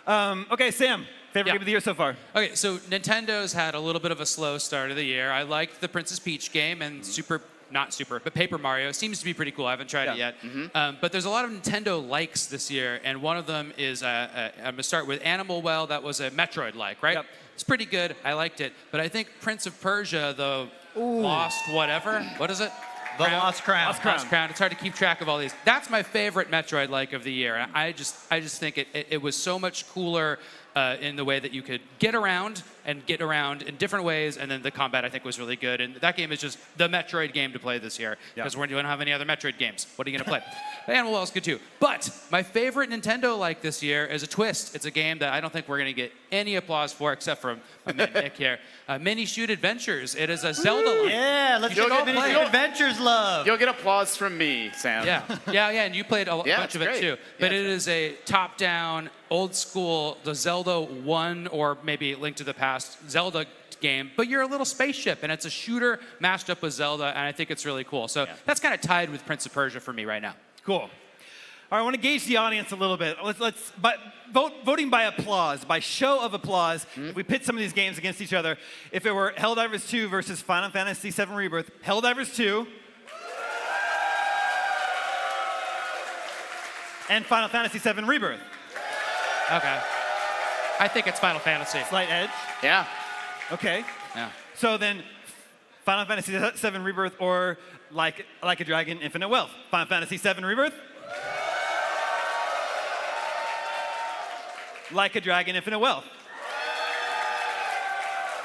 Okay, Sam, favorite game of the year so far? Okay, so Nintendo's had a little bit of a slow start of the year. I liked the Princess Peach game and but Paper Mario seems to be pretty cool. I haven't tried it yet. But there's a lot of Nintendo likes this year, and one of them is, I'm going to start with Animal Well. That was a Metroid-like, right? Yep. It's pretty good. I liked it. But I think Prince of Persia, the Lost whatever, what is it? The Lost Crown. Lost Crown. It's hard to keep track of all these. That's my favorite Metroid-like of the year. And I just think it was so much cooler in the way that you could get around in different ways, and then the combat I think was really good. And that game is just the Metroid game to play this year because we don't have any other Metroid games. What are you gonna play? Animal Well's good too. But my favorite Nintendo-like this year is a twist. It's a game that I don't think we're gonna get any applause for except from my man Nick here. Mini Shoot Adventures. It is a Zelda. Yeah, let's get Mini Shoot Adventures love. You'll get applause from me, Sam. Yeah, and you played a bunch of it great. too. But it is a top-down, old-school, the Zelda 1 or maybe Link to the Past Zelda game, but you're a little spaceship, and it's a shooter mashed up with Zelda, and I think it's really cool. So that's kind of tied with Prince of Persia for me right now. Cool. All right, I want to gauge the audience a little bit. Voting by applause, by show of applause. If we pit some of these games against each other, if it were Helldivers 2 versus Final Fantasy VII Rebirth, Helldivers 2 and Final Fantasy VII Rebirth. Okay. I think it's Final Fantasy. Slight edge? Yeah. Okay. Yeah. So then, Final Fantasy VII Rebirth or Like a Dragon, Infinite Wealth. Final Fantasy VII Rebirth? Like a Dragon, Infinite Wealth.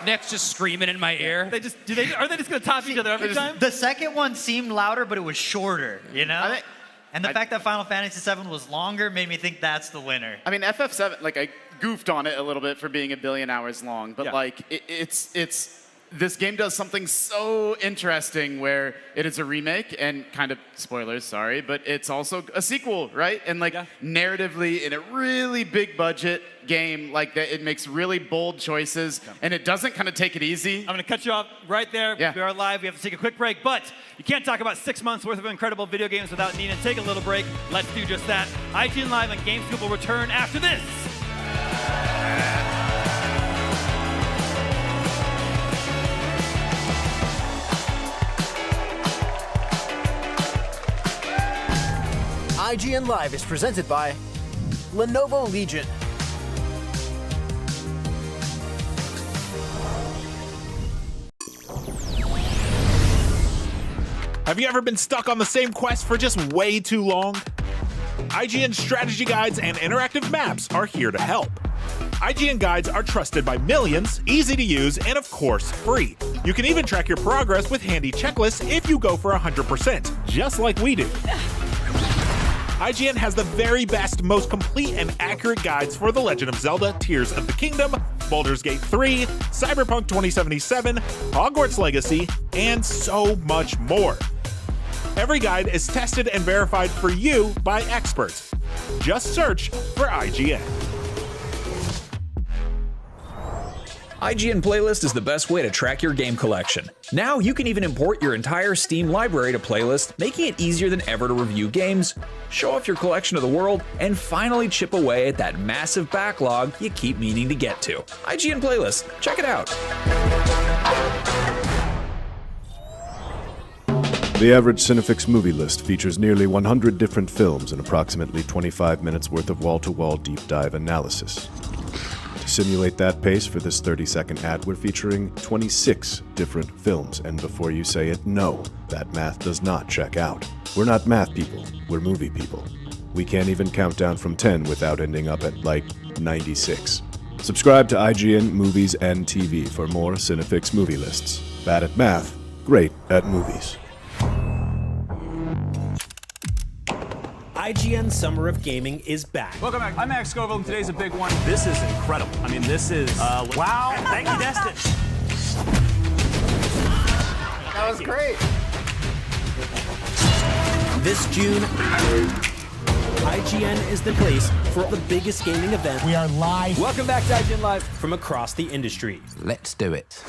Nick's just screaming in my ear. Are they just going to top each other every time? The second one seemed louder, but it was shorter, you know? And the fact that Final Fantasy VII was longer made me think that's the winner. I mean, FF7, like, I goofed on it a little bit for being 1 billion hours long, but like, it's this game does something so interesting where it is a remake and kind of, spoilers, sorry, but it's also a sequel, right? And like, narratively, in a really big budget game like that, it makes really bold choices, and it doesn't kind of take it easy. I'm going to cut you off right there. We are live. We have to take a quick break, but you can't talk about 6 months worth of incredible video games without needing to take a little break. Let's do just that. ign-live and GameScoop will return after this. ign-live is presented by Lenovo Legion. Have you ever been stuck on the same quest for just way too long? IGN strategy guides and interactive maps are here to help. IGN guides are trusted by millions, easy to use, and of course, free. You can even track your progress with handy checklists if you go for 100%, just like we do. IGN has the very best, most complete and accurate guides for The Legend of Zelda Tears of the Kingdom, Baldur's Gate 3, Cyberpunk 2077, Hogwarts Legacy, and so much more. Every guide is tested and verified for you by experts. Just search for IGN. IGN Playlist is the best way to track your game collection. Now you can even import your entire Steam library to Playlist, making it easier than ever to review games, show off your collection to the world, and finally chip away at that massive backlog you keep meaning to get to. IGN Playlist, check it out. The average Cinefix movie list features nearly 100 different films and approximately 25 minutes worth of wall-to-wall deep dive analysis. To simulate that pace for this 30-second ad, we're featuring 26 different films, and before you say it, no, that math does not check out. We're not math people, we're movie people. We can't even count down from 10 without ending up at, like, 96. Subscribe to IGN Movies and TV for more Cinefix movie lists. Bad at math, great at movies. IGN Summer of Gaming is back. Welcome back. I'm Max Scoville, and today's a big one. This is incredible. I mean, this is, wow. Thank you, Destin. That was great. This June, IGN is the place for the biggest gaming event. We are live. Welcome back to IGN Live from across the industry. Let's do it.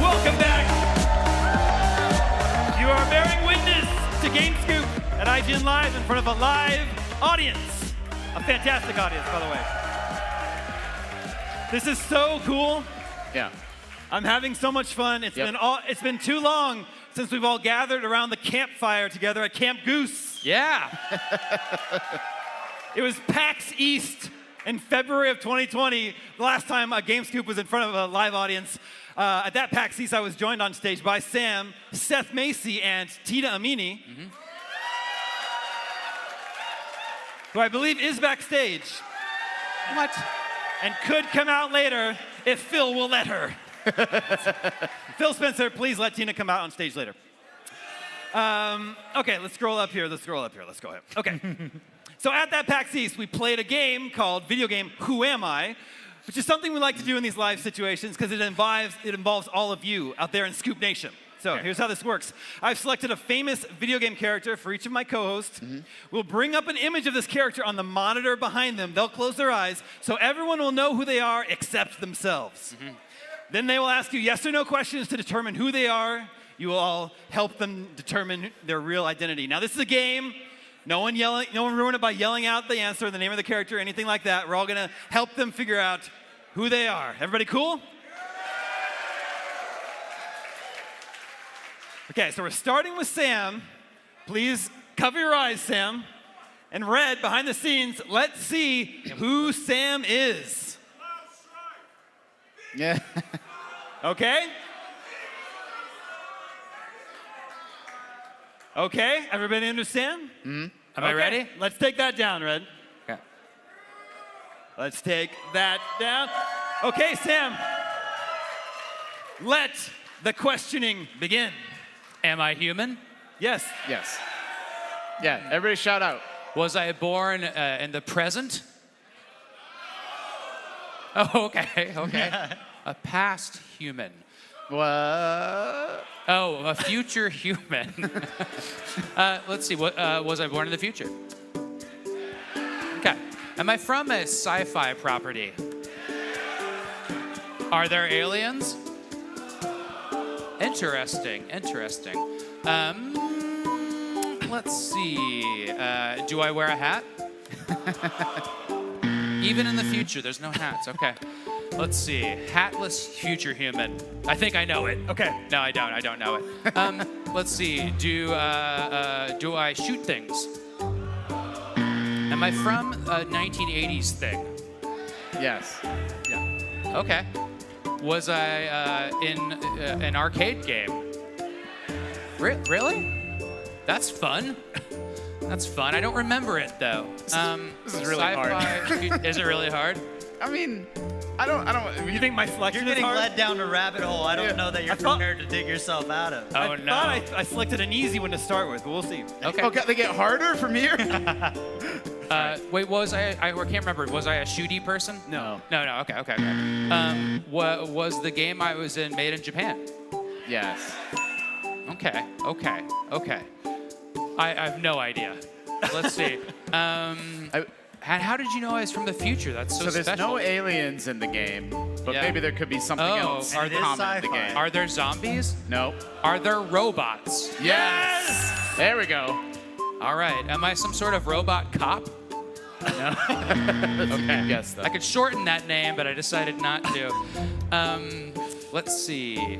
Welcome back. You are bearing witness to GameScoop at IGN Live in front of a live audience. A fantastic audience, by the way. This is so cool. Yeah. I'm having so much fun. It's been too long since we've all gathered around the campfire together at Camp Goose. Yeah. It was PAX East In February of 2020, the last time GameScoop was in front of a live audience, at that PAX East, I was joined on stage by Sam, Seth Macy, and Tina Amini, who I believe is backstage. What? And could come out later if Phil will let her. Phil Spencer, please let Tina come out on stage later. Okay, let's scroll up here. Let's go ahead. Okay. So at that PAX East, we played a game called video game Who Am I? Which is something we like to do in these live situations because it involves all of you out there in Scoop Nation. So here's how this works. I've selected a famous video game character for each of my co-hosts. We'll bring up an image of this character on the monitor behind them. They'll close their eyes so everyone will know who they are except themselves. Then they will ask you yes or no questions to determine who they are. You will all help them determine their real identity. Now this is a game. No one ruin it by yelling out the answer, the name of the character, anything like that. We're all gonna help them figure out who they are. Everybody cool? Okay, so we're starting with Sam. Please cover your eyes, Sam. And Red, behind the scenes, let's see who Sam is. Yeah. Okay? Okay, everybody understand? Am I ready? Let's take that down, Red. Okay. Let's take that down. Okay, Sam. Let the questioning begin. Am I human? Yes. Yes. Yeah, everybody shout out. Was I born in the present? Oh, okay. A past human. What? Oh, a future human. Let's see. Was I born in the future? Okay. Am I from a sci-fi property? Are there aliens? Interesting. Let's see. Do I wear a hat? Even in the future, there's no hats. Okay. Let's see. Hatless future human. I think I know it. Okay. No, I don't. I don't know it. Let's see. Do I shoot things? Am I from a 1980s thing? Yes. Yeah. Okay. Was I in an arcade game? Really? That's fun. That's fun. I don't remember it though. This is really hard. Is it really hard? I mean, I don't. You think my selection You're is getting hard? led down a rabbit hole I don't know that you're prepared to dig yourself out of. Oh, no. I thought I selected an easy one to start with, but we'll see. Okay. Okay, they get harder from here? Wait, was I can't remember. Was I a shooty person? No. No. Okay. Was the game I was in made in Japan? Yes. Okay. I have no idea. Let's see. How did you know I was from the future? That's so there's special. no aliens in the game, but maybe there could be something else are there common in the game. Are there zombies? No. Are there robots? Yes! There we go. All right. Am I some sort of robot cop? No. Okay. Yes, though. I could shorten that name, but I decided not to. Let's see.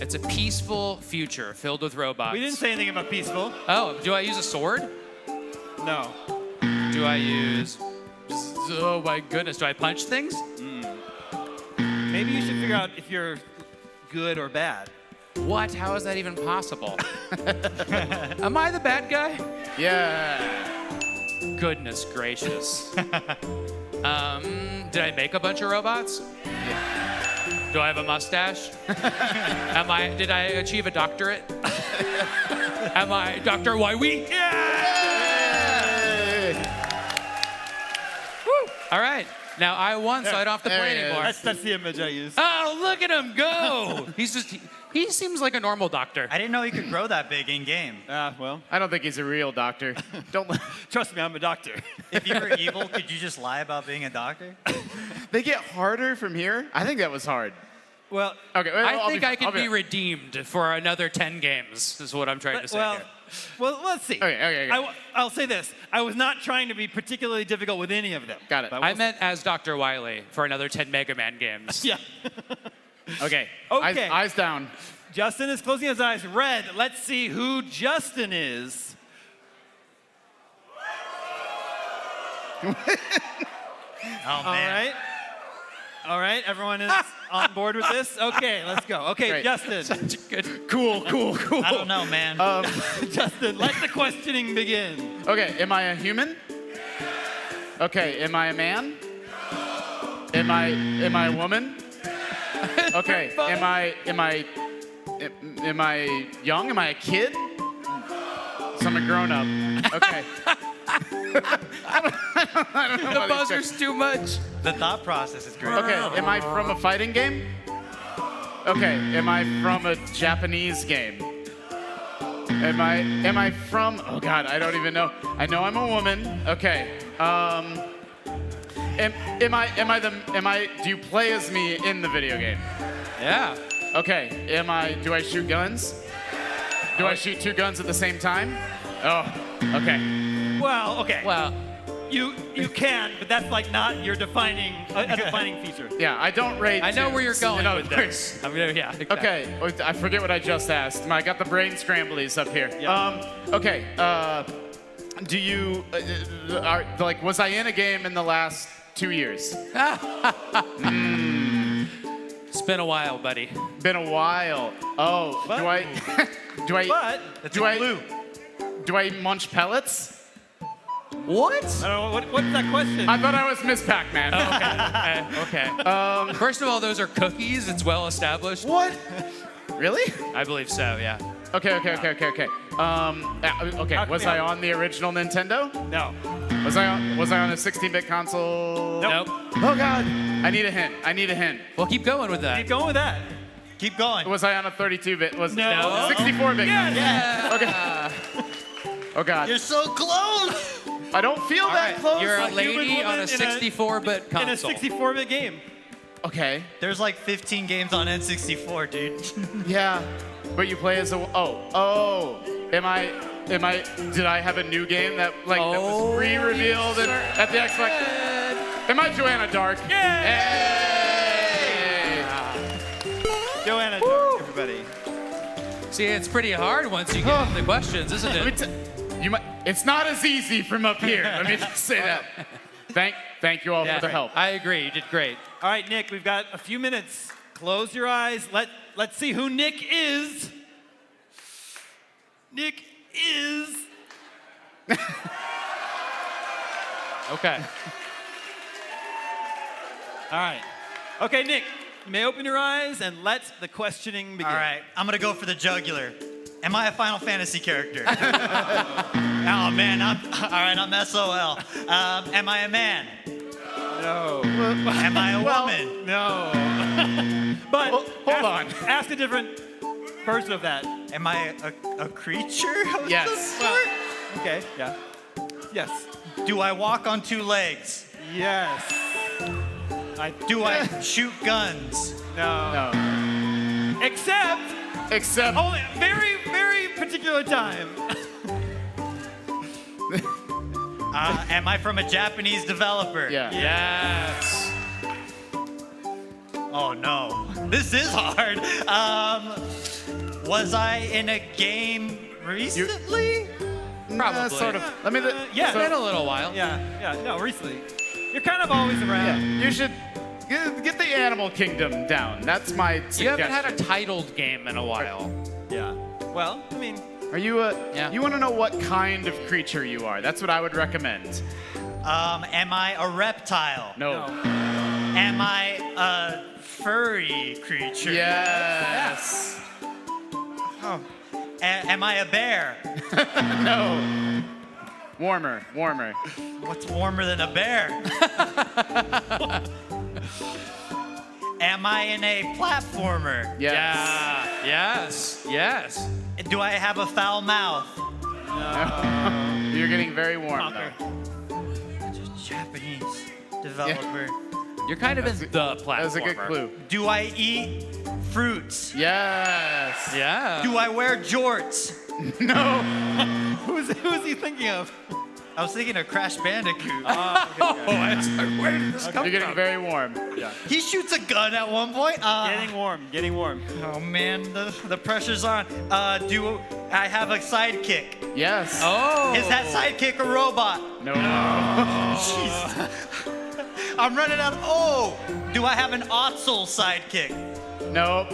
It's a peaceful future filled with robots. We didn't say anything about peaceful. Oh, do I use a sword? No. Do I use... Oh my goodness, do I punch things? Maybe you should figure out if you're good or bad. What? How is that even possible? Am I the bad guy? Yeah. Goodness gracious. Did I make a bunch of robots? Yeah. Do I have a mustache? Did I achieve a doctorate? Am I Dr. Waiwi? Yeah! Woo! All right. Now I won, so I don't have to play anymore. That's the image I use. Oh, look at him go! He seems like a normal doctor. I didn't know he could grow that big in game. Well. I don't think he's a real doctor. Don't trust me, I'm a doctor. If you were evil, could you just lie about being a doctor? They get harder from here? I think that was hard. Well, okay. I think I can be redeemed for another 10 games, is what I'm trying to say here. Well, let's see. Okay. I'll say this. I was not trying to be particularly difficult with any of them. Got it. I meant as Dr. Wily for another 10 Mega Man games. Yeah. Okay. Eyes down. Justin is closing his eyes. Red, let's see who Justin is. Oh, man. All right, everyone is on board with this? Okay, let's go. Okay, Great. Justin. Such a good. Cool. I don't know, man. Justin, let the questioning begin. Okay, am I a human? Okay, am I a man? Am I a woman? Okay, am I young? Am I a kid? So I'm a grown up. Okay. I don't know The what these buzzer's too much. The thought process is great. Okay, am I from a fighting game? Okay, am I from a Japanese game? Am I from? Oh God, I don't even know. I know I'm a woman. Okay. Do you play as me in the video game? Yeah. Okay. Do I shoot guns? Do I shoot 2 guns at the same time? Oh, okay. Well, okay. Well, you can, but that's like not your defining feature. Yeah, I don't rate. I know where you're going No, with this. I mean, yeah. Exactly. Okay, I forget what I just asked. I got the brain scramblies up here. Yeah. Okay. Do you was I in a game in the last 2 years? It's been a while, buddy. Been a while. Oh, But- do I munch pellets? What? I don't know, what's that question? I thought I was Miss Pac-Man. Okay. First of all, those are cookies. It's well established. What? Really? I believe so. Yeah. Okay. Okay. Was I on the original Nintendo? No. Was I on a 16-bit console? Nope. Oh God. I need a hint. Well, keep going with that. Keep going with that. Keep going. Was I on a 32-bit? No. 64-bit? Yes. Okay. Oh God. You're so close. I don't feel that close. You're a human lady woman on a in a- 64-bit console. In a 64-bit game. Okay. There's like 15 games on N64, dude. Yeah. But you play as a. Oh. Did I have a new game that was re-revealed at the Xbox? Am I Joanna Dark? Yay! Joanna Dark, everybody. See, it's pretty hard once you get into the questions, isn't it? It's not as easy from up here. Let me just say that. Thank you all for the help. I agree. You did great. All right, Nick, we've got a few minutes. Close your eyes. Let's see who Nick is. Nick is. Okay. All right. Okay, Nick, you may open your eyes and let the questioning begin. All right, I'm gonna go for the jugular. Am I a Final Fantasy character? Oh man, I'm SOL. Am I a man? No. Am I a woman? No. But hold on. Ask a different version of that. Am I a creature? of Yes. some sort? Okay, yeah. Yes. Do I walk on 2 legs? Yes. Do I shoot guns? No. Except only very, very particular time. Am I from a Japanese developer? Yeah. Yes. Oh no, this is hard. Was I in a game recently? Probably. Sort of. Yeah. It's been a little while. Yeah. No, recently. You're kind of always around. Yeah. You should get the Animal Kingdom down. That's my suggestion. You haven't had a titled game in a while. Yeah. Well, I mean. Are you You want to know what kind of creature you are? That's what I would recommend. Am I a reptile? No. Am I a furry creature? Yes. Oh. Am I a bear? No. Warmer. What's warmer than a bear? Am I in a platformer? Yes. Yeah. Yes. Do I have a foul mouth? No. You're getting very warm though. Japanese developer. You're kind of in the platformer. That's a good clue. Do I eat fruits? Yes. Yeah. Do I wear jorts? No. Who's he thinking of? I was thinking of Crash Bandicoot. Where did this come You're getting from? very warm. Yeah. He shoots a gun at one point. Getting warm. Oh man, the pressure's on. Do I have a sidekick? Yes. Oh. Is that sidekick a robot? No. Jeez. I'm running out. Oh, do I have an Otzel sidekick? Nope.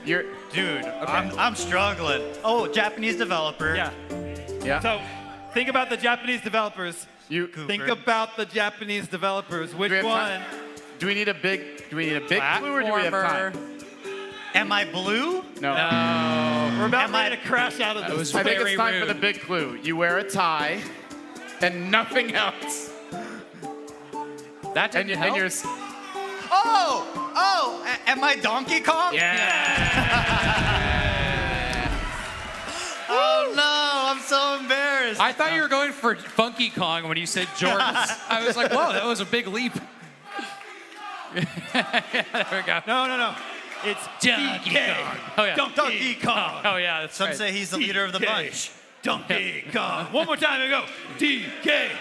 You're, dude. I'm struggling. Oh, Japanese developer. Yeah. So, think about the Japanese developers. Cooper. Think about the Japanese developers. Which one? Do we need a big clue or do we have time? Am I blue? No. We're about ready to crash out of this. I think it's time for the big clue. You wear a tie and nothing else. That didn't help. Am I Donkey Kong? Oh no, I'm so embarrassed. I thought you were going for Funky Kong when you said Jordans. I was like, whoa, that was a big leap. There we go. No. It's Donkey Kong. Oh, yeah. Donkey Kong. Oh, yeah, that's Some right. say he's the leader of the bunch. Donkey Kong. One more time, and go. DK.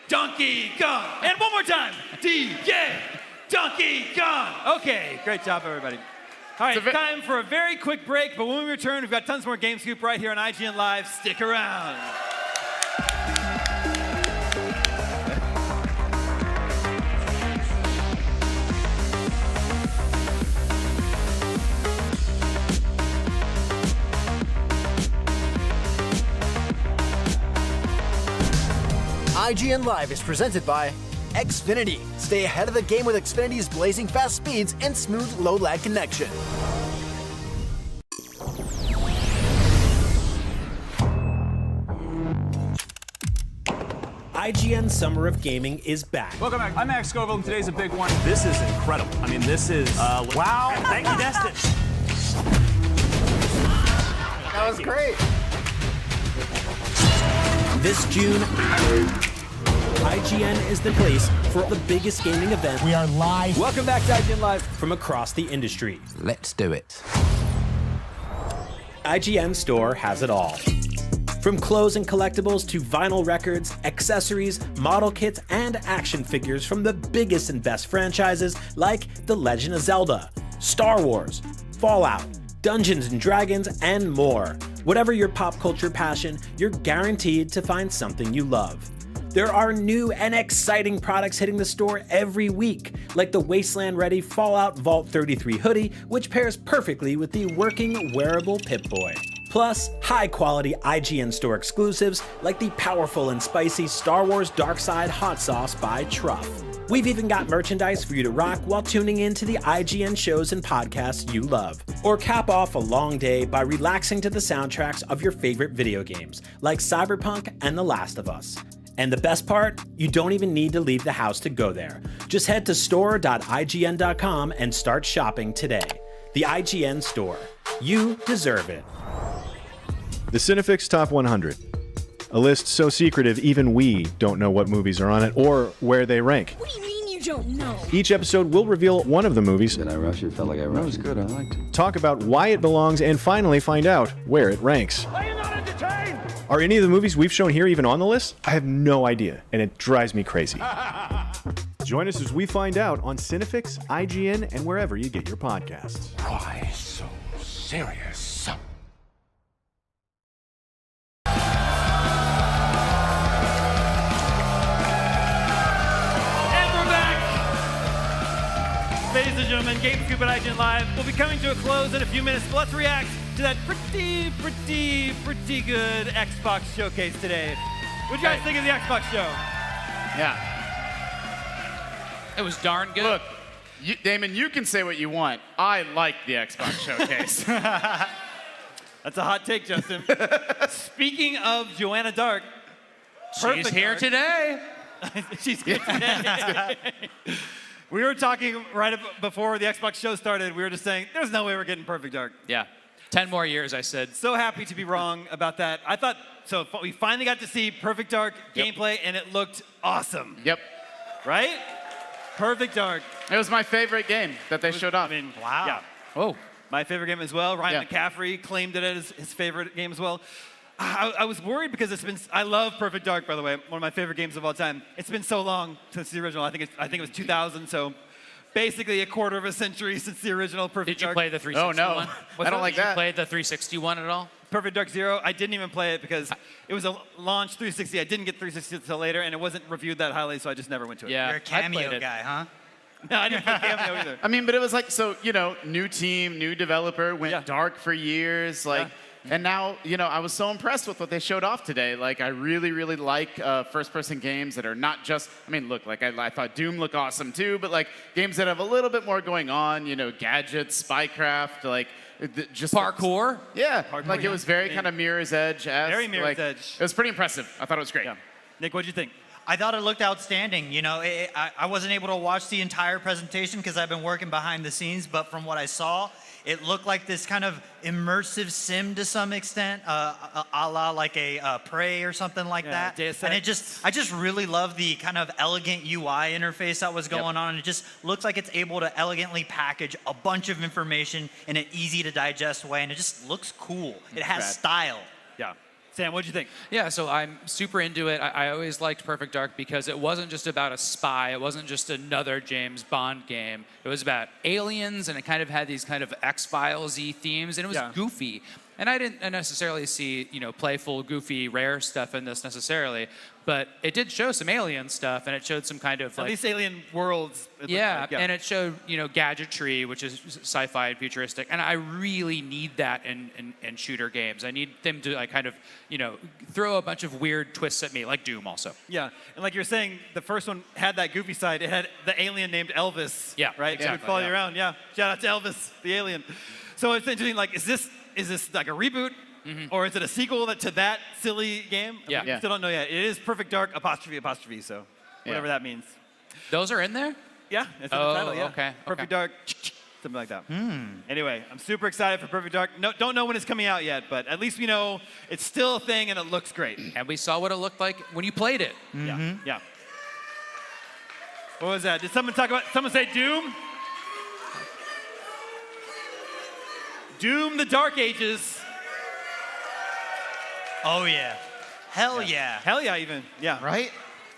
Donkey Kong. And one more time. DK. Donkey Kong. Okay, great job, everybody. All right, time for a very quick break, but when we return, we've got tons more Game Scoop right here on IGN Live. Stick around. IGN Live is presented by Xfinity. Stay ahead of the game with Xfinity's blazing fast speeds and smooth low-lag connection. IGN Summer of Gaming is back. Welcome back. I'm Max Scoville, and today's a big one. This is incredible. I mean, this is wow. Thank you, Destin. That was great. This June, IGN is the place for the biggest gaming event. We are live. Welcome back to IGN Live from across the industry. Let's do it. IGN Store has it all. From clothes and collectibles to vinyl records, accessories, model kits, and action figures from the biggest and best franchises like The Legend of Zelda, Star Wars, Fallout, Dungeons and Dragons, and more. Whatever your pop culture passion, you're guaranteed to find something you love. There are new and exciting products hitting the store every week, like the Wasteland-ready Fallout Vault 33 hoodie, which pairs perfectly with the working wearable Pip-Boy. Plus, high-quality IGN Store exclusives like the powerful and spicy Star Wars Dark Side Hot Sauce by Truff. We've even got merchandise for you to rock while tuning in to the IGN shows and podcasts you love. Or cap off a long day by relaxing to the soundtracks of your favorite video games, like Cyberpunk and The Last of Us. And the best part? You don't even need to leave the house to go there. Just head to store.ign.com and start shopping today. The IGN Store. You deserve it. The Cinefix Top 100. A list so secretive even we don't know what movies are on it or where they rank. What do you mean you don't know? Each episode will reveal one of the movies. Did I rush it? Felt like I rushed it. That was good. I liked it. Talk about why it belongs and finally find out where it ranks. Are you not entertained? Are any of the movies we've shown here even on the list? I have no idea, and it drives me crazy. Join us as we find out on Cinefix, IGN, and wherever you get your podcasts. Why so serious? Ladies and gentlemen, Game Scoop at IGN Live will be coming to a close in a few minutes, but let's react to that pretty good Xbox showcase today. What do you guys think of the Xbox show? Yeah. It was darn good. Look, Damon, you can say what you want. I like the Xbox showcase. That's a hot take, Justin. Speaking of Joanna Dark, she's here today. She's here today. We were talking right before the Xbox show started. We were just saying, there's no way we're getting Perfect Dark. Yeah. 10 more years, I said. So happy to be wrong about that. I thought, so we finally got to see Perfect Dark gameplay, and it looked awesome. Yep. Right? Perfect Dark. It was my favorite game that they showed off. I mean, wow. Yeah. Oh. My favorite game as well. Ryan McCaffrey claimed it as his favorite game as well. I was worried because I love Perfect Dark, by the way, one of my favorite games of all time. It's been so long since the original. I think it was 2000, so basically a quarter of a century since the original Perfect Dark. Did you play the 360 one? I don't like that. Did you play the 360 one at all? Perfect Dark Zero, I didn't even play it because it was a launch 360. I didn't get 360 until later, and it wasn't reviewed that highly, so I just never went to it. You're a cameo guy, huh? No, I didn't play cameo either. I mean, but it was like, so, new team, new developer, went dark for years, and now, I was so impressed with what they showed off today. Like, I really, really like first-person games that are not just, I thought Doom looked awesome too, but like games that have a little bit more going on, gadgets, spycraft, just parkour. Parkour, it was very kind of Mirror's Edge. Very Mirror's Edge. It was pretty impressive. I thought it was great. Yeah. Nick, what'd you think? I thought it looked outstanding. I wasn't able to watch the entire presentation because I've been working behind the scenes, but from what I saw, it looked like this kind of immersive sim to some extent, a la like a Prey or something like that. And I just really love the kind of elegant UI interface that was going on. And it just looks like it's able to elegantly package a bunch of information in an easy to digest way, and it just looks cool. It has style. Yeah. Sam, what'd you think? Yeah, so I'm super into it. I always liked Perfect Dark because it wasn't just about a spy. It wasn't just another James Bond game. It was about aliens, and it kind of had these kind of X-Files-y themes, and it was goofy. And I didn't necessarily see, playful, goofy, rare stuff in this necessarily, but it did show some alien stuff, and it showed some kind of At least alien worlds. And it showed, gadgetry, which is sci-fi and futuristic, and I really need that in shooter games. I need them to kind of, throw a bunch of weird twists at me, like Doom also. Yeah, and like you're saying, the first one had that goofy side. It had the alien named Elvis. Yeah, right. exactly. It would follow you around. Yeah, shout out to Elvis, the alien. So it's interesting. Like, is this like a reboot, or is it a sequel to that silly game? Yeah. We still don't know yet. It is Perfect Dark '', so whatever that means. Those are in there? Yeah, it's in the title. Yeah. Okay. Perfect Dark, something like that. Anyway, I'm super excited for Perfect Dark. No, don't know when it's coming out yet, but at least we know it's still a thing and it looks great. And we saw what it looked like when you played it. Yeah. What was that? Did someone say Doom? Doom, the Dark Ages. Oh, yeah. Hell yeah. Hell yeah, even. Yeah. Right?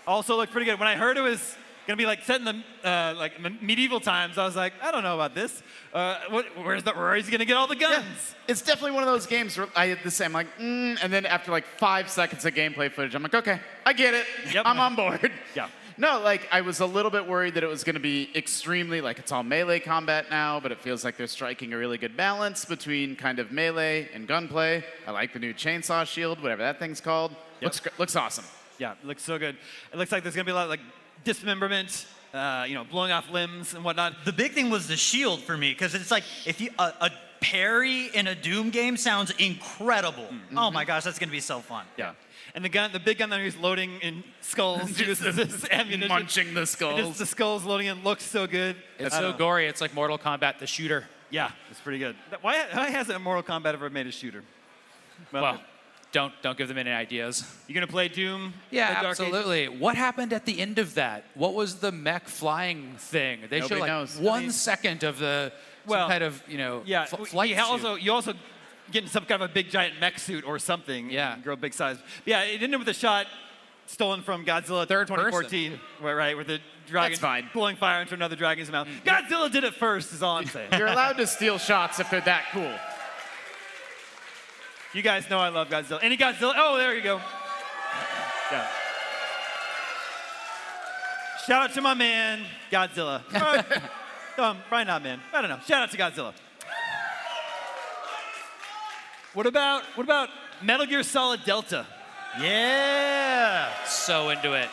Also looked pretty good. When I heard it was going to be like set in the medieval times, I was like, I don't know about this. Where is he going to get all the guns? Yeah. It's definitely one of those games where I had the same, and then after like 5 seconds of gameplay footage, I'm like, okay, I get it. Yep. I'm on board. Yeah. No, I was a little bit worried that it was going to be extremely, it's all melee combat now, but it feels like they're striking a really good balance between kind of melee and gunplay. I like the new chainsaw shield, whatever that thing's called. Yep. Looks awesome. Yeah, it looks so good. It looks like there's going to be a lot of dismemberment, blowing off limbs and whatnot. The big thing was the shield for me, because it's like, if you a parry in a Doom game sounds incredible. Oh my gosh, that's going to be so fun. Yeah. And the big gun that he's loading in skulls, just ammunition. Munching the skulls. Just the skulls loading in looks so good. It's so gory. It's like Mortal Kombat, the shooter. Yeah, it's pretty good. Why hasn't Mortal Kombat ever made a shooter? Well, don't give them any ideas. You gonna play Doom? Yeah, Dark absolutely. Ages? What happened at the end of that? What was the mech flying thing? They showed Nobody knows. 1 second of the kind of flight. You also get in some kind of a big giant mech suit or something. Yeah. And grow big size. Yeah, it ended with a shot stolen from Godzilla 2014. Right, where the dragon That's fine. blowing fire into another dragon's mouth. Godzilla did it first, is all I'm saying. You're allowed to steal shots if they're that cool. You guys know I love Godzilla. Any Godzilla? Oh, there you go. Yeah. Shout out to my man, Godzilla. Probably not, man. I don't know. Shout out to Godzilla. What about Metal Gear Solid Delta? Yeah. So into it.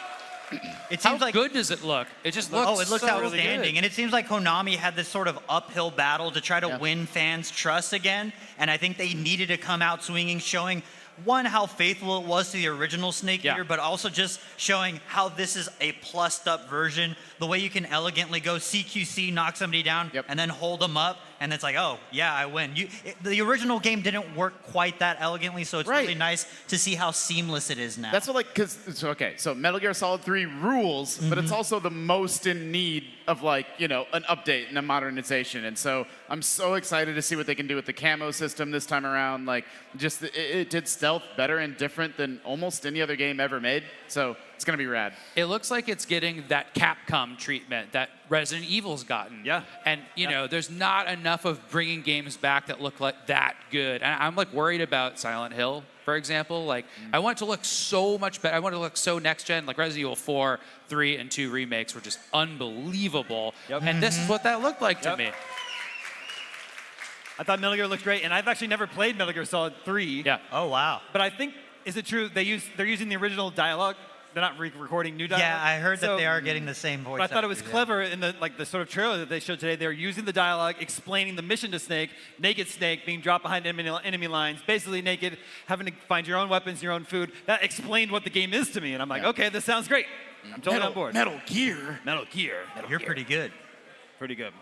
It seems How good does it look? It just looks it looks so really outstanding. good. And it seems like Konami had this sort of uphill battle to try to win fans' trust again. And I think they needed to come out swinging, showing, one, how faithful it was to the original Snake Eater, but also just showing how this is a plussed up version. The way you can elegantly go CQC, knock somebody down, and then hold them up. And it's like, oh, yeah, I win. The original game didn't work quite that elegantly, so it's really nice to see how seamless it is now. That's what, so Metal Gear Solid 3 rules, but it's also the most in need of an update and a modernization. And so I'm so excited to see what they can do with the camo system this time around. It did stealth better and different than almost any other game ever made. So It's going to be rad. It looks like it's getting that Capcom treatment that Resident Evil's gotten. Yeah. And, you know, there's not enough of bringing games back that look like that good. And I'm, like, worried about Silent Hill, for example. Like, I want it to look so much better. I want it to look so next-gen. Like, Resident Evil 4, 3, and 2 remakes were just unbelievable. Yep. And this is what that looked like to me. I thought Metal Gear looked great, and I've actually never played Metal Gear Solid 3. Yeah. Oh, wow. But I think, is it true, they're using the original dialogue? They're not recording new dialogue? Yeah, I heard that they are getting the same voice. But I thought it was actors, clever in the sort of trailer that they showed today. They were using the dialogue, explaining the mission to Snake, naked Snake being dropped behind enemy lines, basically naked, having to find your own weapons, your own food. That explained what the game is to me, and I'm like, okay, this sounds great. I'm totally on board. Metal Gear. Metal Gear. You're pretty good. Pretty good.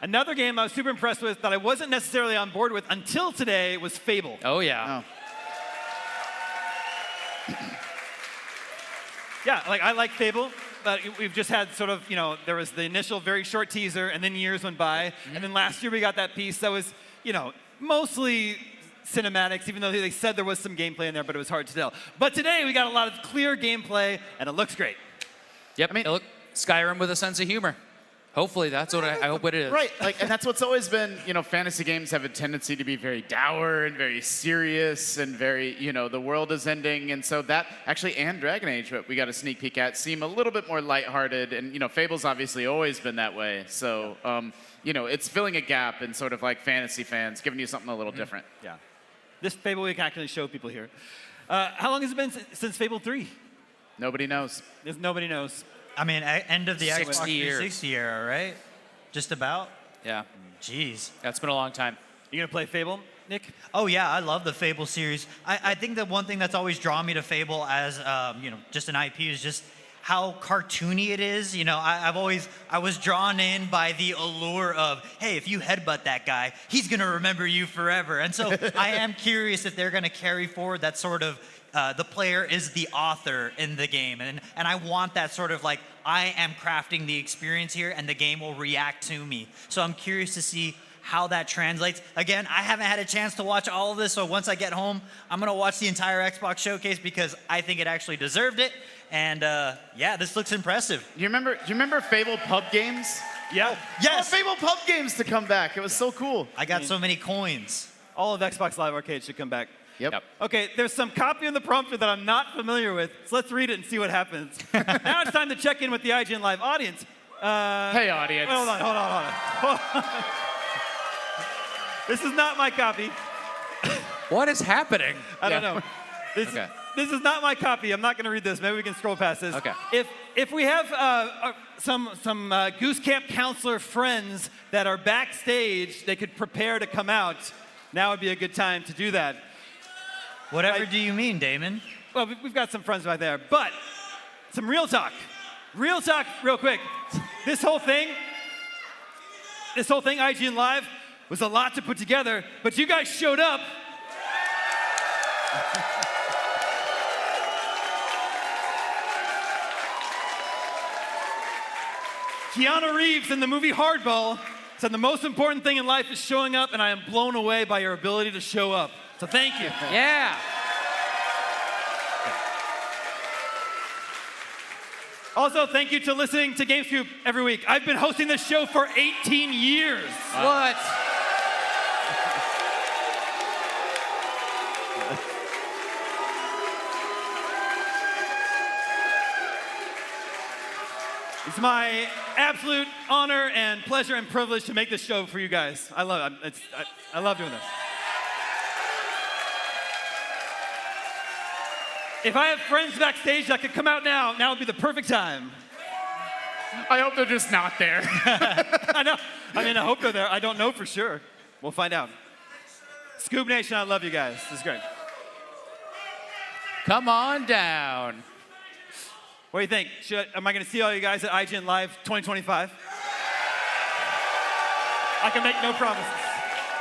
Another game I was super impressed with that I wasn't necessarily on board with until today was Fable. Oh, yeah. Yeah, like I like Fable, but we've just had sort of, you know, there was the initial very short teaser, and then years went by, and then last year we got that piece that was, you know, mostly cinematics, even though they said there was some gameplay in there, but it was hard to tell. But today we got a lot of clear gameplay, and it looks great. Yep. I mean, Skyrim with a sense of humor. Hopefully, that's what I hope it is. Right, like, and that's what's always been, you know, fantasy games have a tendency to be very dour and very serious and very, you know, the world is ending. And so that actually, and Dragon Age, what we got a sneak peek at, seem a little bit more lighthearted. And, you know, Fable's obviously always been that way. So, you know, it's filling a gap in sort of like fantasy fans, giving you something a little different. Yeah. This Fable we can actually show people here. How long has it been since Fable 3? Nobody knows. Nobody knows. I mean, end of the Xbox 60 years. 360 era, right? Just about? Yeah. Jeez. That's been a long time. You gonna play Fable, Nick? Oh yeah, I love the Fable series. I think that one thing that's always drawn me to Fable as you know, just an IP is just how cartoony it is. You know, I was drawn in by the allure of, hey, if you headbutt that guy, he's gonna remember you forever. And so I am curious if they're gonna carry forward that sort of the player is the author in the game. And I want that sort of like, I am crafting the experience here and the game will react to me. So I'm curious to see how that translates. Again, I haven't had a chance to watch all of this, so once I get home, I'm gonna watch the entire Xbox showcase because I think it actually deserved it. And yeah, this looks impressive. You remember Fable pub games? Yeah. Yes. Fable pub games to come back. It was so cool. I got so many coins. All of Xbox Live Arcade should come back. Yep. Okay, there's some copy in the prompter that I'm not familiar with, so let's read it and see what happens. Now it's time to check in with the ign-live audience. Hey, audience. Hold on. This is not my copy. What is happening? I don't know. This is not my copy. I'm not going to read this. Maybe we can scroll past this. Okay. If we have some Goose Camp counselor friends that are backstage, they could prepare to come out. Now would be a good time to do that. Whatever do you mean, Damon? Well, we've got some friends right there, but some real talk. Real talk, real quick. This whole thing, ign-live, was a lot to put together, but you guys showed up. Keanu Reeves in the movie Hardball said the most important thing in life is showing up, and I am blown away by your ability to show up. So thank you. Yeah. Also, thank you to listening to GameScoop every week. I've been hosting this show for 18 years. What? It's my absolute honor and pleasure and privilege to make this show for you guys. I love it. I love doing this. If I have friends backstage that could come out now would be the perfect time. I hope they're just not there. I know. I mean, I hope they're there. I don't know for sure. We'll find out. Scoop Nation, I love you guys. This is great. Come on down. What do you think? Am I going to see all you guys at ign-live 2025? I can make no promises.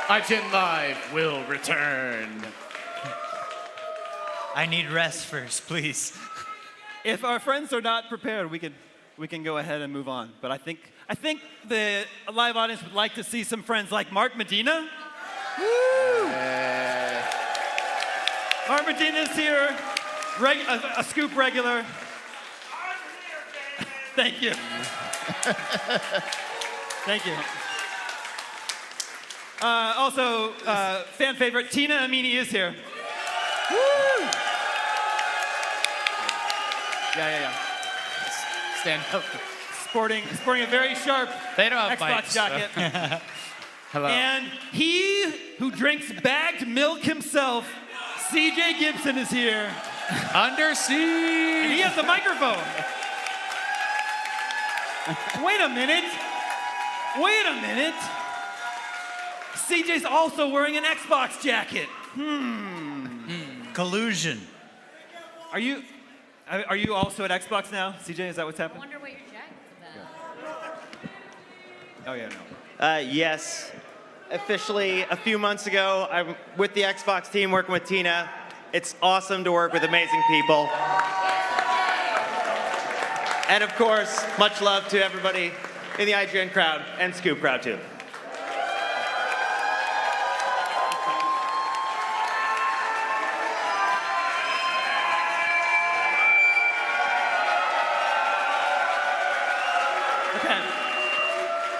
ign-live will return. I need rest first, please. If our friends are not prepared, we can go ahead and move on. But I think the live audience would like to see some friends like Mark Medina. Woo! Mark Medina's here, a Scoop regular. Thank you. Thank you. Also, fan favorite, Tina Amini is here. Woo! Yeah. Stand up. Sporting a very sharp They don't have Xbox mics, jacket. Hello. And he who drinks bagged milk himself, CJ Gibson, is here. Under siege. And he has the microphone. Wait a minute. CJ's also wearing an Xbox jacket. Collusion. Are you also at Xbox now, CJ? Is that what's happening? I wonder what your jacket's about. Oh yeah, no. Yes. Officially, a few months ago, I'm with the Xbox team working with Tina. It's awesome to work with amazing people. And of course, much love to everybody in the IGN crowd and Scoop crowd too.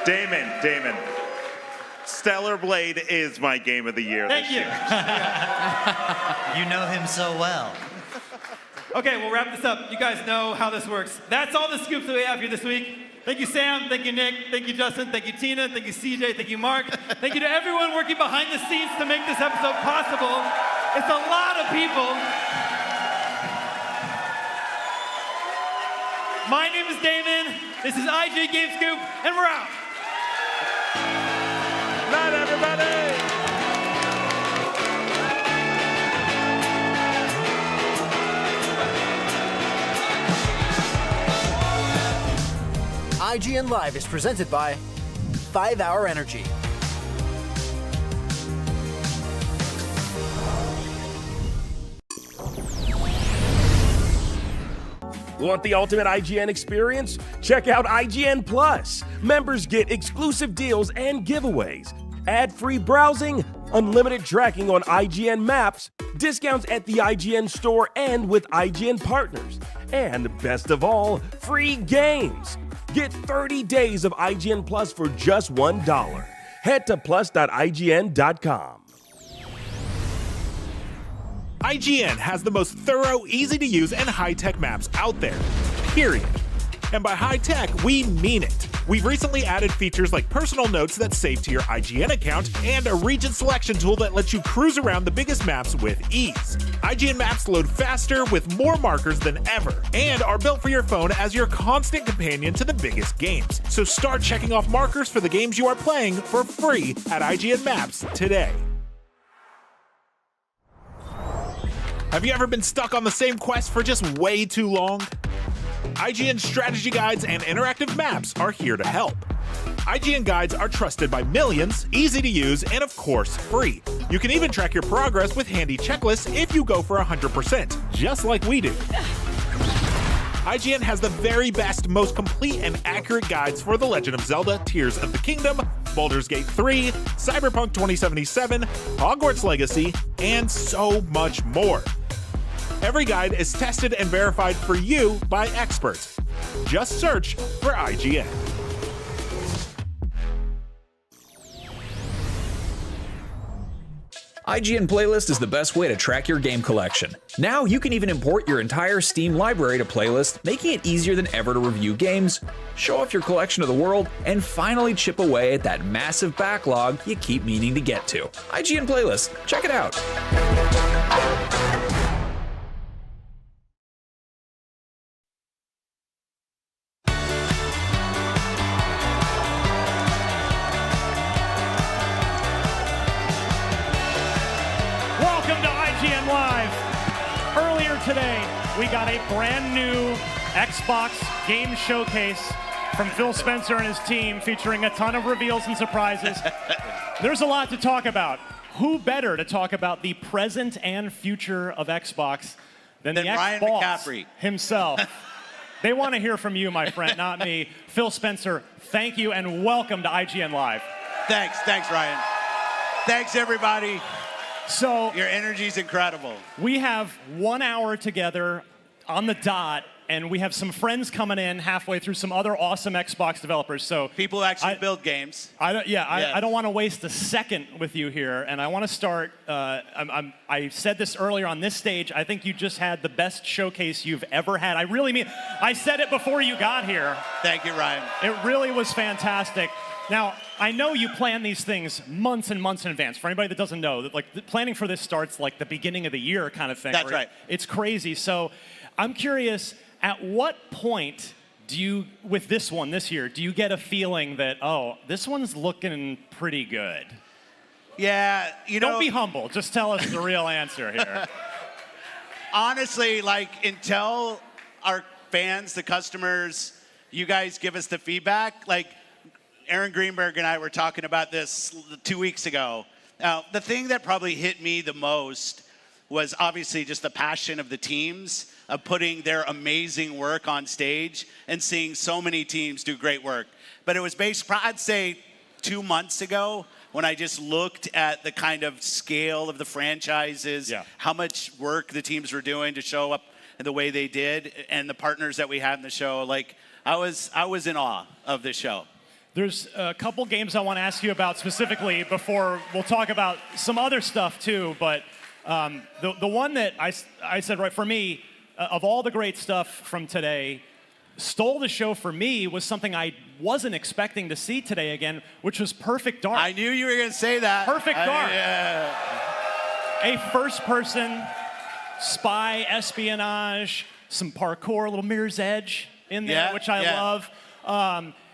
Damon. Stellar Blade is my game of the year Thank this you. year. You know him so well. Okay, we'll wrap this up. You guys know how this works. That's all the scoops that we have here this week. Thank you, Sam. Thank you, Nick. Thank you, Justin. Thank you, Tina. Thank you, CJ. Thank you, Mark. Thank you to everyone working behind the scenes to make this episode possible. It's a lot of people. My name is Damon. This is IG Game Scoop, and we're out. Night, everybody! IGN Live is presented by 5 Hour Energy. Want the ultimate IGN experience? Check out IGN Plus. Members get exclusive deals and giveaways, ad-free browsing, unlimited tracking on IGN Maps, discounts at the IGN store and with IGN partners, and best of all, free games. Get 30 days of IGN Plus for just $1. Head to plus.ign.com. IGN has the most thorough, easy-to-use, and high-tech maps out there, period. And by high-tech, we mean it. We've recently added features like personal notes that save to your IGN account and a region selection tool that lets you cruise around the biggest maps with ease. IGN maps load faster with more markers than ever and are built for your phone as your constant companion to the biggest games. So start checking off markers for the games you are playing for free at IGN Maps today. Have you ever been stuck on the same quest for just way too long? IGN strategy guides and interactive maps are here to help. IGN guides are trusted by millions, easy to use, and of course, free. You can even track your progress with handy checklists if you go for 100%, just like we do. IGN has the very best, most complete and accurate guides for The Legend of Zelda Tears of the Kingdom, Baldur's Gate 3, Cyberpunk 2077, Hogwarts Legacy, and so much more. Every guide is tested and verified for you by experts. Just search for IGN. IGN Playlist is the best way to track your game collection. Now you can even import your entire Steam library to Playlist, making it easier than ever to review games, show off your collection of the world, and finally chip away at that massive backlog you keep meaning to get to. IGN Playlist, check it out. Today, we got a brand new Xbox game showcase from Phil Spencer and his team featuring a ton of reveals and surprises. There's a lot to talk about. Who better to talk about the present and future of Xbox than the Ryan Xbox McCaffrey himself? They want to hear from you, my friend, not me. Phil Spencer, thank you and welcome to IGN Live. Thanks, Ryan. Thanks, everybody. So your energy's incredible. We have 1 hour together on the dot and we have some friends coming in halfway through, some other awesome Xbox developers. So people who actually build games. I don't want to waste a second with you here, and I want to start. I said this earlier on this stage. I think you just had the best showcase you've ever had. I really mean. I said it before you got here. Thank you, Ryan. It really was fantastic. Now, I know you plan these things months and months in advance. For anybody that doesn't know, that like the planning for this starts like the beginning of the year kind of thing. That's right. It's crazy. So I'm curious, at what point do you, with this one this year, do you get a feeling that, oh, this one's looking pretty good? Yeah, Don't be humble. Just tell us the real answer here. Honestly, like until our fans, the customers, you guys give us the feedback, like Aaron Greenberg and I were talking about this 2 weeks ago. Now, the thing that probably hit me the most was obviously just the passion of the teams of putting their amazing work on stage and seeing so many teams do great work. But it was based, I'd say 2 months ago, when I just looked at the kind of scale of the franchises, how much work the teams were doing to show up in the way they did, and the partners that we had in the show. Like, I was in awe of this show. There's a couple games I want to ask you about specifically before we'll talk about some other stuff too, but the one that I said, right, for me, of all the great stuff from today, stole the show for me was something I wasn't expecting to see today again, which was Perfect Dark. I knew you were going to say that. Perfect Dark. Yeah. A first-person spy espionage, some parkour, a little Mirror's Edge in there, which I love.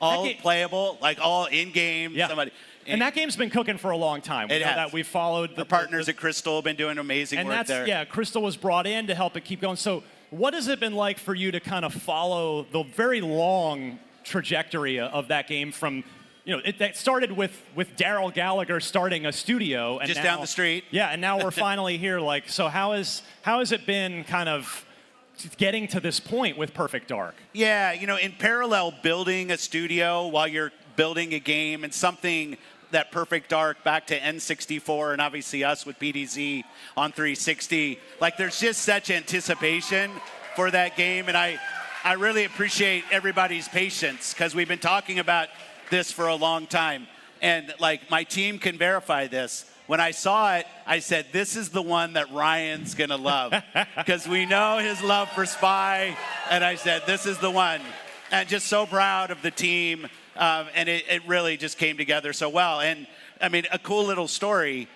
All playable, like all in-game. Yeah. Somebody. And that game's been cooking for a long time. It has. That we've followed the partners at Crystal have been doing amazing work there. Yeah, Crystal was brought in to help it keep going. So what has it been like for you to kind of follow the very long trajectory of that game from, that started with Daryl Gallagher starting a studio. And just now, down the street. Yeah, and now we're finally here. Like, so how has it been kind of getting to this point with Perfect Dark? Yeah, in parallel, building a studio while you're building a game, and something that Perfect Dark back to N64 and obviously us with PDZ on 360. Like, there's just such anticipation for that game, and I really appreciate everybody's patience, because we've been talking about this for a long time. And like, my team can verify this. When I saw it, I said, this is the one that Ryan's gonna love, because we know his love for Spy, and I said, this is the one. And just so proud of the team, and it really just came together so well. And I mean, a cool little story,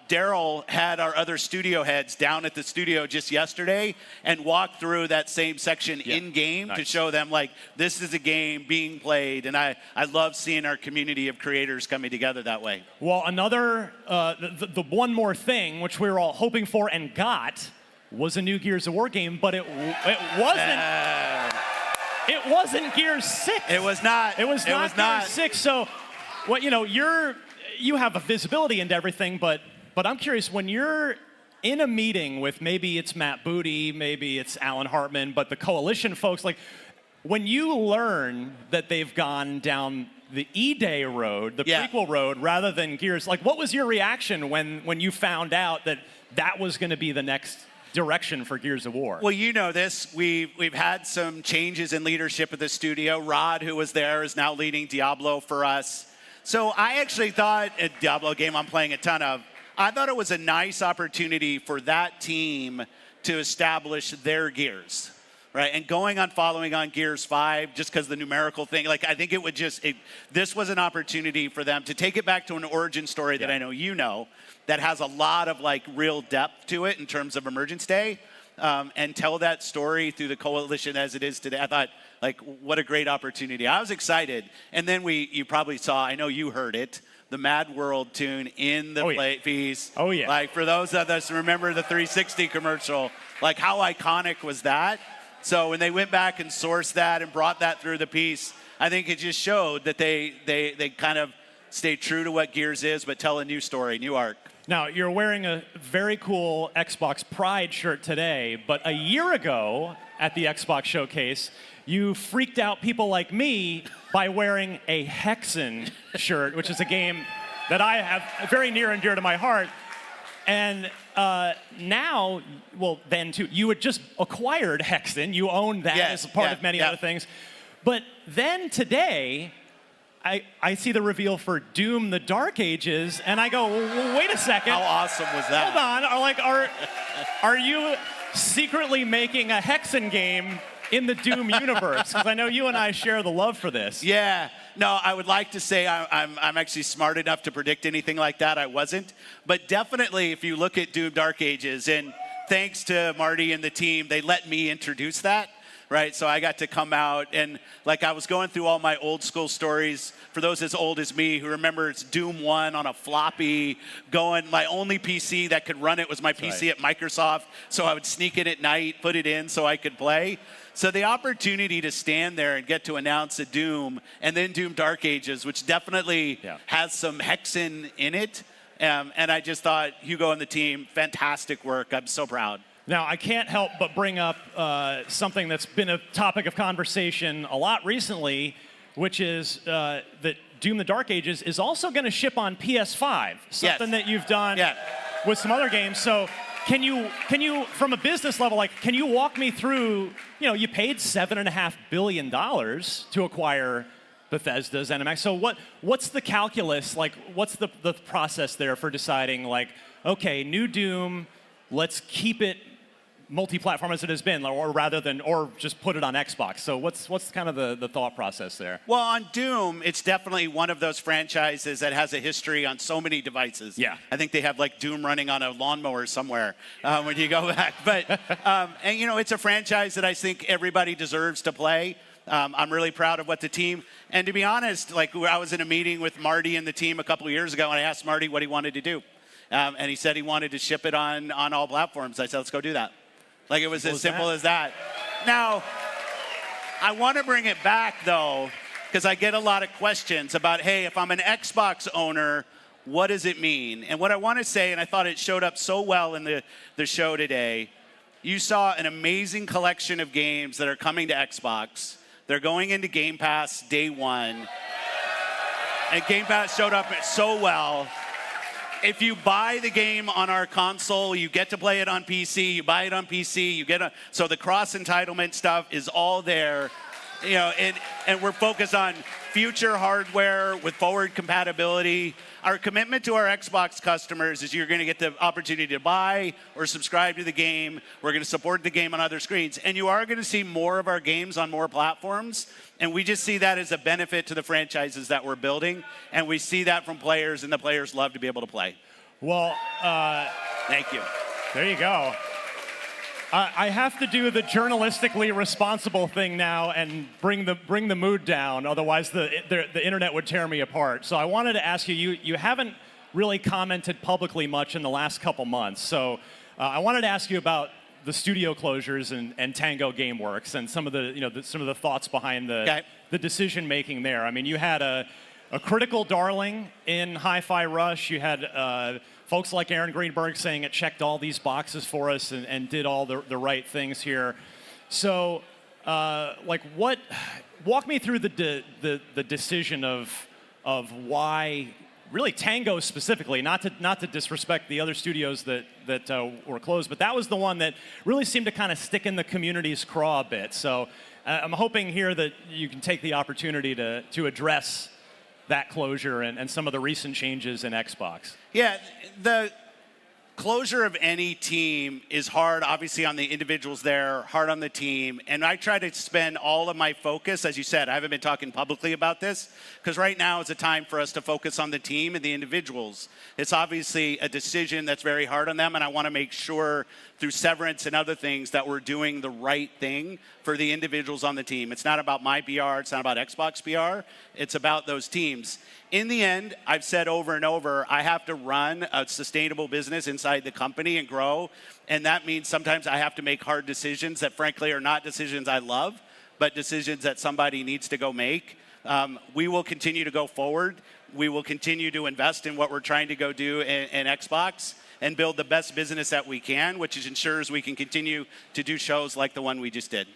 Daryl had our other studio heads down at the studio just yesterday and walked through that same section in-game to show them, like, this is a game being played. And I love seeing our community of creators coming together that way. Well, another, the one more thing, which we were all hoping for and got, was a new Gears of War game, but it wasn't. It wasn't Gears 6. It was not. It was not Gears 6. So, what you have a visibility into everything, but I'm curious, when you're in a meeting with, maybe it's Matt Booty, maybe it's Alan Hartman, but the Coalition folks, like, when you learn that they've gone down the E-Day road, the prequel road, rather than Gears, like, what was your reaction when you found out that was going to be the next direction for Gears of War? Well, you know this. We've had some changes in leadership of the studio. Rod, who was there, is now leading Diablo for us. So I actually thought, a Diablo game I'm playing a ton of, I thought it was a nice opportunity for that team to establish their Gears, right? And following on Gears 5, just because the numerical thing, like, I think it would this was an opportunity for them to take it back to an origin story that I know that has a lot of, like, real depth to it in terms of Emergence Day, and tell that story through the Coalition as it is today. I thought, like, what a great opportunity. I was excited. And then you probably saw, I know you heard it, the Mad World tune in the play piece. Oh, yeah. Like, for those of us who remember the 360 commercial, like, how iconic was that? So when they went back and sourced that and brought that through the piece, I think it just showed that they kind of stay true to what Gears is, but tell a new story, new arc. Now, you're wearing a very cool Xbox Pride shirt today, but a year ago at the Xbox Showcase, you freaked out people like me by wearing a Hexen shirt, which is a game that I have very near and dear to my heart. And now, well, then too, you had just acquired Hexen. You owned that as part of many other things. But then today, I see the reveal for Doom: The Dark Ages, and I go, well, wait a second. How awesome was that? Hold on. Are you secretly making a Hexen game in the Doom universe? Because I know you and I share the love for this. Yeah. No, I would like to say I'm actually smart enough to predict anything like that. I wasn't. But definitely, if you look at Doom Dark Ages, and thanks to Marty and the team, they let me introduce that, right? So I got to come out, and like I was going through all my old school stories. For those as old as me who remember it's Doom 1 on a floppy going, my only PC that could run it was my PC at Microsoft. So I would sneak it at night, put it in so I could play. So the opportunity to stand there and get to announce a Doom and then Doom Dark Ages, which definitely has some Hexen in it. And I just thought, Hugo and the team, fantastic work. I'm so proud. Now, I can't help but bring up something that's been a topic of conversation a lot recently, which is that Doom: The Dark Ages is also going to ship on PS5, something that you've done with some other games. So can you, from a business level, like, can you walk me through, you paid $7.5 billion to acquire Bethesda's ZeniMax. So what's the calculus, like, what's the process there for deciding, like, okay, new Doom, let's keep it multi-platform as it has been, or just put it on Xbox. So what's kind of the thought process there? Well, on Doom, it's definitely one of those franchises that has a history on so many devices. Yeah. I think they have like Doom running on a lawnmower somewhere when you go back. But and it's a franchise that I think everybody deserves to play. I'm really proud of what the team, and to be honest, like I was in a meeting with Marty and the team a couple of years ago, and I asked Marty what he wanted to do, and he said he wanted to ship it on all platforms. I said, let's go do that. Like, it was as simple as that. Now, I want to bring it back, though, because I get a lot of questions about, hey, if I'm an Xbox owner, what does it mean? And what I want to say, and I thought it showed up so well in the show today, you saw an amazing collection of games that are coming to Xbox. They're going into Game Pass day one. And Game Pass showed up so well. If you buy the game on our console, you get to play it on PC. You buy it on PC, you get so the cross entitlement stuff is all there, and we're focused on future hardware with forward compatibility. Our commitment to our Xbox customers is you're going to get the opportunity to buy or subscribe to the game. We're going to support the game on other screens, and you are going to see more of our games on more platforms. And we just see that as a benefit to the franchises that we're building. And we see that from players, and the players love to be able to play. Well, thank you. There you go. I have to do the journalistically responsible thing now and bring the mood down. Otherwise, the internet would tear me apart. So I wanted to ask you, you haven't really commented publicly much in the last couple months. So I wanted to ask you about the studio closures and Tango Gameworks and some of the thoughts behind the decision making there. I mean, you had a critical darling in Hi-Fi Rush. You had folks like Aaron Greenberg saying it checked all these boxes for us and did all the right things here. So, walk me through the decision of why. Really, Tango specifically, not to disrespect the other studios that were closed, but that was the one that really seemed to kind of stick in the community's craw a bit. So I'm hoping here that you can take the opportunity to address that closure and some of the recent changes in Xbox. Yeah, the closure of any team is hard, obviously, on the individuals there, hard on the team. And I try to spend all of my focus, as you said, I haven't been talking publicly about this, because right now is a time for us to focus on the team and the individuals. It's obviously a decision that's very hard on them, and I want to make sure through severance and other things that we're doing the right thing for the individuals on the team. It's not about my PR, it's not about Xbox PR, it's about those teams. In the end, I've said over and over, I have to run a sustainable business inside the company and grow. And that means sometimes I have to make hard decisions that frankly are not decisions I love, but decisions that somebody needs to go make. We will continue to go forward. We will continue to invest in what we're trying to go do in Xbox and build the best business that we can, which ensures we can continue to do shows like the one we just did.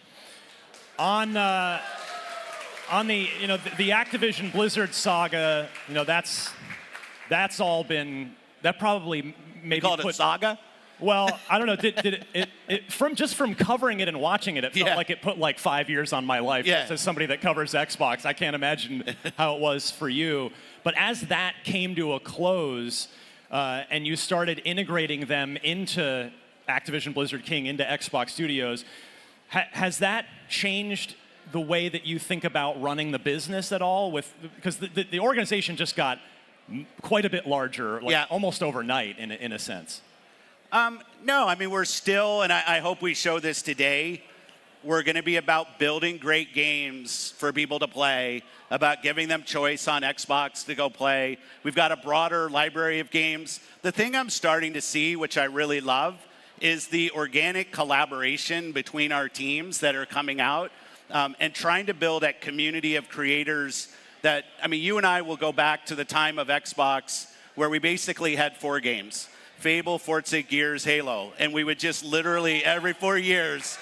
On the the Activision Blizzard saga, that probably maybe you call it a saga? Well, I don't know. Did it from covering it and watching it, it felt like it put like 5 years on my life. Yeah. Just as somebody that covers Xbox, I can't imagine how it was for you. But as that came to a close, and you started integrating them into Activision Blizzard King, into Xbox Studios, has that changed the way that you think about running the business at all? Because the organization just got quite a bit larger, almost overnight in a sense. No, I mean, we're still, and I hope we show this today, we're going to be about building great games for people to play, about giving them choice on Xbox to go play. We've got a broader library of games. The thing I'm starting to see, which I really love, is the organic collaboration between our teams that are coming out and trying to build a community of creators that, I mean, you and I will go back to the time of Xbox where we basically had 4 games. Fable, Forza, Gears, Halo. And we would just literally every 4 years,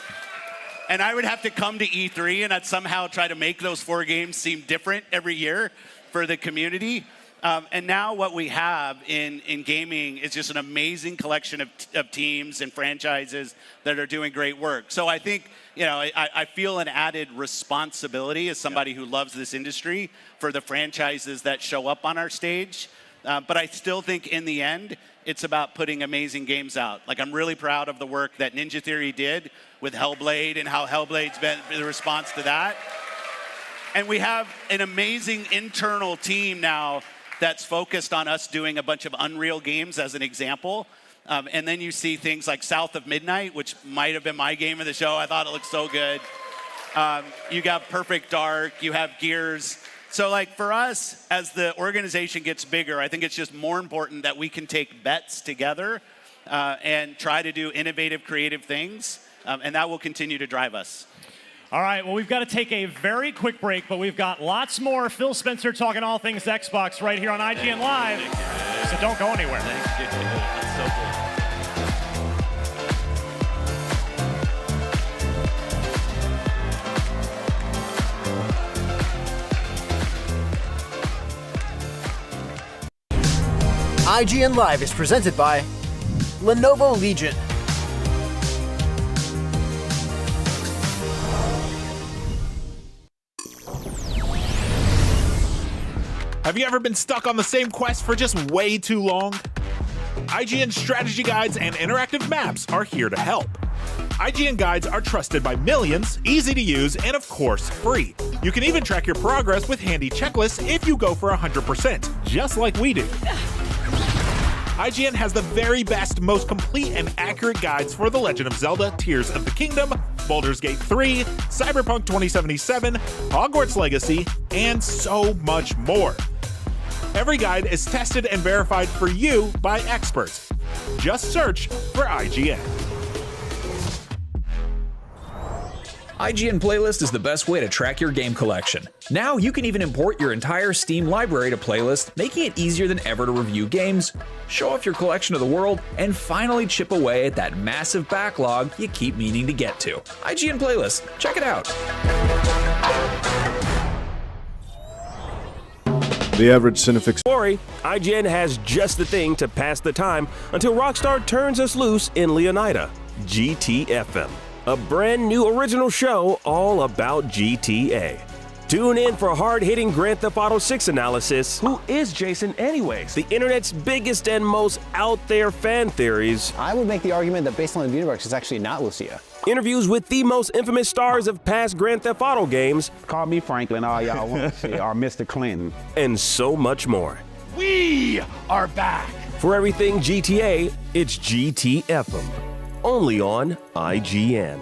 and I would have to come to E3 and I'd somehow try to make those 4 games seem different every year for the community. And now what we have in gaming is just an amazing collection of teams and franchises that are doing great work. So I think, I feel an added responsibility as somebody who loves this industry for the franchises that show up on our stage. But I still think in the end, it's about putting amazing games out. Like, I'm really proud of the work that Ninja Theory did with Hellblade and how Hellblade's been the response to that. And we have an amazing internal team now that's focused on us doing a bunch of Unreal games as an example. And then you see things like South of Midnight, which might have been my game of the show. I thought it looked so good. You got Perfect Dark, you have Gears. So like for us, as the organization gets bigger, I think it's just more important that we can take bets together and try to do innovative, creative things. And that will continue to drive us. All right, well, we've got to take a very quick break, but we've got lots more Phil Spencer talking all things Xbox right here on IGN Live. So don't go anywhere. Thank you. That's so cool. IGN Live is presented by Lenovo Legion. Have you ever been stuck on the same quest for just way too long? IGN strategy guides and interactive maps are here to help. IGN guides are trusted by millions, easy to use, and of course, free. You can even track your progress with handy checklists if you go for 100%, just like we do. IGN has the very best, most complete and accurate guides for The Legend of Zelda: Tears of the Kingdom, Baldur's Gate 3, Cyberpunk 2077, Hogwarts Legacy, and so much more. Every guide is tested and verified for you by experts. Just search for IGN. IGN Playlist is the best way to track your game collection. Now you can even import your entire Steam library to Playlist, making it easier than ever to review games, show off your collection of the world, and finally chip away at that massive backlog you keep meaning to get to. IGN Playlist, check it out. The average Cinefix Story, IGN has just the thing to pass the time until Rockstar turns us loose in Leonida, GTFM. A brand new original show all about GTA. Tune in for hard-hitting Grand Theft Auto 6 analysis. Who is Jason anyways? The internet's biggest and most out-there fan theories. I would make the argument that based on the universe, it's actually not Lucia. Interviews with the most infamous stars of past Grand Theft Auto games. Call me Franklin, all y'all want to say, or Mr. Clinton. And so much more. We are back. For everything GTA, it's GTFM. Only on IGN.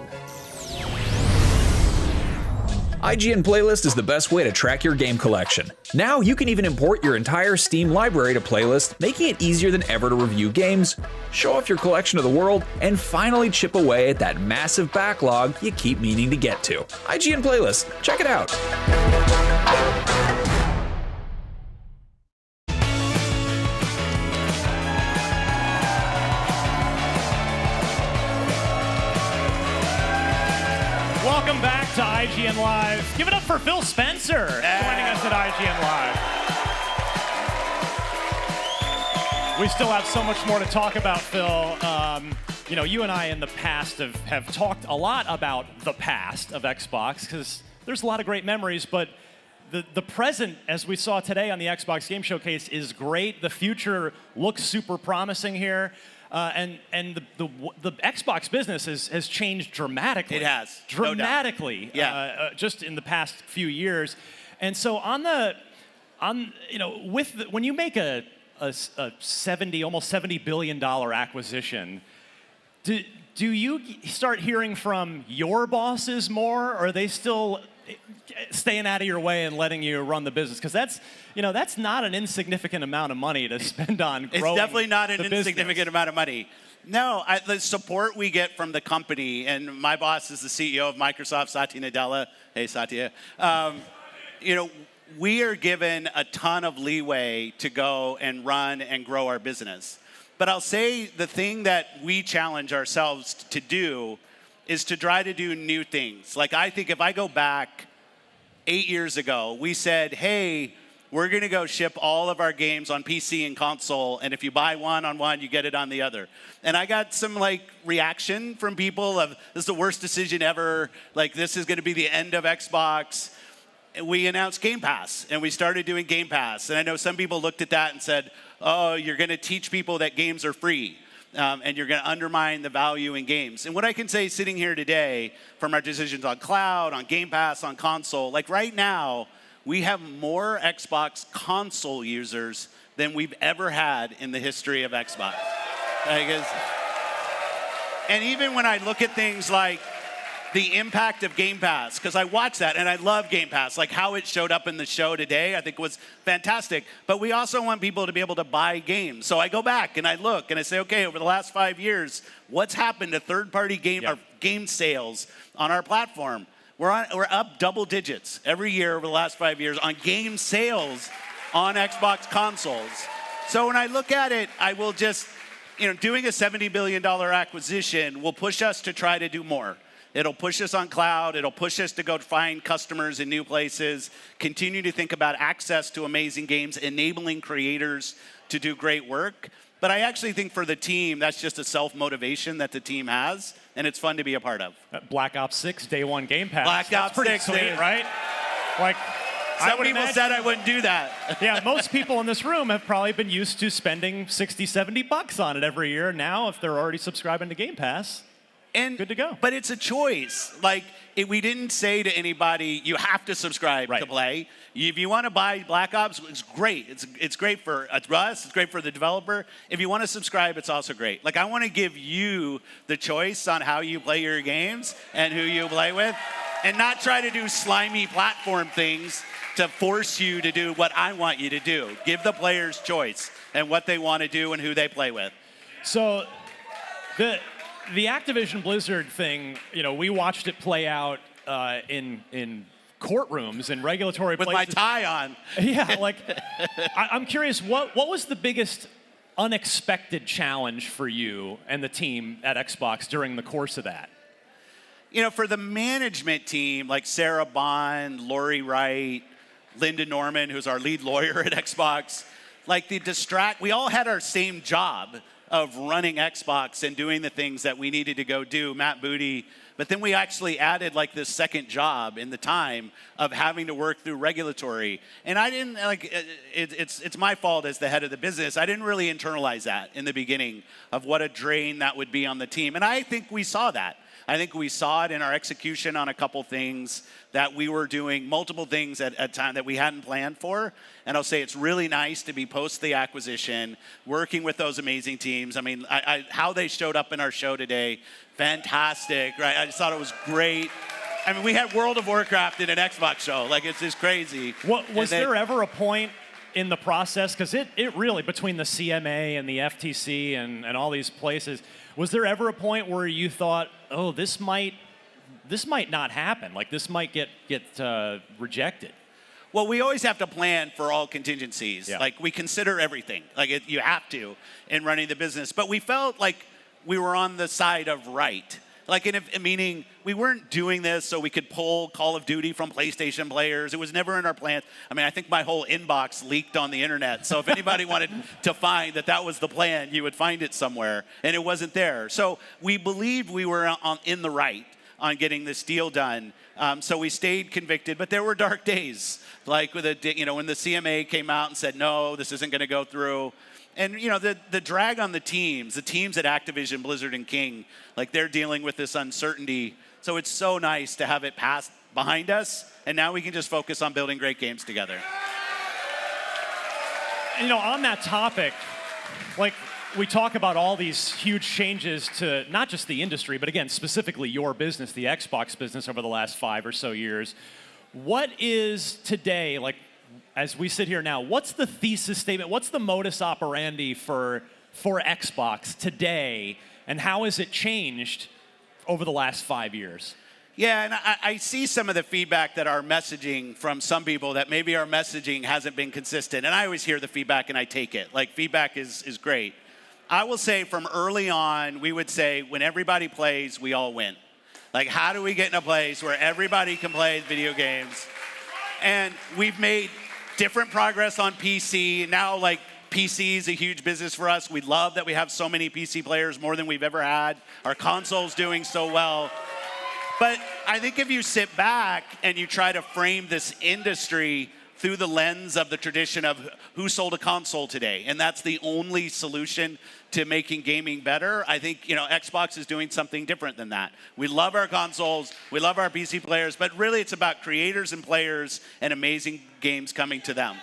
IGN Playlist is the best way to track your game collection. Now you can even import your entire Steam library to Playlist, making it easier than ever to review games, show off your collection of the world, and finally chip away at that massive backlog you keep meaning to get to. IGN Playlist, check it out. Welcome back to IGN Live. Give it up for Phil Spencer joining us at IGN Live. We still have so much more to talk about, Phil. You know, you and I in the past have talked a lot about the past of Xbox because there's a lot of great memories, but the present, as we saw today on the Xbox Game Showcase, is great. The future looks super promising here. And the Xbox business has changed dramatically. It has. Dramatically. No doubt. Just in the past few years. And so when you make a almost $70 billion acquisition, do you start hearing from your bosses more, or are they still staying out of your way and letting you run the business? Because that's not an insignificant amount of money to spend on growing. It's definitely not an insignificant insignificant amount of money. No, the support we get from the company, and my boss is the CEO of Microsoft, Satya Nadella. Hey, Satya. We are given a ton of leeway to go and run and grow our business. But I'll say the thing that we challenge ourselves to do is to try to do new things. Like, I think if I go back 8 years ago, we said, hey, we're going to go ship all of our games on PC and console, and if you buy one on one, you get it on the other. And I got some reaction from people of, this is the worst decision ever, this is going to be the end of Xbox. We announced Game Pass, and we started doing Game Pass. And I know some people looked at that and said, oh, you're going to teach people that games are free, and you're going to undermine the value in games. And what I can say sitting here today from our decisions on cloud, on Game Pass, on console, right now, we have more Xbox console users than we've ever had in the history of Xbox. And even when I look at things like the impact of Game Pass, because I watch that and I love Game Pass, how it showed up in the show today, I think was fantastic. But we also want people to be able to buy games. So I go back and I look and I say, okay, over the last 5 years, what's happened to third-party game sales on our platform? We're up double digits every year over the last 5 years on game sales on Xbox consoles. So when I look at it, I will just, doing a $70 billion acquisition will push us to try to do more. It'll push us on cloud. It'll push us to go find customers in new places, continue to think about access to amazing games, enabling creators to do great work. But I actually think for the team, that's just a self-motivation that the team has, and it's fun to be a part of. Black Ops 6, day one Game Pass. Black Ops 6, sweet, right? Some people said I wouldn't do that. Yeah, most people in this room have probably been used to spending $60, $70 on it every year. Now, if they're already subscribing to Game Pass, good to go. But it's a choice. We didn't say to anybody, you have to subscribe to play. If you want to buy Black Ops, it's great. It's great for us. It's great for the developer. If you want to subscribe, it's also great. I want to give you the choice on how you play your games and who you play with, and not try to do slimy platform things to force you to do what I want you to do. Give the players choice and what they want to do and who they play with. So the Activision Blizzard thing, we watched it play out in courtrooms and regulatory with places. my tie on. Yeah, I'm curious, what was the biggest unexpected challenge for you and the team at Xbox during the course of that? For the management team, Sarah Bond, Lori Wright, Linda Norman, who's our lead lawyer at Xbox, we all had our same job of running Xbox and doing the things that we needed to go do, Matt Booty. But then we actually added this second job in the time of having to work through regulatory. And I didn't, it's my fault as the head of the business. I didn't really internalize that in the beginning of what a drain that would be on the team. And I think we saw that. I think we saw it in our execution on a couple things that we were doing multiple things at a time that we hadn't planned for. And I'll say it's really nice to be post the acquisition, working with those amazing teams. I mean, how they showed up in our show today, fantastic, right? I just thought it was great. I mean, we had World of Warcraft in an Xbox show. It's just crazy. Was there ever a point in the process, because it really, between the CMA and the FTC and all these places, was there ever a point where you thought, oh, this might not happen, this might get rejected? Well, we always have to plan for all contingencies. Yeah. We consider everything. You have to in running the business. But we felt like we were on the side of right. Like, meaning we weren't doing this so we could pull Call of Duty from PlayStation players. It was never in our plan. I mean, I think my whole inbox leaked on the internet. So if anybody wanted to find that was the plan, you would find it somewhere, and it wasn't there. So we believed we were in the right on getting this deal done. So we stayed convicted, but there were dark days, like when the CMA came out and said, no, this isn't going to go through. And, the drag on the teams at Activision, Blizzard, and King, like they're dealing with this uncertainty. So it's so nice to have it passed behind us, and now we can just focus on building great games together. On that topic, like, we talk about all these huge changes to not just the industry, but again, specifically your business, the Xbox business over the last 5 or so years. What is today, like, as we sit here now, what's the thesis statement? What's the modus operandi for Xbox today, and how has it changed over the last 5 years? Yeah, and I see some of the feedback that our messaging from some people that maybe our messaging hasn't been consistent. And I always hear the feedback and I take it. Like, feedback is great. I will say from early on, we would say when everybody plays, we all win. Like, how do we get in a place where everybody can play video games? And we've made different progress on PC. Now, like, PC is a huge business for us. We love that we have so many PC players, more than we've ever had. Our console's doing so well. But I think if you sit back and you try to frame this industry through the lens of the tradition of who sold a console today, and that's the only solution to making gaming better, I think Xbox is doing something different than that. We love our consoles, we love our PC players, but really it's about creators and players and amazing games coming to them.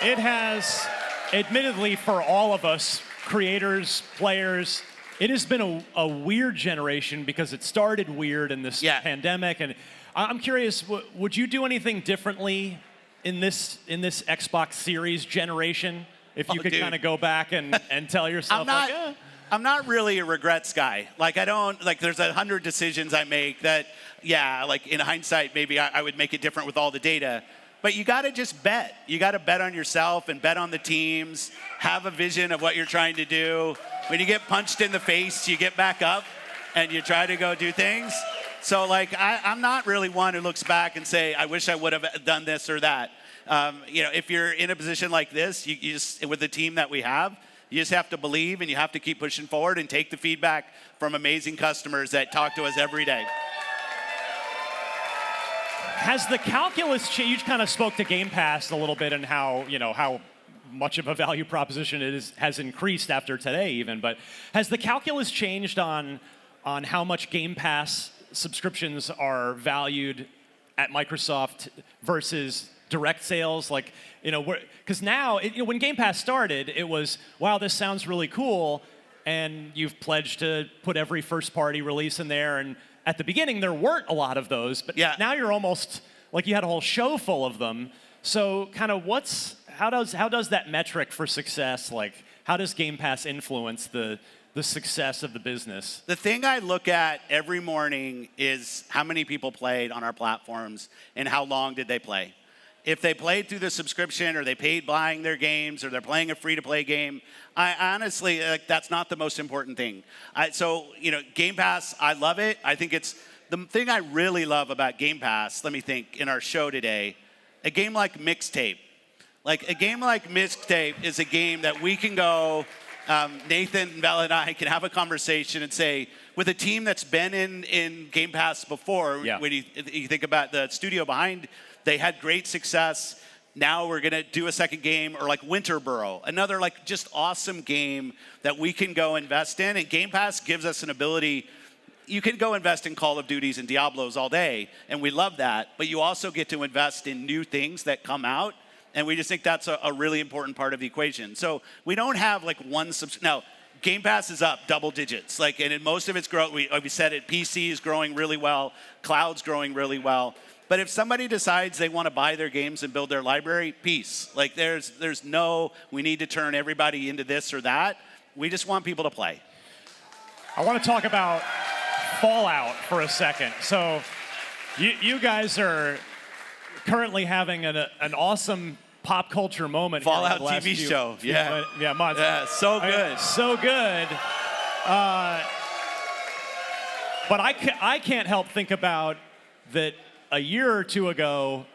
It has, admittedly for all of us, creators, players, it has been a weird generation because it started weird in this pandemic. And I'm curious, would you do anything differently in this Xbox Series generation if you could kind of go back and tell yourself, I'm not really a regrets guy. Like, there's 100 decisions I make that, like in hindsight, maybe I would make it different with all the data. But you got to just bet. You got to bet on yourself and bet on the teams, have a vision of what you're trying to do. When you get punched in the face, you get back up and you try to go do things. So, like, I'm not really one who looks back and say, I wish I would have done this or that. If you're in a position like this, you just, with the team that we have, you just have to believe and you have to keep pushing forward and take the feedback from amazing customers that talk to us every day. Has the calculus changed? You kind of spoke to Game Pass a little bit and how much of a value proposition it has increased after today even, but has the calculus changed on how much Game Pass subscriptions are valued at Microsoft versus direct sales? Like, because now, when Game Pass started, it was, wow, this sounds really cool, and you've pledged to put every first-party release in there, and at the beginning, there weren't a lot of those, but now you're almost like you had a whole show full of them. So kind of how does that metric for success, like how does Game Pass influence the success of the business? The thing I look at every morning is how many people played on our platforms and how long did they play. If they played through the subscription or they paid buying their games or they're playing a free-to-play game, I honestly, that's not the most important thing. Game Pass, I love it. I think it's the thing I really love about Game Pass, let me think, in our show today, a game like Mixtape. Like, a game like Mixtape is a game that we can go, Nathan, Val, and I can have a conversation and say, with a team that's been in Game Pass before, when you think about the studio behind, they had great success. Now we're going to do a second game, or like Winterboro, another like just awesome game that we can go invest in. And Game Pass gives us an ability. You can go invest in Call of Duties and Diablos all day, and we love that. But you also get to invest in new things that come out, and we just think that's a really important part of the equation. So we don't have like one now. Game Pass is up double digits, and in most of its growth, we said it. PC is growing really well, cloud's growing really well. But if somebody decides they want to buy their games and build their library, peace. Like, there's no, we need to turn everybody into this or that. We just want people to play. I want to talk about Fallout for a second. So you guys are currently having an awesome pop culture moment. Fallout TV show. Months. Yeah, so good. So good. But I can't help think about that a year or two ago,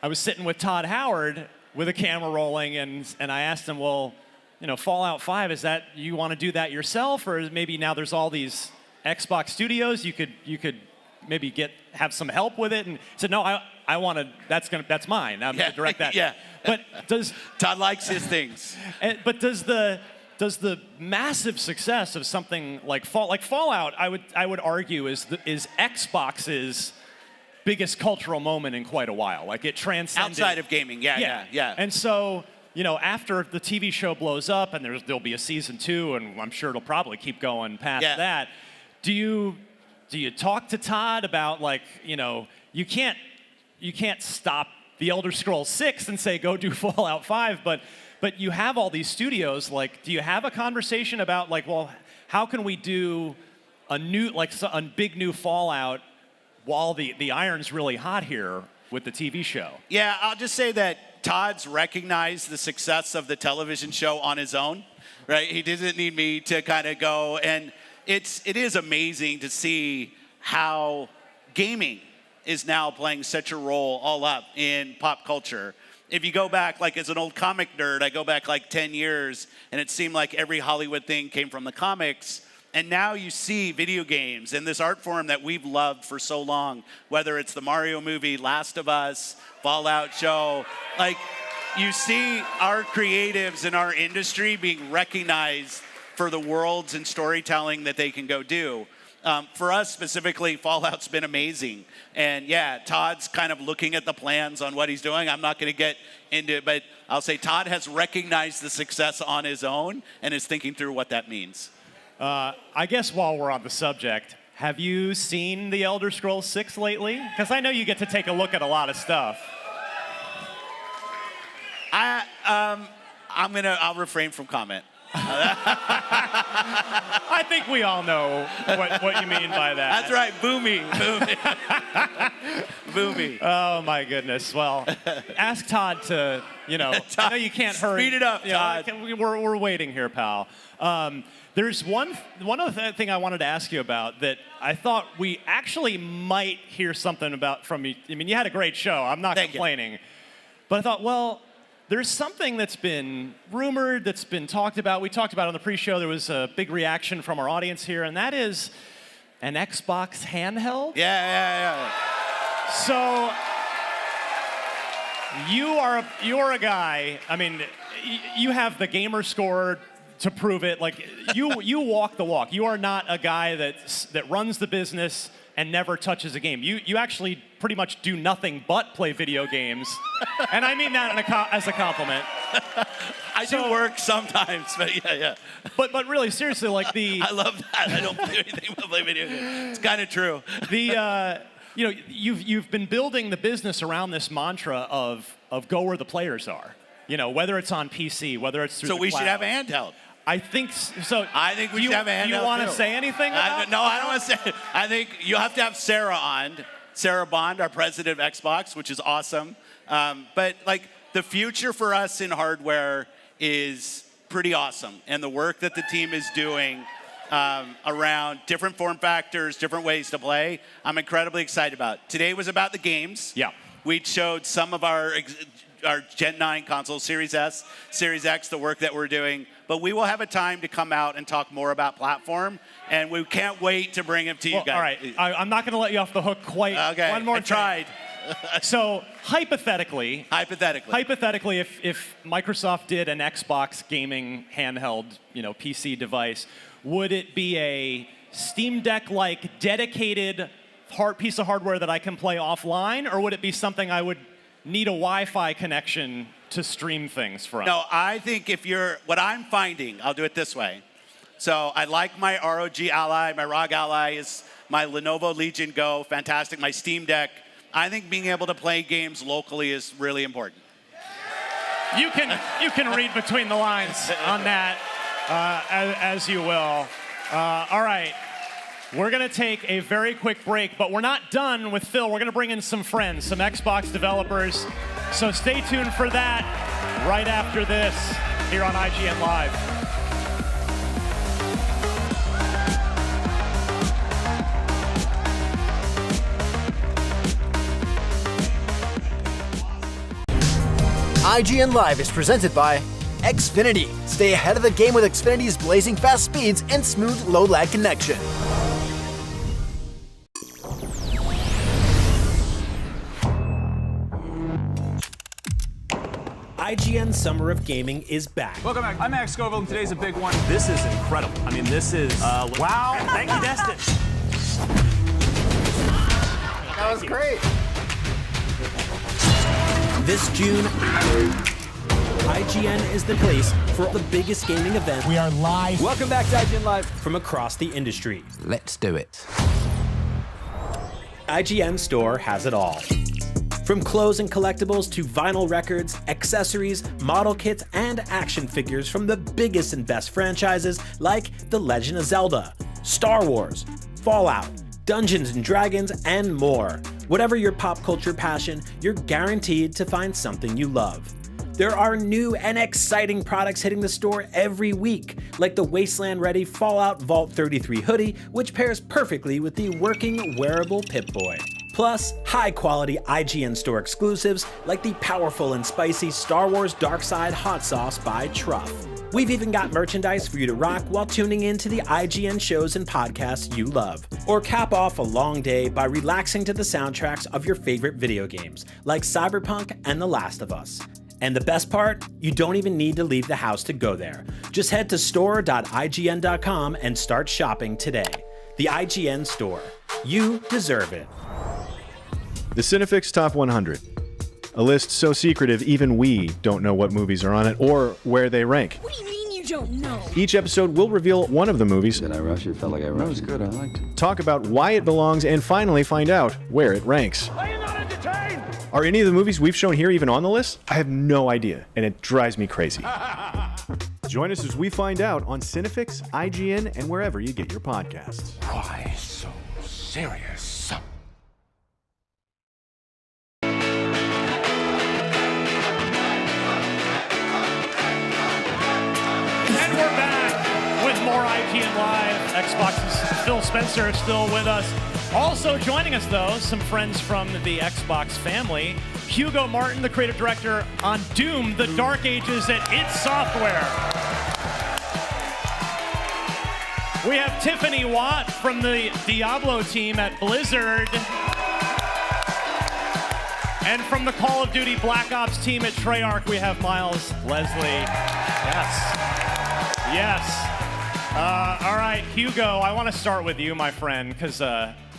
I was sitting with Todd Howard with a camera rolling, and I asked him, well, you know, Fallout 5, is that, you want to do that yourself, or maybe now there's all these Xbox studios, you could maybe have some help with it? And he said, no, I want to, that's mine. I'm going to direct that. Yeah. But Todd likes his things. But does the massive success of something like Fallout, I would argue is Xbox's biggest cultural moment in quite a while. Like, it transcended Outside of gaming, yeah. And so, you know, after the TV show blows up and there'll be a season 2, and I'm sure it'll probably keep going past that. Do you talk to Todd about, like, you know, you can't stop the Elder Scrolls 6 and say go do Fallout 5, but you have all these studios. Like, do you have a conversation about, like, well, how can we do a big new Fallout while the iron's really hot here with the TV show? Yeah, I'll just say that Todd's recognized the success of the television show on his own, right? He doesn't need me to kind of go, and it is amazing to see how gaming is now playing such a role all up in pop culture. If you go back, like, as an old comic nerd, I go back like 10 years, and it seemed like every Hollywood thing came from the comics. And now you see video games and this art form that we've loved for so long, whether it's the Mario movie, Last of Us, Fallout show. Like, you see our creatives in our industry being recognized for the worlds and storytelling that they can go do. For us specifically, Fallout's been amazing. And yeah, Todd's kind of looking at the plans on what he's doing. I'm not going to get into it, but I'll say Todd has recognized the success on his own and is thinking through what that means. I guess while we're on the subject, have you seen the Elder Scrolls 6 lately? Because I know you get to take a look at a lot of stuff. I'll refrain from comment. I think we all know what you mean by that. That's right, boomy. Boomy. Oh my goodness. Well, ask Todd to, you know, I know you can't hurry. Speed it up, Todd. We're waiting here, pal. There's one other thing I wanted to ask you about that I thought we actually might hear something about from you. I mean, you had a great show. I'm not complaining. But I thought, well, there's something that's been rumored, that's been talked about. We talked about it on the pre-show. There was a big reaction from our audience here, and that is an Xbox handheld. Yeah. So you're a guy. I mean, you have the gamer score to prove it. Like, you walk the walk. You are not a guy that runs the business and never touches a game. You actually pretty much do nothing but play video games. And I mean that as a compliment. I do work sometimes, but yeah. But really, seriously, like I love that. I don't do anything but play video games. It's kind of true. You know, you've been building the business around this mantra of go where the players are. You know, whether it's on PC, whether it's through the cloud. So we should have a handheld. I think so. I think we should have a handheld. Do you want to say anything about No, I don't want to say it. I think you have to have Sarah on. Sarah Bond, our president of Xbox, which is awesome. But, like, the future for us in hardware is pretty awesome. And the work that the team is doing around different form factors, different ways to play, I'm incredibly excited about. Today was about the games. Yeah. We showed some of our Gen 9 consoles, Series S, Series X, the work that we're doing. But we will have a time to come out and talk more about platform, and we can't wait to bring them to you guys. All right, I'm not going to let you off the hook quite one more time. Tried. So hypothetically, if Microsoft did an Xbox gaming handheld, you know, PC device, would it be a Steam Deck-like dedicated piece of hardware that I can play offline, or would it be something I would need a Wi-Fi connection to stream things from? No, I think what I'm finding, I'll do it this way. So I like my ROG Ally, my ROG Ally is my Lenovo Legion Go, fantastic, my Steam Deck. I think being able to play games locally is really important. You can read between the lines on that as you will. All right. We're going to take a very quick break, but we're not done with Phil. We're going to bring in some friends, some Xbox developers. So stay tuned for that right after this here on IGN Live. ign-live is presented by Xfinity. Stay ahead of the game with Xfinity's blazing fast speeds and smooth low-lag connection. IGN Summer of Gaming is back. Welcome back. I'm Max Scoville, and today's a big one. This is incredible. I mean, this is wow. Thank you, Destin. That was great. This June, IGN is the place for the biggest gaming event. We are live. Welcome back to IGN Live from across the industry. Let's do it. IGN Store has it all. From clothes and collectibles to vinyl records, accessories, model kits, and action figures from the biggest and best franchises like The Legend of Zelda, Star Wars, Fallout, Dungeons & Dragons, and more. Whatever your pop culture passion, you're guaranteed to find something you love. There are new and exciting products hitting the store every week, like the Wasteland-ready Fallout Vault 33 hoodie, which pairs perfectly with the working wearable Pip-Boy. Plus, high-quality IGN Store exclusives like the powerful and spicy Star Wars Dark Side Hot Sauce by Truff. We've even got merchandise for you to rock while tuning in to the IGN shows and podcasts you love. Or cap off a long day by relaxing to the soundtracks of your favorite video games, like Cyberpunk and The Last of Us. And the best part? You don't even need to leave the house to go there. Just head to store.ign.com and start shopping today. The IGN Store. You deserve it. The Cinefix Top 100. A list so secretive even we don't know what movies are on it or where they rank. What do you mean you don't know? Each episode will reveal one of the movies. Did I rush it? Felt like I rushed. That was good. I liked it. Talk about why it belongs and finally find out where it ranks. Are you not entertained? Are any of the movies we've shown here even on the list? I have no idea, and it drives me crazy. Join us as we find out on Cinefix, IGN, and wherever you get your podcasts. Why so serious? And we're back with more IGN Live. Xbox's Phil Spencer is still with us. Also joining us, though, some friends from the Xbox family. Hugo Martin, the creative director on Doom, The Dark Ages at id Software. We have Tiffany Watt from the Diablo team at Blizzard. And from the Call of Duty Black Ops team at Treyarch, we have Miles Leslie. Yes. Yes. All right, Hugo, I want to start with you, my friend, because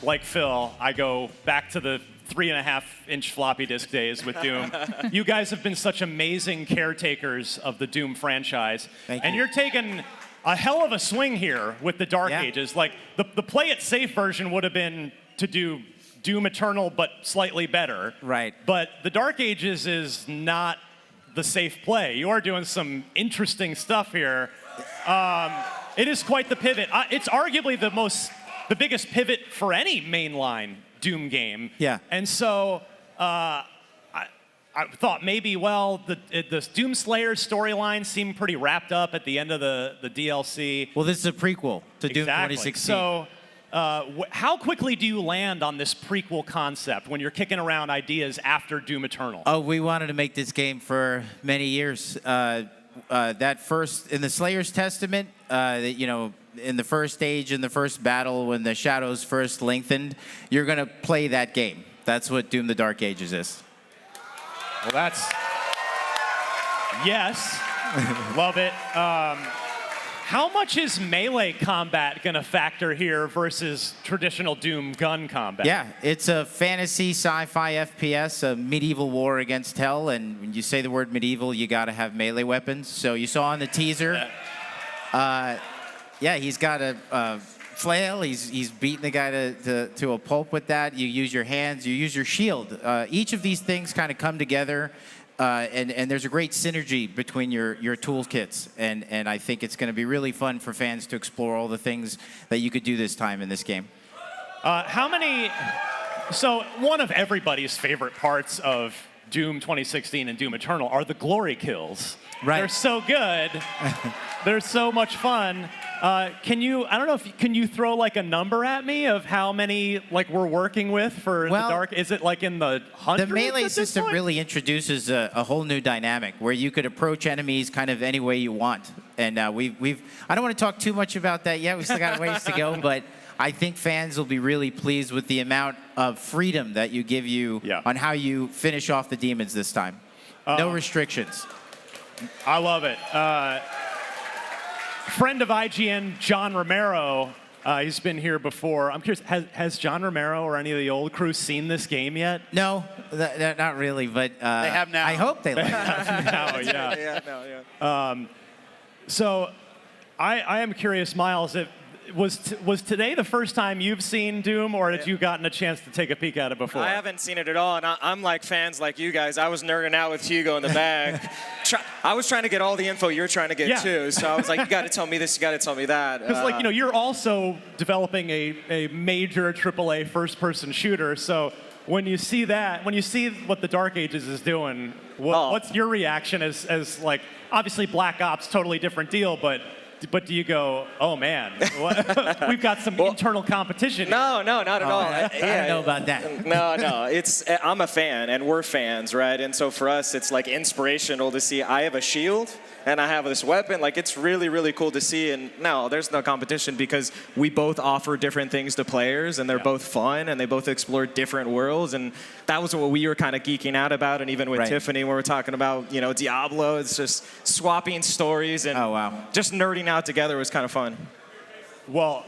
like Phil, I go back to the 3.5-inch floppy disk days with Doom. You guys have been such amazing caretakers of the Doom franchise. Thank you. And you're taking a hell of a swing here with the Dark Ages. Like, the play it safe version would have been to do Doom Eternal, but slightly better. Right. But the Dark Ages is not the safe play. You are doing some interesting stuff here. It is quite the pivot. It's arguably the biggest pivot for any mainline Doom game. Yeah. And so I thought maybe, well, the Doom Slayer storyline seemed pretty wrapped up at the end of the DLC. Well, this is a prequel to Doom Exactly. 2016. So how quickly do you land on this prequel concept when you're kicking around ideas after Doom Eternal? Oh, we wanted to make this game for many years. That first, in the Slayer's Testament, in the first stage, in the first battle, when the shadows first lengthened, you're going to play that game. That's what Doom the Dark Ages is. Well, that's... Yes. Love it. How much is melee combat going to factor here versus traditional Doom gun combat? Yeah, it's a fantasy sci-fi FPS, a medieval war against hell, and when you say the word medieval, you got to have melee weapons. So you saw in the teaser, he's got a flail. He's beating the guy to a pulp with that. You use your hands. You use your shield. Each of these things kind of come together, and there's a great synergy between your toolkits. And I think it's going to be really fun for fans to explore all the things that you could do this time in this game. So one of everybody's favorite parts of Doom 2016 and Doom Eternal are the glory kills. Right. They're so good. They're so much fun. Can you? I don't know if can you throw like a number at me of how many like we're working with for the dark? Is it like in the hundreds? The melee at this system point? really introduces a whole new dynamic where you could approach enemies kind of any way you want. And we've I don't want to talk too much about that yet. We still got a ways to go, but I think fans will be really pleased with the amount of freedom that you give you on how you finish off the demons this time. No restrictions. I love it. Friend of IGN, John Romero, he's been here before. I'm curious, has John Romero or any of the old crew seen this game yet? No, not really, but they have now. I hope they like it. Now, yeah. So I am curious, Miles, was today the first time you've seen Doom, or had you gotten a chance to take a peek at it before? I haven't seen it at all, and I'm like fans like you guys. I was nerding out with Hugo in the back. I was trying to get all the info you're trying to get too, so I was like, you got to tell me this, you got to tell me that. Because you're also developing a major AAA first-person shooter, so when you see that, when you see what the Dark Ages is doing, what's your reaction as like, obviously Black Ops, totally different deal, but do you go, oh man, we've got some internal competition? No, not at all. I don't know about that. No, I'm a fan, and we're fans, right? And so for us, it's like inspirational to see. I have a shield, and I have this weapon. Like, it's really, really cool to see. And no, there's no competition because we both offer different things to players, and they're both fun, and they both explore different worlds. And that was what we were kind of geeking out about. And even with Tiffany, when we're talking about, Diablo, it's just swapping stories and just nerding out together was kind of fun. Well,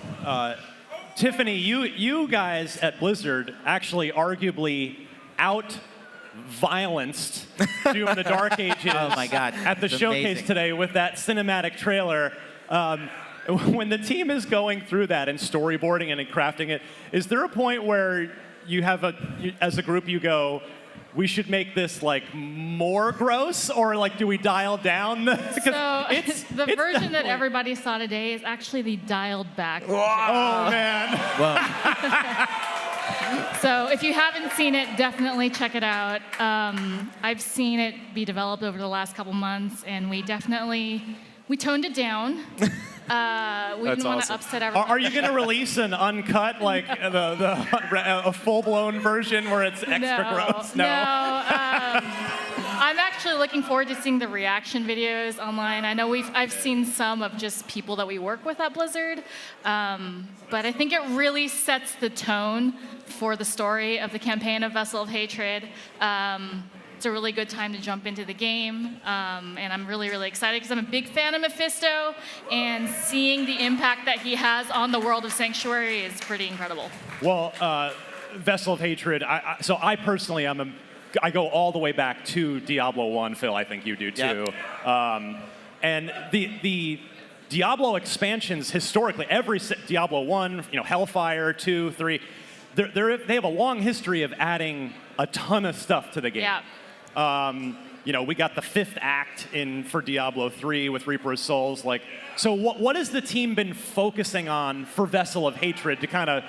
Tiffany, you guys at Blizzard actually arguably out-violenced Doom the Dark Ages at the showcase today with that cinematic trailer. When the team is going through that and storyboarding and crafting it, is there a point where you have as a group you go, we should make this like more gross, or like do we dial down? So the version that everybody saw today is actually the dialed back. Oh man. So if you haven't seen it, definitely check it out. I've seen it be developed over the last couple months, and we toned it down. We didn't want to upset everyone. Are you going to release an uncut, like a full-blown version where it's extra gross? No. I'm actually looking forward to seeing the reaction videos online. I know I've seen some of just people that we work with at Blizzard, but I think it really sets the tone for the story of the campaign of Vessel of Hatred. It's a really good time to jump into the game, and I'm really, really excited because I'm a big fan of Mephisto, and seeing the impact that he has on the world of Sanctuary is pretty incredible. Well, Vessel of Hatred, I personally I go all the way back to Diablo 1, Phil, I think you do too. And the Diablo expansions historically, every Diablo 1, Hellfire, 2, 3, they have a long history of adding a ton of stuff to the game. Yeah. We got the 5th act for Diablo 3 with Reaper of Souls. So what has the team been focusing on for Vessel of Hatred to kind of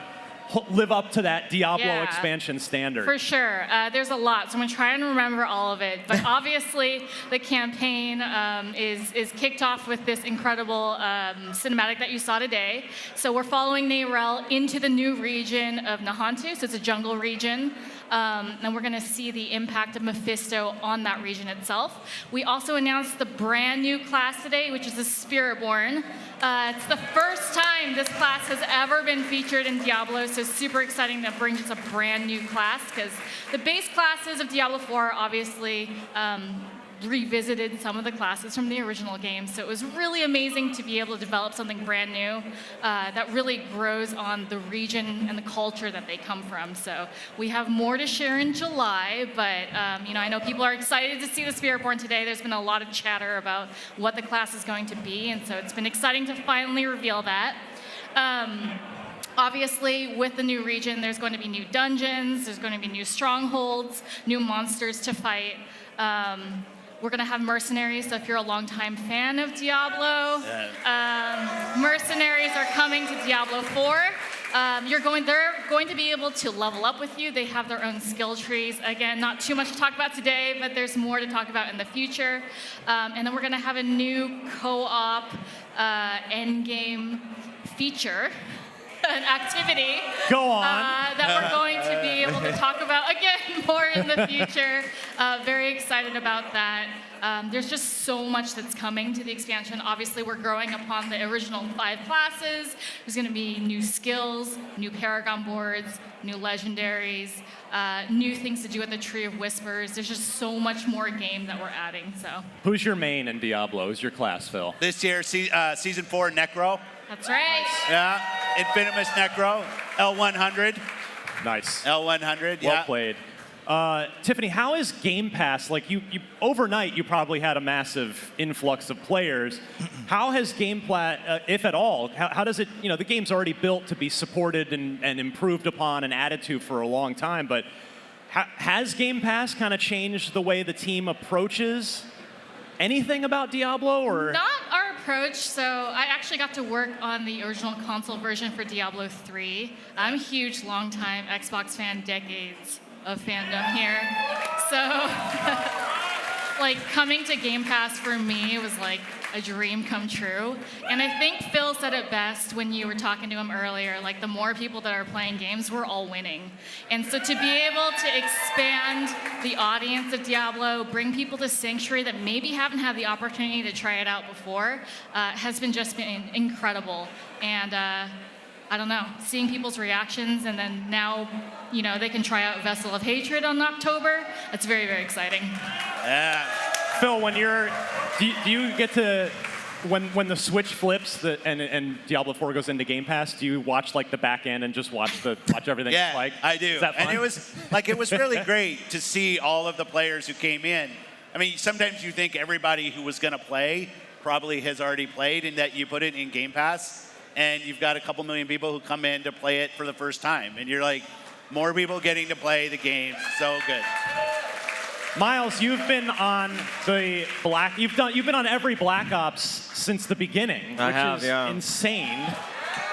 live up to that Diablo expansion standard? For sure. There's a lot, so I'm going to try and remember all of it. But obviously, the campaign is kicked off with this incredible cinematic that you saw today. So we're following Neyrelle into the new region of Nahantu, so it's a jungle region. And we're going to see the impact of Mephisto on that region itself. We also announced the brand new class today, which is the Spiritborn. It's the first time this class has ever been featured in Diablo, so super exciting to bring just a brand new class, because the base classes of Diablo 4 obviously revisited some of the classes from the original game, so it was really amazing to be able to develop something brand new that really grows on the region and the culture that they come from. So we have more to share in July, but I know people are excited to see the Spiritborn today. There's been a lot of chatter about what the class is going to be, and so it's been exciting to finally reveal that. Obviously, with the new region, there's going to be new dungeons, there's going to be new strongholds, new monsters to fight. We're going to have mercenaries, so if you're a longtime fan of Diablo, mercenaries are coming to Diablo 4. They're going to be able to level up with you. They have their own skill trees. Again, not too much to talk about today, but there's more to talk about in the future. And then we're going to have a new co-op endgame feature, an activity. Go on. That we're going to be able to talk about again more in the future. Very excited about that. There's just so much that's coming to the expansion. Obviously, we're growing upon the original 5 classes. There's going to be new skills, new Paragon boards, new legendaries, new things to do with the Tree of Whispers. There's just so much more game that we're adding. So. Who's your main in Diablo? Who's your class, Phil? This year, season 4, Necro. That's right. Yeah, Infinimus Necro, L100. Nice. L100, yeah. Well played. Tiffany, how is Game Pass, like you overnight you probably had a massive influx of players. How has Game Pass, if at all, how does it, the game's already built to be supported and improved upon and added to for a long time, but has Game Pass kind of changed the way the team approaches anything about Diablo, or? Not our approach. So I actually got to work on the original console version for Diablo 3. I'm a huge, long-time Xbox fan, decades of fandom here. So, like, coming to Game Pass for me was like a dream come true. And I think Phil said it best when you were talking to him earlier, like, the more people that are playing games, we're all winning. And so to be able to expand the audience of Diablo, bring people to Sanctuary that maybe haven't had the opportunity to try it out before, has been incredible. And I don't know, seeing people's reactions, and then now, they can try out Vessel of Hatred in October. It's very, very exciting. Yeah. Phil, when do you get to, when the switch flips and Diablo 4 goes into Game Pass, do you watch like the back end and just watch everything? Yeah, like? I do. Is that fun? And it was really great to see all of the players who came in. I mean, sometimes you think everybody who was going to play probably has already played, and that you put it in Game Pass, and you've got a couple million people who come in to play it for the first time, and you're like, more people getting to play the game. So good. Miles, you've been on you've been on every Black Ops since the beginning, which is insane.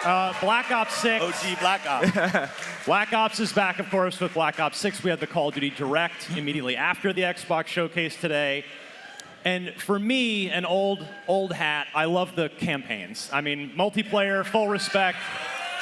Black Ops 6. OG Black Ops. Black Ops is back, of course, with Black Ops 6. We had the Call of Duty Direct immediately after the Xbox showcase today. And for me, an old hat, I love the campaigns. I mean, multiplayer, full respect.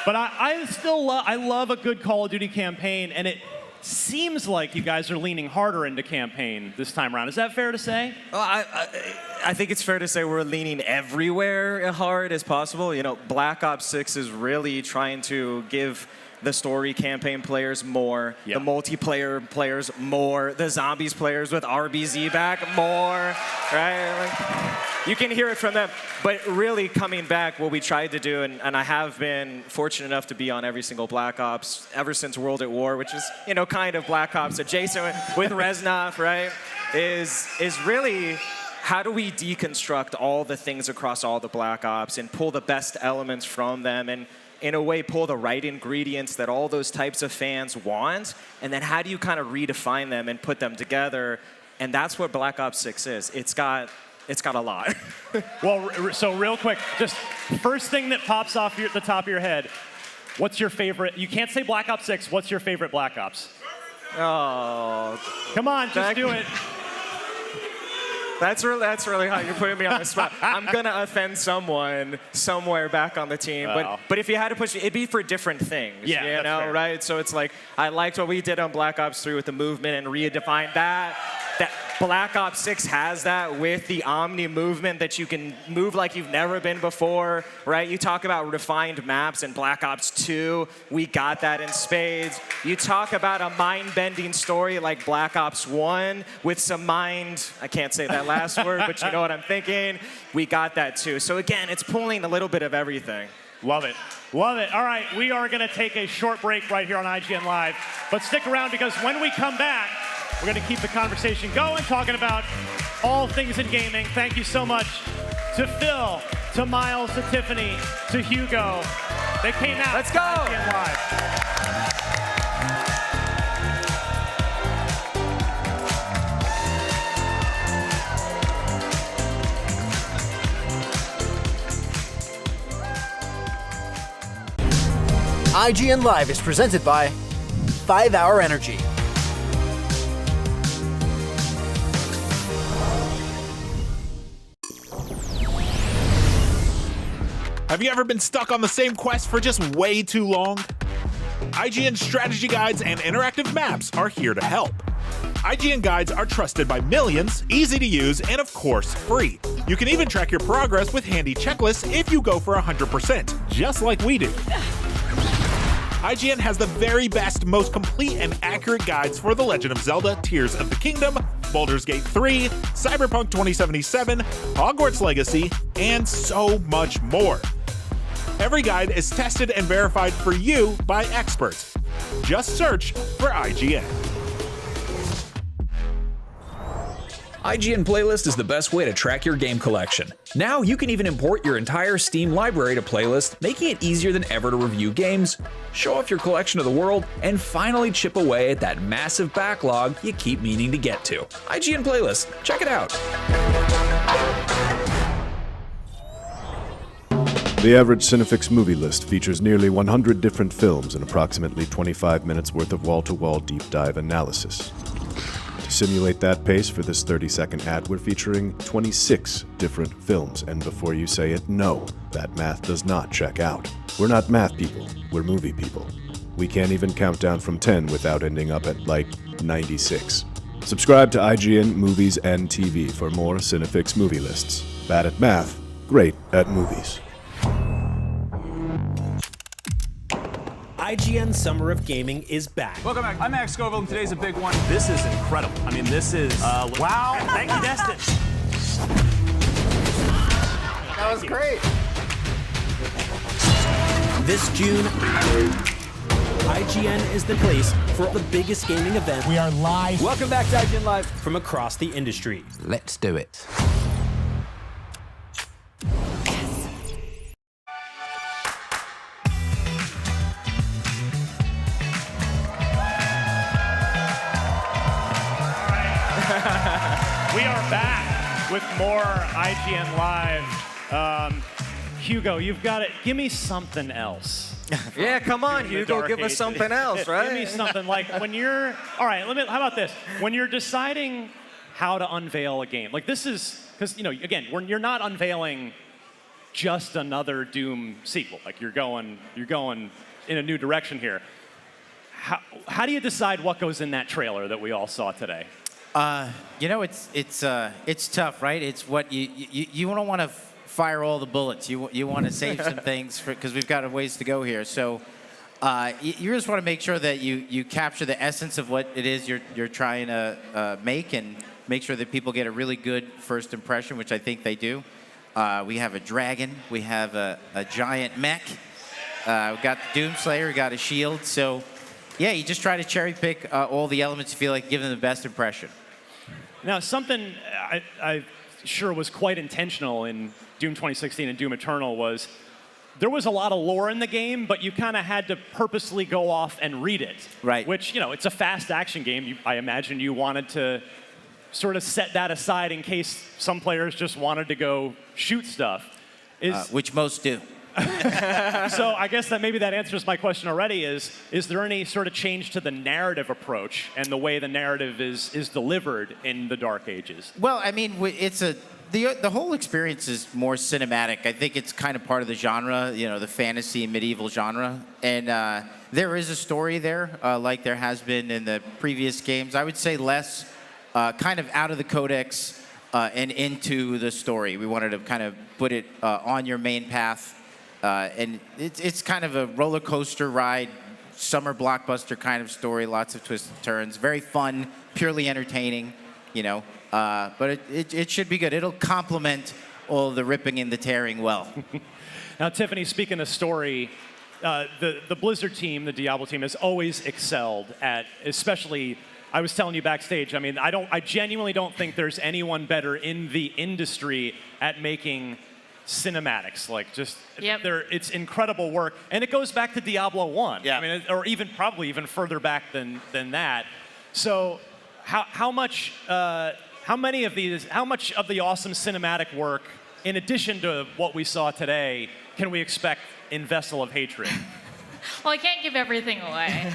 But I still love a good Call of Duty campaign, and it seems like you guys are leaning harder into campaign this time around. Is that fair to say? Well, I think it's fair to say we're leaning everywhere hard as possible. Black Ops 6 is really trying to give the story campaign players more, the multiplayer players more, the zombies players with RBZ back more, right? You can hear it from them. But really coming back, what we tried to do, and I have been fortunate enough to be on every single Black Ops ever since World at War, which is, kind of Black Ops adjacent with Reznov, right? Is really how do we deconstruct all the things across all the Black Ops and pull the best elements from them, and in a way pull the right ingredients that all those types of fans want, and then how do you kind of redefine them and put them together? And that's what Black Ops 6 is. It's got a lot. Well, so real quick, just first thing that pops off the top of your head, what's your favorite? You can't say Black Ops 6. What's your favorite Black Ops? Oh. Come on, just do it. That's really how you're putting me on the spot. I'm gonna offend someone somewhere back on the team, but if you had to push, it'd be for different things. Yeah, you know, fair. right? So it's like I liked what we did on Black Ops 3 with the movement and redefined that. That Black Ops 6 has that with the Omni movement that you can move like you've never been before, right? You talk about refined maps in Black Ops 2, we got that in spades. You talk about a mind-bending story like Black Ops 1 with some I can't say that last word, but you know what I'm thinking. We got that too. So again, it's pulling a little bit of everything. Love it. Love it. All right, we are going to take a short break right here on IGN Live, but stick around because when we come back, we're going to keep the conversation going, talking about all things in gaming. Thank you so much to Phil, to Miles, to Tiffany, to Hugo. They came out. Let's go. IGN Live. ign-live is presented by 5 Hour Energy. Have you ever been stuck on the same quest for just way too long? IGN strategy guides and interactive maps are here to help. IGN guides are trusted by millions, easy to use, and of course, free. You can even track your progress with handy checklists if you go for 100%, just like we do. IGN has the very best, most complete and accurate guides for The Legend of Zelda Tears of the Kingdom, Baldur's Gate 3, Cyberpunk 2077, Hogwarts Legacy, and so much more. Every guide is tested and verified for you by experts. Just search for IGN. IGN Playlist is the best way to track your game collection. Now you can even import your entire Steam library to Playlist, making it easier than ever to review games, show off your collection of the world, and finally chip away at that massive backlog you keep meaning to get to. IGN Playlist, check it out. The average Cinefix movie list features nearly 100 different films and approximately 25 minutes worth of wall-to-wall deep dive analysis. To simulate that pace for this 30-second ad, we're featuring 26 different films, and before you say it, no, that math does not check out. We're not math people, we're movie people. We can't even count down from 10 without ending up at, like, 96. Subscribe to IGN Movies and TV for more Cinefix movie lists. Bad at math, great at movies. IGN Summer of Gaming is back. Welcome back. I'm Max Scoville, and today's a big one. This is incredible. I mean, this is wow. Thank you, Destin. That was great. This June, IGN is the place for the biggest gaming event. We are live. Welcome back to IGN Live from across the industry. Let's do it. We are back with more IGN Live. Hugo, you've got it. Give me something else. Yeah, come on, Hugo, give us something else, right? Give me something like when you're, all right, how about this? When you're deciding how to unveil a game, like this is, because, you know, again, you're not unveiling just another Doom sequel. Like you're going in a new direction here. How do you decide what goes in that trailer that we all saw today? You know, it's tough, right? It's what you don't want to fire all the bullets. You want to save some things because we've got a ways to go here. So you just want to make sure that you capture the essence of what it is you're trying to make, and make sure that people get a really good first impression, which I think they do. We have a dragon. We have a giant mech. We've got the Doomslayer. We got a shield. So yeah, you just try to cherry pick all the elements you feel like give them the best impression. Now, something I sure was quite intentional in Doom 2016 and Doom Eternal was there was a lot of lore in the game, but you kind of had to purposely go off and read it. Right. Which, you know, it's a fast action game. I imagine you wanted to sort of set that aside in case some players just wanted to go shoot stuff. Which most do. So I guess that maybe that answers my question already is there any sort of change to the narrative approach and the way the narrative is delivered in the Dark Ages? Well, I mean, the whole experience is more cinematic. I think it's kind of part of the genre, you know, the fantasy medieval genre. And there is a story there, like there has been in the previous games. I would say less kind of out of the codex and into the story. We wanted to kind of put it on your main path. And it's kind of a roller coaster ride, summer blockbuster kind of story, lots of twists and turns, very fun, purely entertaining, you know. But it should be good. It'll complement all the ripping and the tearing well. Now, Tiffany, speaking of story, the Blizzard team, the Diablo team, has always excelled at, especially, I was telling you backstage, I mean, I genuinely don't think there's anyone better in the industry at making cinematics, like just it's incredible work, and it goes back to Diablo 1. Yeah. I mean, or probably even further back than that. So, how much of the awesome cinematic work, in addition to what we saw today, can we expect in Vessel of Hatred? Well, I can't give everything away.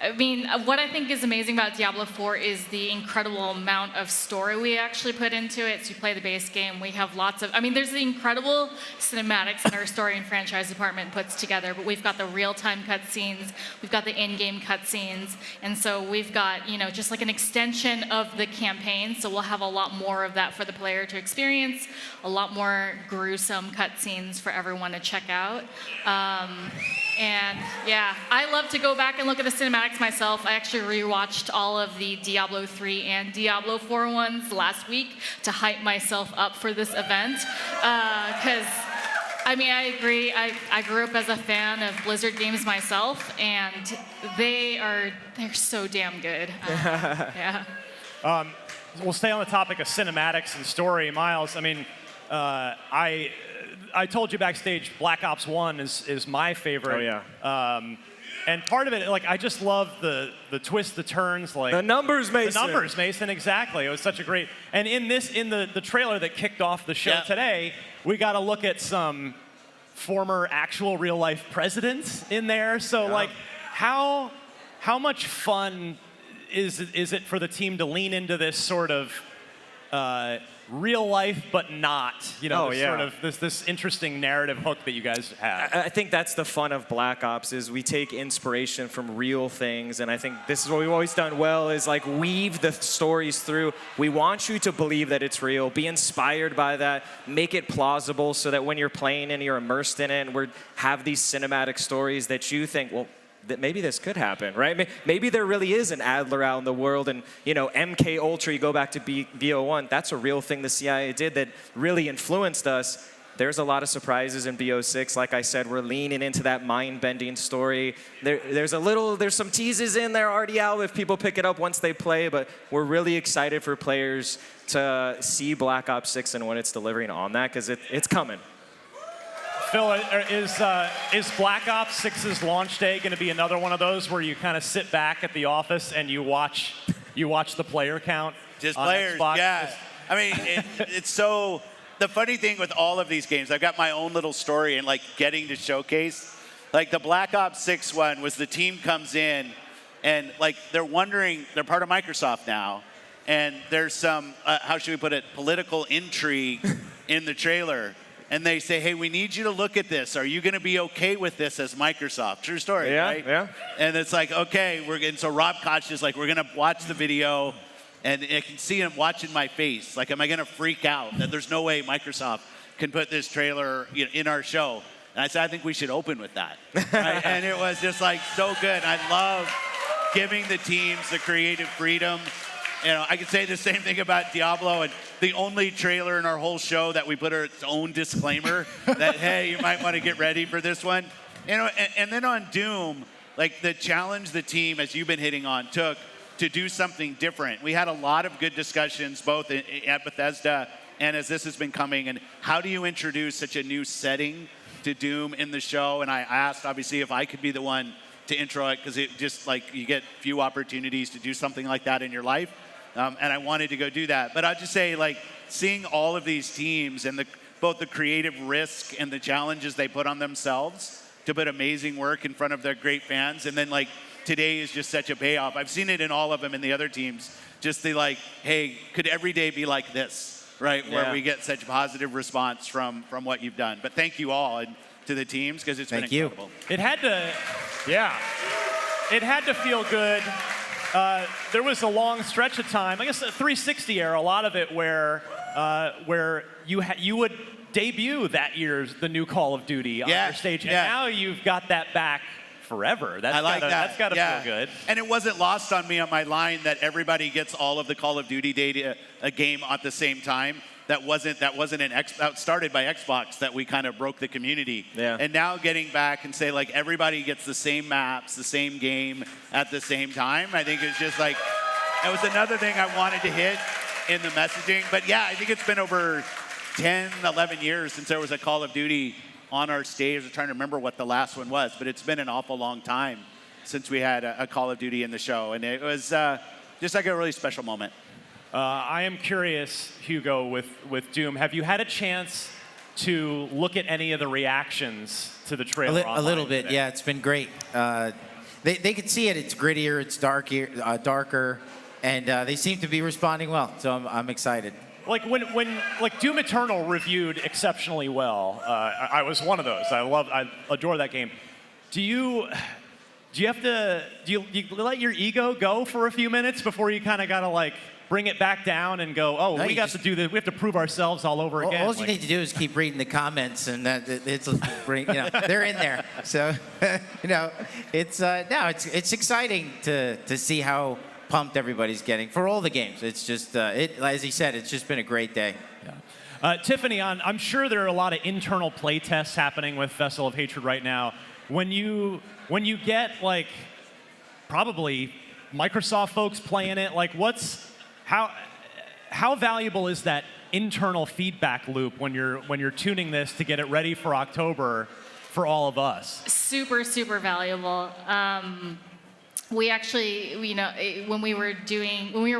I mean, what I think is amazing about Diablo 4 is the incredible amount of story we actually put into it. So you play the base game, we have lots of, I mean, there's the incredible cinematics that our story and franchise department puts together, but we've got the real-time cutscenes, we've got the in-game cutscenes, and so we've got, you know, just like an extension of the campaign, so we'll have a lot more of that for the player to experience, a lot more gruesome cutscenes for everyone to check out. And yeah, I love to go back and look at the cinematics myself. I actually rewatched all of the Diablo 3 and Diablo 4 ones last week to hype myself up for this event. Because, I mean, I agree. I grew up as a fan of Blizzard games myself, and they're so damn good. Yeah. We'll stay on the topic of cinematics and story. Miles, I mean, I told you backstage, Black Ops 1 is my favorite. Oh, yeah. And part of it, like, I just love the twists, the turns, like the numbers, Mason. The numbers, Mason, exactly. It was such a great. And in the trailer that kicked off the show today, we got to look at some former actual real life presidents in there. So like, how much fun is it for the team to lean into this sort of real life, but not, you know, sort of this interesting narrative hook that you guys have? I think that's the fun of Black Ops, is we take inspiration from real things, and I think this is what we've always done well, is like weave the stories through. We want you to believe that it's real, be inspired by that, make it plausible so that when you're playing and you're immersed in it, and we have these cinematic stories that you think, well, that maybe this could happen, right? Maybe there really is an Adler out in the world, and you know, MK Ultra, you go back to BO1, that's a real thing the CIA did that really influenced us. There's a lot of surprises in BO6. Like I said, we're leaning into that mind-bending story. There's some teases in there already out if people pick it up once they play, but we're really excited for players to see Black Ops 6 and when it's delivering on that, because it's coming. Phil, is Black Ops 6's launch day going to be another one of those where you kind of sit back at the office and you watch the player count? Just on players, Xbox? yeah. I mean, it's so. The funny thing with all of these games, I've got my own little story and like getting to showcase. Like the Black Ops 6 one was the team comes in and like they're wondering, they're part of Microsoft now, and there's some how should we put it, political intrigue in the trailer. And they say, hey, we need you to look at this. Are you going to be okay with this as Microsoft? True story, right? Yeah. And it's like, okay, and so Rob Koch is like, we're going to watch the video, and I can see him watching my face. Like, am I going to freak out that there's no way Microsoft can put this trailer in our show? And I said, I think we should open with that. Right? And it was just like so good. I love giving the teams the creative freedom. You know, I could say the same thing about Diablo, and the only trailer in our whole show that we put its own disclaimer that, hey, you might want to get ready for this one. You know, and then on Doom, like the challenge the team, as you've been hitting on, took to do something different. We had a lot of good discussions, both at Bethesda and as this has been coming, and how do you introduce such a new setting to Doom in the show? And I asked, obviously, if I could be the one to intro it, because it just, like, you get few opportunities to do something like that in your life. And I wanted to go do that. But I'd just say, like, seeing all of these teams and both the creative risk and the challenges they put on themselves to put amazing work in front of their great fans. And then, like, today is just such a payoff. I've seen it in all of them and the other teams. Just the, like, hey, could every day be like this, right? Yeah. Where we get such positive response from what you've done. But thank you all and to the teams, because it's been incredible. It had to feel good. There was a long stretch of time, I guess the 360 era, a lot of it where you would debut that year's the new Call of Duty on your stage, and now you've got that back forever. That's gotta feel good. And it wasn't lost on me on my line that everybody gets all of the Call of Duty data, a game at the same time. That wasn't that started by Xbox, that we kind of broke the community. Yeah. And now getting back and say, like, everybody gets the same maps, the same game at the same time, I think it's just like, it was another thing I wanted to hit in the messaging. But yeah, I think it's been over 10, 11 years since there was a Call of Duty on our stage. I'm trying to remember what the last one was, but it's been an awful long time since we had a Call of Duty in the show. And it was just like a really special moment. I am curious, Hugo, with Doom. Have you had a chance to look at any of the reactions to the trailer? A little bit, today? yeah. It's been great. They can see it. It's grittier. It's darker, and they seem to be responding well. So I'm excited. Like when Doom Eternal reviewed exceptionally well, I was one of those. I adore that game. Do you let your ego go for a few minutes before you kind of gotta like bring it back down and go, oh, No, we got to do this. We have to prove ourselves all over again. All you need to do is keep reading the comments, and they're in there. So it's exciting to see how pumped everybody's getting for all the games. It's just as he said, it's just been a great day. Tiffany, I'm sure there are a lot of internal play tests happening with Vessel of Hatred right now. When you get like probably Microsoft folks playing it, like how valuable is that internal feedback loop when you're tuning this to get it ready for October for all of us? Super, super valuable. We actually, when we were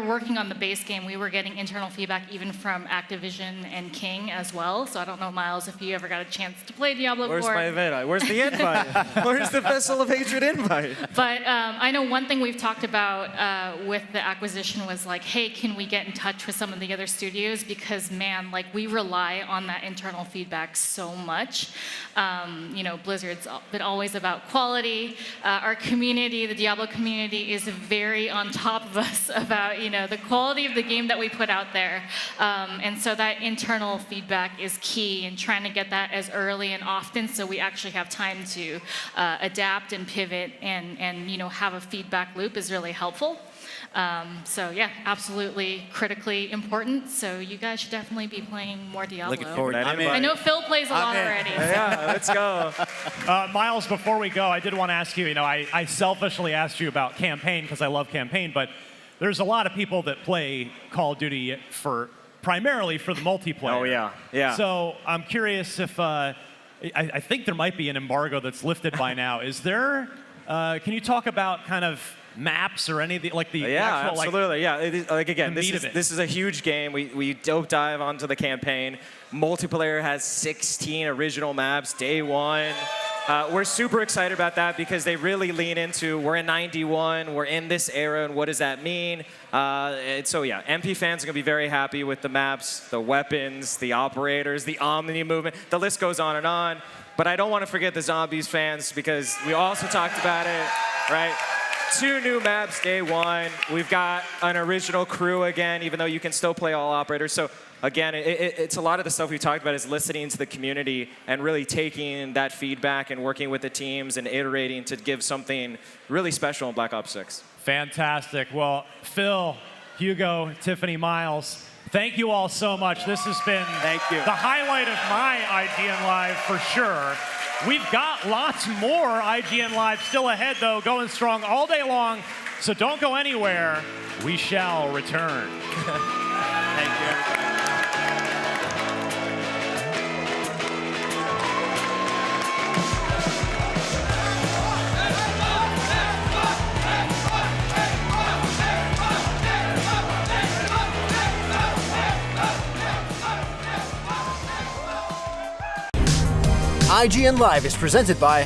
working on the base game, we were getting internal feedback even from Activision and King as well. So I don't know, Miles, if you ever got a chance to play Diablo 4. Where's my invite? Where's the invite? Where's the Vessel of Hatred invite? But I know one thing we've talked about with the acquisition was like, hey, can we get in touch with some of the other studios? Because man, like we rely on that internal feedback so much. Blizzard's been always about quality. Our community, the Diablo community, is very on top of us about the quality of the game that we put out there, and so that internal feedback is key, and trying to get that as early and often so we actually have time to adapt and pivot and have a feedback loop is really helpful. So yeah, absolutely critically important. So you guys should definitely be playing more Diablo. Looking forward. I know Phil plays a lot already. Yeah, let's go. Miles, before we go, I did want to ask you, I selfishly asked you about campaign because I love campaign, but there's a lot of people that play Call of Duty primarily for the multiplayer. Oh, yeah. So I'm curious if, I think there might be an embargo that's lifted by now. Is there, can you talk about kind of maps or anything like the actual, absolutely. This is a huge game. We dive onto the campaign. Multiplayer has 16 original maps day one. We're super excited about that because they really lean into we're in 91, we're in this era, and what does that mean? MP fans are gonna be very happy with the maps, the weapons, the operators, the Omni movement. The list goes on and on. But I don't want to forget the Zombies fans because we also talked about it, right? 2 new maps day one. We've got an original crew again, even though you can still play all operators. So again, it's a lot of the stuff we talked about is listening to the community and really taking that feedback and working with the teams and iterating to give something really special in Black Ops 6. Fantastic. Well, Phil, Hugo, Tiffany, Miles, thank you all so much. This has been the highlight of my ign-live for sure. We've got lots more ign-live still ahead, though, going strong all day long. So don't go anywhere. We shall return. Thank you, everybody. ign-live is presented by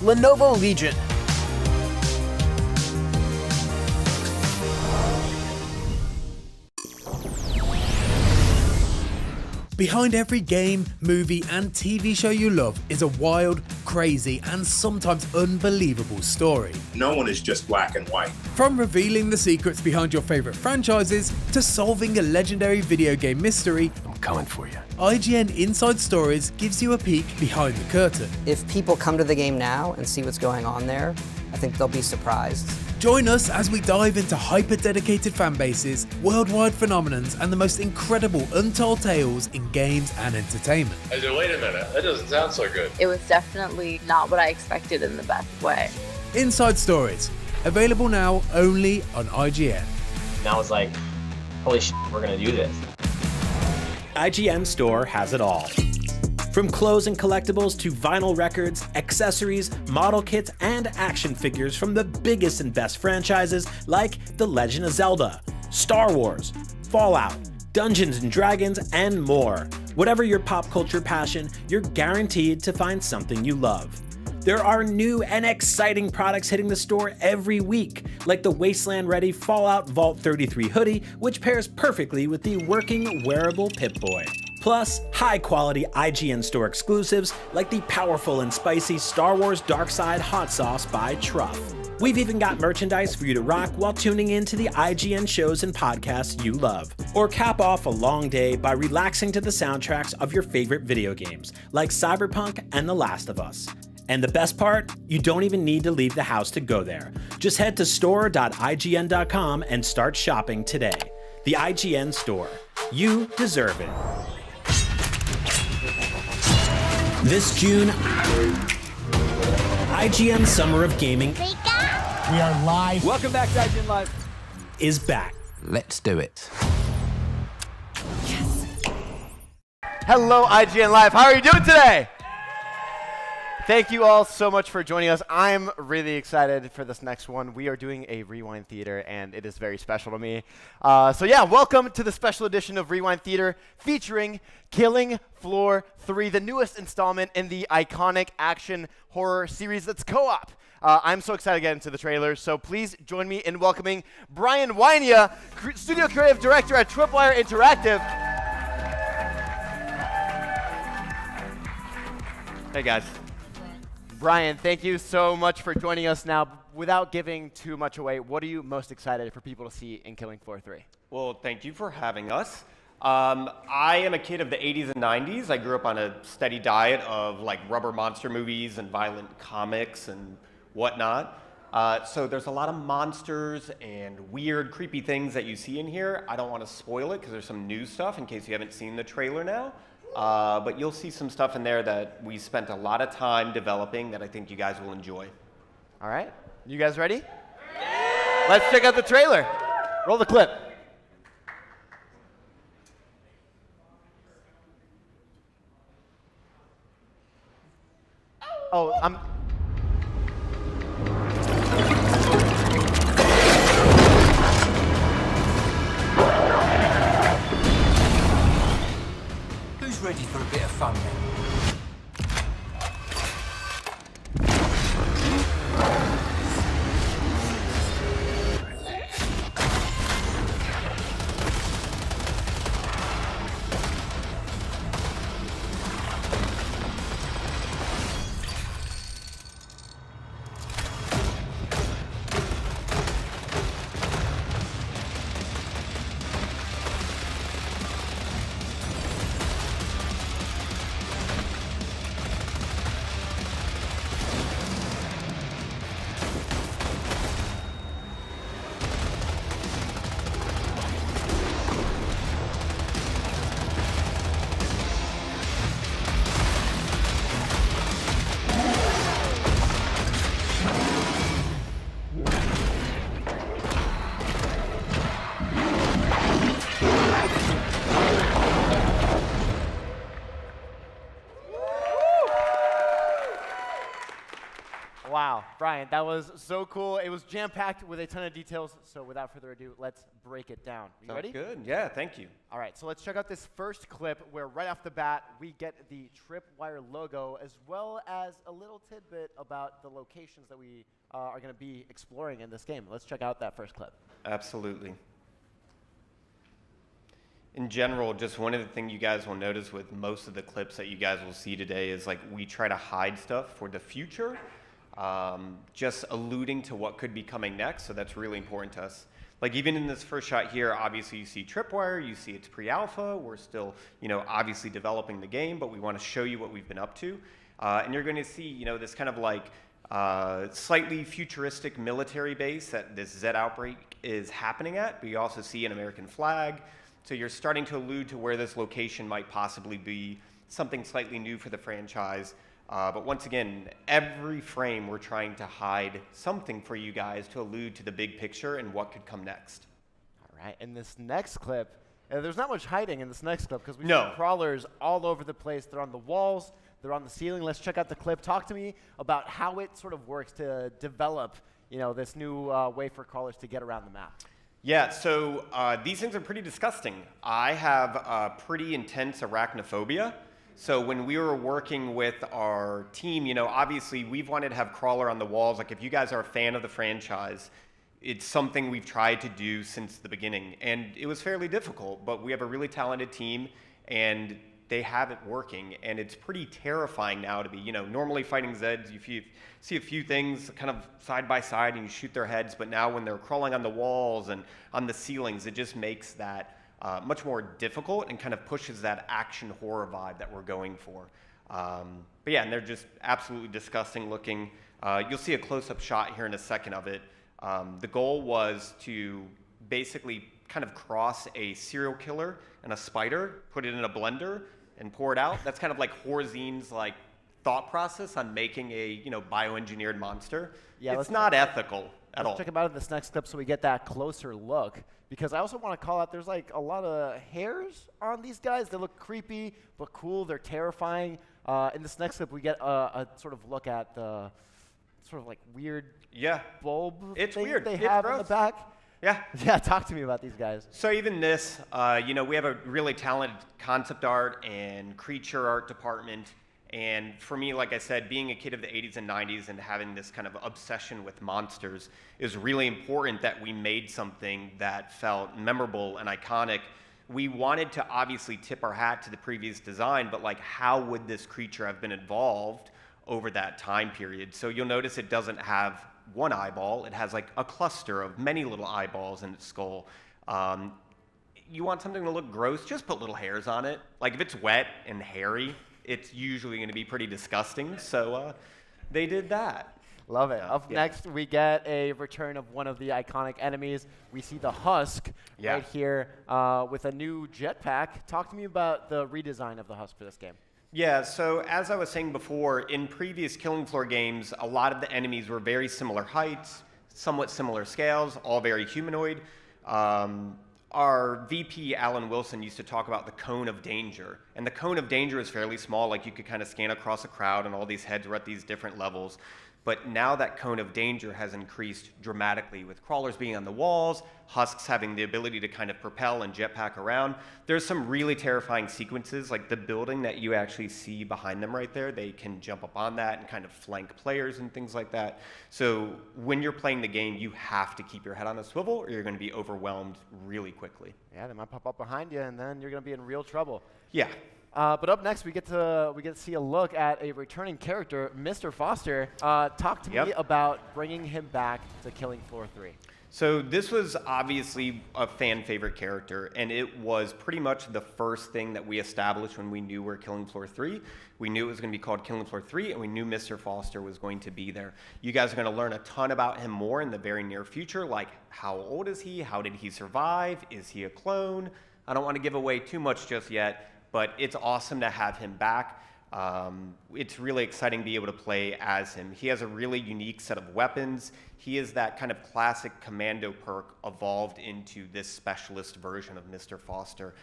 Lenovo Legion. Behind every game, movie, and TV show you love is a wild, crazy, and sometimes unbelievable story. No one is just black and white. From revealing the secrets behind your favorite franchises to solving a legendary video game mystery, I'm coming for you. IGN Inside Stories gives you a peek behind the curtain. If people come to the game now and see what's going on there, I think they'll be surprised. Join us as we dive into hyper-dedicated fan bases, worldwide phenomenons, and the most incredible untold tales in games and entertainment. I said, wait a minute, that doesn't sound so good. It was definitely not what I expected in the best way. Inside Stories, available now only on IGN. And I was like, holy shit, we're gonna do this. IGN Store has it all. From clothes and collectibles to vinyl records, accessories, model kits, and action figures from the biggest and best franchises like The Legend of Zelda, Star Wars, Fallout, Dungeons & Dragons, and more. Whatever your pop culture passion, you're guaranteed to find something you love. There are new and exciting products hitting the store every week, like the Wasteland-ready Fallout Vault 33 hoodie, which pairs perfectly with the working wearable Pip-Boy. Plus, high-quality IGN store exclusives like the powerful and spicy Star Wars Darkside Hot Sauce by Truff. We've even got merchandise for you to rock while tuning in to the IGN shows and podcasts you love. Or cap off a long day by relaxing to the soundtracks of your favorite video games, like Cyberpunk and The Last of Us. And the best part? You don't even need to leave the house to go there. Just head to store.ign.com and start shopping today. The IGN Store. You deserve it. This June, IGN Summer of Gaming We are live. Welcome back to IGN Live. is back. Let's do it. Hello, IGN Live. How are you doing today? Thank you all so much for joining us. I'm really excited for this next one. We are doing a Rewind Theater, and it is very special to me. So yeah, welcome to the special edition of Rewind Theater featuring Killing Floor 3, the newest installment in the iconic action horror series that's co-op. I'm so excited to get into the trailers, so please join me in welcoming Brian Wynia, Studio Creative Director at Tripwire Interactive. Hey guys. Brian, thank you so much for joining us. Now, without giving too much away, what are you most excited for people to see in Killing Floor 3? Well, thank you for having us. I am a kid of the 80s and 90s. I grew up on a steady diet of like rubber monster movies and violent comics and whatnot. So there's a lot of monsters and weird, creepy things that you see in here. I don't want to spoil it because there's some new stuff in case you haven't seen the trailer now. But you'll see some stuff in there that we spent a lot of time developing that I think you guys will enjoy. All right. You guys ready? Let's check out the trailer. Roll the clip. Oh, Who's ready for a bit of fun then? Wow, Brian, that was so cool. It was jam-packed with a ton of details, so without further ado, let's break it down. You ready? Good. Yeah, thank you. All right, so let's check out this first clip where right off the bat, we get the Tripwire logo as well as a little tidbit about the locations that we are going to be exploring in this game. Let's check out that first clip. Absolutely. In general, just one of the things you guys will notice with most of the clips that you guys will see today is like we try to hide stuff for the future, just alluding to what could be coming next, so that's really important to us. Like even in this first shot here, obviously you see Tripwire, you see it's pre-alpha, we're still, obviously developing the game, but we want to show you what we've been up to. And you're going to see, this kind of like slightly futuristic military base that this Z outbreak is happening at, but you also see an American flag. So you're starting to allude to where this location might possibly be, something slightly new for the franchise. But once again, every frame we're trying to hide something for you guys to allude to the big picture and what could come next. All right, in this next clip, there's not much hiding in this next clip because we see crawlers all over the place. They're on the walls, they're on the ceiling. Let's check out the clip. Talk to me about how it sort of works to develop, this new way for crawlers to get around the map. Yeah, so these things are pretty disgusting. I have pretty intense arachnophobia. So when we were working with our team, you know, obviously we've wanted to have crawler on the walls. Like if you guys are a fan of the franchise, it's something we've tried to do since the beginning. And it was fairly difficult, but we have a really talented team and they have it working. And it's pretty terrifying now to be, you know, normally fighting Zeds, you see a few things kind of side by side and you shoot their heads. But now when they're crawling on the walls and on the ceilings, it just makes that much more difficult and kind of pushes that action horror vibe that we're going for. But yeah, and they're just absolutely disgusting looking. You'll see a close-up shot here in a second of it. The goal was to basically kind of cross a serial killer and a spider, put it in a blender, and pour it out. That's kind of like Horzine's like thought process on making a bioengineered monster. Yeah, it's not ethical at all. Let's check them out in this next clip so we get that closer look. Because I also want to call out, there's like a lot of hairs on these guys. They look creepy, but cool. They're terrifying. In this next clip, we get a sort of look at the sort of like weird bulb thing they have on the back. Yeah. Yeah, talk to me about these guys. So even this, we have a really talented concept art and creature art department. And for me, like I said, being a kid of the 80s and 90s and having this kind of obsession with monsters is really important that we made something that felt memorable and iconic. We wanted to obviously tip our hat to the previous design, but like how would this creature have been evolved over that time period? So you'll notice it doesn't have one eyeball. It has like a cluster of many little eyeballs in its skull. You want something to look gross, just put little hairs on it. Like if it's wet and hairy, it's usually going to be pretty disgusting, so they did that. Love it. Up next, we get a return of one of the iconic enemies. We see the Husk right here with a new jetpack. Talk to me about the redesign of the Husk for this game. Yeah, so as I was saying before, in previous Killing Floor games, a lot of the enemies were very similar heights, somewhat similar scales, all very humanoid. Our VP, Alan Wilson, used to talk about the cone of danger. And the cone of danger is fairly small, like you could kind of scan across a crowd and all these heads were at these different levels. But now that cone of danger has increased dramatically with crawlers being on the walls, Husks having the ability to kind of propel and jetpack around. There's some really terrifying sequences, like the building that you actually see behind them right there. They can jump up on that and kind of flank players and things like that. So when you're playing the game, you have to keep your head on a swivel or you're going to be overwhelmed really quickly. Yeah, they might pop up behind you and then you're going to be in real trouble. Yeah. But up next, we get to see a look at a returning character, Mr. Foster. Talk to me about bringing him back to Killing Floor 3. So this was obviously a fan favorite character, and it was pretty much the first thing that we established when we knew we were Killing Floor 3. We knew it was going to be called Killing Floor 3, and we knew Mr. Foster was going to be there. You guys are going to learn a ton about him more in the very near future, like how old is he? How did he survive? Is he a clone? I don't want to give away too much just yet, but it's awesome to have him back. It's really exciting to be able to play as him. He has a really unique set of weapons. He is that kind of classic commando perk evolved into this specialist version of Mr. Foster.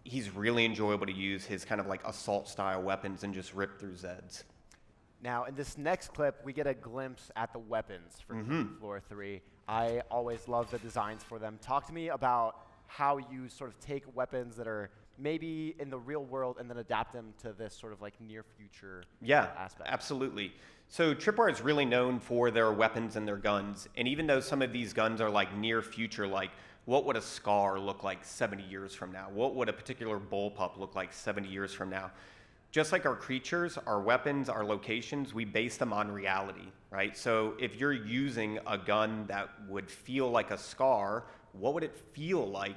He's really enjoyable to use, his kind of like assault style weapons and just rip through Zeds. Now, in this next clip, we get a glimpse at the weapons for Killing Floor 3. I always love the designs for them. Talk to me about how you sort of take weapons that are maybe in the real world and then adapt them to this sort of like near future aspect. Absolutely. So Tripwire is really known for their weapons and their guns. And even though some of these guns are like near future, like what would a Scar look like 70 years from now? What would a particular bullpup look like 70 years from now? Just like our creatures, our weapons, our locations, we base them on reality, right? So if you're using a gun that would feel like a Scar, what would it feel like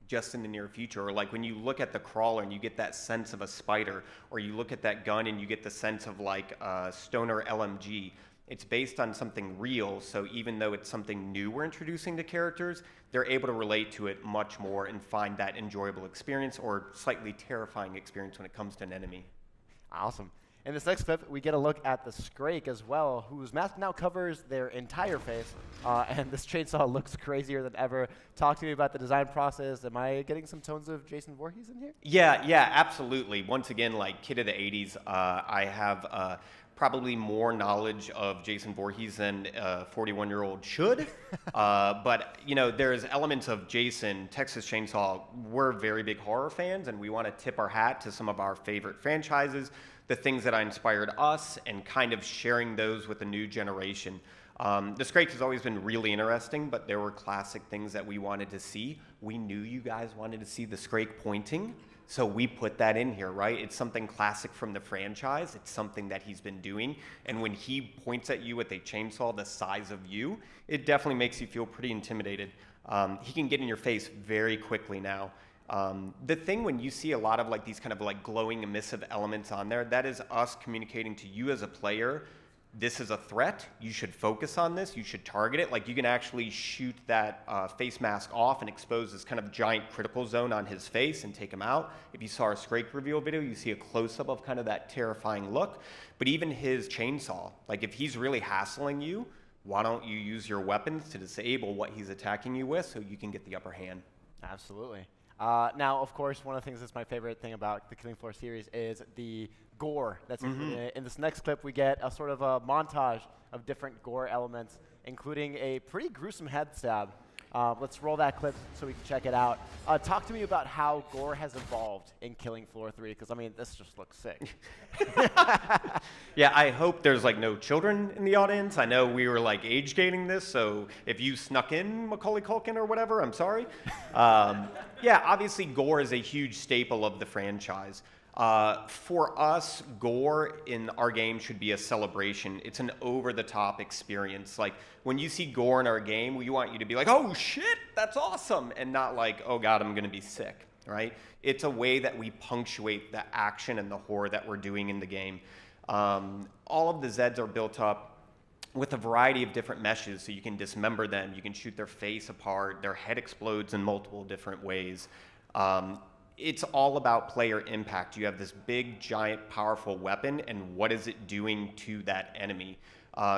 just in the near future? Or like when you look at the crawler and you get that sense of a spider, or you look at that gun and you get the sense of like a stoner LMG, it's based on something real. So even though it's something new we're introducing to characters, they're able to relate to it much more and find that enjoyable experience or slightly terrifying experience when it comes to an enemy. Awesome. In this next clip, we get a look at the Scrake as well, whose mask now covers their entire face, and this chainsaw looks crazier than ever. Talk to me about the design process. Am I getting some tones of Jason Voorhees in here? Yeah, absolutely. Once again, like kid of the 80s, I have probably more knowledge of Jason Voorhees than a 41-year-old should. But, you know, there's elements of Jason, Texas Chainsaw. We're very big horror fans, and we want to tip our hat to some of our favorite franchises, the things that inspired us, and kind of sharing those with the new generation. The Scrake has always been really interesting, but there were classic things that we wanted to see. We knew you guys wanted to see the Scrake pointing, so we put that in here, right? It's something classic from the franchise. It's something that he's been doing. And when he points at you with a chainsaw the size of you, it definitely makes you feel pretty intimidated. He can get in your face very quickly now. The thing when you see a lot of like these kind of like glowing emissive elements on there, that is us communicating to you as a player, this is a threat, you should focus on this, you should target it. Like you can actually shoot that face mask off and expose this kind of giant critical zone on his face and take him out. If you saw our Scrake reveal video, you see a close-up of kind of that terrifying look. But even his chainsaw, like if he's really hassling you, why don't you use your weapons to disable what he's attacking you with so you can get the upper hand? Absolutely. Now, of course, one of the things that's my favorite thing about the Killing Floor series is the gore that's included in it. In this next clip, we get a sort of a montage of different gore elements, including a pretty gruesome head stab. Let's roll that clip so we can check it out. Talk to me about how gore has evolved in Killing Floor 3, because, I mean, this just looks sick. Yeah, I hope there's like no children in the audience. I know we were like age gating this, so if you snuck in Macaulay Culkin or whatever, I'm sorry. Yeah, obviously gore is a huge staple of the franchise. For us, gore in our game should be a celebration. It's an over-the-top experience. Like, when you see gore in our game, we want you to be like, oh shit, that's awesome, and not like, oh god, I'm gonna be sick, right? It's a way that we punctuate the action and the horror that we're doing in the game. All of the Zeds are built up with a variety of different meshes, so you can dismember them, you can shoot their face apart, their head explodes in multiple different ways. It's all about player impact. You have this big, giant, powerful weapon, and what is it doing to that enemy?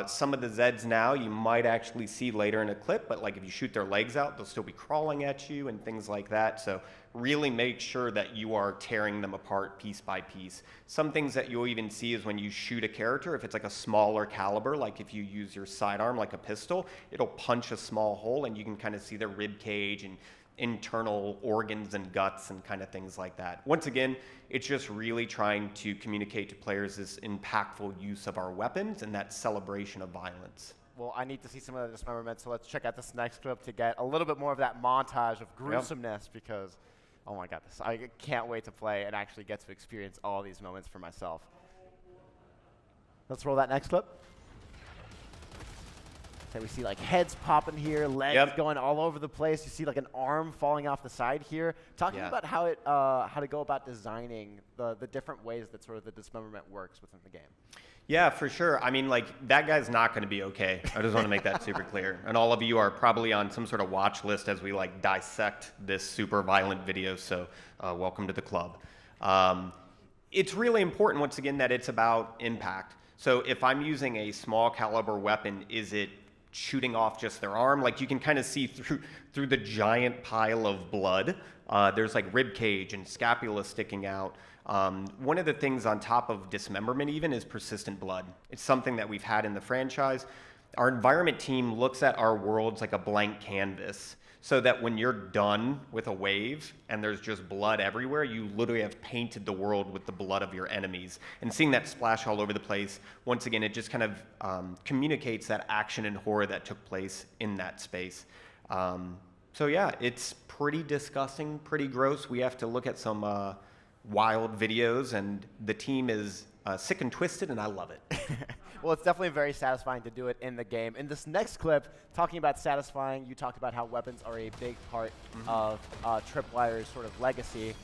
Some of the Zeds now you might actually see later in a clip, but like if you shoot their legs out, they'll still be crawling at you and things like that. So really make sure that you are tearing them apart piece by piece. Some things that you'll even see is when you shoot a character, if it's like a smaller caliber, like if you use your sidearm like a pistol, it'll punch a small hole and you can kind of see their rib cage and internal organs and guts and kind of things like that. Once again, it's just really trying to communicate to players this impactful use of our weapons and that celebration of violence. Well, I need to see some of the dismemberment, so let's check out this next clip to get a little bit more of that montage of gruesomeness because, oh my god, I can't wait to play and actually get to experience all these moments for myself. Let's roll that next clip. And we see like heads popping here, legs going all over the place. You see like an arm falling off the side here. Talk to me about how to go about designing the different ways that sort of the dismemberment works within the game. Yeah, for sure. I mean, like, that guy's not going to be okay. I just want to make that super clear. And all of you are probably on some sort of watch list as we like dissect this super violent video. So welcome to the club. It's really important, once again, that it's about impact. So if I'm using a small caliber weapon, is it shooting off just their arm? Like you can kind of see through the giant pile of blood. There's like rib cage and scapula sticking out. One of the things on top of dismemberment even is persistent blood. It's something that we've had in the franchise. Our environment team looks at our worlds like a blank canvas, so that when you're done with a wave and there's just blood everywhere, you literally have painted the world with the blood of your enemies. And seeing that splash all over the place, once again, it just kind of communicates that action and horror that took place in that space. So yeah, it's pretty disgusting, pretty gross. We have to look at some wild videos, and the team is sick and twisted, and I love it. Well, it's definitely very satisfying to do it in the game. In this next clip, talking about satisfying, you talked about how weapons are a big part of Tripwire's sort of legacy.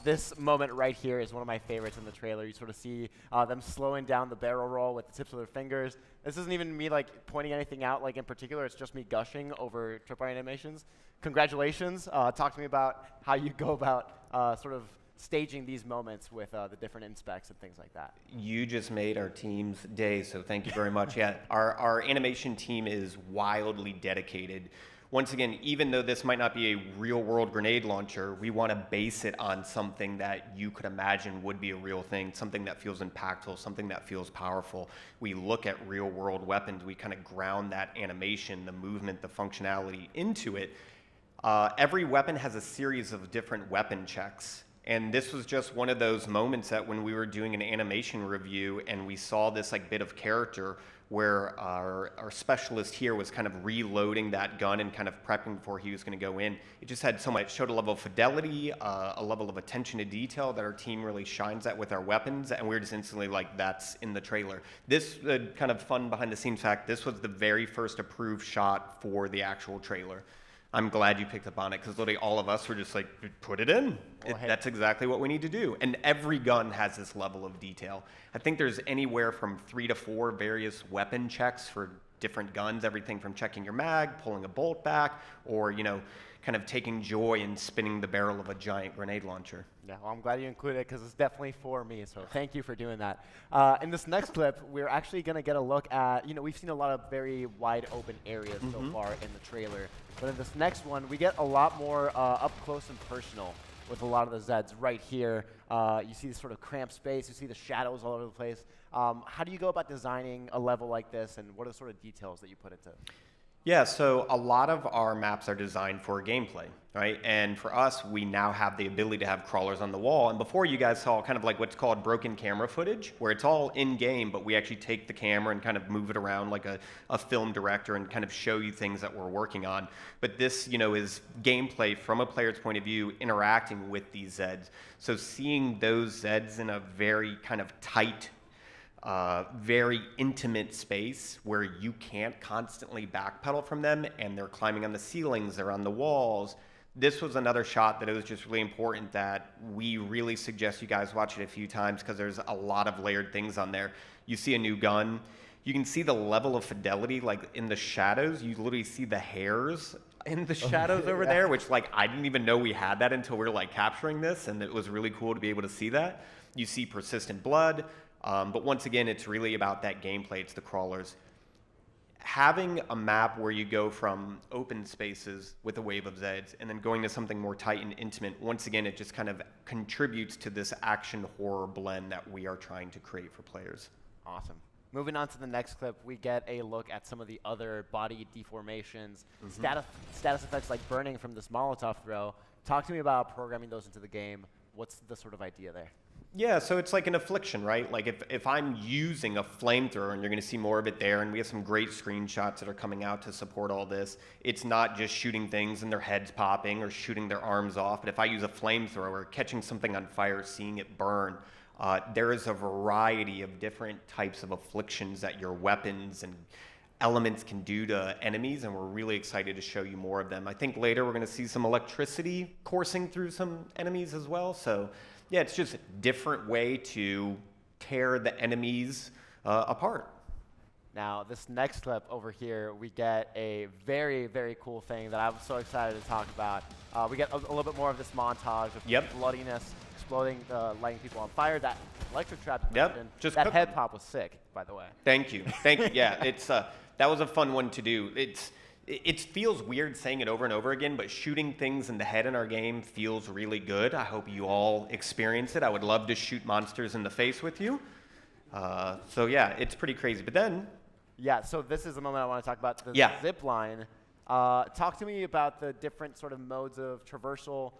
This moment right here is one of my favorites in the trailer. You sort of see them slowing down the barrel roll with the tips of their fingers. This isn't even me like pointing anything out like in particular. It's just me gushing over Tripwire animations. Congratulations. Talk to me about how you go about sort of staging these moments with the different inspects and things like that. You just made our team's day, so thank you very much. Yeah, our animation team is wildly dedicated. once again, even though this might not be a real world grenade launcher, we want to base it on something that you could imagine would be a real thing, something that feels impactful, something that feels powerful. We look at real world weapons, we kind of ground that animation, the movement, the functionality into it. Every weapon has a series of different weapon checks. And this was just one of those moments that when we were doing an animation review and we saw this like bit of character where our specialist here was kind of reloading that gun and kind of prepping before he was going to go in. It just had so much, it showed a level of fidelity, a level of attention to detail that our team really shines at with our weapons, and we were just instantly like, that's in the trailer. This kind of fun behind the scenes fact, this was the very first approved shot for the actual trailer. I'm glad you picked up on it, because literally all of us were just like, put it in. That's exactly what we need to do. And every gun has this level of detail. I think there's anywhere from 3 to 4 various weapon checks for different guns, everything from checking your mag, pulling a bolt back, or, you know, kind of taking joy in spinning the barrel of a giant grenade launcher. Yeah, well, I'm glad you included it because it's definitely for me, so thank you for doing that. In this next clip, we're actually going to get a look at, you know, we've seen a lot of very wide open areas so far in the trailer, but in this next one, we get a lot more up close and personal with a lot of the Zeds right here. You see this sort of cramped space, you see the shadows all over the place. How do you go about designing a level like this, and what are the sort of details that you put into it? Yeah, so a lot of our maps are designed for gameplay, right? And for us, we now have the ability to have crawlers on the wall. And before, you guys saw kind of like what's called broken camera footage, where it's all in-game, but we actually take the camera and kind of move it around like a film director and kind of show you things that we're working on. But this, you know, is gameplay from a player's point of view, interacting with these Zeds. So seeing those Zeds in a very kind of tight, very intimate space where you can't constantly backpedal from them, and they're climbing on the ceilings, they're on the walls. This was another shot that it was just really important that we really suggest you guys watch it a few times, because there's a lot of layered things on there. You see a new gun, you can see the level of fidelity, like in the shadows, you literally see the hairs in the shadows over there, which like I didn't even know we had that until we were like capturing this, and it was really cool to be able to see that. You see persistent blood. But once again, it's really about that gameplay. It's the crawlers. Having a map where you go from open spaces with a wave of Zeds and then going to something more tight and intimate, once again, it just kind of contributes to this action horror blend that we are trying to create for players. Awesome. Moving on to the next clip, we get a look at some of the other body deformations, status effects like burning from this Molotov throw. Talk to me about programming those into the game. What's the sort of idea there? Yeah, so it's like an affliction, right? Like if I'm using a flamethrower, and you're going to see more of it there, and we have some great screenshots that are coming out to support all this. It's not just shooting things and their heads popping or shooting their arms off, but if I use a flamethrower, catching something on fire, seeing it burn, there is a variety of different types of afflictions that your weapons and elements can do to enemies, and we're really excited to show you more of them. I think later we're going to see some electricity coursing through some enemies as well, so yeah, it's just a different way to tear the enemies apart. Now, this next clip over here, we get a very, very cool thing that I'm so excited to talk about. We get a little bit more of this montage of bloodiness, exploding, lighting people on fire. That electric trap you mentioned, just that head pop was sick, by the way. Thank you. Thank you. Yeah, it's that was a fun one to do. It feels weird saying it over and over again, but shooting things in the head in our game feels really good. I hope you all experience it. I would love to shoot monsters in the face with you. So yeah, it's pretty crazy. But then... Yeah, so this is the moment I want to talk about, the zip line. Talk to me about the different sort of modes of traversal,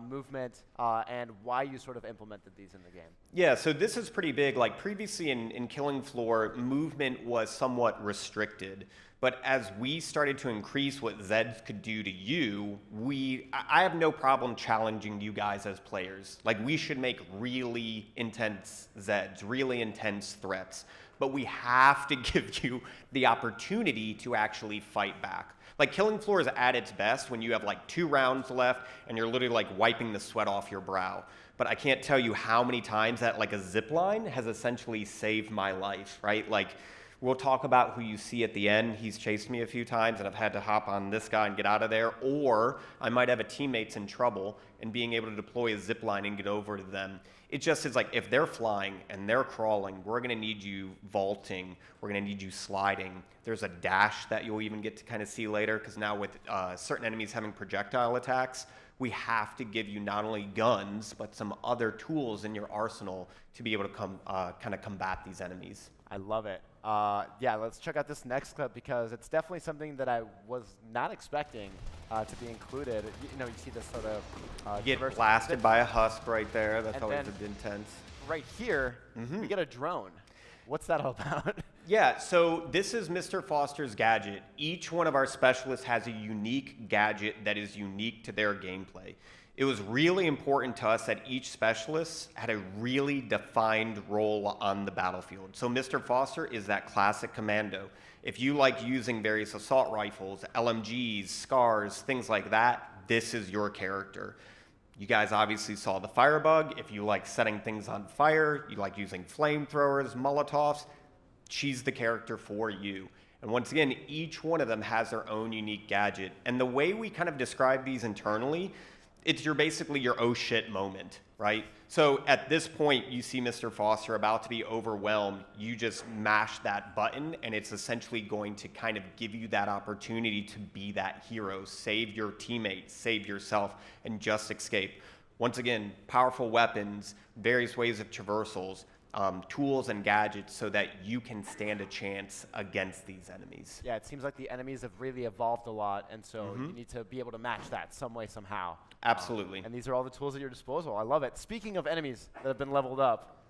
movement, and why you sort of implemented these in the game. Yeah, so this is pretty big. Like previously in Killing Floor, movement was somewhat restricted. But as we started to increase what Zeds could do to you, I have no problem challenging you guys as players. Like, we should make really intense Zeds, really intense threats. But we have to give you the opportunity to actually fight back. Like, Killing Floor is at its best when you have like 2 rounds left and you're literally like wiping the sweat off your brow. But I can't tell you how many times that like a zip line has essentially saved my life, right? Like, We'll talk about who you see at the end. He's chased me a few times, and I've had to hop on this guy and get out of there. Or I might have a teammate's in trouble, and being able to deploy a zip line and get over to them. It just is like, if they're flying and they're crawling, we're going to need you vaulting. We're going to need you sliding. There's a dash that you'll even get to kind of see later, because now with certain enemies having projectile attacks, we have to give you not only guns, but some other tools in your arsenal to be able to kind of combat these enemies. I love it. Yeah, let's check out this next clip, because it's definitely something that I was not expecting to be included. You know, you see this sort of Get blasted by a husk right there. That's always intense. Right here, we get a drone. What's that all about? Yeah, so this is Mr. Foster's gadget. Each one of our specialists has a unique gadget that is unique to their gameplay. It was really important to us that each specialist had a really defined role on the battlefield. So Mr. Foster is that classic commando. If you like using various assault rifles, LMGs, SCARs, things like that, this is your character. You guys obviously saw the firebug. If you like setting things on fire, you like using flamethrowers, Molotovs, she's the character for you. And once again, each one of them has their own unique gadget. And the way we kind of describe these internally, it's basically your oh shit moment, right? So at this point, you see Mr. Foster about to be overwhelmed. You just mash that button, and it's essentially going to kind of give you that opportunity to be that hero, save your teammates, save yourself, and just escape. Once again, powerful weapons, various ways of traversals, tools and gadgets so that you can stand a chance against these enemies. Yeah, it seems like the enemies have really evolved a lot, and so you need to be able to match that some way, somehow. Absolutely. And these are all the tools at your disposal. I love it. Speaking of enemies that have been leveled up,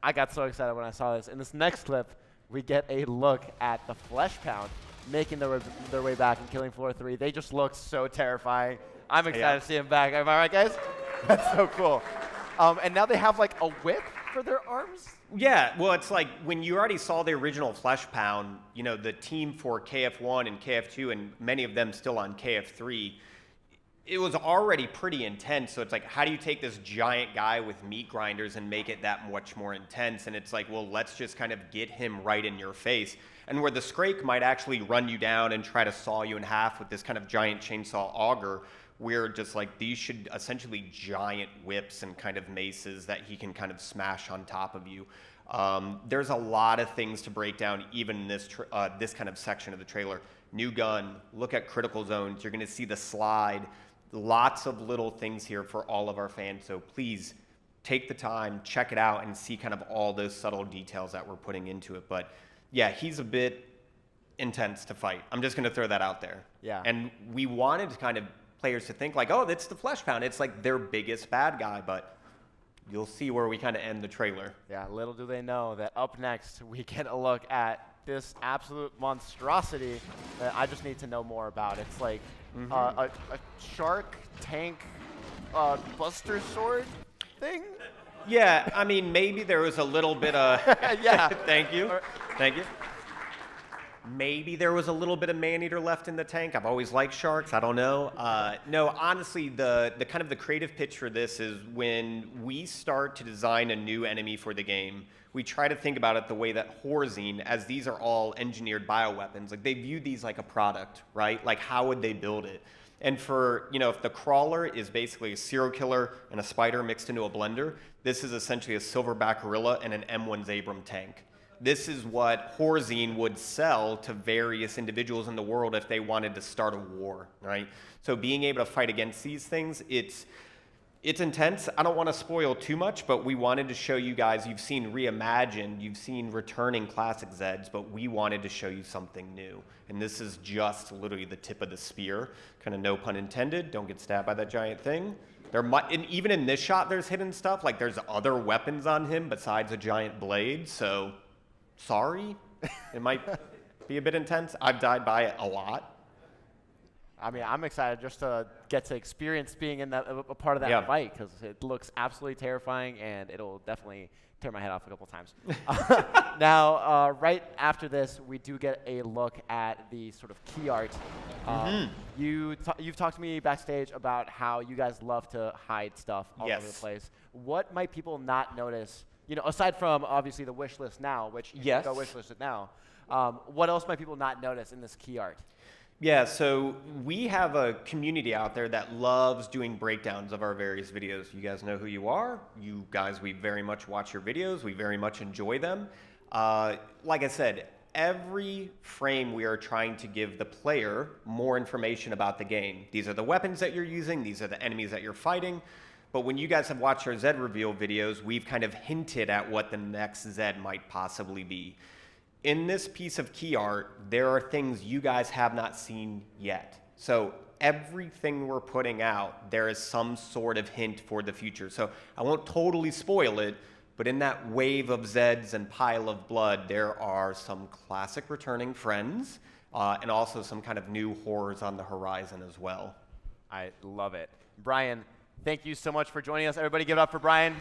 I got so excited when I saw this. In this next clip, we get a look at the Flesh Pound making their way back and killing floor 3. They just look so terrifying. I'm excited to see them back. Am I right, guys? That's so cool. And now they have like a whip for their arms? Yeah, well, it's like when you already saw the original Flesh Pound, you know, the team for KF1 and KF2, and many of them still on KF3, it was already pretty intense. So it's like, how do you take this giant guy with meat grinders and make it that much more intense? And it's like, well, let's just kind of get him right in your face. And where the Scrake might actually run you down and try to saw you in half with this kind of giant chainsaw auger, we're just like, these should essentially giant whips and kind of maces that he can kind of smash on top of you. There's a lot of things to break down, even in this kind of section of the trailer. New gun, look at critical zones, you're gonna see the slide, lots of little things here for all of our fans. So please take the time, check it out, and see kind of all those subtle details that we're putting into it. But yeah, he's a bit intense to fight. I'm just gonna throw that out there. Yeah. And we wanted kind of players to think like, oh, that's the Flesh Pound. It's like their biggest bad guy, but you'll see where we kind of end the trailer. Yeah, little do they know that up next we get a look at this absolute monstrosity that I just need to know more about. It's like a shark tank buster sword thing? Yeah, I mean, maybe there was a little bit of... Yeah. Thank you. Thank you. Maybe there was a little bit of man-eater left in the tank. I've always liked sharks. I don't know. No, honestly, the kind of the creative pitch for this is when we start to design a new enemy for the game, we try to think about it the way that Horzine, as these are all engineered bioweapons, like they view these like a product, right? Like how would they build it? And for, you know, if the crawler is basically a serial killer and a spider mixed into a blender, this is essentially a silverback gorilla and an M1 Abram tank. This is what Horzine would sell to various individuals in the world if they wanted to start a war, right? So being able to fight against these things, it's intense. I don't want to spoil too much, but we wanted to show you guys, you've seen Reimagined, you've seen returning classic Zeds, but we wanted to show you something new. And this is just literally the tip of the spear. Kind of no pun intended, don't get stabbed by that giant thing. And even in this shot, there's hidden stuff, like there's other weapons on him besides a giant blade, so sorry. It might be a bit intense. I've died by it a lot. I mean, I'm excited just to get to experience being in that a part of that fight because it looks absolutely terrifying and it'll definitely tear my head off a couple times. Now, right after this, we do get a look at the sort of key art. You've talked to me backstage about how you guys love to hide stuff all over the place. What might people not notice? You know, aside from obviously the wish list now, which you can go wish list it now. What else might people not notice in this key art? Yeah, so we have a community out there that loves doing breakdowns of our various videos. You guys know who you are. You guys, we very much watch your videos. We very much enjoy them. Like I said, every frame we are trying to give the player more information about the game. These are the weapons that you're using. These are the enemies that you're fighting. But when you guys have watched our Zed reveal videos, we've kind of hinted at what the next Zed might possibly be. In this piece of key art, there are things you guys have not seen yet. So everything we're putting out, there is some sort of hint for the future. So I won't totally spoil it, but in that wave of Zeds and pile of blood, there are some classic returning friends and also some kind of new horrors on the horizon as well. I love it. Brian, thank you so much for joining us. Everybody give it up for Brian.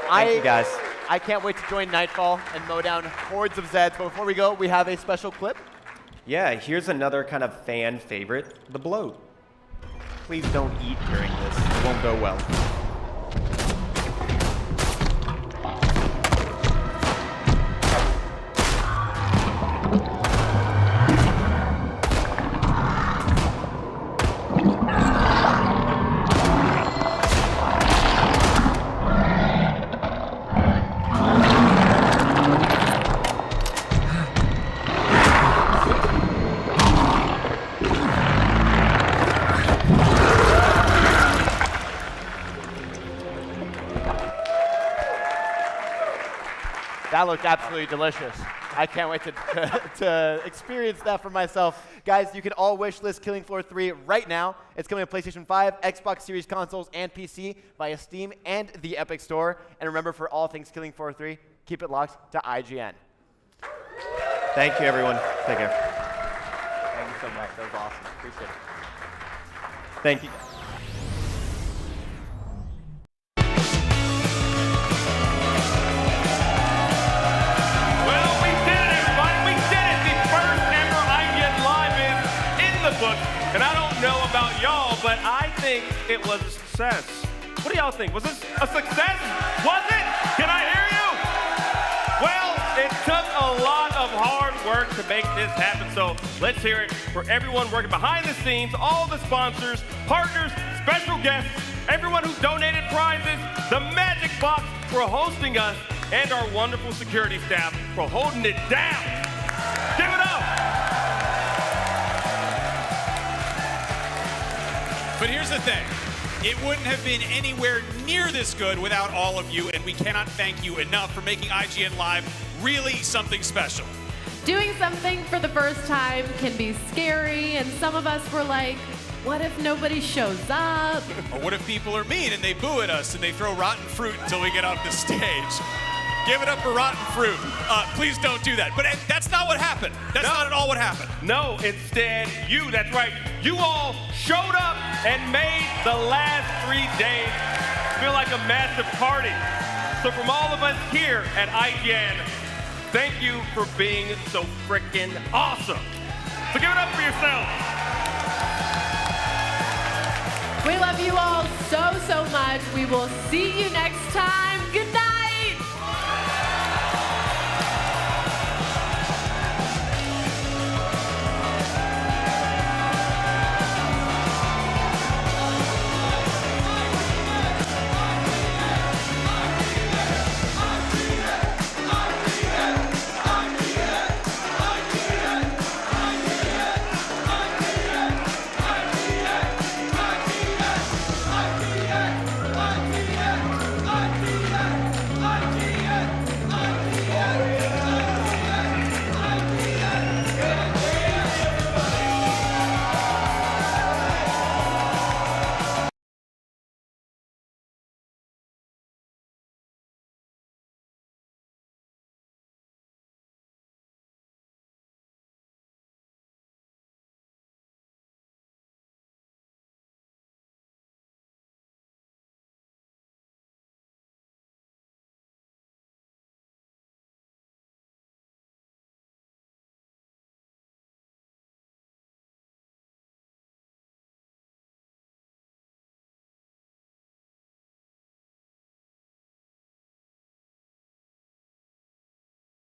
Thank you, guys. I can't wait to join Nightfall and mow down hordes of Zeds. But before we go, we have a special clip. Yeah, here's another kind of fan favorite, the bloat. Please don't eat during this. It won't go well. That looked absolutely delicious. I can't wait to experience that for myself. Guys, you can all wish list Killing Floor 3 right now. It's coming to PlayStation 5, Xbox Series consoles, and PC via Steam and the Epic Store. And remember, for all things Killing Floor 3, keep it locked to IGN. Thank you, everyone. Take care. Thank you so much. That was awesome. Appreciate it. Thank you. And I don't know about y'all, but I think it was a success. What do y'all think? Was this a success? Was it? Can I hear you? Well, it took a lot of hard work to make this happen, so let's hear it for everyone working behind the scenes, all the sponsors, partners, special guests, everyone who donated prizes, the Magic Box for hosting us, and our wonderful security staff for holding it down. Give it up! But here's the thing. It wouldn't have been anywhere near this good without all of you, and we cannot thank you enough for making IGN Live really something special. Doing something for the first time can be scary, and some of us were like, what if nobody shows up? Or what if people are mean and they boo at us and they throw rotten fruit until we get off the stage? Give it up for rotten fruit. Please don't do that. But that's not what happened. That's not at all what happened. No, instead, that's right. You all showed up and made the last 3 days feel like a massive party. So from all of us here at IGN, thank you for being so freaking awesome. So give it up for yourselves. We love you all so, so much. We will see you next time. Good night.